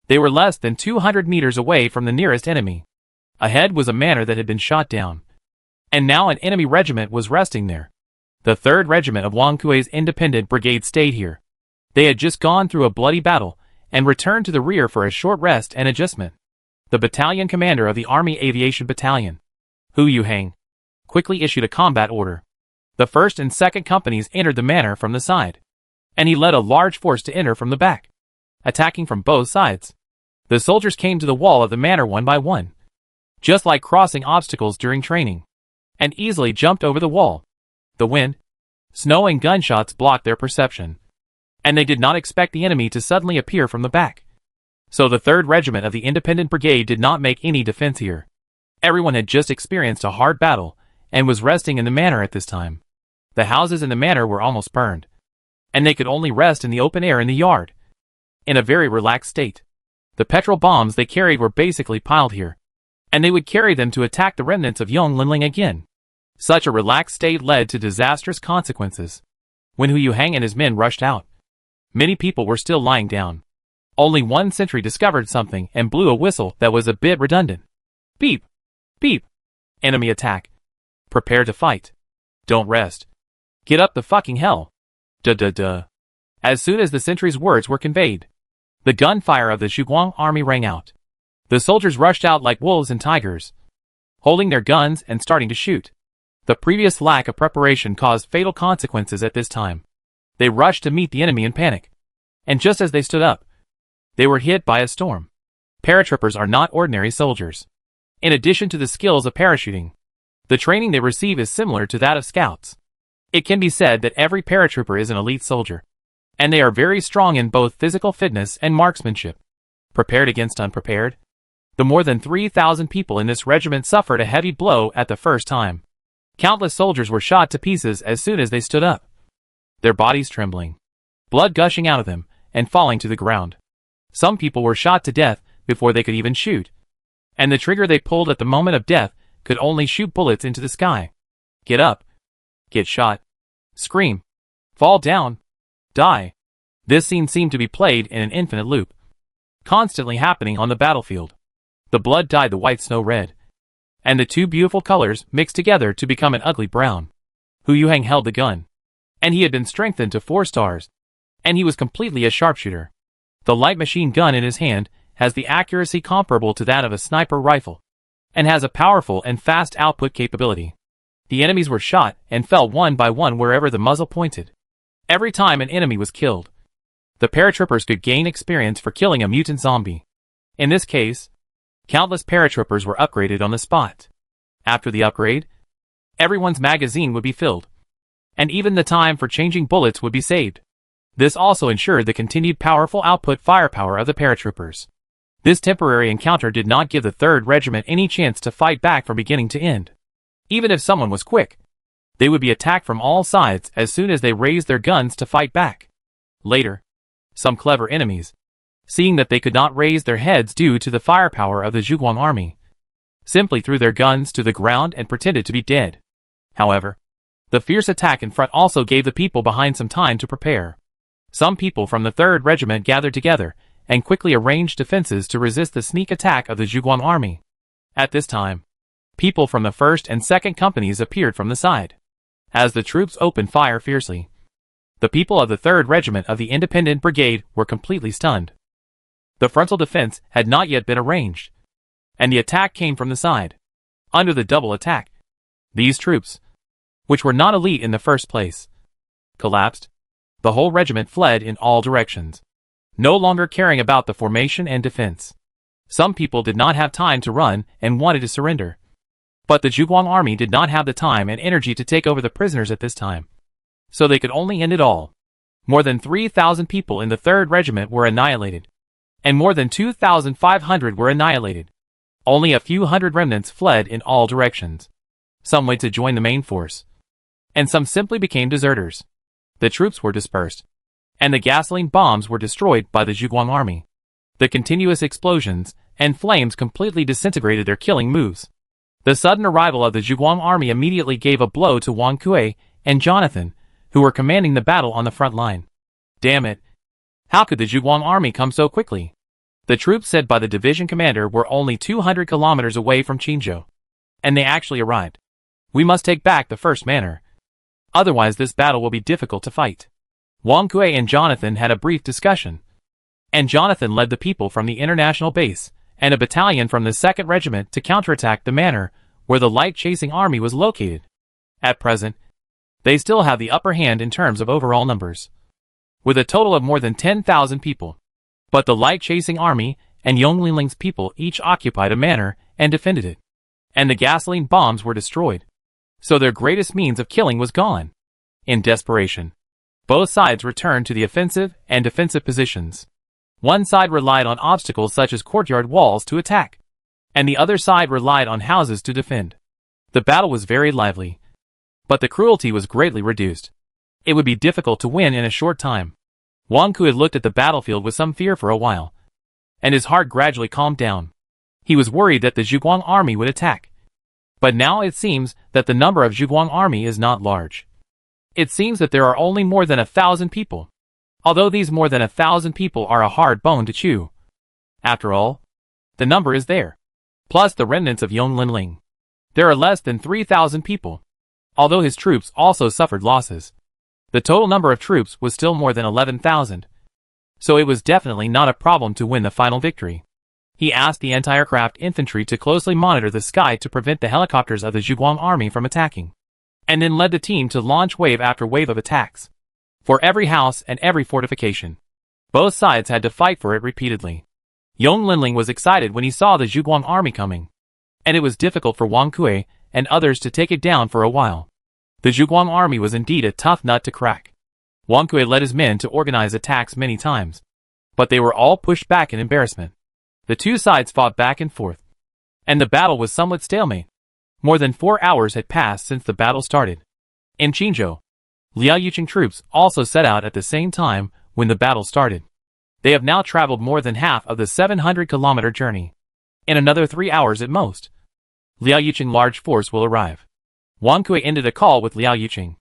they were less than 200 meters away from the nearest enemy. Ahead was a manor that had been shot down, and now an enemy regiment was resting there. The 3rd Regiment of Wang Kuei's Independent Brigade stayed here. They had just gone through a bloody battle and returned to the rear for a short rest and adjustment. The battalion commander of the Army Aviation Battalion, Hu Yuhang, quickly issued a combat order. The 1st and 2nd companies entered the manor from the side, and he led a large force to enter from the back, attacking from both sides. The soldiers came to the wall of the manor one by one, just like crossing obstacles during training, and easily jumped over the wall. The wind, snow and gunshots blocked their perception, and they did not expect the enemy to suddenly appear from the back. So the 3rd Regiment of the Independent Brigade did not make any defense here. Everyone had just experienced a hard battle and was resting in the manor at this time. The houses in the manor were almost burned, and they could only rest in the open air in the yard, in a very relaxed state. The petrol bombs they carried were basically piled here, and they would carry them to attack the remnants of Yong Linling again. Such a relaxed state led to disastrous consequences. When Hu Yuhang and his men rushed out, many people were still lying down. Only one sentry discovered something and blew a whistle that was a bit redundant. Beep! Beep! Enemy attack. Prepare to fight. Don't rest. Get up the fucking hell. Duh. As soon as the sentry's words were conveyed, the gunfire of the Zhuguang army rang out. The soldiers rushed out like wolves and tigers, holding their guns and starting to shoot. The previous lack of preparation caused fatal consequences at this time. They rushed to meet the enemy in panic, and just as they stood up, they were hit by a storm. Paratroopers are not ordinary soldiers. In addition to the skills of parachuting, the training they receive is similar to that of scouts. It can be said that every paratrooper is an elite soldier, and they are very strong in both physical fitness and marksmanship. Prepared against unprepared, the more than 3,000 people in this regiment suffered a heavy blow at the first time. Countless soldiers were shot to pieces as soon as they stood up, their bodies trembling, blood gushing out of them, and falling to the ground. Some people were shot to death before they could even shoot, and the trigger they pulled at the moment of death could only shoot bullets into the sky. Get up, get shot, scream, fall down, die. This scene seemed to be played in an infinite loop, constantly happening on the battlefield. The blood dyed the white snow red, and the two beautiful colors mixed together to become an ugly brown. Hu Yuhang held the gun, and he had been strengthened to 4 stars, and he was completely a sharpshooter. The light machine gun in his hand has the accuracy comparable to that of a sniper rifle, and has a powerful and fast output capability. The enemies were shot and fell one by one wherever the muzzle pointed. Every time an enemy was killed, the paratroopers could gain experience for killing a mutant zombie. In this case, countless paratroopers were upgraded on the spot. After the upgrade, everyone's magazine would be filled, and even the time for changing bullets would be saved. This also ensured the continued powerful output firepower of the paratroopers. This temporary encounter did not give the 3rd Regiment any chance to fight back from beginning to end. Even if someone was quick, they would be attacked from all sides as soon as they raised their guns to fight back. Later, some clever enemies, seeing that they could not raise their heads due to the firepower of the Zhuguang army, simply threw their guns to the ground and pretended to be dead. However, the fierce attack in front also gave the people behind some time to prepare. Some people from the 3rd Regiment gathered together and quickly arranged defenses to resist the sneak attack of the Zhuguang army. At this time, people from the 1st and 2nd companies appeared from the side. As the troops opened fire fiercely, the people of the 3rd Regiment of the Independent Brigade were completely stunned. The frontal defense had not yet been arranged, and the attack came from the side. Under the double attack, these troops, which were not elite in the first place, collapsed. The whole regiment fled in all directions, no longer caring about the formation and defense. Some people did not have time to run and wanted to surrender, but the Zhuguang army did not have the time and energy to take over the prisoners at this time, so they could only end it all. More than 3,000 people in the 3rd Regiment were annihilated, and more than 2,500 were annihilated. Only a few hundred remnants fled in all directions. Some went to join the main force, and some simply became deserters. The troops were dispersed, and the gasoline bombs were destroyed by the Zhuguang army. The continuous explosions and flames completely disintegrated their killing moves. The sudden arrival of the Zhuguang army immediately gave a blow to Wang Kuei and Jonathan, who were commanding the battle on the front line. Damn it! How could the Zhuguang army come so quickly? The troops said by the division commander were only 200 kilometers away from Qinzhou, and they actually arrived. We must take back the first manor. Otherwise this battle will be difficult to fight. Wang Kuei and Jonathan had a brief discussion, and Jonathan led the people from the international base and a battalion from the 2nd Regiment to counterattack the manor where the light chasing army was located. At present, they still have the upper hand in terms of overall numbers, with a total of more than 10,000 people. But the light chasing army and Yonglinling's people each occupied a manor and defended it, and the gasoline bombs were destroyed. So their greatest means of killing was gone. In desperation, both sides returned to the offensive and defensive positions. One side relied on obstacles such as courtyard walls to attack, and the other side relied on houses to defend. The battle was very lively, but the cruelty was greatly reduced. It would be difficult to win in a short time. Wang Ku had looked at the battlefield with some fear for a while, and his heart gradually calmed down. He was worried that the Zhuguang army would attack. But now it seems that the number of Zhuguang army is not large. It seems that there are only more than 1,000 people, although these more than 1,000 people are a hard bone to chew. After all, the number is there, plus the remnants of Yonglinling. There are less than 3,000 people, although his troops also suffered losses. The total number of troops was still more than 11,000, so it was definitely not a problem to win the final victory. He asked the anti-aircraft infantry to closely monitor the sky to prevent the helicopters of the Zhuguang army from attacking, and then led the team to launch wave after wave of attacks. For every house and every fortification, both sides had to fight for it repeatedly. Yong Linling was excited when he saw the Zhuguang army coming, and it was difficult for Wang Kui and others to take it down for a while. The Zhuguang army was indeed a tough nut to crack. Wang Kui led his men to organize attacks many times, but they were all pushed back in embarrassment. The two sides fought back and forth, and the battle was somewhat stalemate. More than 4 hours had passed since the battle started. In Qinzhou, Liao Yuqing troops also set out at the same time when the battle started. They have now traveled more than half of the 700-kilometer journey. In another 3 hours at most, Liao Yuqing's large force will arrive. Wang Kui ended a call with Liao Yuqing,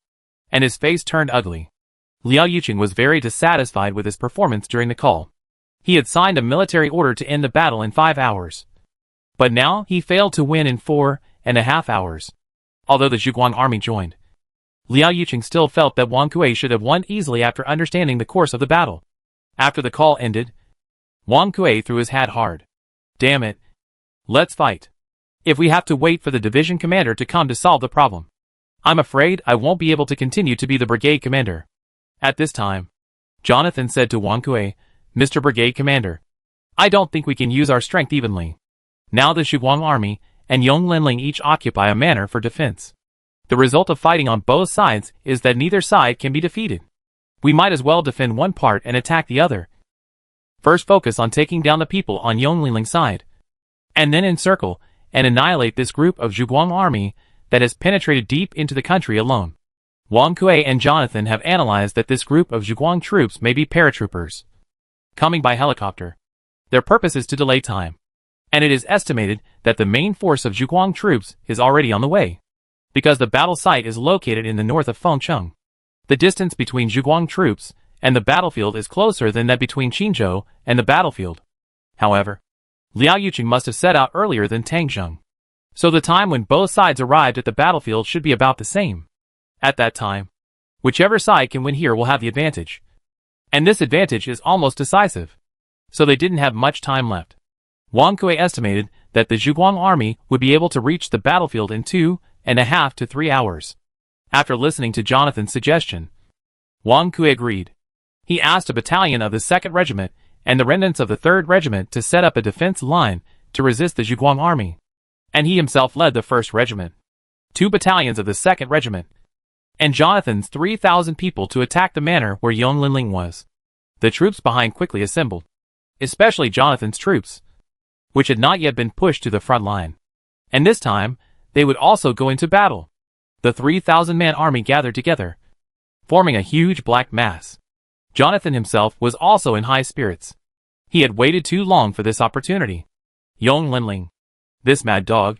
and his face turned ugly. Liao Yuqing was very dissatisfied with his performance during the call. He had signed a military order to end the battle in 5 hours. But now he failed to win in 4.5 hours. Although the Zhuguang army joined, Liao Yuqing still felt that Wang Kui should have won easily after understanding the course of the battle. After the call ended, Wang Kui threw his hat hard. Damn it. Let's fight. If we have to wait for the division commander to come to solve the problem, I'm afraid I won't be able to continue to be the brigade commander. At this time, Jonathan said to Wang Kui, Mr. Brigade Commander, I don't think we can use our strength evenly. Now the Zhuguang army and Yong Linling each occupy a manor for defense. The result of fighting on both sides is that neither side can be defeated. We might as well defend one part and attack the other. First focus on taking down the people on Yong Linling's side, and then encircle and annihilate this group of Zhuguang army that has penetrated deep into the country alone. Wang Kui and Jonathan have analyzed that this group of Zhuguang troops may be paratroopers coming by helicopter. Their purpose is to delay time, and it is estimated that the main force of Zhuguang troops is already on the way, because the battle site is located in the north of Fengcheng. The distance between Zhuguang troops and the battlefield is closer than that between Qinzhou and the battlefield. However, Liao Yuqing must have set out earlier than Tangzheng, so the time when both sides arrived at the battlefield should be about the same. At that time, whichever side can win here will have the advantage, and this advantage is almost decisive, so they didn't have much time left. Wang Kui estimated that the Zhuguang army would be able to reach the battlefield in 2.5 to 3 hours. After listening to Jonathan's suggestion, Wang Kui agreed. He asked a battalion of the 2nd Regiment and the remnants of the 3rd Regiment to set up a defense line to resist the Zhuguang army, and he himself led the 1st Regiment, 2 battalions of the 2nd Regiment, and Jonathan's 3,000 people to attack the manor where Yong Linling was. The troops behind quickly assembled, especially Jonathan's troops, which had not yet been pushed to the front line, and this time they would also go into battle. The 3,000-man army gathered together, forming a huge black mass. Jonathan himself was also in high spirits. He had waited too long for this opportunity. Yong Linling, this mad dog,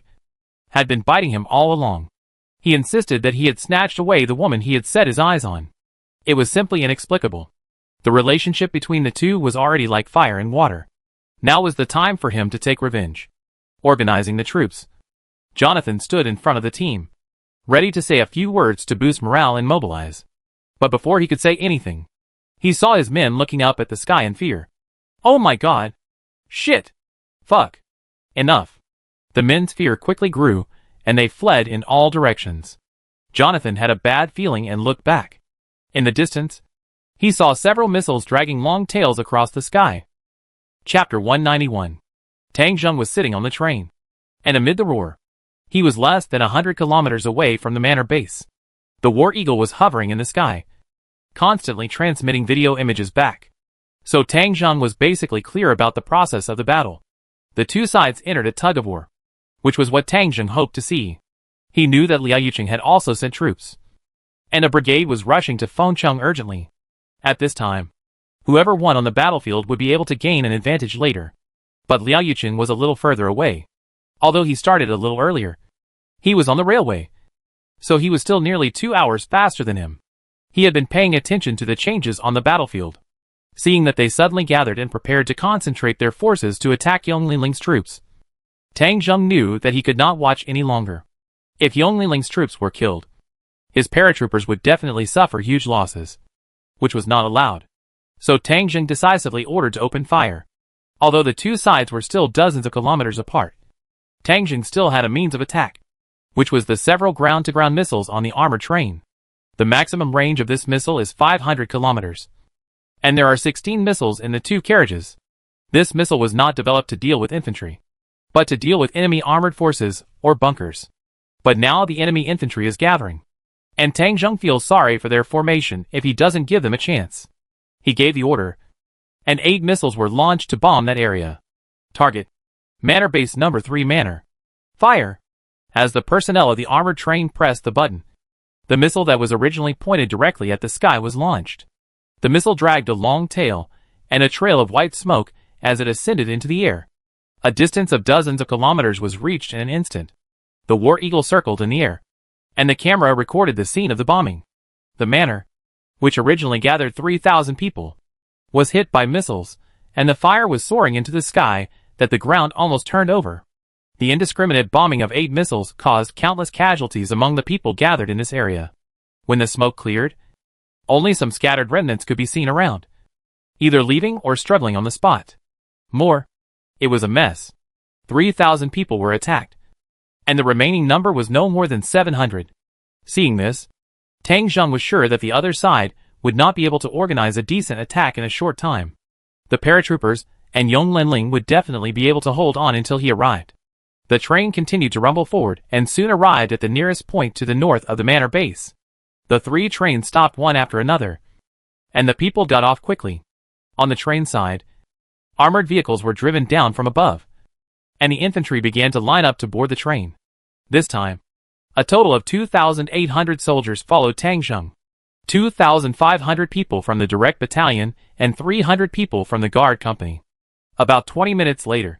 had been biting him all along. He insisted that he had snatched away the woman he had set his eyes on. It was simply inexplicable. The relationship between the two was already like fire and water. Now was the time for him to take revenge. Organizing the troops, Jonathan stood in front of the team, ready to say a few words to boost morale and mobilize. But before he could say anything, he saw his men looking up at the sky in fear. Oh my god! Shit! Fuck! Enough! The men's fear quickly grew, and they fled in all directions. Jonathan had a bad feeling and looked back. In the distance, he saw several missiles dragging long tails across the sky. Chapter 191. Tang Zheng was sitting on the train, and amid the roar, he was less than 100 kilometers away from the manor base. The War Eagle was hovering in the sky, constantly transmitting video images back. So Tang Zheng was basically clear about the process of the battle. The two sides entered a tug-of-war, which was what Tang Zheng hoped to see. He knew that Liao Yuqing had also sent troops, and a brigade was rushing to Fengcheng urgently. At this time, whoever won on the battlefield would be able to gain an advantage later. But Liao Yuqing was a little further away. Although he started a little earlier, he was on the railway, so he was still nearly 2 hours faster than him. He had been paying attention to the changes on the battlefield, seeing that they suddenly gathered and prepared to concentrate their forces to attack Yong Linling's troops. Tang Zheng knew that he could not watch any longer. If Yong Linling's troops were killed, his paratroopers would definitely suffer huge losses, which was not allowed. So Tang Zheng decisively ordered to open fire. Although the two sides were still dozens of kilometers apart, Tang Zheng still had a means of attack, which was the several ground-to-ground missiles on the armored train. The maximum range of this missile is 500 kilometers, and there are 16 missiles in the two carriages. This missile was not developed to deal with infantry, but to deal with enemy armored forces or bunkers. But now the enemy infantry is gathering, and Tang Zheng feels sorry for their formation if he doesn't give them a chance. He gave the order, and 8 missiles were launched to bomb that area. Target: Manor Base Number 3 Manor. Fire! As the personnel of the armored train pressed the button, the missile that was originally pointed directly at the sky was launched. The missile dragged a long tail and a trail of white smoke as it ascended into the air. A distance of dozens of kilometers was reached in an instant. The War Eagle circled in the air, and the camera recorded the scene of the bombing. The manor, which originally gathered 3,000 people, was hit by missiles, and the fire was soaring into the sky that the ground almost turned over. The indiscriminate bombing of 8 missiles caused countless casualties among the people gathered in this area. When the smoke cleared, only some scattered remnants could be seen around, either leaving or struggling on the spot. It was a mess. 3,000 people were attacked, and the remaining number was no more than 700. Seeing this, Tang Zheng was sure that the other side would not be able to organize a decent attack in a short time. The paratroopers and Yong Linling would definitely be able to hold on until he arrived. The train continued to rumble forward and soon arrived at the nearest point to the north of the manor base. The 3 trains stopped one after another, and the people got off quickly. On the train side, armored vehicles were driven down from above, and the infantry began to line up to board the train. This time, a total of 2,800 soldiers followed Tang Zheng. 2,500 people from the direct battalion and 300 people from the guard company. About 20 minutes later,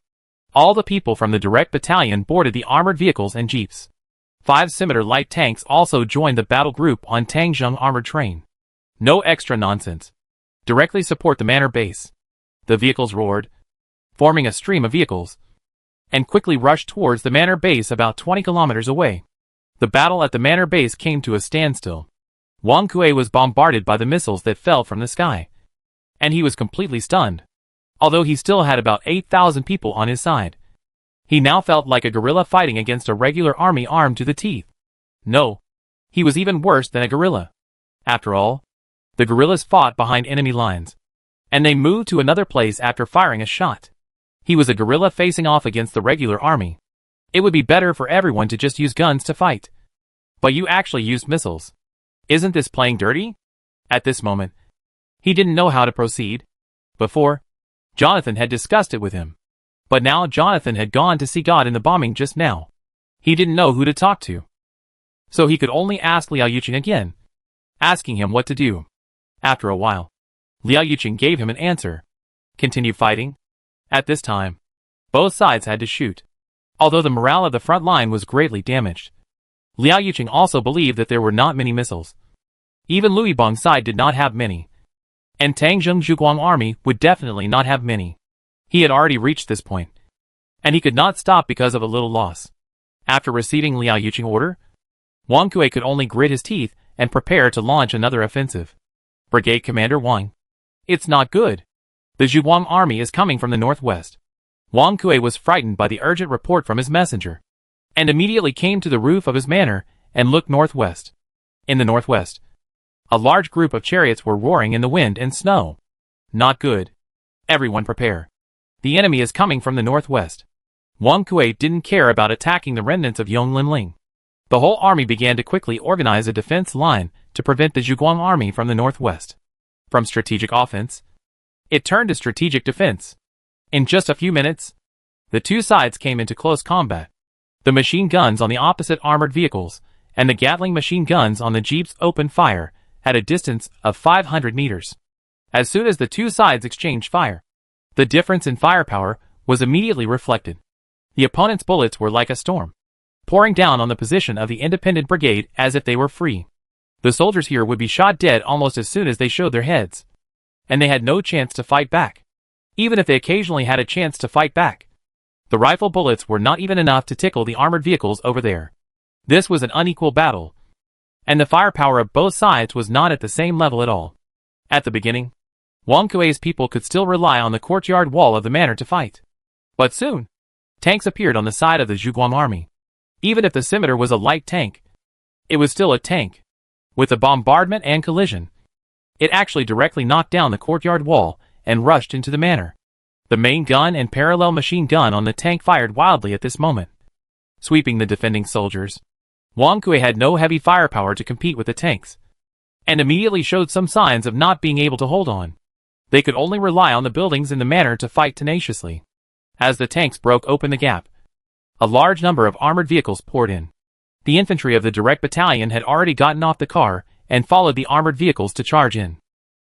all the people from the direct battalion boarded the armored vehicles and jeeps. 5 scimitar light tanks also joined the battle group on Tang Zheng armored train. No extra nonsense. Directly support the manor base. The vehicles roared, forming a stream of vehicles, and quickly rushed towards the manor base about 20 kilometers away. The battle at the manor base came to a standstill. Wang Kuei was bombarded by the missiles that fell from the sky, and he was completely stunned. Although he still had about 8,000 people on his side, he now felt like a guerrilla fighting against a regular army armed to the teeth. No, he was even worse than a guerrilla. After all, the guerrillas fought behind enemy lines, and they moved to another place after firing a shot. He was a guerrilla facing off against the regular army. It would be better for everyone to just use guns to fight. But you actually used missiles. Isn't this playing dirty? At this moment, he didn't know how to proceed. Before, Jonathan had discussed it with him. But now Jonathan had gone to see God in the bombing just now. He didn't know who to talk to. So he could only ask Liao Yuqing again, asking him what to do. After a while, Liao Yuqing gave him an answer. Continue fighting. At this time, both sides had to shoot. Although the morale of the front line was greatly damaged, Liao Yuqing also believed that there were not many missiles. Even Lui Bang's side did not have many, and Tang Zheng's Zhuguang army would definitely not have many. He had already reached this point, and he could not stop because of a little loss. After receiving Liao Yuqing's order, Wang Kuei could only grit his teeth and prepare to launch another offensive. Brigade Commander Wang. It's not good. The Zhuguang army is coming from the northwest. Wang Kuei was frightened by the urgent report from his messenger, and immediately came to the roof of his manor and looked northwest. In the northwest, a large group of chariots were roaring in the wind and snow. Not good. Everyone prepare. The enemy is coming from the northwest. Wang Kuei didn't care about attacking the remnants of Yong Linling. The whole army began to quickly organize a defense line to prevent the Zhuguang army from the northwest. From strategic offense, it turned to strategic defense. In just a few minutes, the two sides came into close combat. The machine guns on the opposite armored vehicles and the Gatling machine guns on the jeeps opened fire at a distance of 500 meters. As soon as the two sides exchanged fire, the difference in firepower was immediately reflected. The opponent's bullets were like a storm, pouring down on the position of the independent brigade as if they were free. The soldiers here would be shot dead almost as soon as they showed their heads, and they had no chance to fight back. Even if they occasionally had a chance to fight back, the rifle bullets were not even enough to tickle the armored vehicles over there. This was an unequal battle, and the firepower of both sides was not at the same level at all. At the beginning, Wang Kuei's people could still rely on the courtyard wall of the manor to fight. But soon, tanks appeared on the side of the Zhuguang army. Even if the scimitar was a light tank, it was still a tank. With the bombardment and collision, it actually directly knocked down the courtyard wall and rushed into the manor. The main gun and parallel machine gun on the tank fired wildly at this moment, sweeping the defending soldiers. Wang Kui had no heavy firepower to compete with the tanks, and immediately showed some signs of not being able to hold on. They could only rely on the buildings in the manner to fight tenaciously. As the tanks broke open the gap, a large number of armored vehicles poured in. The infantry of the direct battalion had already gotten off the car and followed the armored vehicles to charge in.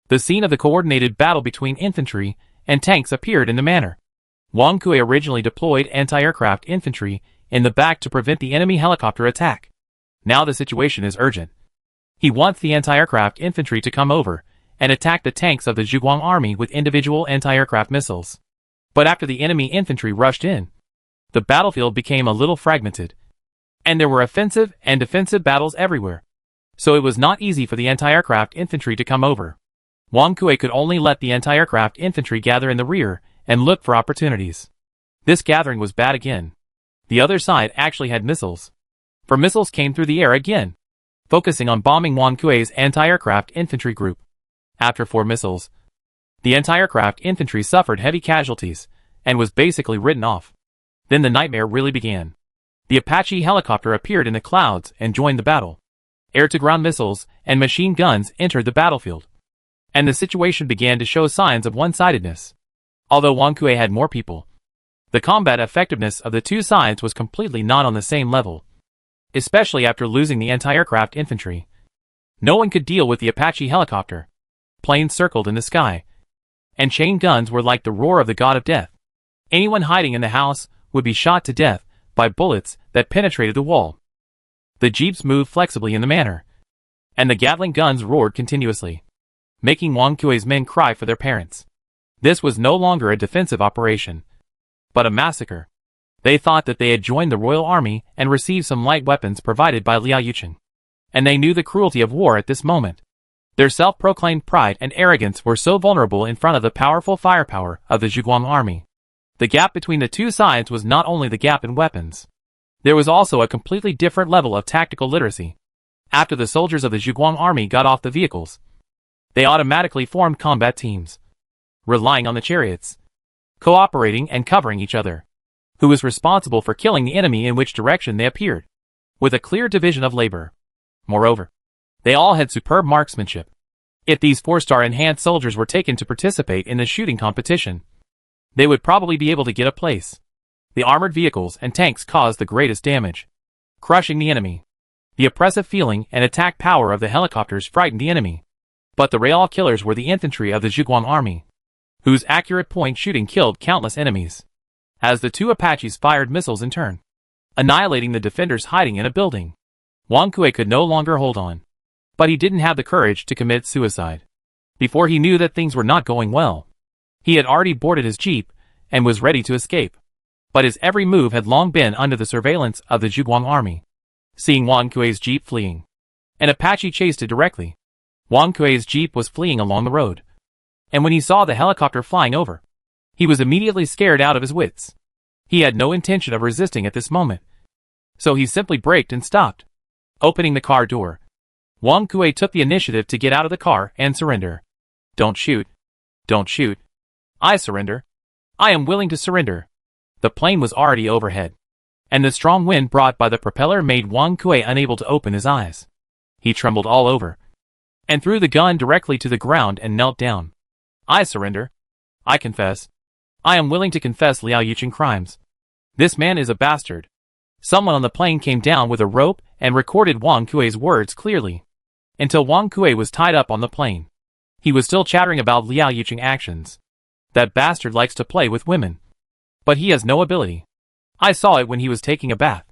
The scene of the coordinated battle between infantry and tanks appeared in the manner. Wang Kui originally deployed anti-aircraft infantry in the back to prevent the enemy helicopter attack. Now the situation is urgent. He wants the anti-aircraft infantry to come over and attack the tanks of the Zhuguang army with individual anti-aircraft missiles. But after the enemy infantry rushed in, the battlefield became a little fragmented, and there were offensive and defensive battles everywhere. So it was not easy for the anti-aircraft infantry to come over. Wang Kui could only let the anti-aircraft infantry gather in the rear and look for opportunities. This gathering was bad again. The other side actually had missiles. For missiles came through the air again, focusing on bombing Wang Kui's anti-aircraft infantry group. After 4 missiles, the anti-aircraft infantry suffered heavy casualties and was basically written off. Then the nightmare really began. The Apache helicopter appeared in the clouds and joined the battle. Air-to-ground missiles and machine guns entered the battlefield, and the situation began to show signs of one-sidedness. Although Wang Kui had more people, the combat effectiveness of the two sides was completely not on the same level, especially after losing the anti-aircraft infantry. No one could deal with the Apache helicopter. Planes circled in the sky, and chain guns were like the roar of the god of death. Anyone hiding in the house would be shot to death by bullets that penetrated the wall. The jeeps moved flexibly in the manner, and the Gatling guns roared continuously, making Wang Kui's men cry for their parents. This was no longer a defensive operation, but a massacre. They thought that they had joined the Royal Army and received some light weapons provided by Liao Yucheng, and they knew the cruelty of war at this moment. Their self-proclaimed pride and arrogance were so vulnerable in front of the powerful firepower of the Zhuguang army. The gap between the two sides was not only the gap in weapons. There was also a completely different level of tactical literacy. After the soldiers of the Zhuguang army got off the vehicles, they automatically formed combat teams, relying on the chariots, cooperating and covering each other, who was responsible for killing the enemy in which direction they appeared, with a clear division of labor. Moreover, they all had superb marksmanship. If these 4-star enhanced soldiers were taken to participate in the shooting competition, they would probably be able to get a place. The armored vehicles and tanks caused the greatest damage, crushing the enemy. The oppressive feeling and attack power of the helicopters frightened the enemy. But the real killers were the infantry of the Zhuguang army, whose accurate point shooting killed countless enemies, as the 2 Apaches fired missiles in turn, annihilating the defenders hiding in a building. Wang Kui could no longer hold on, but he didn't have the courage to commit suicide. Before he knew that things were not going well, he had already boarded his jeep and was ready to escape. But his every move had long been under the surveillance of the Zhuguang army. Seeing Wang Kui's jeep fleeing, an Apache chased it directly. Wang Kui's jeep was fleeing along the road, and when he saw the helicopter flying over, he was immediately scared out of his wits. He had no intention of resisting at this moment, so he simply braked and stopped. Opening the car door, Wang Kui took the initiative to get out of the car and surrender. Don't shoot. Don't shoot. I surrender. I am willing to surrender. The plane was already overhead, and the strong wind brought by the propeller made Wang Kui unable to open his eyes. He trembled all over, and threw the gun directly to the ground and knelt down. I surrender. I confess. I am willing to confess Liao Yucheng crimes. This man is a bastard. Someone on the plane came down with a rope and recorded Wang Kui's words clearly, until Wang Kui was tied up on the plane. He was still chattering about Liao Yucheng actions. That bastard likes to play with women, but he has no ability. I saw it when he was taking a bath.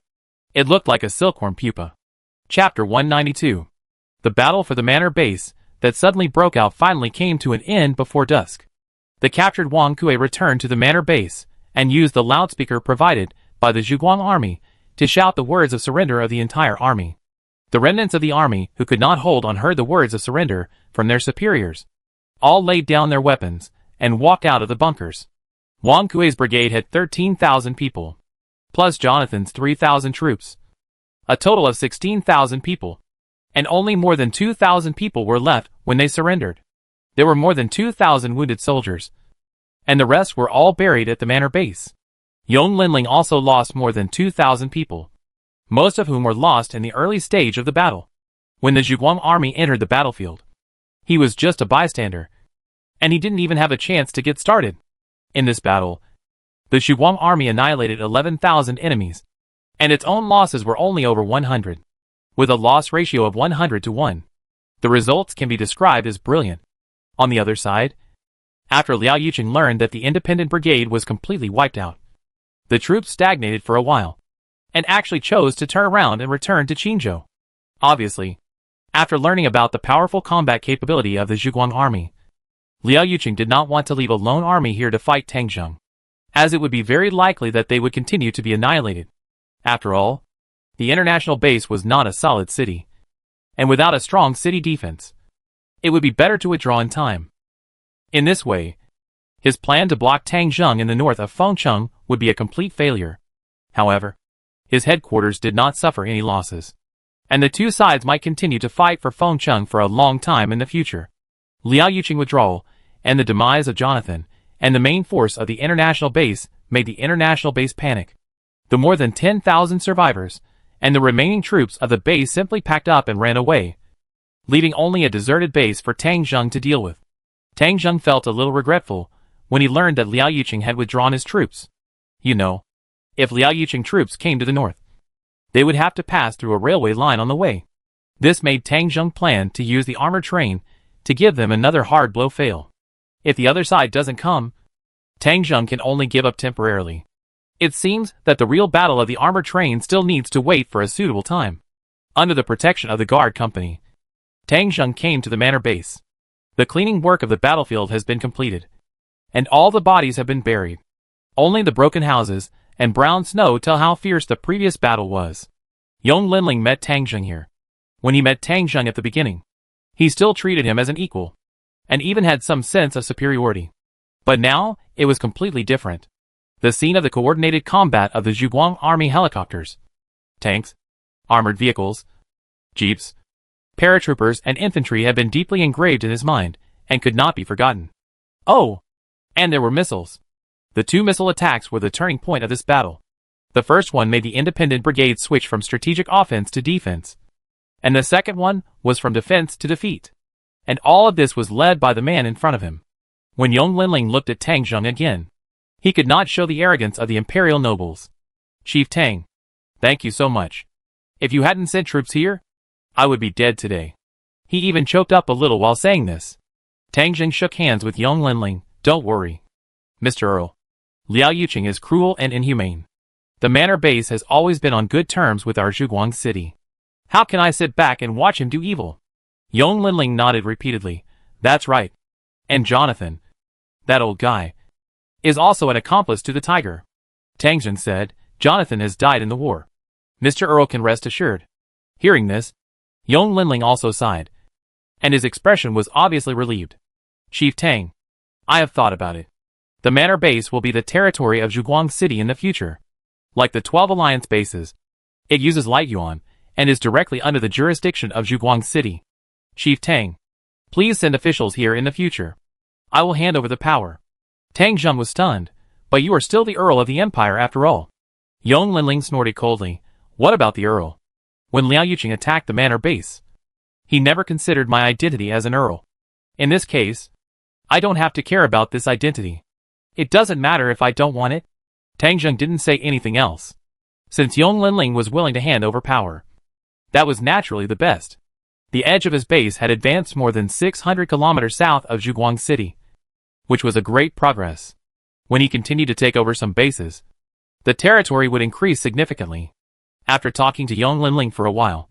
It looked like a silkworm pupa. Chapter 192. The battle for the manor base that suddenly broke out finally came to an end before dusk. The captured Wang Kui returned to the manor base and used the loudspeaker provided by the Zhuguang army to shout the words of surrender of the entire army. The remnants of the army who could not hold on heard the words of surrender from their superiors. All laid down their weapons and walked out of the bunkers. Wang Kui's brigade had 13,000 people, plus Jonathan's 3,000 troops. A total of 16,000 people, and only more than 2,000 people were left when they surrendered. There were more than 2,000 wounded soldiers, and the rest were all buried at the manor base. Yong Linling also lost more than 2,000 people, most of whom were lost in the early stage of the battle. When the Zhuguang army entered the battlefield, he was just a bystander, and he didn't even have a chance to get started. In this battle, the Zhuguang army annihilated 11,000 enemies, and its own losses were only over 100, with a loss ratio of 100 to 1. The results can be described as brilliant. On the other side, after Liao Yuqing learned that the independent brigade was completely wiped out, the troops stagnated for a while, and actually chose to turn around and return to Qingzhou. Obviously, after learning about the powerful combat capability of the Zhuguang army, Liao Yuqing did not want to leave a lone army here to fight Tangzheng, as it would be very likely that they would continue to be annihilated. After all, the international base was not a solid city, and without a strong city defense, it would be better to withdraw in time. In this way, his plan to block Tangzheng in the north of Fengcheng would be a complete failure. However, his headquarters did not suffer any losses, and the two sides might continue to fight for Fengcheng for a long time in the future. Liao Yuqing withdrawal, and the demise of Jonathan, and the main force of the international base made the international base panic. The more than 10,000 survivors, and the remaining troops of the base simply packed up and ran away, leaving only a deserted base for Tangzheng to deal with. Tangzheng felt a little regretful when he learned that Liao Yuqing had withdrawn his troops. You know, if Liao Yuqing troops came to the north, they would have to pass through a railway line on the way. This made Tangzheng plan to use the armored train to give them another hard blow fail. If the other side doesn't come, Tangzheng can only give up temporarily. It seems that the real battle of the armored train still needs to wait for a suitable time. Under the protection of the guard company, Tangzheng came to the manor base. The cleaning work of the battlefield has been completed, and all the bodies have been buried. Only the broken houses and brown snow tell how fierce the previous battle was. Yong Linling met Tangzheng here. When he met Tangzheng at the beginning, he still treated him as an equal, and even had some sense of superiority. But now, it was completely different. The scene of the coordinated combat of the Zhuguang army helicopters, tanks, armored vehicles, jeeps, paratroopers and infantry had been deeply engraved in his mind, and could not be forgotten. Oh! And there were missiles. The two missile attacks were the turning point of this battle. The first one made the independent brigade switch from strategic offense to defense, and the second one was from defense to defeat. And all of this was led by the man in front of him. When Yong Linling looked at Tangzheng again, he could not show the arrogance of the imperial nobles. Chief Tang, thank you so much. If you hadn't sent troops here, I would be dead today. He even choked up a little while saying this. Tangzheng shook hands with Yong Linling. Don't worry, Mr. Earl. Liao Yuqing is cruel and inhumane. The manor base has always been on good terms with our Zhuguang city. How can I sit back and watch him do evil? Yong Linling nodded repeatedly. That's right. And Jonathan, that old guy, is also an accomplice to the tiger. Tangzheng said, Jonathan has died in the war. Mr. Earl can rest assured. Hearing this, Yong Linling also sighed, and his expression was obviously relieved. Chief Tang, I have thought about it. The manor base will be the territory of Zhuguang City in the future. Like the 12 alliance bases, it uses light yuan, and is directly under the jurisdiction of Zhuguang City. Chief Tang, please send officials here in the future. I will hand over the power. Tangzheng was stunned, but you are still the Earl of the Empire after all. Yong Linling snorted coldly. What about the Earl? When Liao Yuqing attacked the manor base, he never considered my identity as an Earl. In this case, I don't have to care about this identity. It doesn't matter if I don't want it. Tangzheng didn't say anything else, since Yong Linling was willing to hand over power. That was naturally the best. The edge of his base had advanced more than 600 kilometers south of Zhuguang City, which was a great progress. When he continued to take over some bases, the territory would increase significantly. After talking to Yong Linling for a while,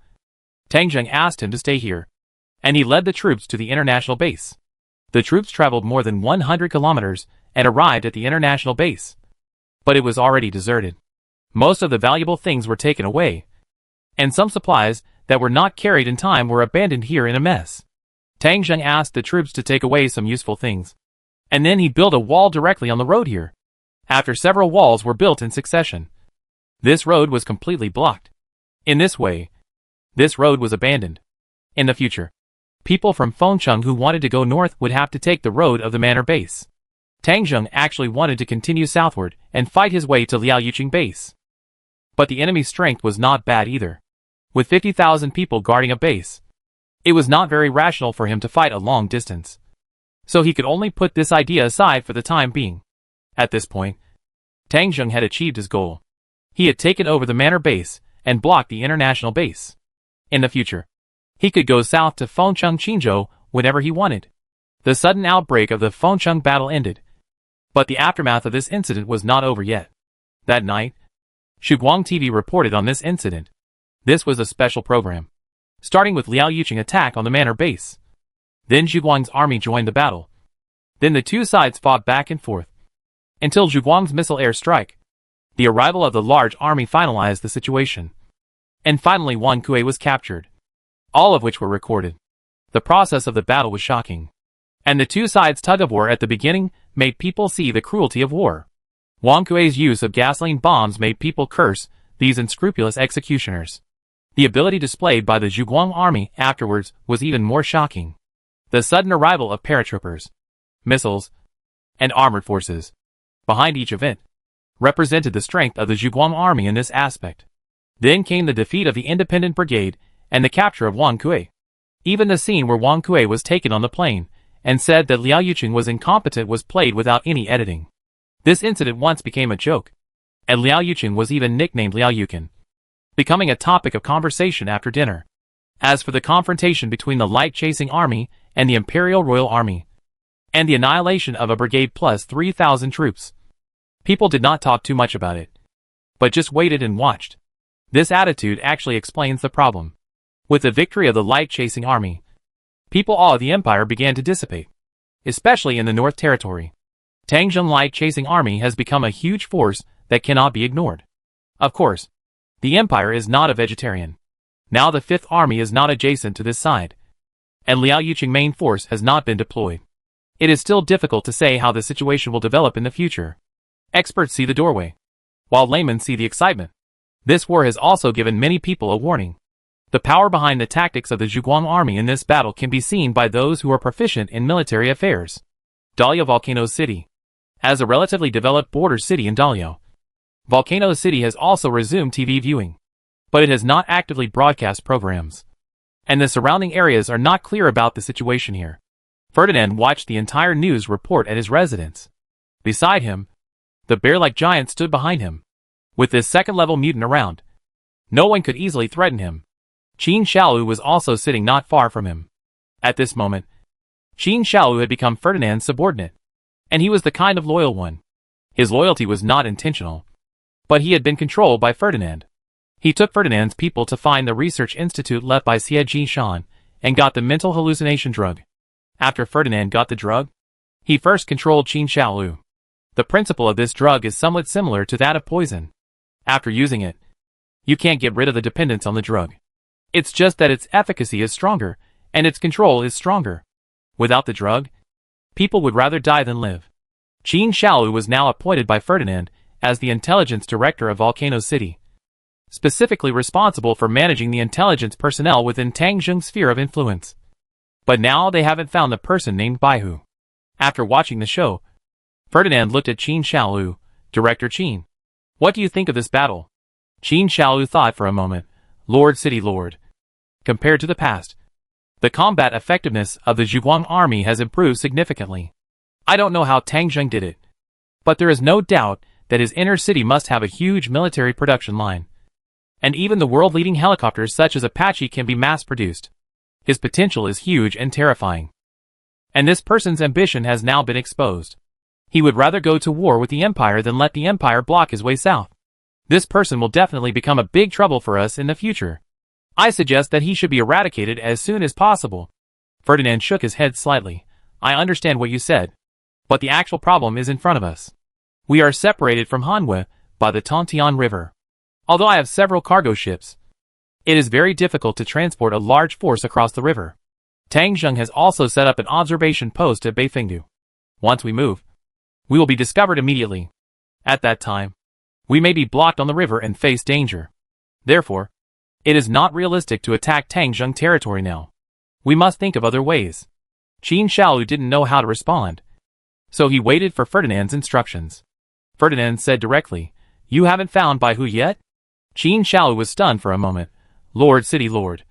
Tangzheng asked him to stay here, and he led the troops to the international base. The troops traveled more than 100 kilometers and arrived at the international base, but it was already deserted. Most of the valuable things were taken away, and some supplies that were not carried in time were abandoned here in a mess. Tangzheng asked the troops to take away some useful things, and then he built a wall directly on the road here. After several walls were built in succession, this road was completely blocked. In this way, this road was abandoned. In the future, people from Fengcheng who wanted to go north would have to take the road of the manor base. Tang Zheng actually wanted to continue southward and fight his way to Liao Yuqing base. But the enemy's strength was not bad either. With 50,000 people guarding a base, it was not very rational for him to fight a long distance. So he could only put this idea aside for the time being. At this point, Tang Zheng had achieved his goal. He had taken over the manor base and blocked the international base. In the future, he could go south to Fengcheng Qinzhou whenever he wanted. The sudden outbreak of the Fengcheng battle ended. But the aftermath of this incident was not over yet. That night, Shuguang TV reported on this incident. This was a special program, starting with Liao Yuqing attack on the manor base. Then Zhuguang's army joined the battle. Then the two sides fought back and forth, until Zhuguang's missile air strike. The arrival of the large army finalized the situation. And finally Wan Kuei was captured. All of which were recorded. The process of the battle was shocking. And the two sides' tug-of-war at the beginning made people see the cruelty of war. Wan Kuei's use of gasoline bombs made people curse these unscrupulous executioners. The ability displayed by the Zhuguang army afterwards was even more shocking. The sudden arrival of paratroopers, missiles, and armored forces behind each event represented the strength of the Zhuguang army in this aspect. Then came the defeat of the Independent Brigade and the capture of Wan Kuei. Even the scene where Wan Kuei was taken on the plane and said that Liao Yuqing was incompetent was played without any editing. This incident once became a joke, and Liao Yuqing was even nicknamed Liao Yuqin, becoming a topic of conversation after dinner. As for the confrontation between the light-chasing army and the Imperial Royal Army, and the annihilation of a brigade plus 3,000 troops, people did not talk too much about it, but just waited and watched. This attitude actually explains the problem. With the victory of the light-chasing army, people awe of the empire began to dissipate, especially in the North Territory. Tang Zheng light-chasing army has become a huge force that cannot be ignored. Of course, the empire is not a vegetarian. Now the Fifth Army is not adjacent to this side, and Liao Yuqing main force has not been deployed. It is still difficult to say how the situation will develop in the future. Experts see the doorway, while laymen see the excitement. This war has also given many people a warning. The power behind the tactics of the Zhuguang army in this battle can be seen by those who are proficient in military affairs. Daliao Volcano City. As a relatively developed border city in Daliao, Volcano City has also resumed TV viewing, but it has not actively broadcast programs. And the surrounding areas are not clear about the situation here. Ferdinand watched the entire news report at his residence. Beside him, the bear-like giant stood behind him. With this second-level mutant around, no one could easily threaten him. Qin Shaolu was also sitting not far from him. At this moment, Qin Shaolu had become Ferdinand's subordinate, and he was the kind of loyal one. His loyalty was not intentional, but he had been controlled by Ferdinand. He took Ferdinand's people to find the research institute left by Xie Jishan and got the mental hallucination drug. After Ferdinand got the drug, he first controlled Qin Shaolu. The principle of this drug is somewhat similar to that of poison. After using it, you can't get rid of the dependence on the drug. It's just that its efficacy is stronger, and its control is stronger. Without the drug, people would rather die than live. Qin Shaolu was now appointed by Ferdinand as the intelligence director of Volcano City, specifically responsible for managing the intelligence personnel within Tang Zheng's sphere of influence. But now they haven't found the person named Baihu. After watching the show, Ferdinand looked at Qin Shaolu. Director Qin, what do you think of this battle? Qin Shaolu thought for a moment. Lord City Lord. Compared to the past, the combat effectiveness of the Zhuguang army has improved significantly. I don't know how Tang Zheng did it, but there is no doubt that his inner city must have a huge military production line. And even the world-leading helicopters such as Apache can be mass-produced. His potential is huge and terrifying. And this person's ambition has now been exposed. He would rather go to war with the Empire than let the Empire block his way south. This person will definitely become a big trouble for us in the future. I suggest that he should be eradicated as soon as possible. Ferdinand shook his head slightly. I understand what you said, but the actual problem is in front of us. We are separated from Hanwei by the Tontian River. Although I have several cargo ships, it is very difficult to transport a large force across the river. Tang Zheng has also set up an observation post at Beifengdu. Once we move, we will be discovered immediately. At that time, we may be blocked on the river and face danger. Therefore, it is not realistic to attack Tang Zheng territory now. We must think of other ways. Qin Shaolu didn't know how to respond. So he waited for Ferdinand's instructions. Ferdinand said directly, "You haven't found Bai Hu yet?" Qin Xiao was stunned for a moment. "Lord City Lord.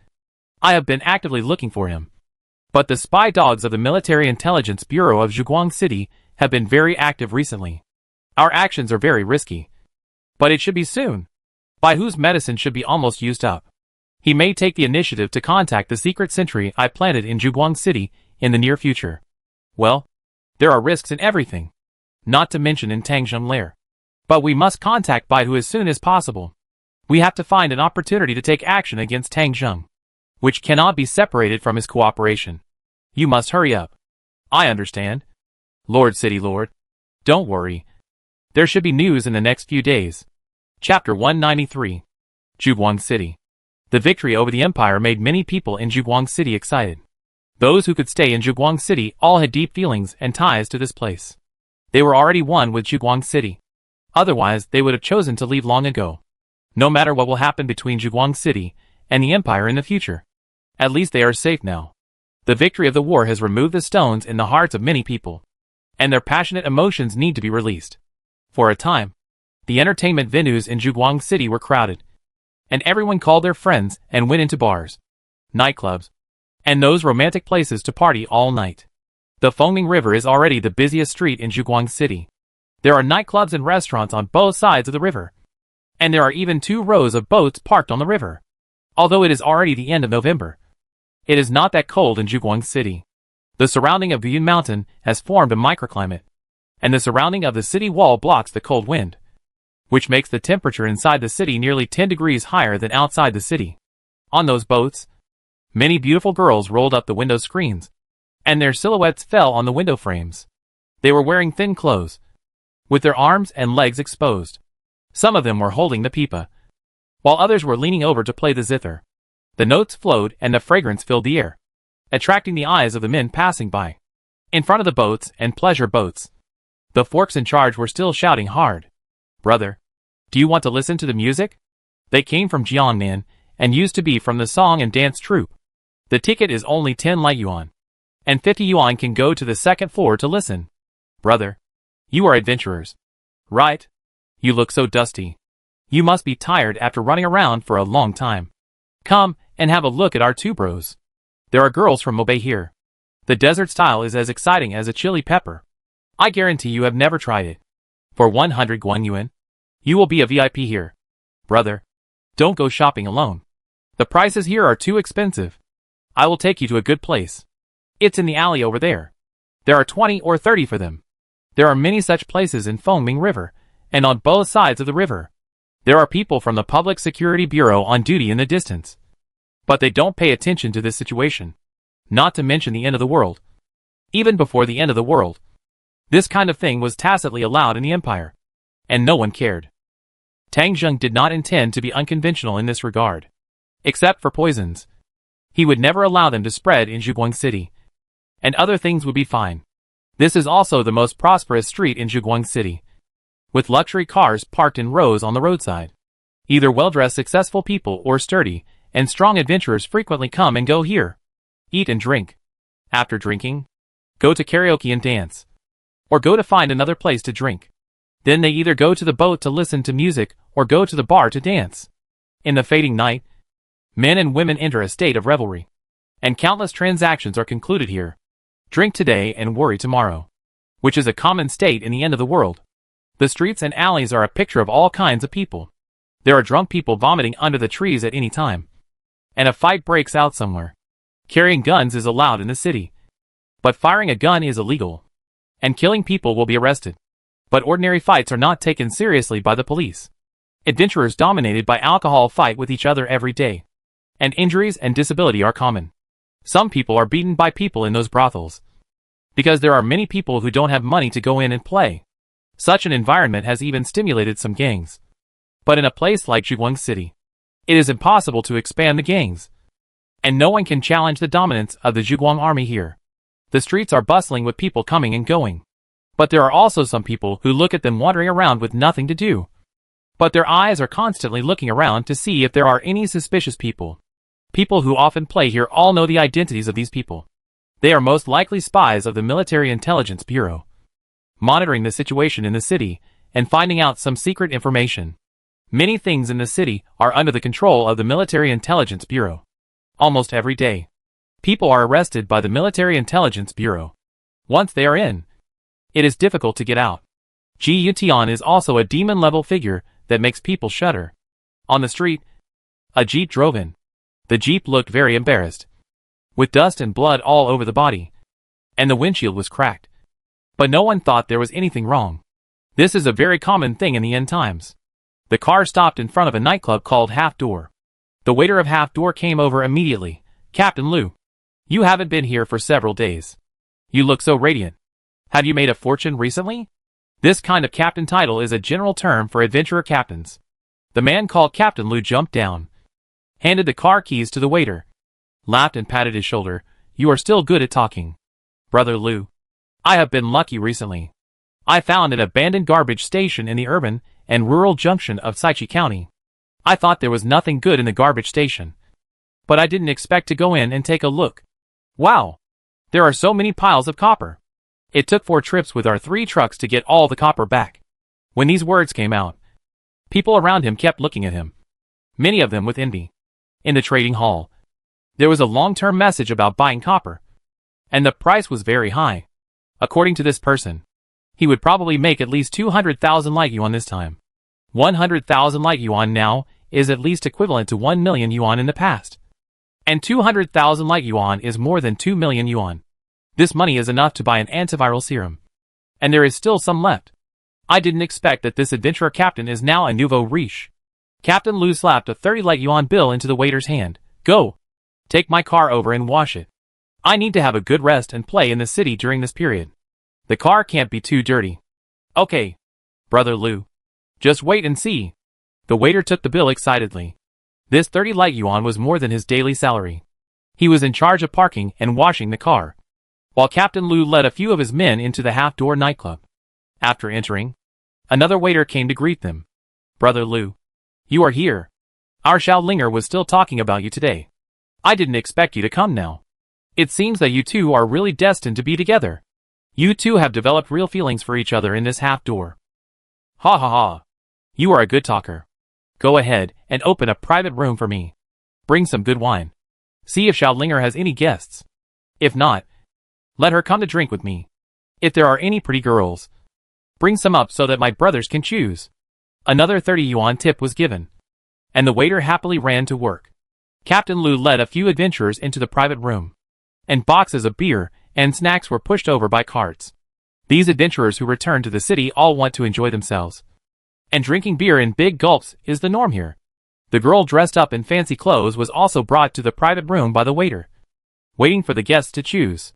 I have been actively looking for him. But the spy dogs of the Military Intelligence Bureau of Zhuguang City have been very active recently. Our actions are very risky. But it should be soon. Bai Hu's medicine should be almost used up. He may take the initiative to contact the secret sentry I planted in Zhuguang City in the near future. Well, there are risks in everything. Not to mention in Tangzheng Lair. But we must contact Bai Hu as soon as possible. We have to find an opportunity to take action against Tangzheng, which cannot be separated from his cooperation. You must hurry up." "I understand. Lord City Lord. Don't worry. There should be news in the next few days." Chapter 193. Zhuguang City. The victory over the Empire made many people in Zhuguang City excited. Those who could stay in Zhuguang City all had deep feelings and ties to this place. They were already one with Zhuguang City. Otherwise, they would have chosen to leave long ago. No matter what will happen between Zhuguang City and the Empire in the future, at least they are safe now. The victory of the war has removed the stones in the hearts of many people, and their passionate emotions need to be released. For a time, the entertainment venues in Zhuguang City were crowded, and everyone called their friends and went into bars, nightclubs, and those romantic places to party all night. The Fengming River is already the busiest street in Zhuguang City. There are nightclubs and restaurants on both sides of the river, and there are even 2 rows of boats parked on the river. Although it is already the end of November, it is not that cold in Zhuguang City. The surrounding of Yun Mountain has formed a microclimate, and the surrounding of the city wall blocks the cold wind, which makes the temperature inside the city nearly 10 degrees higher than outside the city. On those boats, many beautiful girls rolled up the window screens, and their silhouettes fell on the window frames. They were wearing thin clothes, with their arms and legs exposed. Some of them were holding the pipa, while others were leaning over to play the zither. The notes flowed and the fragrance filled the air, attracting the eyes of the men passing by. In front of the boats and pleasure boats, the forks in charge were still shouting hard. "Brother, do you want to listen to the music?" They came from Jiangnan and used to be from the song and dance troupe. The ticket is only 10 light yuan, and 50 yuan can go to the second floor to listen. "Brother, you are adventurers, right? You look so dusty. You must be tired after running around for a long time. Come and have a look at our 2 bros. There are girls from Mobei here. The desert style is as exciting as a chili pepper. I guarantee you have never tried it. For 100 guan yuan, you will be a VIP here. Brother, don't go shopping alone. The prices here are too expensive. I will take you to a good place. It's in the alley over there. There are 20 or 30 for them. There are many such places in Fengming River, and on both sides of the river. There are people from the Public Security Bureau on duty in the distance. But they don't pay attention to this situation. Not to mention the end of the world. Even before the end of the world, this kind of thing was tacitly allowed in the empire, and no one cared. Tangzheng did not intend to be unconventional in this regard. Except for poisons. He would never allow them to spread in Zhuguang City. And other things would be fine. This is also the most prosperous street in Zhuguang City, with luxury cars parked in rows on the roadside. Either well-dressed successful people or sturdy and strong adventurers frequently come and go here. Eat and drink. After drinking, go to karaoke and dance. Or go to find another place to drink. Then they either go to the boat to listen to music or go to the bar to dance. In the fading night, men and women enter a state of revelry, and countless transactions are concluded here. Drink today and worry tomorrow, which is a common state in the end of the world. The streets and alleys are a picture of all kinds of people. There are drunk people vomiting under the trees at any time, and a fight breaks out somewhere. Carrying guns is allowed in the city, but firing a gun is illegal, and killing people will be arrested. But ordinary fights are not taken seriously by the police. Adventurers dominated by alcohol fight with each other every day, and injuries and disability are common. Some people are beaten by people in those brothels, because there are many people who don't have money to go in and play. Such an environment has even stimulated some gangs. But in a place like Zhuguang City, it is impossible to expand the gangs, and no one can challenge the dominance of the Zhuguang army here. The streets are bustling with people coming and going. But there are also some people who look at them wandering around with nothing to do. But their eyes are constantly looking around to see if there are any suspicious people. People who often play here all know the identities of these people. They are most likely spies of the Military Intelligence Bureau. monitoring the situation in the city, and finding out some secret information. Many things in the city are under the control of the Military Intelligence Bureau. Almost every day, people are arrested by the Military Intelligence Bureau. Once they are in, it is difficult to get out. Gution is also a demon-level figure that makes people shudder. On the street, a jeep drove in. The jeep looked very embarrassed, with dust and blood all over the body, and the windshield was cracked. But no one thought there was anything wrong. This is a very common thing in the end times. The car stopped in front of a nightclub called Half Door. The waiter of Half Door came over immediately. "Captain Lou, you haven't been here for several days. You look so radiant. Have you made a fortune recently?" This kind of captain title is a general term for adventurer captains. The man called Captain Lou jumped down, handed the car keys to the waiter, laughed and patted his shoulder. "You are still good at talking, Brother Lou. I have been lucky recently. I found an abandoned garbage station in the urban and rural junction of Saichi County. I thought there was nothing good in the garbage station, but I didn't expect to go in and take a look. Wow! There are so many piles of copper. It took 4 trips with our 3 trucks to get all the copper back." When these words came out, people around him kept looking at him, many of them with envy. In the trading hall, there was a long-term message about buying copper, and the price was very high. According to this person, he would probably make at least 200,000 light yuan this time. 100,000 light yuan now is at least equivalent to 1 million yuan in the past. And 200,000 light yuan is more than 2 million yuan. This money is enough to buy an antiviral serum. And there is still some left. I didn't expect that this adventurer captain is now a nouveau riche. Captain Lou slapped a 30 light yuan bill into the waiter's hand. "Go! Take my car over and wash it. I need to have a good rest and play in the city during this period. The car can't be too dirty." "Okay, Brother Lou. Just wait and see." The waiter took the bill excitedly. This 30 light yuan was more than his daily salary. He was in charge of parking and washing the car, while Captain Lou led a few of his men into the Half Door nightclub. After entering, another waiter came to greet them. "Brother Lou, you are here. Our Shaolinger was still talking about you today. I didn't expect you to come now. It seems that you two are really destined to be together. You two have developed real feelings for each other in this Half Door. Ha ha ha. You are a good talker. Go ahead and open a private room for me. Bring some good wine. See if Shaolinger has any guests. If not, let her come to drink with me. If there are any pretty girls, bring some up so that my brothers can choose." Another 30 yuan tip was given, and the waiter happily ran to work. Captain Lou led a few adventurers into the private room, and boxes of beer and snacks were pushed over by carts. These adventurers who return to the city all want to enjoy themselves, and drinking beer in big gulps is the norm here. The girl dressed up in fancy clothes was also brought to the private room by the waiter, waiting for the guests to choose.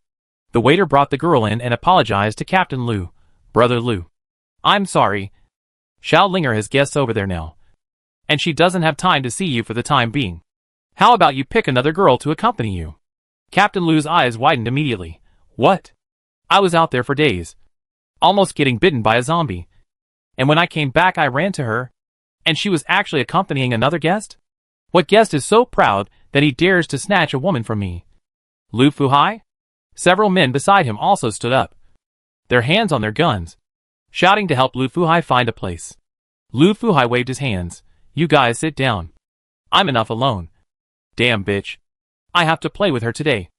The waiter brought the girl in and apologized to Captain Lou. "Brother Lou, I'm sorry. Shaolinger has guests over there now, and she doesn't have time to see you for the time being. How about you pick another girl to accompany you?" Captain Lou's eyes widened immediately. "What? I was out there for days, almost getting bitten by a zombie. And when I came back I ran to her, and she was actually accompanying another guest? What guest is so proud that he dares to snatch a woman from me? Lu Fuhai?" Several men beside him also stood up, their hands on their guns, shouting to help Lu Fuhai find a place. Lu Fuhai waved his hands. "You guys sit down. I'm enough alone. Damn bitch. I have to play with her today.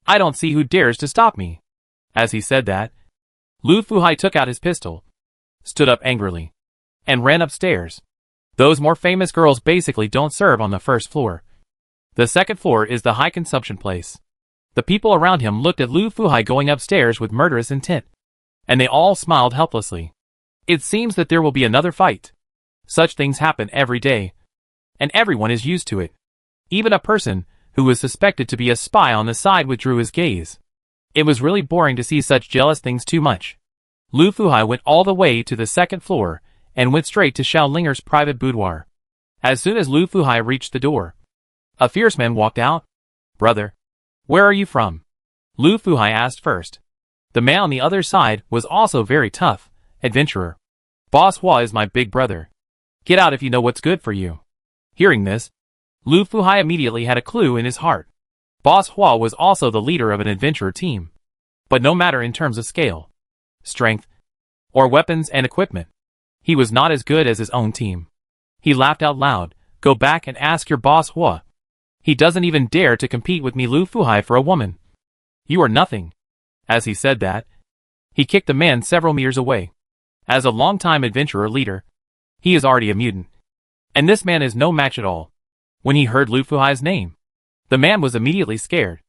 I don't see who dares to stop me." As he said that, Lu Fuhai took out his pistol, stood up angrily, and ran upstairs. Those more famous girls basically don't serve on the first floor. The second floor is the high consumption place. The people around him looked at Lu Fuhai going upstairs with murderous intent, and they all smiled helplessly. It seems that there will be another fight. Such things happen every day, and everyone is used to it. Even a person who was suspected to be a spy on the side withdrew his gaze. It was really boring to see such jealous things too much. Lu Fuhai went all the way to the second floor and went straight to Shaolinger's private boudoir. As soon as Lu Fuhai reached the door, a fierce man walked out. "Brother, where are you from?" Lu Fuhai asked first. The man on the other side was also very tough. "Adventurer. Boss Hua is my big brother. Get out if you know what's good for you." Hearing this, Lu Fuhai immediately had a clue in his heart. Boss Hua was also the leader of an adventurer team. But no matter in terms of scale, strength, or weapons and equipment. He was not as good as his own team. He laughed out loud. Go back and ask your boss what. He doesn't even dare to compete with me Lu Fuhai for a woman. You are nothing. As he said that, he kicked the man several meters away. As a long-time adventurer leader, he is already a mutant. And this man is no match at all. When he heard Lu Fuhai's name, the man was immediately scared,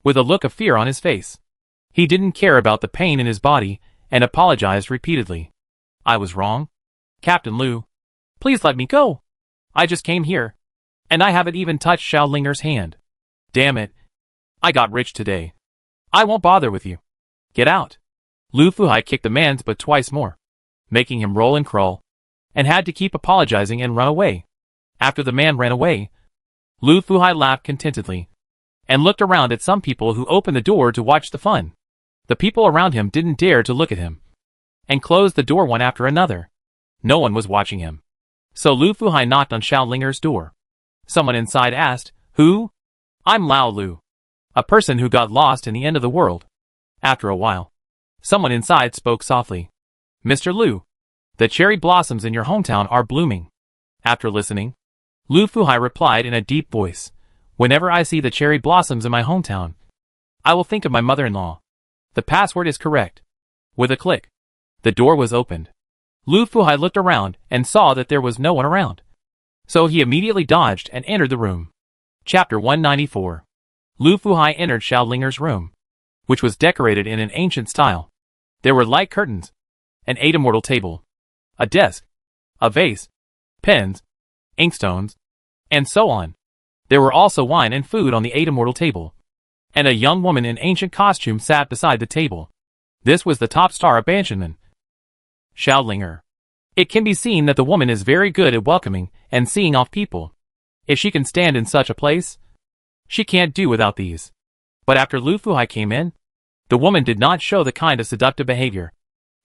with a look of fear on his face. He didn't care about the pain in his body and apologized repeatedly. I was wrong. Captain Lu, please let me go. I just came here, and I haven't even touched Xiao Linger's hand. Damn it. I got rich today. I won't bother with you. Get out. Lu Fuhai kicked the man's butt twice more, making him roll and crawl, and had to keep apologizing and run away. After the man ran away, Lu Fuhai laughed contentedly, and looked around at some people who opened the door to watch the fun. The people around him didn't dare to look at him, and closed the door one after another. No one was watching him. So Lu Fuhai knocked on Xiao Linger's door. Someone inside asked, Who? I'm Lao Lu, a person who got lost in the end of the world. After a while, someone inside spoke softly. Mr. Lu, the cherry blossoms in your hometown are blooming. After listening, Lu Fuhai replied in a deep voice, Whenever I see the cherry blossoms in my hometown, I will think of my mother-in-law. The password is correct. With a click, the door was opened. Lu Fuhai looked around and saw that there was no one around. So he immediately dodged and entered the room. Chapter 194. Lu Fuhai entered Xiao Linger's room, which was decorated in an ancient style. There were light curtains, an immortal table, a desk, a vase, pens, inkstones, and so on. There were also wine and food on the immortal table, and a young woman in ancient costume sat beside the table. This was the top star of Banshanman, Xiao Linger. It can be seen that the woman is very good at welcoming and seeing off people. If she can stand in such a place, she can't do without these. But after Lu Fuhai came in, the woman did not show the kind of seductive behavior.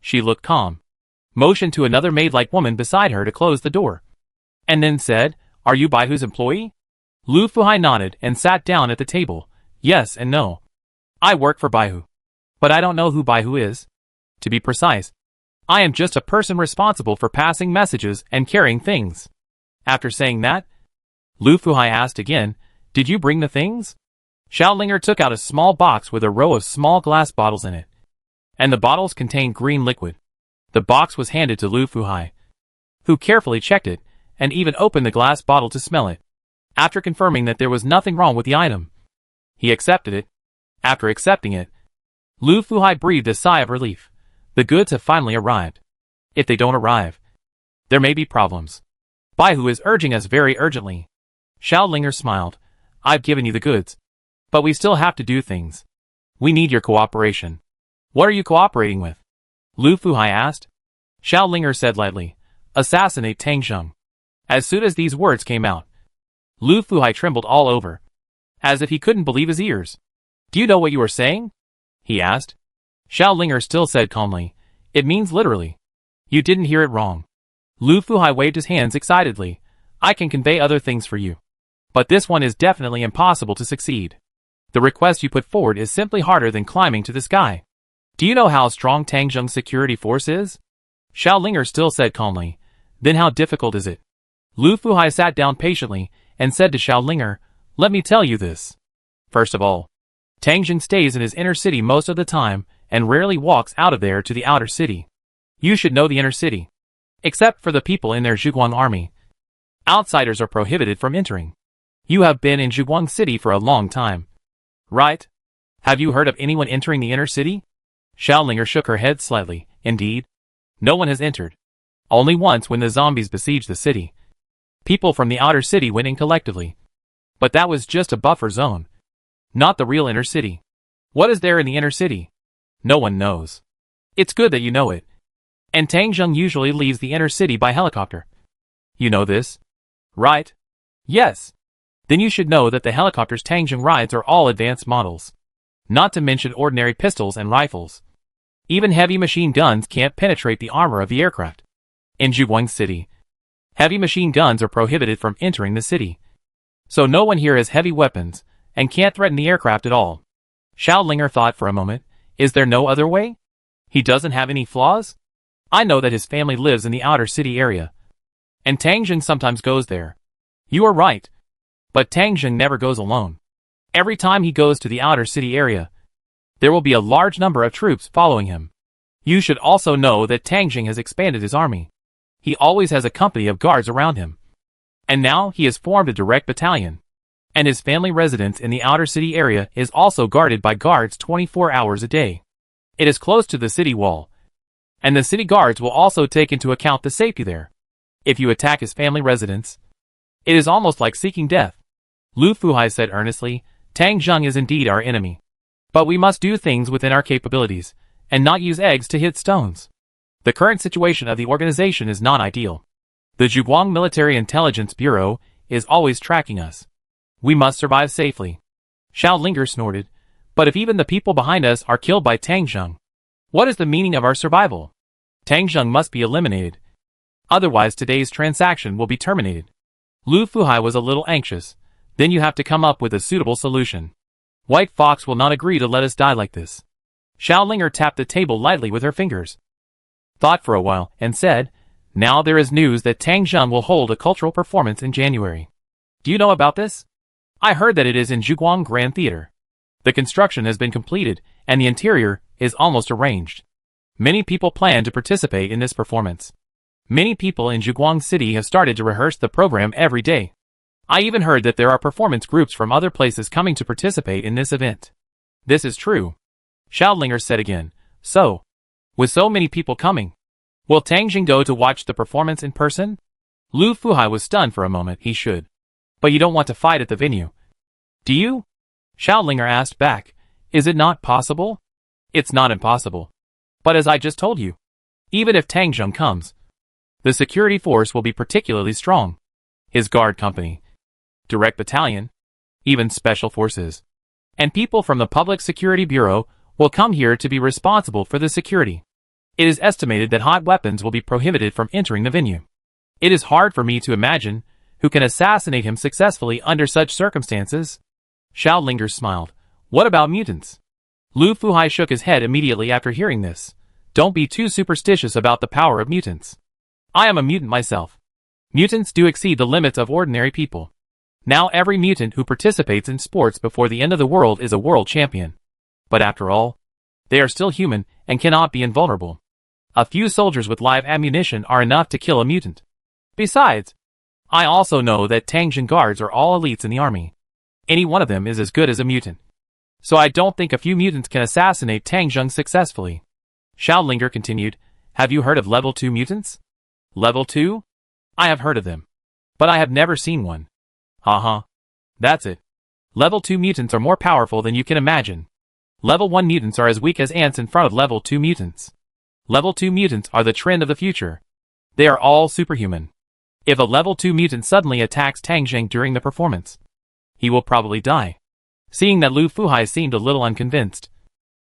She looked calm, motioned to another maid-like woman beside her to close the door, and then said, Are you Baihu's employee? Lu Fuhai nodded and sat down at the table. Yes and no. I work for Baihu, but I don't know who Baihu is. To be precise, I am just a person responsible for passing messages and carrying things. After saying that, Lu Fuhai asked again, Did you bring the things? Xiao Linger took out a small box with a row of small glass bottles in it, and the bottles contained green liquid. The box was handed to Lu Fuhai, who carefully checked it and even opened the glass bottle to smell it. After confirming that there was nothing wrong with the item, he accepted it. After accepting it, Lu Fuhai breathed a sigh of relief. The goods have finally arrived. If they don't arrive, there may be problems. Baihu is urging us very urgently. Xiao Linger smiled. I've given you the goods, but we still have to do things. We need your cooperation. What are you cooperating with? Lu Fuhai asked. Xiao Linger said lightly, Assassinate Tang Zheng. As soon as these words came out, Lu Fuhai trembled all over, as if he couldn't believe his ears. Do you know what you are saying? He asked. Xiao Linger still said calmly, It means literally. You didn't hear it wrong. Lu Fuhai waved his hands excitedly. I can convey other things for you, but this one is definitely impossible to succeed. The request you put forward is simply harder than climbing to the sky. Do you know how strong Tang Zheng's security force is? Xiao Linger still said calmly, Then how difficult is it? Lu Fuhai sat down patiently and said to Xiao Linger, Let me tell you this. First of all, Tang Zheng stays in his inner city most of the time and rarely walks out of there to the outer city. You should know the inner city. Except for the people in their Zhuguang army, outsiders are prohibited from entering. You have been in Zhuguang city for a long time, right? Have you heard of anyone entering the inner city? Xiao Linger shook her head slightly. Indeed, no one has entered. Only once when the zombies besieged the city. People from the outer city went in collectively. But that was just a buffer zone, not the real inner city. What is there in the inner city? No one knows. It's good that you know it. And Tang Zheng usually leaves the inner city by helicopter. You know this, right? Yes. Then you should know that the helicopters Tang Zheng rides are all advanced models. Not to mention ordinary pistols and rifles. Even heavy machine guns can't penetrate the armor of the aircraft. In Zhuguang City, heavy machine guns are prohibited from entering the city. So no one here has heavy weapons and can't threaten the aircraft at all. Xiao Linger thought for a moment. Is there no other way? He doesn't have any flaws? I know that his family lives in the outer city area, and Tang Jing sometimes goes there. You are right. But Tang Jing never goes alone. Every time he goes to the outer city area, there will be a large number of troops following him. You should also know that Tang Jing has expanded his army. He always has a company of guards around him. And now he has formed a direct battalion. And his family residence in the outer city area is also guarded by guards 24 hours a day. It is close to the city wall. And the city guards will also take into account the safety there. If you attack his family residence, it is almost like seeking death. Lu Fuhai said earnestly, Tang Jing is indeed our enemy. But we must do things within our capabilities, and not use eggs to hit stones. The current situation of the organization is not ideal. The Zhuguang Military Intelligence Bureau is always tracking us. We must survive safely. Xiao Linger snorted, but if even the people behind us are killed by Tang Jing, what is the meaning of our survival? Tang Jing must be eliminated. Otherwise today's transaction will be terminated. Lu Fuhai was a little anxious. Then you have to come up with a suitable solution. White Fox will not agree to let us die like this. Xiao Linger tapped the table lightly with her fingers, thought for a while, and said, Now there is news that Tang Jing will hold a cultural performance in January. Do you know about this? I heard that it is in Zhuguang Grand Theater. The construction has been completed, and the interior is almost arranged. Many people plan to participate in this performance. Many people in Zhuguang City have started to rehearse the program every day. I even heard that there are performance groups from other places coming to participate in this event. This is true. Xiao Linger said again. So, with so many people coming, will Tang Jing go to watch the performance in person? Lu Fuhai was stunned for a moment. He should. But you don't want to fight at the venue. Do you? Xiao Linger asked back. Is it not possible? It's not impossible. But as I just told you, even if Tang Jing comes, the security force will be particularly strong. His guard company, direct battalion, even special forces, and people from the Public Security Bureau will come here to be responsible for the security. It is estimated that hot weapons will be prohibited from entering the venue. It is hard for me to imagine who can assassinate him successfully under such circumstances. Xiao Linger smiled. What about mutants? Lu Fuhai shook his head immediately after hearing this. Don't be too superstitious about the power of mutants. I am a mutant myself. Mutants do exceed the limits of ordinary people. Now every mutant who participates in sports before the end of the world is a world champion. But after all, they are still human and cannot be invulnerable. A few soldiers with live ammunition are enough to kill a mutant. Besides, I also know that Tang Jing guards are all elites in the army. Any one of them is as good as a mutant. So I don't think a few mutants can assassinate Tang Jing successfully. Xiao Linger continued, Have you heard of level 2 mutants? Level 2? I have heard of them. But I have never seen one. Haha. That's it. Level 2 mutants are more powerful than you can imagine. Level 1 mutants are as weak as ants in front of level 2 mutants. Level 2 mutants are the trend of the future. They are all superhuman. If a level 2 mutant suddenly attacks Tang Jing during the performance, he will probably die. Seeing that Lu Fuhai seemed a little unconvinced,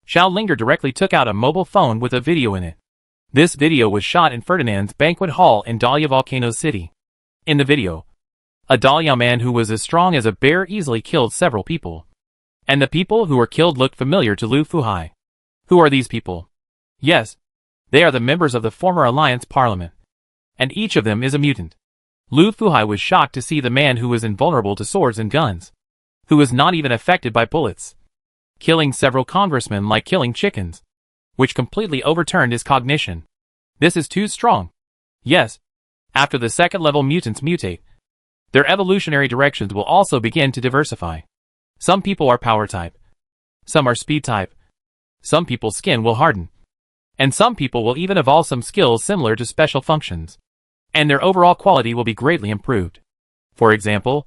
Xiao Linger directly took out a mobile phone with a video in it. This video was shot in Ferdinand's banquet hall in Dahlia Volcano City. In the video, a Dahlia man who was as strong as a bear easily killed several people. And the people who were killed looked familiar to Lu Fuhai. Who are these people? Yes, they are the members of the former Alliance Parliament. And each of them is a mutant. Lu Fuhai was shocked to see the man who was invulnerable to swords and guns, who was not even affected by bullets, killing several congressmen like killing chickens, which completely overturned his cognition. This is too strong. Yes, after the second level mutants mutate, their evolutionary directions will also begin to diversify. Some people are power type. Some are speed type. Some people's skin will harden. And some people will even evolve some skills similar to special functions. And their overall quality will be greatly improved. For example,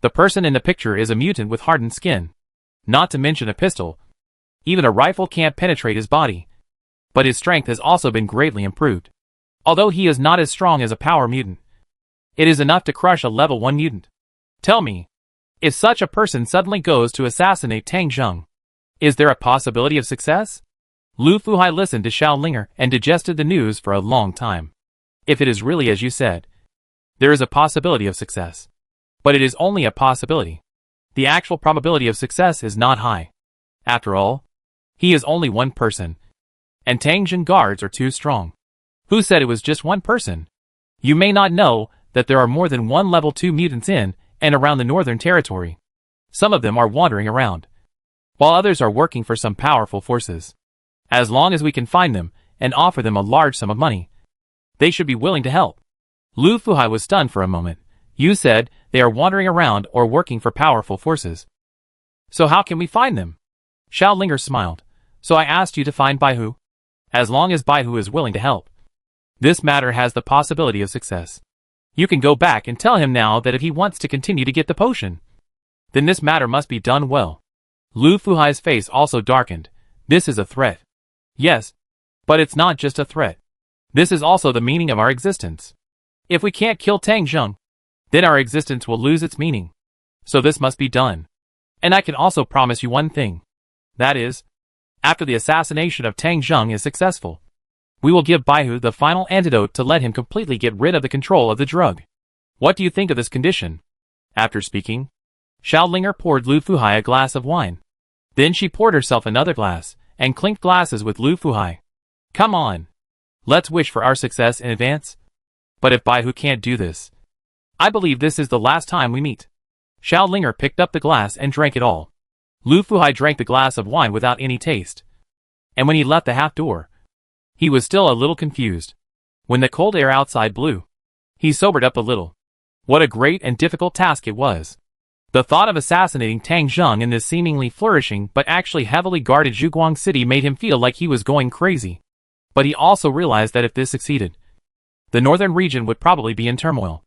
the person in the picture is a mutant with hardened skin. Not to mention a pistol. Even a rifle can't penetrate his body. But his strength has also been greatly improved. Although he is not as strong as a power mutant, it is enough to crush a level 1 mutant. Tell me, if such a person suddenly goes to assassinate Tang Jing, is there a possibility of success? Lu Fuhai listened to Xiao Linger and digested the news for a long time. If it is really as you said, there is a possibility of success. But it is only a possibility. The actual probability of success is not high. After all, he is only one person, and Tang Jing guards are too strong. Who said it was just one person? You may not know that there are more than one level 2 mutants in and around the Northern Territory. Some of them are wandering around, while others are working for some powerful forces. As long as we can find them and offer them a large sum of money, they should be willing to help. Lu Fuhai was stunned for a moment. You said they are wandering around or working for powerful forces. So how can we find them? Xiao Linger smiled. So I asked you to find Baihu. As long as Baihu is willing to help, this matter has the possibility of success. You can go back and tell him now that if he wants to continue to get the potion, then this matter must be done well. Lu Fuhai's face also darkened. This is a threat. Yes, but it's not just a threat. This is also the meaning of our existence. If we can't kill Tang Zheng, then our existence will lose its meaning. So this must be done. And I can also promise you one thing. That is, after the assassination of Tang Zheng is successful, we will give Baihu the final antidote to let him completely get rid of the control of the drug. What do you think of this condition? After speaking, Xiao Linger poured Lu Fuhai a glass of wine. Then she poured herself another glass, and clinked glasses with Lu Fuhai. Come on. Let's wish for our success in advance. But if Baihu can't do this, I believe this is the last time we meet. Xiao Linger picked up the glass and drank it all. Lu Fuhai drank the glass of wine without any taste. And when he left the half door, he was still a little confused. When the cold air outside blew, he sobered up a little. What a great and difficult task it was. The thought of assassinating Tang Zheng in this seemingly flourishing but actually heavily guarded Zhuguang City made him feel like he was going crazy. But he also realized that if this succeeded, the northern region would probably be in turmoil.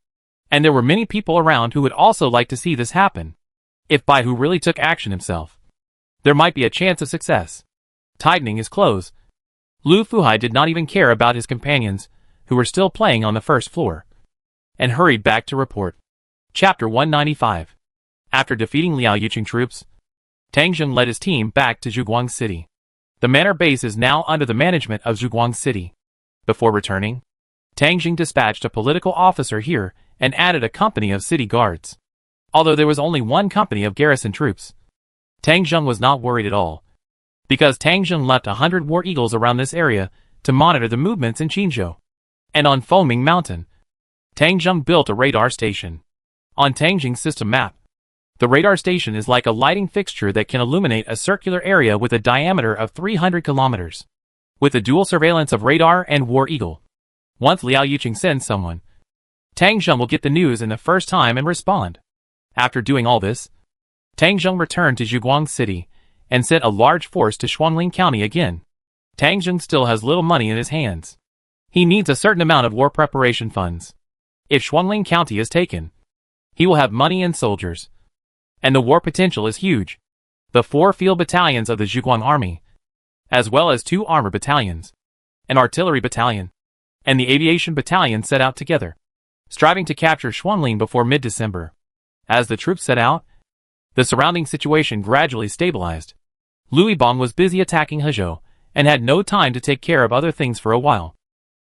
And there were many people around who would also like to see this happen. If Baihu really took action himself, there might be a chance of success. Tightening his clothes, Lu Fuhai did not even care about his companions, who were still playing on the first floor, and hurried back to report. Chapter 195. After defeating Liao Yuqing troops, Tang Zheng led his team back to Zhuguang City. The manor base is now under the management of Zhuguang City. Before returning, Tang Zheng dispatched a political officer here and added a company of city guards. Although there was only one company of garrison troops, Tang Zheng was not worried at all, because Tang Zheng left 100 war eagles around this area to monitor the movements in Qinzhou. And on Foaming Mountain, Tang Zheng built a radar station. On Tang Zheng's system map, the radar station is like a lighting fixture that can illuminate a circular area with a diameter of 300 kilometers, with a dual surveillance of radar and war eagle. Once Liao Yuqing sends someone, Tang Zheng will get the news in the first time and respond. After doing all this, Tang Zheng returned to Zhuguang City and sent a large force to Shuangling County again. Tang Zheng still has little money in his hands. He needs a certain amount of war preparation funds. If Shuangling County is taken, he will have money and soldiers. And the war potential is huge. The 4 field battalions of the Zhuguang Army, as well as 2 armor battalions, an artillery battalion, and the aviation battalion set out together, striving to capture Shuangling before mid-December. As the troops set out, the surrounding situation gradually stabilized. Lui Bang was busy attacking Hezhou, and had no time to take care of other things for a while.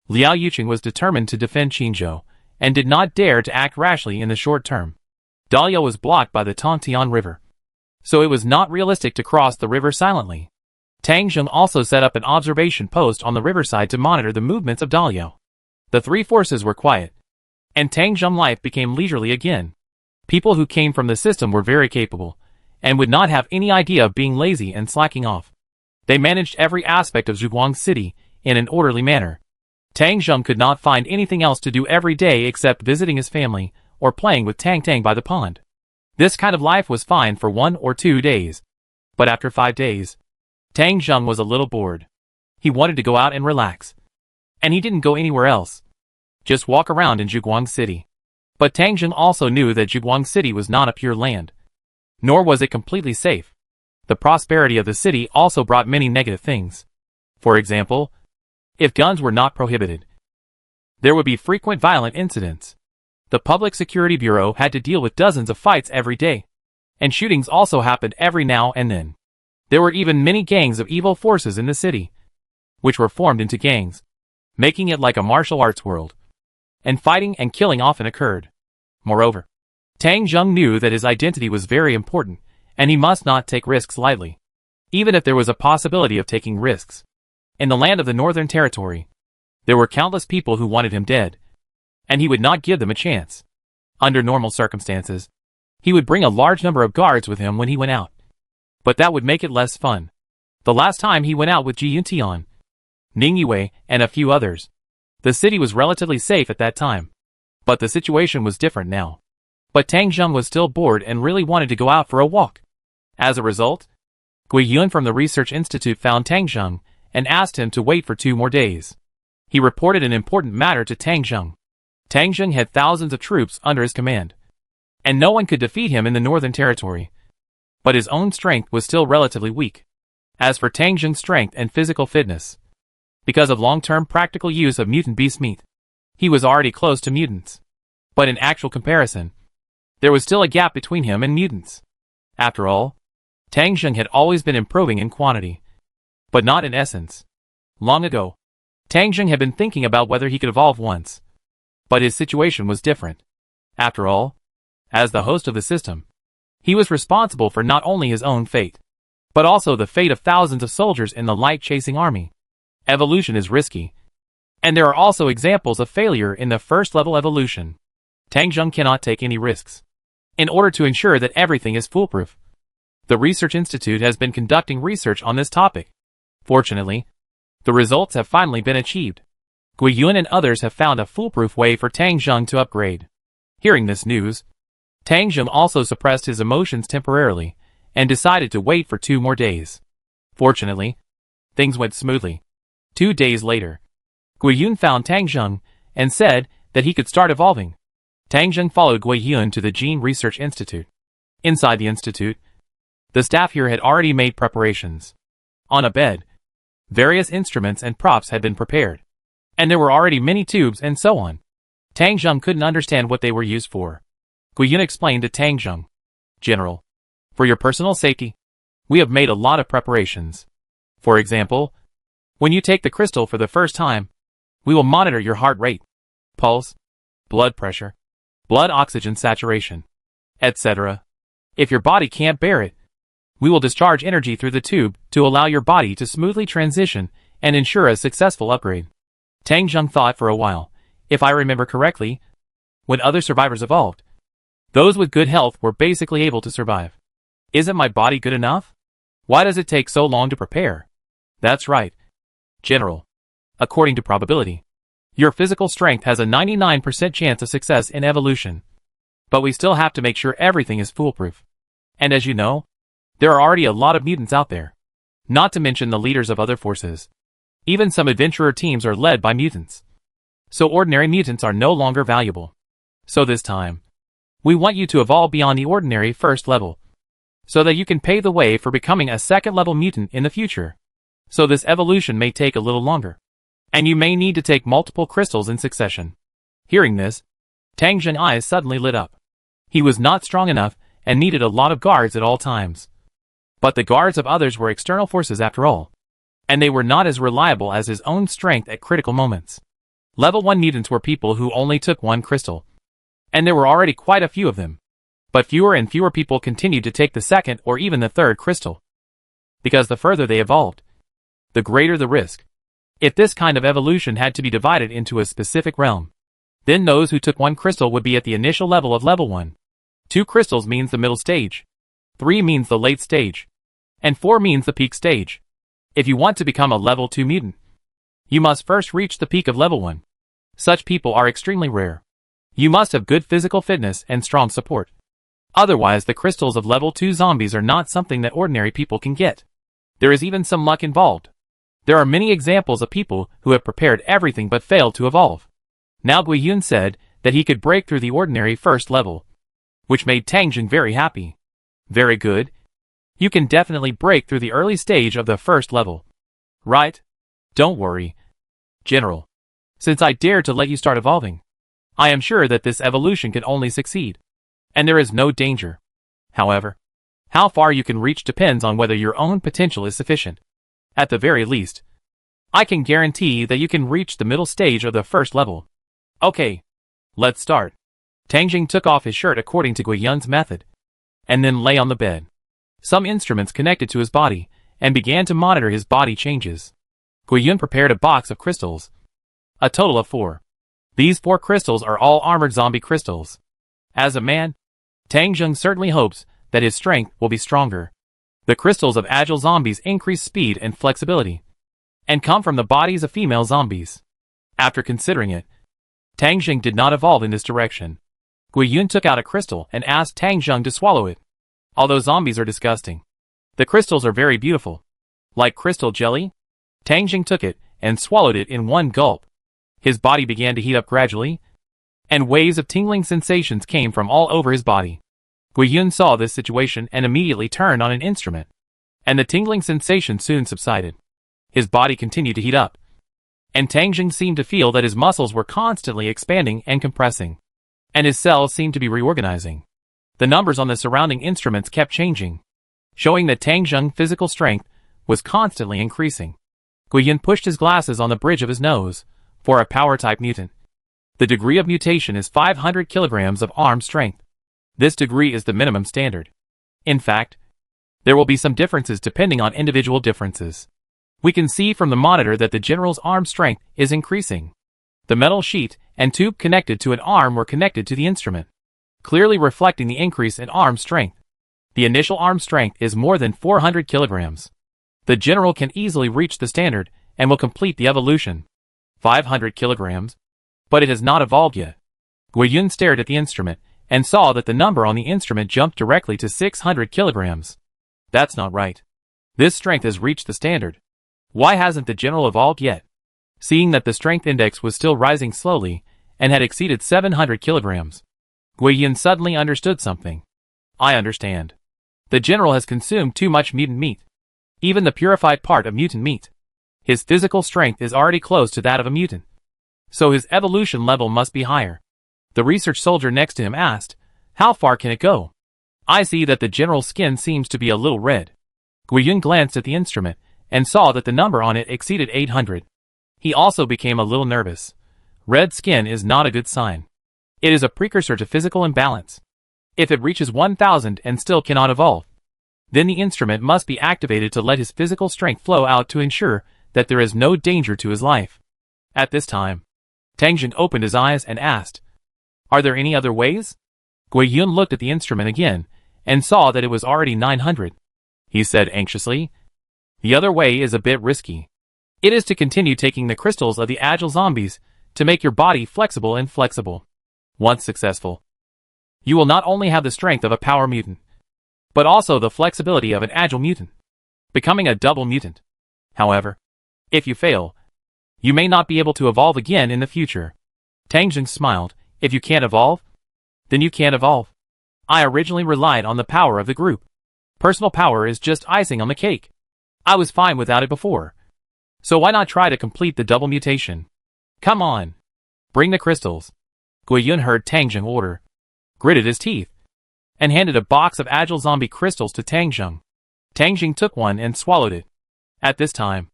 Liao Yuqing was determined to defend Qinzhou, and did not dare to act rashly in the short term. Daliao was blocked by the Tongtian River, so it was not realistic to cross the river silently. Tang Zheng also set up an observation post on the riverside to monitor the movements of Daliao. The 3 forces were quiet, and Tang Zheng's life became leisurely again. People who came from the system were very capable, and would not have any idea of being lazy and slacking off. They managed every aspect of Zhuguang City in an orderly manner. Tang Zheng could not find anything else to do every day except visiting his family, or playing with Tang Tang by the pond. This kind of life was fine for 1 or 2 days. But after 5 days, Tang Zheng was a little bored. He wanted to go out and relax. And he didn't go anywhere else. Just walk around in Zhuguang City. But Tang Zheng also knew that Zhuguang City was not a pure land. Nor was it completely safe. The prosperity of the city also brought many negative things. For example, if guns were not prohibited, there would be frequent violent incidents. The Public Security Bureau had to deal with dozens of fights every day, and shootings also happened every now and then. There were even many gangs of evil forces in the city, which were formed into gangs, making it like a martial arts world. And fighting and killing often occurred. Moreover, Tang Zheng knew that his identity was very important, and he must not take risks lightly, even if there was a possibility of taking risks. In the land of the Northern Territory, There were countless people who wanted him dead, and he would not give them a chance. Under normal circumstances, he would bring a large number of guards with him when he went out. But that would make it less fun. The last time he went out with Ji Yuntian, Ning Yue, and a few others, the city was relatively safe at that time. But the situation was different now. But Tang Zheng was still bored and really wanted to go out for a walk. As a result, Gui Yun from the Research Institute found Tang Zheng and asked him to wait for 2 more days. He reported an important matter to Tang Zheng. Tang Zheng had thousands of troops under his command, and no one could defeat him in the Northern Territory. But his own strength was still relatively weak. As for Tang Zheng's strength and physical fitness, because of long-term practical use of mutant beast meat, he was already close to mutants. But in actual comparison, there was still a gap between him and mutants. After all, Tang Zheng had always been improving in quantity, but not in essence. Long ago, Tang Zheng had been thinking about whether he could evolve once. But his situation was different. After all, as the host of the system, he was responsible for not only his own fate, but also the fate of thousands of soldiers in the light-chasing army. Evolution is risky, and there are also examples of failure in the first-level evolution. Tang Zheng cannot take any risks. In order to ensure that everything is foolproof, the Research Institute has been conducting research on this topic. Fortunately, the results have finally been achieved. Gui Yun and others have found a foolproof way for Tang Zheng to upgrade. Hearing this news, Tang Zheng also suppressed his emotions temporarily and decided to wait for 2 more days. Fortunately, things went smoothly. 2 days later, Gui Yun found Tang Zheng and said that he could start evolving. Tang Zheng followed Gui Yun to the Gene Research Institute. Inside the institute, the staff here had already made preparations. On a bed, various instruments and props had been prepared, and there were already many tubes and so on. Tang Zheng couldn't understand what they were used for. Gui Yun explained to Tang Zheng, "General, for your personal safety, we have made a lot of preparations. For example, when you take the crystal for the first time, we will monitor your heart rate, pulse, blood pressure, blood oxygen saturation, etc. If your body can't bear it, we will discharge energy through the tube to allow your body to smoothly transition and ensure a successful upgrade." Tang Zheng thought for a while. If I remember correctly, when other survivors evolved, those with good health were basically able to survive. Isn't my body good enough? Why does it take so long to prepare? That's right, General. According to probability, your physical strength has a 99% chance of success in evolution. But we still have to make sure everything is foolproof. And as you know, there are already a lot of mutants out there. Not to mention the leaders of other forces. Even some adventurer teams are led by mutants. So ordinary mutants are no longer valuable. So this time, we want you to evolve beyond the ordinary first level, so that you can pave the way for becoming a second-level mutant in the future. So this evolution may take a little longer, and you may need to take multiple crystals in succession. Hearing this, Tang Zheng's eyes suddenly lit up. He was not strong enough and needed a lot of guards at all times. But the guards of others were external forces after all, and they were not as reliable as his own strength at critical moments. Level 1 mutants were people who only took 1 crystal, and there were already quite a few of them. But fewer and fewer people continued to take the 2nd or even the 3rd crystal. Because the further they evolved, the greater the risk. If this kind of evolution had to be divided into a specific realm, then those who took 1 crystal would be at the initial level of level 1. 2 crystals means the middle stage, 3 means the late stage, and 4 means the peak stage. If you want to become a level 2 mutant, you must first reach the peak of level 1. Such people are extremely rare. You must have good physical fitness and strong support. Otherwise, the crystals of level 2 zombies are not something that ordinary people can get. There is even some luck involved. There are many examples of people who have prepared everything but failed to evolve. Now Gui Yun said that he could break through the ordinary first level, which made Tang Zheng very happy. Very good. You can definitely break through the early stage of the first level. Right? Don't worry, General. Since I dared to let you start evolving, I am sure that this evolution can only succeed, and there is no danger. However, how far you can reach depends on whether your own potential is sufficient. At the very least, I can guarantee that you can reach the middle stage of the first level. Okay, let's start. Tang Zheng took off his shirt according to Gui Yun's method, and then lay on the bed. Some instruments connected to his body, and began to monitor his body changes. Gui Yun prepared a box of crystals, A total of 4. These 4 crystals are all armored zombie crystals. As a man, Tang Zheng certainly hopes that his strength will be stronger. The crystals of agile zombies increase speed and flexibility, and come from the bodies of female zombies. After considering it, Tang Zheng did not evolve in this direction. Gui Yun took out a crystal and asked Tang Zheng to swallow it. Although zombies are disgusting, the crystals are very beautiful. Like crystal jelly, Tang Zheng took it and swallowed it in one gulp. His body began to heat up gradually, and waves of tingling sensations came from all over his body. Gui Yun saw this situation and immediately turned on an instrument, and the tingling sensation soon subsided. His body continued to heat up, and Tang Zheng seemed to feel that his muscles were constantly expanding and compressing, and his cells seemed to be reorganizing. The numbers on the surrounding instruments kept changing, showing that Tang Zheng's physical strength was constantly increasing. Gui Yun pushed his glasses on the bridge of his nose. For a power-type mutant, the degree of mutation is 500 kilograms of arm strength. This degree is the minimum standard. In fact, there will be some differences depending on individual differences. We can see from the monitor that the general's arm strength is increasing. The metal sheet and tube connected to an arm were connected to the instrument, clearly reflecting the increase in arm strength. The initial arm strength is more than 400 kilograms. The general can easily reach the standard and will complete the evolution. 500 kilograms, but it has not evolved yet. Gui Yun stared at the instrument and saw that the number on the instrument jumped directly to 600 kilograms. That's not right. This strength has reached the standard. Why hasn't the general evolved yet? Seeing that the strength index was still rising slowly and had exceeded 700 kilograms, Gui Yun suddenly understood something. I understand. The general has consumed too much mutant meat. Even the purified part of mutant meat. His physical strength is already close to that of a mutant, so his evolution level must be higher. The research soldier next to him asked, how far can it go? I see that the general's skin seems to be a little red. Gui Yun glanced at the instrument and saw that the number on it exceeded 800. He also became a little nervous. Red skin is not a good sign. It is a precursor to physical imbalance. If it reaches 1000 and still cannot evolve, then the instrument must be activated to let his physical strength flow out to ensure that there is no danger to his life. At this time, Tang Zheng opened his eyes and asked, are there any other ways? Gui Yun looked at the instrument again and saw that it was already 900. He said anxiously, the other way is a bit risky. It is to continue taking the crystals of the agile zombies to make your body flexible and flexible. Once successful, you will not only have the strength of a power mutant, but also the flexibility of an agile mutant, becoming a double mutant. However, if you fail, you may not be able to evolve again in the future. Tang Zheng smiled. If you can't evolve, then you can't evolve. I originally relied on the power of the group. Personal power is just icing on the cake. I was fine without it before. So why not try to complete the double mutation? Come on. Bring the crystals. Gui Yun heard Tang Zheng order, gritted his teeth, and handed a box of agile zombie crystals to Tang Zheng. Tang Zheng took one and swallowed it. At this time,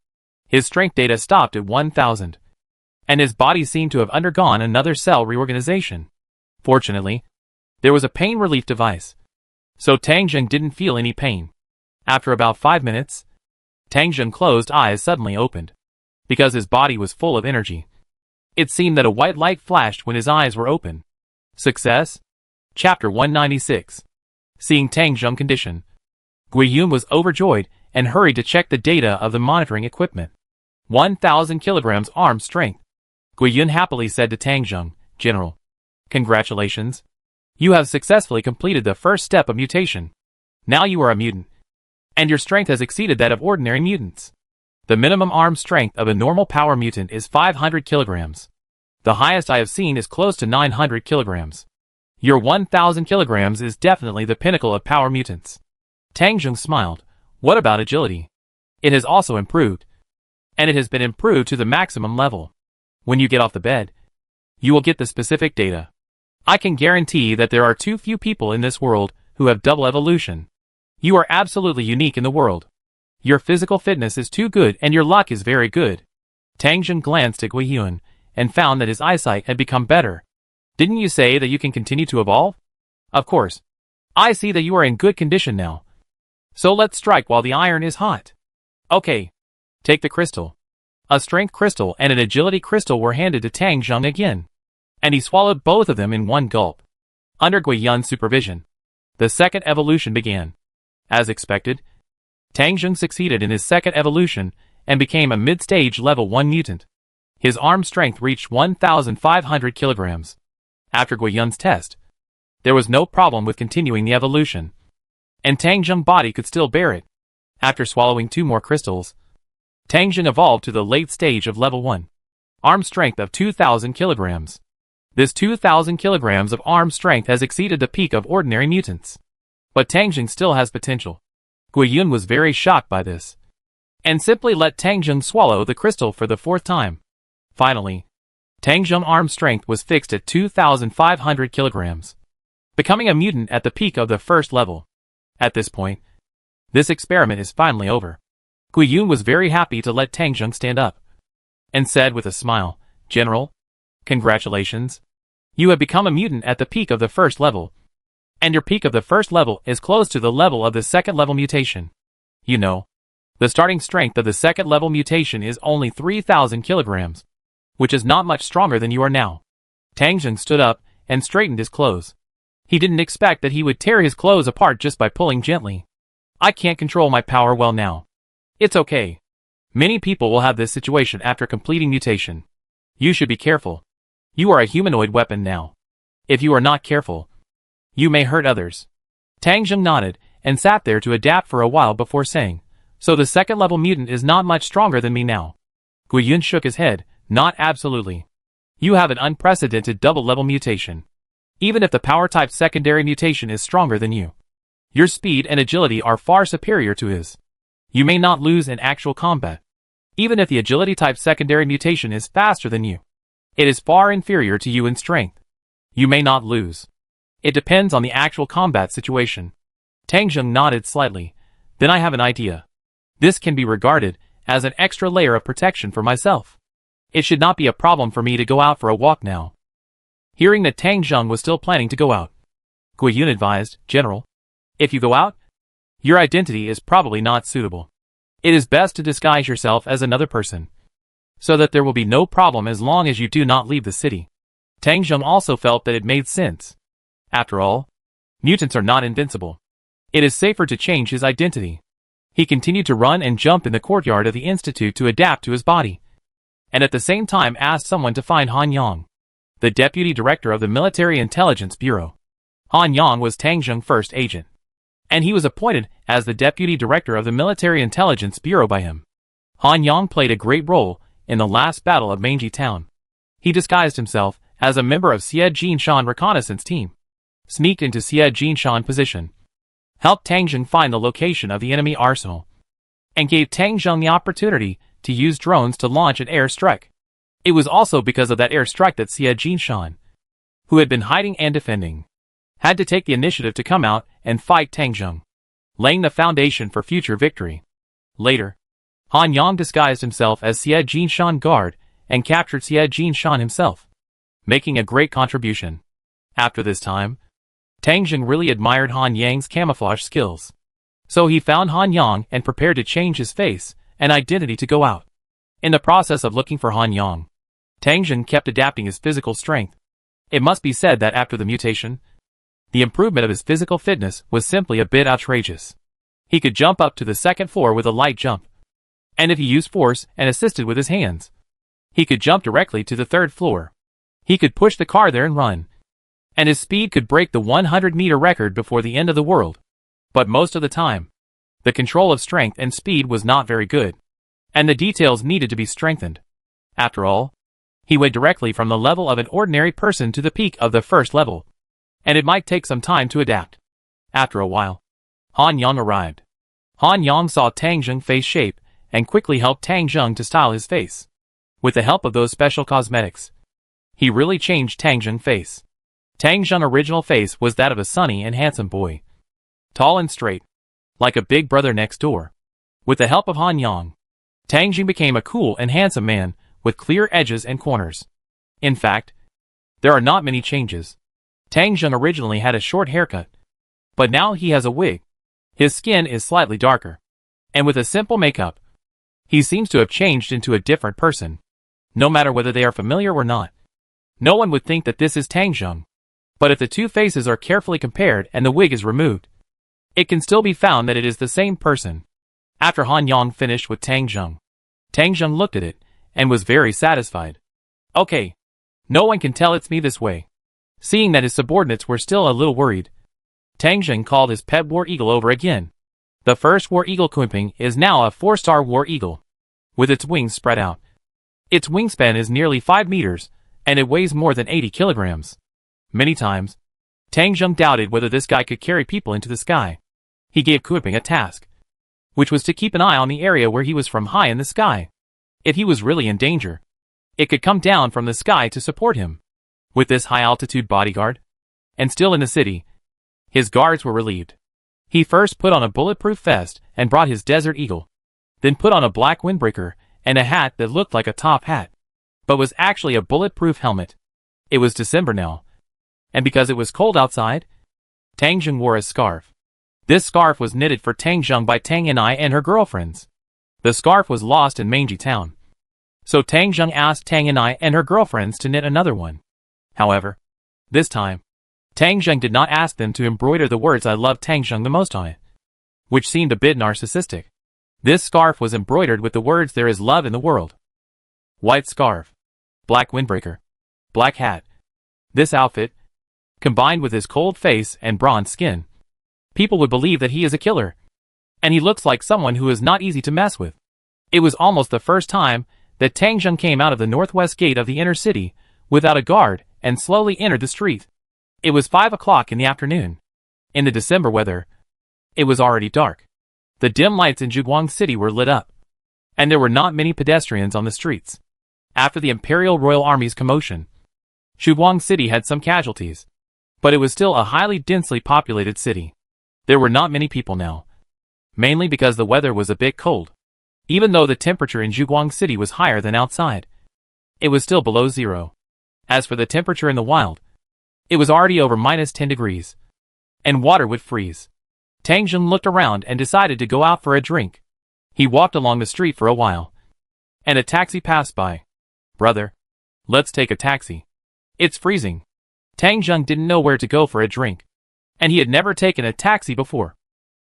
his strength data stopped at 1000, and his body seemed to have undergone another cell reorganization. Fortunately, there was a pain relief device, so Tang Zheng didn't feel any pain. After about 5 minutes, Tang Zheng's closed eyes suddenly opened, because his body was full of energy. It seemed that a white light flashed when his eyes were open. Success? Chapter 196. Seeing Tang Zheng's condition, Gui Yun was overjoyed and hurried to check the data of the monitoring equipment. 1000 kilograms arm strength. Gui Yun happily said to Tang Zheng, General, congratulations. You have successfully completed the first step of mutation. Now you are a mutant, and your strength has exceeded that of ordinary mutants. The minimum arm strength of a normal power mutant is 500 kilograms. The highest I have seen is close to 900 kilograms. Your 1000 kilograms is definitely the pinnacle of power mutants. Tang Zheng smiled. What about agility? It has also improved, and it has been improved to the maximum level. When you get off the bed, you will get the specific data. I can guarantee that there are too few people in this world who have double evolution. You are absolutely unique in the world. Your physical fitness is too good and your luck is very good. Tang Zheng glanced at Gui Yun and found that his eyesight had become better. Didn't you say that you can continue to evolve? Of course. I see that you are in good condition now. So let's strike while the iron is hot. Okay. Take the crystal. A strength crystal and an agility crystal were handed to Tang Zheng again, and he swallowed both of them in one gulp. Under Gui Yun's supervision, the second evolution began. As expected, Tang Zheng succeeded in his second evolution and became a mid-stage level 1 mutant. His arm strength reached 1,500 kilograms. After Gui Yun's test, there was no problem with continuing the evolution, and Tang Zheng's body could still bear it. After swallowing 2 more crystals, Tang Zheng evolved to the late stage of level 1. Arm strength of 2,000 kilograms. This 2,000 kilograms of arm strength has exceeded the peak of ordinary mutants. But Tang Zheng still has potential. Gui Yun was very shocked by this, and simply let Tang Zheng swallow the crystal for the 4th time. Finally, Tang Zheng's arm strength was fixed at 2,500 kilograms, becoming a mutant at the peak of the 1st level. At this point, this experiment is finally over. Gui Yun was very happy to let Tang Zheng stand up, and said with a smile, "General, congratulations. You have become a mutant at the peak of the 1st level, and your peak of the 1st level is close to the level of the 2nd level mutation. You know, the starting strength of the 2nd level mutation is only 3,000 kilograms, which is not much stronger than you are now." Tang Zheng stood up and straightened his clothes. He didn't expect that he would tear his clothes apart just by pulling gently. "I can't control my power well now. It's okay. Many people will have this situation after completing mutation. You should be careful. You are a humanoid weapon now. If you are not careful, you may hurt others." Tang Zheng nodded and sat there to adapt for a while before saying, "So the 2nd level mutant is not much stronger than me now?" Gui Yun shook his head, "Not absolutely. You have an unprecedented double level mutation. Even if the power type secondary mutation is stronger than you, your speed and agility are far superior to his. You may not lose in actual combat. Even if the agility type secondary mutation is faster than you, it is far inferior to you in strength. You may not lose. It depends on the actual combat situation." Tang Zheng nodded slightly. "Then I have an idea. This can be regarded as an extra layer of protection for myself. It should not be a problem for me to go out for a walk now." Hearing that Tang Zheng was still planning to go out, Gui Yun advised, "General, if you go out, your identity is probably not suitable. It is best to disguise yourself as another person, so that there will be no problem as long as you do not leave the city." Tang Zheng also felt that it made sense. After all, mutants are not invincible. It is safer to change his identity. He continued to run and jump in the courtyard of the institute to adapt to his body, and at the same time asked someone to find Han Yang, the deputy director of the Military Intelligence Bureau. Han Yang was Tang Zheng's first agent, and he was appointed as the deputy director of the Military Intelligence Bureau by him. Han Yang played a great role in the last battle of Manji Town. He disguised himself as a member of Xie Jinshan reconnaissance team, sneaked into Xie Jinshan position, helped Tang Zheng find the location of the enemy arsenal, and gave Tang Zheng the opportunity to use drones to launch an air strike. It was also because of that air strike that Xie Jinshan, who had been hiding and defending, had to take the initiative to come out and fight Tang Zheng, laying the foundation for future victory. Later, Han Yang disguised himself as Xie Jinshan guard and captured Xie Jinshan himself, making a great contribution. After this time, Tang Zheng really admired Han Yang's camouflage skills, so he found Han Yang and prepared to change his face and identity to go out. In the process of looking for Han Yang, Tang Zheng kept adapting his physical strength. It must be said that after the mutation, the improvement of his physical fitness was simply a bit outrageous. He could jump up to the 2nd floor with a light jump, and if he used force and assisted with his hands, he could jump directly to the 3rd floor. He could push the car there and run, and his speed could break the 100-meter record before the end of the world. But most of the time, the control of strength and speed was not very good, and the details needed to be strengthened. After all, he went directly from the level of an ordinary person to the peak of the 1st level, and it might take some time to adapt. After a while, Han Yang arrived. Han Yang saw Tang Zheng's face shape and quickly helped Tang Zheng to style his face. With the help of those special cosmetics, he really changed Tang Zheng's face. Tang Zheng's original face was that of a sunny and handsome boy, tall and straight, like a big brother next door. With the help of Han Yang, Tang Zheng became a cool and handsome man with clear edges and corners. In fact, there are not many changes. Tang Zheng originally had a short haircut, but now he has a wig. His skin is slightly darker, and with a simple makeup, He seems to have changed into a different person, no matter whether they are familiar or not. No one would think that this is Tang Zheng. But if the two faces are carefully compared and the wig is removed, it can still be found that it is the same person. After Han Yang finished with Tang Zheng looked at it and was very satisfied. Okay. No one can tell it's me this way. Seeing that his subordinates were still a little worried, Tang Zheng called his pet war eagle over again. The first war eagle Kunping is now a 4-star war eagle, with its wings spread out. Its wingspan is nearly 5 meters, and it weighs more than 80 kilograms. Many times, Tang Zheng doubted whether this guy could carry people into the sky. He gave Kunping a task, which was to keep an eye on the area where he was from high in the sky. If he was really in danger, it could come down from the sky to support him. With this high-altitude bodyguard, and still in the city, his guards were relieved. He first put on a bulletproof vest and brought his Desert Eagle, then put on a black windbreaker and a hat that looked like a top hat, but was actually a bulletproof helmet. It was December now, and because it was cold outside, Tang Zheng wore a scarf. This scarf was knitted for Tang Zheng by Tang Yanai and her girlfriends. The scarf was lost in Manji town, so Tang Zheng asked Tang Yanai and her girlfriends to knit another one. However, this time, Tang Zheng did not ask them to embroider the words "I love Tang Zheng" the most on it, which seemed a bit narcissistic. This scarf was embroidered with the words "There is love in the world." White scarf, black windbreaker, black hat. This outfit, combined with his cold face and bronze skin, people would believe that he is a killer, and he looks like someone who is not easy to mess with. It was almost the first time that Tang Zheng came out of the northwest gate of the inner city without a guard and slowly entered the street. It was 5 o'clock in the afternoon. In the December weather, it was already dark. The dim lights in Zhuguang City were lit up, and there were not many pedestrians on the streets. After the Imperial Royal Army's commotion, Zhuguang City had some casualties, but it was still a highly densely populated city. There were not many people now, mainly because the weather was a bit cold. Even though the temperature in Zhuguang City was higher than outside, it was still below zero. As for the temperature in the wild, it was already over -10 degrees, and water would freeze. Tang Zheng looked around and decided to go out for a drink. He walked along the street for a while, and a taxi passed by. "Brother, let's take a taxi. It's freezing." Tang Zheng didn't know where to go for a drink, and he had never taken a taxi before.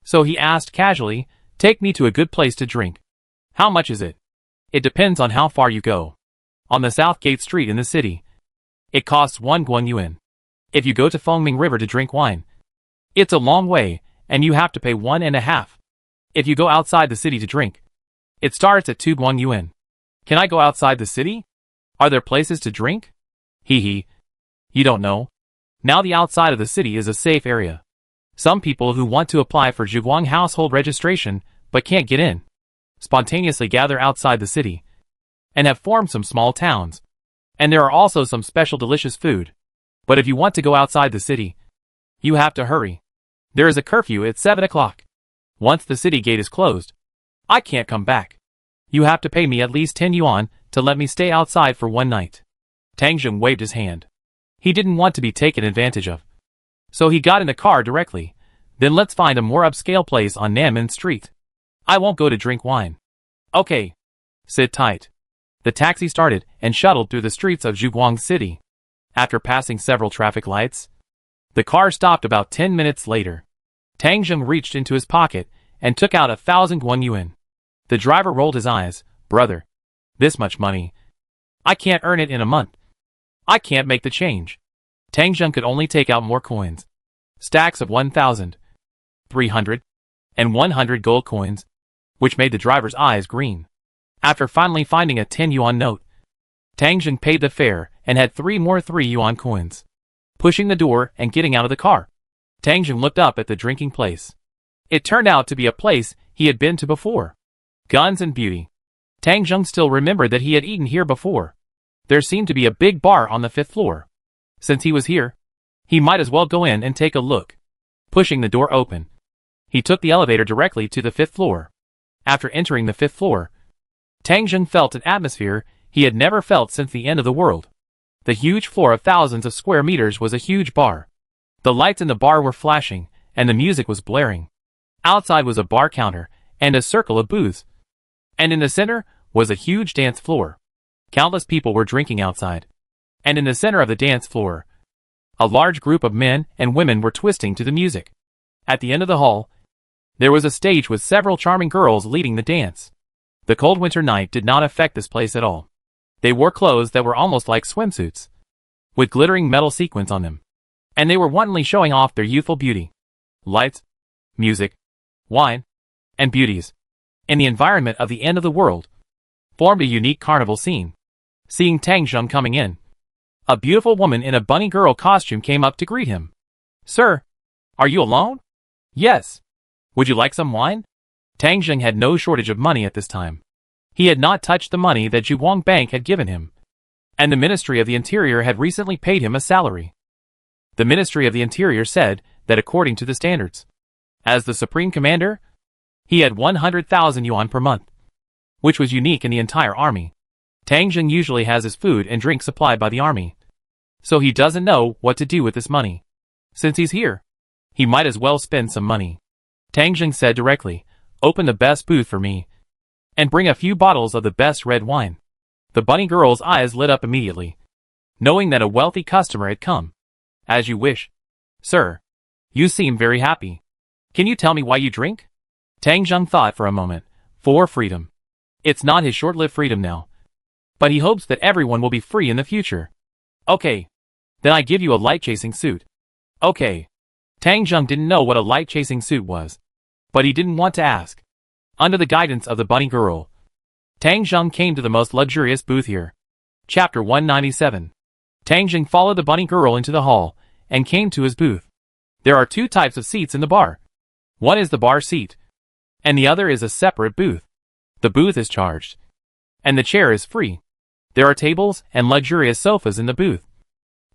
So he asked casually, "Take me to a good place to drink." "How much is it?" "It depends on how far you go. On the South Gate Street in the city, it costs 1 guang yuan. If you go to Fengming River to drink wine, it's a long way, and you have to pay 1.5. If you go outside the city to drink, it starts at 2 guang yuan. Can I go outside the city? Are there places to drink?" Hee. You don't know? Now the outside of the city is a safe area. Some people who want to apply for Zhuguang household registration but can't get in, spontaneously gather outside the city, and have formed some small towns. And there are also some special delicious food. But if you want to go outside the city, you have to hurry. There is a curfew at 7 o'clock. Once the city gate is closed, I can't come back. You have to pay me at least 10 yuan to let me stay outside for 1 night. Tang Zheng waved his hand. He didn't want to be taken advantage of, so he got in the car directly. "Then let's find a more upscale place on Nanmen Street. I won't go to drink wine." "Okay. Sit tight." The taxi started and shuttled through the streets of Zhuguang City. After passing several traffic lights, the car stopped about 10 minutes later. Tang Zheng reached into his pocket and took out 1,000 guang yuan. The driver rolled his eyes. "Brother, this much money. I can't earn it in a month. I can't make the change." Tang Zheng could only take out more coins. Stacks of 1,000, 300, and 100 gold coins, which made the driver's eyes green. After finally finding a 10 yuan note, Tang Zheng paid the fare and had 3 more 3 yuan coins. Pushing the door and getting out of the car, Tang Zheng looked up at the drinking place. It turned out to be a place he had been to before. Guns and beauty. Tang Zheng still remembered that he had eaten here before. There seemed to be a big bar on the 5th floor. Since he was here, he might as well go in and take a look. Pushing the door open, he took the elevator directly to the 5th floor. After entering the 5th floor, Tang Zheng felt an atmosphere he had never felt since the end of the world. The huge floor of thousands of square meters was a huge bar. The lights in the bar were flashing, and the music was blaring. Outside was a bar counter, and a circle of booths. And in the center was a huge dance floor. Countless people were drinking outside. And in the center of the dance floor, a large group of men and women were twisting to the music. At the end of the hall, there was a stage with several charming girls leading the dance. The cold winter night did not affect this place at all. They wore clothes that were almost like swimsuits, with glittering metal sequins on them. And they were wantonly showing off their youthful beauty. Lights, music, wine, and beauties, in the environment of the end of the world, formed a unique carnival scene. Seeing Tang Zheng coming in, a beautiful woman in a bunny girl costume came up to greet him. "Sir, are you alone?" "Yes. Would you like some wine?" Tang Zheng had no shortage of money at this time. He had not touched the money that Zhuguang Bank had given him. And the Ministry of the Interior had recently paid him a salary. The Ministry of the Interior said that according to the standards, as the Supreme Commander, he had 100,000 yuan per month, which was unique in the entire army. Tang Zheng usually has his food and drink supplied by the army, so he doesn't know what to do with this money. Since he's here, he might as well spend some money. Tang Zheng said directly, "Open the best booth for me, and bring a few bottles of the best red wine." The bunny girl's eyes lit up immediately, knowing that a wealthy customer had come. "As you wish. Sir, you seem very happy. Can you tell me why you drink?" Tang Zheng thought for a moment. For freedom. It's not his short-lived freedom now, but he hopes that everyone will be free in the future. "Okay. Then I give you a light-chasing suit." "Okay." Tang Zheng didn't know what a light-chasing suit was, but he didn't want to ask. Under the guidance of the bunny girl, Tang Zheng came to the most luxurious booth here. Chapter 197. Tang Zheng followed the bunny girl into the hall and came to his booth. There are two types of seats in the bar. One is the bar seat, and the other is a separate booth. The booth is charged, and the chair is free. There are tables and luxurious sofas in the booth,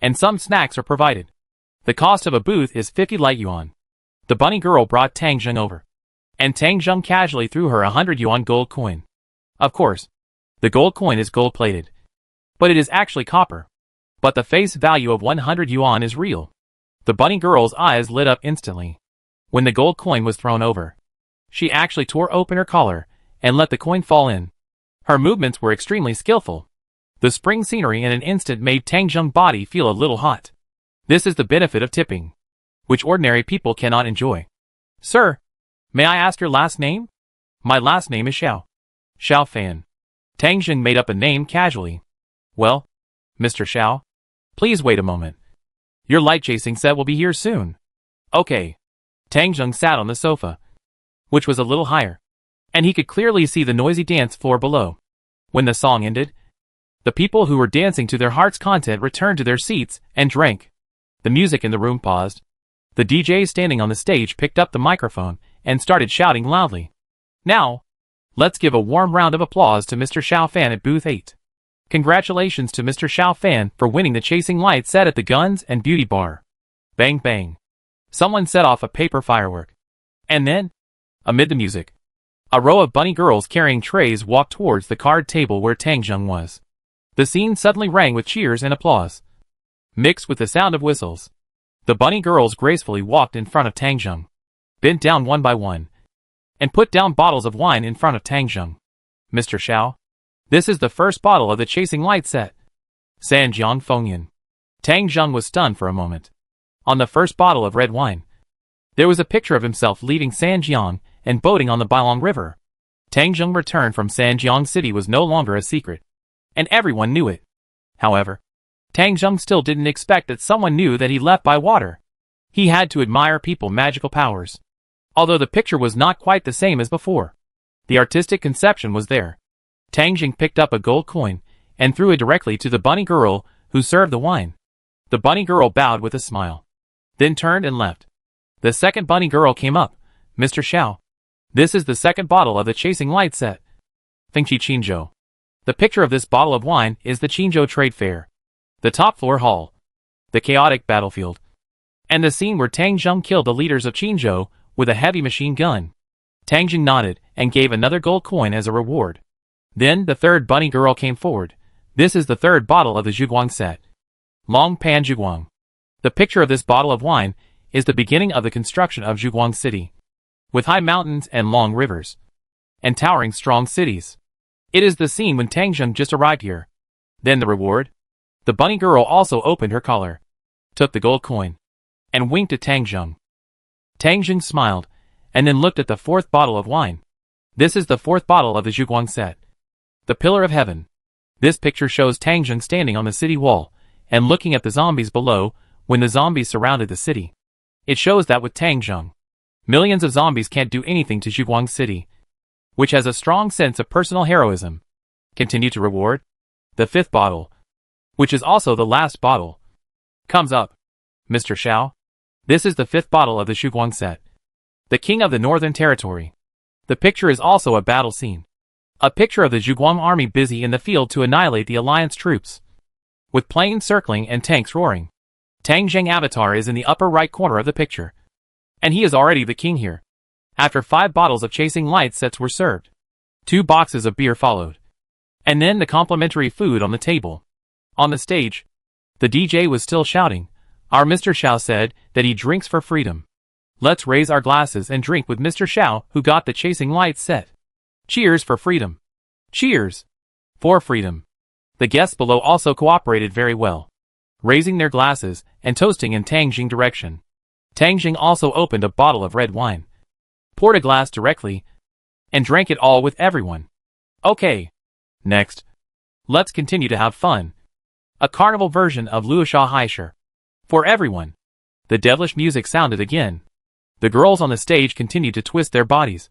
and some snacks are provided. The cost of a booth is 50 light yuan. The bunny girl brought Tang Zheng over, and Tang Zheng casually threw her 100 yuan gold coin. Of course, the gold coin is gold-plated, but it is actually copper. But the face value of 100 yuan is real. The bunny girl's eyes lit up instantly. When the gold coin was thrown over, she actually tore open her collar and let the coin fall in. Her movements were extremely skillful. The spring scenery in an instant made Tang Zheng's body feel a little hot. This is the benefit of tipping, which ordinary people cannot enjoy. "Sir, may I ask your last name?" "My last name is Xiao. Xiao Fan." Tang Zheng made up a name casually. "Well, Mr. Xiao, please wait a moment. Your light-chasing set will be here soon." "Okay." Tang Zheng sat on the sofa, which was a little higher, and he could clearly see the noisy dance floor below. When the song ended, the people who were dancing to their heart's content returned to their seats and drank. The music in the room paused. The DJ standing on the stage picked up the microphone and started shouting loudly. "Now, let's give a warm round of applause to Mr. Xiao Fan at Booth 8. Congratulations to Mr. Xiao Fan for winning the Chasing Light set at the Guns and Beauty Bar." Bang bang. Someone set off a paper firework. And then, amid the music, a row of bunny girls carrying trays walked towards the card table where Tang Zheng was. The scene suddenly rang with cheers and applause, mixed with the sound of whistles. The bunny girls gracefully walked in front of Tang Zheng, bent down one by one, and put down bottles of wine in front of Tang Zheng. "Mr. Xiao, this is the first bottle of the Chasing Light set." Sanjiang Fengyan. Tang Zheng was stunned for a moment. On the first bottle of red wine, there was a picture of himself leaving Sanjiang and boating on the Bailong River. Tang Zheng's return from Sanjiang City was no longer a secret, and everyone knew it. However, Tang Zheng still didn't expect that someone knew that he left by water. He had to admire people's magical powers. Although the picture was not quite the same as before, the artistic conception was there. Tang Zheng picked up a gold coin and threw it directly to the bunny girl who served the wine. The bunny girl bowed with a smile, then turned and left. The second bunny girl came up. "Mr. Xiao, this is the second bottle of the Chasing Light set. Fengqi Qinzhou." The picture of this bottle of wine is the Qinzhou Trade Fair, the top floor hall, the chaotic battlefield, and the scene where Tang Zheng killed the leaders of Qinzhou with a heavy machine gun. Tang Zheng nodded and gave another gold coin as a reward. Then the third bunny girl came forward. "This is the third bottle of the Zhuguang set. Long Pan Zhuguang." The picture of this bottle of wine is the beginning of the construction of Zhuguang City, with high mountains and long rivers. and towering strong cities. It is the scene when Tang Zheng just arrived here. Then the reward. The bunny girl also opened her collar, took the gold coin, and winked at Tang Zheng. Tang Zheng smiled, and then looked at the fourth bottle of wine. This is the fourth bottle of the Zhuguang set. The Pillar of Heaven. This picture shows Tang Zheng standing on the city wall, and looking at the zombies below, when the zombies surrounded the city. It shows that with Tang Zheng, millions of zombies can't do anything to Zhuguang City, which has a strong sense of personal heroism. Continue to reward. The fifth bottle, which is also the last bottle, comes up. Mr. Xiao. This is the fifth bottle of the Zhuguang set. The King of the Northern Territory. The picture is also a battle scene. A picture of the Zhuguang army busy in the field to annihilate the alliance troops, with planes circling and tanks roaring. Tang Zheng avatar is in the upper right corner of the picture, and he is already the king here. After 5 bottles of chasing light sets were served, 2 boxes of beer followed, and then the complimentary food on the table. On the stage, the DJ was still shouting. Our Mr. Xiao said that he drinks for freedom. Let's raise our glasses and drink with Mr. Xiao, who got the chasing light set. Cheers for freedom. Cheers for freedom. The guests below also cooperated very well, raising their glasses and toasting in Tang Zheng direction. Tang Zheng also opened a bottle of red wine, poured a glass directly, and drank it all with everyone. Okay. Next, let's continue to have fun. A carnival version of Luosha Haisher. For everyone. The devilish music sounded again. The girls on the stage continued to twist their bodies,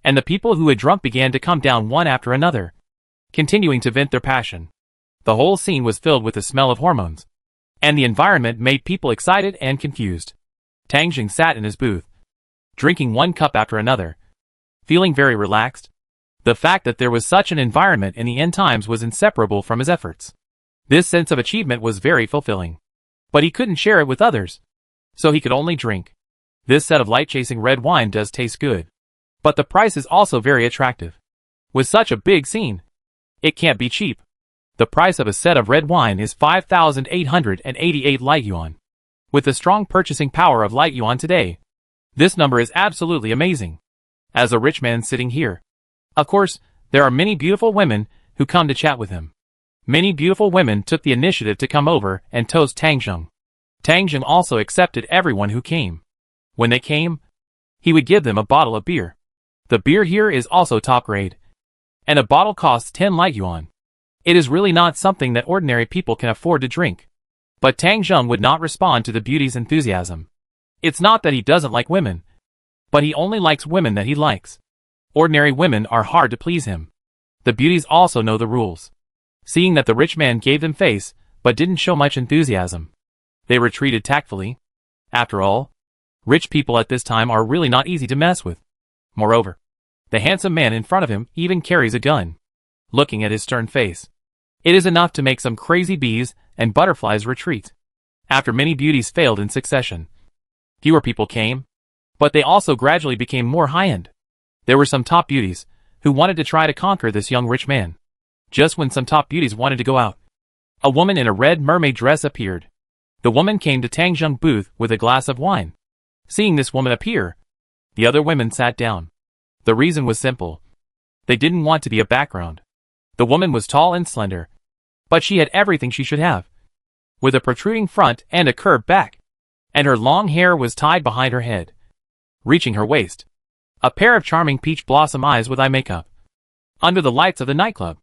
and the people who had drunk began to come down one after another, continuing to vent their passion. The whole scene was filled with the smell of hormones, and the environment made people excited and confused. Tang Zheng sat in his booth, drinking one cup after another, feeling very relaxed. The fact that there was such an environment in the end times was inseparable from his efforts. This sense of achievement was very fulfilling. But he couldn't share it with others, so he could only drink. This set of light-chasing red wine does taste good, but the price is also very attractive. With such a big scene, it can't be cheap. The price of a set of red wine is 5,888 light yuan. With the strong purchasing power of light yuan today, this number is absolutely amazing. As a rich man sitting here, of course, there are many beautiful women who come to chat with him. Many beautiful women took the initiative to come over and toast Tang Zheng. Tang Zheng also accepted everyone who came. When they came, he would give them a bottle of beer. The beer here is also top grade, and a bottle costs 10 light yuan. It is really not something that ordinary people can afford to drink. But Tang Zheng would not respond to the beauty's enthusiasm. It's not that he doesn't like women, but he only likes women that he likes. Ordinary women are hard to please him. The beauties also know the rules. Seeing that the rich man gave them face, but didn't show much enthusiasm, they retreated tactfully. After all, rich people at this time are really not easy to mess with. Moreover, the handsome man in front of him even carries a gun. Looking at his stern face, it is enough to make some crazy bees and butterflies retreat. After many beauties failed in succession, fewer people came, but they also gradually became more high-end. There were some top beauties who wanted to try to conquer this young rich man. Just when some top beauties wanted to go out, a woman in a red mermaid dress appeared. The woman came to Tang Zheng's booth with a glass of wine. Seeing this woman appear, the other women sat down. The reason was simple. They didn't want to be a background. The woman was tall and slender, but she had everything she should have, with a protruding front and a curved back, and her long hair was tied behind her head, reaching her waist. A pair of charming peach blossom eyes with eye makeup. Under the lights of the nightclub,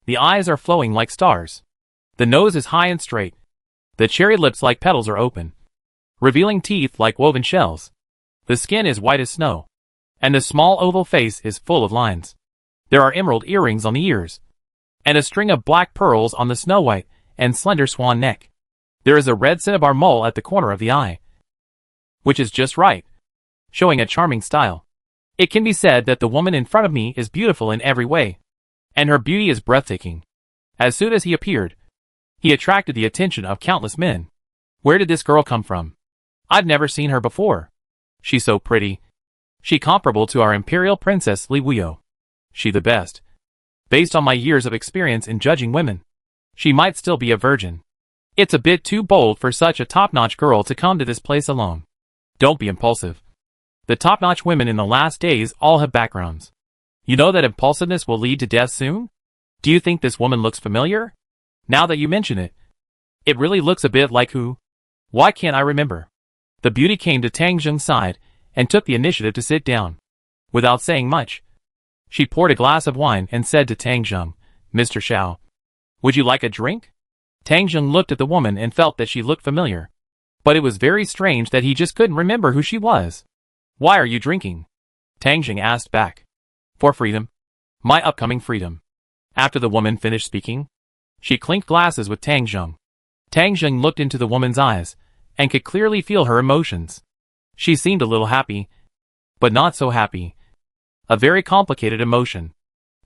the eyes are flowing like stars. The nose is high and straight. The cherry lips like petals are open, revealing teeth like woven shells. The skin is white as snow, and the small oval face is full of lines. There are emerald earrings on the ears, and a string of black pearls on the snow-white and slender swan neck. There is a red cinnabar mole at the corner of the eye, which is just right, showing a charming style. It can be said that the woman in front of me is beautiful in every way, and her beauty is breathtaking. As soon as he appeared, he attracted the attention of countless men. Where did this girl come from? I've never seen her before. She's so pretty. She comparable to our imperial princess Li Wuyo. She the best. Based on my years of experience in judging women, she might still be a virgin. It's a bit too bold for such a top-notch girl to come to this place alone. Don't be impulsive. The top-notch women in the last days all have backgrounds. You know that impulsiveness will lead to death soon? Do you think this woman looks familiar? Now that you mention it, it really looks a bit like who? Why can't I remember? The beauty came to Tang Zheng's side and took the initiative to sit down. Without saying much, she poured a glass of wine and said to Tang Zheng, Mr. Xiao, would you like a drink? Tang Zheng looked at the woman and felt that she looked familiar. But it was very strange that he just couldn't remember who she was. Why are you drinking? Tang Zheng asked back. For freedom. My upcoming freedom. After the woman finished speaking, she clinked glasses with Tang Zheng. Tang Zheng looked into the woman's eyes and could clearly feel her emotions. She seemed a little happy, but not so happy. A very complicated emotion.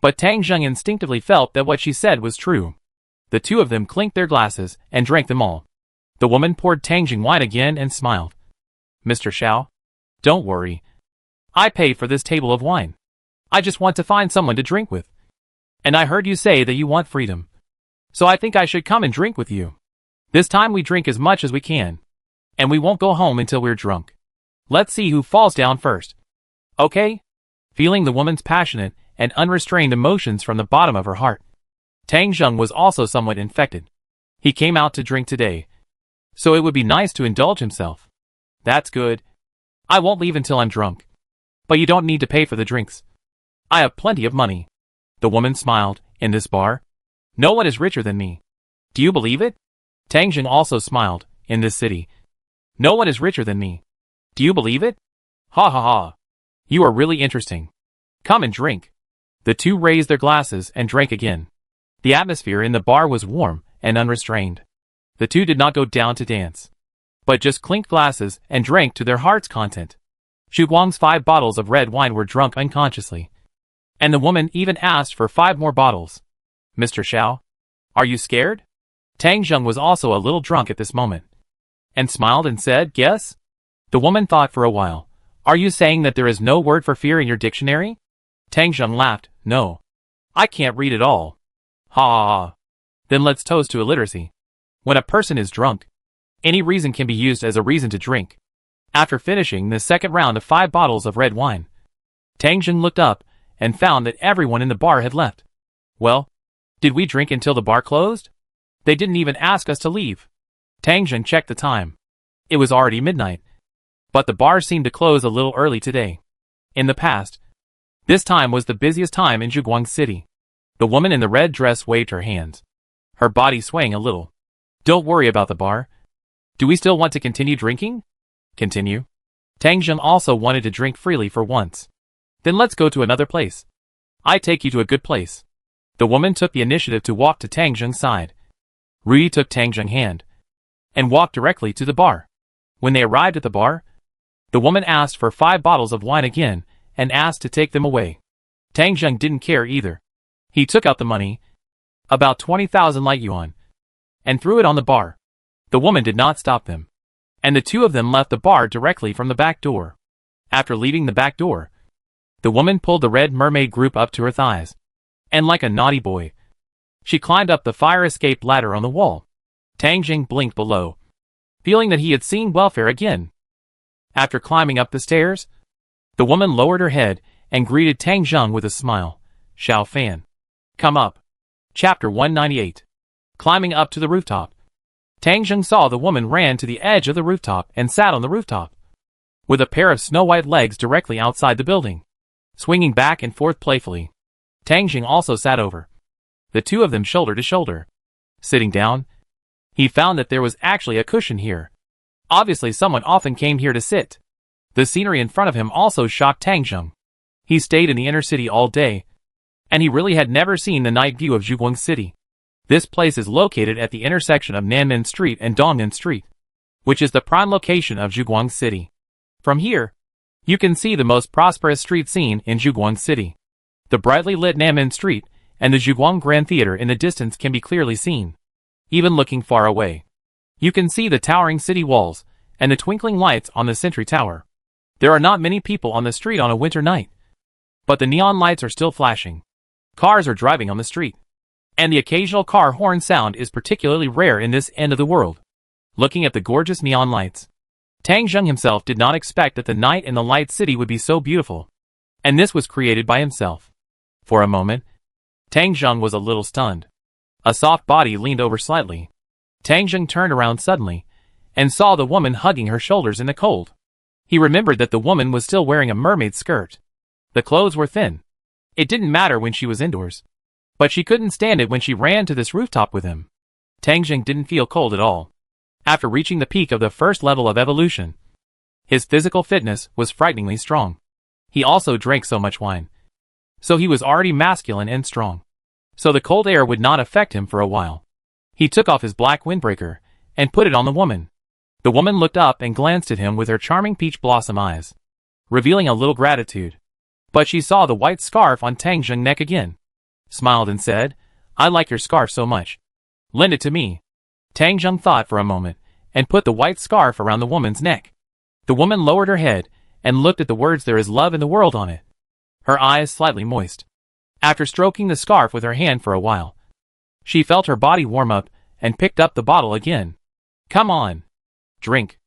But Tang Zheng instinctively felt that what she said was true. The two of them clinked their glasses and drank them all. The woman poured Tang Zheng wine again and smiled. Mr. Xiao, don't worry. I pay for this table of wine. I just want to find someone to drink with. And I heard you say that you want freedom. So I think I should come and drink with you. This time we drink as much as we can. And we won't go home until we're drunk. Let's see who falls down first. Okay? Feeling the woman's passionate and unrestrained emotions from the bottom of her heart, Tang Zheng was also somewhat infected. He came out to drink today, so it would be nice to indulge himself. That's good. I won't leave until I'm drunk. But you don't need to pay for the drinks. I have plenty of money. The woman smiled. In this bar, no one is richer than me. Do you believe it? Tang Zheng also smiled. In this city, no one is richer than me. Do you believe it? Ha ha ha. You are really interesting. Come and drink. The two raised their glasses and drank again. The atmosphere in the bar was warm and unrestrained. The two did not go down to dance, but just clinked glasses and drank to their heart's content. Xu Guang's 5 bottles of red wine were drunk unconsciously. And the woman even asked for 5 more bottles. Mr. Xiao, are you scared? Tang Zheng was also a little drunk at this moment, and smiled and said, yes? The woman thought for a while. Are you saying that there is no word for fear in your dictionary? Tang Zheng laughed. No. I can't read it all. Ha ha ha. Then let's toast to illiteracy. When a person is drunk, any reason can be used as a reason to drink. After finishing the second round of 5 bottles of red wine, Tang Zheng looked up and found that everyone in the bar had left. Well, did we drink until the bar closed? They didn't even ask us to leave. Tang Zheng checked the time. It was already midnight. But the bar seemed to close a little early today. In the past, this time was the busiest time in Zhuguang City. The woman in the red dress waved her hands, her body swaying a little. Don't worry about the bar. Do we still want to continue drinking? Continue. Tang Zheng also wanted to drink freely for once. Then let's go to another place. I take you to a good place. The woman took the initiative to walk to Tang Zheng's side. Rui took Tang Zheng's hand and walked directly to the bar. When they arrived at the bar, the woman asked for 5 bottles of wine again and asked to take them away. Tang Zheng didn't care either. He took out the money, about 20,000 light yuan, and threw it on the bar. The woman did not stop them, and the two of them left the bar directly from the back door. After leaving the back door, the woman pulled the red mermaid group up to her thighs, and like a naughty boy, she climbed up the fire escape ladder on the wall. Tang Zheng blinked below, feeling that he had seen welfare again. After climbing up the stairs, the woman lowered her head and greeted Tang Zheng with a smile. Xiao Fan. Come up. Chapter 198. Climbing up to the rooftop. Tang Zheng saw the woman ran to the edge of the rooftop and sat on the rooftop, with a pair of snow-white legs directly outside the building, swinging back and forth playfully. Tang Zheng also sat over, the two of them shoulder to shoulder. Sitting down, he found that there was actually a cushion here. Obviously someone often came here to sit. The scenery in front of him also shocked Tang Zheng. He stayed in the inner city all day, and he really had never seen the night view of Zhuguang City. This place is located at the intersection of Nanmen Street and Dongmen Street, which is the prime location of Zhuguang City. From here, you can see the most prosperous street scene in Zhuguang City. The brightly lit Nanmen Street and the Zhuguang Grand Theater in the distance can be clearly seen. Even looking far away, you can see the towering city walls and the twinkling lights on the Sentry Tower. There are not many people on the street on a winter night, but the neon lights are still flashing. Cars are driving on the street, and the occasional car horn sound is particularly rare in this end of the world. Looking at the gorgeous neon lights, Tang Zheng himself did not expect that the night in the light city would be so beautiful, and this was created by himself. For a moment, Tang Zheng was a little stunned. A soft body leaned over slightly. Tang Zheng turned around suddenly, and saw the woman hugging her shoulders in the cold. He remembered that the woman was still wearing a mermaid skirt. The clothes were thin. It didn't matter when she was indoors. But she couldn't stand it when she ran to this rooftop with him. Tang Zheng didn't feel cold at all. After reaching the peak of the first level of evolution, his physical fitness was frighteningly strong. He also drank so much wine. So he was already masculine and strong. So the cold air would not affect him for a while. He took off his black windbreaker and put it on the woman. The woman looked up and glanced at him with her charming peach blossom eyes, revealing a little gratitude. But she saw the white scarf on Tang Zheng's neck again, smiled and said, "I like your scarf so much. Lend it to me." Tang Zheng thought for a moment and put the white scarf around the woman's neck. The woman lowered her head and looked at the words "There is love in the world" on it, her eyes slightly moist. After stroking the scarf with her hand for a while, she felt her body warm up and picked up the bottle again. "Come on. Drink.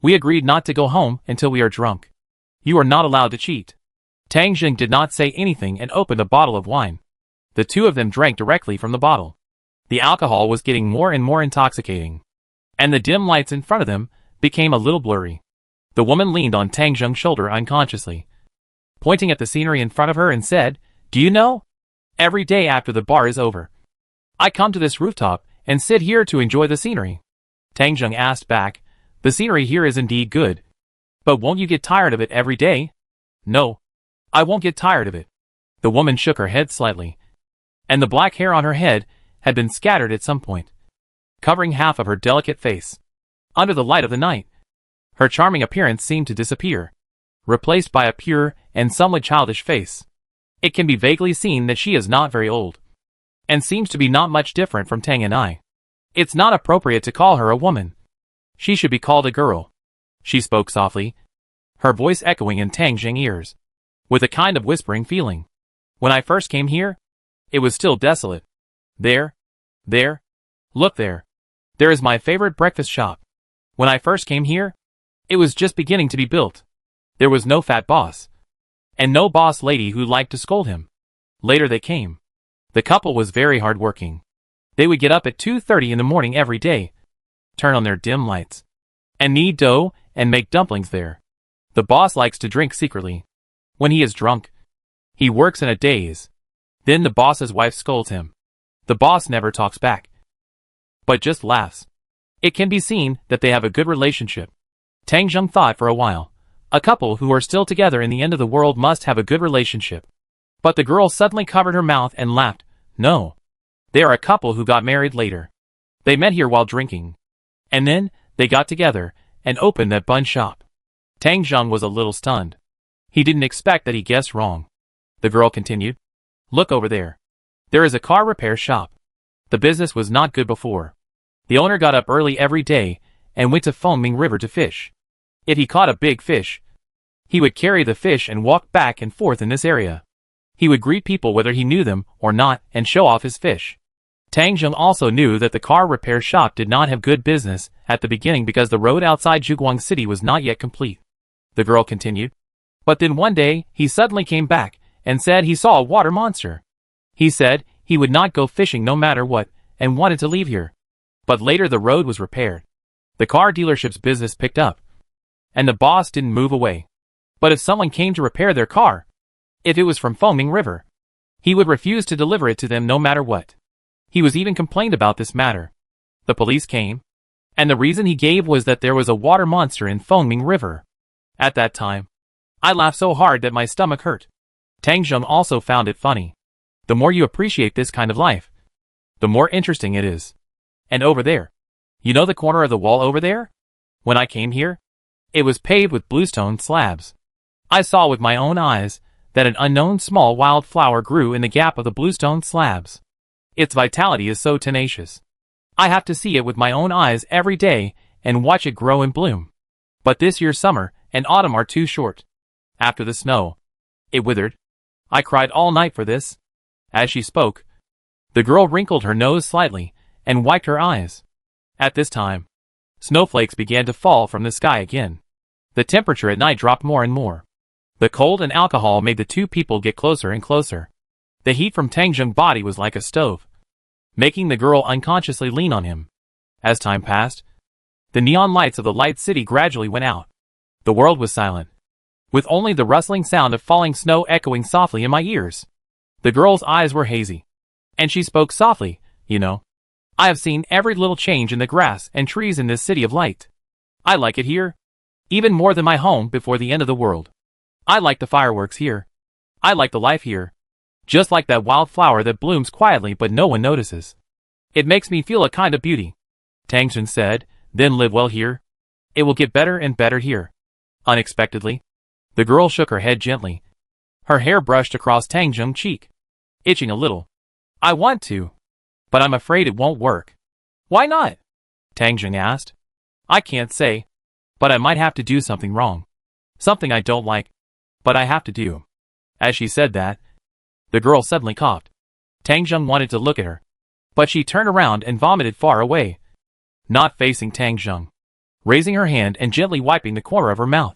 We agreed not to go home until we are drunk. You are not allowed to cheat." Tang Zheng did not say anything and opened a bottle of wine. The two of them drank directly from the bottle. The alcohol was getting more and more intoxicating, and the dim lights in front of them became a little blurry. The woman leaned on Tang Zheng's shoulder unconsciously, pointing at the scenery in front of her and said, "Do you know? Every day after the bar is over, I come to this rooftop and sit here to enjoy the scenery." Tang Zheng asked back, "The scenery here is indeed good. But won't you get tired of it every day?" "No, I won't get tired of it." The woman shook her head slightly, and the black hair on her head had been scattered at some point, covering half of her delicate face. Under the light of the night, her charming appearance seemed to disappear, replaced by a pure and somewhat childish face. It can be vaguely seen that she is not very old, and seems to be not much different from Tang and I. It's not appropriate to call her a woman. She should be called a girl. She spoke softly, her voice echoing in Tang Zheng's ears, with a kind of whispering feeling. "When I first came here, it was still desolate. There, look there. There is my favorite breakfast shop. When I first came here, it was just beginning to be built. There was no fat boss, and no boss lady who liked to scold him. Later they came. The couple was very hard-working. They would get up at 2:30 in the morning every day, turn on their dim lights, and knead dough and make dumplings there. The boss likes to drink secretly. When he is drunk, he works in a daze. Then the boss's wife scolds him. The boss never talks back, but just laughs. It can be seen that they have a good relationship." Tang Zheng thought for a while. A couple who are still together in the end of the world must have a good relationship. But the girl suddenly covered her mouth and laughed. "No. They are a couple who got married later. They met here while drinking, and then they got together and opened that bun shop." Tang Zheng was a little stunned. He didn't expect that he guessed wrong. The girl continued, "Look over there. There is a car repair shop. The business was not good before. The owner got up early every day and went to Foaming River to fish. If he caught a big fish, he would carry the fish and walk back and forth in this area. He would greet people whether he knew them or not and show off his fish." Tang Zheng also knew that the car repair shop did not have good business at the beginning because the road outside Zhuguang City was not yet complete. The girl continued, "But then one day he suddenly came back and said he saw a water monster. He said he would not go fishing no matter what and wanted to leave here. But later the road was repaired. The car dealership's business picked up, and the boss didn't move away. But if someone came to repair their car, if it was from Foaming River, he would refuse to deliver it to them no matter what. He was even complained about this matter. The police came, and the reason he gave was that there was a water monster in Foaming River. At that time, I laughed so hard that my stomach hurt." Tang Zheng also found it funny. The more you appreciate this kind of life, the more interesting it is. "And over there, you know the corner of the wall over there? When I came here, it was paved with bluestone slabs. I saw with my own eyes that an unknown small wild flower grew in the gap of the bluestone slabs. Its vitality is so tenacious. I have to see it with my own eyes every day and watch it grow and bloom. But this year's summer and autumn are too short. After the snow, it withered. I cried all night for this." As she spoke, the girl wrinkled her nose slightly and wiped her eyes. At this time, snowflakes began to fall from the sky again. The temperature at night dropped more and more. The cold and alcohol made the two people get closer and closer. The heat from Tang Zheng's body was like a stove, making the girl unconsciously lean on him. As time passed, the neon lights of the light city gradually went out. The world was silent, with only the rustling sound of falling snow echoing softly in my ears. The girl's eyes were hazy, and she spoke softly, "You know, I have seen every little change in the grass and trees in this city of light. I like it here, even more than my home before the end of the world. I like the fireworks here. I like the life here. Just like that wild flower that blooms quietly but no one notices. It makes me feel a kind of beauty," Tang Zheng said, "then live well here. It will get better and better here." Unexpectedly, the girl shook her head gently. Her hair brushed across Tang Zheng's cheek, itching a little. "I want to, but I'm afraid it won't work." "Why not?" Tang Zheng asked. "I can't say, but I might have to do something wrong. Something I don't like, but I have to do." As she said that, the girl suddenly coughed. Tang Zheng wanted to look at her, but she turned around and vomited far away, not facing Tang Zheng, raising her hand and gently wiping the corner of her mouth.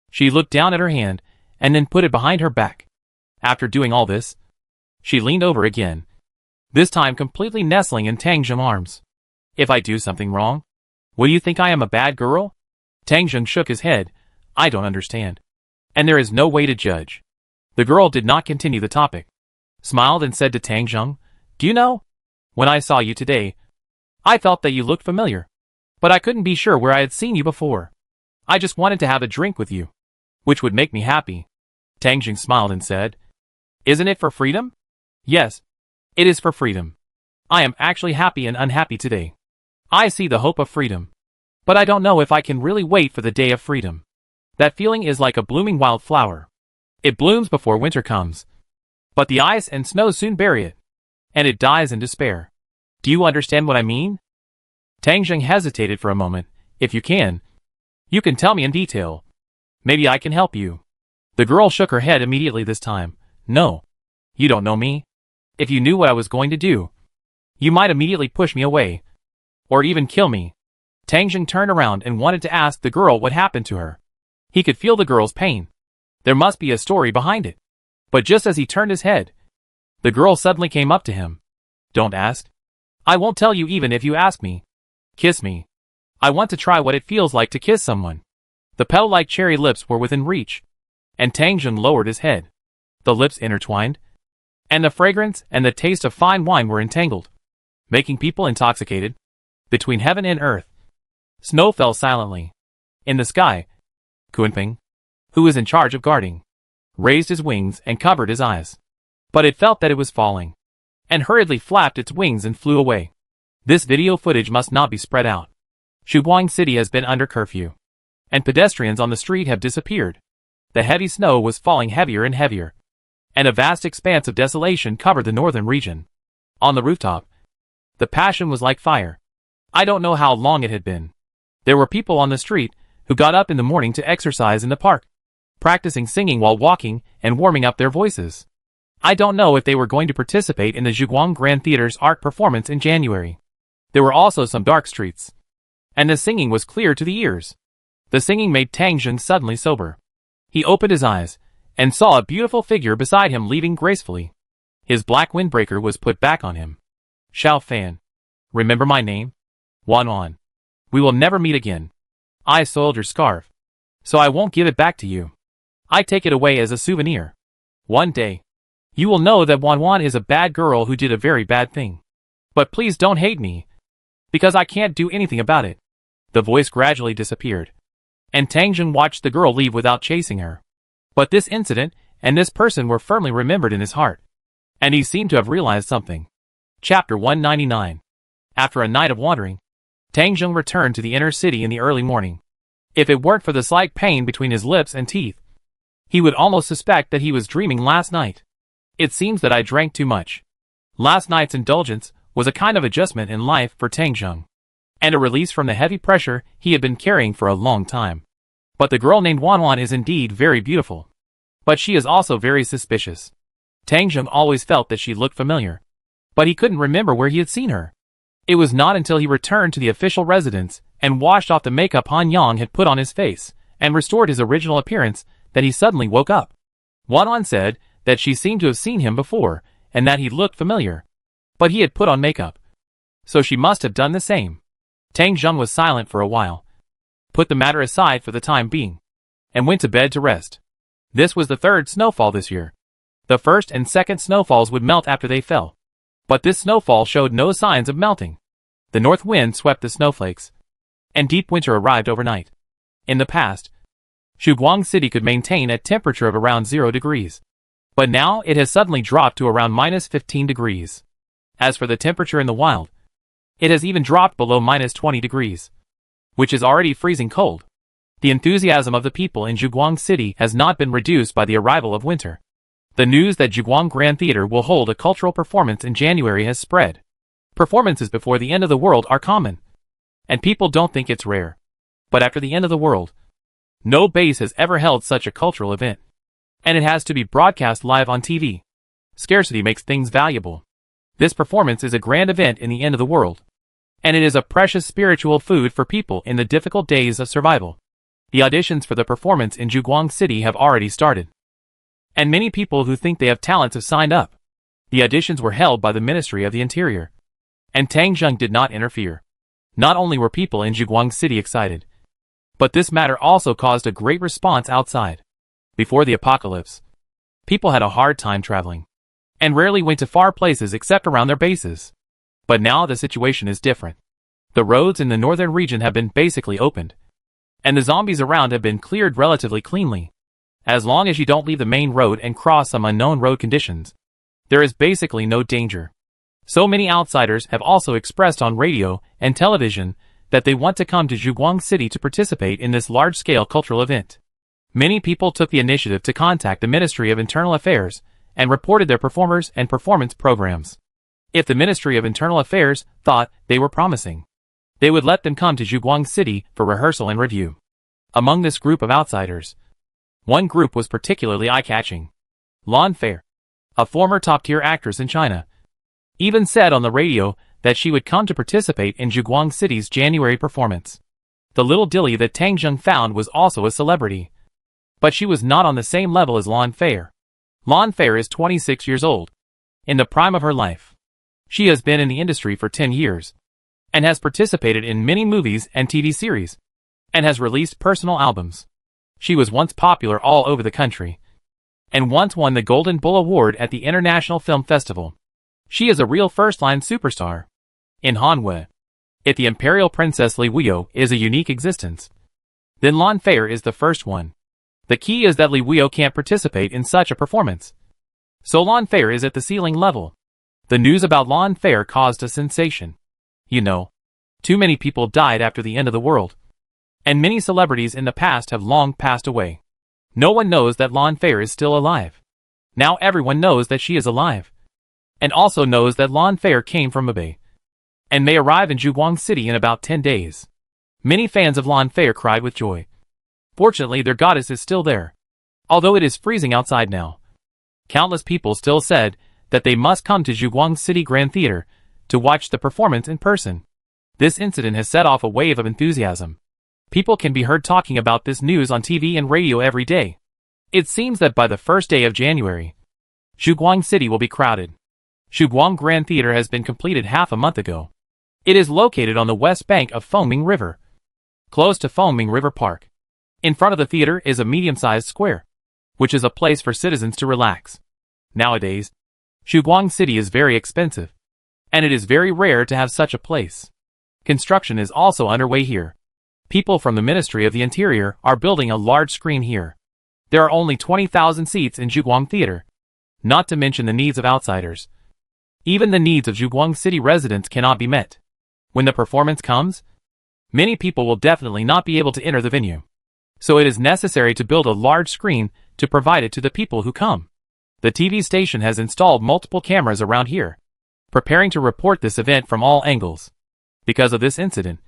She looked down at her hand and then put it behind her back. After doing all this, she leaned over again, this time completely nestling in Tang Zheng's arms. "If I do something wrong, will you think I am a bad girl?" Tang Zheng shook his head. "I don't understand. And there is no way to judge." The girl did not continue the topic, smiled and said to Tang Zheng, "Do you know, when I saw you today, I felt that you looked familiar, but I couldn't be sure where I had seen you before. I just wanted to have a drink with you, which would make me happy." Tang Zheng smiled and said, "Isn't it for freedom?" "Yes, it is for freedom. I am actually happy and unhappy today. I see the hope of freedom, but I don't know if I can really wait for the day of freedom. That feeling is like a blooming wildflower. It blooms before winter comes, but the ice and snow soon bury it, and it dies in despair. Do you understand what I mean?" Tang Zheng hesitated for a moment. "If you can tell me in detail. Maybe I can help you." The girl shook her head immediately this time. "No, you don't know me. If you knew what I was going to do, you might immediately push me away, or even kill me." Tang Zheng turned around and wanted to ask the girl what happened to her. He could feel the girl's pain. There must be a story behind it. But just as he turned his head, the girl suddenly came up to him. "Don't ask. I won't tell you even if you ask me. Kiss me. I want to try what it feels like to kiss someone." The petal-like cherry lips were within reach, and Tang Zheng lowered his head. The lips intertwined, and the fragrance and the taste of fine wine were entangled, making people intoxicated. Between heaven and earth, snow fell silently. In the sky, Kunping, who was in charge of guarding, raised his wings and covered his eyes. But it felt that it was falling, and hurriedly flapped its wings and flew away. This video footage must not be spread out. Shuguang City has been under curfew, and pedestrians on the street have disappeared. The heavy snow was falling heavier and heavier, and a vast expanse of desolation covered the northern region. On the rooftop, the passion was like fire. I don't know how long it had been. There were people on the street who got up in the morning to exercise in the park, practicing singing while walking and warming up their voices. I don't know if they were going to participate in the Zhuguang Grand Theater's art performance in January. There were also some dark streets, and the singing was clear to the ears. The singing made Tang Zheng suddenly sober. He opened his eyes and saw a beautiful figure beside him leaving gracefully. His black windbreaker was put back on him. "Xiao Fan. Remember my name? Wan Wan. We will never meet again. I soiled your scarf, so I won't give it back to you. I take it away as a souvenir. One day, you will know that Wan Wan is a bad girl who did a very bad thing. But please don't hate me, because I can't do anything about it." The voice gradually disappeared, and Tang Zheng watched the girl leave without chasing her. But this incident and this person were firmly remembered in his heart, and he seemed to have realized something. Chapter 199. After a night of wandering, Tang Zheng returned to the inner city in the early morning. If it weren't for the slight pain between his lips and teeth, he would almost suspect that he was dreaming last night. "It seems that I drank too much." Last night's indulgence was a kind of adjustment in life for Tang Zheng, and a release from the heavy pressure he had been carrying for a long time. But the girl named Wan Wan is indeed very beautiful. But she is also very suspicious. Tang Zheng always felt that she looked familiar, but he couldn't remember where he had seen her. It was not until he returned to the official residence and washed off the makeup Han Yang had put on his face and restored his original appearance that he suddenly woke up. Wan Wan said that she seemed to have seen him before, and that he looked familiar. But he had put on makeup. So she must have done the same. Tang Zheng was silent for a while, put the matter aside for the time being, and went to bed to rest. This was the third snowfall this year. The first and second snowfalls would melt after they fell. But this snowfall showed no signs of melting. The north wind swept the snowflakes, and deep winter arrived overnight. In the past, Zhuguang City could maintain a temperature of around 0 degrees. But now it has suddenly dropped to around minus 15 degrees. As for the temperature in the wild, it has even dropped below minus 20 degrees, which is already freezing cold. The enthusiasm of the people in Zhuguang City has not been reduced by the arrival of winter. The news that Zhuguang Grand Theater will hold a cultural performance in January has spread. Performances before the end of the world are common, and people don't think it's rare. But after the end of the world, no base has ever held such a cultural event. And it has to be broadcast live on TV. Scarcity makes things valuable. This performance is a grand event in the end of the world. And it is a precious spiritual food for people in the difficult days of survival. The auditions for the performance in Zhuguang City have already started. And many people who think they have talents have signed up. The auditions were held by the Ministry of the Interior. And Tang Zheng did not interfere. Not only were people in Zhuguang City excited, but this matter also caused a great response outside. Before the apocalypse, people had a hard time traveling, and rarely went to far places except around their bases. But now the situation is different. The roads in the northern region have been basically opened, and the zombies around have been cleared relatively cleanly. As long as you don't leave the main road and cross some unknown road conditions, there is basically no danger. So many outsiders have also expressed on radio and television that they want to come to Zhuguang City to participate in this large-scale cultural event. Many people took the initiative to contact the Ministry of Internal Affairs and reported their performers and performance programs. If the Ministry of Internal Affairs thought they were promising, they would let them come to Zhuguang City for rehearsal and review. Among this group of outsiders, one group was particularly eye-catching. Lan Fair, a former top-tier actress in China, even said on the radio that she would come to participate in Zhuguang City's January performance. The little dilly that Tang Zheng found was also a celebrity. But she was not on the same level as Lan Fair. Lan Fair is 26 years old, in the prime of her life. She has been in the industry for 10 years, and has participated in many movies and TV series, and has released personal albums. She was once popular all over the country, and once won the Golden Bull Award at the International Film Festival. She is a real first-line superstar. In Hanwei, if the Imperial Princess Li Wuyo is a unique existence, then Lan Fair is the first one. The key is that Li Wuyo can't participate in such a performance. So Lan Fair is at the ceiling level. The news about Lan Fair caused a sensation. You know, too many people died after the end of the world, and many celebrities in the past have long passed away. No one knows that Lan Fair is still alive. Now everyone knows that she is alive, and also knows that Lan Fair came from Hebei, and may arrive in Zhuguang City in about 10 days. Many fans of Lan Fair cried with joy. Fortunately, their goddess is still there, although it is freezing outside now. Countless people still said that they must come to Zhuguang City Grand Theater to watch the performance in person. This incident has set off a wave of enthusiasm. People can be heard talking about this news on TV and radio every day. It seems that by the first day of January, Zhuguang City will be crowded. Zhuguang Grand Theater has been completed half a month ago. It is located on the west bank of Fengming River, close to Fengming River Park. In front of the theater is a medium-sized square, which is a place for citizens to relax. Nowadays, Zhuguang City is very expensive, and it is very rare to have such a place. Construction is also underway here. People from the Ministry of the Interior are building a large screen here. There are only 20,000 seats in Zhuguang Theater, not to mention the needs of outsiders. Even the needs of Zhuguang City residents cannot be met. When the performance comes, many people will definitely not be able to enter the venue. So it is necessary to build a large screen to provide it to the people who come. The TV station has installed multiple cameras around here, preparing to report this event from all angles. Because of this incident,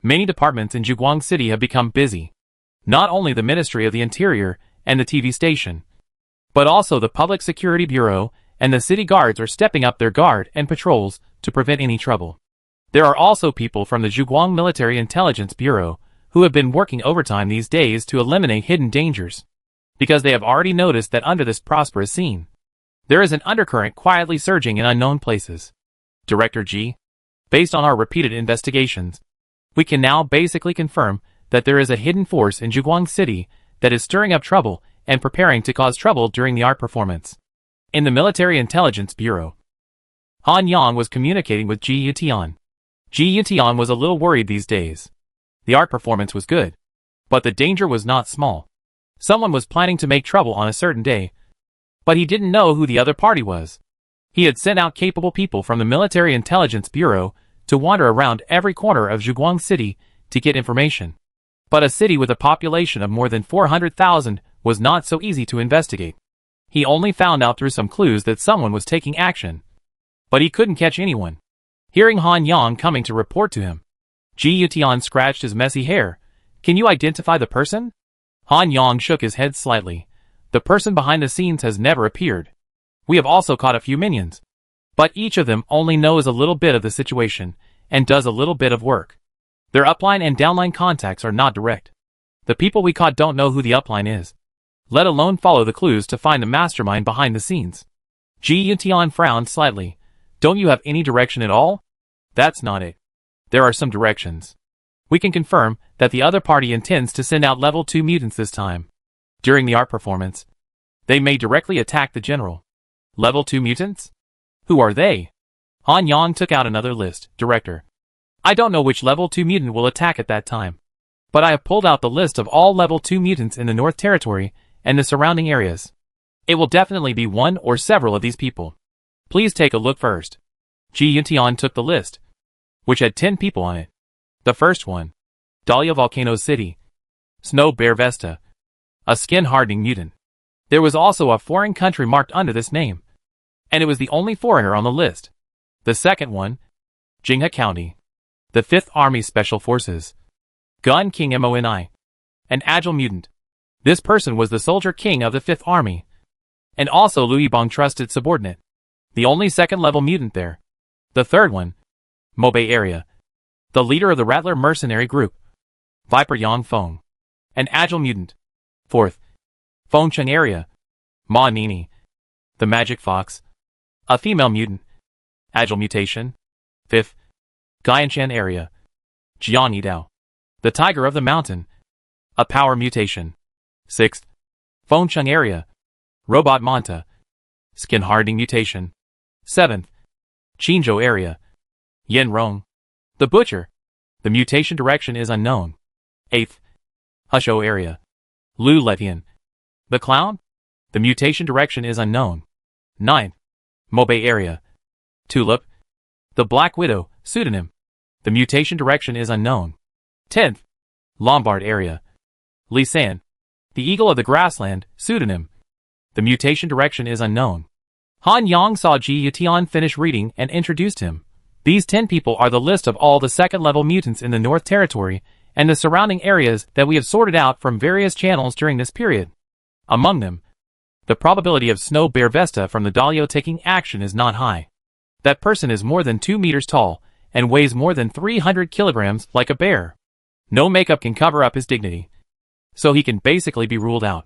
many departments in Zhuguang City have become busy. Not only the Ministry of the Interior and the TV station, but also the Public Security Bureau and the city guards are stepping up their guard and patrols to prevent any trouble. There are also people from the Zhuguang Military Intelligence Bureau who have been working overtime these days to eliminate hidden dangers, because they have already noticed that under this prosperous scene, There is an undercurrent quietly surging in unknown places. Director G. Based on our repeated investigations, we can now basically confirm that there is a hidden force in Zhuguang City that is stirring up trouble and preparing to cause trouble during the art performance. In the Military Intelligence Bureau, Han Yang was communicating with Ji Yutian. Ji Yutian was a little worried these days. The art performance was good, but the danger was not small. Someone was planning to make trouble on a certain day, but he didn't know who the other party was. He had sent out capable people from the Military Intelligence Bureau to wander around every corner of Zhuguang City to get information. But a city with a population of more than 400,000 was not so easy to investigate. He only found out through some clues that someone was taking action, but he couldn't catch anyone. Hearing Han Yang coming to report to him, Ji Yutian scratched his messy hair. Can you identify the person? Han Yang shook his head slightly. The person behind the scenes has never appeared. We have also caught a few minions, but each of them only knows a little bit of the situation and does a little bit of work. Their upline and downline contacts are not direct. The people we caught don't know who the upline is, let alone follow the clues to find the mastermind behind the scenes. Ji Yutian frowned slightly. Don't you have any direction at all? That's not it. There are some directions. We can confirm that the other party intends to send out level 2 mutants this time. During the art performance, they may directly attack the general. Level 2 mutants? Who are they? Han Yang took out another list. Director, I don't know which level 2 mutant will attack at that time, but I have pulled out the list of all level 2 mutants in the North Territory and the surrounding areas. It will definitely be one or several of these people. Please take a look first. Ji Yutian took the list, which had 10 people on it. The first one, Dahlia Volcano City, Snow Bear Vesta, a skin-hardening mutant. There was also a foreign country marked under this name, and it was the only foreigner on the list. The second one, Jinghe County, the 5th Army Special Forces, Gun King Moni, an agile mutant. This person was the soldier king of the 5th Army, and also Liu Bang trusted subordinate, the only second-level mutant there. The third one, Mobay Area, the leader of the Rattler mercenary group, Viper Yang Feng, an agile mutant. Fourth, Fengcheng Area, Ma Nini, the magic fox, a female mutant, agile mutation. Fifth, Gaianshan Area, Jian Yidao, the tiger of the mountain, a power mutation. Sixth, Fengcheng Area, Robot Manta, skin hardening mutation. Seventh, Qinzhou Area, Yen Rong, the butcher, the mutation direction is unknown. Eighth, Hushou Area, Lu Letian, the clown, the mutation direction is unknown. Ninth, Mobay Area, Tulip, the Black Widow, pseudonym, the mutation direction is unknown. 10th, Lombard Area, Li San, the Eagle of the Grassland, pseudonym, the mutation direction is unknown. Han Yang saw Ji Yutian finish reading and introduced him. These 10 people are the list of all the second-level mutants in the North Territory and the surrounding areas that we have sorted out from various channels during this period. Among them, the probability of Snow Bear Vesta from the Dahlia taking action is not high. That person is more than 2 meters tall and weighs more than 300 kilograms like a bear. No makeup can cover up his dignity, so he can basically be ruled out.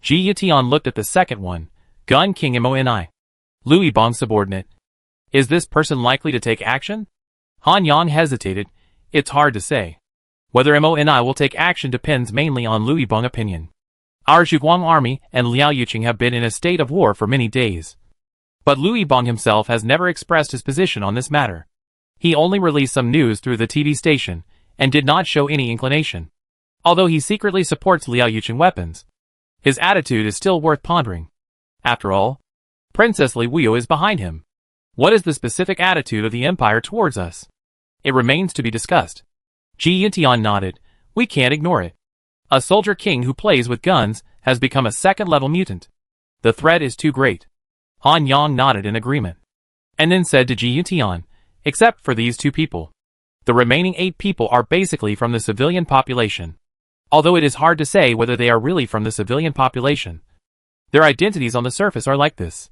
Ji Yutian looked at the second one, Gun King Moni, Liu Bang subordinate. Is this person likely to take action? Han Yang hesitated. It's hard to say. Whether Moni will take action depends mainly on Liu Bang's opinion. Our Zhuguang army and Liao Yuqing have been in a state of war for many days. But Liu Bang himself has never expressed his position on this matter. He only released some news through the TV station and did not show any inclination. Although he secretly supports Liao Yuqing weapons, his attitude is still worth pondering. After all, Princess Li Wuyo is behind him. What is the specific attitude of the Empire towards us? It remains to be discussed. Ji Yutian nodded. We can't ignore it. A soldier king who plays with guns has become a second-level mutant. The threat is too great. Han Yang nodded in agreement, and then said to Ji Yutian, except for these 2 people, the remaining 8 people are basically from the civilian population. Although it is hard to say whether they are really from the civilian population. Their identities on the surface are like this.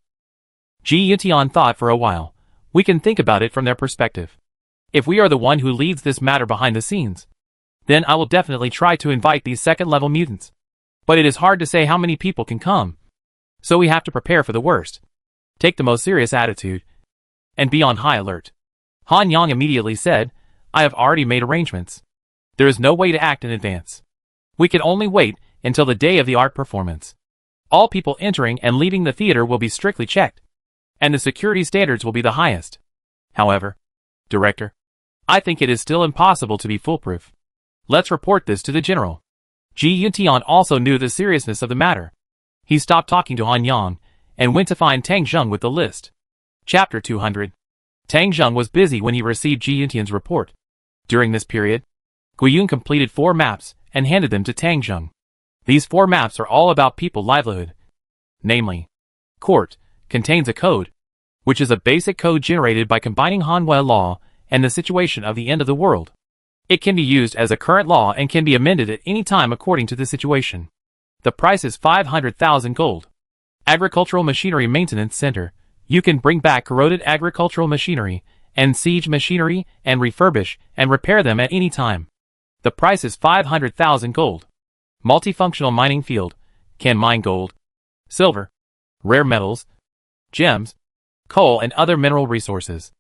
Ji Yutian thought for a while. We can think about it from their perspective. If we are the one who leads this matter behind the scenes, then I will definitely try to invite these second-level mutants. But it is hard to say how many people can come, so we have to prepare for the worst. take the most serious attitude, and be on high alert. Han Yang immediately said, I have already made arrangements. There is no way to act in advance. We can only wait until the day of the art performance. All people entering and leaving the theater will be strictly checked, and the security standards will be the highest. However, Director, I think it is still impossible to be foolproof. Let's report this to the general. Ji Yuntian also knew the seriousness of the matter. He stopped talking to Han Yang and went to find Tang Zheng with the list. Chapter 200. Tang Zheng was busy when he received Ji Yuntian's report. During this period, Guiyun completed 4 maps and handed them to Tang Zheng. These 4 maps are all about people livelihood. Namely, Court contains a code, which is a basic code generated by combining Hanwei law and the situation of the end of the world. It can be used as a current law and can be amended at any time according to the situation. The price is 500,000 gold. Agricultural Machinery Maintenance Center. You can bring back corroded agricultural machinery and siege machinery and refurbish and repair them at any time. The price is 500,000 gold. Multifunctional Mining Field. Can mine gold, silver, rare metals, gems, coal and other mineral resources.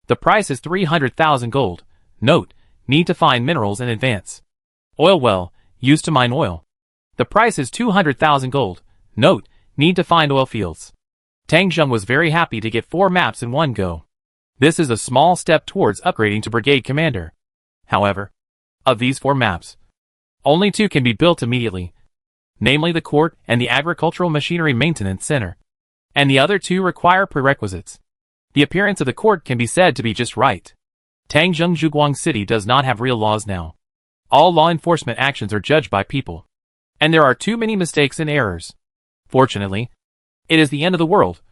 The price is 300,000 gold. Note, need to find minerals in advance. Oil well, used to mine oil. The price is 200,000 gold. Note, need to find oil fields. Tang Zheng was very happy to get 4 maps in one go. This is a small step towards upgrading to brigade commander. However, of these 4 maps, only 2 can be built immediately, namely the court and the agricultural machinery maintenance center, and the other 2 require prerequisites. The appearance of the court can be said to be just right. Tangzheng Zhuguang City does not have real laws now. All law enforcement actions are judged by people, and there are too many mistakes and errors. Fortunately, it is the end of the world,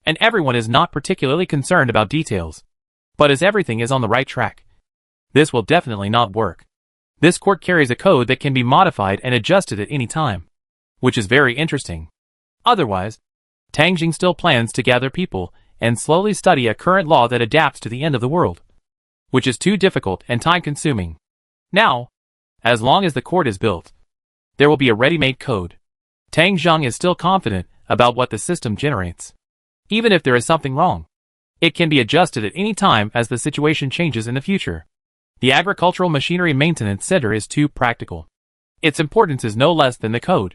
and everyone is not particularly concerned about details. But as everything is on the right track, this will definitely not work. This court carries a code that can be modified and adjusted at any time, which is very interesting. Otherwise, Tangjing still plans to gather people and slowly study a current law that adapts to the end of the world, which is too difficult and time-consuming. Now, as long as the court is built, there will be a ready-made code. Tang Zheng is still confident about what the system generates. Even if there is something wrong, it can be adjusted at any time as the situation changes in the future. The Agricultural Machinery Maintenance Center is too practical. Its importance is no less than the code,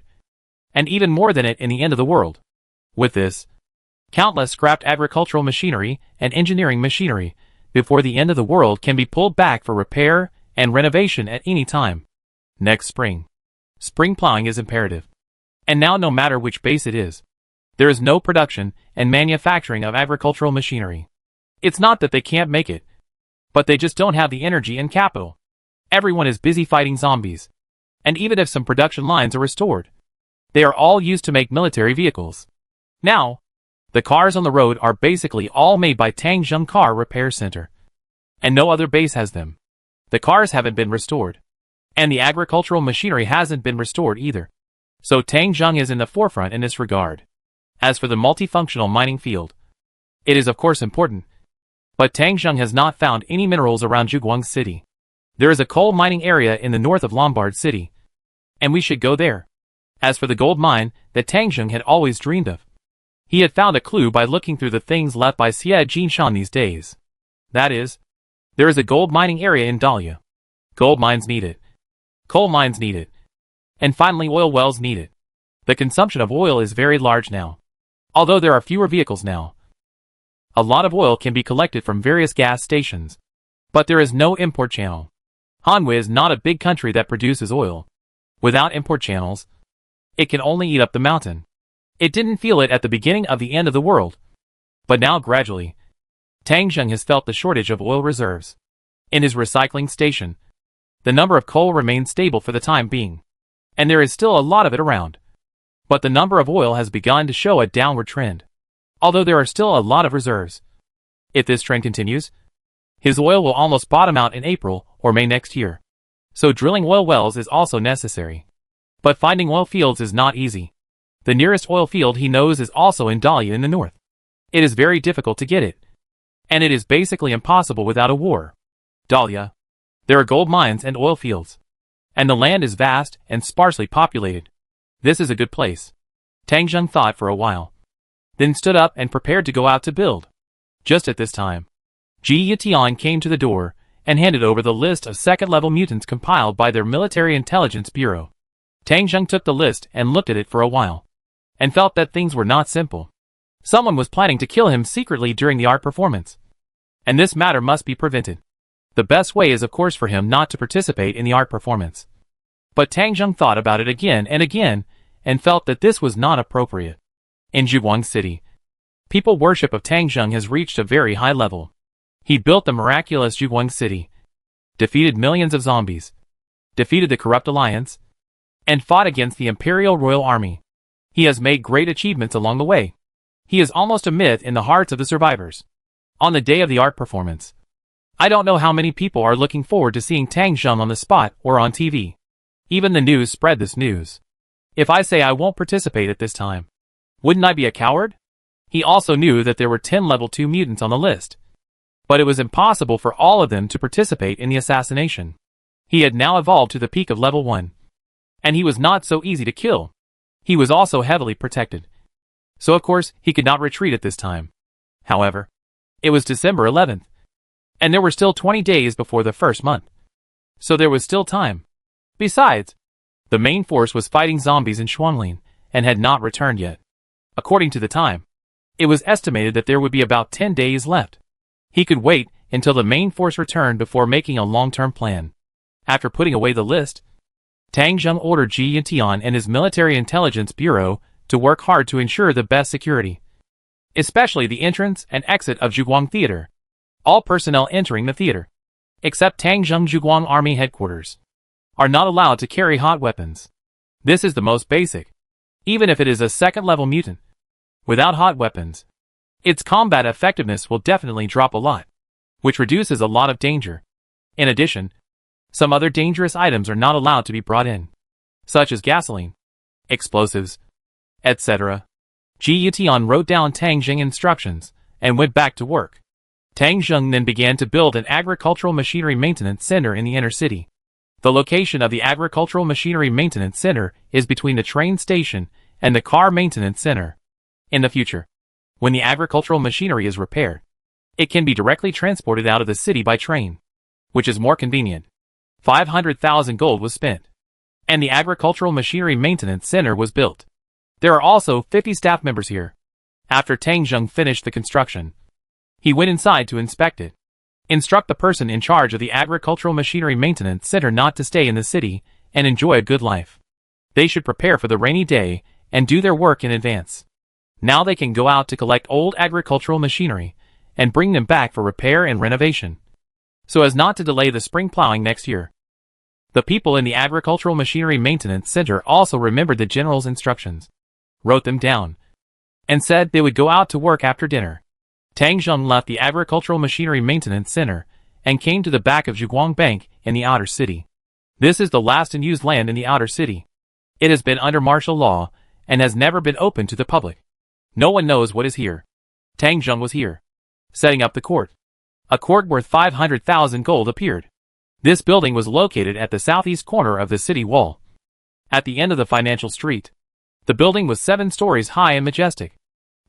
and even more than it in the end of the world. With this, countless scrapped agricultural machinery and engineering machinery before the end of the world can be pulled back for repair and renovation at any time. Next spring. Spring plowing is imperative. And now no matter which base it is, there is no production and manufacturing of agricultural machinery. It's not that they can't make it, but they just don't have the energy and capital. Everyone is busy fighting zombies. And even if some production lines are restored, they are all used to make military vehicles. Now, the cars on the road are basically all made by Tangzheng Car Repair Center, and no other base has them. The cars haven't been restored, and the agricultural machinery hasn't been restored either. So Tangzheng is in the forefront in this regard. As for the multifunctional mining field, it is of course important, but Tangzheng has not found any minerals around Zhuguang City. There is a coal mining area in the north of Lombard City, and we should go there. As for the gold mine that Tangzheng had always dreamed of, he had found a clue by looking through the things left by Xie Jinshan these days. That is, there is a gold mining area in Dahlia. Gold mines need it. Coal mines need it. And finally oil wells need it. The consumption of oil is very large now. Although there are fewer vehicles now, a lot of oil can be collected from various gas stations. But there is no import channel. Hanwei is not a big country that produces oil. Without import channels, it can only eat up the mountain. It didn't feel it at the beginning of the end of the world. But now gradually, Tangzheng has felt the shortage of oil reserves. In his recycling station, the number of coal remains stable for the time being, and there is still a lot of it around. But the number of oil has begun to show a downward trend, although there are still a lot of reserves. If this trend continues, his oil will almost bottom out in April or May next year. So drilling oil wells is also necessary. But finding oil fields is not easy. The nearest oil field he knows is also in Dahlia in the north. It is very difficult to get it, and it is basically impossible without a war. Dahlia. There are gold mines and oil fields, and the land is vast and sparsely populated. This is a good place. Tangzheng thought for a while. then stood up and prepared to go out to build. Just at this time, Ji Yitian came to the door and handed over the list of second-level mutants compiled by their Military Intelligence Bureau. Tang Zheng took the list and looked at it for a while, and felt that things were not simple. Someone was planning to kill him secretly during the art performance, and this matter must be prevented. The best way is of course for him not to participate in the art performance. But Tang Zheng thought about it again and felt that this was not appropriate. In Zhuguang City, people worship of Tang Zheng has reached a very high level. He built the miraculous Zhuguang City, defeated millions of zombies, defeated the corrupt alliance, and fought against the Imperial Royal Army. He has made great achievements along the way. He is almost a myth in the hearts of the survivors. On the day of the art performance, I don't know how many people are looking forward to seeing Tang Zheng on the spot or on TV. Even the news spread this news. If I say I won't participate at this time, wouldn't I be a coward? He also knew that there were 10 level 2 mutants on the list, but it was impossible for all of them to participate in the assassination. He had now evolved to the peak of level 1, and he was not so easy to kill. He was also heavily protected, so of course he could not retreat at this time. However, it was December 11th, and there were still 20 days before the first month, so there was still time. Besides, the main force was fighting zombies in Shuanglin and had not returned yet. According to the time, it was estimated that there would be about 10 days left. He could wait until the main force returned before making a long-term plan. After putting away the list, Tang Zheng ordered Ji Yitian and his Military Intelligence Bureau to work hard to ensure the best security, especially the entrance and exit of Zhuguang Theater. All personnel entering the theater, except Tang Zheng Zhuguang Army Headquarters, are not allowed to carry hot weapons. This is the most basic. Even if it is a second-level mutant, without hot weapons, its combat effectiveness will definitely drop a lot, which reduces a lot of danger. In addition, some other dangerous items are not allowed to be brought in, such as gasoline, explosives, etc. Ji Yitian wrote down Tang Zheng's instructions and went back to work. Tang Zheng then began to build an agricultural machinery maintenance center in the inner city. The location of the agricultural machinery maintenance center is between the train station and the car maintenance center. In the future, when the agricultural machinery is repaired, it can be directly transported out of the city by train, which is more convenient. 500,000 gold was spent, and the agricultural machinery maintenance center was built. There are also 50 staff members here. After Tang Zheng finished the construction, he went inside to inspect it. Instruct the person in charge of the agricultural machinery maintenance center not to stay in the city and enjoy a good life. They should prepare for the rainy day and do their work in advance. Now they can go out to collect old agricultural machinery and bring them back for repair and renovation, so as not to delay the spring plowing next year. The people in the agricultural machinery maintenance center also remembered the general's instructions, wrote them down, and said they would go out to work after dinner. Tang Zheng left the agricultural machinery maintenance center and came to the back of Zhuguang Bank in the outer city. This is the last unused land in the outer city. It has been under martial law and has never been open to the public. No one knows what is here. Tang Zheng was here, setting up the court. A court worth 500,000 gold appeared. This building was located at the southeast corner of the city wall, at the end of the financial street. The building was 7 stories high and majestic.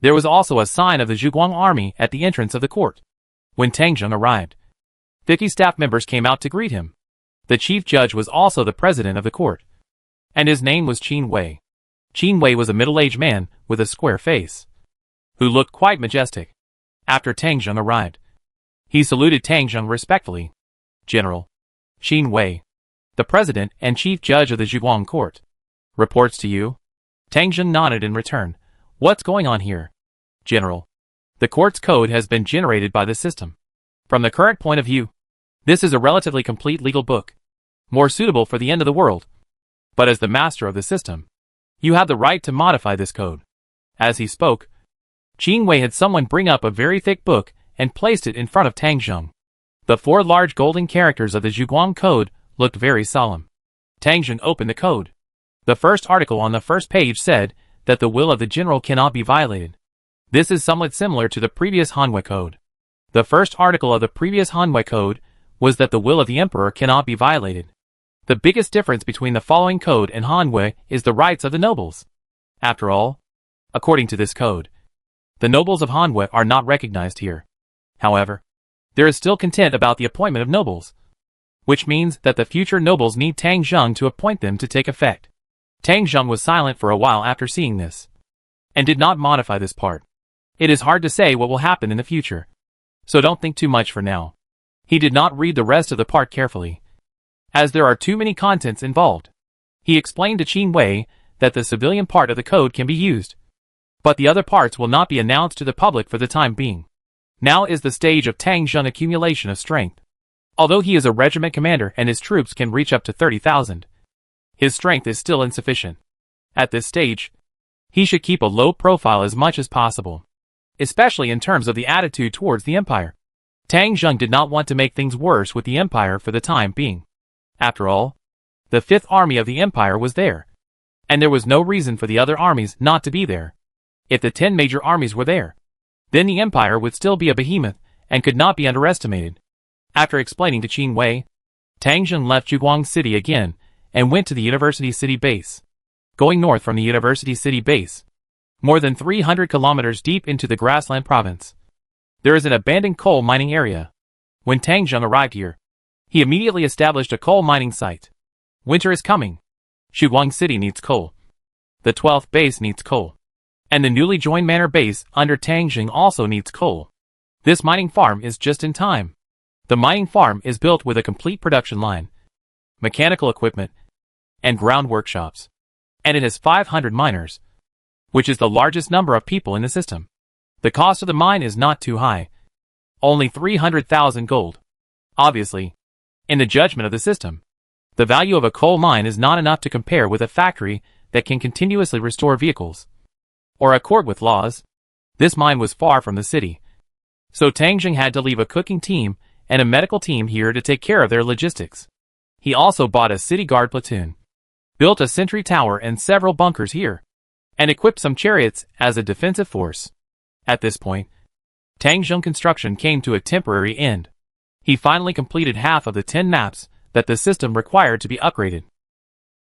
There was also a sign of the Zhuguang army at the entrance of the court. When Tang Zheng arrived, 50 staff members came out to greet him. The chief judge was also the president of the court, and his name was Qin Wei. Qin Wei was a middle-aged man with a square face, who looked quite majestic. After Tang Zheng arrived, he saluted Tang Zheng respectfully. General Qin Wei, the president and chief judge of the Zhuguang court, reports to you. Tang Zheng nodded in return. What's going on here? General, the court's code has been generated by the system. From the current point of view, this is a relatively complete legal book, more suitable for the end of the world. But as the master of the system, you have the right to modify this code. As he spoke, Qin Wei had someone bring up a very thick book and placed it in front of Tang Zheng. The 4 large golden characters of the Zhuguang code looked very solemn. Tang Zheng opened the code. The first article on the first page said that the will of the general cannot be violated. This is somewhat similar to the previous Hanwei code. The first article of the previous Hanwei code was that the will of the emperor cannot be violated. The biggest difference between the following code and Hanwei is the rights of the nobles. After all, according to this code, The nobles of Hanwha are not recognized here. However, there is still content about the appointment of nobles, which means that the future nobles need Tang Zheng to appoint them to take effect. Tang Zheng was silent for a while after seeing this, and did not modify this part. It is hard to say what will happen in the future, so don't think too much for now. He did not read the rest of the part carefully, as there are too many contents involved. He explained to Qin Wei that the civilian part of the code can be used, but the other parts will not be announced to the public for the time being. Now is the stage of Tang Zheng accumulation of strength. Although he is a regiment commander and his troops can reach up to 30,000, his strength is still insufficient. At this stage, he should keep a low profile as much as possible, especially in terms of the attitude towards the Empire. Tang Zheng did not want to make things worse with the Empire for the time being. After all, the 5th army of the Empire was there, and there was no reason for the other armies not to be there. If the 10 major armies were there, then the Empire would still be a behemoth and could not be underestimated. After explaining to Qin Wei, Tang Zheng left Zhuguang City again and went to the University City base. Going north from the University City base, more than 300 kilometers deep into the grassland province, there is an abandoned coal mining area. When Tang Zheng arrived here, he immediately established a coal mining site. Winter is coming. Zhuguang City needs coal. The 12th base needs coal. And the newly joined manor base under Tang Zheng also needs coal. This mining farm is just in time. The mining farm is built with a complete production line, mechanical equipment, and ground workshops. And it has 500 miners, which is the largest number of people in the system. The cost of the mine is not too high. Only 300,000 gold. Obviously, in the judgment of the system, the value of a coal mine is not enough to compare with a factory that can continuously restore vehicles, or accord with laws. This mine was far from the city, so Tang Zheng had to leave a cooking team and a medical team here to take care of their logistics. He also bought a city guard platoon, built a sentry tower and several bunkers here, and equipped some chariots as a defensive force. At this point, Tang Zheng construction came to a temporary end. He finally completed half of the 10 maps that the system required to be upgraded.